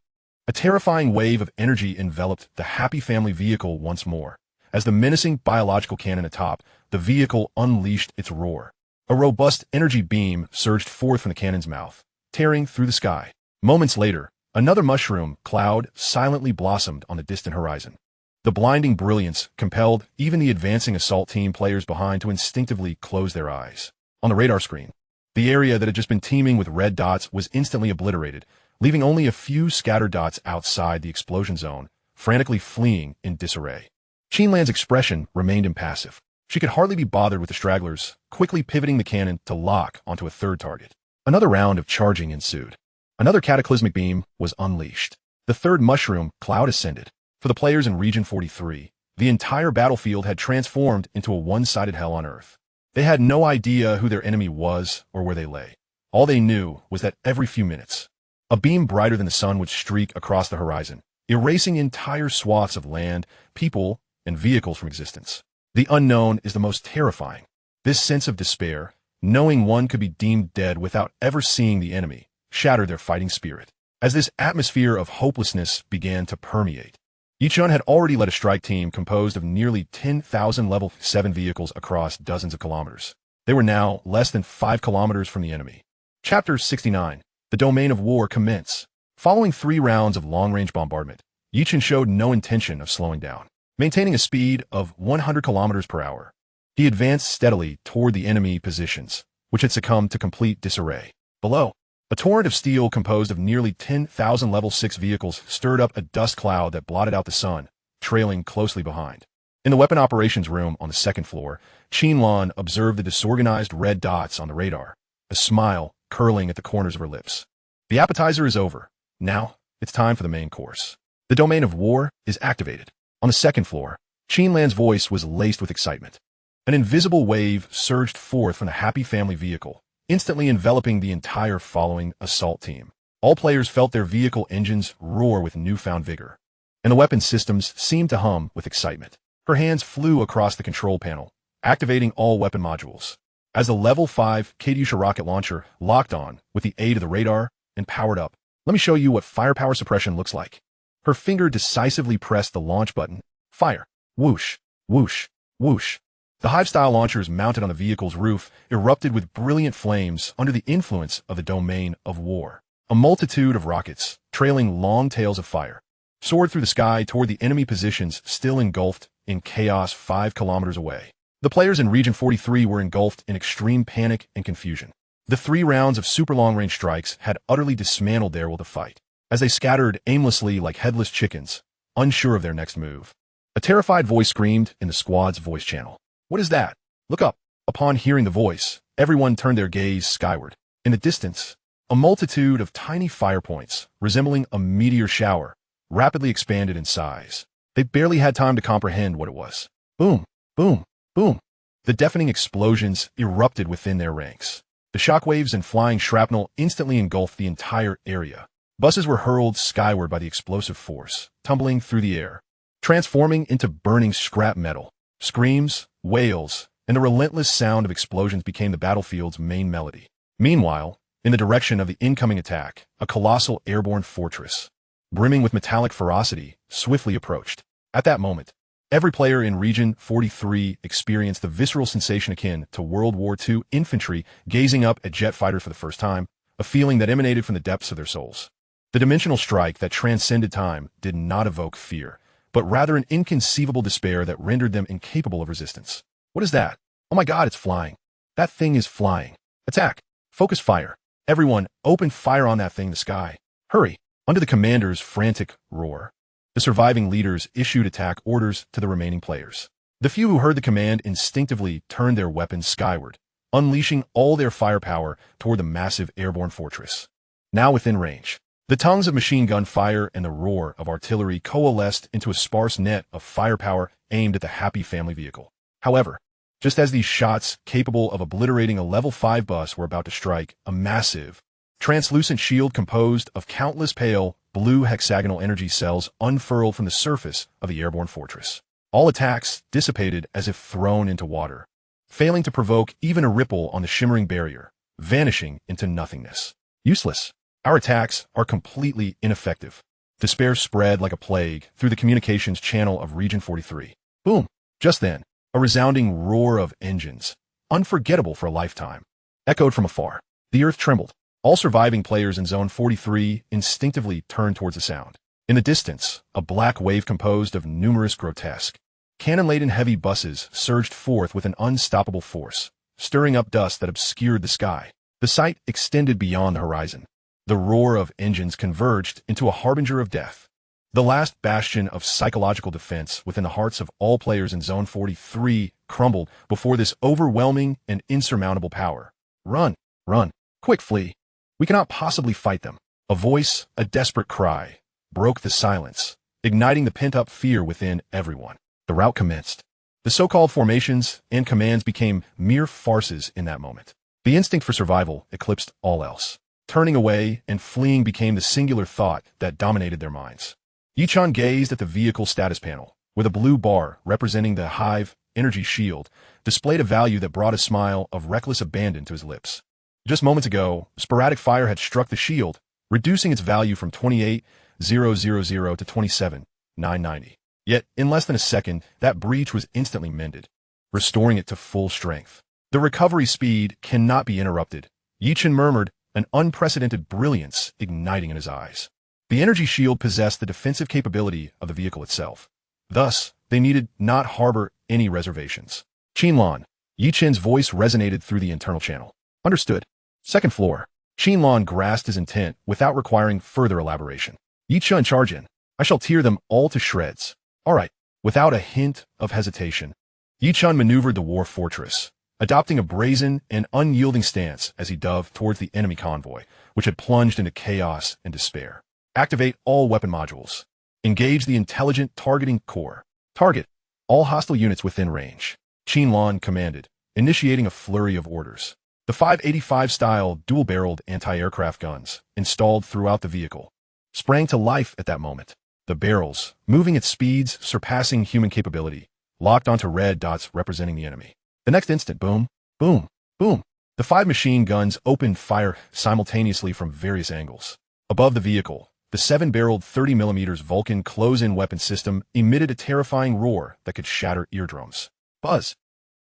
A terrifying wave of energy enveloped the Happy Family vehicle once more. As the menacing biological cannon atop, the vehicle unleashed its roar. A robust energy beam surged forth from the cannon's mouth, tearing through the sky. Moments later, another mushroom cloud silently blossomed on the distant horizon. The blinding brilliance compelled even the advancing assault team players behind to instinctively close their eyes. On the radar screen, the area that had just been teeming with red dots was instantly obliterated, leaving only a few scattered dots outside the explosion zone, frantically fleeing in disarray. Qinlan's expression remained impassive. She could hardly be bothered with the stragglers, quickly pivoting the cannon to lock onto a third target. Another round of charging ensued. Another cataclysmic beam was unleashed. The third mushroom cloud ascended. For the players in Region 43, the entire battlefield had transformed into a one-sided hell on Earth. They had no idea who their enemy was or where they lay. All they knew was that every few minutes, a beam brighter than the sun would streak across the horizon, erasing entire swaths of land, people, and vehicles from existence. The unknown is the most terrifying. This sense of despair, knowing one could be deemed dead without ever seeing the enemy, shattered their fighting spirit. As this atmosphere of hopelessness began to permeate, Yi Chun had already led a strike team composed of nearly 10,000 Level 7 vehicles across dozens of kilometers. They were now less than 5 kilometers from the enemy. Chapter 69. The Domain of War commence. Following 3 rounds of long-range bombardment, Yi Chun showed no intention of slowing down. Maintaining a speed of 100 kilometers per hour, he advanced steadily toward the enemy positions, which had succumbed to complete disarray. Below, A torrent of steel composed of nearly 10,000 level 6 vehicles stirred up a dust cloud that blotted out the sun, trailing closely behind. In the weapon operations room on the second floor, Qinlan observed the disorganized red dots on the radar, a smile curling at the corners of her lips. The appetizer is over. Now, it's time for the main course. The domain of war is activated. On the second floor, Qinlan's voice was laced with excitement. An invisible wave surged forth from the Happy Family vehicle, instantly enveloping the entire following assault team. All players felt their vehicle engines roar with newfound vigor, and the weapon systems seemed to hum with excitement. Her hands flew across the control panel, activating all weapon modules. As the Level 5 Katyusha rocket launcher locked on with the aid of the radar and powered up, let me show you what firepower suppression looks like. Her finger decisively pressed the launch button. Fire. Whoosh, whoosh, whoosh. The Hive-style launchers mounted on the vehicle's roof erupted with brilliant flames under the influence of the domain of war. A multitude of rockets, trailing long tails of fire, soared through the sky toward the enemy positions still engulfed in chaos 5 kilometers away. The players in Region 43 were engulfed in extreme panic and confusion. The 3 rounds of super long-range strikes had utterly dismantled their will to fight, as they scattered aimlessly like headless chickens, unsure of their next move. A terrified voice screamed in the squad's voice channel. What is that? Look up. Upon hearing the voice, everyone turned their gaze skyward. In the distance, a multitude of tiny fire points, resembling a meteor shower, rapidly expanded in size. They barely had time to comprehend what it was. Boom, boom, boom. The deafening explosions erupted within their ranks. The shockwaves and flying shrapnel instantly engulfed the entire area. Buses were hurled skyward by the explosive force, tumbling through the air, transforming into burning scrap metal. Screams, wails, and the relentless sound of explosions became the battlefield's main melody. Meanwhile, in the direction of the incoming attack, a colossal airborne fortress, brimming with metallic ferocity, swiftly approached. At that moment, every player in Region 43 experienced the visceral sensation akin to World War II infantry gazing up at jet fighters for the first time, a feeling that emanated from the depths of their souls. The dimensional strike that transcended time did not evoke fear, but rather an inconceivable despair that rendered them incapable of resistance. What is that? Oh my God, it's flying. That thing is flying. Attack. Focus fire. Everyone, open fire on that thing in the sky. Hurry. Under the commander's frantic roar, the surviving leaders issued attack orders to the remaining players. The few who heard the command instinctively turned their weapons skyward, unleashing all their firepower toward the massive airborne fortress. Now within range, the tongues of machine gun fire and the roar of artillery coalesced into a sparse net of firepower aimed at the Happy Family vehicle. However, just as these shots capable of obliterating a Level 5 bus were about to strike, a massive, translucent shield composed of countless pale, blue hexagonal energy cells unfurled from the surface of the airborne fortress. All attacks dissipated as if thrown into water, failing to provoke even a ripple on the shimmering barrier, vanishing into nothingness. Useless. Our attacks are completely ineffective. Despair spread like a plague through the communications channel of Region 43. Boom! Just then, a resounding roar of engines, unforgettable for a lifetime, echoed from afar. The earth trembled. All surviving players in Zone 43 instinctively turned towards the sound. In the distance, a black wave composed of numerous grotesque, cannon-laden heavy buses surged forth with an unstoppable force, stirring up dust that obscured the sky. The sight extended beyond the horizon. The roar of engines converged into a harbinger of death. The last bastion of psychological defense within the hearts of all players in Zone 43 crumbled before this overwhelming and insurmountable power. Run! Run! Quick, flee! We cannot possibly fight them. A voice, a desperate cry, broke the silence, igniting the pent-up fear within everyone. The rout commenced. The so-called formations and commands became mere farces in that moment. The instinct for survival eclipsed all else. Turning away and fleeing became the singular thought that dominated their minds. Yichan gazed at the vehicle status panel, where the blue bar representing the Hive energy shield displayed a value that brought a smile of reckless abandon to his lips. Just moments ago, sporadic fire had struck the shield, reducing its value from 28,000 to 27,990. Yet, in less than a second, that breach was instantly mended, restoring it to full strength. The recovery speed cannot be interrupted, Yichan murmured, an unprecedented brilliance igniting in his eyes. The energy shield possessed the defensive capability of the vehicle itself. Thus, they needed not harbor any reservations. Qinlan, Yichan's voice resonated through the internal channel. Understood. Second floor. Qinlan grasped his intent without requiring further elaboration. Yi Chun, charge in. I shall tear them all to shreds. All right. Without a hint of hesitation, Yi Chun maneuvered the war fortress, adopting a brazen and unyielding stance as he dove towards the enemy convoy, which had plunged into chaos and despair. Activate all weapon modules. Engage the intelligent targeting core. Target all hostile units within range. Qinlan commanded, initiating a flurry of orders. The 585-style dual-barreled anti-aircraft guns, installed throughout the vehicle, sprang to life at that moment. The barrels, moving at speeds surpassing human capability, locked onto red dots representing the enemy. The next instant, boom, boom, boom. The 5 machine guns opened fire simultaneously from various angles. Above the vehicle, the 7-barreled 30mm Vulcan close-in weapon system emitted a terrifying roar that could shatter eardrums. Buzz.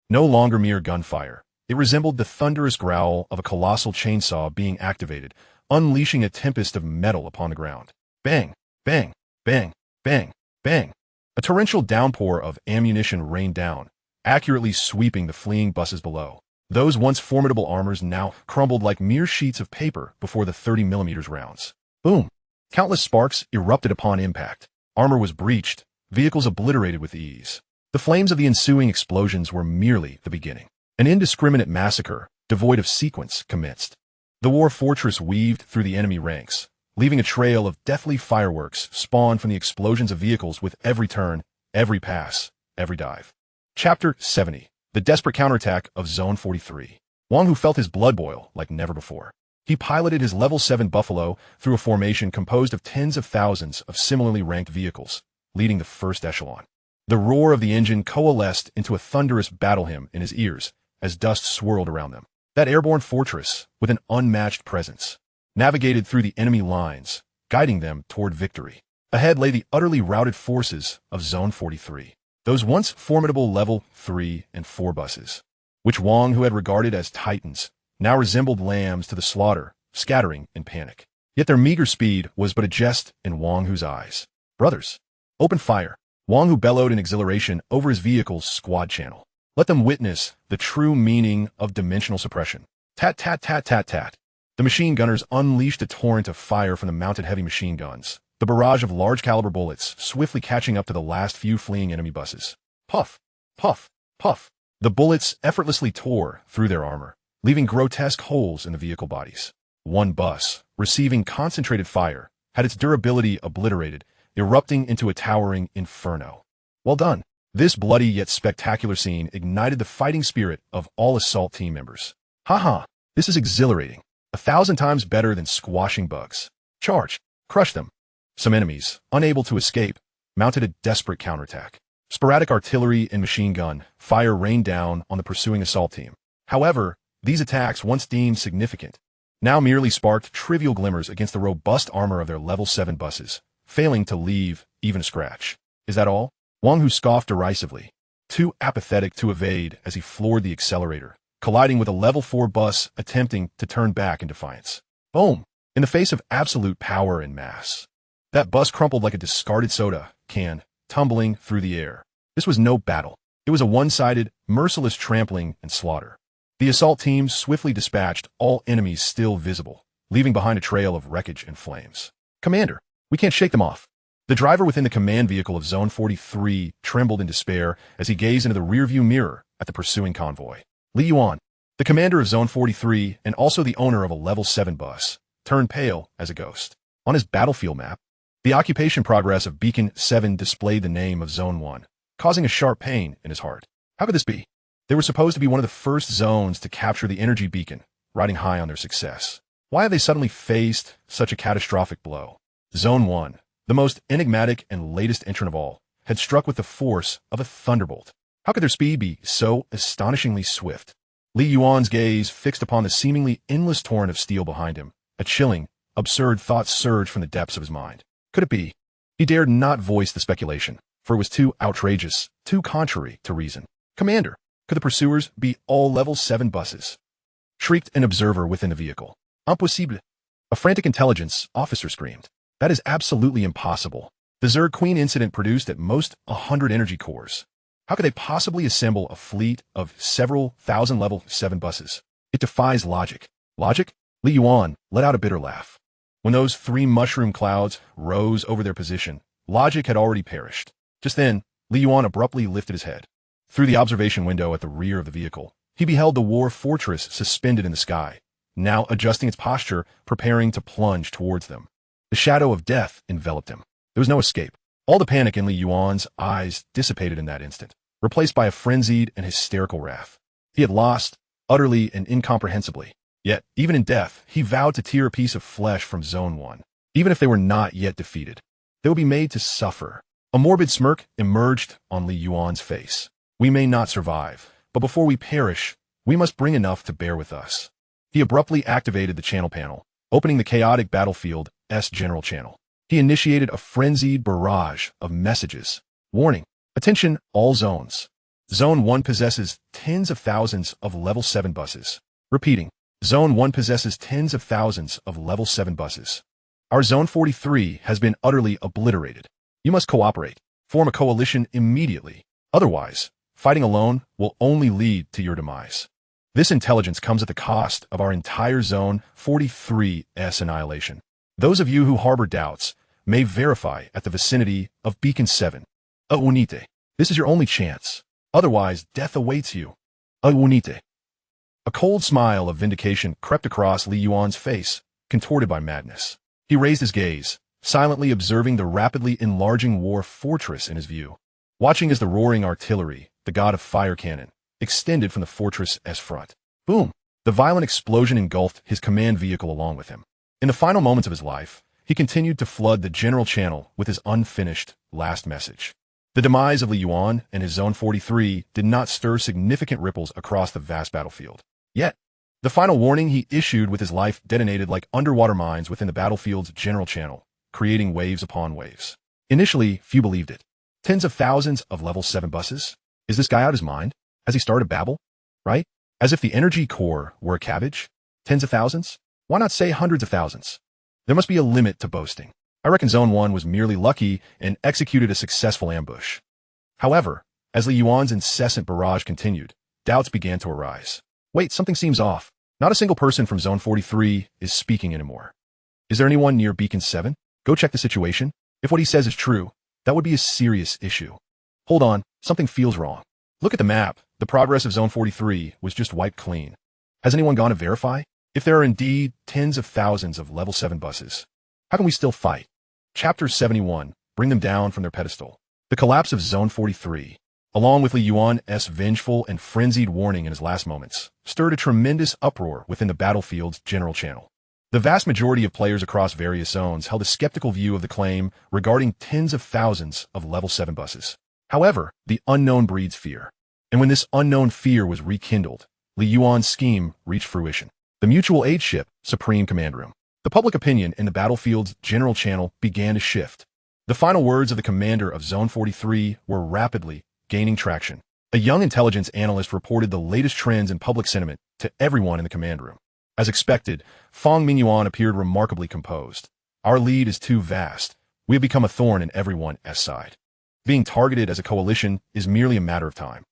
No longer mere gunfire. It resembled the thunderous growl of a colossal chainsaw being activated, unleashing a tempest of metal upon the ground. Bang, bang, bang, bang, bang. A torrential downpour of ammunition rained down, accurately sweeping the fleeing buses below. Those once formidable armors now crumbled like mere sheets of paper before the 30mm rounds. Boom. Countless sparks erupted upon impact. Armor was breached, vehicles obliterated with ease. The flames of the ensuing explosions were merely the beginning. An indiscriminate massacre, devoid of sequence, commenced. The war fortress weaved through the enemy ranks, leaving a trail of deathly fireworks spawned from the explosions of vehicles with every turn, every pass, every dive. Chapter 70. The Desperate Counterattack of Zone 43. Wang Hu felt his blood boil like never before. He piloted his Level 7 Buffalo through a formation composed of tens of thousands of similarly ranked vehicles, leading the first echelon. The roar of the engine coalesced into a thunderous battle hymn in his ears as dust swirled around them. That airborne fortress, with an unmatched presence, navigated through the enemy lines, guiding them toward victory. Ahead lay the utterly routed forces of Zone 43, those once formidable Level 3 and 4 buses, which Wang, who had regarded as titans, now resembled lambs to the slaughter, scattering in panic. Yet their meager speed was but a jest in Wang Hu's eyes. Brothers, open fire. Wang Hu bellowed in exhilaration over his vehicle's squad channel. Let them witness the true meaning of dimensional suppression. Tat, tat, tat, tat, tat. The machine gunners unleashed a torrent of fire from the mounted heavy machine guns, the barrage of large-caliber bullets swiftly catching up to the last few fleeing enemy buses. Puff, puff, puff. The bullets effortlessly tore through their armor, leaving grotesque holes in the vehicle bodies. One bus, receiving concentrated fire, had its durability obliterated, erupting into a towering inferno. Well done. This bloody yet spectacular scene ignited the fighting spirit of all assault team members. Haha, this is exhilarating. 1,000 times better than squashing bugs. Charge. Crush them. Some enemies, unable to escape, mounted a desperate counterattack. Sporadic artillery and machine gun fire rained down on the pursuing assault team. However, these attacks, once deemed significant, now merely sparked trivial glimmers against the robust armor of their Level 7 buses, failing to leave even a scratch. Is that all? Wang Hu scoffed derisively, too apathetic to evade as he floored the accelerator, colliding with a Level 4 bus attempting to turn back in defiance. Boom! In the face of absolute power and mass, that bus crumpled like a discarded soda can, tumbling through the air. This was no battle. It was a one-sided, merciless trampling and slaughter. The assault teams swiftly dispatched all enemies still visible, leaving behind a trail of wreckage and flames. Commander, we can't shake them off. The driver within the command vehicle of Zone 43 trembled in despair as he gazed into the rearview mirror at the pursuing convoy. Li Yuan, the commander of Zone 43 and also the owner of a Level 7 bus, turned pale as a ghost. On his battlefield map, the occupation progress of Beacon 7 displayed the name of Zone 1, causing a sharp pain in his heart. How could this be? They were supposed to be one of the first zones to capture the energy beacon, riding high on their success. Why have they suddenly faced such a catastrophic blow? Zone 1, the most enigmatic and latest entrant of all, had struck with the force of a thunderbolt. How could their speed be so astonishingly swift? Li Yuan's gaze fixed upon the seemingly endless torrent of steel behind him. A chilling, absurd thought surged from the depths of his mind. Could it be? He dared not voice the speculation, for it was too outrageous, too contrary to reason. Commander, could the pursuers be all Level 7 buses? Shrieked an observer within the vehicle. Impossible. A frantic intelligence officer screamed. That is absolutely impossible. The Zerg Queen incident produced at most 100 energy cores. How could they possibly assemble a fleet of several thousand Level 7 buses? It defies logic. Logic? Li Yuan let out a bitter laugh. When those three mushroom clouds rose over their position, logic had already perished. Just then, Li Yuan abruptly lifted his head. Through the observation window at the rear of the vehicle, he beheld the war fortress suspended in the sky, now adjusting its posture, preparing to plunge towards them. The shadow of death enveloped him. There was no escape. All the panic in Li Yuan's eyes dissipated in that instant, replaced by a frenzied and hysterical wrath. He had lost, utterly and incomprehensibly. Yet, even in death, he vowed to tear a piece of flesh from Zone 1. Even if they were not yet defeated, they would be made to suffer. A morbid smirk emerged on Li Yuan's face. We may not survive, but before we perish, we must bring enough to bear with us. He abruptly activated the channel panel, opening the chaotic battlefield's general channel. He initiated a frenzied barrage of messages. Warning. Attention, all zones. Zone 1 possesses tens of thousands of level 7 buses. Repeating. Zone 1 possesses tens of thousands of level 7 buses. Our Zone 43 has been utterly obliterated. You must cooperate. Form a coalition immediately. Otherwise, fighting alone will only lead to your demise. This intelligence comes at the cost of our entire Zone 43's annihilation. Those of you who harbor doubts may verify at the vicinity of Beacon 7. Unite. This is your only chance. Otherwise, death awaits you. Unite. A cold smile of vindication crept across Li Yuan's face, contorted by madness. He raised his gaze, silently observing the rapidly enlarging war fortress in his view. Watching as the roaring artillery, the god of fire cannon, extended from the fortress's front. Boom! The violent explosion engulfed his command vehicle along with him. In the final moments of his life, he continued to flood the general channel with his unfinished last message. The demise of Li Yuan and his Zone 43 did not stir significant ripples across the vast battlefield. Yet, the final warning he issued with his life detonated like underwater mines within the battlefield's general channel, creating waves upon waves. Initially, few believed it. Tens of thousands of level 7 buses? Is this guy out of his mind? Has he started Babel? Right? As if the energy core were a cabbage? Tens of thousands? Why not say hundreds of thousands? There must be a limit to boasting. I reckon Zone 1 was merely lucky and executed a successful ambush. However, as Li Yuan's incessant barrage continued, doubts began to arise. Wait, something seems off. Not a single person from Zone 43 is speaking anymore. Is there anyone near Beacon 7? Go check the situation. If what he says is true, that would be a serious issue. Hold on, something feels wrong. Look at the map. The progress of Zone 43 was just wiped clean. Has anyone gone to verify? If there are indeed tens of thousands of level 7 buses, how can we still fight? Chapter 71. Bring them down from their pedestal. The collapse of Zone 43, along with Li Yuan's vengeful and frenzied warning in his last moments, stirred a tremendous uproar within the battlefield's general channel. The vast majority of players across various zones held a skeptical view of the claim regarding tens of thousands of level 7 buses. However, the unknown breeds fear. And when this unknown fear was rekindled, Li Yuan's scheme reached fruition. The mutual aid ship, Supreme Command Room. The public opinion in the battlefield's general channel began to shift. The final words of the commander of Zone 43 were rapidly gaining traction. A young intelligence analyst reported the latest trends in public sentiment to everyone in the command room. As expected, Fong Mingyuan appeared remarkably composed. Our lead is too vast. We have become a thorn in everyone's side. Being targeted as a coalition is merely a matter of time.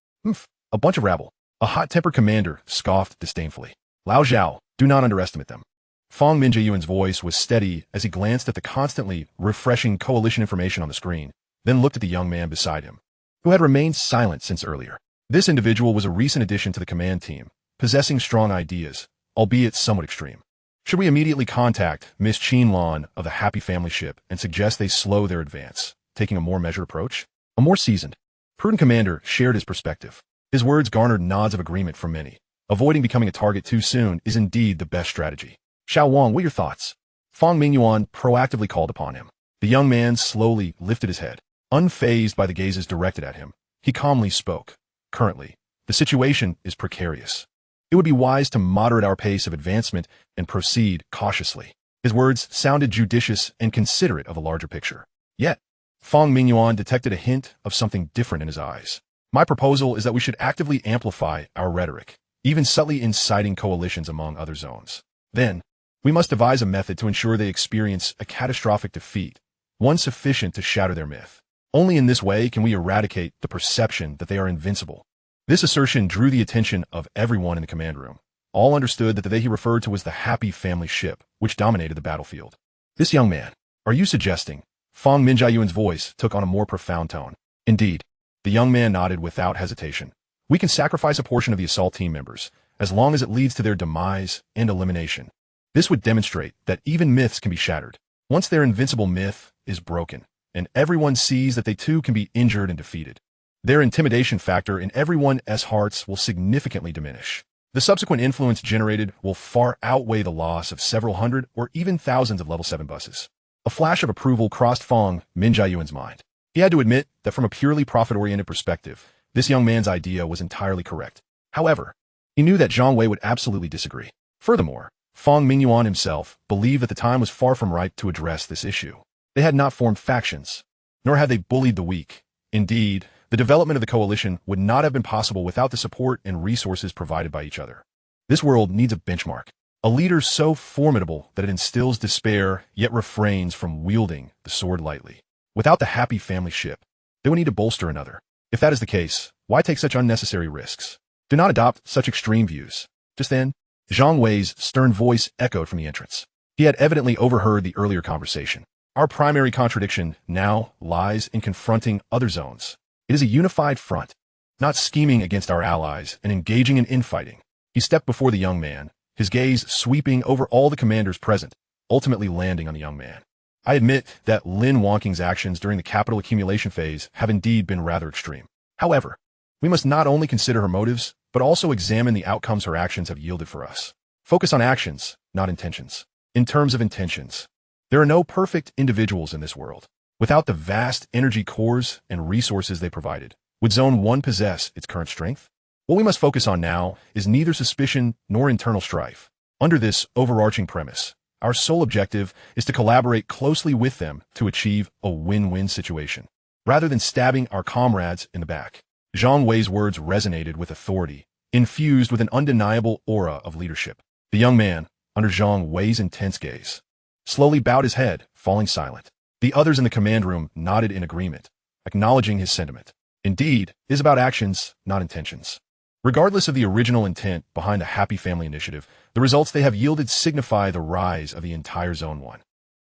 A bunch of rabble. A hot-tempered commander scoffed disdainfully. Lao Zhao, do not underestimate them. Fong Mingyuan's voice was steady as he glanced at the constantly refreshing coalition information on the screen, then looked at the young man beside him, who had remained silent since earlier. This individual was a recent addition to the command team, possessing strong ideas, albeit somewhat extreme. Should we immediately contact Miss Qinlan of the Happy Family ship and suggest they slow their advance, taking a more measured approach? A more seasoned, prudent commander shared his perspective. His words garnered nods of agreement from many. Avoiding becoming a target too soon is indeed the best strategy. Xiao Wang, what are your thoughts? Fong Mingyuan proactively called upon him. The young man slowly lifted his head. Unfazed by the gazes directed at him, he calmly spoke. Currently, the situation is precarious. It would be wise to moderate our pace of advancement and proceed cautiously. His words sounded judicious and considerate of the larger picture. Yet, Fong Mingyuan detected a hint of something different in his eyes. My proposal is that we should actively amplify our rhetoric, even subtly inciting coalitions among other zones. Then, we must devise a method to ensure they experience a catastrophic defeat, one sufficient to shatter their myth. Only in this way can we eradicate the perception that they are invincible. This assertion drew the attention of everyone in the command room. All understood that the they he referred to was the happy family ship, which dominated the battlefield. This young man, are you suggesting? Fang Minjiayuan's voice took on a more profound tone. Indeed. The young man nodded without hesitation. We can sacrifice a portion of the assault team members, as long as it leads to their demise and elimination. This would demonstrate that even myths can be shattered. Once their invincible myth is broken, and everyone sees that they too can be injured and defeated, their intimidation factor in everyone's hearts will significantly diminish. The subsequent influence generated will far outweigh the loss of several hundred or even thousands of level 7 buses. A flash of approval crossed Fang Minjiayuan's mind. He had to admit that from a purely profit-oriented perspective, this young man's idea was entirely correct. However, he knew that Zhang Wei would absolutely disagree. Furthermore, Fang Mingyuan himself believed that the time was far from ripe to address this issue. They had not formed factions, nor had they bullied the weak. Indeed, the development of the coalition would not have been possible without the support and resources provided by each other. This world needs a benchmark, a leader so formidable that it instills despair yet refrains from wielding the sword lightly. Without the happy family ship, they would need to bolster another. If that is the case, why take such unnecessary risks? Do not adopt such extreme views. Just then, Zhang Wei's stern voice echoed from the entrance. He had evidently overheard the earlier conversation. Our primary contradiction now lies in confronting other zones. It is a unified front, not scheming against our allies and engaging in infighting. He stepped before the young man, his gaze sweeping over all the commanders present, ultimately landing on the young man. I admit that Lin Wonking's actions during the capital accumulation phase have indeed been rather extreme. However, we must not only consider her motives, but also examine the outcomes her actions have yielded for us. Focus on actions, not intentions. In terms of intentions, there are no perfect individuals in this world. Without the vast energy cores and resources they provided, would Zone 1 possess its current strength? What we must focus on now is neither suspicion nor internal strife. Under this overarching premise, our sole objective is to collaborate closely with them to achieve a win-win situation, rather than stabbing our comrades in the back. Zhang Wei's words resonated with authority, infused with an undeniable aura of leadership. The young man, under Zhang Wei's intense gaze, slowly bowed his head, falling silent. The others in the command room nodded in agreement, acknowledging his sentiment. Indeed, it is about actions, not intentions. Regardless of the original intent behind the Happy Family Initiative, the results they have yielded signify the rise of the entire Zone 1.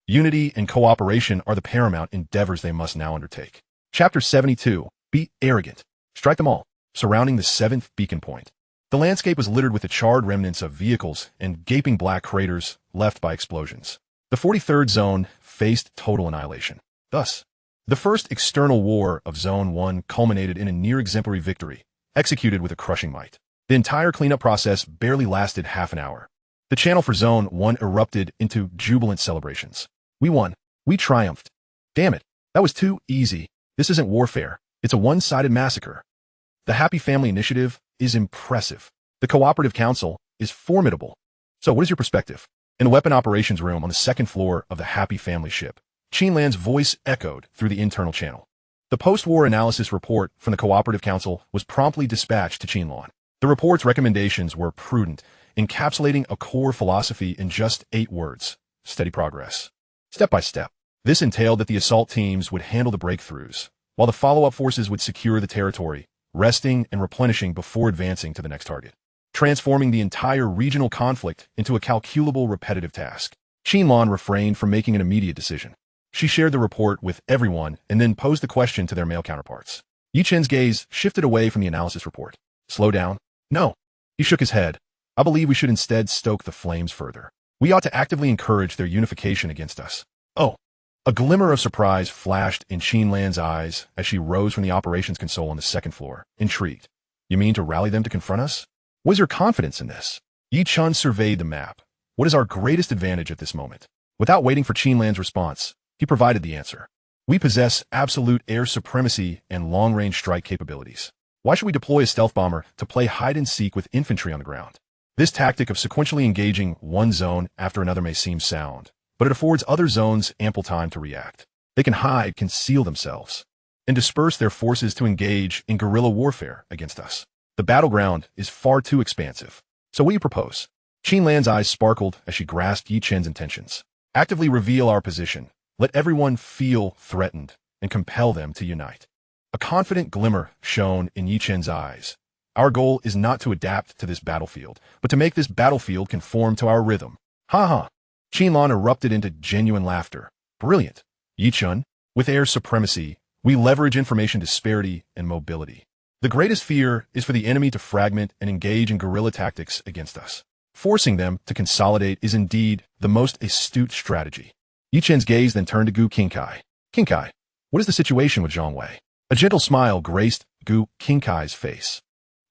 Unity and cooperation are the paramount endeavors they must now undertake. Chapter 72, Be Arrogant. Strike them all, surrounding the 7th beacon point. The landscape was littered with the charred remnants of vehicles and gaping black craters left by explosions. The 43rd Zone faced total annihilation. Thus, the first external war of Zone 1 culminated in a near-exemplary victory, executed with a crushing might. The entire cleanup process barely lasted half an hour. The channel for Zone 1 erupted into jubilant celebrations. We won. We triumphed. Damn it, that was too easy. This isn't warfare. It's a one-sided massacre. The Happy Family Initiative is impressive. The Cooperative Council is formidable. So what is your perspective? In the weapon operations room on the 2nd floor of the Happy Family ship, Qinlan's voice echoed through the internal channel. The post-war analysis report from the Cooperative Council was promptly dispatched to Qinlan. The report's recommendations were prudent, encapsulating a core philosophy in just 8 words: steady progress. Step by step. This entailed that the assault teams would handle the breakthroughs, while the follow-up forces would secure the territory, resting and replenishing before advancing to the next target, transforming the entire regional conflict into a calculable repetitive task. Qinlan refrained from making an immediate decision. She shared the report with everyone and then posed the question to their male counterparts. Yi Chen's gaze shifted away from the analysis report. Slow down? No. He shook his head. I believe we should instead stoke the flames further. We ought to actively encourage their unification against us. Oh. A glimmer of surprise flashed in Qinlan's eyes as she rose from the operations console on the 2nd floor, intrigued. You mean to rally them to confront us? What is your confidence in this? Yi Chen surveyed the map. What is our greatest advantage at this moment? Without waiting for Qinlan's response, he provided the answer. We possess absolute air supremacy and long-range strike capabilities. Why should we deploy a stealth bomber to play hide-and-seek with infantry on the ground? This tactic of sequentially engaging one zone after another may seem sound, but it affords other zones ample time to react. They can hide, conceal themselves, and disperse their forces to engage in guerrilla warfare against us. The battleground is far too expansive. So what do you propose? Qinlan's eyes sparkled as she grasped Yi Chen's intentions. Actively reveal our position. Let everyone feel threatened and compel them to unite. A confident glimmer shone in Yi Chen's eyes. Our goal is not to adapt to this battlefield, but to make this battlefield conform to our rhythm. Ha ha. Qinlan erupted into genuine laughter. Brilliant. Yichun, with air supremacy, we leverage information disparity and mobility. The greatest fear is for the enemy to fragment and engage in guerrilla tactics against us. Forcing them to consolidate is indeed the most astute strategy. Yichun's gaze then turned to Gu Qingkai. Qingkai, what is the situation with Zhang Wei? A gentle smile graced Gu Qingkai's face.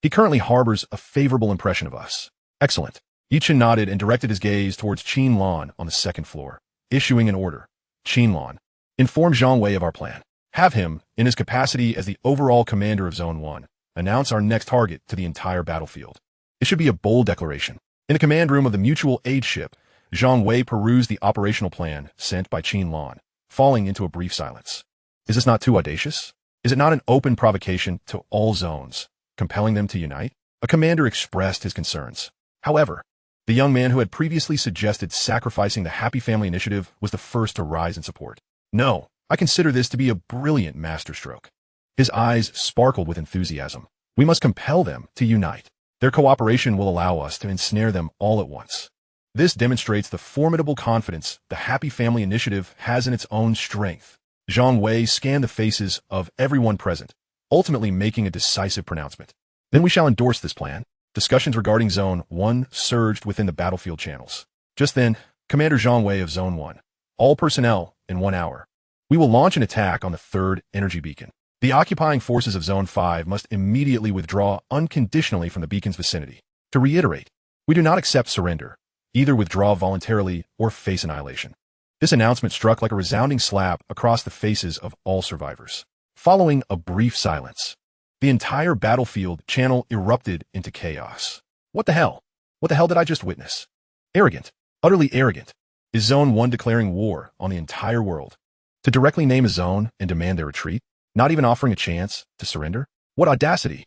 He currently harbors a favorable impression of us. Excellent. Yichun nodded and directed his gaze towards Qinlan on the second floor, issuing an order. Qinlan, inform Zhang Wei of our plan. Have him, in his capacity as the overall commander of Zone 1, announce our next target to the entire battlefield. It should be a bold declaration. In the command room of the mutual aid ship, Zhang Wei perused the operational plan sent by Qinlan, falling into a brief silence. Is this not too audacious? Is it not an open provocation to all zones, compelling them to unite? A commander expressed his concerns. However, the young man who had previously suggested sacrificing the Happy Family Initiative was the first to rise in support. No, I consider this to be a brilliant masterstroke. His eyes sparkled with enthusiasm. We must compel them to unite. Their cooperation will allow us to ensnare them all at once. This demonstrates the formidable confidence the Happy Family Initiative has in its own strength. Zhang Wei scanned the faces of everyone present, ultimately making a decisive pronouncement. Then we shall endorse this plan. Discussions regarding Zone 1 surged within the battlefield channels. Just then, Commander Zhang Wei of Zone 1. All personnel in 1 hour. We will launch an attack on the third energy beacon. The occupying forces of Zone 5 must immediately withdraw unconditionally from the beacon's vicinity. To reiterate, we do not accept surrender, either withdraw voluntarily or face annihilation. This announcement struck like a resounding slap across the faces of all survivors. Following a brief silence, the entire battlefield channel erupted into chaos. What the hell? What the hell did I just witness? Arrogant. Utterly arrogant. Is Zone 1 declaring war on the entire world? To directly name a zone and demand their retreat? Not even offering a chance to surrender? What audacity!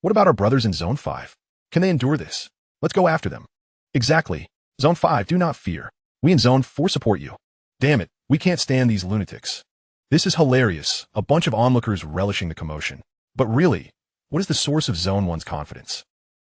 What about our brothers in Zone 5? Can they endure this? Let's go after them. Exactly. Zone 5, do not fear. We in Zone 4 support you. Damn it, we can't stand these lunatics. This is hilarious, a bunch of onlookers relishing the commotion. But really, what is the source of Zone 1's confidence?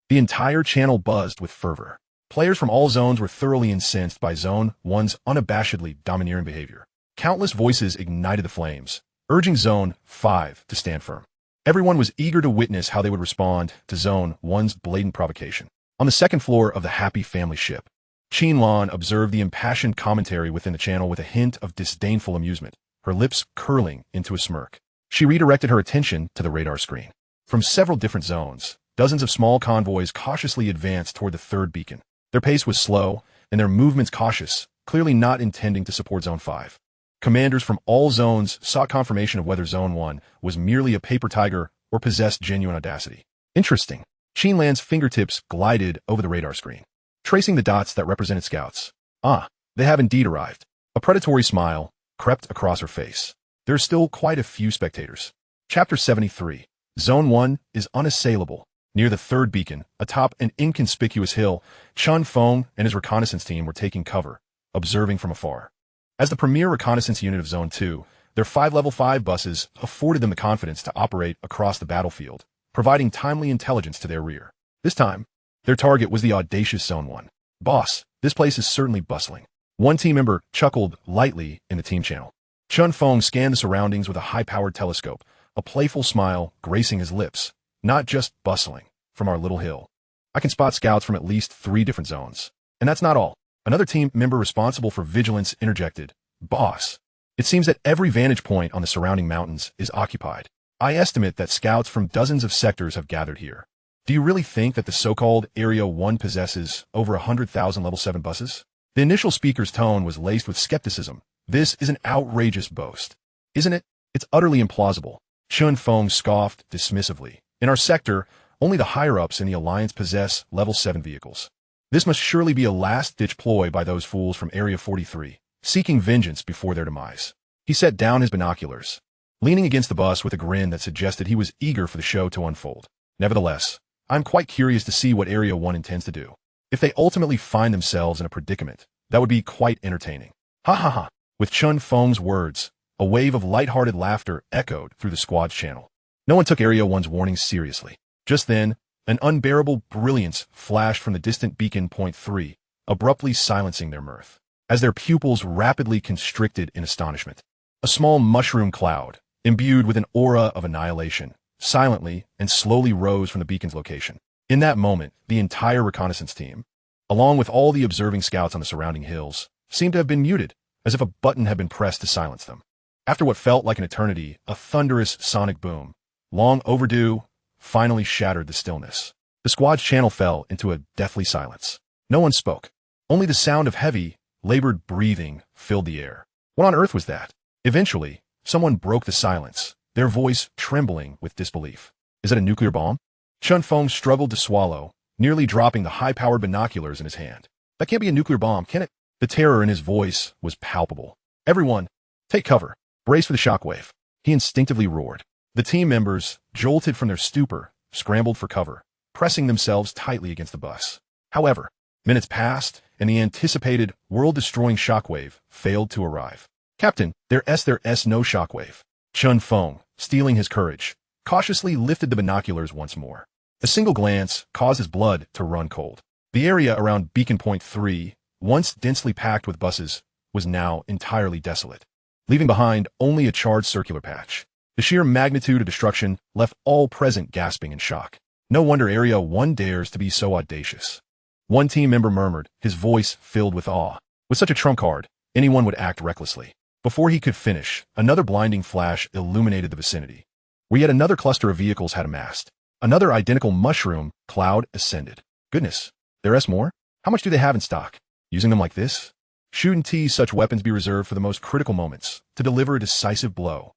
The entire channel buzzed with fervor. Players from all zones were thoroughly incensed by Zone 1's unabashedly domineering behavior. Countless voices ignited the flames, urging Zone 5 to stand firm. Everyone was eager to witness how they would respond to Zone 1's blatant provocation. On the second floor of the Happy Family ship, Qinlan observed the impassioned commentary within the channel with a hint of disdainful amusement, her lips curling into a smirk. She redirected her attention to the radar screen. From several different zones, dozens of small convoys cautiously advanced toward the third beacon. Their pace was slow, and their movements cautious, clearly not intending to support Zone 5. Commanders from all zones sought confirmation of whether Zone 1 was merely a paper tiger or possessed genuine audacity. Interesting. Qinlan's fingertips glided over the radar screen, tracing the dots that represented scouts. Ah, they have indeed arrived. A predatory smile crept across her face. There are still quite a few spectators. Chapter 73. Zone 1 is unassailable. Near the third beacon, atop an inconspicuous hill, Chun Feng and his reconnaissance team were taking cover, observing from afar. As the premier reconnaissance unit of Zone 2, their 5 Level 5 buses afforded them the confidence to operate across the battlefield, providing timely intelligence to their rear. This time, their target was the audacious Zone 1. Boss, this place is certainly bustling. One team member chuckled lightly in the team channel. Chun Feng scanned the surroundings with a high-powered telescope, a playful smile gracing his lips. Not just bustling from our little hill. I can spot scouts from at least 3 different zones. And that's not all. Another team member responsible for vigilance interjected. Boss, it seems that every vantage point on the surrounding mountains is occupied. I estimate that scouts from dozens of sectors have gathered here. Do you really think that the so-called Area 1 possesses over 100,000 Level 7 buses? The initial speaker's tone was laced with skepticism. This is an outrageous boast. Isn't it? It's utterly implausible. Chun Feng scoffed dismissively. In our sector, only the higher-ups in the Alliance possess Level 7 vehicles. This must surely be a last-ditch ploy by those fools from Area 43, seeking vengeance before their demise. He set down his binoculars, leaning against the bus with a grin that suggested he was eager for the show to unfold. Nevertheless, I'm quite curious to see what Area 1 intends to do. If they ultimately find themselves in a predicament, that would be quite entertaining. Ha ha ha. With Chun Feng's words, a wave of light-hearted laughter echoed through the squad's channel. No one took Area 1's warnings seriously. Just then, An unbearable brilliance flashed from the distant beacon point 3, abruptly silencing their mirth, as their pupils rapidly constricted in astonishment. A small mushroom cloud, imbued with an aura of annihilation, silently and slowly rose from the beacon's location. In that moment, the entire reconnaissance team, along with all the observing scouts on the surrounding hills, seemed to have been muted, as if a button had been pressed to silence them. After what felt like an eternity, a thunderous sonic boom, long overdue, finally shattered the stillness. The squad's channel fell into a deathly silence. No one spoke. Only the sound of heavy, labored breathing filled the air. What on earth was that? Eventually, someone broke the silence, their voice trembling with disbelief. Is it a nuclear bomb? Chun Feng struggled to swallow, nearly dropping the high-powered binoculars in his hand. That can't be a nuclear bomb, can it? The terror in his voice was palpable. Everyone, take cover. Brace for the shockwave. He instinctively roared. The team members, jolted from their stupor, scrambled for cover, pressing themselves tightly against the bus. However, minutes passed, and the anticipated, world-destroying shockwave failed to arrive. Captain, there's no shockwave. Chun Feng, stealing his courage, cautiously lifted the binoculars once more. A single glance caused his blood to run cold. The area around Beacon Point 3, once densely packed with buses, was now entirely desolate, leaving behind only a charred circular patch. The sheer magnitude of destruction left all present gasping in shock. No wonder Area 1 dares to be so audacious. One team member murmured, his voice filled with awe. With such a trump card, anyone would act recklessly. Before he could finish, another blinding flash illuminated the vicinity, where yet another cluster of vehicles had amassed. Another identical mushroom cloud ascended. Goodness, there's more? How much do they have in stock? Using them like this? Shouldn't such weapons be reserved for the most critical moments, to deliver a decisive blow?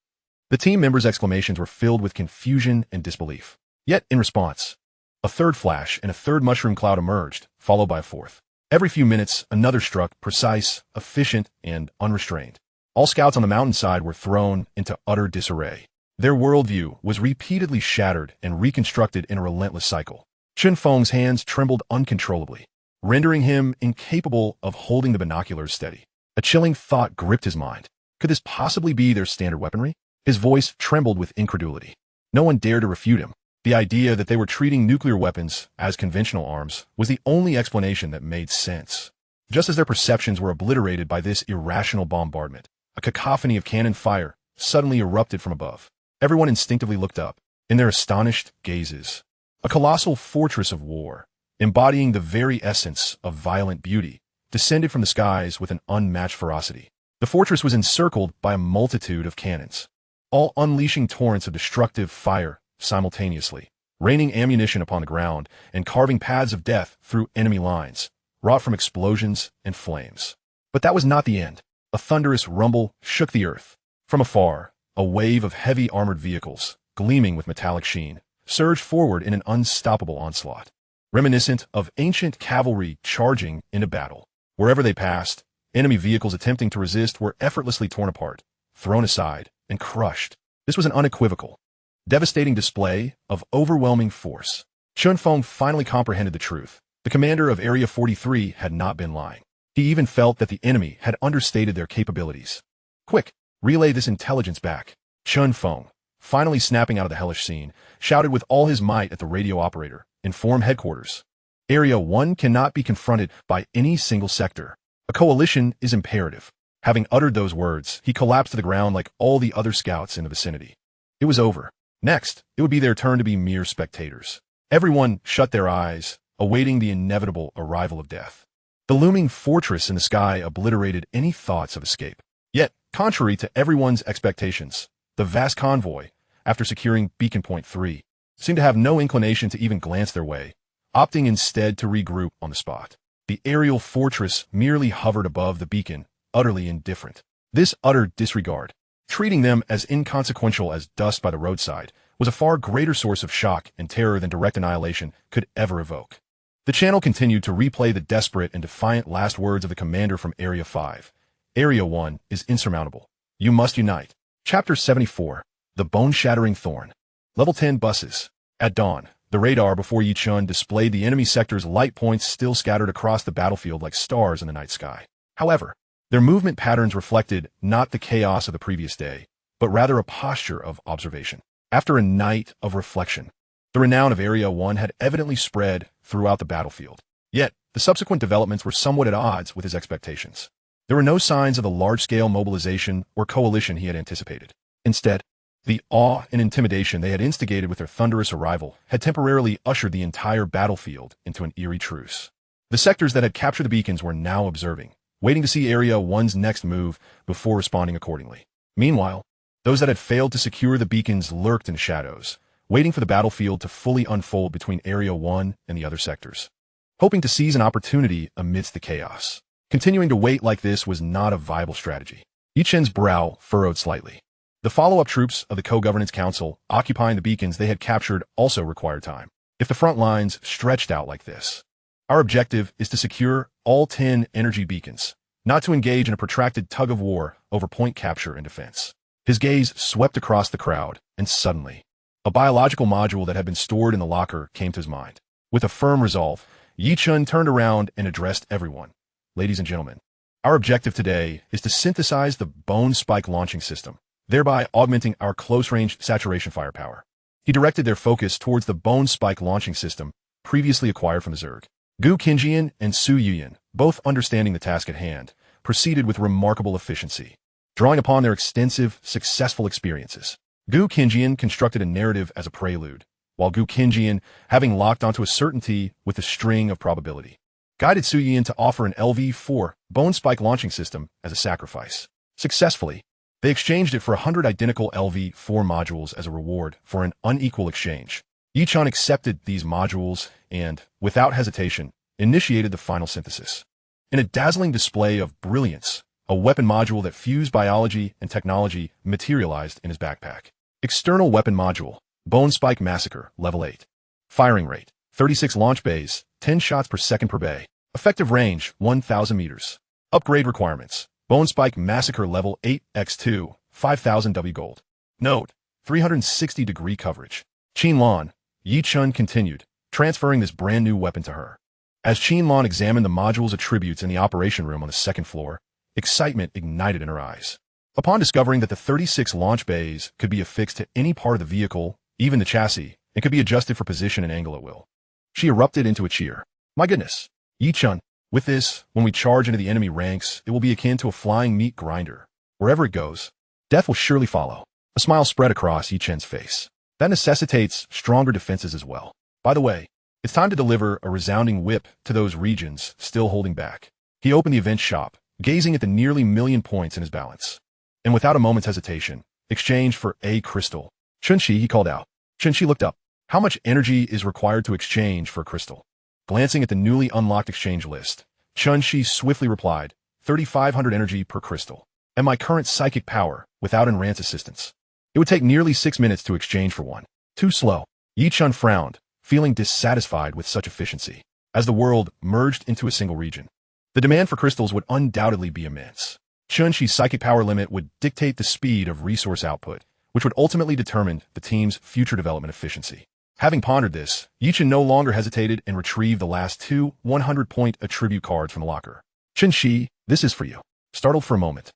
The team members' exclamations were filled with confusion and disbelief. Yet, in response, a third flash and a third mushroom cloud emerged, followed by a fourth. Every few minutes, another struck, precise, efficient, and unrestrained. All scouts on the mountainside were thrown into utter disarray. Their worldview was repeatedly shattered and reconstructed in a relentless cycle. Chun Feng's hands trembled uncontrollably, rendering him incapable of holding the binoculars steady. A chilling thought gripped his mind. Could this possibly be their standard weaponry? His voice trembled with incredulity. No one dared to refute him. The idea that they were treating nuclear weapons as conventional arms was the only explanation that made sense. Just as their perceptions were obliterated by this irrational bombardment, a cacophony of cannon fire suddenly erupted from above. Everyone instinctively looked up, in their astonished gazes. A colossal fortress of war, embodying the very essence of violent beauty, descended from the skies with an unmatched ferocity. The fortress was encircled by a multitude of cannons, all unleashing torrents of destructive fire simultaneously, raining ammunition upon the ground and carving paths of death through enemy lines, wrought from explosions and flames. But that was not the end. A thunderous rumble shook the earth. From afar, a wave of heavy armored vehicles, gleaming with metallic sheen, surged forward in an unstoppable onslaught, reminiscent of ancient cavalry charging into battle. Wherever they passed, enemy vehicles attempting to resist were effortlessly torn apart, thrown aside, and crushed. This was an unequivocal, devastating display of overwhelming force. Chun Feng finally comprehended the truth. The commander of Area 43 had not been lying. He even felt that the enemy had understated their capabilities. Quick, relay this intelligence back. Chun Feng, finally snapping out of the hellish scene, shouted with all his might at the radio operator. Inform headquarters. Area 1 cannot be confronted by any single sector. A coalition is imperative. Having uttered those words, he collapsed to the ground like all the other scouts in the vicinity. It was over. Next, it would be their turn to be mere spectators. Everyone shut their eyes, awaiting the inevitable arrival of death. The looming fortress in the sky obliterated any thoughts of escape. Yet, contrary to everyone's expectations, the vast convoy, after securing Beacon Point 3, seemed to have no inclination to even glance their way, opting instead to regroup on the spot. The aerial fortress merely hovered above the beacon, utterly indifferent. This utter disregard, treating them as inconsequential as dust by the roadside, was a far greater source of shock and terror than direct annihilation could ever evoke. The channel continued to replay the desperate and defiant last words of the commander from Area 5. Area 1 is insurmountable. You must unite. Chapter 74. The Bone-Shattering Thorn. Level 10 buses. At dawn, the radar before Yichun displayed the enemy sector's light points still scattered across the battlefield like stars in the night sky. However, their movement patterns reflected not the chaos of the previous day, but rather a posture of observation. After a night of reflection, The renown of Area 1 had evidently spread throughout the battlefield. Yet, the subsequent developments were somewhat at odds with his expectations. There were no signs of the large-scale mobilization or coalition he had anticipated. Instead, the awe and intimidation they had instigated with their thunderous arrival had temporarily ushered the entire battlefield into an eerie truce. The sectors that had captured the beacons were now observing, waiting to see Area 1's next move before responding accordingly. Meanwhile, those that had failed to secure the beacons lurked in shadows, waiting for the battlefield to fully unfold between Area 1 and the other sectors, hoping to seize an opportunity amidst the chaos. Continuing to wait like this was not a viable strategy. Yichen's brow furrowed slightly. The follow-up troops of the Co-Governance Council occupying the beacons they had captured also required time. If the front lines stretched out like this, our objective is to secure all 10 energy beacons, not to engage in a protracted tug-of-war over point capture and defense. His gaze swept across the crowd, and suddenly, a biological module that had been stored in the locker came to his mind. With a firm resolve, Yichun turned around and addressed everyone. Ladies and gentlemen, our objective today is to synthesize the Bone Spike launching system, thereby augmenting our close-range saturation firepower. He directed their focus towards the Bone Spike launching system, previously acquired from the Zerg. Gu Qinjian and Su Yuyan, both understanding the task at hand, proceeded with remarkable efficiency, drawing upon their extensive, successful experiences. Gu Qinjian constructed a narrative as a prelude, while Gu Qinjian, having locked onto a certainty with a string of probability, guided Su Yuyan to offer an LV-4 Bone Spike launching system as a sacrifice. Successfully, they exchanged it for 100 identical LV-4 modules as a reward for an unequal exchange. Yichun accepted these modules and, without hesitation, initiated the final synthesis. In a dazzling display of brilliance, a weapon module that fused biology and technology materialized in his backpack. External weapon module, Bone Spike Massacre, level 8. Firing rate, 36 launch bays, 10 shots per second per bay. Effective range, 1,000 meters. Upgrade requirements, Bone Spike Massacre level 8 x2, 5,000 W gold. Note, 360-degree coverage. Qinlan, Yichun continued, transferring this brand new weapon to her. As Qinlan examined the module's attributes in the operation room on the second floor, excitement ignited in her eyes. Upon discovering that the 36 launch bays could be affixed to any part of the vehicle, even the chassis, and could be adjusted for position and angle at will, she erupted into a cheer. My goodness, Yichun, with this, when we charge into the enemy ranks, it will be akin to a flying meat grinder. Wherever it goes, death will surely follow. A smile spread across Yichun's face. That necessitates stronger defenses as well. By the way, it's time to deliver a resounding whip to those regions still holding back. He opened the event shop, gazing at the nearly 1,000,000 points in his balance, and without a moment's hesitation, exchanged for a crystal. Chunshi, he called out. Chunshi looked up. How much energy is required to exchange for a crystal? Glancing at the newly unlocked exchange list, Chunshi swiftly replied, 3,500 energy per crystal. At my current psychic power, without Enrant's assistance, it would take nearly 6 minutes to exchange for one. Too slow. Yichun frowned, feeling dissatisfied with such efficiency. As the world merged into a single region, the demand for crystals would undoubtedly be immense. Chunshi's psychic power limit would dictate the speed of resource output, which would ultimately determine the team's future development efficiency. Having pondered this, Yichun no longer hesitated and retrieved the last 2 100-point attribute cards from the locker. Chunshi, this is for you. Startled for a moment,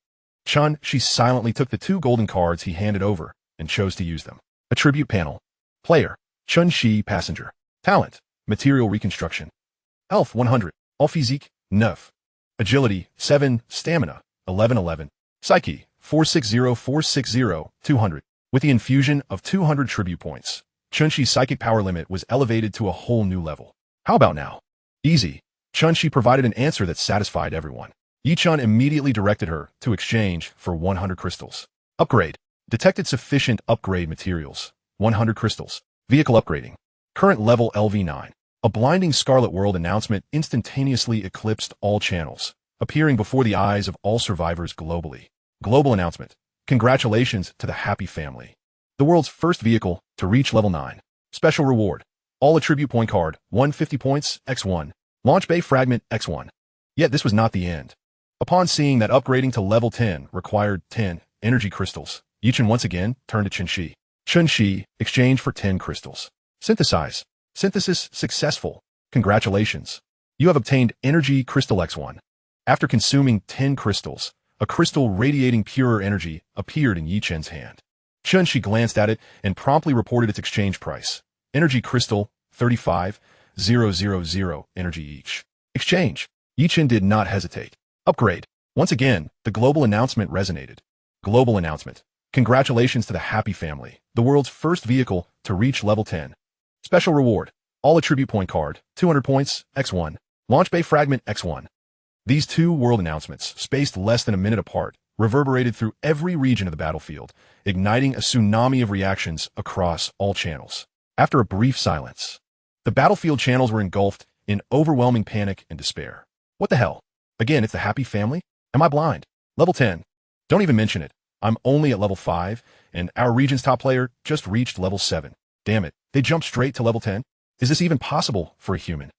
Chunshi silently took the 2 golden cards he handed over and chose to use them. Attribute panel. Player, Chunshi Passenger. Talent, Material Reconstruction. Health 100. All physique, 9. Agility, 7. Stamina, 1111. Psyche, 460 200. With the infusion of 200 tribute points, Chunshi's psychic power limit was elevated to a whole new level. How about now? Easy. Chunshi provided an answer that satisfied everyone. Yichun immediately directed her to exchange for 100 crystals. Upgrade. Detected sufficient upgrade materials. 100 crystals. Vehicle upgrading. Current level LV9. A blinding Scarlet World announcement instantaneously eclipsed all channels, appearing before the eyes of all survivors globally. Global announcement. Congratulations to the happy family. The world's first vehicle to reach level 9. Special reward. All attribute point card, 150 points, X1. Launch bay fragment, X1. Yet this was not the end. Upon seeing that upgrading to level 10 required 10 energy crystals, Yichun once again turned to Chunshi. Chunshi, exchange for 10 crystals. Synthesize. Synthesis successful. Congratulations. You have obtained energy crystal X1. After consuming 10 crystals, a crystal radiating purer energy appeared in Yichun's hand. Chunshi glanced at it and promptly reported its exchange price, Energy Crystal, 35,000 energy each. Exchange. Yichin did not hesitate. Upgrade. Once again, the global announcement resonated. Global announcement. Congratulations to the Happy Family, the world's first vehicle to reach level 10. Special reward. All attribute point card, 200 points, X1. Launch Bay Fragment, X1. These two world announcements, spaced less than a minute apart, reverberated through every region of the battlefield, igniting a tsunami of reactions across all channels. After a brief silence, the battlefield channels were engulfed in overwhelming panic and despair. What the hell? Again, it's the Happy Family? Am I blind? Level 10. Don't even mention it. I'm only at level 5, and our region's top player just reached level 7. Damn it, they jumped straight to level 10? Is this even possible for a human?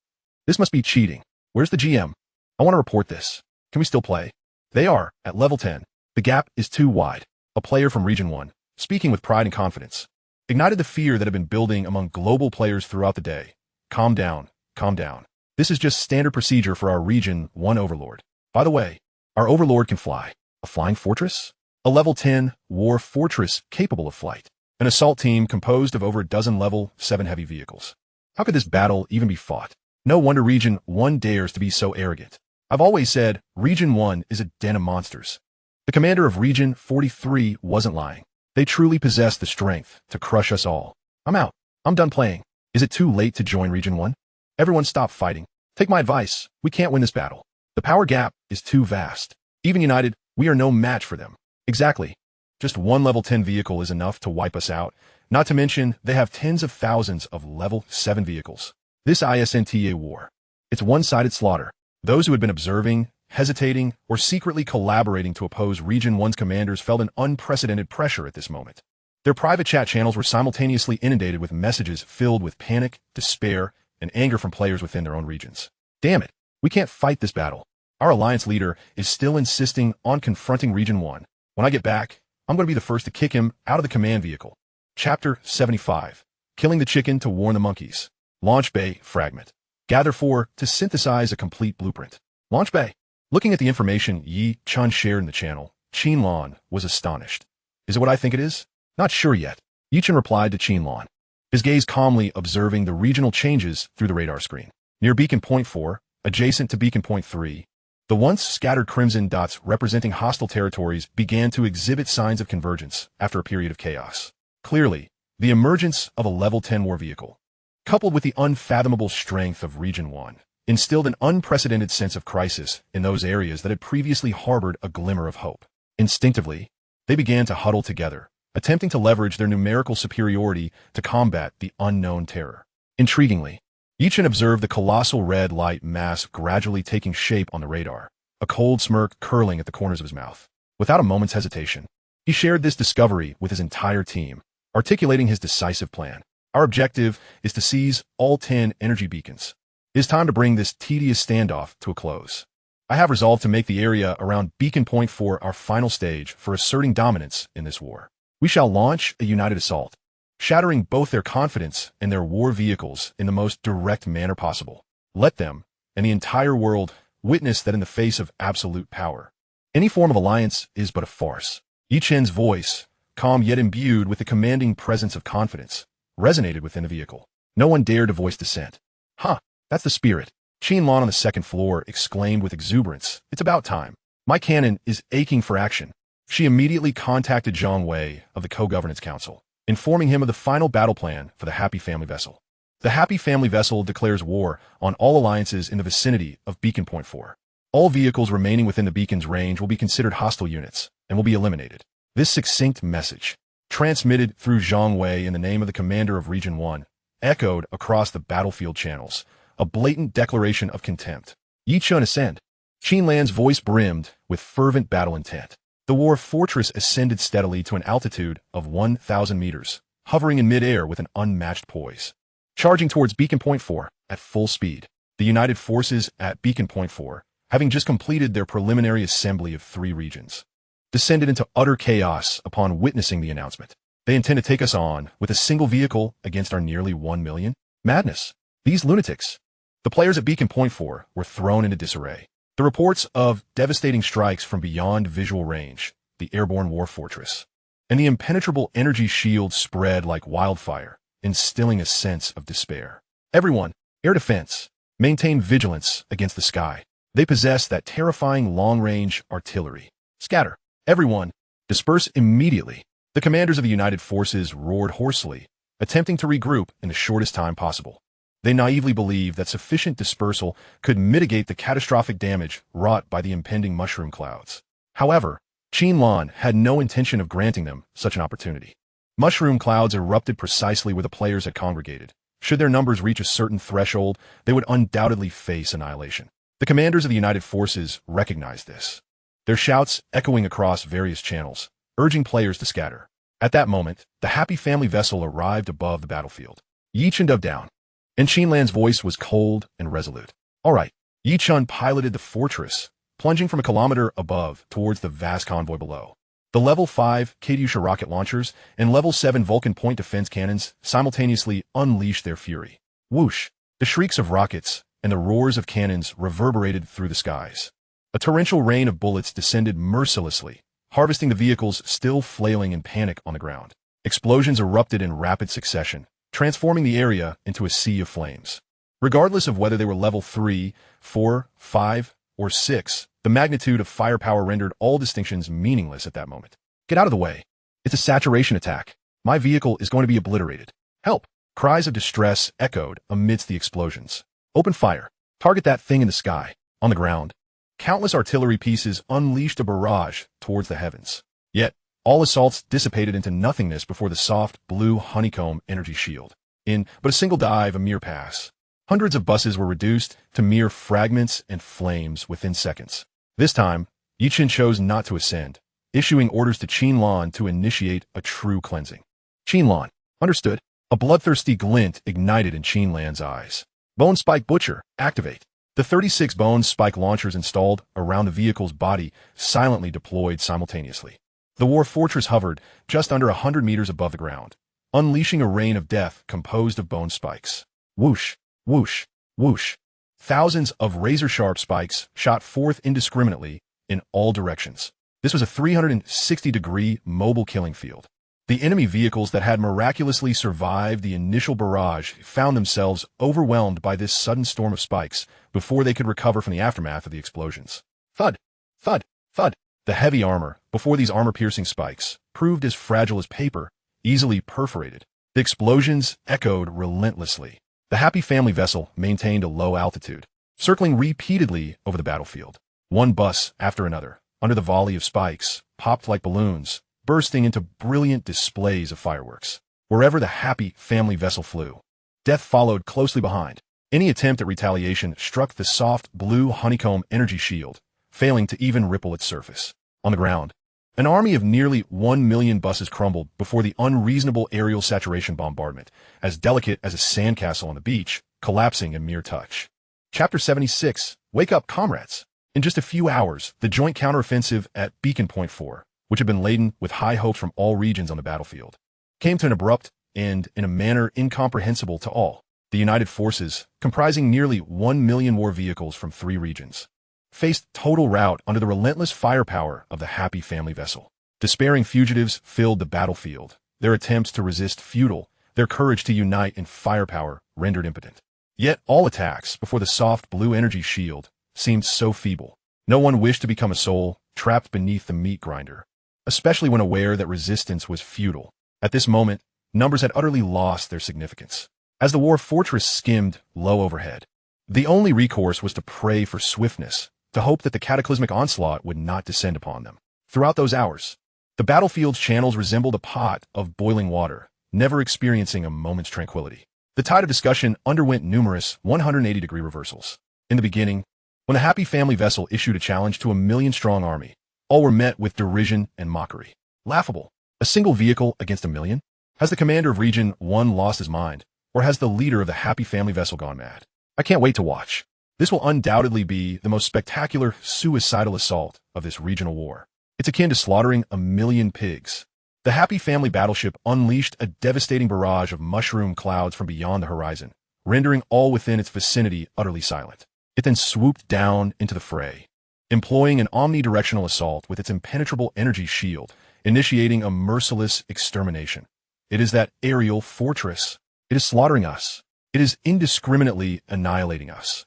This must be cheating. Where's the GM? I want to report this. Can we still play? They are at level 10. The gap is too wide. A player from Region 1, speaking with pride and confidence, ignited the fear that had been building among global players throughout the day. Calm down, calm down. This is just standard procedure for our Region 1 Overlord. By the way, our Overlord can fly. A flying fortress? A level 10 war fortress capable of flight. An assault team composed of over a dozen level 7 heavy vehicles. How could this battle even be fought? No wonder Region 1 dares to be so arrogant. I've always said Region 1 is a den of monsters. The commander of Region 43 wasn't lying. They truly possess the strength to crush us all. I'm out. I'm done playing. Is it too late to join Region 1? Everyone stop fighting. Take my advice. We can't win this battle. The power gap is too vast. Even united, we are no match for them. Exactly. Just one level 10 vehicle is enough to wipe us out. Not to mention, they have tens of thousands of level 7 vehicles. This ISNTA war. It's one-sided slaughter. Those who had been observing, hesitating, or secretly collaborating to oppose Region 1's commanders felt an unprecedented pressure at this moment. Their private chat channels were simultaneously inundated with messages filled with panic, despair, and anger from players within their own regions. Damn it, we can't fight this battle. Our alliance leader is still insisting on confronting Region 1. When I get back, I'm going to be the first to kick him out of the command vehicle. Chapter 75. Killing the chicken to warn the monkeys. Launch Bay Fragment. Gather 4 to synthesize a complete blueprint. Launch Bay. Looking at the information Yi Chun shared in the channel, Qin Lan was astonished. Is it what I think it is? Not sure yet. Yi Chun replied to Qin Lan, his gaze calmly observing the regional changes through the radar screen. Near Beacon Point 4, adjacent to Beacon Point 3, the once scattered crimson dots representing hostile territories began to exhibit signs of convergence after a period of chaos. Clearly, the emergence of a level 10 war vehicle, coupled with the unfathomable strength of Region 1, instilled an unprecedented sense of crisis in those areas that had previously harbored a glimmer of hope. Instinctively, they began to huddle together, attempting to leverage their numerical superiority to combat the unknown terror. Intriguingly, Yichin observed the colossal red light mass gradually taking shape on the radar, a cold smirk curling at the corners of his mouth. Without a moment's hesitation, he shared this discovery with his entire team, articulating his decisive plan. Our objective is to seize all 10 energy beacons. It is time to bring this tedious standoff to a close. I have resolved to make the area around Beacon Point 4 our final stage for asserting dominance in this war. We shall launch a united assault, shattering both their confidence and their war vehicles in the most direct manner possible. Let them, and the entire world, witness that in the face of absolute power, any form of alliance is but a farce. Yi Chen's voice, calm yet imbued with the commanding presence of confidence, resonated within the vehicle. No one dared to voice dissent. Huh, that's the spirit. Qin Lan on the second floor exclaimed with exuberance. It's about time. My cannon is aching for action. She immediately contacted Zhang Wei of the Co-Governance Council, informing him of the final battle plan for the Happy Family vessel. The Happy Family vessel declares war on all alliances in the vicinity of Beacon Point 4. All vehicles remaining within the beacon's range will be considered hostile units and will be eliminated. This succinct message, transmitted through Zhang Wei in the name of the commander of Region 1, echoed across the battlefield channels, a blatant declaration of contempt. Yi Chun ascend. Qin Lan's voice brimmed with fervent battle intent. The war fortress ascended steadily to an altitude of 1,000 meters, hovering in midair with an unmatched poise. Charging towards Beacon Point 4 at full speed, the united forces at Beacon Point 4, having just completed their preliminary assembly of 3 regions, descended into utter chaos upon witnessing the announcement. They intend to take us on with a single vehicle against our nearly 1 million? Madness. These lunatics. The players at Beacon Point 4 were thrown into disarray. The reports of devastating strikes from beyond visual range, the airborne war fortress, and the impenetrable energy shield spread like wildfire, instilling a sense of despair. Everyone, air defense, maintain vigilance against the sky. They possess that terrifying long-range artillery. Scatter. Everyone, disperse immediately. The commanders of the United Forces roared hoarsely, attempting to regroup in the shortest time possible. They naively believed that sufficient dispersal could mitigate the catastrophic damage wrought by the impending mushroom clouds. However, Qinlan had no intention of granting them such an opportunity. Mushroom clouds erupted precisely where the players had congregated. Should their numbers reach a certain threshold, they would undoubtedly face annihilation. The commanders of the United Forces recognized this, their shouts echoing across various channels, urging players to scatter. At that moment, the Happy Family vessel arrived above the battlefield. Yi Chen dove down, and Qinlan's voice was cold and resolute. All right. Yi Chen piloted the fortress, plunging from a kilometer above towards the vast convoy below. The Level 5 Katyusha rocket launchers and Level 7 Vulcan point defense cannons simultaneously unleashed their fury. Whoosh! The shrieks of rockets and the roars of cannons reverberated through the skies. A torrential rain of bullets descended mercilessly, harvesting the vehicles still flailing in panic on the ground. Explosions erupted in rapid succession, transforming the area into a sea of flames. Regardless of whether they were Level 3, 4, 5, or 6, the magnitude of firepower rendered all distinctions meaningless at that moment. Get out of the way. It's a saturation attack. My vehicle is going to be obliterated. Help! Cries of distress echoed amidst the explosions. Open fire. Target that thing in the sky. On the ground. Countless artillery pieces unleashed a barrage towards the heavens. Yet, all assaults dissipated into nothingness before the soft, blue honeycomb energy shield. In but a single dive, a mere pass. Hundreds of buses were reduced to mere fragments and flames within seconds. This time, Yi Chen chose not to ascend, issuing orders to Qinlan to initiate a true cleansing. Qinlan, understood. A bloodthirsty glint ignited in Qinlan's eyes. Bone Spike Butcher, activate. The 36 bone spike launchers installed around the vehicle's body silently deployed simultaneously. The war fortress hovered just under 100 meters above the ground, unleashing a rain of death composed of bone spikes. Whoosh! Whoosh, whoosh. Thousands of razor-sharp spikes shot forth indiscriminately in all directions. This was a 360-degree mobile killing field. The enemy vehicles that had miraculously survived the initial barrage found themselves overwhelmed by this sudden storm of spikes before they could recover from the aftermath of the explosions. Thud, thud, thud. The heavy armor, before these armor-piercing spikes, proved as fragile as paper, easily perforated. The explosions echoed relentlessly. The Happy Family vessel maintained a low altitude, circling repeatedly over the battlefield. One bus after another, under the volley of spikes, popped like balloons, bursting into brilliant displays of fireworks. Wherever the Happy Family vessel flew, death followed closely behind. Any attempt at retaliation struck the soft blue honeycomb energy shield, failing to even ripple its surface. On the ground, an army of nearly 1 million buses crumbled before the unreasonable aerial saturation bombardment, as delicate as a sandcastle on the beach, collapsing in mere touch. Chapter 76, Wake Up, Comrades! In just a few hours, the joint counteroffensive at Beacon Point 4, which had been laden with high hopes from all regions on the battlefield, came to an abrupt end in a manner incomprehensible to all. The United Forces, comprising nearly 1 million war vehicles from 3 regions, faced total rout under the relentless firepower of the Happy Family vessel. Despairing fugitives filled the battlefield, their attempts to resist futile, their courage to unite in firepower rendered impotent. Yet all attacks before the soft blue energy shield seemed so feeble. No one wished to become a soul trapped beneath the meat grinder, especially when aware that resistance was futile. At this moment, numbers had utterly lost their significance. As the war fortress skimmed low overhead, the only recourse was to pray for swiftness, to hope that the cataclysmic onslaught would not descend upon them. Throughout those hours, the battlefield's channels resembled a pot of boiling water, never experiencing a moment's tranquility. The tide of discussion underwent numerous 180-degree reversals. In the beginning, when the Happy Family vessel issued a challenge to a million-strong army, all were met with derision and mockery. Laughable. A single vehicle against a million? Has the commander of Region 1 lost his mind, or has the leader of the Happy Family vessel gone mad? I can't wait to watch. This will undoubtedly be the most spectacular suicidal assault of this regional war. It's akin to slaughtering a million pigs. The Happy Family battleship unleashed a devastating barrage of mushroom clouds from beyond the horizon, rendering all within its vicinity utterly silent. It then swooped down into the fray, employing an omnidirectional assault with its impenetrable energy shield, initiating a merciless extermination. It is that aerial fortress. It is slaughtering us. It is indiscriminately annihilating us.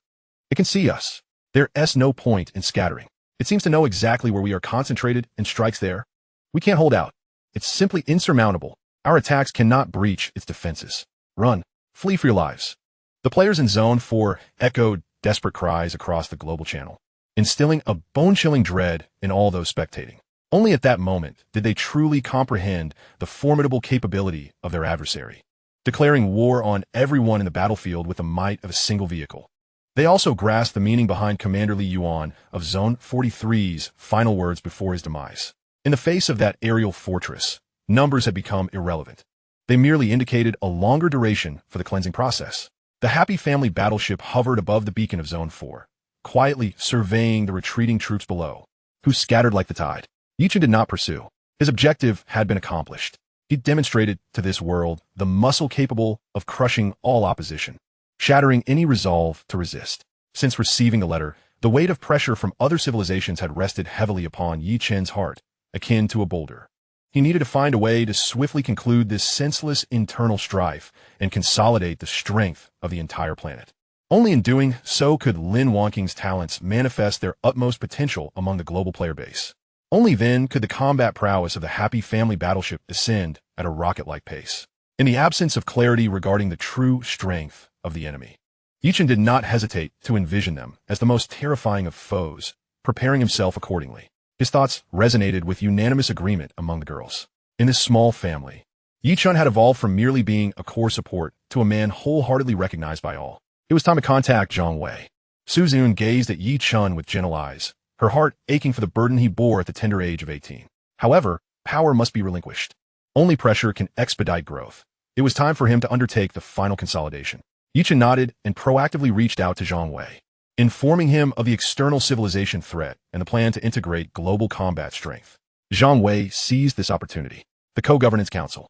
It can see us. There's no point in scattering. It seems to know exactly where we are concentrated and strikes there. We can't hold out. It's simply insurmountable. Our attacks cannot breach its defenses. Run. Flee for your lives. The players in Zone 4 echoed desperate cries across the global channel, instilling a bone-chilling dread in all those spectating. Only at that moment did they truly comprehend the formidable capability of their adversary, declaring war on everyone in the battlefield with the might of a single vehicle. They also grasped the meaning behind Commander Li Yuan of Zone 43's final words before his demise. In the face of that aerial fortress, numbers had become irrelevant. They merely indicated a longer duration for the cleansing process. The Happy Family battleship hovered above the beacon of Zone 4, quietly surveying the retreating troops below, who scattered like the tide. Yichen did not pursue. His objective had been accomplished. He demonstrated to this world the muscle capable of crushing all opposition, shattering any resolve to resist. Since receiving the letter, the weight of pressure from other civilizations had rested heavily upon Yi Chen's heart, akin to a boulder. He needed to find a way to swiftly conclude this senseless internal strife and consolidate the strength of the entire planet. Only in doing so could Lin Wanking's talents manifest their utmost potential among the global player base. Only then could the combat prowess of the Happy Family battleship ascend at a rocket-like pace. In the absence of clarity regarding the true strength of the enemy, Yichen did not hesitate to envision them as the most terrifying of foes, preparing himself accordingly. His thoughts resonated with unanimous agreement among the girls. In this small family, Yichen had evolved from merely being a core support to a man wholeheartedly recognized by all. It was time to contact Zhang Wei. Su Zun gazed at Yichen with gentle eyes, her heart aching for the burden he bore at the tender age of 18. However, power must be relinquished. Only pressure can expedite growth. It was time for him to undertake the final consolidation. Yichen nodded and proactively reached out to Zhang Wei, informing him of the external civilization threat and the plan to integrate global combat strength. Zhang Wei seized this opportunity. The Co-Governance Council.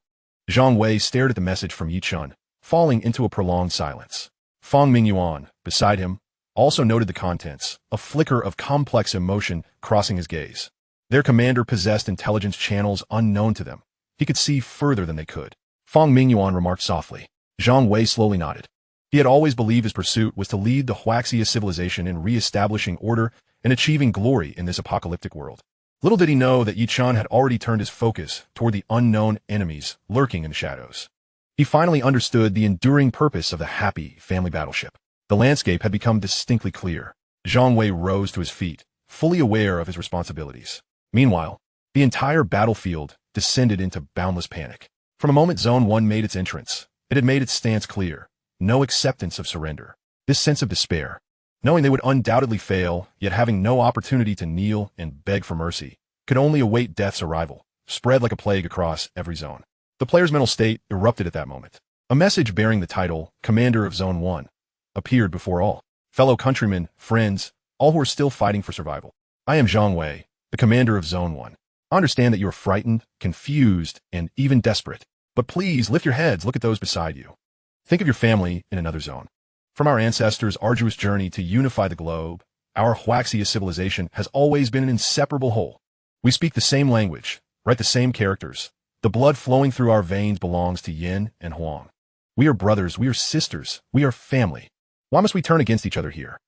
Zhang Wei stared at the message from Yichen, falling into a prolonged silence. Fang Mingyuan, beside him, also noted the contents, a flicker of complex emotion crossing his gaze. Their commander possessed intelligence channels unknown to them. He could see further than they could. Fang Mingyuan remarked softly. Zhang Wei slowly nodded. He had always believed his pursuit was to lead the Huaxia civilization in re-establishing order and achieving glory in this apocalyptic world. Little did he know that Yichen had already turned his focus toward the unknown enemies lurking in the shadows. He finally understood the enduring purpose of the Happy Family battleship. The landscape had become distinctly clear. Zhang Wei rose to his feet, fully aware of his responsibilities. Meanwhile, the entire battlefield descended into boundless panic. From the moment Zone 1 made its entrance, it had made its stance clear. No acceptance of surrender. This sense of despair, knowing they would undoubtedly fail, yet having no opportunity to kneel and beg for mercy, could only await death's arrival, spread like a plague across every zone. The player's mental state erupted at that moment. A message bearing the title, Commander of Zone 1, appeared before all. Fellow countrymen, friends, all who are still fighting for survival. I am Zhang Wei, the commander of Zone 1. I understand that you are frightened, confused, and even desperate. But please lift your heads, look at those beside you. Think of your family in another zone. From our ancestors' arduous journey to unify the globe, our Huaxia civilization has always been an inseparable whole. We speak the same language, write the same characters. The blood flowing through our veins belongs to Yin and Huang. We are brothers, we are sisters, we are family. Why must we turn against each other here?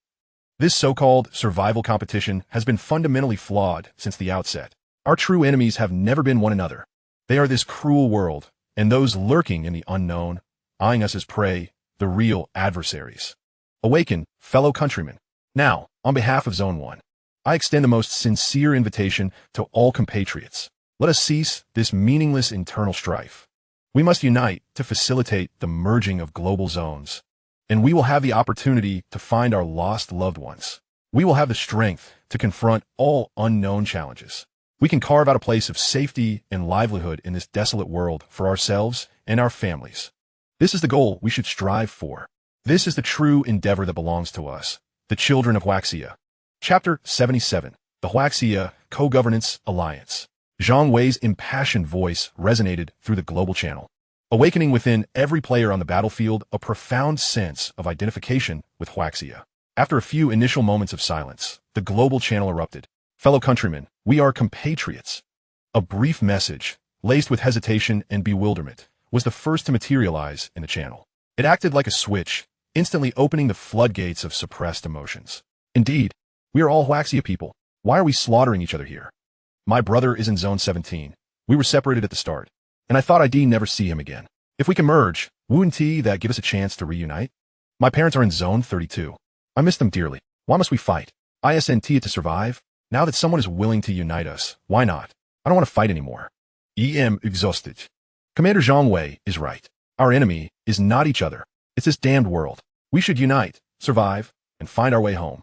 This so-called survival competition has been fundamentally flawed since the outset. Our true enemies have never been one another. They are this cruel world, and those lurking in the unknown, eyeing us as prey, the real adversaries. Awaken, fellow countrymen. Now, on behalf of Zone 1, I extend the most sincere invitation to all compatriots. Let us cease this meaningless internal strife. We must unite to facilitate the merging of global zones, and we will have the opportunity to find our lost loved ones. We will have the strength to confront all unknown challenges. We can carve out a place of safety and livelihood in this desolate world for ourselves and our families. This is the goal we should strive for. This is the true endeavor that belongs to us, the children of Huaxia. Chapter 77, The Huaxia Co-Governance Alliance. Zhang Wei's impassioned voice resonated through the global channel, awakening within every player on the battlefield a profound sense of identification with Huaxia. After a few initial moments of silence, the global channel erupted. Fellow countrymen, we are compatriots. A brief message, laced with hesitation and bewilderment, was the first to materialize in the channel. It acted like a switch, instantly opening the floodgates of suppressed emotions. Indeed, we are all Huaxia people. Why are we slaughtering each other here? My brother is in Zone 17. We were separated at the start, and I thought I'd never see him again. If we can merge, wouldn't that give us a chance to reunite? My parents are in Zone 32. I miss them dearly. Why must we fight? Isn't it to survive? Now that someone is willing to unite us, why not? I don't want to fight anymore. Em exhausted. Commander Zhang Wei is right. Our enemy is not each other. It's this damned world. We should unite, survive, and find our way home.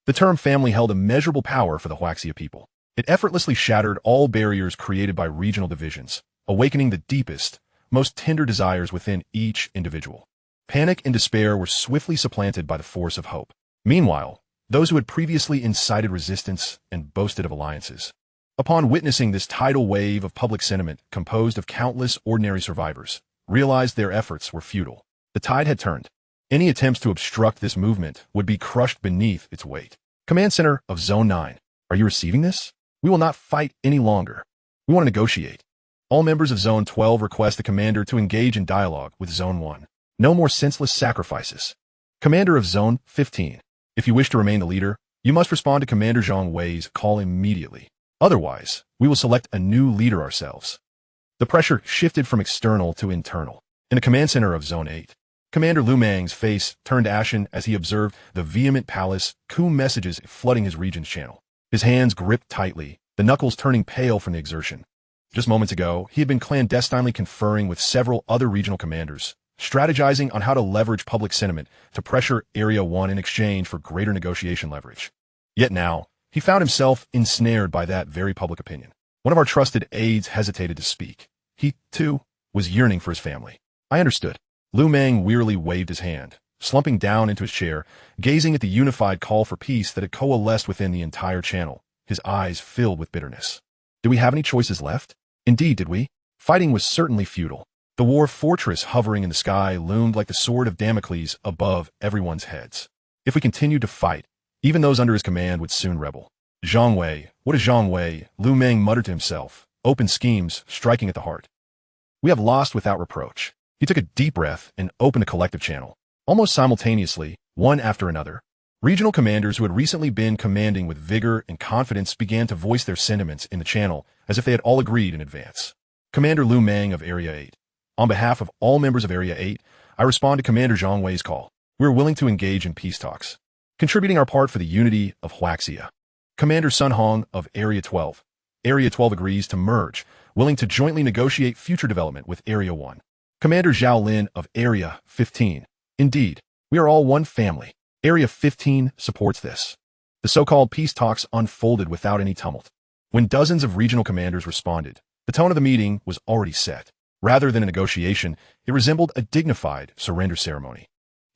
The term family held immeasurable power for the Huaxia people. It effortlessly shattered all barriers created by regional divisions, awakening the deepest, most tender desires within each individual. Panic and despair were swiftly supplanted by the force of hope. Meanwhile, those who had previously incited resistance and boasted of alliances, upon witnessing this tidal wave of public sentiment composed of countless ordinary survivors, realized their efforts were futile. The tide had turned. Any attempts to obstruct this movement would be crushed beneath its weight. Command Center of Zone 9, are you receiving this? We will not fight any longer. We want to negotiate. All members of Zone 12 request the commander to engage in dialogue with Zone 1. No more senseless sacrifices. Commander of Zone 15, if you wish to remain the leader, you must respond to Commander Zhang Wei's call immediately. Otherwise, we will select a new leader ourselves. The pressure shifted from external to internal. In the command center of Zone 8, Commander Lu Mang's face turned ashen as he observed the vehement palace coup messages flooding his region's channel. His hands gripped tightly, the knuckles turning pale from the exertion. Just moments ago, he had been clandestinely conferring with several other regional commanders, strategizing on how to leverage public sentiment to pressure Area 1 in exchange for greater negotiation leverage. Yet now, he found himself ensnared by that very public opinion. One of our trusted aides hesitated to speak. He, too, was yearning for his family. I understood. Lu Mang wearily waved his hand, slumping down into his chair, gazing at the unified call for peace that had coalesced within the entire channel, his eyes filled with bitterness. Did we have any choices left? Indeed, did we? Fighting was certainly futile. The war fortress hovering in the sky loomed like the sword of Damocles above everyone's heads. If we continued to fight, even those under his command would soon rebel. Zhang Wei, what is Zhang Wei? Lu Mang muttered to himself, open schemes striking at the heart. We have lost without reproach. He took a deep breath and opened a collective channel. Almost simultaneously, one after another, regional commanders who had recently been commanding with vigor and confidence began to voice their sentiments in the channel as if they had all agreed in advance. Commander Lu Mang of Area 8. On behalf of all members of Area 8, I respond to Commander Zhang Wei's call. We are willing to engage in peace talks, contributing our part for the unity of Huaxia. Commander Sun Hong of Area 12. Area 12 agrees to merge, willing to jointly negotiate future development with Area 1. Commander Zhao Lin of Area 15. Indeed, we are all one family. Area 15 supports this. The so-called peace talks unfolded without any tumult. When dozens of regional commanders responded, the tone of the meeting was already set. Rather than a negotiation, it resembled a dignified surrender ceremony.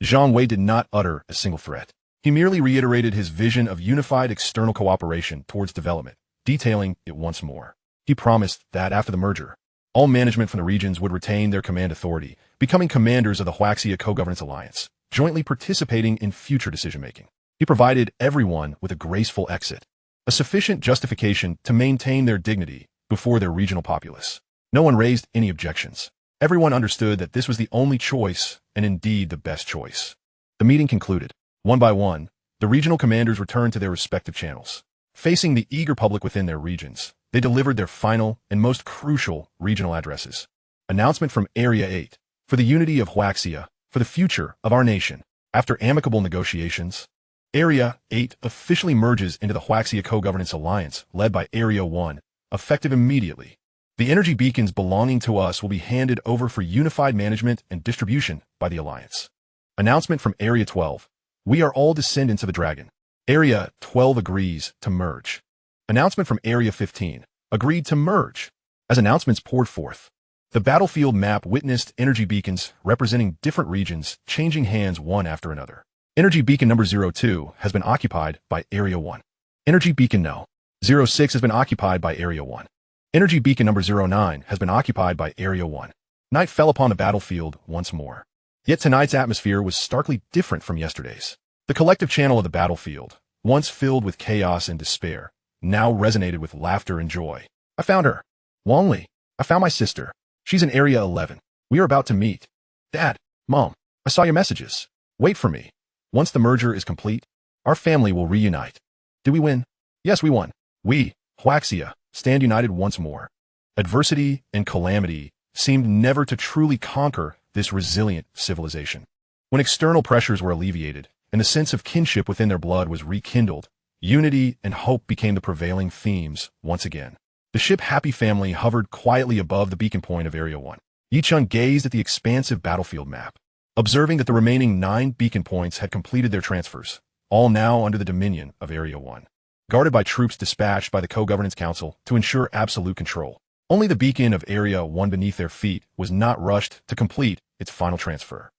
Zhang Wei did not utter a single threat. He merely reiterated his vision of unified external cooperation towards development, detailing it once more. He promised that after the merger, all management from the regions would retain their command authority, becoming commanders of the Huaxia Co-Governance Alliance, jointly participating in future decision-making. He provided everyone with a graceful exit, a sufficient justification to maintain their dignity before their regional populace. No one raised any objections. Everyone understood that this was the only choice, and indeed the best choice. The meeting concluded. One by one, the regional commanders returned to their respective channels. Facing the eager public within their regions, they delivered their final and most crucial regional addresses. Announcement from Area 8. For the unity of Huaxia, for the future of our nation. After amicable negotiations, Area 8 officially merges into the Huaxia Co-Governance Alliance, led by Area 1, effective immediately. The energy beacons belonging to us will be handed over for unified management and distribution by the Alliance. Announcement from Area 12. We are all descendants of the dragon. Area 12 agrees to merge. Announcement from Area 15. Agreed to merge. As announcements poured forth, the battlefield map witnessed energy beacons representing different regions changing hands one after another. Energy beacon number 02 has been occupied by Area 1. Energy beacon No. 06 has been occupied by Area 1. Energy beacon number 09 has been occupied by Area 1. Night fell upon the battlefield once more. Yet tonight's atmosphere was starkly different from yesterday's. The collective channel of the battlefield, once filled with chaos and despair, now resonated with laughter and joy. I found her. Wang Li. I found my sister. She's in Area 11. We are about to meet. Dad, Mom, I saw your messages. Wait for me. Once the merger is complete, our family will reunite. Did we win? Yes, we won. We, Huaxia, stand united once more. Adversity and calamity seemed never to truly conquer this resilient civilization. When external pressures were alleviated and the sense of kinship within their blood was rekindled, unity and hope became the prevailing themes once again. The ship Happy Family hovered quietly above the beacon point of Area 1. Yichun gazed at the expansive battlefield map, observing that the remaining 9 beacon points had completed their transfers, all now under the dominion of Area 1, guarded by troops dispatched by the Co-Governance Council to ensure absolute control. Only the beacon of Area 1 beneath their feet was not rushed to complete its final transfer.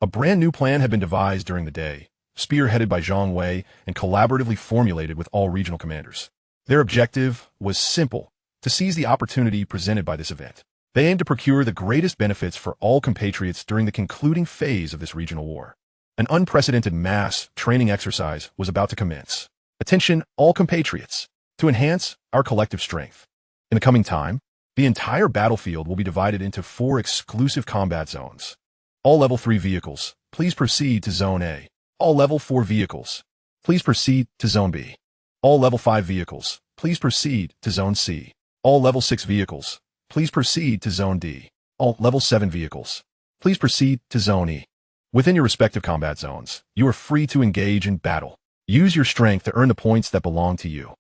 A brand new plan had been devised during the day, spearheaded by Zhang Wei and collaboratively formulated with all regional commanders. Their objective was simple: to seize the opportunity presented by this event. They aimed to procure the greatest benefits for all compatriots during the concluding phase of this regional war. An unprecedented mass training exercise was about to commence. Attention, all compatriots, to enhance our collective strength. In the coming time, the entire battlefield will be divided into 4 exclusive combat zones. All Level 3 vehicles, please proceed to Zone A. All Level 4 vehicles, please proceed to Zone B. All Level 5 vehicles, please proceed to Zone C. All Level 6 vehicles, please proceed to Zone D. All Level 7 vehicles, please proceed to Zone E. Within your respective combat zones, you are free to engage in battle. Use your strength to earn the points that belong to you.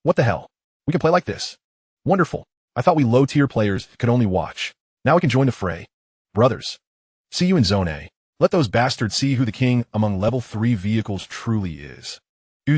What the hell? We can play like this. Wonderful. I thought we low-tier players could only watch. Now we can join the fray. Brothers, see you in Zone A. Let those bastards see who the king among Level 3 vehicles truly is.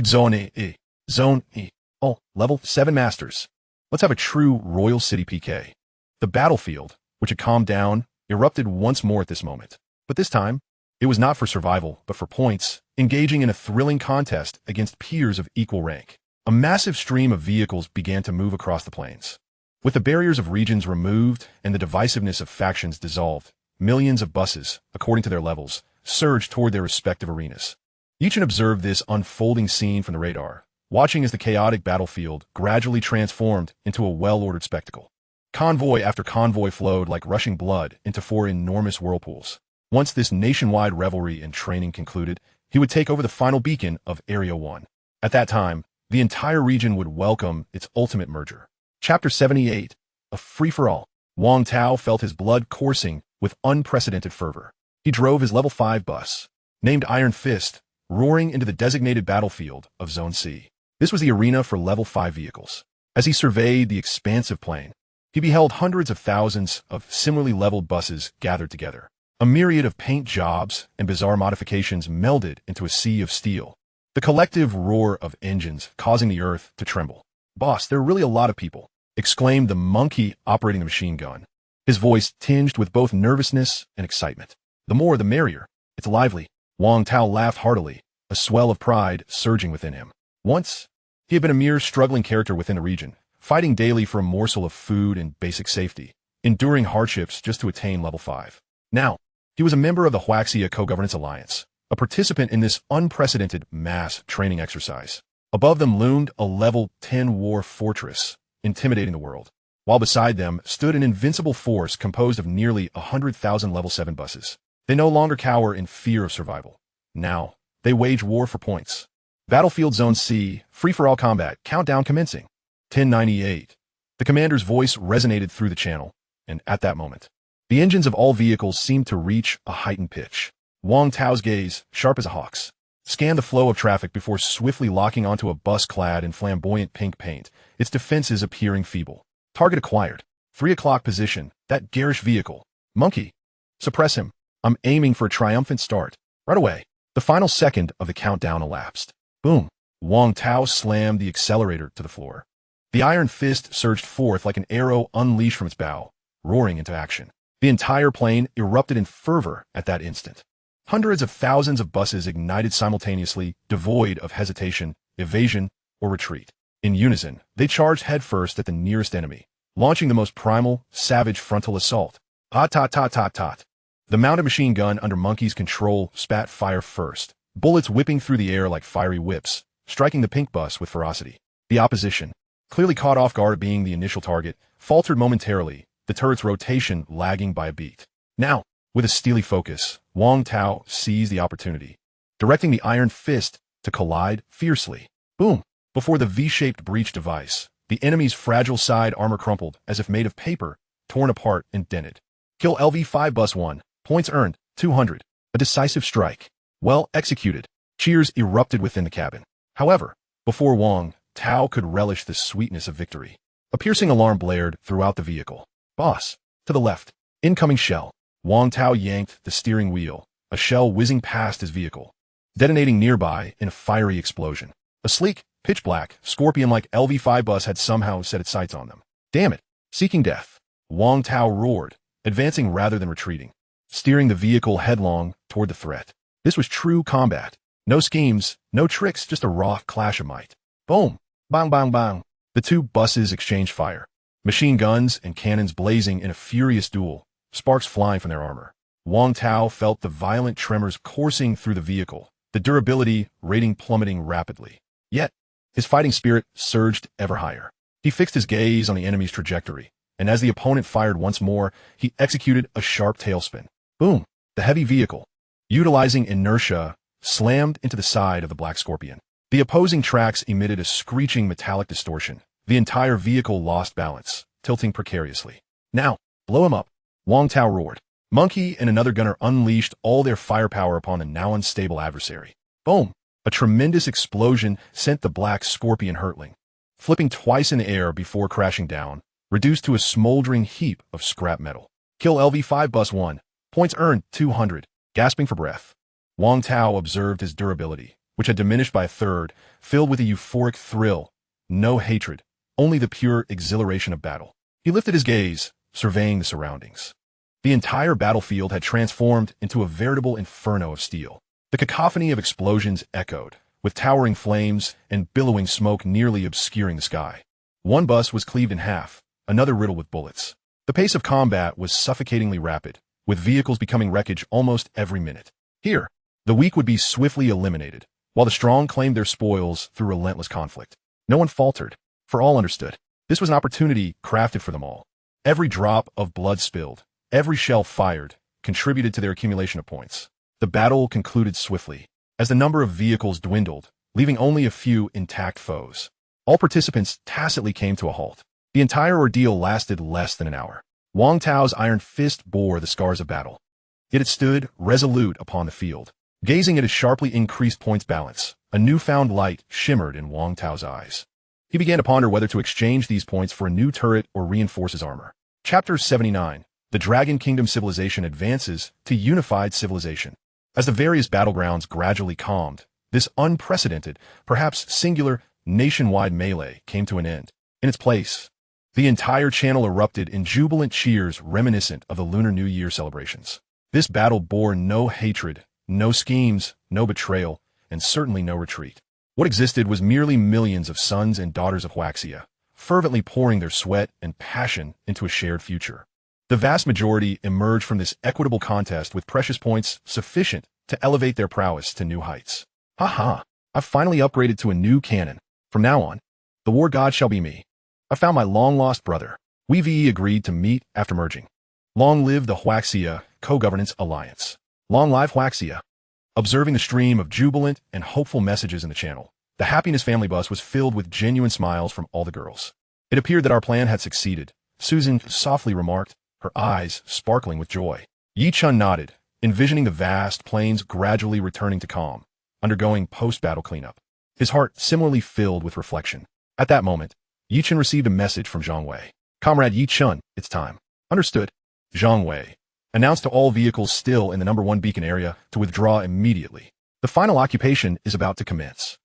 Zone E. Zone E. Oh, Level 7 masters. Let's have a true Royal City PK. The battlefield, which had calmed down, erupted once more at this moment. But this time, it was not for survival, but for points, engaging in a thrilling contest against peers of equal rank. A massive stream of vehicles began to move across the plains. With the barriers of regions removed and the divisiveness of factions dissolved, millions of buses, according to their levels, surged toward their respective arenas. Yichun observed this unfolding scene from the radar, watching as the chaotic battlefield gradually transformed into a well-ordered spectacle. Convoy after convoy flowed like rushing blood into 4 enormous whirlpools. Once this nationwide revelry and training concluded, he would take over the final beacon of Area 1. At that time, the entire region would welcome its ultimate merger. Chapter 78, A Free-for-All. Wang Tao felt his blood coursing with unprecedented fervor. He drove his Level 5 bus, named Iron Fist, roaring into the designated battlefield of Zone C. This was the arena for Level 5 vehicles. As he surveyed the expansive plain, he beheld hundreds of thousands of similarly leveled buses gathered together. A myriad of paint jobs and bizarre modifications melded into a sea of steel, the collective roar of engines causing the earth to tremble. "Boss, there are really a lot of people," exclaimed the monkey operating the machine gun, his voice tinged with both nervousness and excitement. "The more, the merrier. It's lively." Wang Tao laughed heartily, a swell of pride surging within him. Once, he had been a mere struggling character within the region, fighting daily for a morsel of food and basic safety, enduring hardships just to attain Level 5. Now, he was a member of the Huaxia Co-Governance Alliance, a participant in this unprecedented mass training exercise. Above them loomed a Level 10 war fortress, intimidating the world, while beside them stood an invincible force composed of nearly 100,000 Level 7 buses. They no longer cower in fear of survival. Now, they wage war for points. Battlefield Zone C, free-for-all combat, countdown commencing. 1098. The commander's voice resonated through the channel, and at that moment, the engines of all vehicles seemed to reach a heightened pitch. Wang Tao's gaze, sharp as a hawk's, scanned the flow of traffic before swiftly locking onto a bus clad in flamboyant pink paint, its defenses appearing feeble. Target acquired. 3 o'clock position, that garish vehicle. Monkey. Suppress him. I'm aiming for a triumphant start. Right away. The final second of the countdown elapsed. Boom. Wang Tao slammed the accelerator to the floor. The Iron Fist surged forth like an arrow unleashed from its bow, roaring into action. The entire plane erupted in fervor at that instant. Hundreds of thousands of buses ignited simultaneously, devoid of hesitation, evasion, or retreat. In unison, they charged headfirst at the nearest enemy, launching the most primal, savage frontal assault. Tot. The mounted machine gun under Monkey's control spat fire first, bullets whipping through the air like fiery whips, striking the pink bus with ferocity. The opposition, clearly caught off guard being the initial target, faltered momentarily, the turret's rotation lagging by a beat. Now, With a steely focus, Wang Tao seized the opportunity, directing the iron fist to collide fiercely. Boom! Before the V-shaped breach device, the enemy's fragile side armor crumpled as if made of paper, torn apart and dented. Kill LV5 Bus 1. Points earned, 200. A decisive strike. Well executed. Cheers erupted within the cabin. However, before Wang Tao could relish the sweetness of victory, a piercing alarm blared throughout the vehicle. Boss. To the left. Incoming shell. Wang Tao yanked the steering wheel, a shell whizzing past his vehicle, detonating nearby in a fiery explosion. A sleek, pitch-black, scorpion-like LV5 bus had somehow set its sights on them. Damn it! Seeking death. Wang Tao roared, advancing rather than retreating, steering the vehicle headlong toward the threat. This was true combat. No schemes, no tricks, just a raw clash of might. Boom! Bang, bang, bang. The two buses exchanged fire, machine guns and cannons blazing in a furious duel, sparks flying from their armor. Wang Tao felt the violent tremors coursing through the vehicle, the durability rating plummeting rapidly. Yet, his fighting spirit surged ever higher. He fixed his gaze on the enemy's trajectory, and as the opponent fired once more, he executed a sharp tailspin. Boom! The heavy vehicle, utilizing inertia, slammed into the side of the Black Scorpion. The opposing tracks emitted a screeching metallic distortion. The entire vehicle lost balance, tilting precariously. Now, blow him up! Wang Tao roared. Monkey and another gunner unleashed all their firepower upon the now unstable adversary. Boom! A tremendous explosion sent the Black Scorpion hurtling, flipping twice in the air before crashing down, reduced to a smoldering heap of scrap metal. Kill LV5 Bus 1. Points earned, 200. Gasping for breath, Wang Tao observed his durability, which had diminished by a third, filled with a euphoric thrill. No hatred, only the pure exhilaration of battle. He lifted his gaze, surveying the surroundings. The entire battlefield had transformed into a veritable inferno of steel. The cacophony of explosions echoed, with towering flames and billowing smoke nearly obscuring the sky. One bus was cleaved in half, another riddled with bullets. The pace of combat was suffocatingly rapid, with vehicles becoming wreckage almost every minute. Here, the weak would be swiftly eliminated, while the strong claimed their spoils through relentless conflict. No one faltered, for all understood. This was an opportunity crafted for them all. Every drop of blood spilled, every shell fired, contributed to their accumulation of points. The battle concluded swiftly, as the number of vehicles dwindled, leaving only a few intact foes. All participants tacitly came to a halt. The entire ordeal lasted less than an hour. Wang Tao's iron fist bore the scars of battle. Yet it stood resolute upon the field. Gazing at his sharply increased points balance, a newfound light shimmered in Wang Tao's eyes. He began to ponder whether to exchange these points for a new turret or reinforce his armor. Chapter 79. The Dragon Kingdom Civilization advances to unified civilization. As the various battlegrounds gradually calmed, this unprecedented, perhaps singular, nationwide melee came to an end. In its place, the entire channel erupted in jubilant cheers reminiscent of the Lunar New Year celebrations. This battle bore no hatred, no schemes, no betrayal, and certainly no retreat. What existed was merely millions of sons and daughters of Huaxia, fervently pouring their sweat and passion into a shared future. The vast majority emerged from this equitable contest with precious points sufficient to elevate their prowess to new heights. Ha! I've finally upgraded to a new cannon. From now on, the war god shall be me. I found my long-lost brother. We VE agreed to meet after merging. Long live the Huaxia Co-Governance Alliance. Long live Huaxia. Observing the stream of jubilant and hopeful messages in the channel, the Happiness Family bus was filled with genuine smiles from all the girls. It appeared that our plan had succeeded, Susan softly remarked, her eyes sparkling with joy. Yi Chun nodded, envisioning the vast plains gradually returning to calm, undergoing post-battle cleanup. His heart similarly filled with reflection. At that moment, Yi Chun received a message from Zhang Wei. Comrade Yi Chun, it's time. Understood. Zhang Wei announced to all vehicles still in the number 1 beacon area to withdraw immediately. The final occupation is about to commence.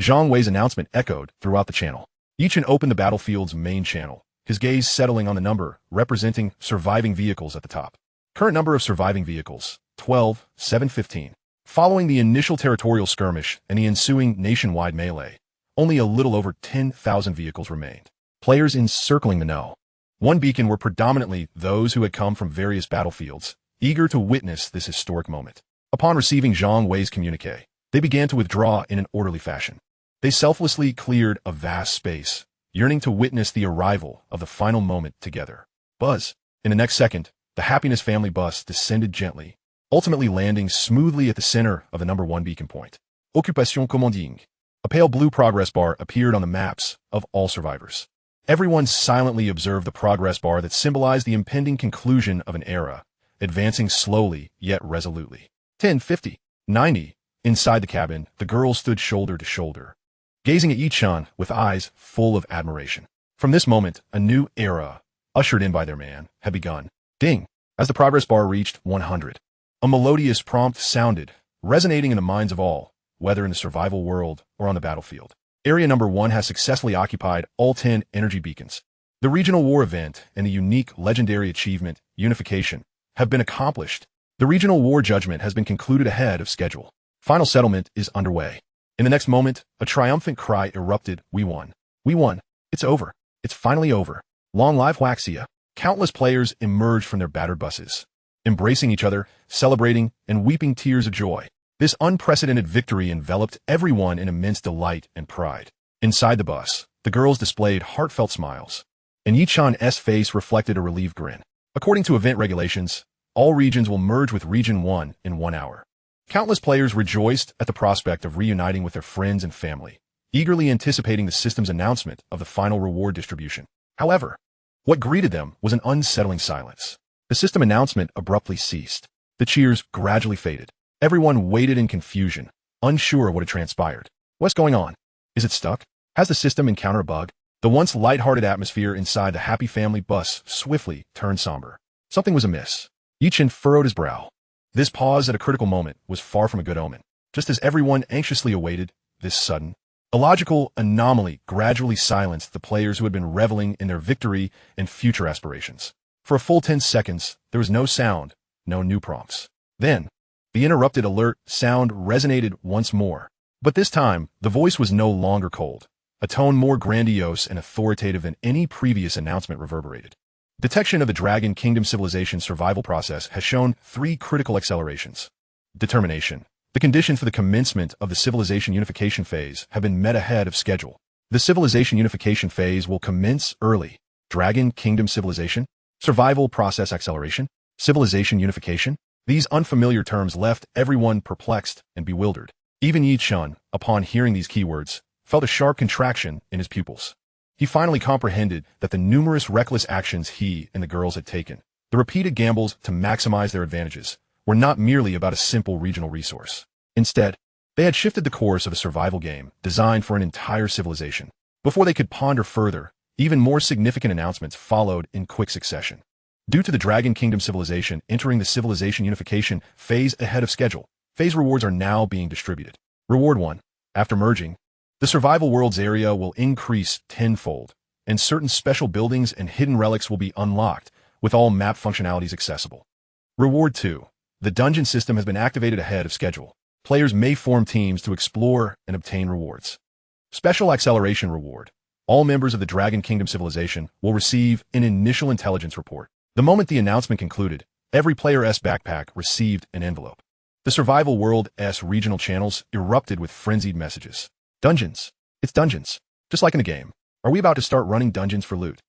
Zhang Wei's announcement echoed throughout the channel. Yi Chun opened the battlefield's main channel, his gaze settling on the number representing surviving vehicles at the top. Current number of surviving vehicles, 12,715. Following the initial territorial skirmish and the ensuing nationwide melee, only a little over 10,000 vehicles remained. Players encircling the know. One beacon were predominantly those who had come from various battlefields, eager to witness this historic moment. Upon receiving Zhang Wei's communiqué, they began to withdraw in an orderly fashion. They selflessly cleared a vast space, yearning to witness the arrival of the final moment together. Buzz. In the next second, the happiness family bus descended gently, ultimately landing smoothly at the center of the number 1 beacon point. Occupation commanding. A pale blue progress bar appeared on the maps of all survivors. Everyone silently observed the progress bar that symbolized the impending conclusion of an era, advancing slowly yet resolutely. 10, 50, 90. Inside the cabin, the girls stood shoulder to shoulder, gazing at Yi-chan with eyes full of admiration. From this moment, a new era, ushered in by their man, had begun. Ding! As the progress bar reached 100, a melodious prompt sounded, resonating in the minds of all, whether in the survival world or on the battlefield. Area number 1 has successfully occupied all 10 energy beacons. The regional war event and the unique legendary achievement, unification, have been accomplished. The regional war judgment has been concluded ahead of schedule. Final settlement is underway. In the next moment, a triumphant cry erupted. We won. We won. It's over. It's finally over. Long live Huaxia. Countless players emerged from their battered buses, embracing each other, celebrating, and weeping tears of joy. This unprecedented victory enveloped everyone in immense delight and pride. Inside the bus, the girls displayed heartfelt smiles, and Yi-chan's face reflected a relieved grin. According to event regulations, all regions will merge with Region 1 in 1 hour. Countless players rejoiced at the prospect of reuniting with their friends and family, eagerly anticipating the system's announcement of the final reward distribution. However, what greeted them was an unsettling silence. The system announcement abruptly ceased. The cheers gradually faded. Everyone waited in confusion, unsure of what had transpired. What's going on? Is it stuck? Has the system encountered a bug? The once light-hearted atmosphere inside the happy family bus swiftly turned somber. Something was amiss. Yi-chan furrowed his brow. This pause at a critical moment was far from a good omen. Just as everyone anxiously awaited this sudden, illogical anomaly gradually silenced the players who had been reveling in their victory and future aspirations. For a full 10 seconds, there was no sound, no new prompts. Then, the interrupted alert sound resonated once more. But this time, the voice was no longer cold. A tone more grandiose and authoritative than any previous announcement reverberated. Detection of the Dragon Kingdom civilization survival process has shown 3 critical accelerations. Determination. The conditions for the commencement of the civilization unification phase have been met ahead of schedule. The civilization unification phase will commence early. Dragon Kingdom civilization, survival process acceleration, civilization unification. These unfamiliar terms left everyone perplexed and bewildered. Even Yi-chan, upon hearing these keywords, felt a sharp contraction in his pupils. He finally comprehended that the numerous reckless actions he and the girls had taken, the repeated gambles to maximize their advantages, were not merely about a simple regional resource. Instead, they had shifted the course of a survival game designed for an entire civilization. Before they could ponder further, even more significant announcements followed in quick succession. Due to the Dragon Kingdom civilization entering the civilization unification phase ahead of schedule, phase rewards are now being distributed. Reward 1. After merging, the survival world's area will increase tenfold, and certain special buildings and hidden relics will be unlocked, with all map functionalities accessible. Reward 2. The dungeon system has been activated ahead of schedule. Players may form teams to explore and obtain rewards. Special acceleration reward. All members of the Dragon Kingdom civilization will receive an initial intelligence report. The moment the announcement concluded, every player's backpack received an envelope. The survival world's regional channels erupted with frenzied messages. Dungeons. It's dungeons. Just like in the game. Are we about to start running dungeons for loot?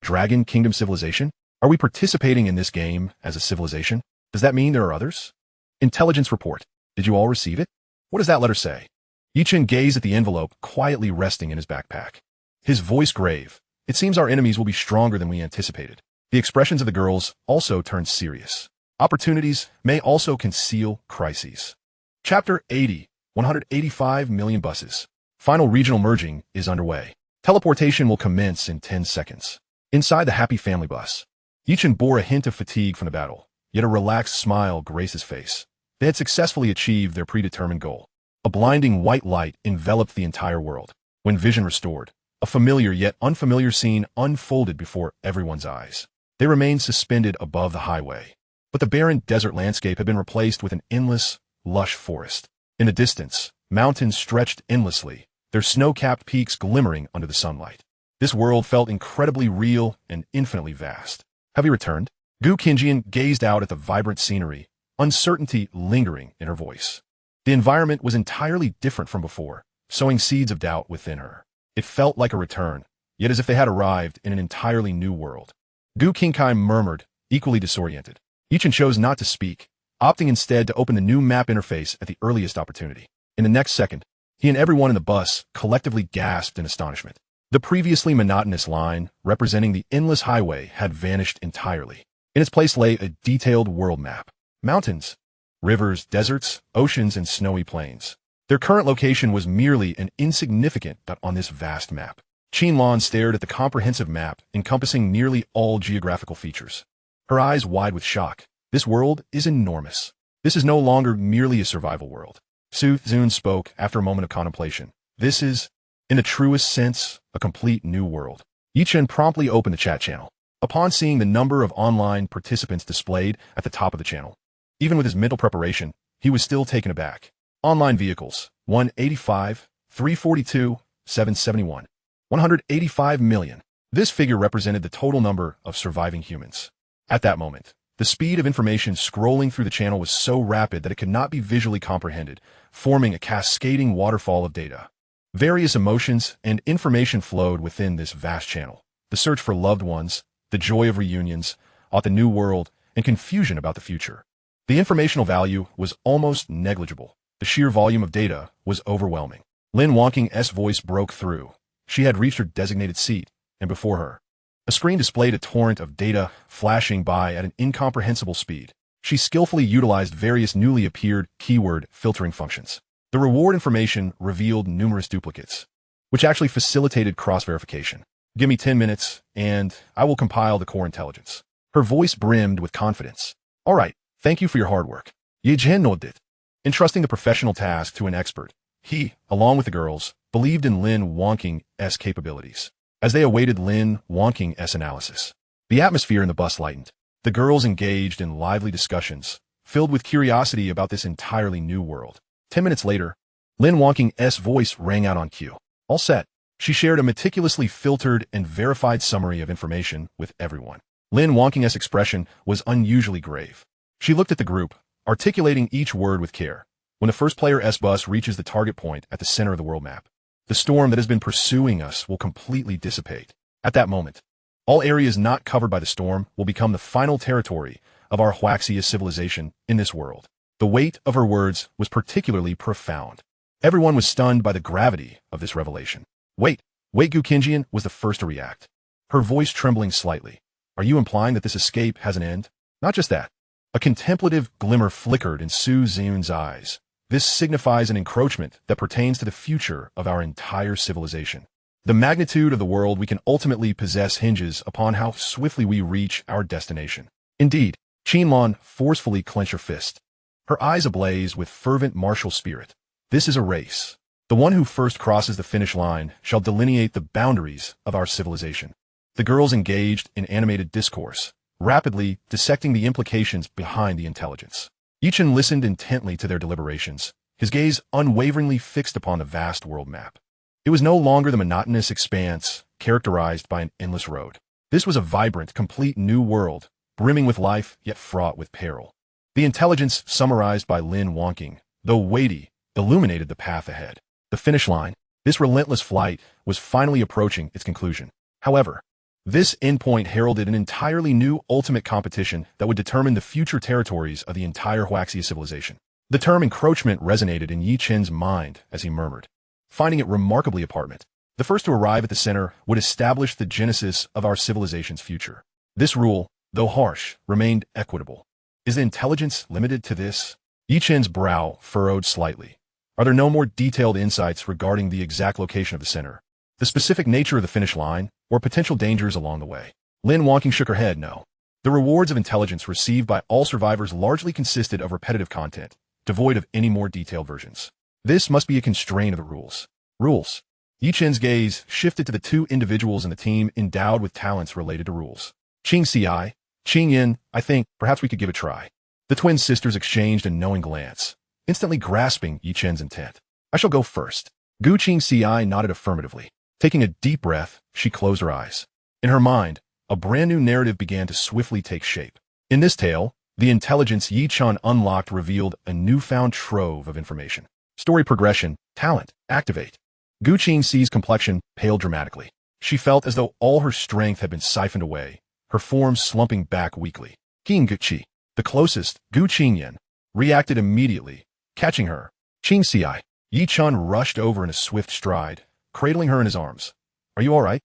Dragon Kingdom civilization? Are we participating in this game as a civilization? Does that mean there are others? Intelligence report. Did you all receive it? What does that letter say? Yi-chan gazed at the envelope quietly resting in his backpack. His voice grave. It seems our enemies will be stronger than we anticipated. The expressions of the girls also turned serious. Opportunities may also conceal crises. Chapter 80. 185 million buses. Final regional merging is underway. Teleportation will commence in 10 seconds. Inside the happy family bus, Yi-chan bore a hint of fatigue from the battle, yet a relaxed smile graced his face. They had successfully achieved their predetermined goal. A blinding white light enveloped the entire world. When vision restored, a familiar yet unfamiliar scene unfolded before everyone's eyes. They remained suspended above the highway, but the barren desert landscape had been replaced with an endless, lush forest. In the distance, mountains stretched endlessly, their snow-capped peaks glimmering under the sunlight. This world felt incredibly real and infinitely vast. Have you returned? Gu Qinjian gazed out at the vibrant scenery, uncertainty lingering in her voice. The environment was entirely different from before, sowing seeds of doubt within her. It felt like a return, yet as if they had arrived in an entirely new world. Gu Qingkai murmured, equally disoriented. Yichen chose not to speak, opting instead to open the new map interface at the earliest opportunity. In the next second, he and everyone in the bus collectively gasped in astonishment. The previously monotonous line, representing the endless highway, had vanished entirely. In its place lay a detailed world map. Mountains, rivers, deserts, oceans, and snowy plains. Their current location was merely an insignificant dot on this vast map. Qinlan stared at the comprehensive map, encompassing nearly all geographical features. Her eyes wide with shock. This world is enormous. This is no longer merely a survival world. Su Zun spoke after a moment of contemplation. This is, in the truest sense, a complete new world. Yichen promptly opened the chat channel. Upon seeing the number of online participants displayed at the top of the channel, even with his mental preparation, he was still taken aback. Online vehicles, 185, 342, 771. 185 million. This figure represented the total number of surviving humans. At that moment, the speed of information scrolling through the channel was so rapid that it could not be visually comprehended, forming a cascading waterfall of data. Various emotions and information flowed within this vast channel. The search for loved ones, the joy of reunions, the new world, and confusion about the future. The informational value was almost negligible. The sheer volume of data was overwhelming. Lin Wongking's voice broke through. She had reached her designated seat, and before her, a screen displayed a torrent of data flashing by at an incomprehensible speed. She skillfully utilized various newly appeared keyword filtering functions. The reward information revealed numerous duplicates, which actually facilitated cross-verification. Give me 10 minutes, and I will compile the core intelligence. Her voice brimmed with confidence. All right, thank you for your hard work. Ye Jian nodded. Entrusting the professional task to an expert, he, along with the girls, believed in Lin Wongking's capabilities. As they awaited Lin Wongking's analysis, the atmosphere in the bus lightened. The girls engaged in lively discussions, filled with curiosity about this entirely new world. 10 minutes later, Lin Wongking's voice rang out on cue. All set. She shared a meticulously filtered and verified summary of information with everyone. Lin Wongking's expression was unusually grave. She looked at the group, articulating each word with care. When the first player's bus reaches the target point at the center of the world map, the storm that has been pursuing us will completely dissipate. At that moment, all areas not covered by the storm will become the final territory of our Huaxia civilization in this world. The weight of her words was particularly profound. Everyone was stunned by the gravity of this revelation. Wait, Gu Qinjian was the first to react, her voice trembling slightly. Are you implying that this escape has an end? Not just that. A contemplative glimmer flickered in Su Zun's eyes. This signifies an encroachment that pertains to the future of our entire civilization. The magnitude of the world we can ultimately possess hinges upon how swiftly we reach our destination. Indeed, Qinlan forcefully clenched her fist, her eyes ablaze with fervent martial spirit. This is a race. The one who first crosses the finish line shall delineate the boundaries of our civilization. The girls engaged in animated discourse, rapidly dissecting the implications behind the intelligence. Yichen listened intently to their deliberations, his gaze unwaveringly fixed upon the vast world map. It was no longer the monotonous expanse characterized by an endless road. This was a vibrant, complete new world, brimming with life yet fraught with peril. The intelligence summarized by Lin Wongking, though weighty, illuminated the path ahead. The finish line, this relentless flight, was finally approaching its conclusion. However, this endpoint heralded an entirely new ultimate competition that would determine the future territories of the entire Huaxia civilization. The term encroachment resonated in Yi Chen's mind as he murmured, finding it remarkably apparent. The first to arrive at the center would establish the genesis of our civilization's future. This rule, though harsh, remained equitable. Is the intelligence limited to this? Yi Chen's brow furrowed slightly. Are there no more detailed insights regarding the exact location of the center, the specific nature of the finish line, or potential dangers along the way? Lin Wongking shook her head no. The rewards of intelligence received by all survivors largely consisted of repetitive content, devoid of any more detailed versions. This must be a constraint of the rules. Rules. Yi Chen's gaze shifted to the two individuals in the team endowed with talents related to rules. Qing Ci, Qing Yin, I think perhaps we could give it a try. The twin sisters exchanged a knowing glance, instantly grasping Yi Chen's intent. I shall go first. Gu Qing Ci nodded affirmatively. Taking a deep breath, she closed her eyes. In her mind, a brand new narrative began to swiftly take shape. In this tale, the intelligence Yi Chen unlocked revealed a newfound trove of information. Story progression, talent, activate. Gu Qing Ci's complexion paled dramatically. She felt as though all her strength had been siphoned away, her form slumping back weakly. Qingguqi, the closest, Gu Qingyan, reacted immediately, catching her. Qingxi, Yi Chun rushed over in a swift stride, cradling her in his arms. Are you all right?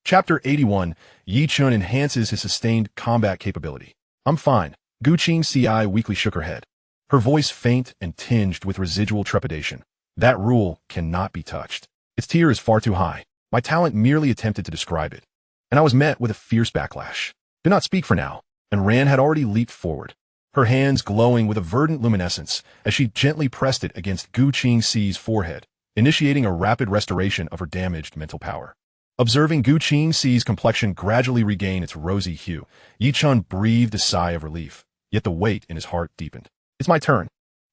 Chapter 81, Yi Chun enhances his sustained combat capability. I'm fine. Gu Qingxi weakly shook her head, her voice faint and tinged with residual trepidation. That rule cannot be touched. Its tier is far too high. My talent merely attempted to describe it, and I was met with a fierce backlash. Do not speak for now. And Ran had already leaped forward, her hands glowing with a verdant luminescence as she gently pressed it against Gu Qingxi's forehead, initiating a rapid restoration of her damaged mental power. Observing Gu Qingxi's complexion gradually regain its rosy hue, Yi Chun breathed a sigh of relief, yet the weight in his heart deepened. It's my turn.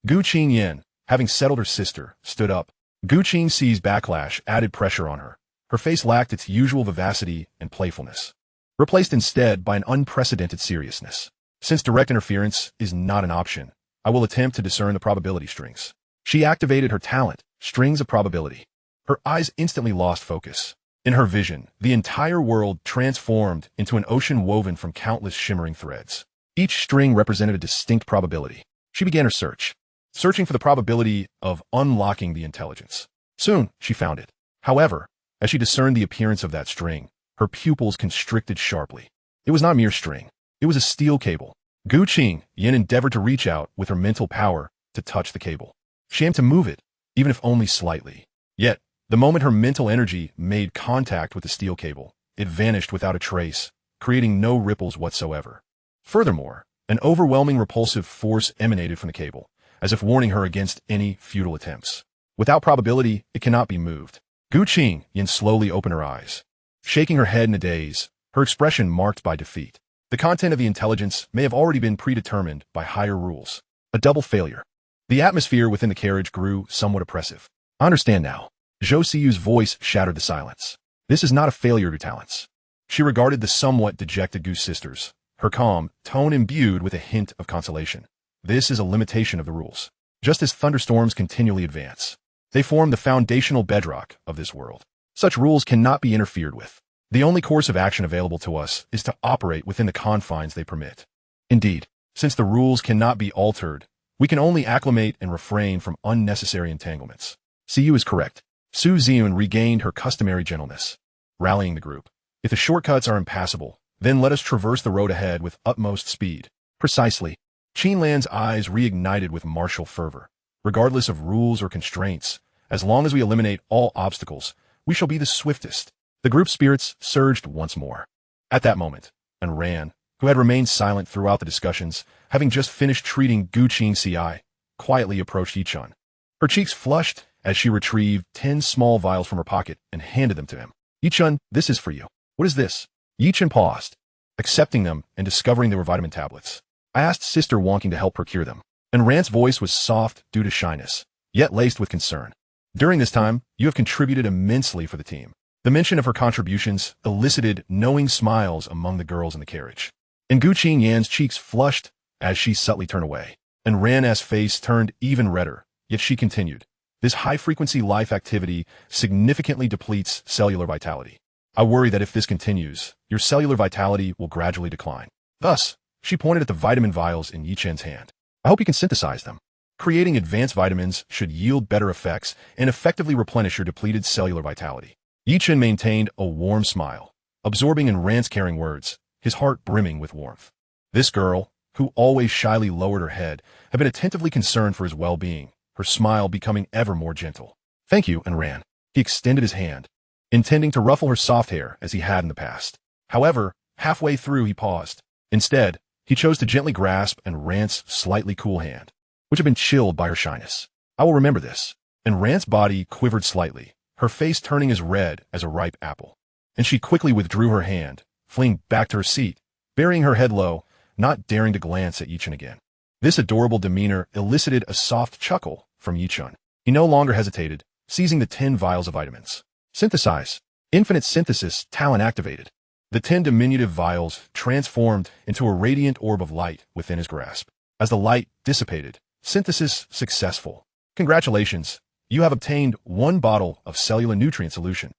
Gu Qingyan, having settled her sister, stood up. Gu Qingxi's backlash added pressure on her. Her face lacked its usual vivacity and playfulness, replaced instead by an unprecedented seriousness. Since direct interference is not an option, I will attempt to discern the probability strings. She activated her talent, Strings of Probability. Her eyes instantly lost focus. In her vision, the entire world transformed into an ocean woven from countless shimmering threads. Each string represented a distinct probability. She began her search, searching for the probability of unlocking the intelligence. Soon, she found it. However, as she discerned the appearance of that string, her pupils constricted sharply. It was not a mere string. It was a steel cable. Gu Qingyan endeavored to reach out with her mental power to touch the cable. She aimed to move it, even if only slightly. Yet, the moment her mental energy made contact with the steel cable, it vanished without a trace, creating no ripples whatsoever. Furthermore, an overwhelming repulsive force emanated from the cable, as if warning her against any futile attempts. Without probability, it cannot be moved. Gu Qingyan slowly opened her eyes, shaking her head in a daze, her expression marked by defeat. The content of the intelligence may have already been predetermined by higher rules. A double failure. The atmosphere within the carriage grew somewhat oppressive. I understand now. Zhou Siyu's voice shattered the silence. This is not a failure of your talents. She regarded the somewhat dejected Gu sisters, her calm tone imbued with a hint of consolation. This is a limitation of the rules. Just as thunderstorms continually advance, they form the foundational bedrock of this world. Such rules cannot be interfered with. The only course of action available to us is to operate within the confines they permit. Indeed, since the rules cannot be altered, we can only acclimate and refrain from unnecessary entanglements. Siyu is correct. Su Ziyun regained her customary gentleness, rallying the group. If the shortcuts are impassable, then let us traverse the road ahead with utmost speed. Precisely. Qinlan's eyes reignited with martial fervor. Regardless of rules or constraints, as long as we eliminate all obstacles, we shall be the swiftest. The group's spirits surged once more. At that moment, and Ran, who had remained silent throughout the discussions, having just finished treating Gu Qingxi, quietly approached Yi Chun. Her cheeks flushed as she retrieved 10 small vials from her pocket and handed them to him. Yi Chun, this is for you. What is this? Yi Chun paused, accepting them and discovering they were vitamin tablets. I asked Sister Wonking to help procure them, and Ran's voice was soft due to shyness, yet laced with concern. During this time, you have contributed immensely for the team. The mention of her contributions elicited knowing smiles among the girls in the carriage. And Gu Qingyan's cheeks flushed as she subtly turned away, and Ran's face turned even redder, yet she continued. This high-frequency life activity significantly depletes cellular vitality. I worry that if this continues, your cellular vitality will gradually decline. Thus, she pointed at the vitamin vials in Yi Chen's hand. I hope you can synthesize them. Creating advanced vitamins should yield better effects and effectively replenish your depleted cellular vitality. Yi Chen maintained a warm smile, absorbing in Ran's caring words, his heart brimming with warmth. This girl, who always shyly lowered her head, had been attentively concerned for his well-being, her smile becoming ever more gentle. Thank you, and Ran. He extended his hand, intending to ruffle her soft hair as he had in the past. However, halfway through he paused. Instead, he chose to gently grasp and Ran's slightly cool hand, which had been chilled by her shyness. I will remember this. And Ran's body quivered slightly, her face turning as red as a ripe apple. And she quickly withdrew her hand, fleeing back to her seat, burying her head low, not daring to glance at Yi Chun again. This adorable demeanor elicited a soft chuckle from Yi Chun. He no longer hesitated, seizing the 10 vials of vitamins. Synthesize. Infinite synthesis talent activated. The 10 diminutive vials transformed into a radiant orb of light within his grasp. As the light dissipated, synthesis successful. Congratulations, you have obtained 1 bottle of cellular nutrient solution.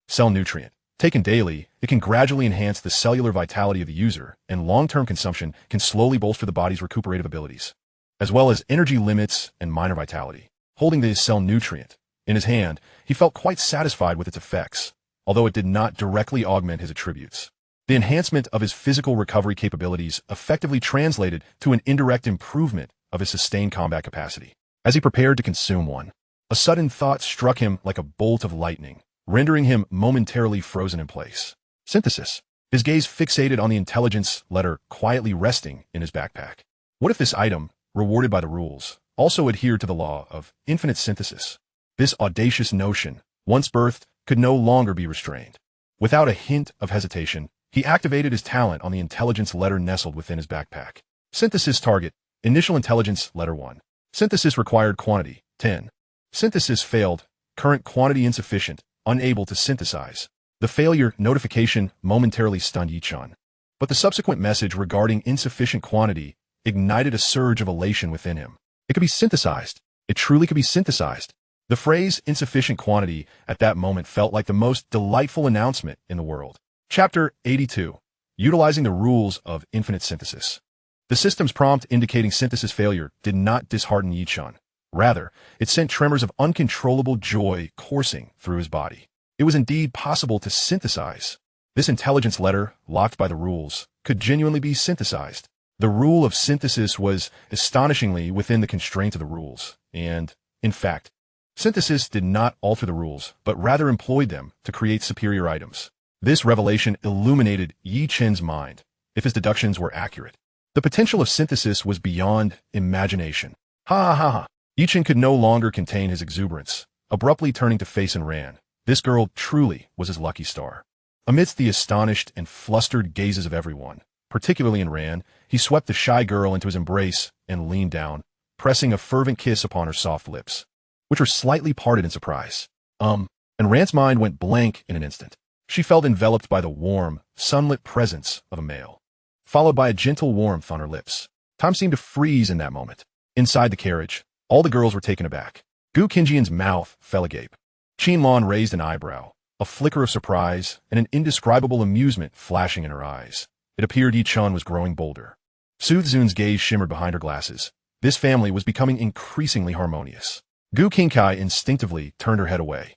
Cell nutrient. Taken daily, it can gradually enhance the cellular vitality of the user, and long-term consumption can slowly bolster the body's recuperative abilities, as well as energy limits and minor vitality. Holding the cell nutrient in his hand, he felt quite satisfied with its effects, although it did not directly augment his attributes. The enhancement of his physical recovery capabilities effectively translated to an indirect improvement of his sustained combat capacity. As he prepared to consume one, a sudden thought struck him like a bolt of lightning, rendering him momentarily frozen in place. Synthesis. His gaze fixated on the intelligence letter quietly resting in his backpack. What if this item, rewarded by the rules, also adhered to the law of infinite synthesis? This audacious notion, once birthed, could no longer be restrained. Without a hint of hesitation, he activated his talent on the intelligence letter nestled within his backpack. Synthesis target, initial intelligence letter 1. Synthesis required quantity, 10. Synthesis failed, current quantity insufficient, unable to synthesize. The failure notification momentarily stunned Yichun, but the subsequent message regarding insufficient quantity ignited a surge of elation within him. It could be synthesized. It truly could be synthesized. The phrase insufficient quantity at that moment felt like the most delightful announcement in the world. Chapter 82. Utilizing the rules of infinite synthesis. The system's prompt indicating synthesis failure did not dishearten Yichun. Rather, it sent tremors of uncontrollable joy coursing through his body. It was indeed possible to synthesize. This intelligence letter, locked by the rules, could genuinely be synthesized. The rule of synthesis was astonishingly within the constraints of the rules, and, in fact, synthesis did not alter the rules, but rather employed them to create superior items. This revelation illuminated Yi Chen's mind, if his deductions were accurate. The potential of synthesis was beyond imagination. Ha ha ha ha. Yi Chen could no longer contain his exuberance, abruptly turning to face and ran. This girl truly was his lucky star. Amidst the astonished and flustered gazes of everyone, particularly in Ran, he swept the shy girl into his embrace and leaned down, pressing a fervent kiss upon her soft lips, which were slightly parted in surprise. And Ran's mind went blank in an instant. She felt enveloped by the warm, sunlit presence of a male, followed by a gentle warmth on her lips. Time seemed to freeze in that moment. Inside the carriage, all the girls were taken aback. Gu Qingjian's mouth fell agape. Qin Lan raised an eyebrow, a flicker of surprise and an indescribable amusement flashing in her eyes. It appeared Yichun was growing bolder. Soothzun's gaze shimmered behind her glasses. This family was becoming increasingly harmonious. Gu Qingkai instinctively turned her head away.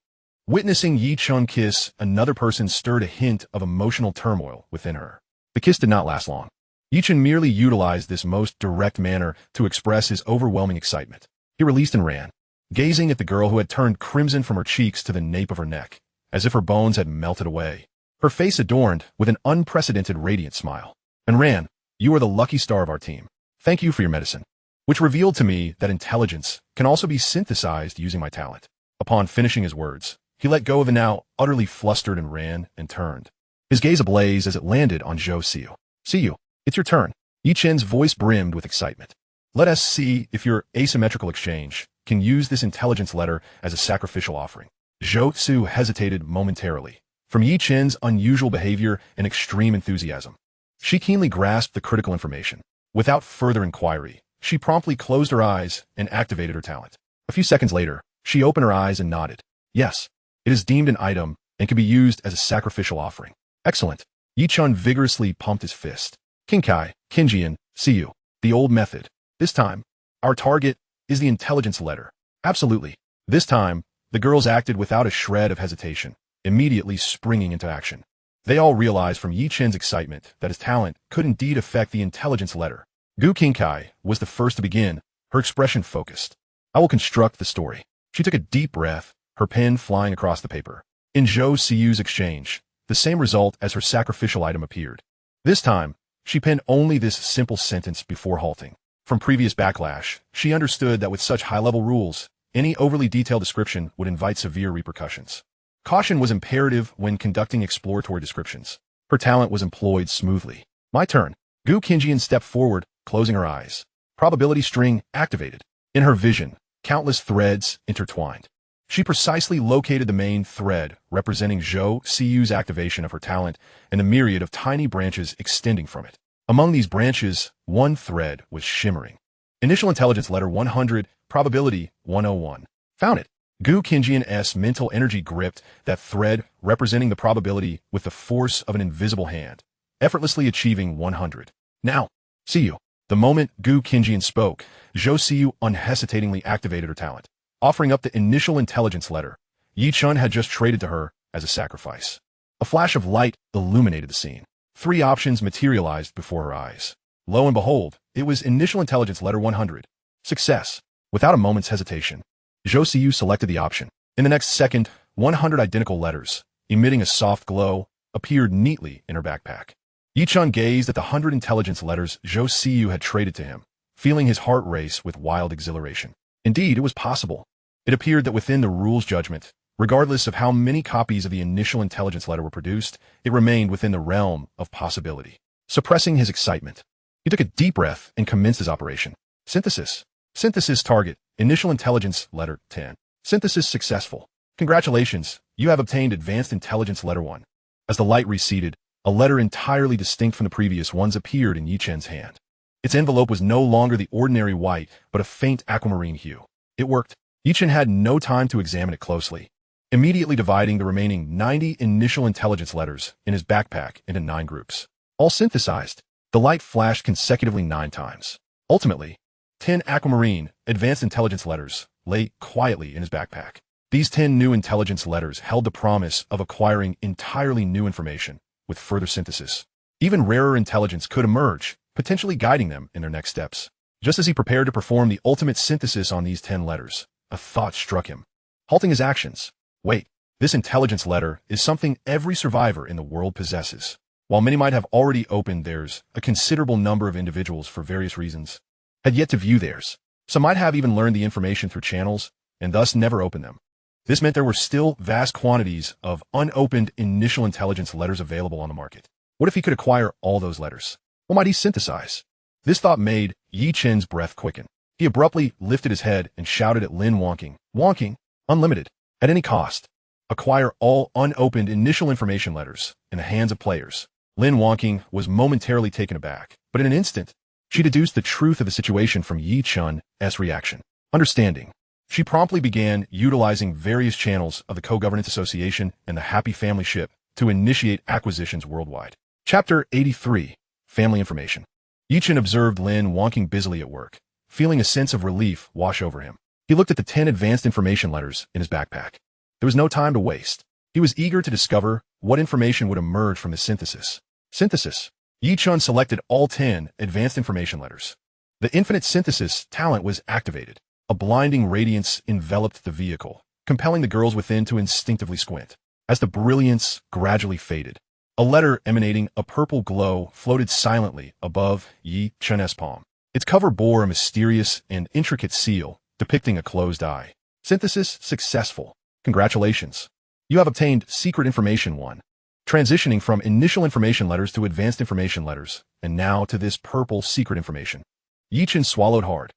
Witnessing Yichun kiss another person stirred a hint of emotional turmoil within her. The kiss did not last long. Yichun merely utilized this most direct manner to express his overwhelming excitement. He released and ran, gazing at the girl who had turned crimson from her cheeks to the nape of her neck, as if her bones had melted away. Her face adorned with an unprecedented radiant smile. And Ran, you are the lucky star of our team. Thank you for your medicine, which revealed to me that intelligence can also be synthesized using my talent. Upon finishing his words, he let go of the now utterly flustered and ran and turned, his gaze ablaze as it landed on Zhou Xiu. See you. It's your turn. Yi Chen's voice brimmed with excitement. Let us see if your asymmetrical exchange can use this intelligence letter as a sacrificial offering. Zhou Xiu hesitated momentarily. From Yi Chen's unusual behavior and extreme enthusiasm, she keenly grasped the critical information. Without further inquiry, she promptly closed her eyes and activated her talent. A few seconds later, she opened her eyes and nodded. Yes, it is deemed an item and can be used as a sacrificial offering. Excellent. Yichun vigorously pumped his fist. Qingkai, Qingjian, see you. The old method. This time, our target is the intelligence letter. Absolutely. This time, the girls acted without a shred of hesitation, immediately springing into action. They all realized from Yi Chen's excitement that his talent could indeed affect the intelligence letter. Gu Qingkai was the first to begin, her expression focused. I will construct the story. She took a deep breath, her pen flying across the paper. In Zhou Xiu's exchange, the same result as her sacrificial item appeared. This time, she penned only this simple sentence before halting. From previous backlash, she understood that with such high-level rules, any overly detailed description would invite severe repercussions. Caution was imperative when conducting exploratory descriptions. Her talent was employed smoothly. My turn. Gu Qingjian stepped forward, closing her eyes. Probability string activated. In her vision, countless threads intertwined. She precisely located the main thread, representing Zhou Xiu's activation of her talent and the myriad of tiny branches extending from it. Among these branches, one thread was shimmering. Initial intelligence letter 100, probability 101. Found it. Gu Qingjian's mental energy gripped that thread representing the probability with the force of an invisible hand, effortlessly achieving 100. Now, see you. The moment Gu Qingjian spoke, Zhou Siyu unhesitatingly activated her talent, offering up the initial intelligence letter Yi Chun had just traded to her as a sacrifice. A flash of light illuminated the scene. 3 options materialized before her eyes. Lo and behold, it was initial intelligence letter 100. Success. Without a moment's hesitation, Zhou Siyu selected the option. In the next second, 100 identical letters, emitting a soft glow, appeared neatly in her backpack. Yi Chun gazed at the 100 intelligence letters Zhou Siyu had traded to him, feeling his heart race with wild exhilaration. Indeed, it was possible. It appeared that within the rule's judgment, regardless of how many copies of the initial intelligence letter were produced, it remained within the realm of possibility. Suppressing his excitement, he took a deep breath and commenced his operation. Synthesis. Synthesis target. Initial intelligence letter 10. Synthesis successful. Congratulations, you have obtained advanced intelligence letter 1. As the light receded, a letter entirely distinct from the previous ones appeared in Yi Chen's hand. Its envelope was no longer the ordinary white, but a faint aquamarine hue. It worked. Yi Chen had no time to examine it closely, immediately dividing the remaining 90 initial intelligence letters in his backpack into 9 groups. All synthesized, the light flashed consecutively 9 times. Ultimately, 10 aquamarine, advanced intelligence letters lay quietly in his backpack. These 10 new intelligence letters held the promise of acquiring entirely new information with further synthesis. Even rarer intelligence could emerge, potentially guiding them in their next steps. Just as he prepared to perform the ultimate synthesis on these 10 letters, a thought struck him, halting his actions. Wait, this intelligence letter is something every survivor in the world possesses. While many might have already opened theirs, a considerable number of individuals, for various reasons, had yet to view theirs. Some might have even learned the information through channels, and thus never opened them. This meant there were still vast quantities of unopened initial intelligence letters available on the market. What if he could acquire all those letters? What might he synthesize? This thought made Yi Chen's breath quicken. He abruptly lifted his head and shouted at Lin Wonking. Wonking, unlimited, at any cost. Acquire all unopened initial information letters in the hands of players. Lin Wonking was momentarily taken aback, but in an instant, she deduced the truth of the situation from Yi Chun's reaction. Understanding, she promptly began utilizing various channels of the Co-Governance Association and the Happy Family Ship to initiate acquisitions worldwide. Chapter 83. Family Information. Yi Chun observed Lin Wonking busily at work, feeling a sense of relief wash over him. He looked at the 10 advanced information letters in his backpack. There was no time to waste. He was eager to discover what information would emerge from his synthesis. Synthesis. Yi Chun selected all 10 advanced information letters. The infinite synthesis talent was activated. A blinding radiance enveloped the vehicle, compelling the girls within to instinctively squint. As the brilliance gradually faded, a letter emanating a purple glow floated silently above Yi Chun's palm. Its cover bore a mysterious and intricate seal depicting a closed eye. Synthesis successful. Congratulations. You have obtained Secret Information 1. Transitioning from initial information letters to advanced information letters, and now to this purple secret information. Yi Chun swallowed hard,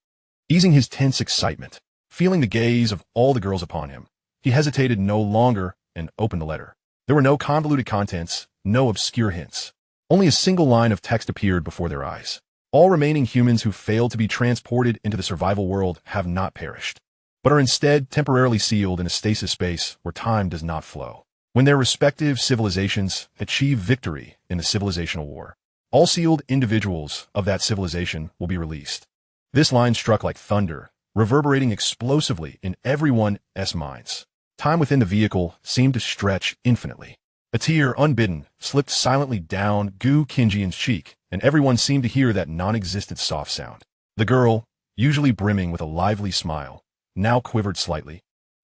easing his tense excitement. Feeling the gaze of all the girls upon him, he hesitated no longer and opened the letter. There were no convoluted contents, no obscure hints. Only a single line of text appeared before their eyes. All remaining humans who failed to be transported into the survival world have not perished, but are instead temporarily sealed in a stasis space where time does not flow. When their respective civilizations achieve victory in the civilizational war, all sealed individuals of that civilization will be released. This line struck like thunder, reverberating explosively in everyone's minds. Time within the vehicle seemed to stretch infinitely. A tear, unbidden, slipped silently down Gu Qingjian's cheek, and everyone seemed to hear that non-existent soft sound. The girl, usually brimming with a lively smile, now quivered slightly,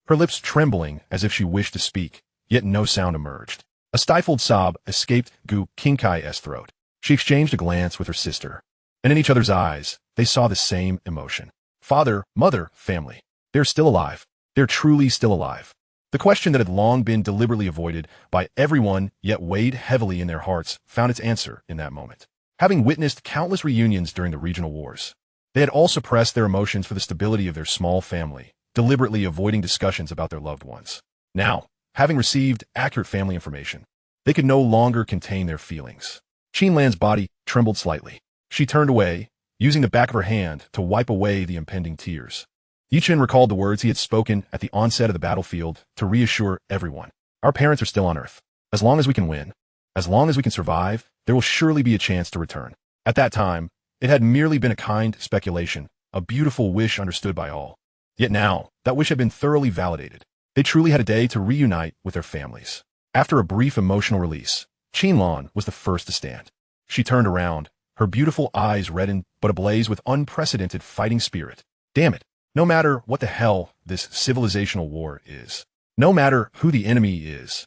her lips trembling as if she wished to speak, yet no sound emerged. A stifled sob escaped Gu Qingkai's throat. She exchanged a glance with her sister, and in each other's eyes, they saw the same emotion. Father, mother, family. They're still alive. They're truly still alive. The question that had long been deliberately avoided by everyone, yet weighed heavily in their hearts, found its answer in that moment. Having witnessed countless reunions during the regional wars, they had all suppressed their emotions for the stability of their small family, deliberately avoiding discussions about their loved ones. Now, having received accurate family information, they could no longer contain their feelings. Qinlan's body trembled slightly. She turned away, using the back of her hand to wipe away the impending tears. Yichen recalled the words he had spoken at the onset of the battlefield to reassure everyone. Our parents are still on Earth. As long as we can win, as long as we can survive, there will surely be a chance to return. At that time, it had merely been a kind speculation, a beautiful wish understood by all. Yet now, that wish had been thoroughly validated. They truly had a day to reunite with their families. After a brief emotional release, Qinlan was the first to stand. She turned around, her beautiful eyes reddened but ablaze with unprecedented fighting spirit. Damn it. No matter what the hell this civilizational war is, no matter who the enemy is,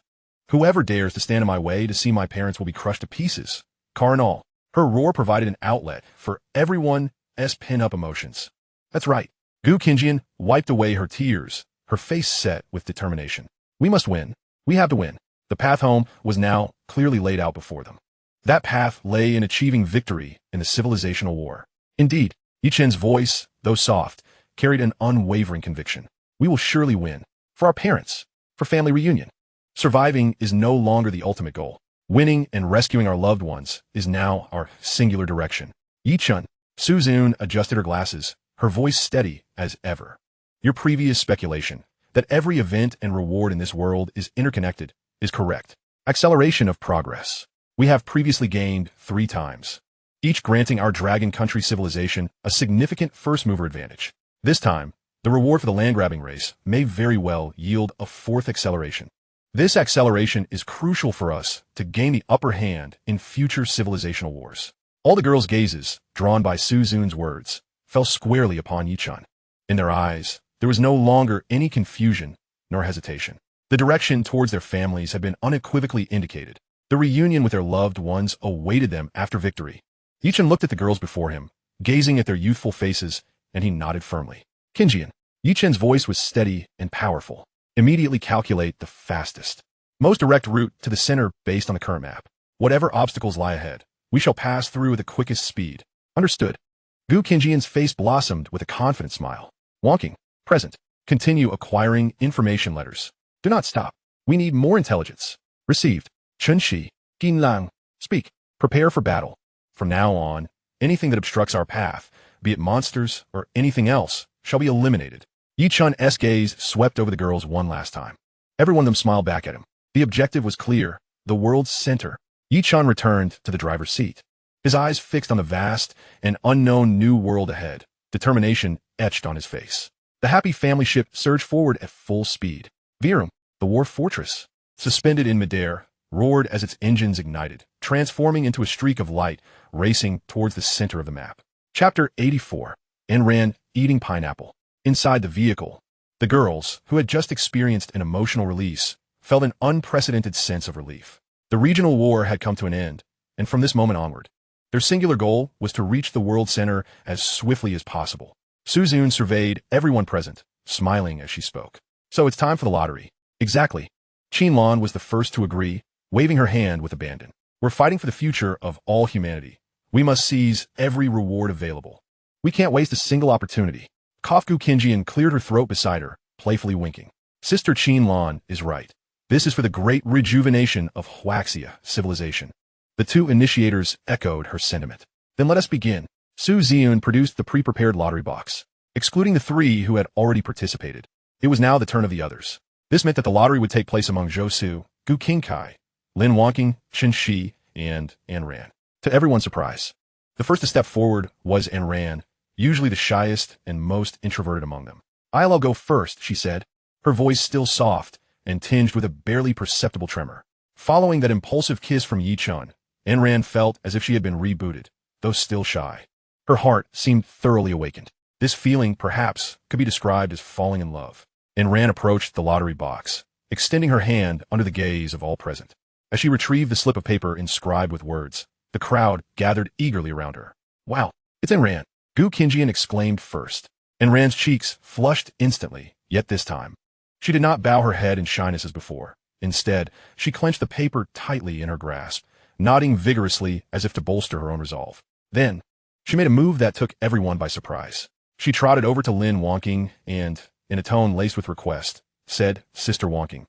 whoever dares to stand in my way to see my parents will be crushed to pieces. Car and all, her roar provided an outlet for everyone's pin-up emotions. That's right. Gu Qingjian wiped away her tears, her face set with determination. We must win. We have to win. The path home was now clearly laid out before them. That path lay in achieving victory in the civilizational war. Indeed, Yichen's voice, though soft, carried an unwavering conviction. We will surely win. For our parents. For family reunion. Surviving is no longer the ultimate goal. Winning and rescuing our loved ones is now our singular direction. Yichen, Su Zun adjusted her glasses, her voice steady as ever. Your previous speculation, that every event and reward in this world is interconnected, is correct. Acceleration of progress. We have previously gained 3 times, each granting our dragon country civilization a significant first-mover advantage. This time, the reward for the land-grabbing race may very well yield a 4th acceleration. This acceleration is crucial for us to gain the upper hand in future civilizational wars. All the girls' gazes, drawn by Su Zun's words, fell squarely upon Yichen. In their eyes, there was no longer any confusion nor hesitation. The direction towards their families had been unequivocally indicated. The reunion with their loved ones awaited them after victory. Yichen looked at the girls before him, gazing at their youthful faces, and he nodded firmly. Qingjian. Yichen's voice was steady and powerful. Immediately calculate the fastest, most direct route to the center based on the current map. Whatever obstacles lie ahead, we shall pass through with the quickest speed. Understood. Gu Qingjian's face blossomed with a confident smile. Wonking. Present. Continue acquiring information letters. Do not stop. We need more intelligence. Received. Chunxi. Qinlang. Speak. Prepare for battle. From now on, anything that obstructs our path, be it monsters or anything else, shall be eliminated. Yichen's gaze swept over the girls one last time. Every one of them smiled back at him. The objective was clear, the world's center. Yichen returned to the driver's seat, his eyes fixed on the vast and unknown new world ahead, determination etched on his face. The happy family ship surged forward at full speed. Virum, the war fortress, suspended in midair, roared as its engines ignited, transforming into a streak of light, racing towards the center of the map. Chapter 84. Enran eating pineapple. Inside the vehicle, the girls, who had just experienced an emotional release, felt an unprecedented sense of relief. The regional war had come to an end, and from this moment onward, their singular goal was to reach the world center as swiftly as possible. Su Zun surveyed everyone present, smiling as she spoke. So it's time for the lottery. Exactly. Qinlan was the first to agree, waving her hand with abandon. We're fighting for the future of all humanity. We must seize every reward available. We can't waste a single opportunity. Gu Qingjian cleared her throat beside her, playfully winking. Sister Qinlan is right. This is for the great rejuvenation of Huaxia civilization. The 2 initiators echoed her sentiment. Then let us begin. Su Zun produced the pre-prepared lottery box. Excluding the 3 who had already participated, it was now the turn of the others. This meant that the lottery would take place among Zhou Su, Gu Qingkai, Lin Wangqing, Chen Shi, and Anran. To everyone's surprise, the first to step forward was Anran, usually the shyest and most introverted among them. I'll go first, she said, her voice still soft and tinged with a barely perceptible tremor. Following that impulsive kiss from Yichen, Anran felt as if she had been rebooted, though still shy. Her heart seemed thoroughly awakened. This feeling, perhaps, could be described as falling in love. Anran approached the lottery box, extending her hand under the gaze of all present. As she retrieved the slip of paper inscribed with words, the crowd gathered eagerly around her. Wow, it's Anran! Gu Qingjian exclaimed first. Anran's cheeks flushed instantly, yet this time, she did not bow her head in shyness as before. Instead, she clenched the paper tightly in her grasp, nodding vigorously as if to bolster her own resolve. Then, she made a move that took everyone by surprise. She trotted over to Lin Wangqing and, in a tone laced with request, said, Sister Wangqing,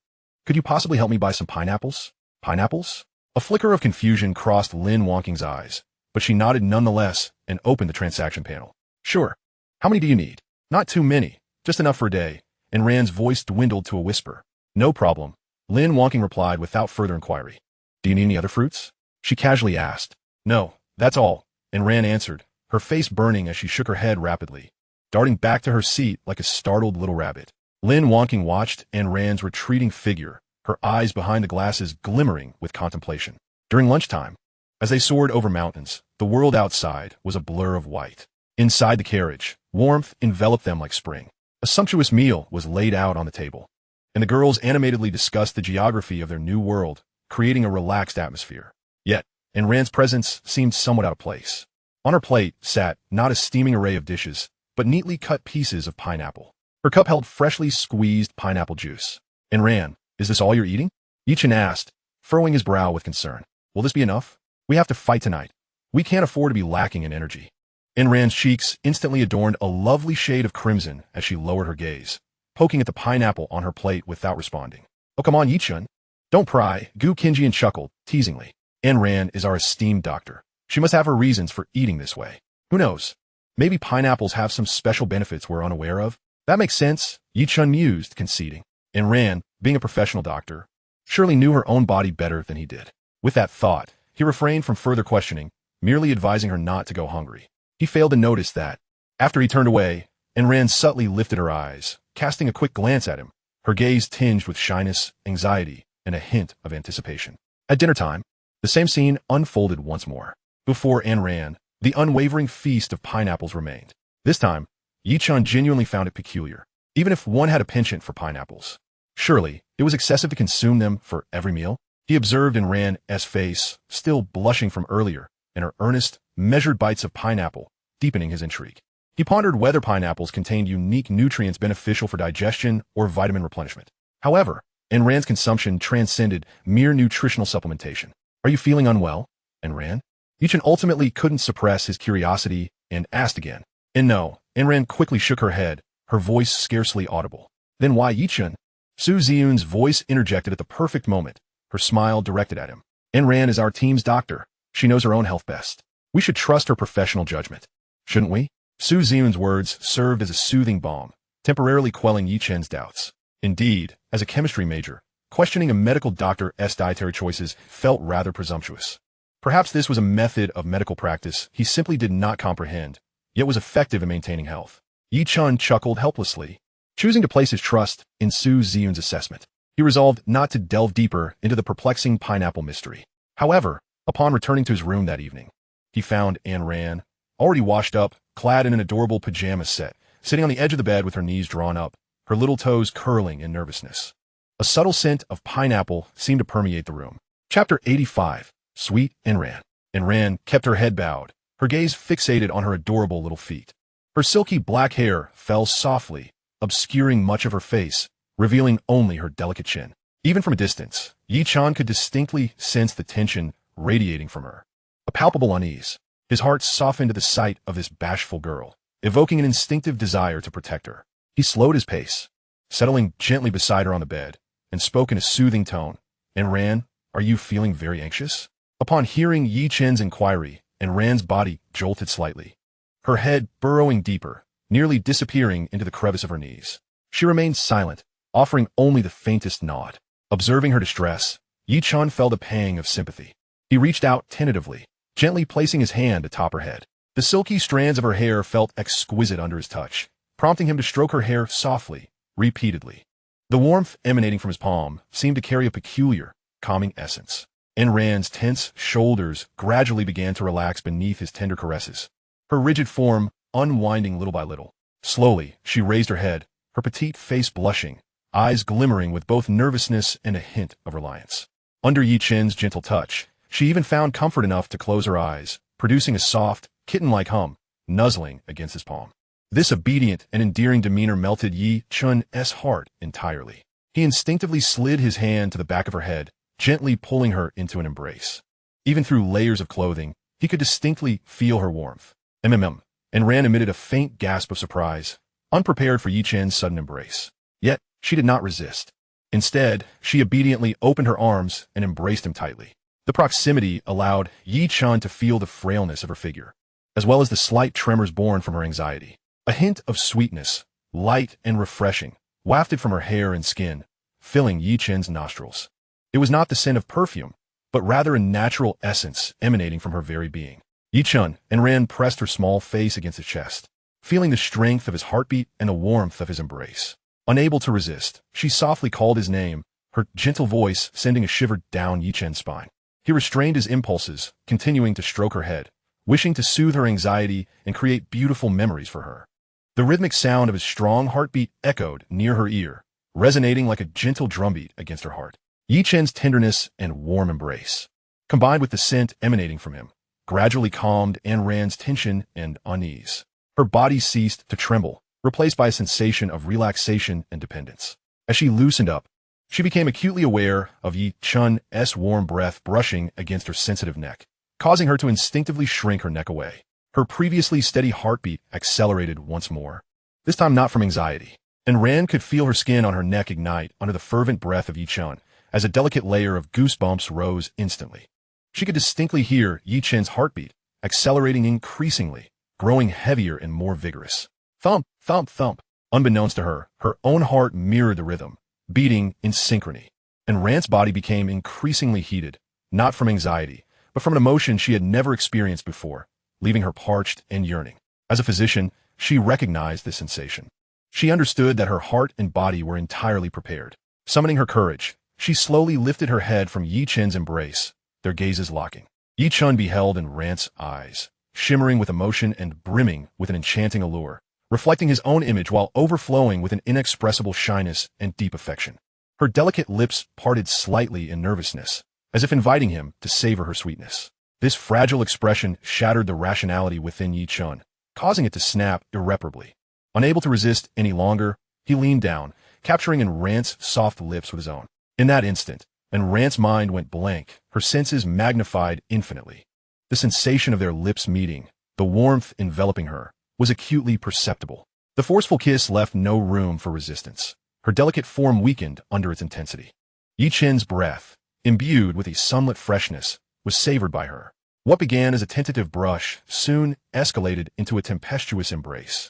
could you possibly help me buy some pineapples? Pineapples? A flicker of confusion crossed Lin Wangqing's eyes, but she nodded nonetheless and opened the transaction panel. Sure. How many do you need? Not too many. Just enough for a day, and Rand's voice dwindled to a whisper. No problem, Lin Wonking replied without further inquiry. Do you need any other fruits? She casually asked. No, that's all, and Rand answered, her face burning as she shook her head rapidly, darting back to her seat like a startled little rabbit. Lin Wonking watched Ayn Rand's retreating figure, her eyes behind the glasses glimmering with contemplation. During lunchtime, as they soared over mountains, the world outside was a blur of white. Inside the carriage, warmth enveloped them like spring. A sumptuous meal was laid out on the table, and the girls animatedly discussed the geography of their new world, creating a relaxed atmosphere. Yet, Ayn Rand's presence seemed somewhat out of place. On her plate sat not a steaming array of dishes, but neatly cut pieces of pineapple. Her cup held freshly squeezed pineapple juice. Ayn Rand, is this all you're eating? Yichen asked, furrowing his brow with concern. Will this be enough? We have to fight tonight. We can't afford to be lacking in energy. Ayn Rand's cheeks instantly adorned a lovely shade of crimson as she lowered her gaze, poking at the pineapple on her plate without responding. Oh, come on, Yichun. Don't pry, Gu Qingjian chuckled, teasingly. Ayn Rand is our esteemed doctor. She must have her reasons for eating this way. Who knows? Maybe pineapples have some special benefits we're unaware of? That makes sense, Yichun mused, conceding. Ayn Rand, being a professional doctor, surely knew her own body better than he did. With that thought, he refrained from further questioning, merely advising her not to go hungry. He failed to notice that, after he turned away, Ayn Rand subtly lifted her eyes, casting a quick glance at him, her gaze tinged with shyness, anxiety, and a hint of anticipation. At dinner time, the same scene unfolded once more. Before Ayn Rand, the unwavering feast of pineapples remained. This time, Yichun genuinely found it peculiar, even if one had a penchant for pineapples. Surely, it was excessive to consume them for every meal? He observed Ayn Rand's face, still blushing from earlier, and her earnest, measured bites of pineapple, deepening his intrigue. He pondered whether pineapples contained unique nutrients beneficial for digestion or vitamin replenishment. However, Ayn Rand's consumption transcended mere nutritional supplementation. Are you feeling unwell, Ayn Rand? Yichun ultimately couldn't suppress his curiosity and asked again. And no, Ayn Rand quickly shook her head, her voice scarcely audible. Then why, Yichun? Su Ziyun's voice interjected at the perfect moment, her smile directed at him. Ayn Rand is our team's doctor. She knows her own health best. We should trust her professional judgment. Shouldn't we? Su Ziyun's words served as a soothing balm, temporarily quelling Yichun's doubts. Indeed, as a chemistry major, questioning a medical doctor's dietary choices felt rather presumptuous. Perhaps this was a method of medical practice he simply did not comprehend, yet was effective in maintaining health. Yichun chuckled helplessly, choosing to place his trust in Su Ziyun's assessment. He resolved not to delve deeper into the perplexing pineapple mystery. However, upon returning to his room that evening, he found Ayn Rand, already washed up, clad in an adorable pajama set, sitting on the edge of the bed with her knees drawn up, her little toes curling in nervousness. A subtle scent of pineapple seemed to permeate the room. Chapter 85. Sweet Ayn Rand. Ayn Rand kept her head bowed, her gaze fixated on her adorable little feet. Her silky black hair fell softly, obscuring much of her face, revealing only her delicate chin. Even from a distance, Yichun could distinctly sense the tension radiating from her. A palpable unease. His heart softened at the sight of this bashful girl, evoking an instinctive desire to protect her. He slowed his pace, settling gently beside her on the bed, and spoke in a soothing tone. Ayn Rand, are you feeling very anxious? Upon hearing Yichun's inquiry, Ayn Rand's body jolted slightly, her head burrowing deeper, nearly disappearing into the crevice of her knees. She remained silent, offering only the faintest nod. Observing her distress, Yichun felt a pang of sympathy. He reached out tentatively, gently placing his hand atop her head. The silky strands of her hair felt exquisite under his touch, prompting him to stroke her hair softly, repeatedly. The warmth emanating from his palm seemed to carry a peculiar, calming essence. Ayn Rand's tense shoulders gradually began to relax beneath his tender caresses, her rigid form unwinding little by little. Slowly, she raised her head, her petite face blushing, eyes glimmering with both nervousness and a hint of reliance. Under Yichun's gentle touch, she even found comfort enough to close her eyes, producing a soft, kitten-like hum, nuzzling against his palm. This obedient and endearing demeanor melted Yichun's heart entirely. He instinctively slid his hand to the back of her head, gently pulling her into an embrace. Even through layers of clothing, he could distinctly feel her warmth. And Rand emitted a faint gasp of surprise, unprepared for Yichun's sudden embrace. Yet, she did not resist. Instead, she obediently opened her arms and embraced him tightly. The proximity allowed Yichun to feel the frailness of her figure, as well as the slight tremors born from her anxiety. A hint of sweetness, light and refreshing, wafted from her hair and skin, filling Yi Chen's nostrils. It was not the scent of perfume, but rather a natural essence emanating from her very being. Yi Chen and Ran pressed her small face against his chest, feeling the strength of his heartbeat and the warmth of his embrace. Unable to resist, she softly called his name, her gentle voice sending a shiver down Yi Chen's spine. He restrained his impulses, continuing to stroke her head, wishing to soothe her anxiety and create beautiful memories for her. The rhythmic sound of his strong heartbeat echoed near her ear, resonating like a gentle drumbeat against her heart. Yi Chen's tenderness and warm embrace, combined with the scent emanating from him, gradually calmed Ayn Rand's tension and unease. Her body ceased to tremble, replaced by a sensation of relaxation and dependence. As she loosened up, she became acutely aware of Yi Chen's warm breath brushing against her sensitive neck, causing her to instinctively shrink her neck away. Her previously steady heartbeat accelerated once more, this time not from anxiety. And Rand could feel her skin on her neck ignite under the fervent breath of Yi Chen, as a delicate layer of goosebumps rose instantly. She could distinctly hear Yi Chen's heartbeat, accelerating increasingly, growing heavier and more vigorous. Thump, thump, thump. Unbeknownst to her, her own heart mirrored the rhythm, beating in synchrony. And Rand's body became increasingly heated, not from anxiety, but from an emotion she had never experienced before, leaving her parched and yearning. As a physician, she recognized this sensation. She understood that her heart and body were entirely prepared. Summoning her courage, she slowly lifted her head from Yi Chen's embrace, their gazes locking. Yi Chen beheld in Rand's eyes, shimmering with emotion and brimming with an enchanting allure, reflecting his own image while overflowing with an inexpressible shyness and deep affection. Her delicate lips parted slightly in nervousness, as if inviting him to savor her sweetness. This fragile expression shattered the rationality within Yi Chen, causing it to snap irreparably. Unable to resist any longer, he leaned down, capturing Ayn Rand's soft lips with his own. In that instant, Ayn Rand's mind went blank, her senses magnified infinitely. The sensation of their lips meeting, the warmth enveloping her, was acutely perceptible. The forceful kiss left no room for resistance. Her delicate form weakened under its intensity. Yi Chen's breath, imbued with a sunlit freshness, was savored by her. What began as a tentative brush soon escalated into a tempestuous embrace.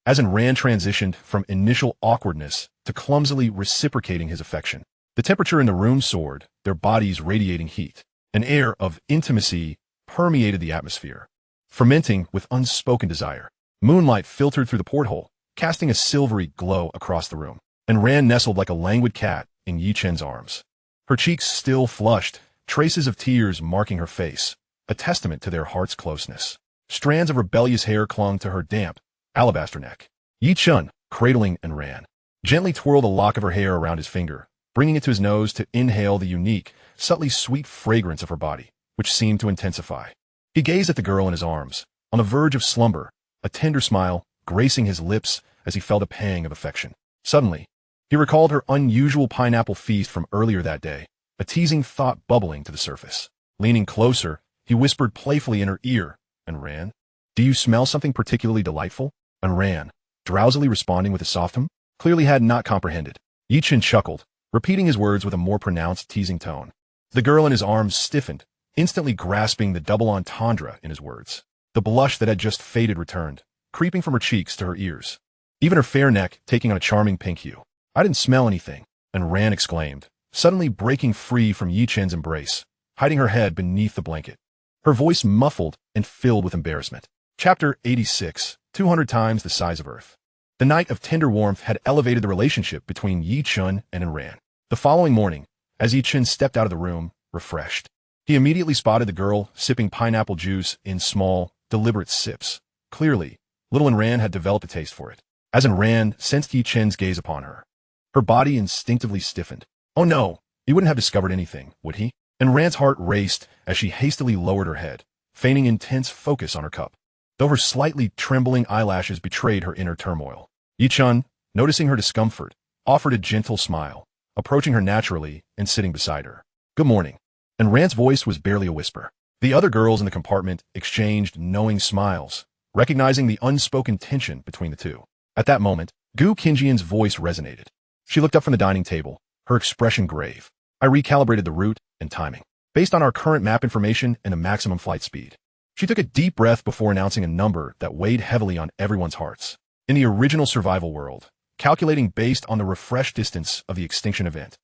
As Ayn Rand transitioned from initial awkwardness to clumsily reciprocating his affection, the temperature in the room soared, their bodies radiating heat. An air of intimacy permeated the atmosphere, fermenting with unspoken desire. Moonlight filtered through the porthole, casting a silvery glow across the room. And Rand nestled like a languid cat in Yi Chen's arms. Her cheeks still flushed, traces of tears marking her face, a testament to their heart's closeness. Strands of rebellious hair clung to her damp, alabaster neck. Yi Chen, cradling Ayn Rand, gently twirled a lock of her hair around his finger, bringing it to his nose to inhale the unique, subtly sweet fragrance of her body, which seemed to intensify. He gazed at the girl in his arms, on the verge of slumber, a tender smile gracing his lips as he felt a pang of affection. Suddenly, he recalled her unusual pineapple feast from earlier that day, a teasing thought bubbling to the surface. Leaning closer, he whispered playfully in her ear, "Ayn Rand, do you smell something particularly delightful?" Ayn Rand, drowsily responding with a soft hum, clearly had not comprehended. Yi Chen chuckled, repeating his words with a more pronounced teasing tone. The girl in his arms stiffened, instantly grasping the double entendre in his words. The blush that had just faded returned, creeping from her cheeks to her ears, even her fair neck taking on a charming pink hue. "I didn't smell anything," Ayn Rand exclaimed, suddenly breaking free from Yi Chen's embrace, hiding her head beneath the blanket, her voice muffled and filled with embarrassment. Chapter 86, 200 times the size of Earth. The night of tender warmth had elevated the relationship between Yi Chen and Ayn Rand. The following morning, as Yi Chen stepped out of the room, refreshed, he immediately spotted the girl sipping pineapple juice in small, deliberate sips. Clearly, little Ayn Rand had developed a taste for it. As Ayn Rand sensed Yi Chen's gaze upon her, her body instinctively stiffened. Oh no, he wouldn't have discovered anything, would he? Ayn Rand's heart raced as she hastily lowered her head, feigning intense focus on her cup, though her slightly trembling eyelashes betrayed her inner turmoil. Yi Chen, noticing her discomfort, offered a gentle smile, approaching her naturally and sitting beside her. "Good morning." Ayn Rand's voice was barely a whisper. The other girls in the compartment exchanged knowing smiles, recognizing the unspoken tension between the two. At that moment, Gu Qingjian's voice resonated. She looked up from the dining table, her expression grave. "I recalibrated the route and timing, based on our current map information and the maximum flight speed." She took a deep breath before announcing a number that weighed heavily on everyone's hearts. In the original survival world, calculating based on the refresh distance of the extinction event,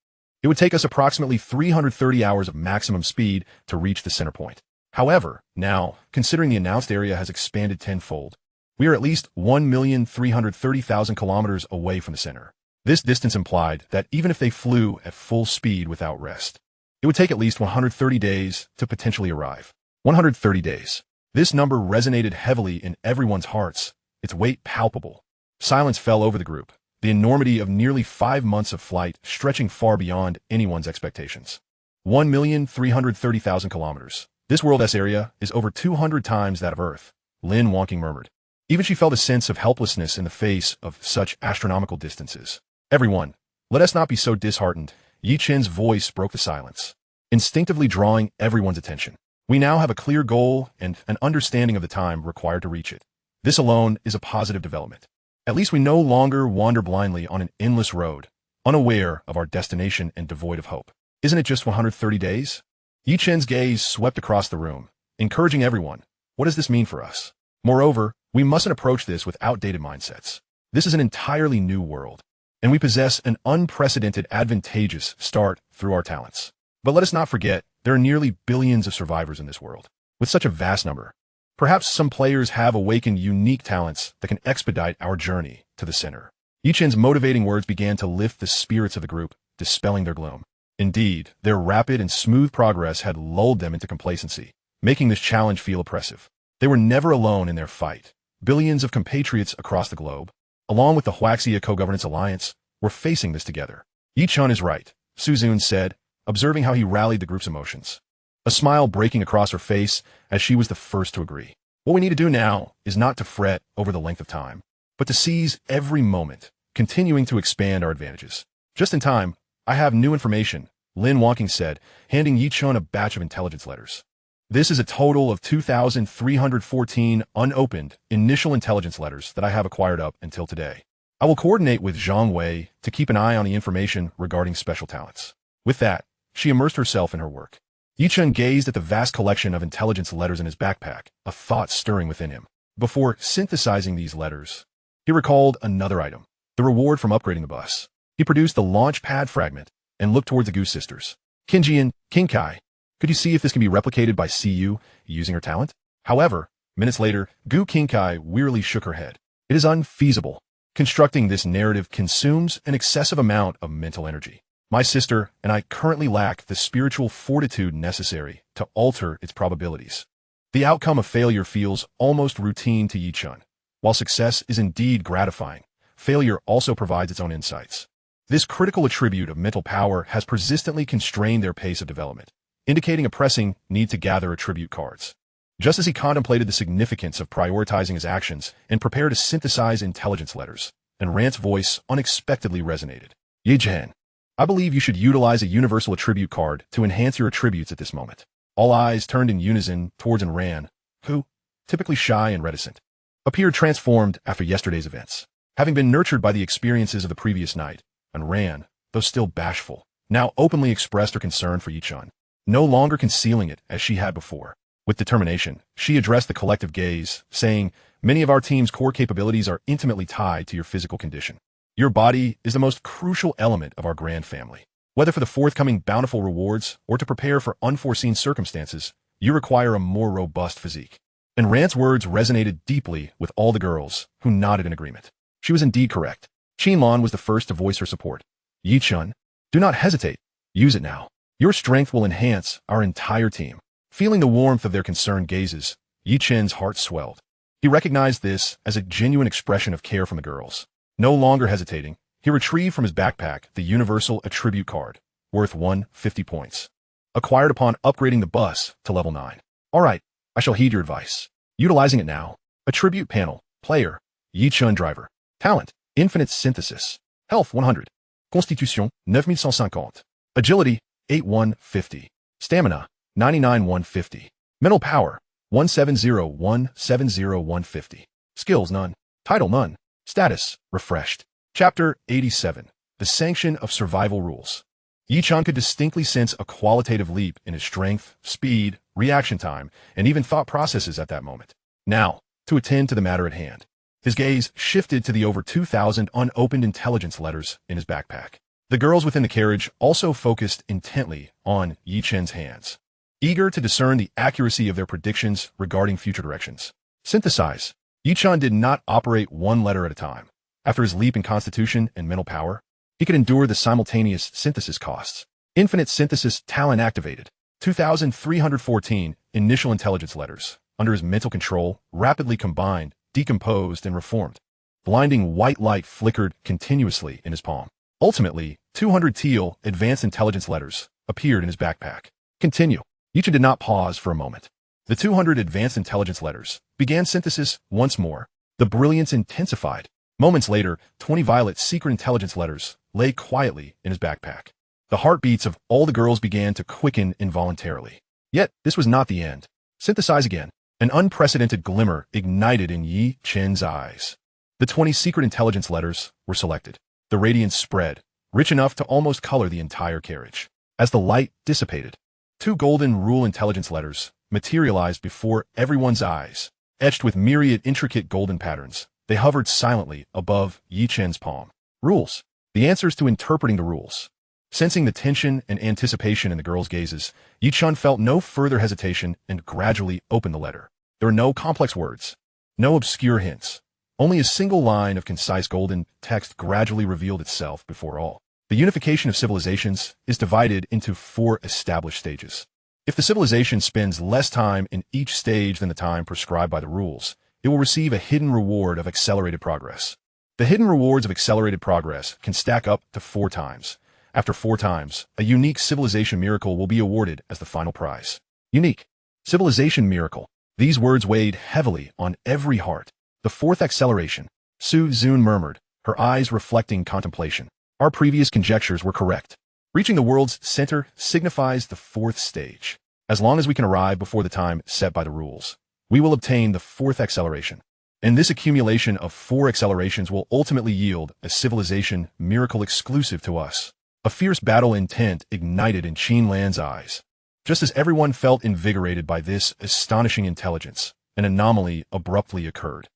it would take us approximately 330 hours of maximum speed to reach the center point. However, now, considering the announced area has expanded tenfold, we are at least 1,330,000 kilometers away from the center. This distance implied that even if they flew at full speed without rest, it would take at least 130 days to potentially arrive. 130 days. This number resonated heavily in everyone's hearts, its weight palpable. Silence fell over the group, the enormity of nearly 5 months of flight stretching far beyond anyone's expectations. 1,330,000 kilometers. This world-S area is over 200 times that of Earth, Lin Wonking murmured. Even she felt a sense of helplessness in the face of such astronomical distances. Everyone, let us not be so disheartened. Yi Chen's voice broke the silence, instinctively drawing everyone's attention. We now have a clear goal and an understanding of the time required to reach it. This alone is a positive development. At least we no longer wander blindly on an endless road, unaware of our destination and devoid of hope. Isn't it just 130 days? Yi Chen's gaze swept across the room, encouraging everyone. What does this mean for us? Moreover, we mustn't approach this with outdated mindsets. This is an entirely new world, and we possess an unprecedented advantageous start through our talents. But let us not forget, there are nearly billions of survivors in this world. With such a vast number, perhaps some players have awakened unique talents that can expedite our journey to the center. Yi Chen's motivating words began to lift the spirits of the group, dispelling their gloom. Indeed, their rapid and smooth progress had lulled them into complacency, making this challenge feel oppressive. They were never alone in their fight. Billions of compatriots across the globe, along with the Huaxia Co-Governance Alliance, were facing this together. Yi Chen is right, Su Zun said, observing how he rallied the group's emotions. A smile breaking across her face as she was the first to agree. What we need to do now is not to fret over the length of time, but to seize every moment, continuing to expand our advantages. Just in time, I have new information, Lin Wonking said, handing Yi Chen a batch of intelligence letters. This is a total of 2,314 unopened initial intelligence letters that I have acquired up until today. I will coordinate with Zhang Wei to keep an eye on the information regarding special talents. With that, she immersed herself in her work. Yi Chen gazed at the vast collection of intelligence letters in his backpack, a thought stirring within him. Before synthesizing these letters, he recalled another item, the reward from upgrading the bus. He produced the launch pad fragment and looked towards the Gu sisters. Qingjian, King Kai, could you see if this can be replicated by CU using her talent? However, minutes later, Gu Qingkai wearily shook her head. It is unfeasible. Constructing this narrative consumes an excessive amount of mental energy. My sister and I currently lack the spiritual fortitude necessary to alter its probabilities. The outcome of failure feels almost routine to Yi Chen. While success is indeed gratifying, failure also provides its own insights. This critical attribute of mental power has persistently constrained their pace of development, indicating a pressing need to gather attribute cards. Just as he contemplated the significance of prioritizing his actions and prepared to synthesize intelligence letters, and Rant's voice unexpectedly resonated. Yi Chen, I believe you should utilize a universal attribute card to enhance your attributes at this moment. All eyes turned in unison towards Ran, who, typically shy and reticent, appeared transformed after yesterday's events. Having been nurtured by the experiences of the previous night, Ran, though still bashful, now openly expressed her concern for Yi Chen, no longer concealing it as she had before. With determination, she addressed the collective gaze, saying, many of our team's core capabilities are intimately tied to your physical condition. Your body is the most crucial element of our grand family. Whether for the forthcoming bountiful rewards or to prepare for unforeseen circumstances, you require a more robust physique. And Rant's words resonated deeply with all the girls, who nodded in agreement. She was indeed correct. Qinlan was the first to voice her support. Yi Chen, do not hesitate. Use it now. Your strength will enhance our entire team. Feeling the warmth of their concerned gazes, Yi Chen's heart swelled. He recognized this as a genuine expression of care from the girls. No longer hesitating, he retrieved from his backpack the universal attribute card, worth 150 points, acquired upon upgrading the bus to level 9. All right, I shall heed your advice. Utilizing it now. Attribute panel, player, Yi Chen driver. Talent, infinite synthesis. Health 100. Constitution 9150. Agility 8150. Stamina 99,150. Mental power 170170,150. Skills none. Title none. Status refreshed. Chapter 87. The Sanction of Survival Rules. Yi Chen could distinctly sense a qualitative leap in his strength, speed, reaction time, and even thought processes at that moment. Now, to attend to the matter at hand. His gaze shifted to the over 2,000 unopened intelligence letters in his backpack. The girls within the carriage also focused intently on Yi Chen's hands, eager to discern the accuracy of their predictions regarding future directions. Synthesize. Yi Chen did not operate one letter at a time. After his leap in constitution and mental power, he could endure the simultaneous synthesis costs. Infinite synthesis talent activated. 2,314 initial intelligence letters, under his mental control, rapidly combined, decomposed, and reformed. Blinding white light flickered continuously in his palm. Ultimately, 200 teal advanced intelligence letters appeared in his backpack. Continue. Yi Chen did not pause for a moment. The 200 advanced intelligence letters began synthesis once more. The brilliance intensified. Moments later, 20 violet secret intelligence letters lay quietly in his backpack. The heartbeats of all the girls began to quicken involuntarily. Yet, this was not the end. Synthesize again. An unprecedented glimmer ignited in Yi Chen's eyes. The 20 secret intelligence letters were selected. The radiance spread, rich enough to almost color the entire carriage. As the light dissipated, 2 golden rule intelligence letters materialized before everyone's eyes. Etched with myriad intricate golden patterns, they hovered silently above Yi Chen's palm. Rules. The answers to interpreting the rules. Sensing the tension and anticipation in the girls' gazes, Yi Chen felt no further hesitation and gradually opened the letter. There were no complex words, no obscure hints. Only a single line of concise golden text gradually revealed itself before all. The unification of civilizations is divided into 4 established stages. If the civilization spends less time in each stage than the time prescribed by the rules, it will receive a hidden reward of accelerated progress. The hidden rewards of accelerated progress can stack up to 4 times. After 4 times, a unique civilization miracle will be awarded as the final prize. Unique. Civilization miracle. These words weighed heavily on every heart. The 4th acceleration. Su Zun murmured, her eyes reflecting contemplation. Our previous conjectures were correct. Reaching the world's center signifies the 4th stage. As long as we can arrive before the time set by the rules, we will obtain the 4th acceleration. And this accumulation of 4 accelerations will ultimately yield a civilization miracle exclusive to us. A fierce battle intent ignited in Qin Lan's eyes. Just as everyone felt invigorated by this astonishing intelligence, an anomaly abruptly occurred.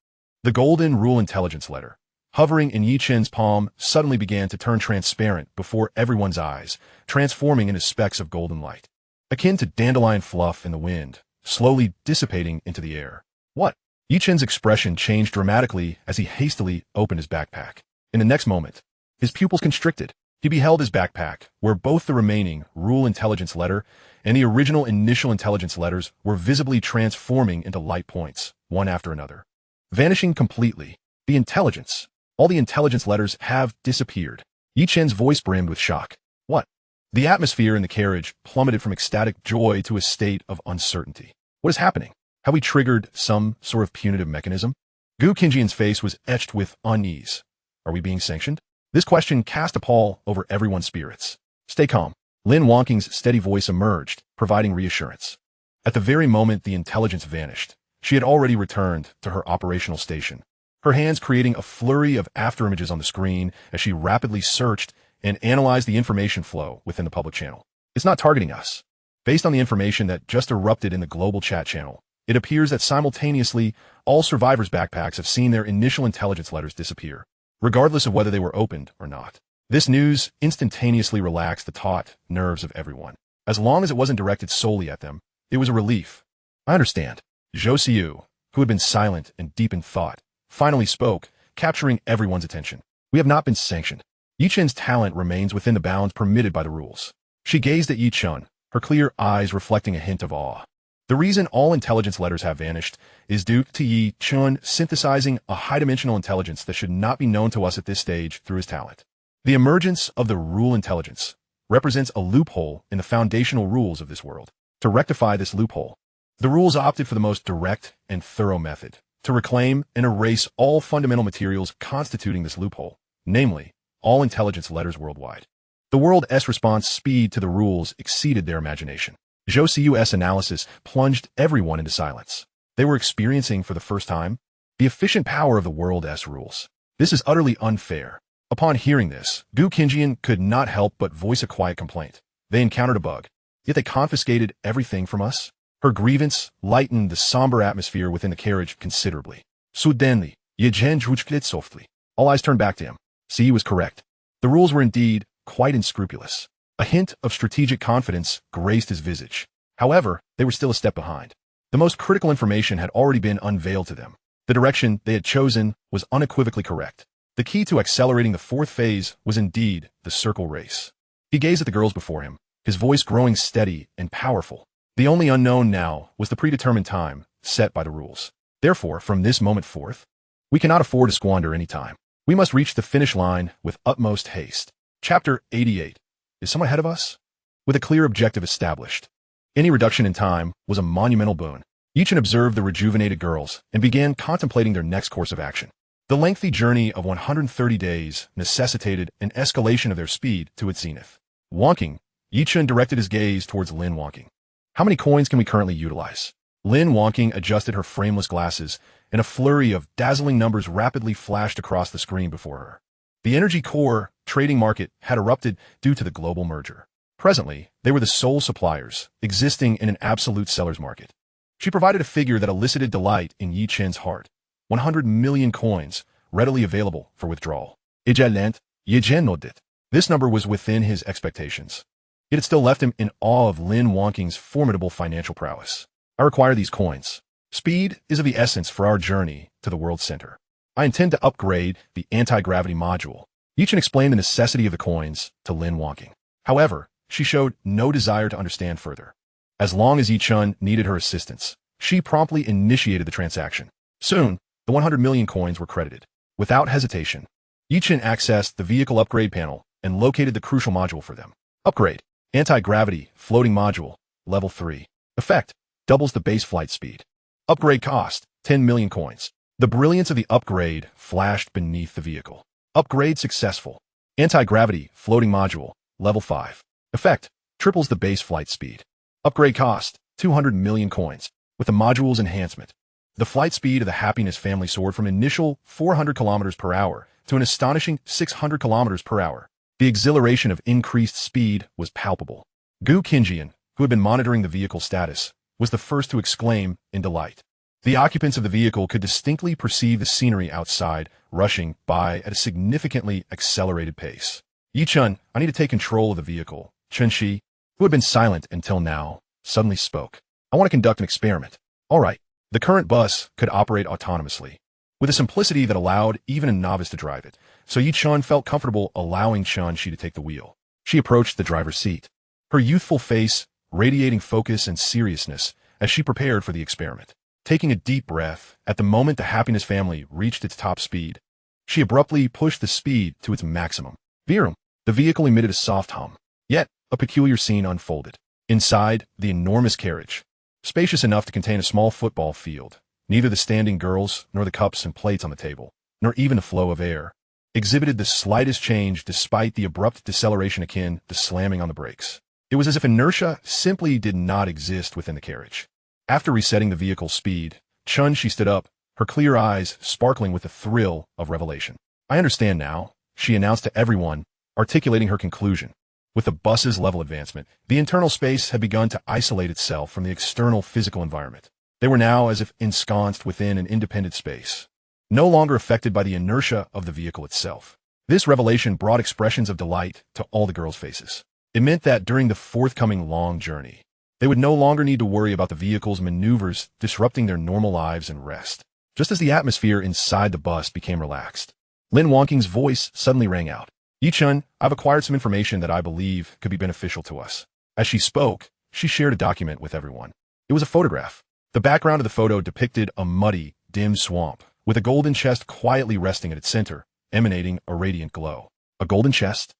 The golden rule intelligence letter, hovering in Yi Chen's palm, suddenly began to turn transparent before everyone's eyes, transforming into specks of golden light. Akin to dandelion fluff in the wind, slowly dissipating into the air. What? Yi Chen's expression changed dramatically as he hastily opened his backpack. In the next moment, his pupils constricted. He beheld his backpack, where both the remaining rule intelligence letter and the original initial intelligence letters were visibly transforming into light points, one after another. Vanishing completely. The intelligence. All the intelligence letters have disappeared. Yi Chen's voice brimmed with shock. What? The atmosphere in the carriage plummeted from ecstatic joy to a state of uncertainty. What is happening? Have we triggered some sort of punitive mechanism? Gu Qinjian's face was etched with unease. Are we being sanctioned? This question cast a pall over everyone's spirits. Stay calm. Lin Wonking's steady voice emerged, providing reassurance. At the very moment the intelligence vanished, she had already returned to her operational station, her hands creating a flurry of afterimages on the screen as she rapidly searched and analyzed the information flow within the public channel. It's not targeting us. Based on the information that just erupted in the global chat channel, it appears that simultaneously all survivors' backpacks have seen their initial intelligence letters disappear, regardless of whether they were opened or not. This news instantaneously relaxed the taut nerves of everyone. As long as it wasn't directed solely at them, it was a relief. I understand. Zhou Xiu, who had been silent and deep in thought, finally spoke, capturing everyone's attention. We have not been sanctioned. Yi Chen's talent remains within the bounds permitted by the rules. She gazed at Yi Chen, her clear eyes reflecting a hint of awe. The reason all intelligence letters have vanished is due to Yi Chen synthesizing a high-dimensional intelligence that should not be known to us at this stage through his talent. The emergence of the rule intelligence represents a loophole in the foundational rules of this world. To rectify this loophole, the rules opted for the most direct and thorough method, to reclaim and erase all fundamental materials constituting this loophole, namely, all intelligence letters worldwide. The World S response speed to the rules exceeded their imagination. Zhou Xiu's analysis plunged everyone into silence. They were experiencing for the first time the efficient power of the World S rules. This is utterly unfair. Upon hearing this, Gu Qinjian could not help but voice a quiet complaint. They encountered a bug, yet they confiscated everything from us. Her grievance lightened the somber atmosphere within the carriage considerably. Suddenly, Yichen zhuchkit softly. All eyes turned back to him. See, he was correct. The rules were indeed quite unscrupulous. A hint of strategic confidence graced his visage. However, they were still a step behind. The most critical information had already been unveiled to them. The direction they had chosen was unequivocally correct. The key to accelerating the fourth phase was indeed the circle race. He gazed at the girls before him, his voice growing steady and powerful. The only unknown now was the predetermined time set by the rules. Therefore, from this moment forth, we cannot afford to squander any time. We must reach the finish line with utmost haste. Chapter 88. Is someone ahead of us? With a clear objective established, any reduction in time was a monumental boon. Yichen observed the rejuvenated girls and began contemplating their next course of action. The lengthy journey of 130 days necessitated an escalation of their speed to its zenith. Wonking, Yichen directed his gaze towards Lin Wonking. How many coins can we currently utilize? Lin Wonking adjusted her frameless glasses, and a flurry of dazzling numbers rapidly flashed across the screen before her. The energy core trading market had erupted due to the global merger. Presently, they were the sole suppliers, existing in an absolute seller's market. She provided a figure that elicited delight in Yi Chen's heart. 100 million coins, readily available for withdrawal. Ijalent, Yi Chen nodded. This number was within his expectations. It had still left him in awe of Lin Wonking's formidable financial prowess. I require these coins. Speed is of the essence for our journey to the world center. I intend to upgrade the anti-gravity module. Yi Chen explained the necessity of the coins to Lin Wonking. However, she showed no desire to understand further. As long as Yi Chen needed her assistance, she promptly initiated the transaction. Soon, the 100 million coins were credited. Without hesitation, Yi Chen accessed the vehicle upgrade panel and located the crucial module for them. Upgrade. Anti-gravity floating module, level 3. Effect. Doubles the base flight speed. Upgrade cost, 10 million coins. The brilliance of the upgrade flashed beneath the vehicle. Upgrade successful. Anti-gravity floating module, level 5. Effect. Triples the base flight speed. Upgrade cost, 200 million coins. With the module's enhancement, the flight speed of the Happiness family soared from initial 400 kilometers per hour to an astonishing 600 kilometers per hour. The exhilaration of increased speed was palpable. Gu Qinjian, who had been monitoring the vehicle's status, was the first to exclaim in delight. The occupants of the vehicle could distinctly perceive the scenery outside, rushing by at a significantly accelerated pace. Yi Chen, I need to take control of the vehicle. Chen Shi, who had been silent until now, suddenly spoke. I want to conduct an experiment. All right. The current bus could operate autonomously, with a simplicity that allowed even a novice to drive it, so Yi Chen felt comfortable allowing Chen Shi to take the wheel. She approached the driver's seat, her youthful face radiating focus and seriousness as she prepared for the experiment. Taking a deep breath, at the moment the Happiness family reached its top speed, she abruptly pushed the speed to its maximum. Virum, the vehicle emitted a soft hum. Yet, a peculiar scene unfolded. Inside, the enormous carriage, spacious enough to contain a small football field, neither the standing girls nor the cups and plates on the table, nor even the flow of air, exhibited the slightest change despite the abrupt deceleration akin to slamming on the brakes. It was as if inertia simply did not exist within the carriage. After resetting the vehicle's speed, Chen Shi stood up, her clear eyes sparkling with the thrill of revelation. I understand now, she announced to everyone, articulating her conclusion. With the bus's level advancement, the internal space had begun to isolate itself from the external physical environment. They were now as if ensconced within an independent space, no longer affected by the inertia of the vehicle itself. This revelation brought expressions of delight to all the girls' faces. It meant that during the forthcoming long journey, they would no longer need to worry about the vehicle's maneuvers disrupting their normal lives and rest. Just as the atmosphere inside the bus became relaxed, Lin Wonking's voice suddenly rang out. Yi Chen, I've acquired some information that I believe could be beneficial to us. As she spoke, she shared a document with everyone. It was a photograph. The background of the photo depicted a muddy, dim swamp, with a golden chest quietly resting at its center, emanating a radiant glow. A golden chest?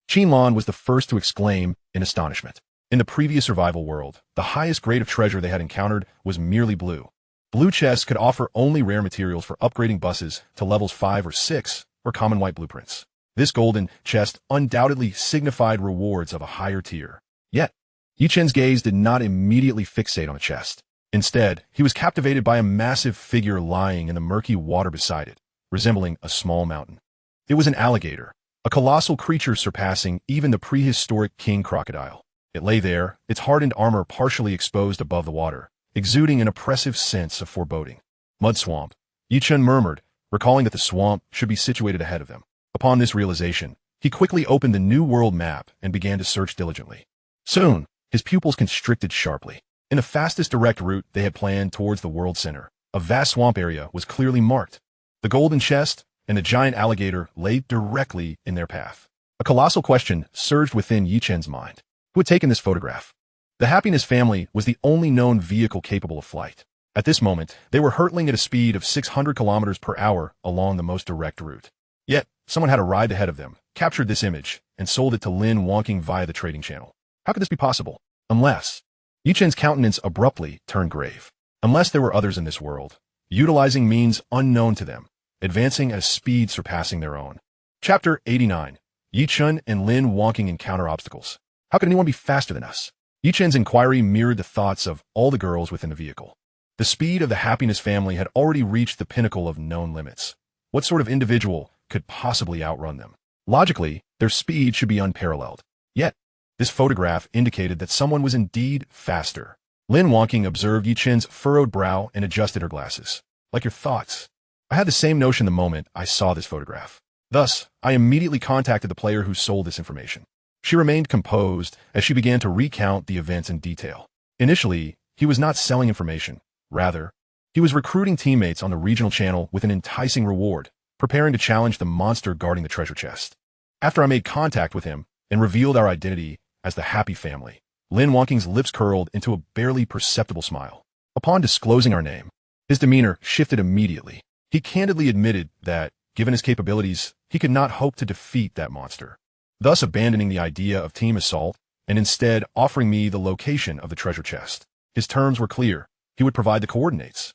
Qinlan was the first to exclaim in astonishment. In the previous survival world, the highest grade of treasure they had encountered was merely blue. Blue chests could offer only rare materials for upgrading buses to levels 5 or 6, or common white blueprints. This golden chest undoubtedly signified rewards of a higher tier. Yet, Yi Chen's gaze did not immediately fixate on the chest. Instead, he was captivated by a massive figure lying in the murky water beside it, resembling a small mountain. It was an alligator, a colossal creature surpassing even the prehistoric king crocodile. It lay there, its hardened armor partially exposed above the water, exuding an oppressive sense of foreboding. Mud swamp, Yi Chen murmured, recalling that the swamp should be situated ahead of them. Upon this realization, he quickly opened the New World map and began to search diligently. Soon, his pupils constricted sharply. In the fastest direct route they had planned towards the world center, a vast swamp area was clearly marked. The golden chest and the giant alligator lay directly in their path. A colossal question surged within Yi-Chen's mind. Who had taken this photograph? The Happiness family was the only known vehicle capable of flight. At this moment, they were hurtling at a speed of 600 kilometers per hour along the most direct route. Yet, someone had arrived ahead of them, captured this image, and sold it to Lin Wonking via the trading channel. How could this be possible? Unless... Yi-Chen's countenance abruptly turned grave. Unless there were others in this world, utilizing means unknown to them, advancing at a speed surpassing their own. Chapter 89. Yi-Chen and Lin Wonking encounter obstacles. How could anyone be faster than us? Yi-Chen's inquiry mirrored the thoughts of all the girls within the vehicle. The speed of the Happiness family had already reached the pinnacle of known limits. What sort of individual could possibly outrun them? Logically, their speed should be unparalleled. Yet, this photograph indicated that someone was indeed faster. Lin Wonking observed Yi-Chen's furrowed brow and adjusted her glasses. Like your thoughts. I had the same notion the moment I saw this photograph. Thus, I immediately contacted the player who sold this information. She remained composed as she began to recount the events in detail. Initially, he was not selling information. Rather, he was recruiting teammates on the regional channel with an enticing reward, preparing to challenge the monster guarding the treasure chest. After I made contact with him and revealed our identity as the Happy Family, Lin Wonking's lips curled into a barely perceptible smile. Upon disclosing our name, his demeanor shifted immediately. He candidly admitted that, given his capabilities, he could not hope to defeat that monster, thus abandoning the idea of team assault and instead offering me the location of the treasure chest. His terms were clear. He would provide the coordinates,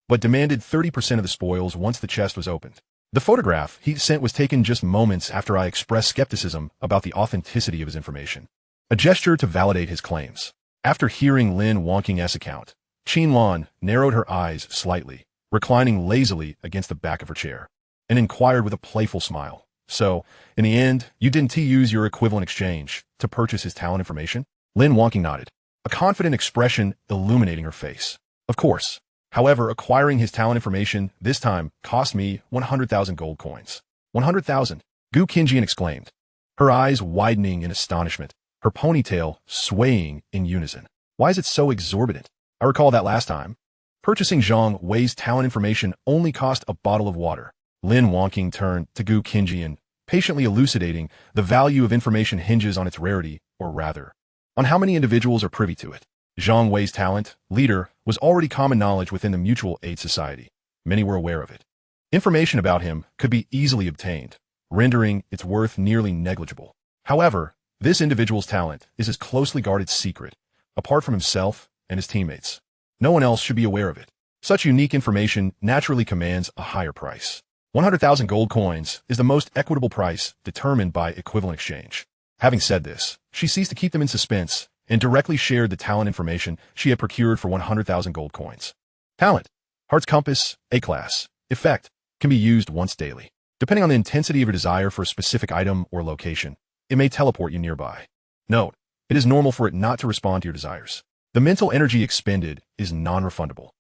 but demanded 30% of the spoils once the chest was opened. The photograph he sent was taken just moments after I expressed skepticism about the authenticity of his information, a gesture to validate his claims. After hearing Lin Wonking's account, Qinlan narrowed her eyes slightly, reclining lazily against the back of her chair, and inquired with a playful smile. So, in the end, you didn't use your equivalent exchange to purchase his talent information? Lin Wonking nodded, a confident expression illuminating her face. Of course. However, acquiring his talent information this time cost me 100,000 gold coins. 100,000, Gu Qinjian exclaimed, her eyes widening in astonishment, her ponytail swaying in unison. Why is it so exorbitant? I recall that last time. Purchasing Zhang Wei's talent information only cost a bottle of water. Lin Wonking turned to Gu Qinjian, patiently elucidating the value of information hinges on its rarity, or rather, on how many individuals are privy to it. Zhang Wei's talent, leader, was already common knowledge within the Mutual Aid Society. Many were aware of it. Information about him could be easily obtained, rendering its worth nearly negligible. However, this individual's talent is his closely guarded secret, apart from himself and his teammates. No one else should be aware of it. Such unique information naturally commands a higher price. 100,000 gold coins is the most equitable price determined by equivalent exchange. Having said this, she ceased to keep them in suspense and directly shared the talent information she had procured for 100,000 gold coins. Talent, Heart's Compass, A-Class, Effect, can be used once daily. Depending on the intensity of your desire for a specific item or location, it may teleport you nearby. Note, it is normal for it not to respond to your desires. The mental energy expended is non-refundable.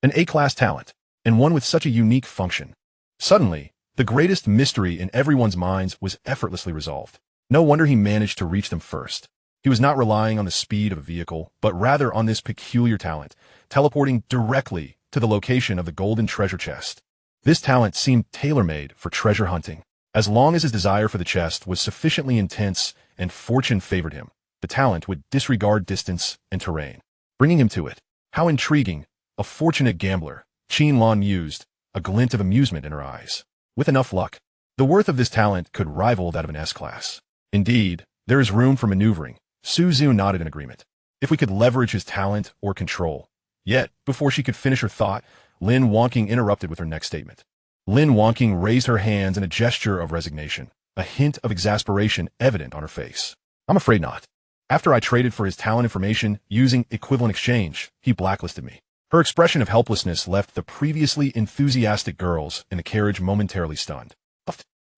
An A-Class talent, and one with such a unique function. Suddenly, the greatest mystery in everyone's minds was effortlessly resolved. No wonder he managed to reach them first. He was not relying on the speed of a vehicle, but rather on this peculiar talent, teleporting directly to the location of the golden treasure chest. This talent seemed tailor-made for treasure hunting. As long as his desire for the chest was sufficiently intense and fortune favored him, the talent would disregard distance and terrain, bringing him to it. How intriguing! A fortunate gambler, Qinlan mused, a glint of amusement in her eyes. With enough luck, the worth of this talent could rival that of an S-Class. Indeed, there is room for maneuvering. Su Zhu nodded in agreement. If we could leverage his talent or control. Yet, before she could finish her thought, Lin Wonking interrupted with her next statement. Lin Wonking raised her hands in a gesture of resignation, a hint of exasperation evident on her face. I'm afraid not. After I traded for his talent information using equivalent exchange, he blacklisted me. Her expression of helplessness left the previously enthusiastic girls in the carriage momentarily stunned.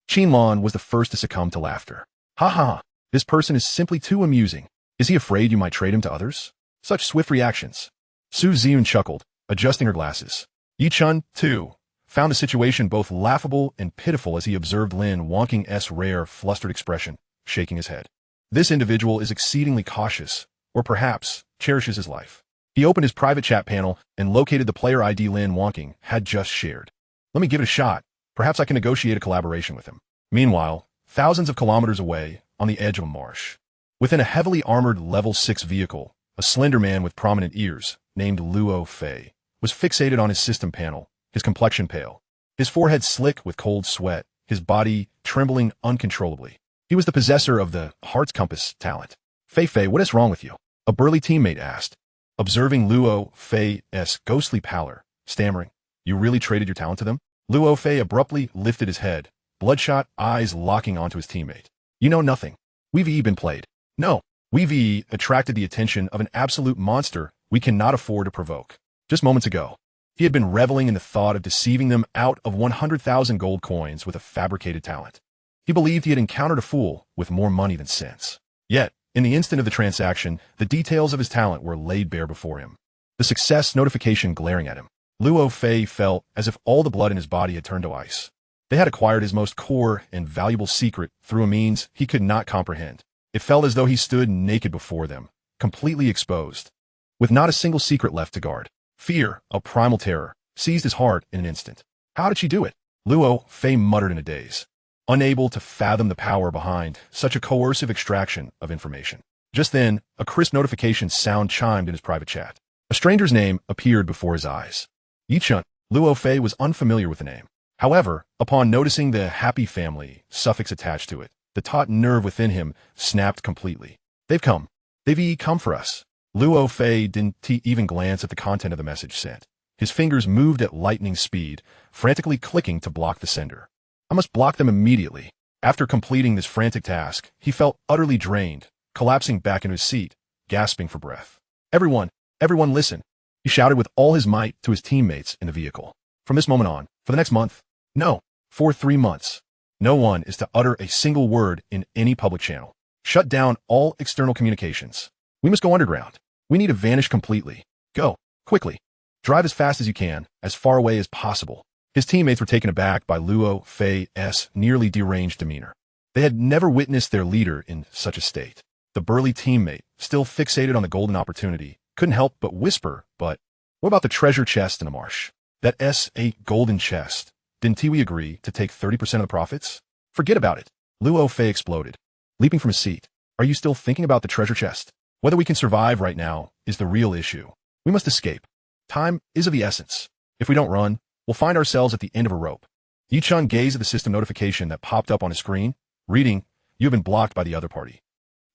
Qinlan was the first to succumb to laughter. Ha ha! This person is simply too amusing. Is he afraid you might trade him to others? Such swift reactions. Su Ziyun chuckled, adjusting her glasses. Yi-Chun, too, found the situation both laughable and pitiful as he observed Lin Wangqing's rare, flustered expression, shaking his head. This individual is exceedingly cautious, or perhaps cherishes his life. He opened his private chat panel and located the player ID Lin Wangqing had just shared. Let me give it a shot. Perhaps I can negotiate a collaboration with him. Meanwhile, thousands of kilometers away, on the edge of a marsh, within a heavily armored level 6 vehicle, a slender man with prominent ears, named Luo Fei, was fixated on his system panel, his complexion pale, his forehead slick with cold sweat, his body trembling uncontrollably. He was the possessor of the Heart's Compass talent. Fei, what is wrong with you? A burly teammate asked, observing Luo Fei's ghostly pallor, stammering, You really traded your talent to them? Luo Fei abruptly lifted his head, bloodshot eyes locking onto his teammate. You know nothing. We've been played. No, we've attracted the attention of an absolute monster we cannot afford to provoke. Just moments ago, he had been reveling in the thought of deceiving them out of 100,000 gold coins with a fabricated talent. He believed he had encountered a fool with more money than sense. Yet, in the instant of the transaction, the details of his talent were laid bare before him. The success notification glaring at him. Luo Fei felt as if all the blood in his body had turned to ice. They had acquired his most core and valuable secret through a means he could not comprehend. It felt as though he stood naked before them, completely exposed, with not a single secret left to guard. Fear, a primal terror, seized his heart in an instant. How did she do it? Luo Fei muttered in a daze, unable to fathom the power behind such a coercive extraction of information. Just then, a crisp notification sound chimed in his private chat. A stranger's name appeared before his eyes. Yichun. Luo Fei was unfamiliar with the name. However, upon noticing the happy family suffix attached to it, the taut nerve within him snapped completely. They've come. They've come for us. Luo Fei didn't even glance at the content of the message sent. His fingers moved at lightning speed, frantically clicking to block the sender. I must block them immediately. After completing this frantic task, he felt utterly drained, collapsing back into his seat, gasping for breath. Everyone listen. He shouted with all his might to his teammates in the vehicle. From this moment on, for the next month, no, for 3 months, no one is to utter a single word in any public channel. Shut down all external communications. We must go underground. We need to vanish completely. Go, quickly. Drive as fast as you can, as far away as possible. His teammates were taken aback by Luo Fei's nearly deranged demeanor. They had never witnessed their leader in such a state. The burly teammate, still fixated on the golden opportunity, couldn't help but whisper, but what about the treasure chest in the marsh? That a golden chest. Didn't we agree to take 30% of the profits? Forget about it. Luo Fei exploded, leaping from his seat. Are you still thinking about the treasure chest? Whether we can survive right now is the real issue. We must escape. Time is of the essence. If we don't run, we'll find ourselves at the end of a rope. Yichun gazed at the system notification that popped up on his screen, reading, You have been blocked by the other party.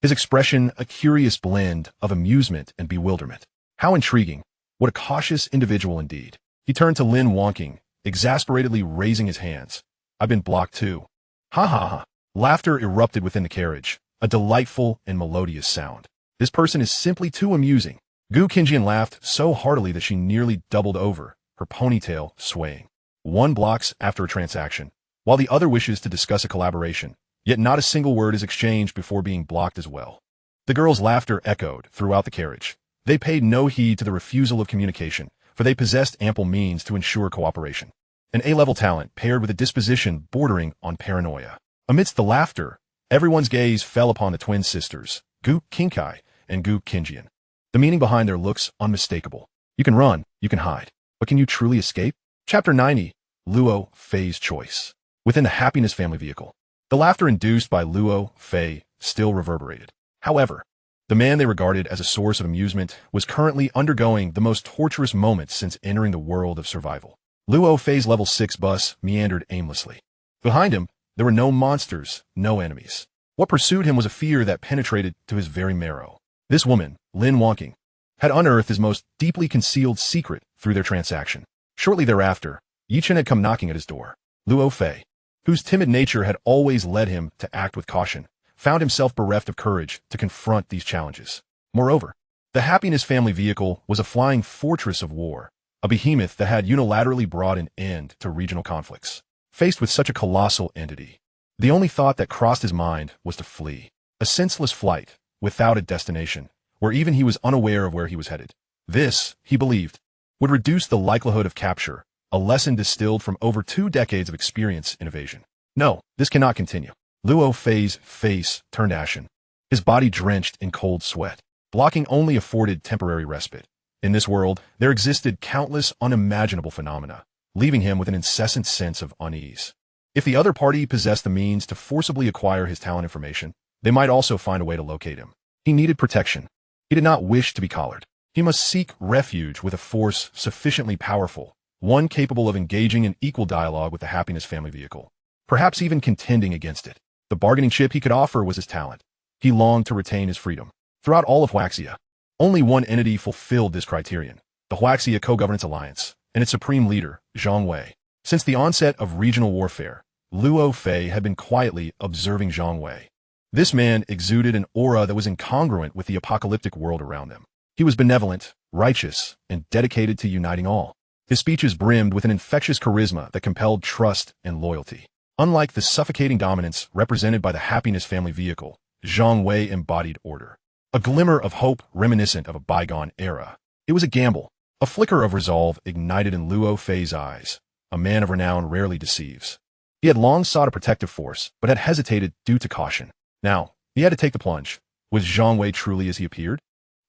His expression a curious blend of amusement and bewilderment. How intriguing. What a cautious individual indeed. He turned to Lin Wangqing, exasperatedly raising his hands. I've been blocked too. Ha ha ha. Laughter erupted within the carriage, a delightful and melodious sound. This person is simply too amusing. Gu Qingjian laughed so heartily that she nearly doubled over, her ponytail swaying. One blocks after a transaction, while the other wishes to discuss a collaboration, yet not a single word is exchanged before being blocked as well. The girls' laughter echoed throughout the carriage. They paid no heed to the refusal of communication, for they possessed ample means to ensure cooperation. An A-level talent paired with a disposition bordering on paranoia. Amidst the laughter, everyone's gaze fell upon the twin sisters, Gu Qingkai and Gu Qingjian. The meaning behind their looks unmistakable. You can run, you can hide, but can you truly escape? Chapter 90, Luo Fei's Choice. Within the Happiness family vehicle, the laughter induced by Luo Fei still reverberated. However, the man they regarded as a source of amusement was currently undergoing the most torturous moments since entering the world of survival. Luo Fei's level 6 bus meandered aimlessly. Behind him, there were no monsters, no enemies. What pursued him was a fear that penetrated to his very marrow. This woman, Lin Wangqing, had unearthed his most deeply concealed secret through their transaction. Shortly thereafter, Yichun had come knocking at his door. Luo Fei, whose timid nature had always led him to act with caution, found himself bereft of courage to confront these challenges. Moreover, the Happiness family vehicle was a flying fortress of war, a behemoth that had unilaterally brought an end to regional conflicts. Faced with such a colossal entity, the only thought that crossed his mind was to flee. A senseless flight, without a destination, where even he was unaware of where he was headed. This, he believed, would reduce the likelihood of capture, a lesson distilled from over 2 decades of experience in evasion. No, this cannot continue. Luo Fei's face turned ashen, his body drenched in cold sweat. Blocking only afforded temporary respite. In this world, there existed countless unimaginable phenomena, leaving him with an incessant sense of unease. If the other party possessed the means to forcibly acquire his talent information, they might also find a way to locate him. He needed protection. He did not wish to be collared. He must seek refuge with a force sufficiently powerful, one capable of engaging in equal dialogue with the happiness family vehicle, perhaps even contending against it. The bargaining chip he could offer was his talent. He longed to retain his freedom. Throughout all of Huaxia, only one entity fulfilled this criterion, the Huaxia Co-Governance Alliance, and its supreme leader, Zhang Wei. Since the onset of regional warfare, Luo Fei had been quietly observing Zhang Wei. This man exuded an aura that was incongruent with the apocalyptic world around them. He was benevolent, righteous, and dedicated to uniting all. His speeches brimmed with an infectious charisma that compelled trust and loyalty. Unlike the suffocating dominance represented by the happiness family vehicle, Zhang Wei embodied order. A glimmer of hope reminiscent of a bygone era. It was a gamble. A flicker of resolve ignited in Luo Fei's eyes. A man of renown rarely deceives. He had long sought a protective force, but had hesitated due to caution. Now, he had to take the plunge. Was Zhang Wei truly as he appeared?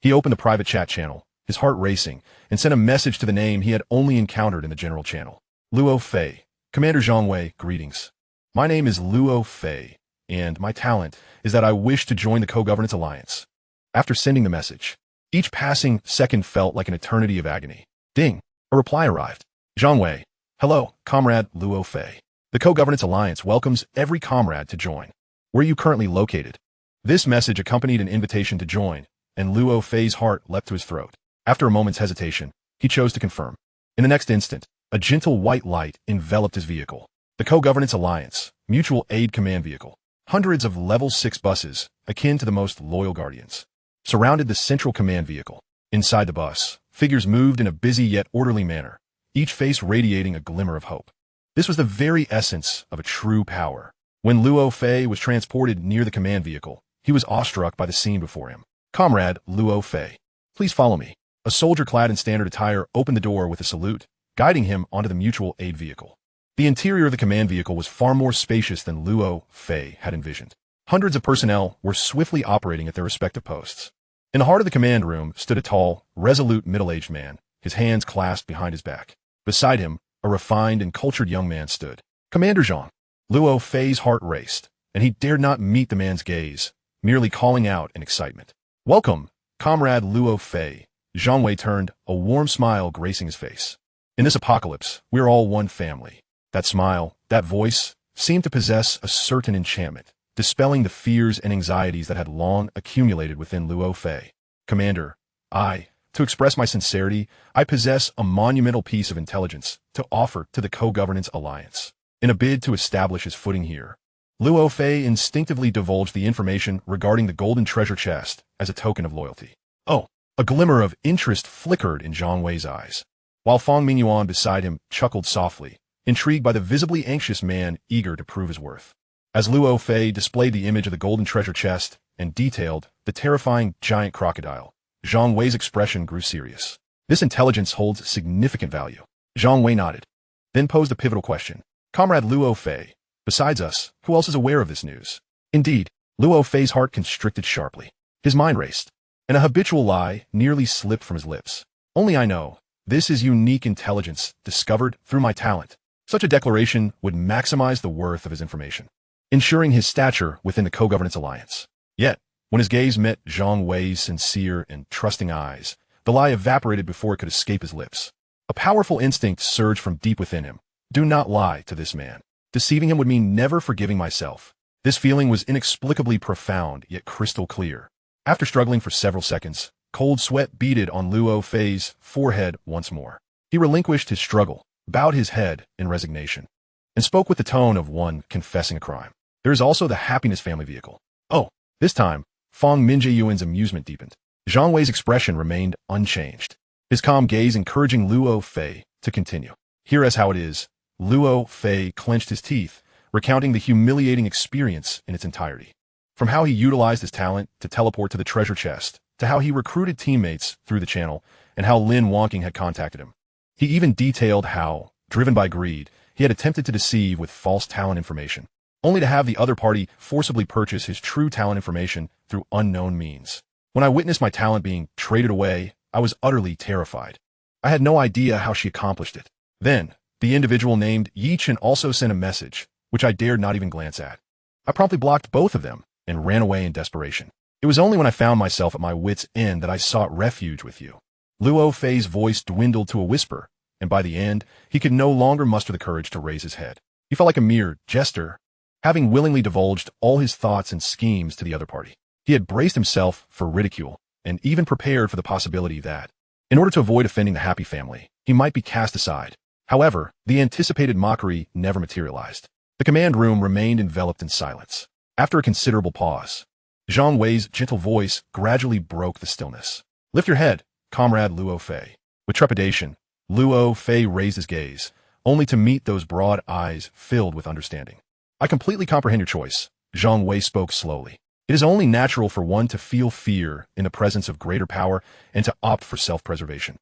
He opened the private chat channel, his heart racing, and sent a message to the name he had only encountered in the general channel. Luo Fei. Commander Zhang Wei, greetings. My name is Luo Fei, and my talent is that I wish to join the Co-Governance Alliance. After sending the message, each passing second felt like an eternity of agony. Ding! A reply arrived. Zhang Wei. Hello, Comrade Luo Fei. The Co-Governance Alliance welcomes every comrade to join. Where are you currently located? This message accompanied an invitation to join, and Luo Fei's heart leapt to his throat. After a moment's hesitation, he chose to confirm. In the next instant, a gentle white light enveloped his vehicle. The Co-Governance Alliance, Mutual Aid Command Vehicle. Hundreds of Level 6 buses, akin to the most loyal guardians, surrounded the central command vehicle. Inside the bus, figures moved in a busy yet orderly manner, each face radiating a glimmer of hope. This was the very essence of a true power. When Luo Fei was transported near the command vehicle, he was awestruck by the scene before him. Comrade Luo Fei, please follow me. A soldier clad in standard attire opened the door with a salute, guiding him onto the mutual aid vehicle. The interior of the command vehicle was far more spacious than Luo Fei had envisioned. Hundreds of personnel were swiftly operating at their respective posts. In the heart of the command room stood a tall, resolute middle-aged man, his hands clasped behind his back. Beside him, a refined and cultured young man stood. Commander Zhang. Luo Fei's heart raced, and he dared not meet the man's gaze, merely calling out in excitement. Welcome, Comrade Luo Fei. Zhang Wei turned, a warm smile gracing his face. In this apocalypse, we're all one family. That smile, that voice, seemed to possess a certain enchantment, dispelling the fears and anxieties that had long accumulated within Luo Fei. Commander, to express my sincerity, I possess a monumental piece of intelligence to offer to the Co-Governance Alliance. In a bid to establish his footing here, Luo Fei instinctively divulged the information regarding the golden treasure chest as a token of loyalty. Oh, a glimmer of interest flickered in Zhang Wei's eyes, while Fang Mingyuan beside him chuckled softly, intrigued by the visibly anxious man eager to prove his worth. As Luo Fei displayed the image of the golden treasure chest and detailed the terrifying giant crocodile, Zhang Wei's expression grew serious. This intelligence holds significant value. Zhang Wei nodded, then posed a pivotal question. Comrade Luo Fei, besides us, who else is aware of this news? Indeed, Luo Fei's heart constricted sharply. His mind raced, and a habitual lie nearly slipped from his lips. Only I know. This is unique intelligence discovered through my talent. Such a declaration would maximize the worth of his information, ensuring his stature within the Co-Governance Alliance. Yet, when his gaze met Zhang Wei's sincere and trusting eyes, the lie evaporated before it could escape his lips. A powerful instinct surged from deep within him. Do not lie to this man. Deceiving him would mean never forgiving myself. This feeling was inexplicably profound, yet crystal clear. After struggling for several seconds, cold sweat beaded on Luo Fei's forehead once more. He relinquished his struggle, bowed his head in resignation, and spoke with the tone of one confessing a crime. There is also the happiness family vehicle. Oh, this time, Fang Mingyuan's amusement deepened. Zhang Wei's expression remained unchanged, his calm gaze encouraging Luo Fei to continue. Here is how it is. Luo Fei clenched his teeth, recounting the humiliating experience in its entirety. From how he utilized his talent to teleport to the treasure chest, to how he recruited teammates through the channel, and how Lin Wonking had contacted him. He even detailed how, Driven by greed, he had attempted to deceive with false talent information, only to have the other party forcibly purchase his true talent information through unknown means. When I witnessed my talent being traded away, I was utterly terrified. I had no idea how she accomplished it. Then, the individual named Yi Chen also sent a message, which I dared not even glance at. I promptly blocked both of them and ran away in desperation. It was only when I found myself at my wit's end that I sought refuge with you. Luo Fei's voice dwindled to a whisper, and by the end, he could no longer muster the courage to raise his head. He felt like a mere jester, having willingly divulged all his thoughts and schemes to the other party. He had braced himself for ridicule, and even prepared for the possibility that, in order to avoid offending the happy family, he might be cast aside. However, the anticipated mockery never materialized. The command room remained enveloped in silence. After a considerable pause, Zhang Wei's gentle voice gradually broke the stillness. "Lift your head, comrade Luo Fei." With trepidation, Luo Fei raised his gaze, only to meet those broad eyes filled with understanding. "I completely comprehend your choice," Zhang Wei spoke slowly. "It is only natural for one to feel fear in the presence of greater power and to opt for self-preservation.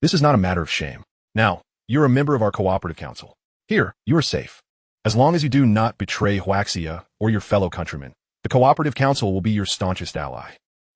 This is not a matter of shame. Now, you're a member of our cooperative council. Here, you are safe. As long as you do not betray Huaxia or your fellow countrymen, the cooperative council will be your staunchest ally.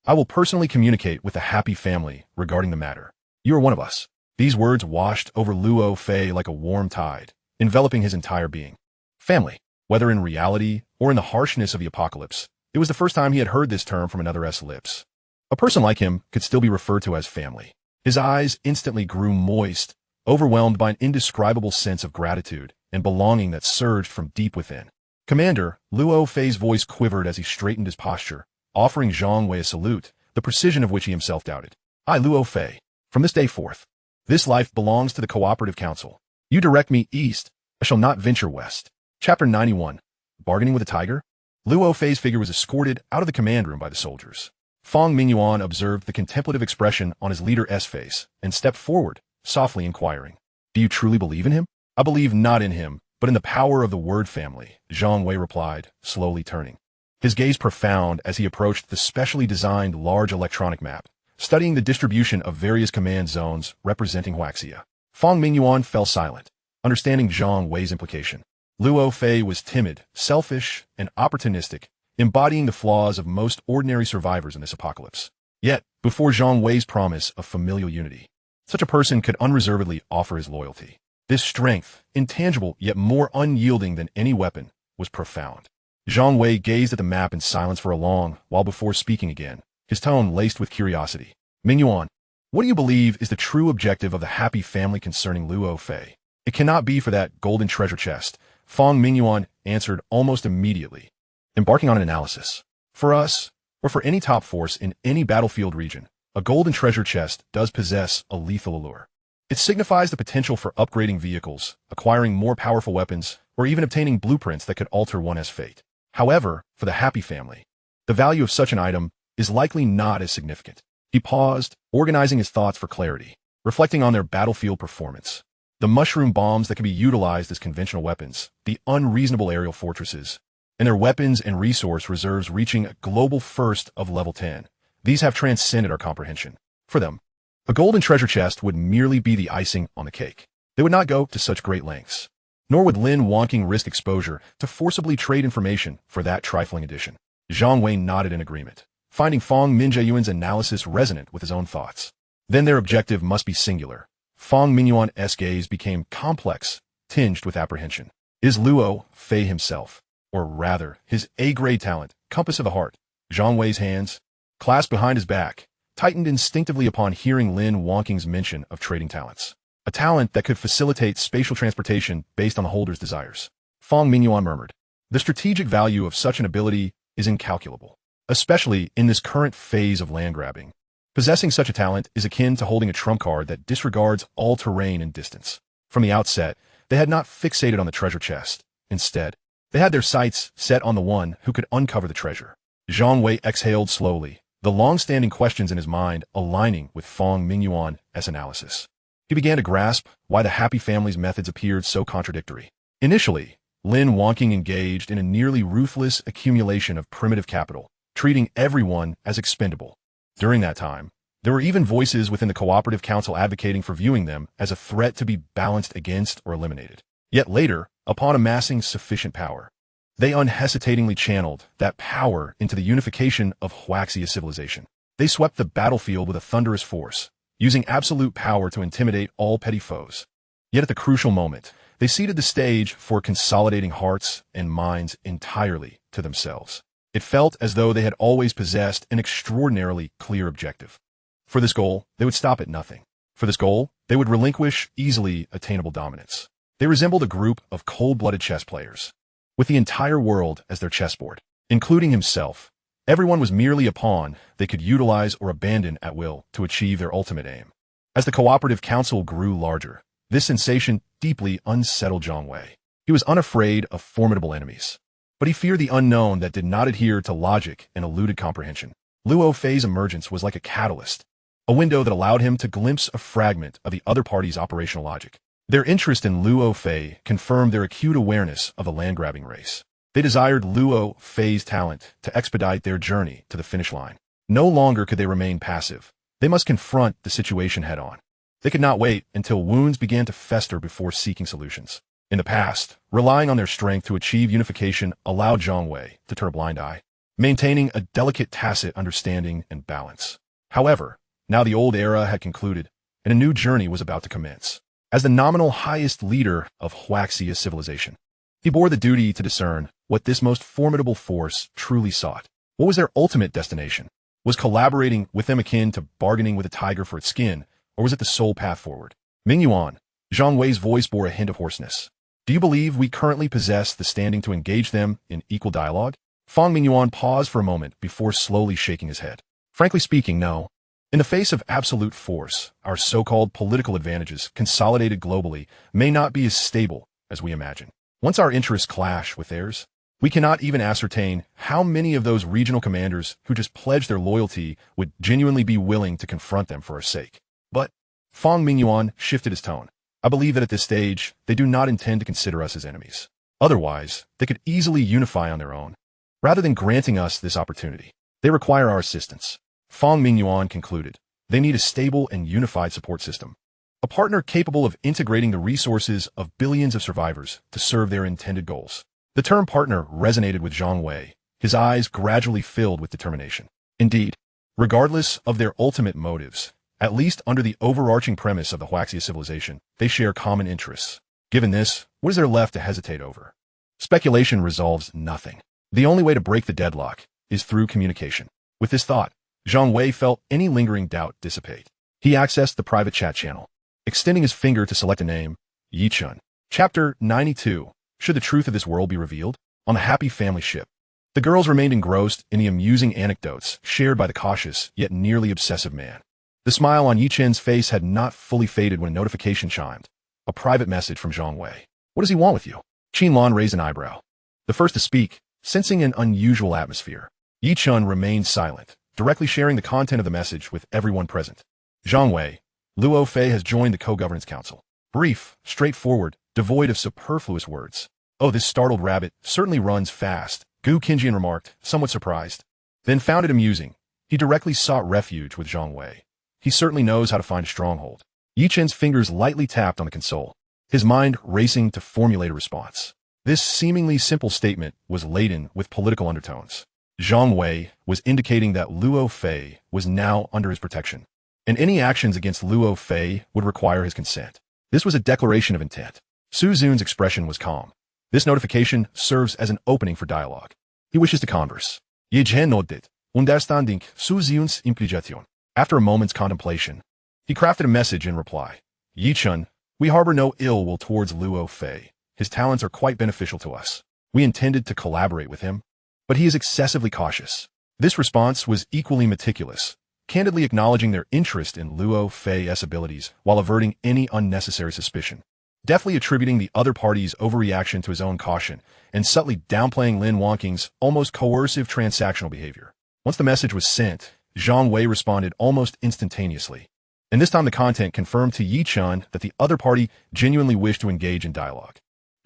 I will personally communicate with the happy family regarding the matter. You are one of us." These words washed over Luo Fei like a warm tide, enveloping his entire being. Family. Whether in reality or in the harshness of the apocalypse, it was the first time he had heard this term from another's lips. A person like him could still be referred to as family. His eyes instantly grew moist, overwhelmed by an indescribable sense of gratitude and belonging that surged from deep within. "Commander," Luo Fei's voice quivered as he straightened his posture, offering Zhang Wei a salute, the precision of which he himself doubted. "I, Luo Fei, from this day forth, this life belongs to the cooperative council. You direct me east, I shall not venture west." Chapter 91. Bargaining with a Tiger? Luo Fei's figure was escorted out of the command room by the soldiers. Fang Mingyuan observed the contemplative expression on his leader's face and stepped forward, softly inquiring, "Do you truly believe in him?" "I believe not in him, but in the power of the word family," Zhang Wei replied, slowly turning. His gaze profound as he approached the specially designed large electronic map, studying the distribution of various command zones representing Huaxia. Fang Mingyuan fell silent, understanding Zhang Wei's implication. Luo Fei was timid, selfish, and opportunistic, embodying the flaws of most ordinary survivors in this apocalypse. Yet, before Zhang Wei's promise of familial unity, such a person could unreservedly offer his loyalty. This strength, intangible yet more unyielding than any weapon, was profound. Zhang Wei gazed at the map in silence for a long while before speaking again, his tone laced with curiosity. "Mingyuan, what do you believe is the true objective of the happy family concerning Luo Fei?" "It cannot be for that golden treasure chest," Fang Mingyuan answered almost immediately, embarking on an analysis. "For us, or for any top force in any battlefield region, a golden treasure chest does possess a lethal allure. It signifies the potential for upgrading vehicles, acquiring more powerful weapons, or even obtaining blueprints that could alter one's fate. However, for the happy family, the value of such an item is likely not as significant." He paused, organizing his thoughts for clarity, reflecting on their battlefield performance. The mushroom bombs that can be utilized as conventional weapons, the unreasonable aerial fortresses, and their weapons and resource reserves reaching a global first of level 10. These have transcended our comprehension. For them, a golden treasure chest would merely be the icing on the cake. They would not go to such great lengths. Nor would Lin Wonking risk exposure to forcibly trade information for that trifling addition. Zhang Wei nodded in agreement, finding Fang Mingyuan's analysis resonant with his own thoughts. Then their objective must be singular. Fang Mingyuan's gaze became complex, tinged with apprehension. Is Luo Fei himself, or rather, his A-grade talent, compass of the heart? Zhang Wei's hands, clasped behind his back, tightened instinctively upon hearing Lin Wonking's mention of trading talents. A talent that could facilitate spatial transportation based on the holder's desires. Fang Mingyuan murmured, "The strategic value of such an ability is incalculable, especially in this current phase of land grabbing. Possessing such a talent is akin to holding a trump card that disregards all terrain and distance." From the outset, they had not fixated on the treasure chest. Instead, they had their sights set on the one who could uncover the treasure. Zhang Wei exhaled slowly, the long-standing questions in his mind aligning with Fang Mingyuan's analysis. He began to grasp why the happy family's methods appeared so contradictory. Initially, Lin Wonking engaged in a nearly ruthless accumulation of primitive capital, treating everyone as expendable. During that time, There were even voices within the cooperative council advocating for viewing them as a threat to be balanced against or eliminated. Yet later, upon amassing sufficient power, they unhesitatingly channeled that power into the unification of Huaxia civilization. They swept the battlefield with a thunderous force, using absolute power to intimidate all petty foes. Yet at the crucial moment, they ceded the stage for consolidating hearts and minds entirely to themselves. It felt as though they had always possessed an extraordinarily clear objective. For this goal, they would stop at nothing. For this goal, they would relinquish easily attainable dominance. They resembled a group of cold-blooded chess players, with the entire world as their chessboard, including himself. Everyone was merely a pawn they could utilize or abandon at will to achieve their ultimate aim. As the cooperative council grew larger, this sensation deeply unsettled Zhang Wei. He was unafraid of formidable enemies, but he feared the unknown that did not adhere to logic and eluded comprehension. Luo Fei's emergence was like a catalyst, a window that allowed him to glimpse a fragment of the other party's operational logic. Their interest in Luo Fei confirmed their acute awareness of the land-grabbing race. They desired Luo Fei's talent to expedite their journey to the finish line. No longer could they remain passive. They must confront the situation head-on. They could not wait until wounds began to fester before seeking solutions. In the past, relying on their strength to achieve unification allowed Zhang Wei to turn a blind eye, maintaining a delicate tacit understanding and balance. However, now the old era had concluded, and a new journey was about to commence. As the nominal highest leader of Huaxia civilization, he bore the duty to discern what this most formidable force truly sought. What was their ultimate destination? Was collaborating with them akin to bargaining with a tiger for its skin, or was it the sole path forward? Mingyuan, Zhang Wei's voice bore a hint of hoarseness. Do you believe we currently possess the standing to engage them in equal dialogue? Fang Mingyuan paused for a moment before slowly shaking his head. Frankly speaking, no. In the face of absolute force, our so-called political advantages, consolidated globally, may not be as stable as we imagine. Once our interests clash with theirs, we cannot even ascertain how many of those regional commanders who just pledged their loyalty would genuinely be willing to confront them for our sake. But Fang Mingyuan shifted his tone. I believe that at this stage, they do not intend to consider us as enemies. Otherwise, they could easily unify on their own. Rather than granting us this opportunity, they require our assistance. Fang Mingyuan concluded, they need a stable and unified support system. A partner capable of integrating the resources of billions of survivors to serve their intended goals. The term partner resonated with Zhang Wei. His eyes gradually filled with determination. Indeed, regardless of their ultimate motives, at least under the overarching premise of the Huaxia civilization, they share common interests. Given this, what is there left to hesitate over? Speculation resolves nothing. The only way to break the deadlock is through communication. With this thought, Zhang Wei felt any lingering doubt dissipate. He accessed the private chat channel, extending his finger to select a name, Yichun. Chapter 92. Should the truth of this world be revealed? On the happy family ship, the girls remained engrossed in the amusing anecdotes shared by the cautious yet nearly obsessive man. The smile on Yichun's face had not fully faded when a notification chimed. A private message from Zhang Wei. What does he want with you? Qinlan raised an eyebrow. The first to speak, sensing an unusual atmosphere. Yichun remained silent, directly sharing the content of the message with everyone present. Zhang Wei, Luo Fei has joined the co-governance council. Brief, straightforward, devoid of superfluous words. Oh, this startled rabbit certainly runs fast, Gu Qinjian remarked, somewhat surprised. Then found it amusing. He directly sought refuge with Zhang Wei. He certainly knows how to find a stronghold. Yichun's fingers lightly tapped on the console, his mind racing to formulate a response. This seemingly simple statement was laden with political undertones. Zhang Wei was indicating that Luo Fei was now under his protection, and any actions against Luo Fei would require his consent. This was a declaration of intent. Su Zun's expression was calm. This notification serves as an opening for dialogue. He wishes to converse. Ye Zhen nodded, understanding Su Zun's implication. After a moment's contemplation, he crafted a message in reply. Yichun, we harbor no ill will towards Luo Fei. His talents are quite beneficial to us. We intended to collaborate with him, but he is excessively cautious. This response was equally meticulous, candidly acknowledging their interest in Luo Fei's abilities while averting any unnecessary suspicion, deftly attributing the other party's overreaction to his own caution, and subtly downplaying Lin Wonking's almost coercive transactional behavior. Once the message was sent, Zhang Wei responded almost instantaneously, and this time the content confirmed to Yichun that the other party genuinely wished to engage in dialogue.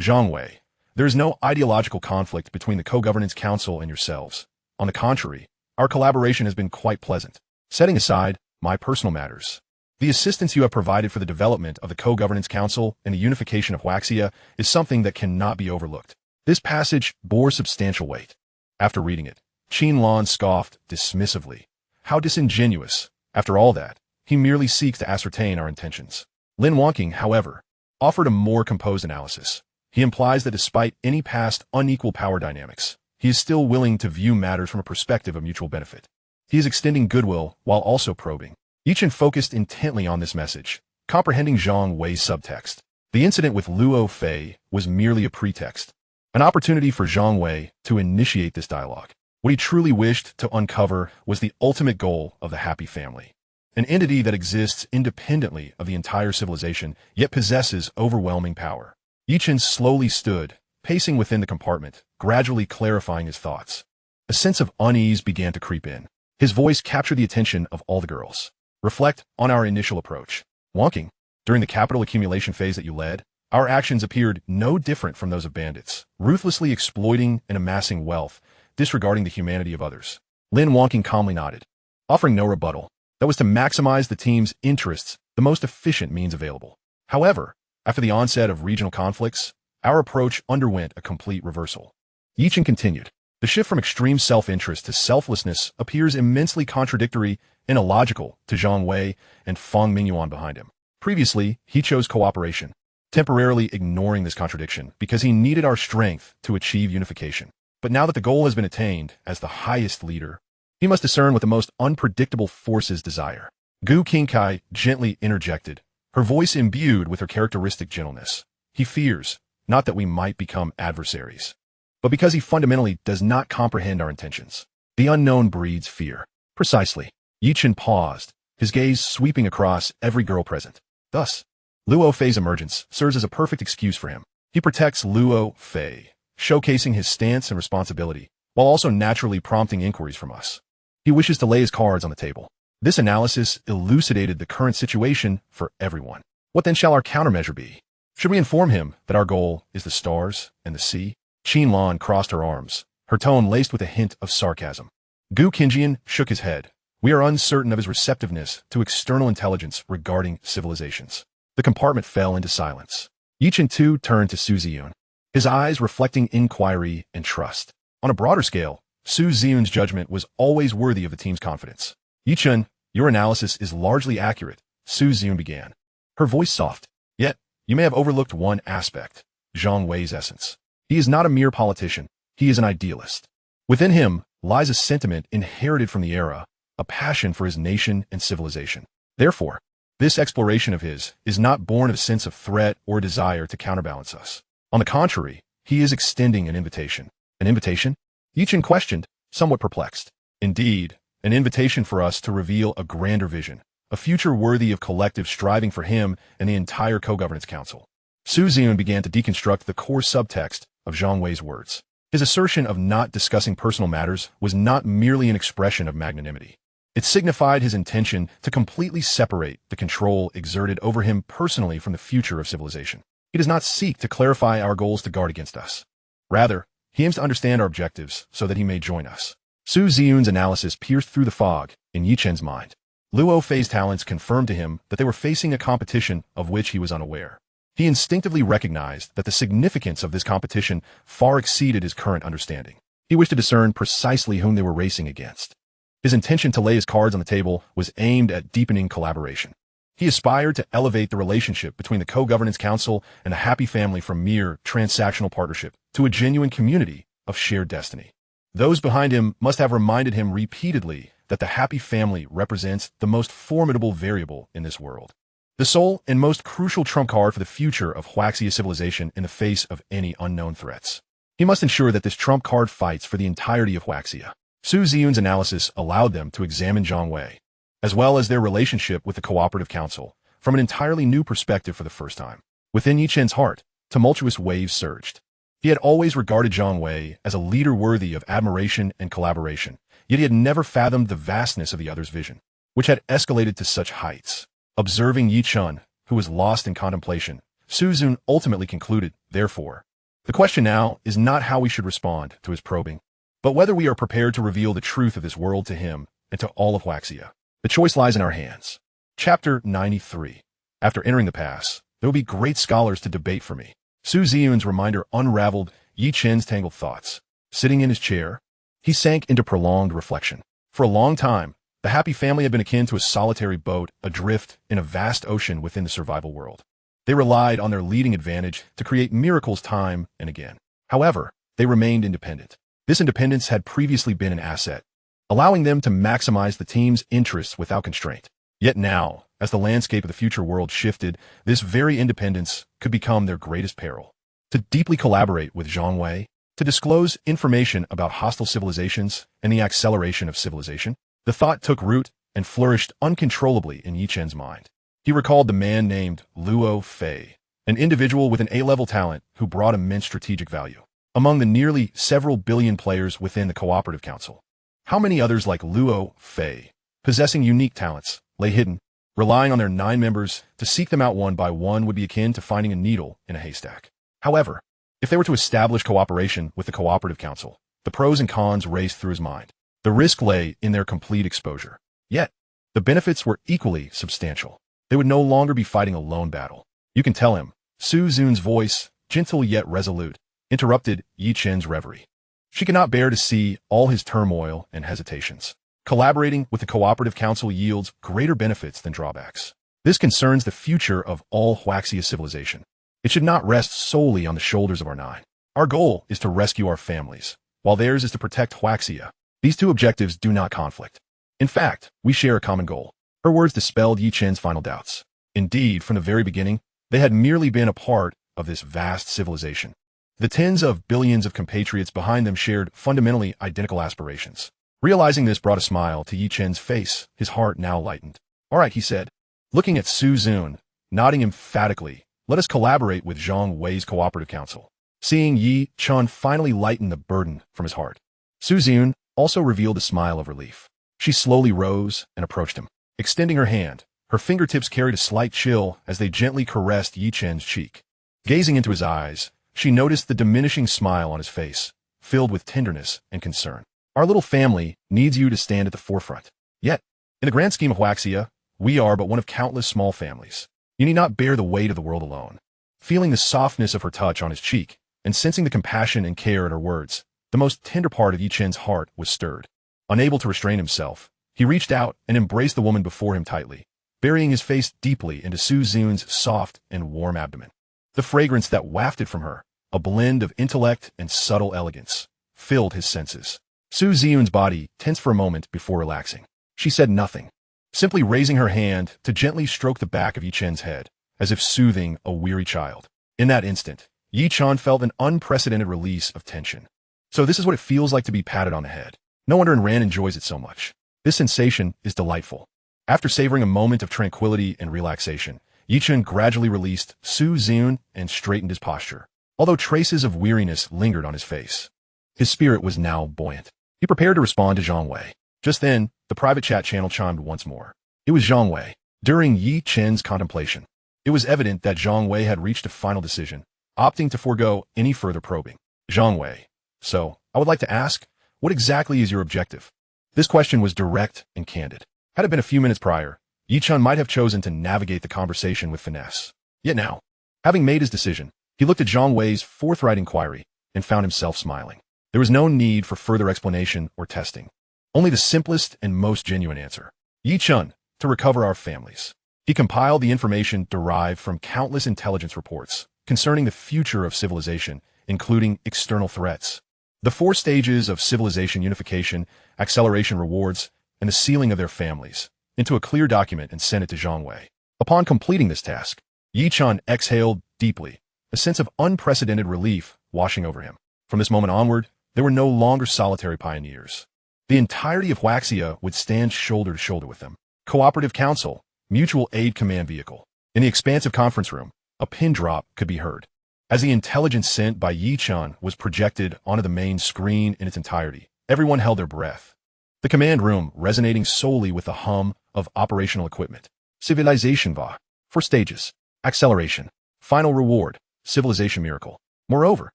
Zhang Wei, there is no ideological conflict between the Co-Governance Council and yourselves. On the contrary, our collaboration has been quite pleasant. Setting aside my personal matters. The assistance you have provided for the development of the Co-Governance Council and the unification of Huaxia is something that cannot be overlooked. This passage bore substantial weight. After reading it, Qin scoffed dismissively. How disingenuous. After all that, he merely seeks to ascertain our intentions. Lin Wonking, however, offered a more composed analysis. He implies that despite any past unequal power dynamics, he is still willing to view matters from a perspective of mutual benefit. He is extending goodwill while also probing. Yichen focused intently on this message, comprehending Zhang Wei's subtext. The incident with Luo Fei was merely a pretext, an opportunity for Zhang Wei to initiate this dialogue. What he truly wished to uncover was the ultimate goal of the happy family, an entity that exists independently of the entire civilization, yet possesses overwhelming power. Yichen slowly stood, pacing within the compartment, gradually clarifying his thoughts. A sense of unease began to creep in. His voice captured the attention of all the girls. Reflect on our initial approach. Wonking, during the capital accumulation phase that you led, our actions appeared no different from those of bandits, ruthlessly exploiting and amassing wealth, disregarding the humanity of others. Lin Wonking calmly nodded, offering no rebuttal. That was to maximize the team's interests, the most efficient means available. However, after the onset of regional conflicts, our approach underwent a complete reversal. Yichen continued. The shift from extreme self-interest to selflessness appears immensely contradictory and illogical to Zhang Wei and Feng Mingyuan behind him. Previously, he chose cooperation, temporarily ignoring this contradiction because he needed our strength to achieve unification. But now that the goal has been attained, as the highest leader, he must discern what the most unpredictable forces desire. Gu Qingkai gently interjected, her voice imbued with her characteristic gentleness. He fears, not that we might become adversaries, but because he fundamentally does not comprehend our intentions. The unknown breeds fear. Precisely. Yichen paused, his gaze sweeping across every girl present. Thus, Luo Fei's emergence serves as a perfect excuse for him. He protects Luo Fei, showcasing his stance and responsibility, while also naturally prompting inquiries from us. He wishes to lay his cards on the table. This analysis elucidated the current situation for everyone. What then shall our countermeasure be? Should we inform him that our goal is the stars and the sea? Qin crossed her arms, her tone laced with a hint of sarcasm. Gu Qingjian shook his head. We are uncertain of his receptiveness to external intelligence regarding civilizations. The compartment fell into silence. Yichen too turned to Su Ziyun, his eyes reflecting inquiry and trust. On a broader scale, Su Ziyun's judgment was always worthy of the team's confidence. Yichen, your analysis is largely accurate, Su Ziyun began, her voice soft. Yet, you may have overlooked one aspect, Zhang Wei's essence. He is not a mere politician, he is an idealist. Within him lies a sentiment inherited from the era, a passion for his nation and civilization. Therefore, this exploration of his is not born of a sense of threat or desire to counterbalance us. On the contrary, he is extending an invitation. An invitation? Yichen questioned, somewhat perplexed. Indeed, an invitation for us to reveal a grander vision, a future worthy of collective striving for him and the entire Co-Governance Council. Su Ziyun began to deconstruct the core subtext of Zhang Wei's words. His assertion of not discussing personal matters was not merely an expression of magnanimity. It signified his intention to completely separate the control exerted over him personally from the future of civilization. He does not seek to clarify our goals to guard against us. Rather, he aims to understand our objectives so that he may join us. Su Ziyun's analysis pierced through the fog in Yichen's mind. Luo Fei's talents confirmed to him that they were facing a competition of which he was unaware. He instinctively recognized that the significance of this competition far exceeded his current understanding. He wished to discern precisely whom they were racing against. His intention to lay his cards on the table was aimed at deepening collaboration. He aspired to elevate the relationship between the Co-Governance Council and the happy family from mere transactional partnership to a genuine community of shared destiny. Those behind him must have reminded him repeatedly that the happy family represents the most formidable variable in this world, the sole and most crucial trump card for the future of Huaxia civilization in the face of any unknown threats. He must ensure that this trump card fights for the entirety of Huaxia. Su Ziyun's analysis allowed them to examine Zhang Wei, as well as their relationship with the Cooperative Council, from an entirely new perspective for the first time. Within Yichen's heart, tumultuous waves surged. He had always regarded Zhang Wei as a leader worthy of admiration and collaboration, yet he had never fathomed the vastness of the other's vision, which had escalated to such heights. Observing Yichen, who was lost in contemplation, Su Ziyun ultimately concluded, therefore, the question now is not how we should respond to his probing, but whether we are prepared to reveal the truth of this world to him and to all of Huaxia. The choice lies in our hands. Chapter 93. After entering the pass, there will be great scholars to debate for me. Su Ziyun's reminder unraveled Yi Chen's tangled thoughts. Sitting in his chair, he sank into prolonged reflection. For a long time, the happy family had been akin to a solitary boat adrift in a vast ocean within the survival world. They relied on their leading advantage to create miracles time and again. However, they remained independent. This independence had previously been an asset, allowing them to maximize the team's interests without constraint. Yet now, as the landscape of the future world shifted, this very independence could become their greatest peril. To deeply collaborate with Zhang Wei, to disclose information about hostile civilizations and the acceleration of civilization, the thought took root and flourished uncontrollably in Yi Chen's mind. He recalled the man named Luo Fei, an individual with an A-level talent who brought immense strategic value. Among the nearly several billion players within the Cooperative Council, how many others like Luo Fei, possessing unique talents, lay hidden? Relying on their 9 members to seek them out one by one would be akin to finding a needle in a haystack. However, if they were to establish cooperation with the Cooperative Council, the pros and cons raced through his mind. The risk lay in their complete exposure. Yet, the benefits were equally substantial. They would no longer be fighting a lone battle. You can tell him. Su Zun's voice, gentle yet resolute, interrupted Yi Chen's reverie. She could not bear to see all his turmoil and hesitations. Collaborating with the Cooperative Council yields greater benefits than drawbacks. This concerns the future of all Huaxia civilization. It should not rest solely on the shoulders of our 9. Our goal is to rescue our families, while theirs is to protect Huaxia. These two objectives do not conflict. In fact, we share a common goal. Her words dispelled Yi Chen's final doubts. Indeed, from the very beginning, they had merely been a part of this vast civilization. The tens of billions of compatriots behind them shared fundamentally identical aspirations. Realizing this brought a smile to Yi Chen's face, his heart now lightened. All right, he said, looking at Su Zun, nodding emphatically, let us collaborate with Zhang Wei's Cooperative Council. Seeing Yi Chen finally lighten the burden from his heart, Su Zun also revealed a smile of relief. She slowly rose and approached him. Extending her hand, her fingertips carried a slight chill as they gently caressed Yi Chen's cheek. Gazing into his eyes, she noticed the diminishing smile on his face, filled with tenderness and concern. Our little family needs you to stand at the forefront. Yet, in the grand scheme of Huaxia, we are but one of countless small families. You need not bear the weight of the world alone. Feeling the softness of her touch on his cheek, and sensing the compassion and care in her words, the most tender part of Yi Chen's heart was stirred. Unable to restrain himself, he reached out and embraced the woman before him tightly, burying his face deeply into Su Zun's soft and warm abdomen. The fragrance that wafted from her, a blend of intellect and subtle elegance, filled his senses. Su Ziyun's body tensed for a moment before relaxing. She said nothing, simply raising her hand to gently stroke the back of Yi Chen's head, as if soothing a weary child. In that instant, Yi Chen felt an unprecedented release of tension. So this is what it feels like to be patted on the head. No wonder Ran enjoys it so much. This sensation is delightful. After savoring a moment of tranquility and relaxation, Yi Chen gradually released Su Ziyun and straightened his posture, although traces of weariness lingered on his face. His spirit was now buoyant. He prepared to respond to Zhang Wei. Just then, the private chat channel chimed once more. It was Zhang Wei. During Yi Chen's contemplation, it was evident that Zhang Wei had reached a final decision, opting to forego any further probing. Zhang Wei. So, I would like to ask, what exactly is your objective? This question was direct and candid. Had it been a few minutes prior, Yi Chen might have chosen to navigate the conversation with finesse. Yet now, having made his decision, he looked at Zhang Wei's forthright inquiry and found himself smiling. There was no need for further explanation or testing. Only the simplest and most genuine answer. Yi Chen, to recover our families. He compiled the information derived from countless intelligence reports concerning the future of civilization, including external threats, the 4 stages of civilization unification, acceleration rewards, and the sealing of their families, into a clear document and sent it to Zhang Wei. Upon completing this task, Yi Chen exhaled deeply, a sense of unprecedented relief washing over him. From this moment onward, they were no longer solitary pioneers. The entirety of Huaxia would stand shoulder to shoulder with them. Cooperative Council, Mutual Aid Command Vehicle. In the expansive conference room, a pin drop could be heard. As the intelligence sent by Yi Chen was projected onto the main screen in its entirety, everyone held their breath. The command room resonating solely with the hum of operational equipment. Civilization Va. 4 stages. Acceleration. Final reward. Civilization miracle. Moreover,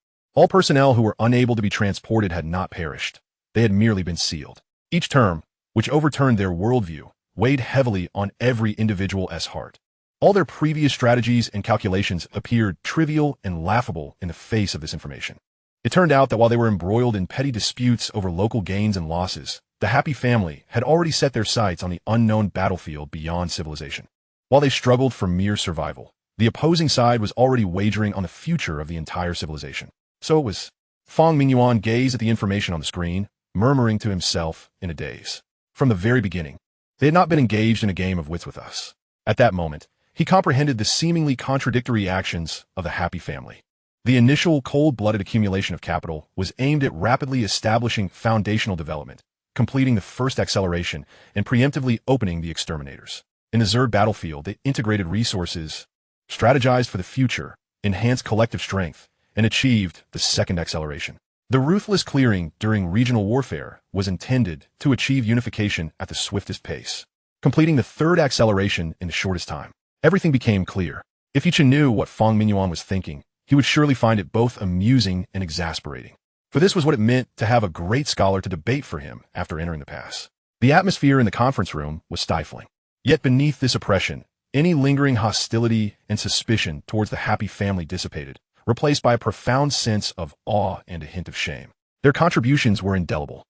all personnel who were unable to be transported had not perished. They had merely been sealed. Each term, which overturned their worldview, weighed heavily on every individual S heart. All their previous strategies and calculations appeared trivial and laughable in the face of this information. It turned out that while they were embroiled in petty disputes over local gains and losses, the happy family had already set their sights on the unknown battlefield beyond civilization. While they struggled for mere survival, the opposing side was already wagering on the future of the entire civilization. So it was. Fang Mingyuan gazed at the information on the screen, murmuring to himself in a daze. From the very beginning, they had not been engaged in a game of wits with us. At that moment, he comprehended the seemingly contradictory actions of the happy family. The initial cold-blooded accumulation of capital was aimed at rapidly establishing foundational development, completing the first acceleration, and preemptively opening the exterminators. In the Zerd battlefield, they integrated resources, strategized for the future, enhanced collective strength, and achieved the second acceleration. The ruthless clearing during regional warfare was intended to achieve unification at the swiftest pace, completing the third acceleration in the shortest time. Everything became clear. If Yichen knew what Fang Mingyuan was thinking, he would surely find it both amusing and exasperating. For this was what it meant to have a great scholar to debate for him after entering the pass. The atmosphere in the conference room was stifling. Yet beneath this oppression, any lingering hostility and suspicion towards the happy family dissipated, replaced by a profound sense of awe and a hint of shame. Their contributions were indelible.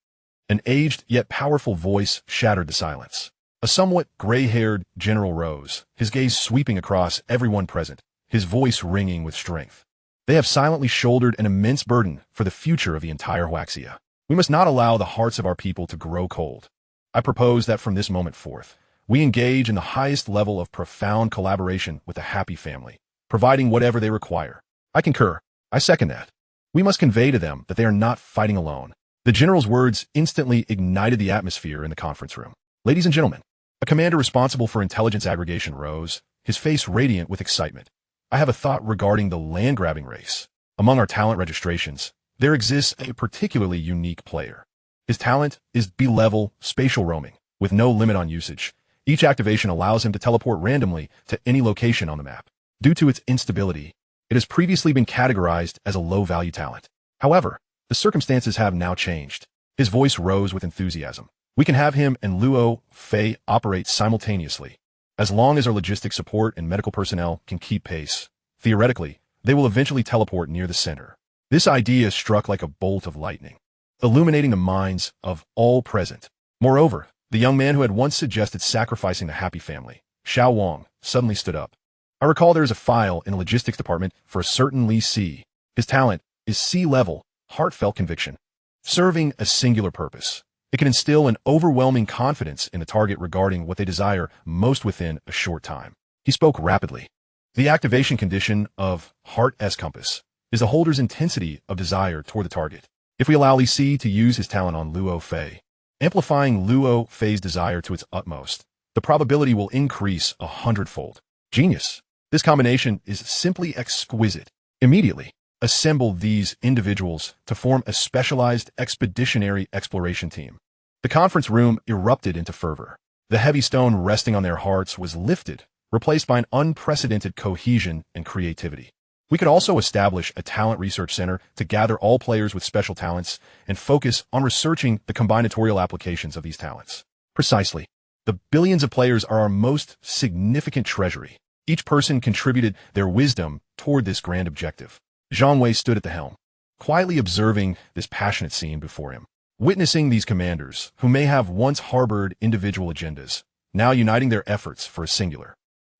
An aged yet powerful voice shattered the silence. A somewhat gray-haired general rose, his gaze sweeping across everyone present, his voice ringing with strength. They have silently shouldered an immense burden for the future of the entire Huaxia. We must not allow the hearts of our people to grow cold. I propose that from this moment forth, we engage in the highest level of profound collaboration with the happy family, providing whatever they require. I concur. I second that. We must convey to them that they are not fighting alone. The general's words instantly ignited the atmosphere in the conference room. Ladies and gentlemen, a commander responsible for intelligence aggregation rose, his face radiant with excitement. I have a thought regarding the land-grabbing race. Among our talent registrations, there exists a particularly unique player. His talent is B-level spatial roaming, with no limit on usage. Each activation allows him to teleport randomly to any location on the map. Due to its instability, it has previously been categorized as a low-value talent. However, the circumstances have now changed. His voice rose with enthusiasm. We can have him and Luo Fei operate simultaneously. As long as our logistics support and medical personnel can keep pace, theoretically, they will eventually teleport near the center. This idea struck like a bolt of lightning, illuminating the minds of all present. Moreover, the young man who had once suggested sacrificing the happy family, Xiao Wang, suddenly stood up. I recall there is a file in the logistics department for a certain Li Si. His talent is C-level, heartfelt conviction, serving a singular purpose. It can instill an overwhelming confidence in the target regarding what they desire most within a short time. He spoke rapidly. The activation condition of Heart S Compass is the holder's intensity of desire toward the target. If we allow Li Si to use his talent on Luo Fei, amplifying Luo Fei's desire to its utmost, the probability will increase 100-fold. Genius. This combination is simply exquisite. Immediately, assemble these individuals to form a specialized expeditionary exploration team. The conference room erupted into fervor. The heavy stone resting on their hearts was lifted, replaced by an unprecedented cohesion and creativity. We could also establish a talent research center to gather all players with special talents and focus on researching the combinatorial applications of these talents. Precisely. The billions of players are our most significant treasury. Each person contributed their wisdom toward this grand objective. Zhang Wei stood at the helm, quietly observing this passionate scene before him. Witnessing these commanders, who may have once harbored individual agendas, now uniting their efforts for a singular,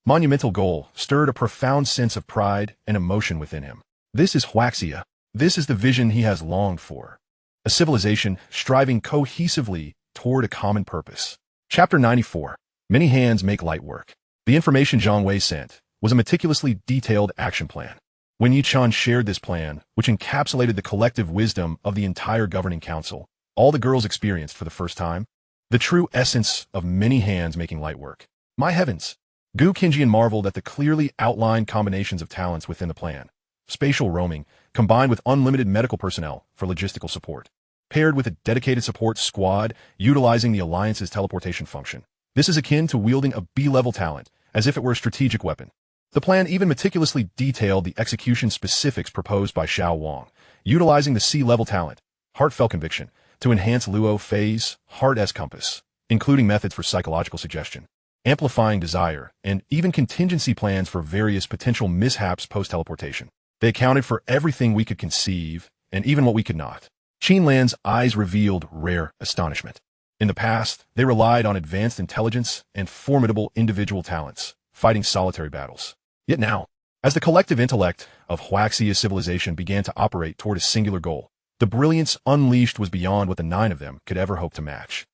monumental goal, stirred a profound sense of pride and emotion within him. This is Huaxia. This is the vision he has longed for. A civilization striving cohesively toward a common purpose. Chapter 94. Many hands make light work. The information Zhang Wei sent was a meticulously detailed action plan. When Yichen shared this plan, which encapsulated the collective wisdom of the entire governing council, all the girls experienced for the first time the true essence of many hands making light work. My heavens! Gu Qingjian marveled at the clearly outlined combinations of talents within the plan. Spatial roaming, combined with unlimited medical personnel for logistical support, paired with a dedicated support squad utilizing the Alliance's teleportation function. This is akin to wielding a B-level talent, as if it were a strategic weapon. The plan even meticulously detailed the execution specifics proposed by Xiao Wang, utilizing the C-level talent, heartfelt conviction, to enhance Luo Fei's Heart S Compass. including methods for psychological suggestion, amplifying desire, and even contingency plans for various potential mishaps post-teleportation. They accounted for everything we could conceive, and even what we could not. Qinlan's eyes revealed rare astonishment. In the past, they relied on advanced intelligence and formidable individual talents, fighting solitary battles. Yet now, as the collective intellect of Huaxia civilization began to operate toward a singular goal, the brilliance unleashed was beyond what the 9 of them could ever hope to match.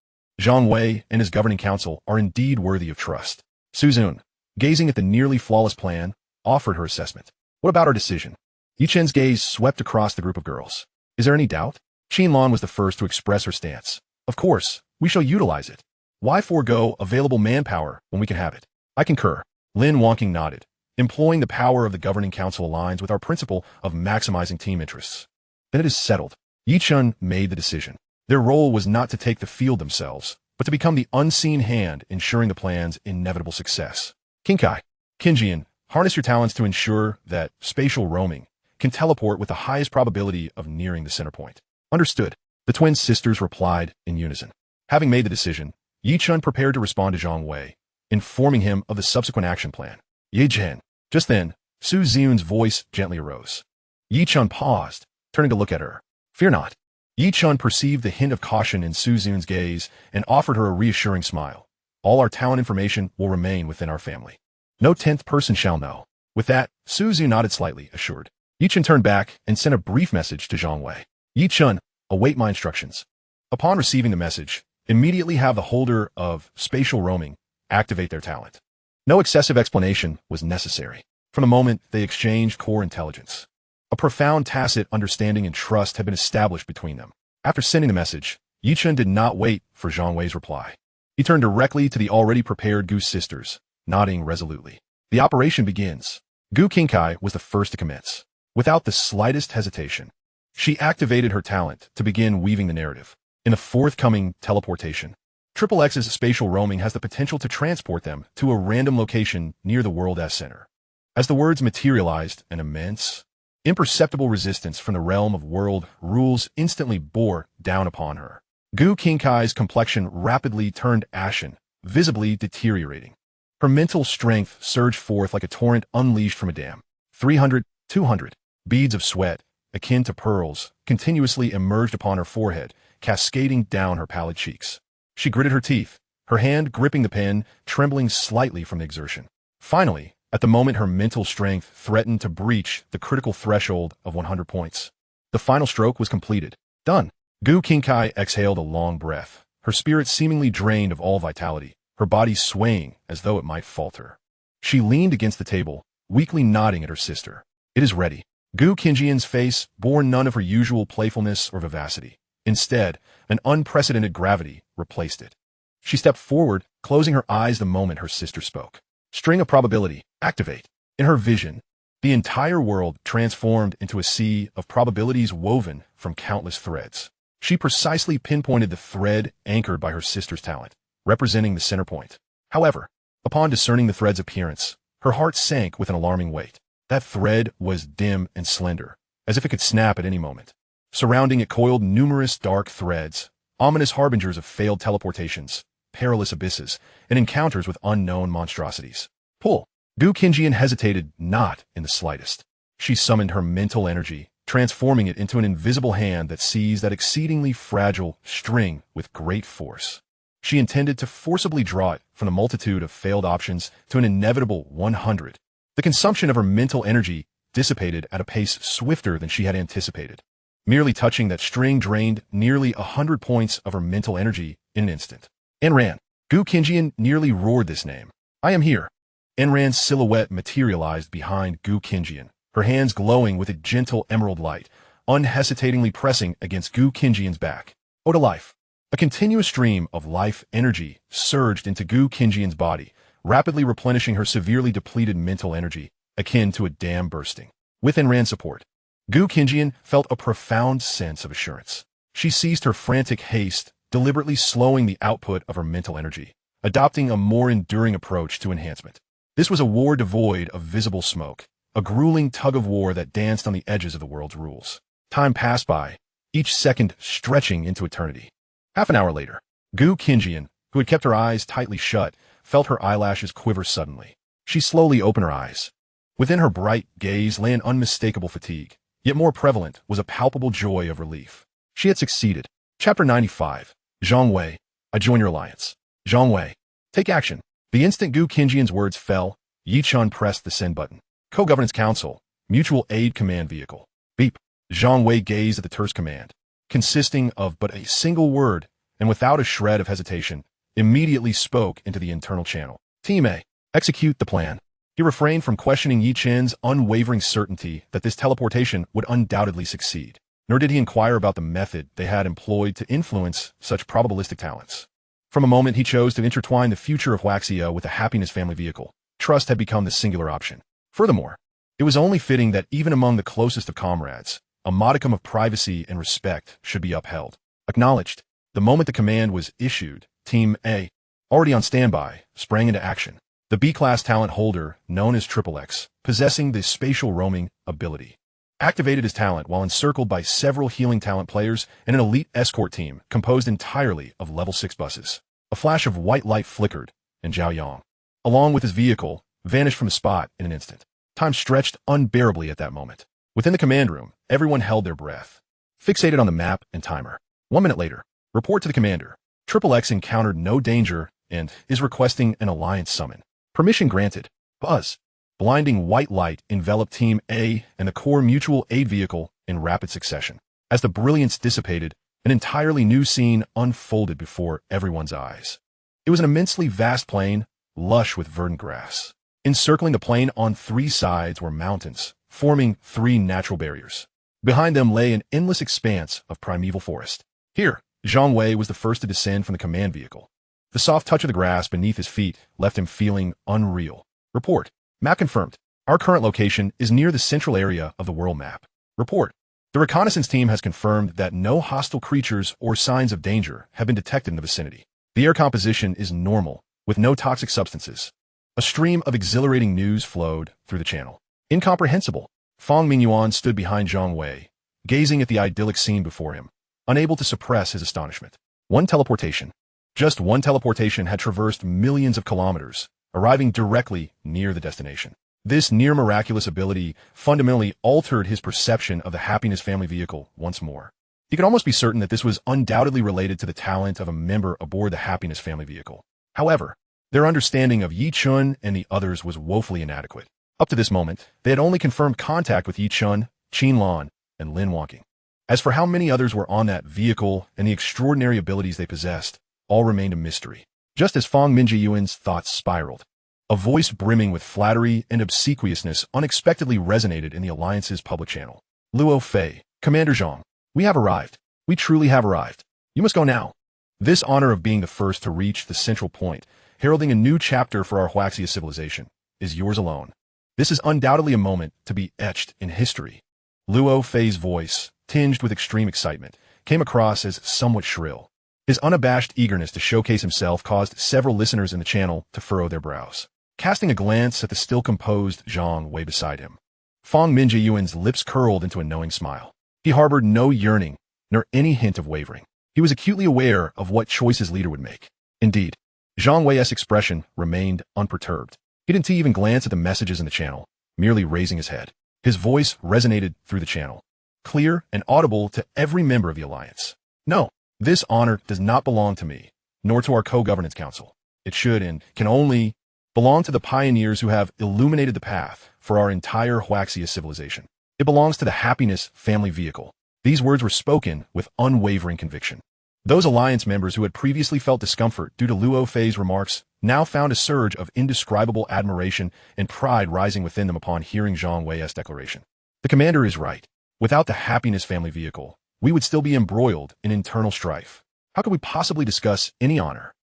Zhang Wei and his governing council are indeed worthy of trust. Su Zun, gazing at the nearly flawless plan, offered her assessment. What about our decision? Yi Chen's gaze swept across the group of girls. Is there any doubt? Qinlan was the first to express her stance. Of course, we shall utilize it. Why forego available manpower when we can have it? I concur. Lin Wonking nodded. Employing the power of the governing council aligns with our principle of maximizing team interests. Then it is settled. Yi Chen made the decision. Their role was not to take the field themselves, but to become the unseen hand ensuring the plan's inevitable success. Kinkai, Qinjian, harness your talents to ensure that spatial roaming can teleport with the highest probability of nearing the center point. Understood. The twin sisters replied in unison. Having made the decision, Yi Chen prepared to respond to Zhang Wei, informing him of the subsequent action plan. Ye Zhen. Just then, Su Zun's voice gently arose. Yi Chen paused, turning to look at her. Fear not. Yi Chen perceived the hint of caution in Su Zun's gaze and offered her a reassuring smile. All our talent information will remain within our family. No 10th person shall know. With that, Su Zun nodded slightly, assured. Yi Chen turned back and sent a brief message to Zhang Wei. Yi Chen, await my instructions. Upon receiving the message, immediately have the holder of spatial roaming activate their talent. No excessive explanation was necessary. From the moment they exchanged core intelligence, a profound tacit understanding and trust had been established between them. After sending the message, Yi Chen did not wait for Zhang Wei's reply. He turned directly to the already prepared Gu sisters, nodding resolutely. The operation begins. Gu Qingkai was the first to commence. Without the slightest hesitation, she activated her talent to begin weaving the narrative. In the forthcoming teleportation, Triple X's spatial roaming has the potential to transport them to a random location near the world-S center. As the words materialized, an immense, imperceptible resistance from the realm of world rules instantly bore down upon her. Gu Qingkai's complexion rapidly turned ashen, visibly deteriorating. Her mental strength surged forth like a torrent unleashed from a dam. 300, 200. Beads of sweat, akin to pearls, continuously emerged upon her forehead, cascading down her pallid cheeks. She gritted her teeth, her hand gripping the pen, trembling slightly from the exertion. Finally, at the moment her mental strength threatened to breach the critical threshold of 100 points, the final stroke was completed. Done. Gu Qingkai exhaled a long breath, her spirit seemingly drained of all vitality, her body swaying as though it might falter. She leaned against the table, weakly nodding at her sister. It is ready. Gu Qingjian's face bore none of her usual playfulness or vivacity. Instead, an unprecedented gravity replaced it. She stepped forward, closing her eyes the moment her sister spoke. String of probability, activate. In her vision, the entire world transformed into a sea of probabilities woven from countless threads. She precisely pinpointed the thread anchored by her sister's talent, representing the center point. However, upon discerning the thread's appearance, her heart sank with an alarming weight. That thread was dim and slender, as if it could snap at any moment. Surrounding it coiled numerous dark threads, ominous harbingers of failed teleportations, perilous abysses, and encounters with unknown monstrosities. Pull. Gu Qingjian hesitated not in the slightest. She summoned her mental energy, transforming it into an invisible hand that seized that exceedingly fragile string with great force. She intended to forcibly draw it from the multitude of failed options to an inevitable 100. The consumption of her mental energy dissipated at a pace swifter than she had anticipated. Merely touching that string drained nearly 100 points of her mental energy in an instant. Enran. Gu Qingjian nearly roared this name. I am here. Enran's silhouette materialized behind Gu Qingjian, her hands glowing with a gentle emerald light, unhesitatingly pressing against Gu Qingjian's back. Oh, to life. A continuous stream of life energy surged into Gu Qingjian's body, rapidly replenishing her severely depleted mental energy, akin to a dam bursting. With Enran's support, Gu Qingjian felt a profound sense of assurance. She ceased her frantic haste, deliberately slowing the output of her mental energy, adopting a more enduring approach to enhancement. This was a war devoid of visible smoke, a grueling tug-of-war that danced on the edges of the world's rules. Time passed by, each second stretching into eternity. Half an hour later, Gu Qingjian, who had kept her eyes tightly shut, felt her eyelashes quiver suddenly. She slowly opened her eyes. Within her bright gaze lay an unmistakable fatigue, yet more prevalent was a palpable joy of relief. She had succeeded. Chapter 95. Zhang Wei, I join your alliance. Zhang Wei, take action. The instant Gu Qinjian's words fell, Yi Chun pressed the send button. Co-Governance Council, Mutual Aid Command Vehicle. Beep. Zhang Wei gazed at the terse command, consisting of but a single word, and without a shred of hesitation, immediately spoke into the internal channel. Team A, execute the plan. He refrained from questioning Yi Chen's unwavering certainty that this teleportation would undoubtedly succeed, nor did he inquire about the method they had employed to influence such probabilistic talents. From a moment he chose to intertwine the future of Huaxia with the happiness family vehicle. Trust had become the singular option. Furthermore, it was only fitting that even among the closest of comrades, a modicum of privacy and respect should be upheld. Acknowledged. The moment the command was issued, Team A, already on standby, sprang into action. The B-class talent holder, known as XXX, possessing the spatial roaming ability, activated his talent while encircled by several healing talent players and an elite escort team composed entirely of level 6 buses. A flash of white light flickered, and Zhao Yang, along with his vehicle, vanished from the spot in an instant. Time stretched unbearably at that moment. Within the command room, everyone held their breath, fixated on the map and timer. 1 minute later, report to the commander. XXX encountered no danger and is requesting an alliance summon. Permission granted. Buzz. Blinding white light enveloped Team A and the core mutual aid vehicle in rapid succession. As the brilliance dissipated, an entirely new scene unfolded before everyone's eyes. It was an immensely vast plain, lush with verdant grass. Encircling the plain on 3 sides were mountains, forming 3 natural barriers. Behind them lay an endless expanse of primeval forest. Here, Zhang Wei was the first to descend from the command vehicle. The soft touch of the grass beneath his feet left him feeling unreal. Report. Map confirmed. Our current location is near the central area of the world map. Report. The reconnaissance team has confirmed that no hostile creatures or signs of danger have been detected in the vicinity. The air composition is normal, with no toxic substances. A stream of exhilarating news flowed through the channel. Incomprehensible. Fang Mingyuan stood behind Zhang Wei, gazing at the idyllic scene before him, unable to suppress his astonishment. One teleportation. Just one teleportation had traversed millions of kilometers, arriving directly near the destination. This near-miraculous ability fundamentally altered his perception of the happiness family vehicle once more. He could almost be certain that this was undoubtedly related to the talent of a member aboard the happiness family vehicle. However, their understanding of Yi Chun and the others was woefully inadequate. Up to this moment, they had only confirmed contact with Yi Chun, Qin Lan, and Lin Wangqing. As for how many others were on that vehicle and the extraordinary abilities they possessed, all remained a mystery. Just as Fang Mingyuan's thoughts spiraled, a voice brimming with flattery and obsequiousness unexpectedly resonated in the Alliance's public channel. Luo Fei, Commander Zhang, we have arrived. We truly have arrived. You must go now. This honor of being the first to reach the central point, heralding a new chapter for our Huaxia civilization, is yours alone. This is undoubtedly a moment to be etched in history. Luo Fei's voice, tinged with extreme excitement, came across as somewhat shrill. His unabashed eagerness to showcase himself caused several listeners in the channel to furrow their brows. Casting a glance at the still composed Zhang Wei beside him, Fang Mingyuan's lips curled into a knowing smile. He harbored no yearning, nor any hint of wavering. He was acutely aware of what choice his leader would make. Indeed, Zhang Wei's expression remained unperturbed. He didn't even glance at the messages in the channel, merely raising his head. His voice resonated through the channel, clear and audible to every member of the Alliance. No. This honor does not belong to me, nor to our co-governance council. It should and can only belong to the pioneers who have illuminated the path for our entire Huaxia civilization. It belongs to the happiness family vehicle. These words were spoken with unwavering conviction. Those Alliance members who had previously felt discomfort due to Luo Fei's remarks now found a surge of indescribable admiration and pride rising within them upon hearing Zhang Wei's declaration. The commander is right. Without the happiness family vehicle, we would still be embroiled in internal strife. How could we possibly discuss any honor?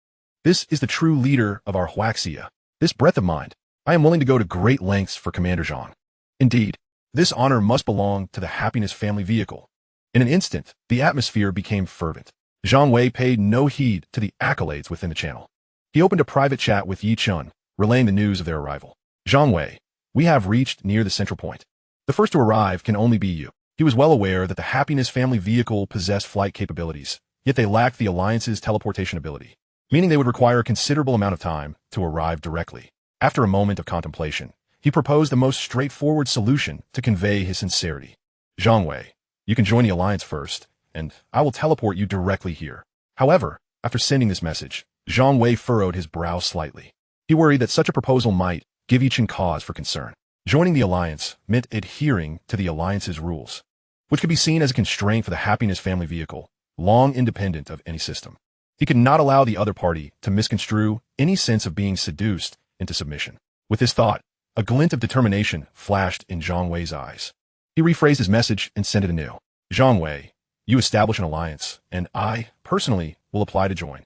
This is the true leader of our Huaxia. This breadth of mind, I am willing to go to great lengths for Commander Zhang. Indeed, this honor must belong to the happiness family vehicle. In an instant, the atmosphere became fervent. Zhang Wei paid no heed to the accolades within the channel. He opened a private chat with Yi Chun, relaying the news of their arrival. Zhang Wei, we have reached near the central point. The first to arrive can only be you. He was well aware that the happiness family vehicle possessed flight capabilities, yet they lacked the Alliance's teleportation ability. meaning they would require a considerable amount of time to arrive directly. After a moment of contemplation, he proposed the most straightforward solution to convey his sincerity. Zhang Wei, you can join the alliance first, and I will teleport you directly here. However, after sending this message, Zhang Wei furrowed his brow slightly. He worried that such a proposal might give Yi Chen cause for concern. Joining the alliance meant adhering to the alliance's rules, which could be seen as a constraint for the happiness family vehicle, long independent of any system. He could not allow the other party to misconstrue any sense of being seduced into submission. With this thought, a glint of determination flashed in Zhang Wei's eyes. He rephrased his message and sent it anew. Zhang Wei, you establish an alliance, and I, personally, will apply to join.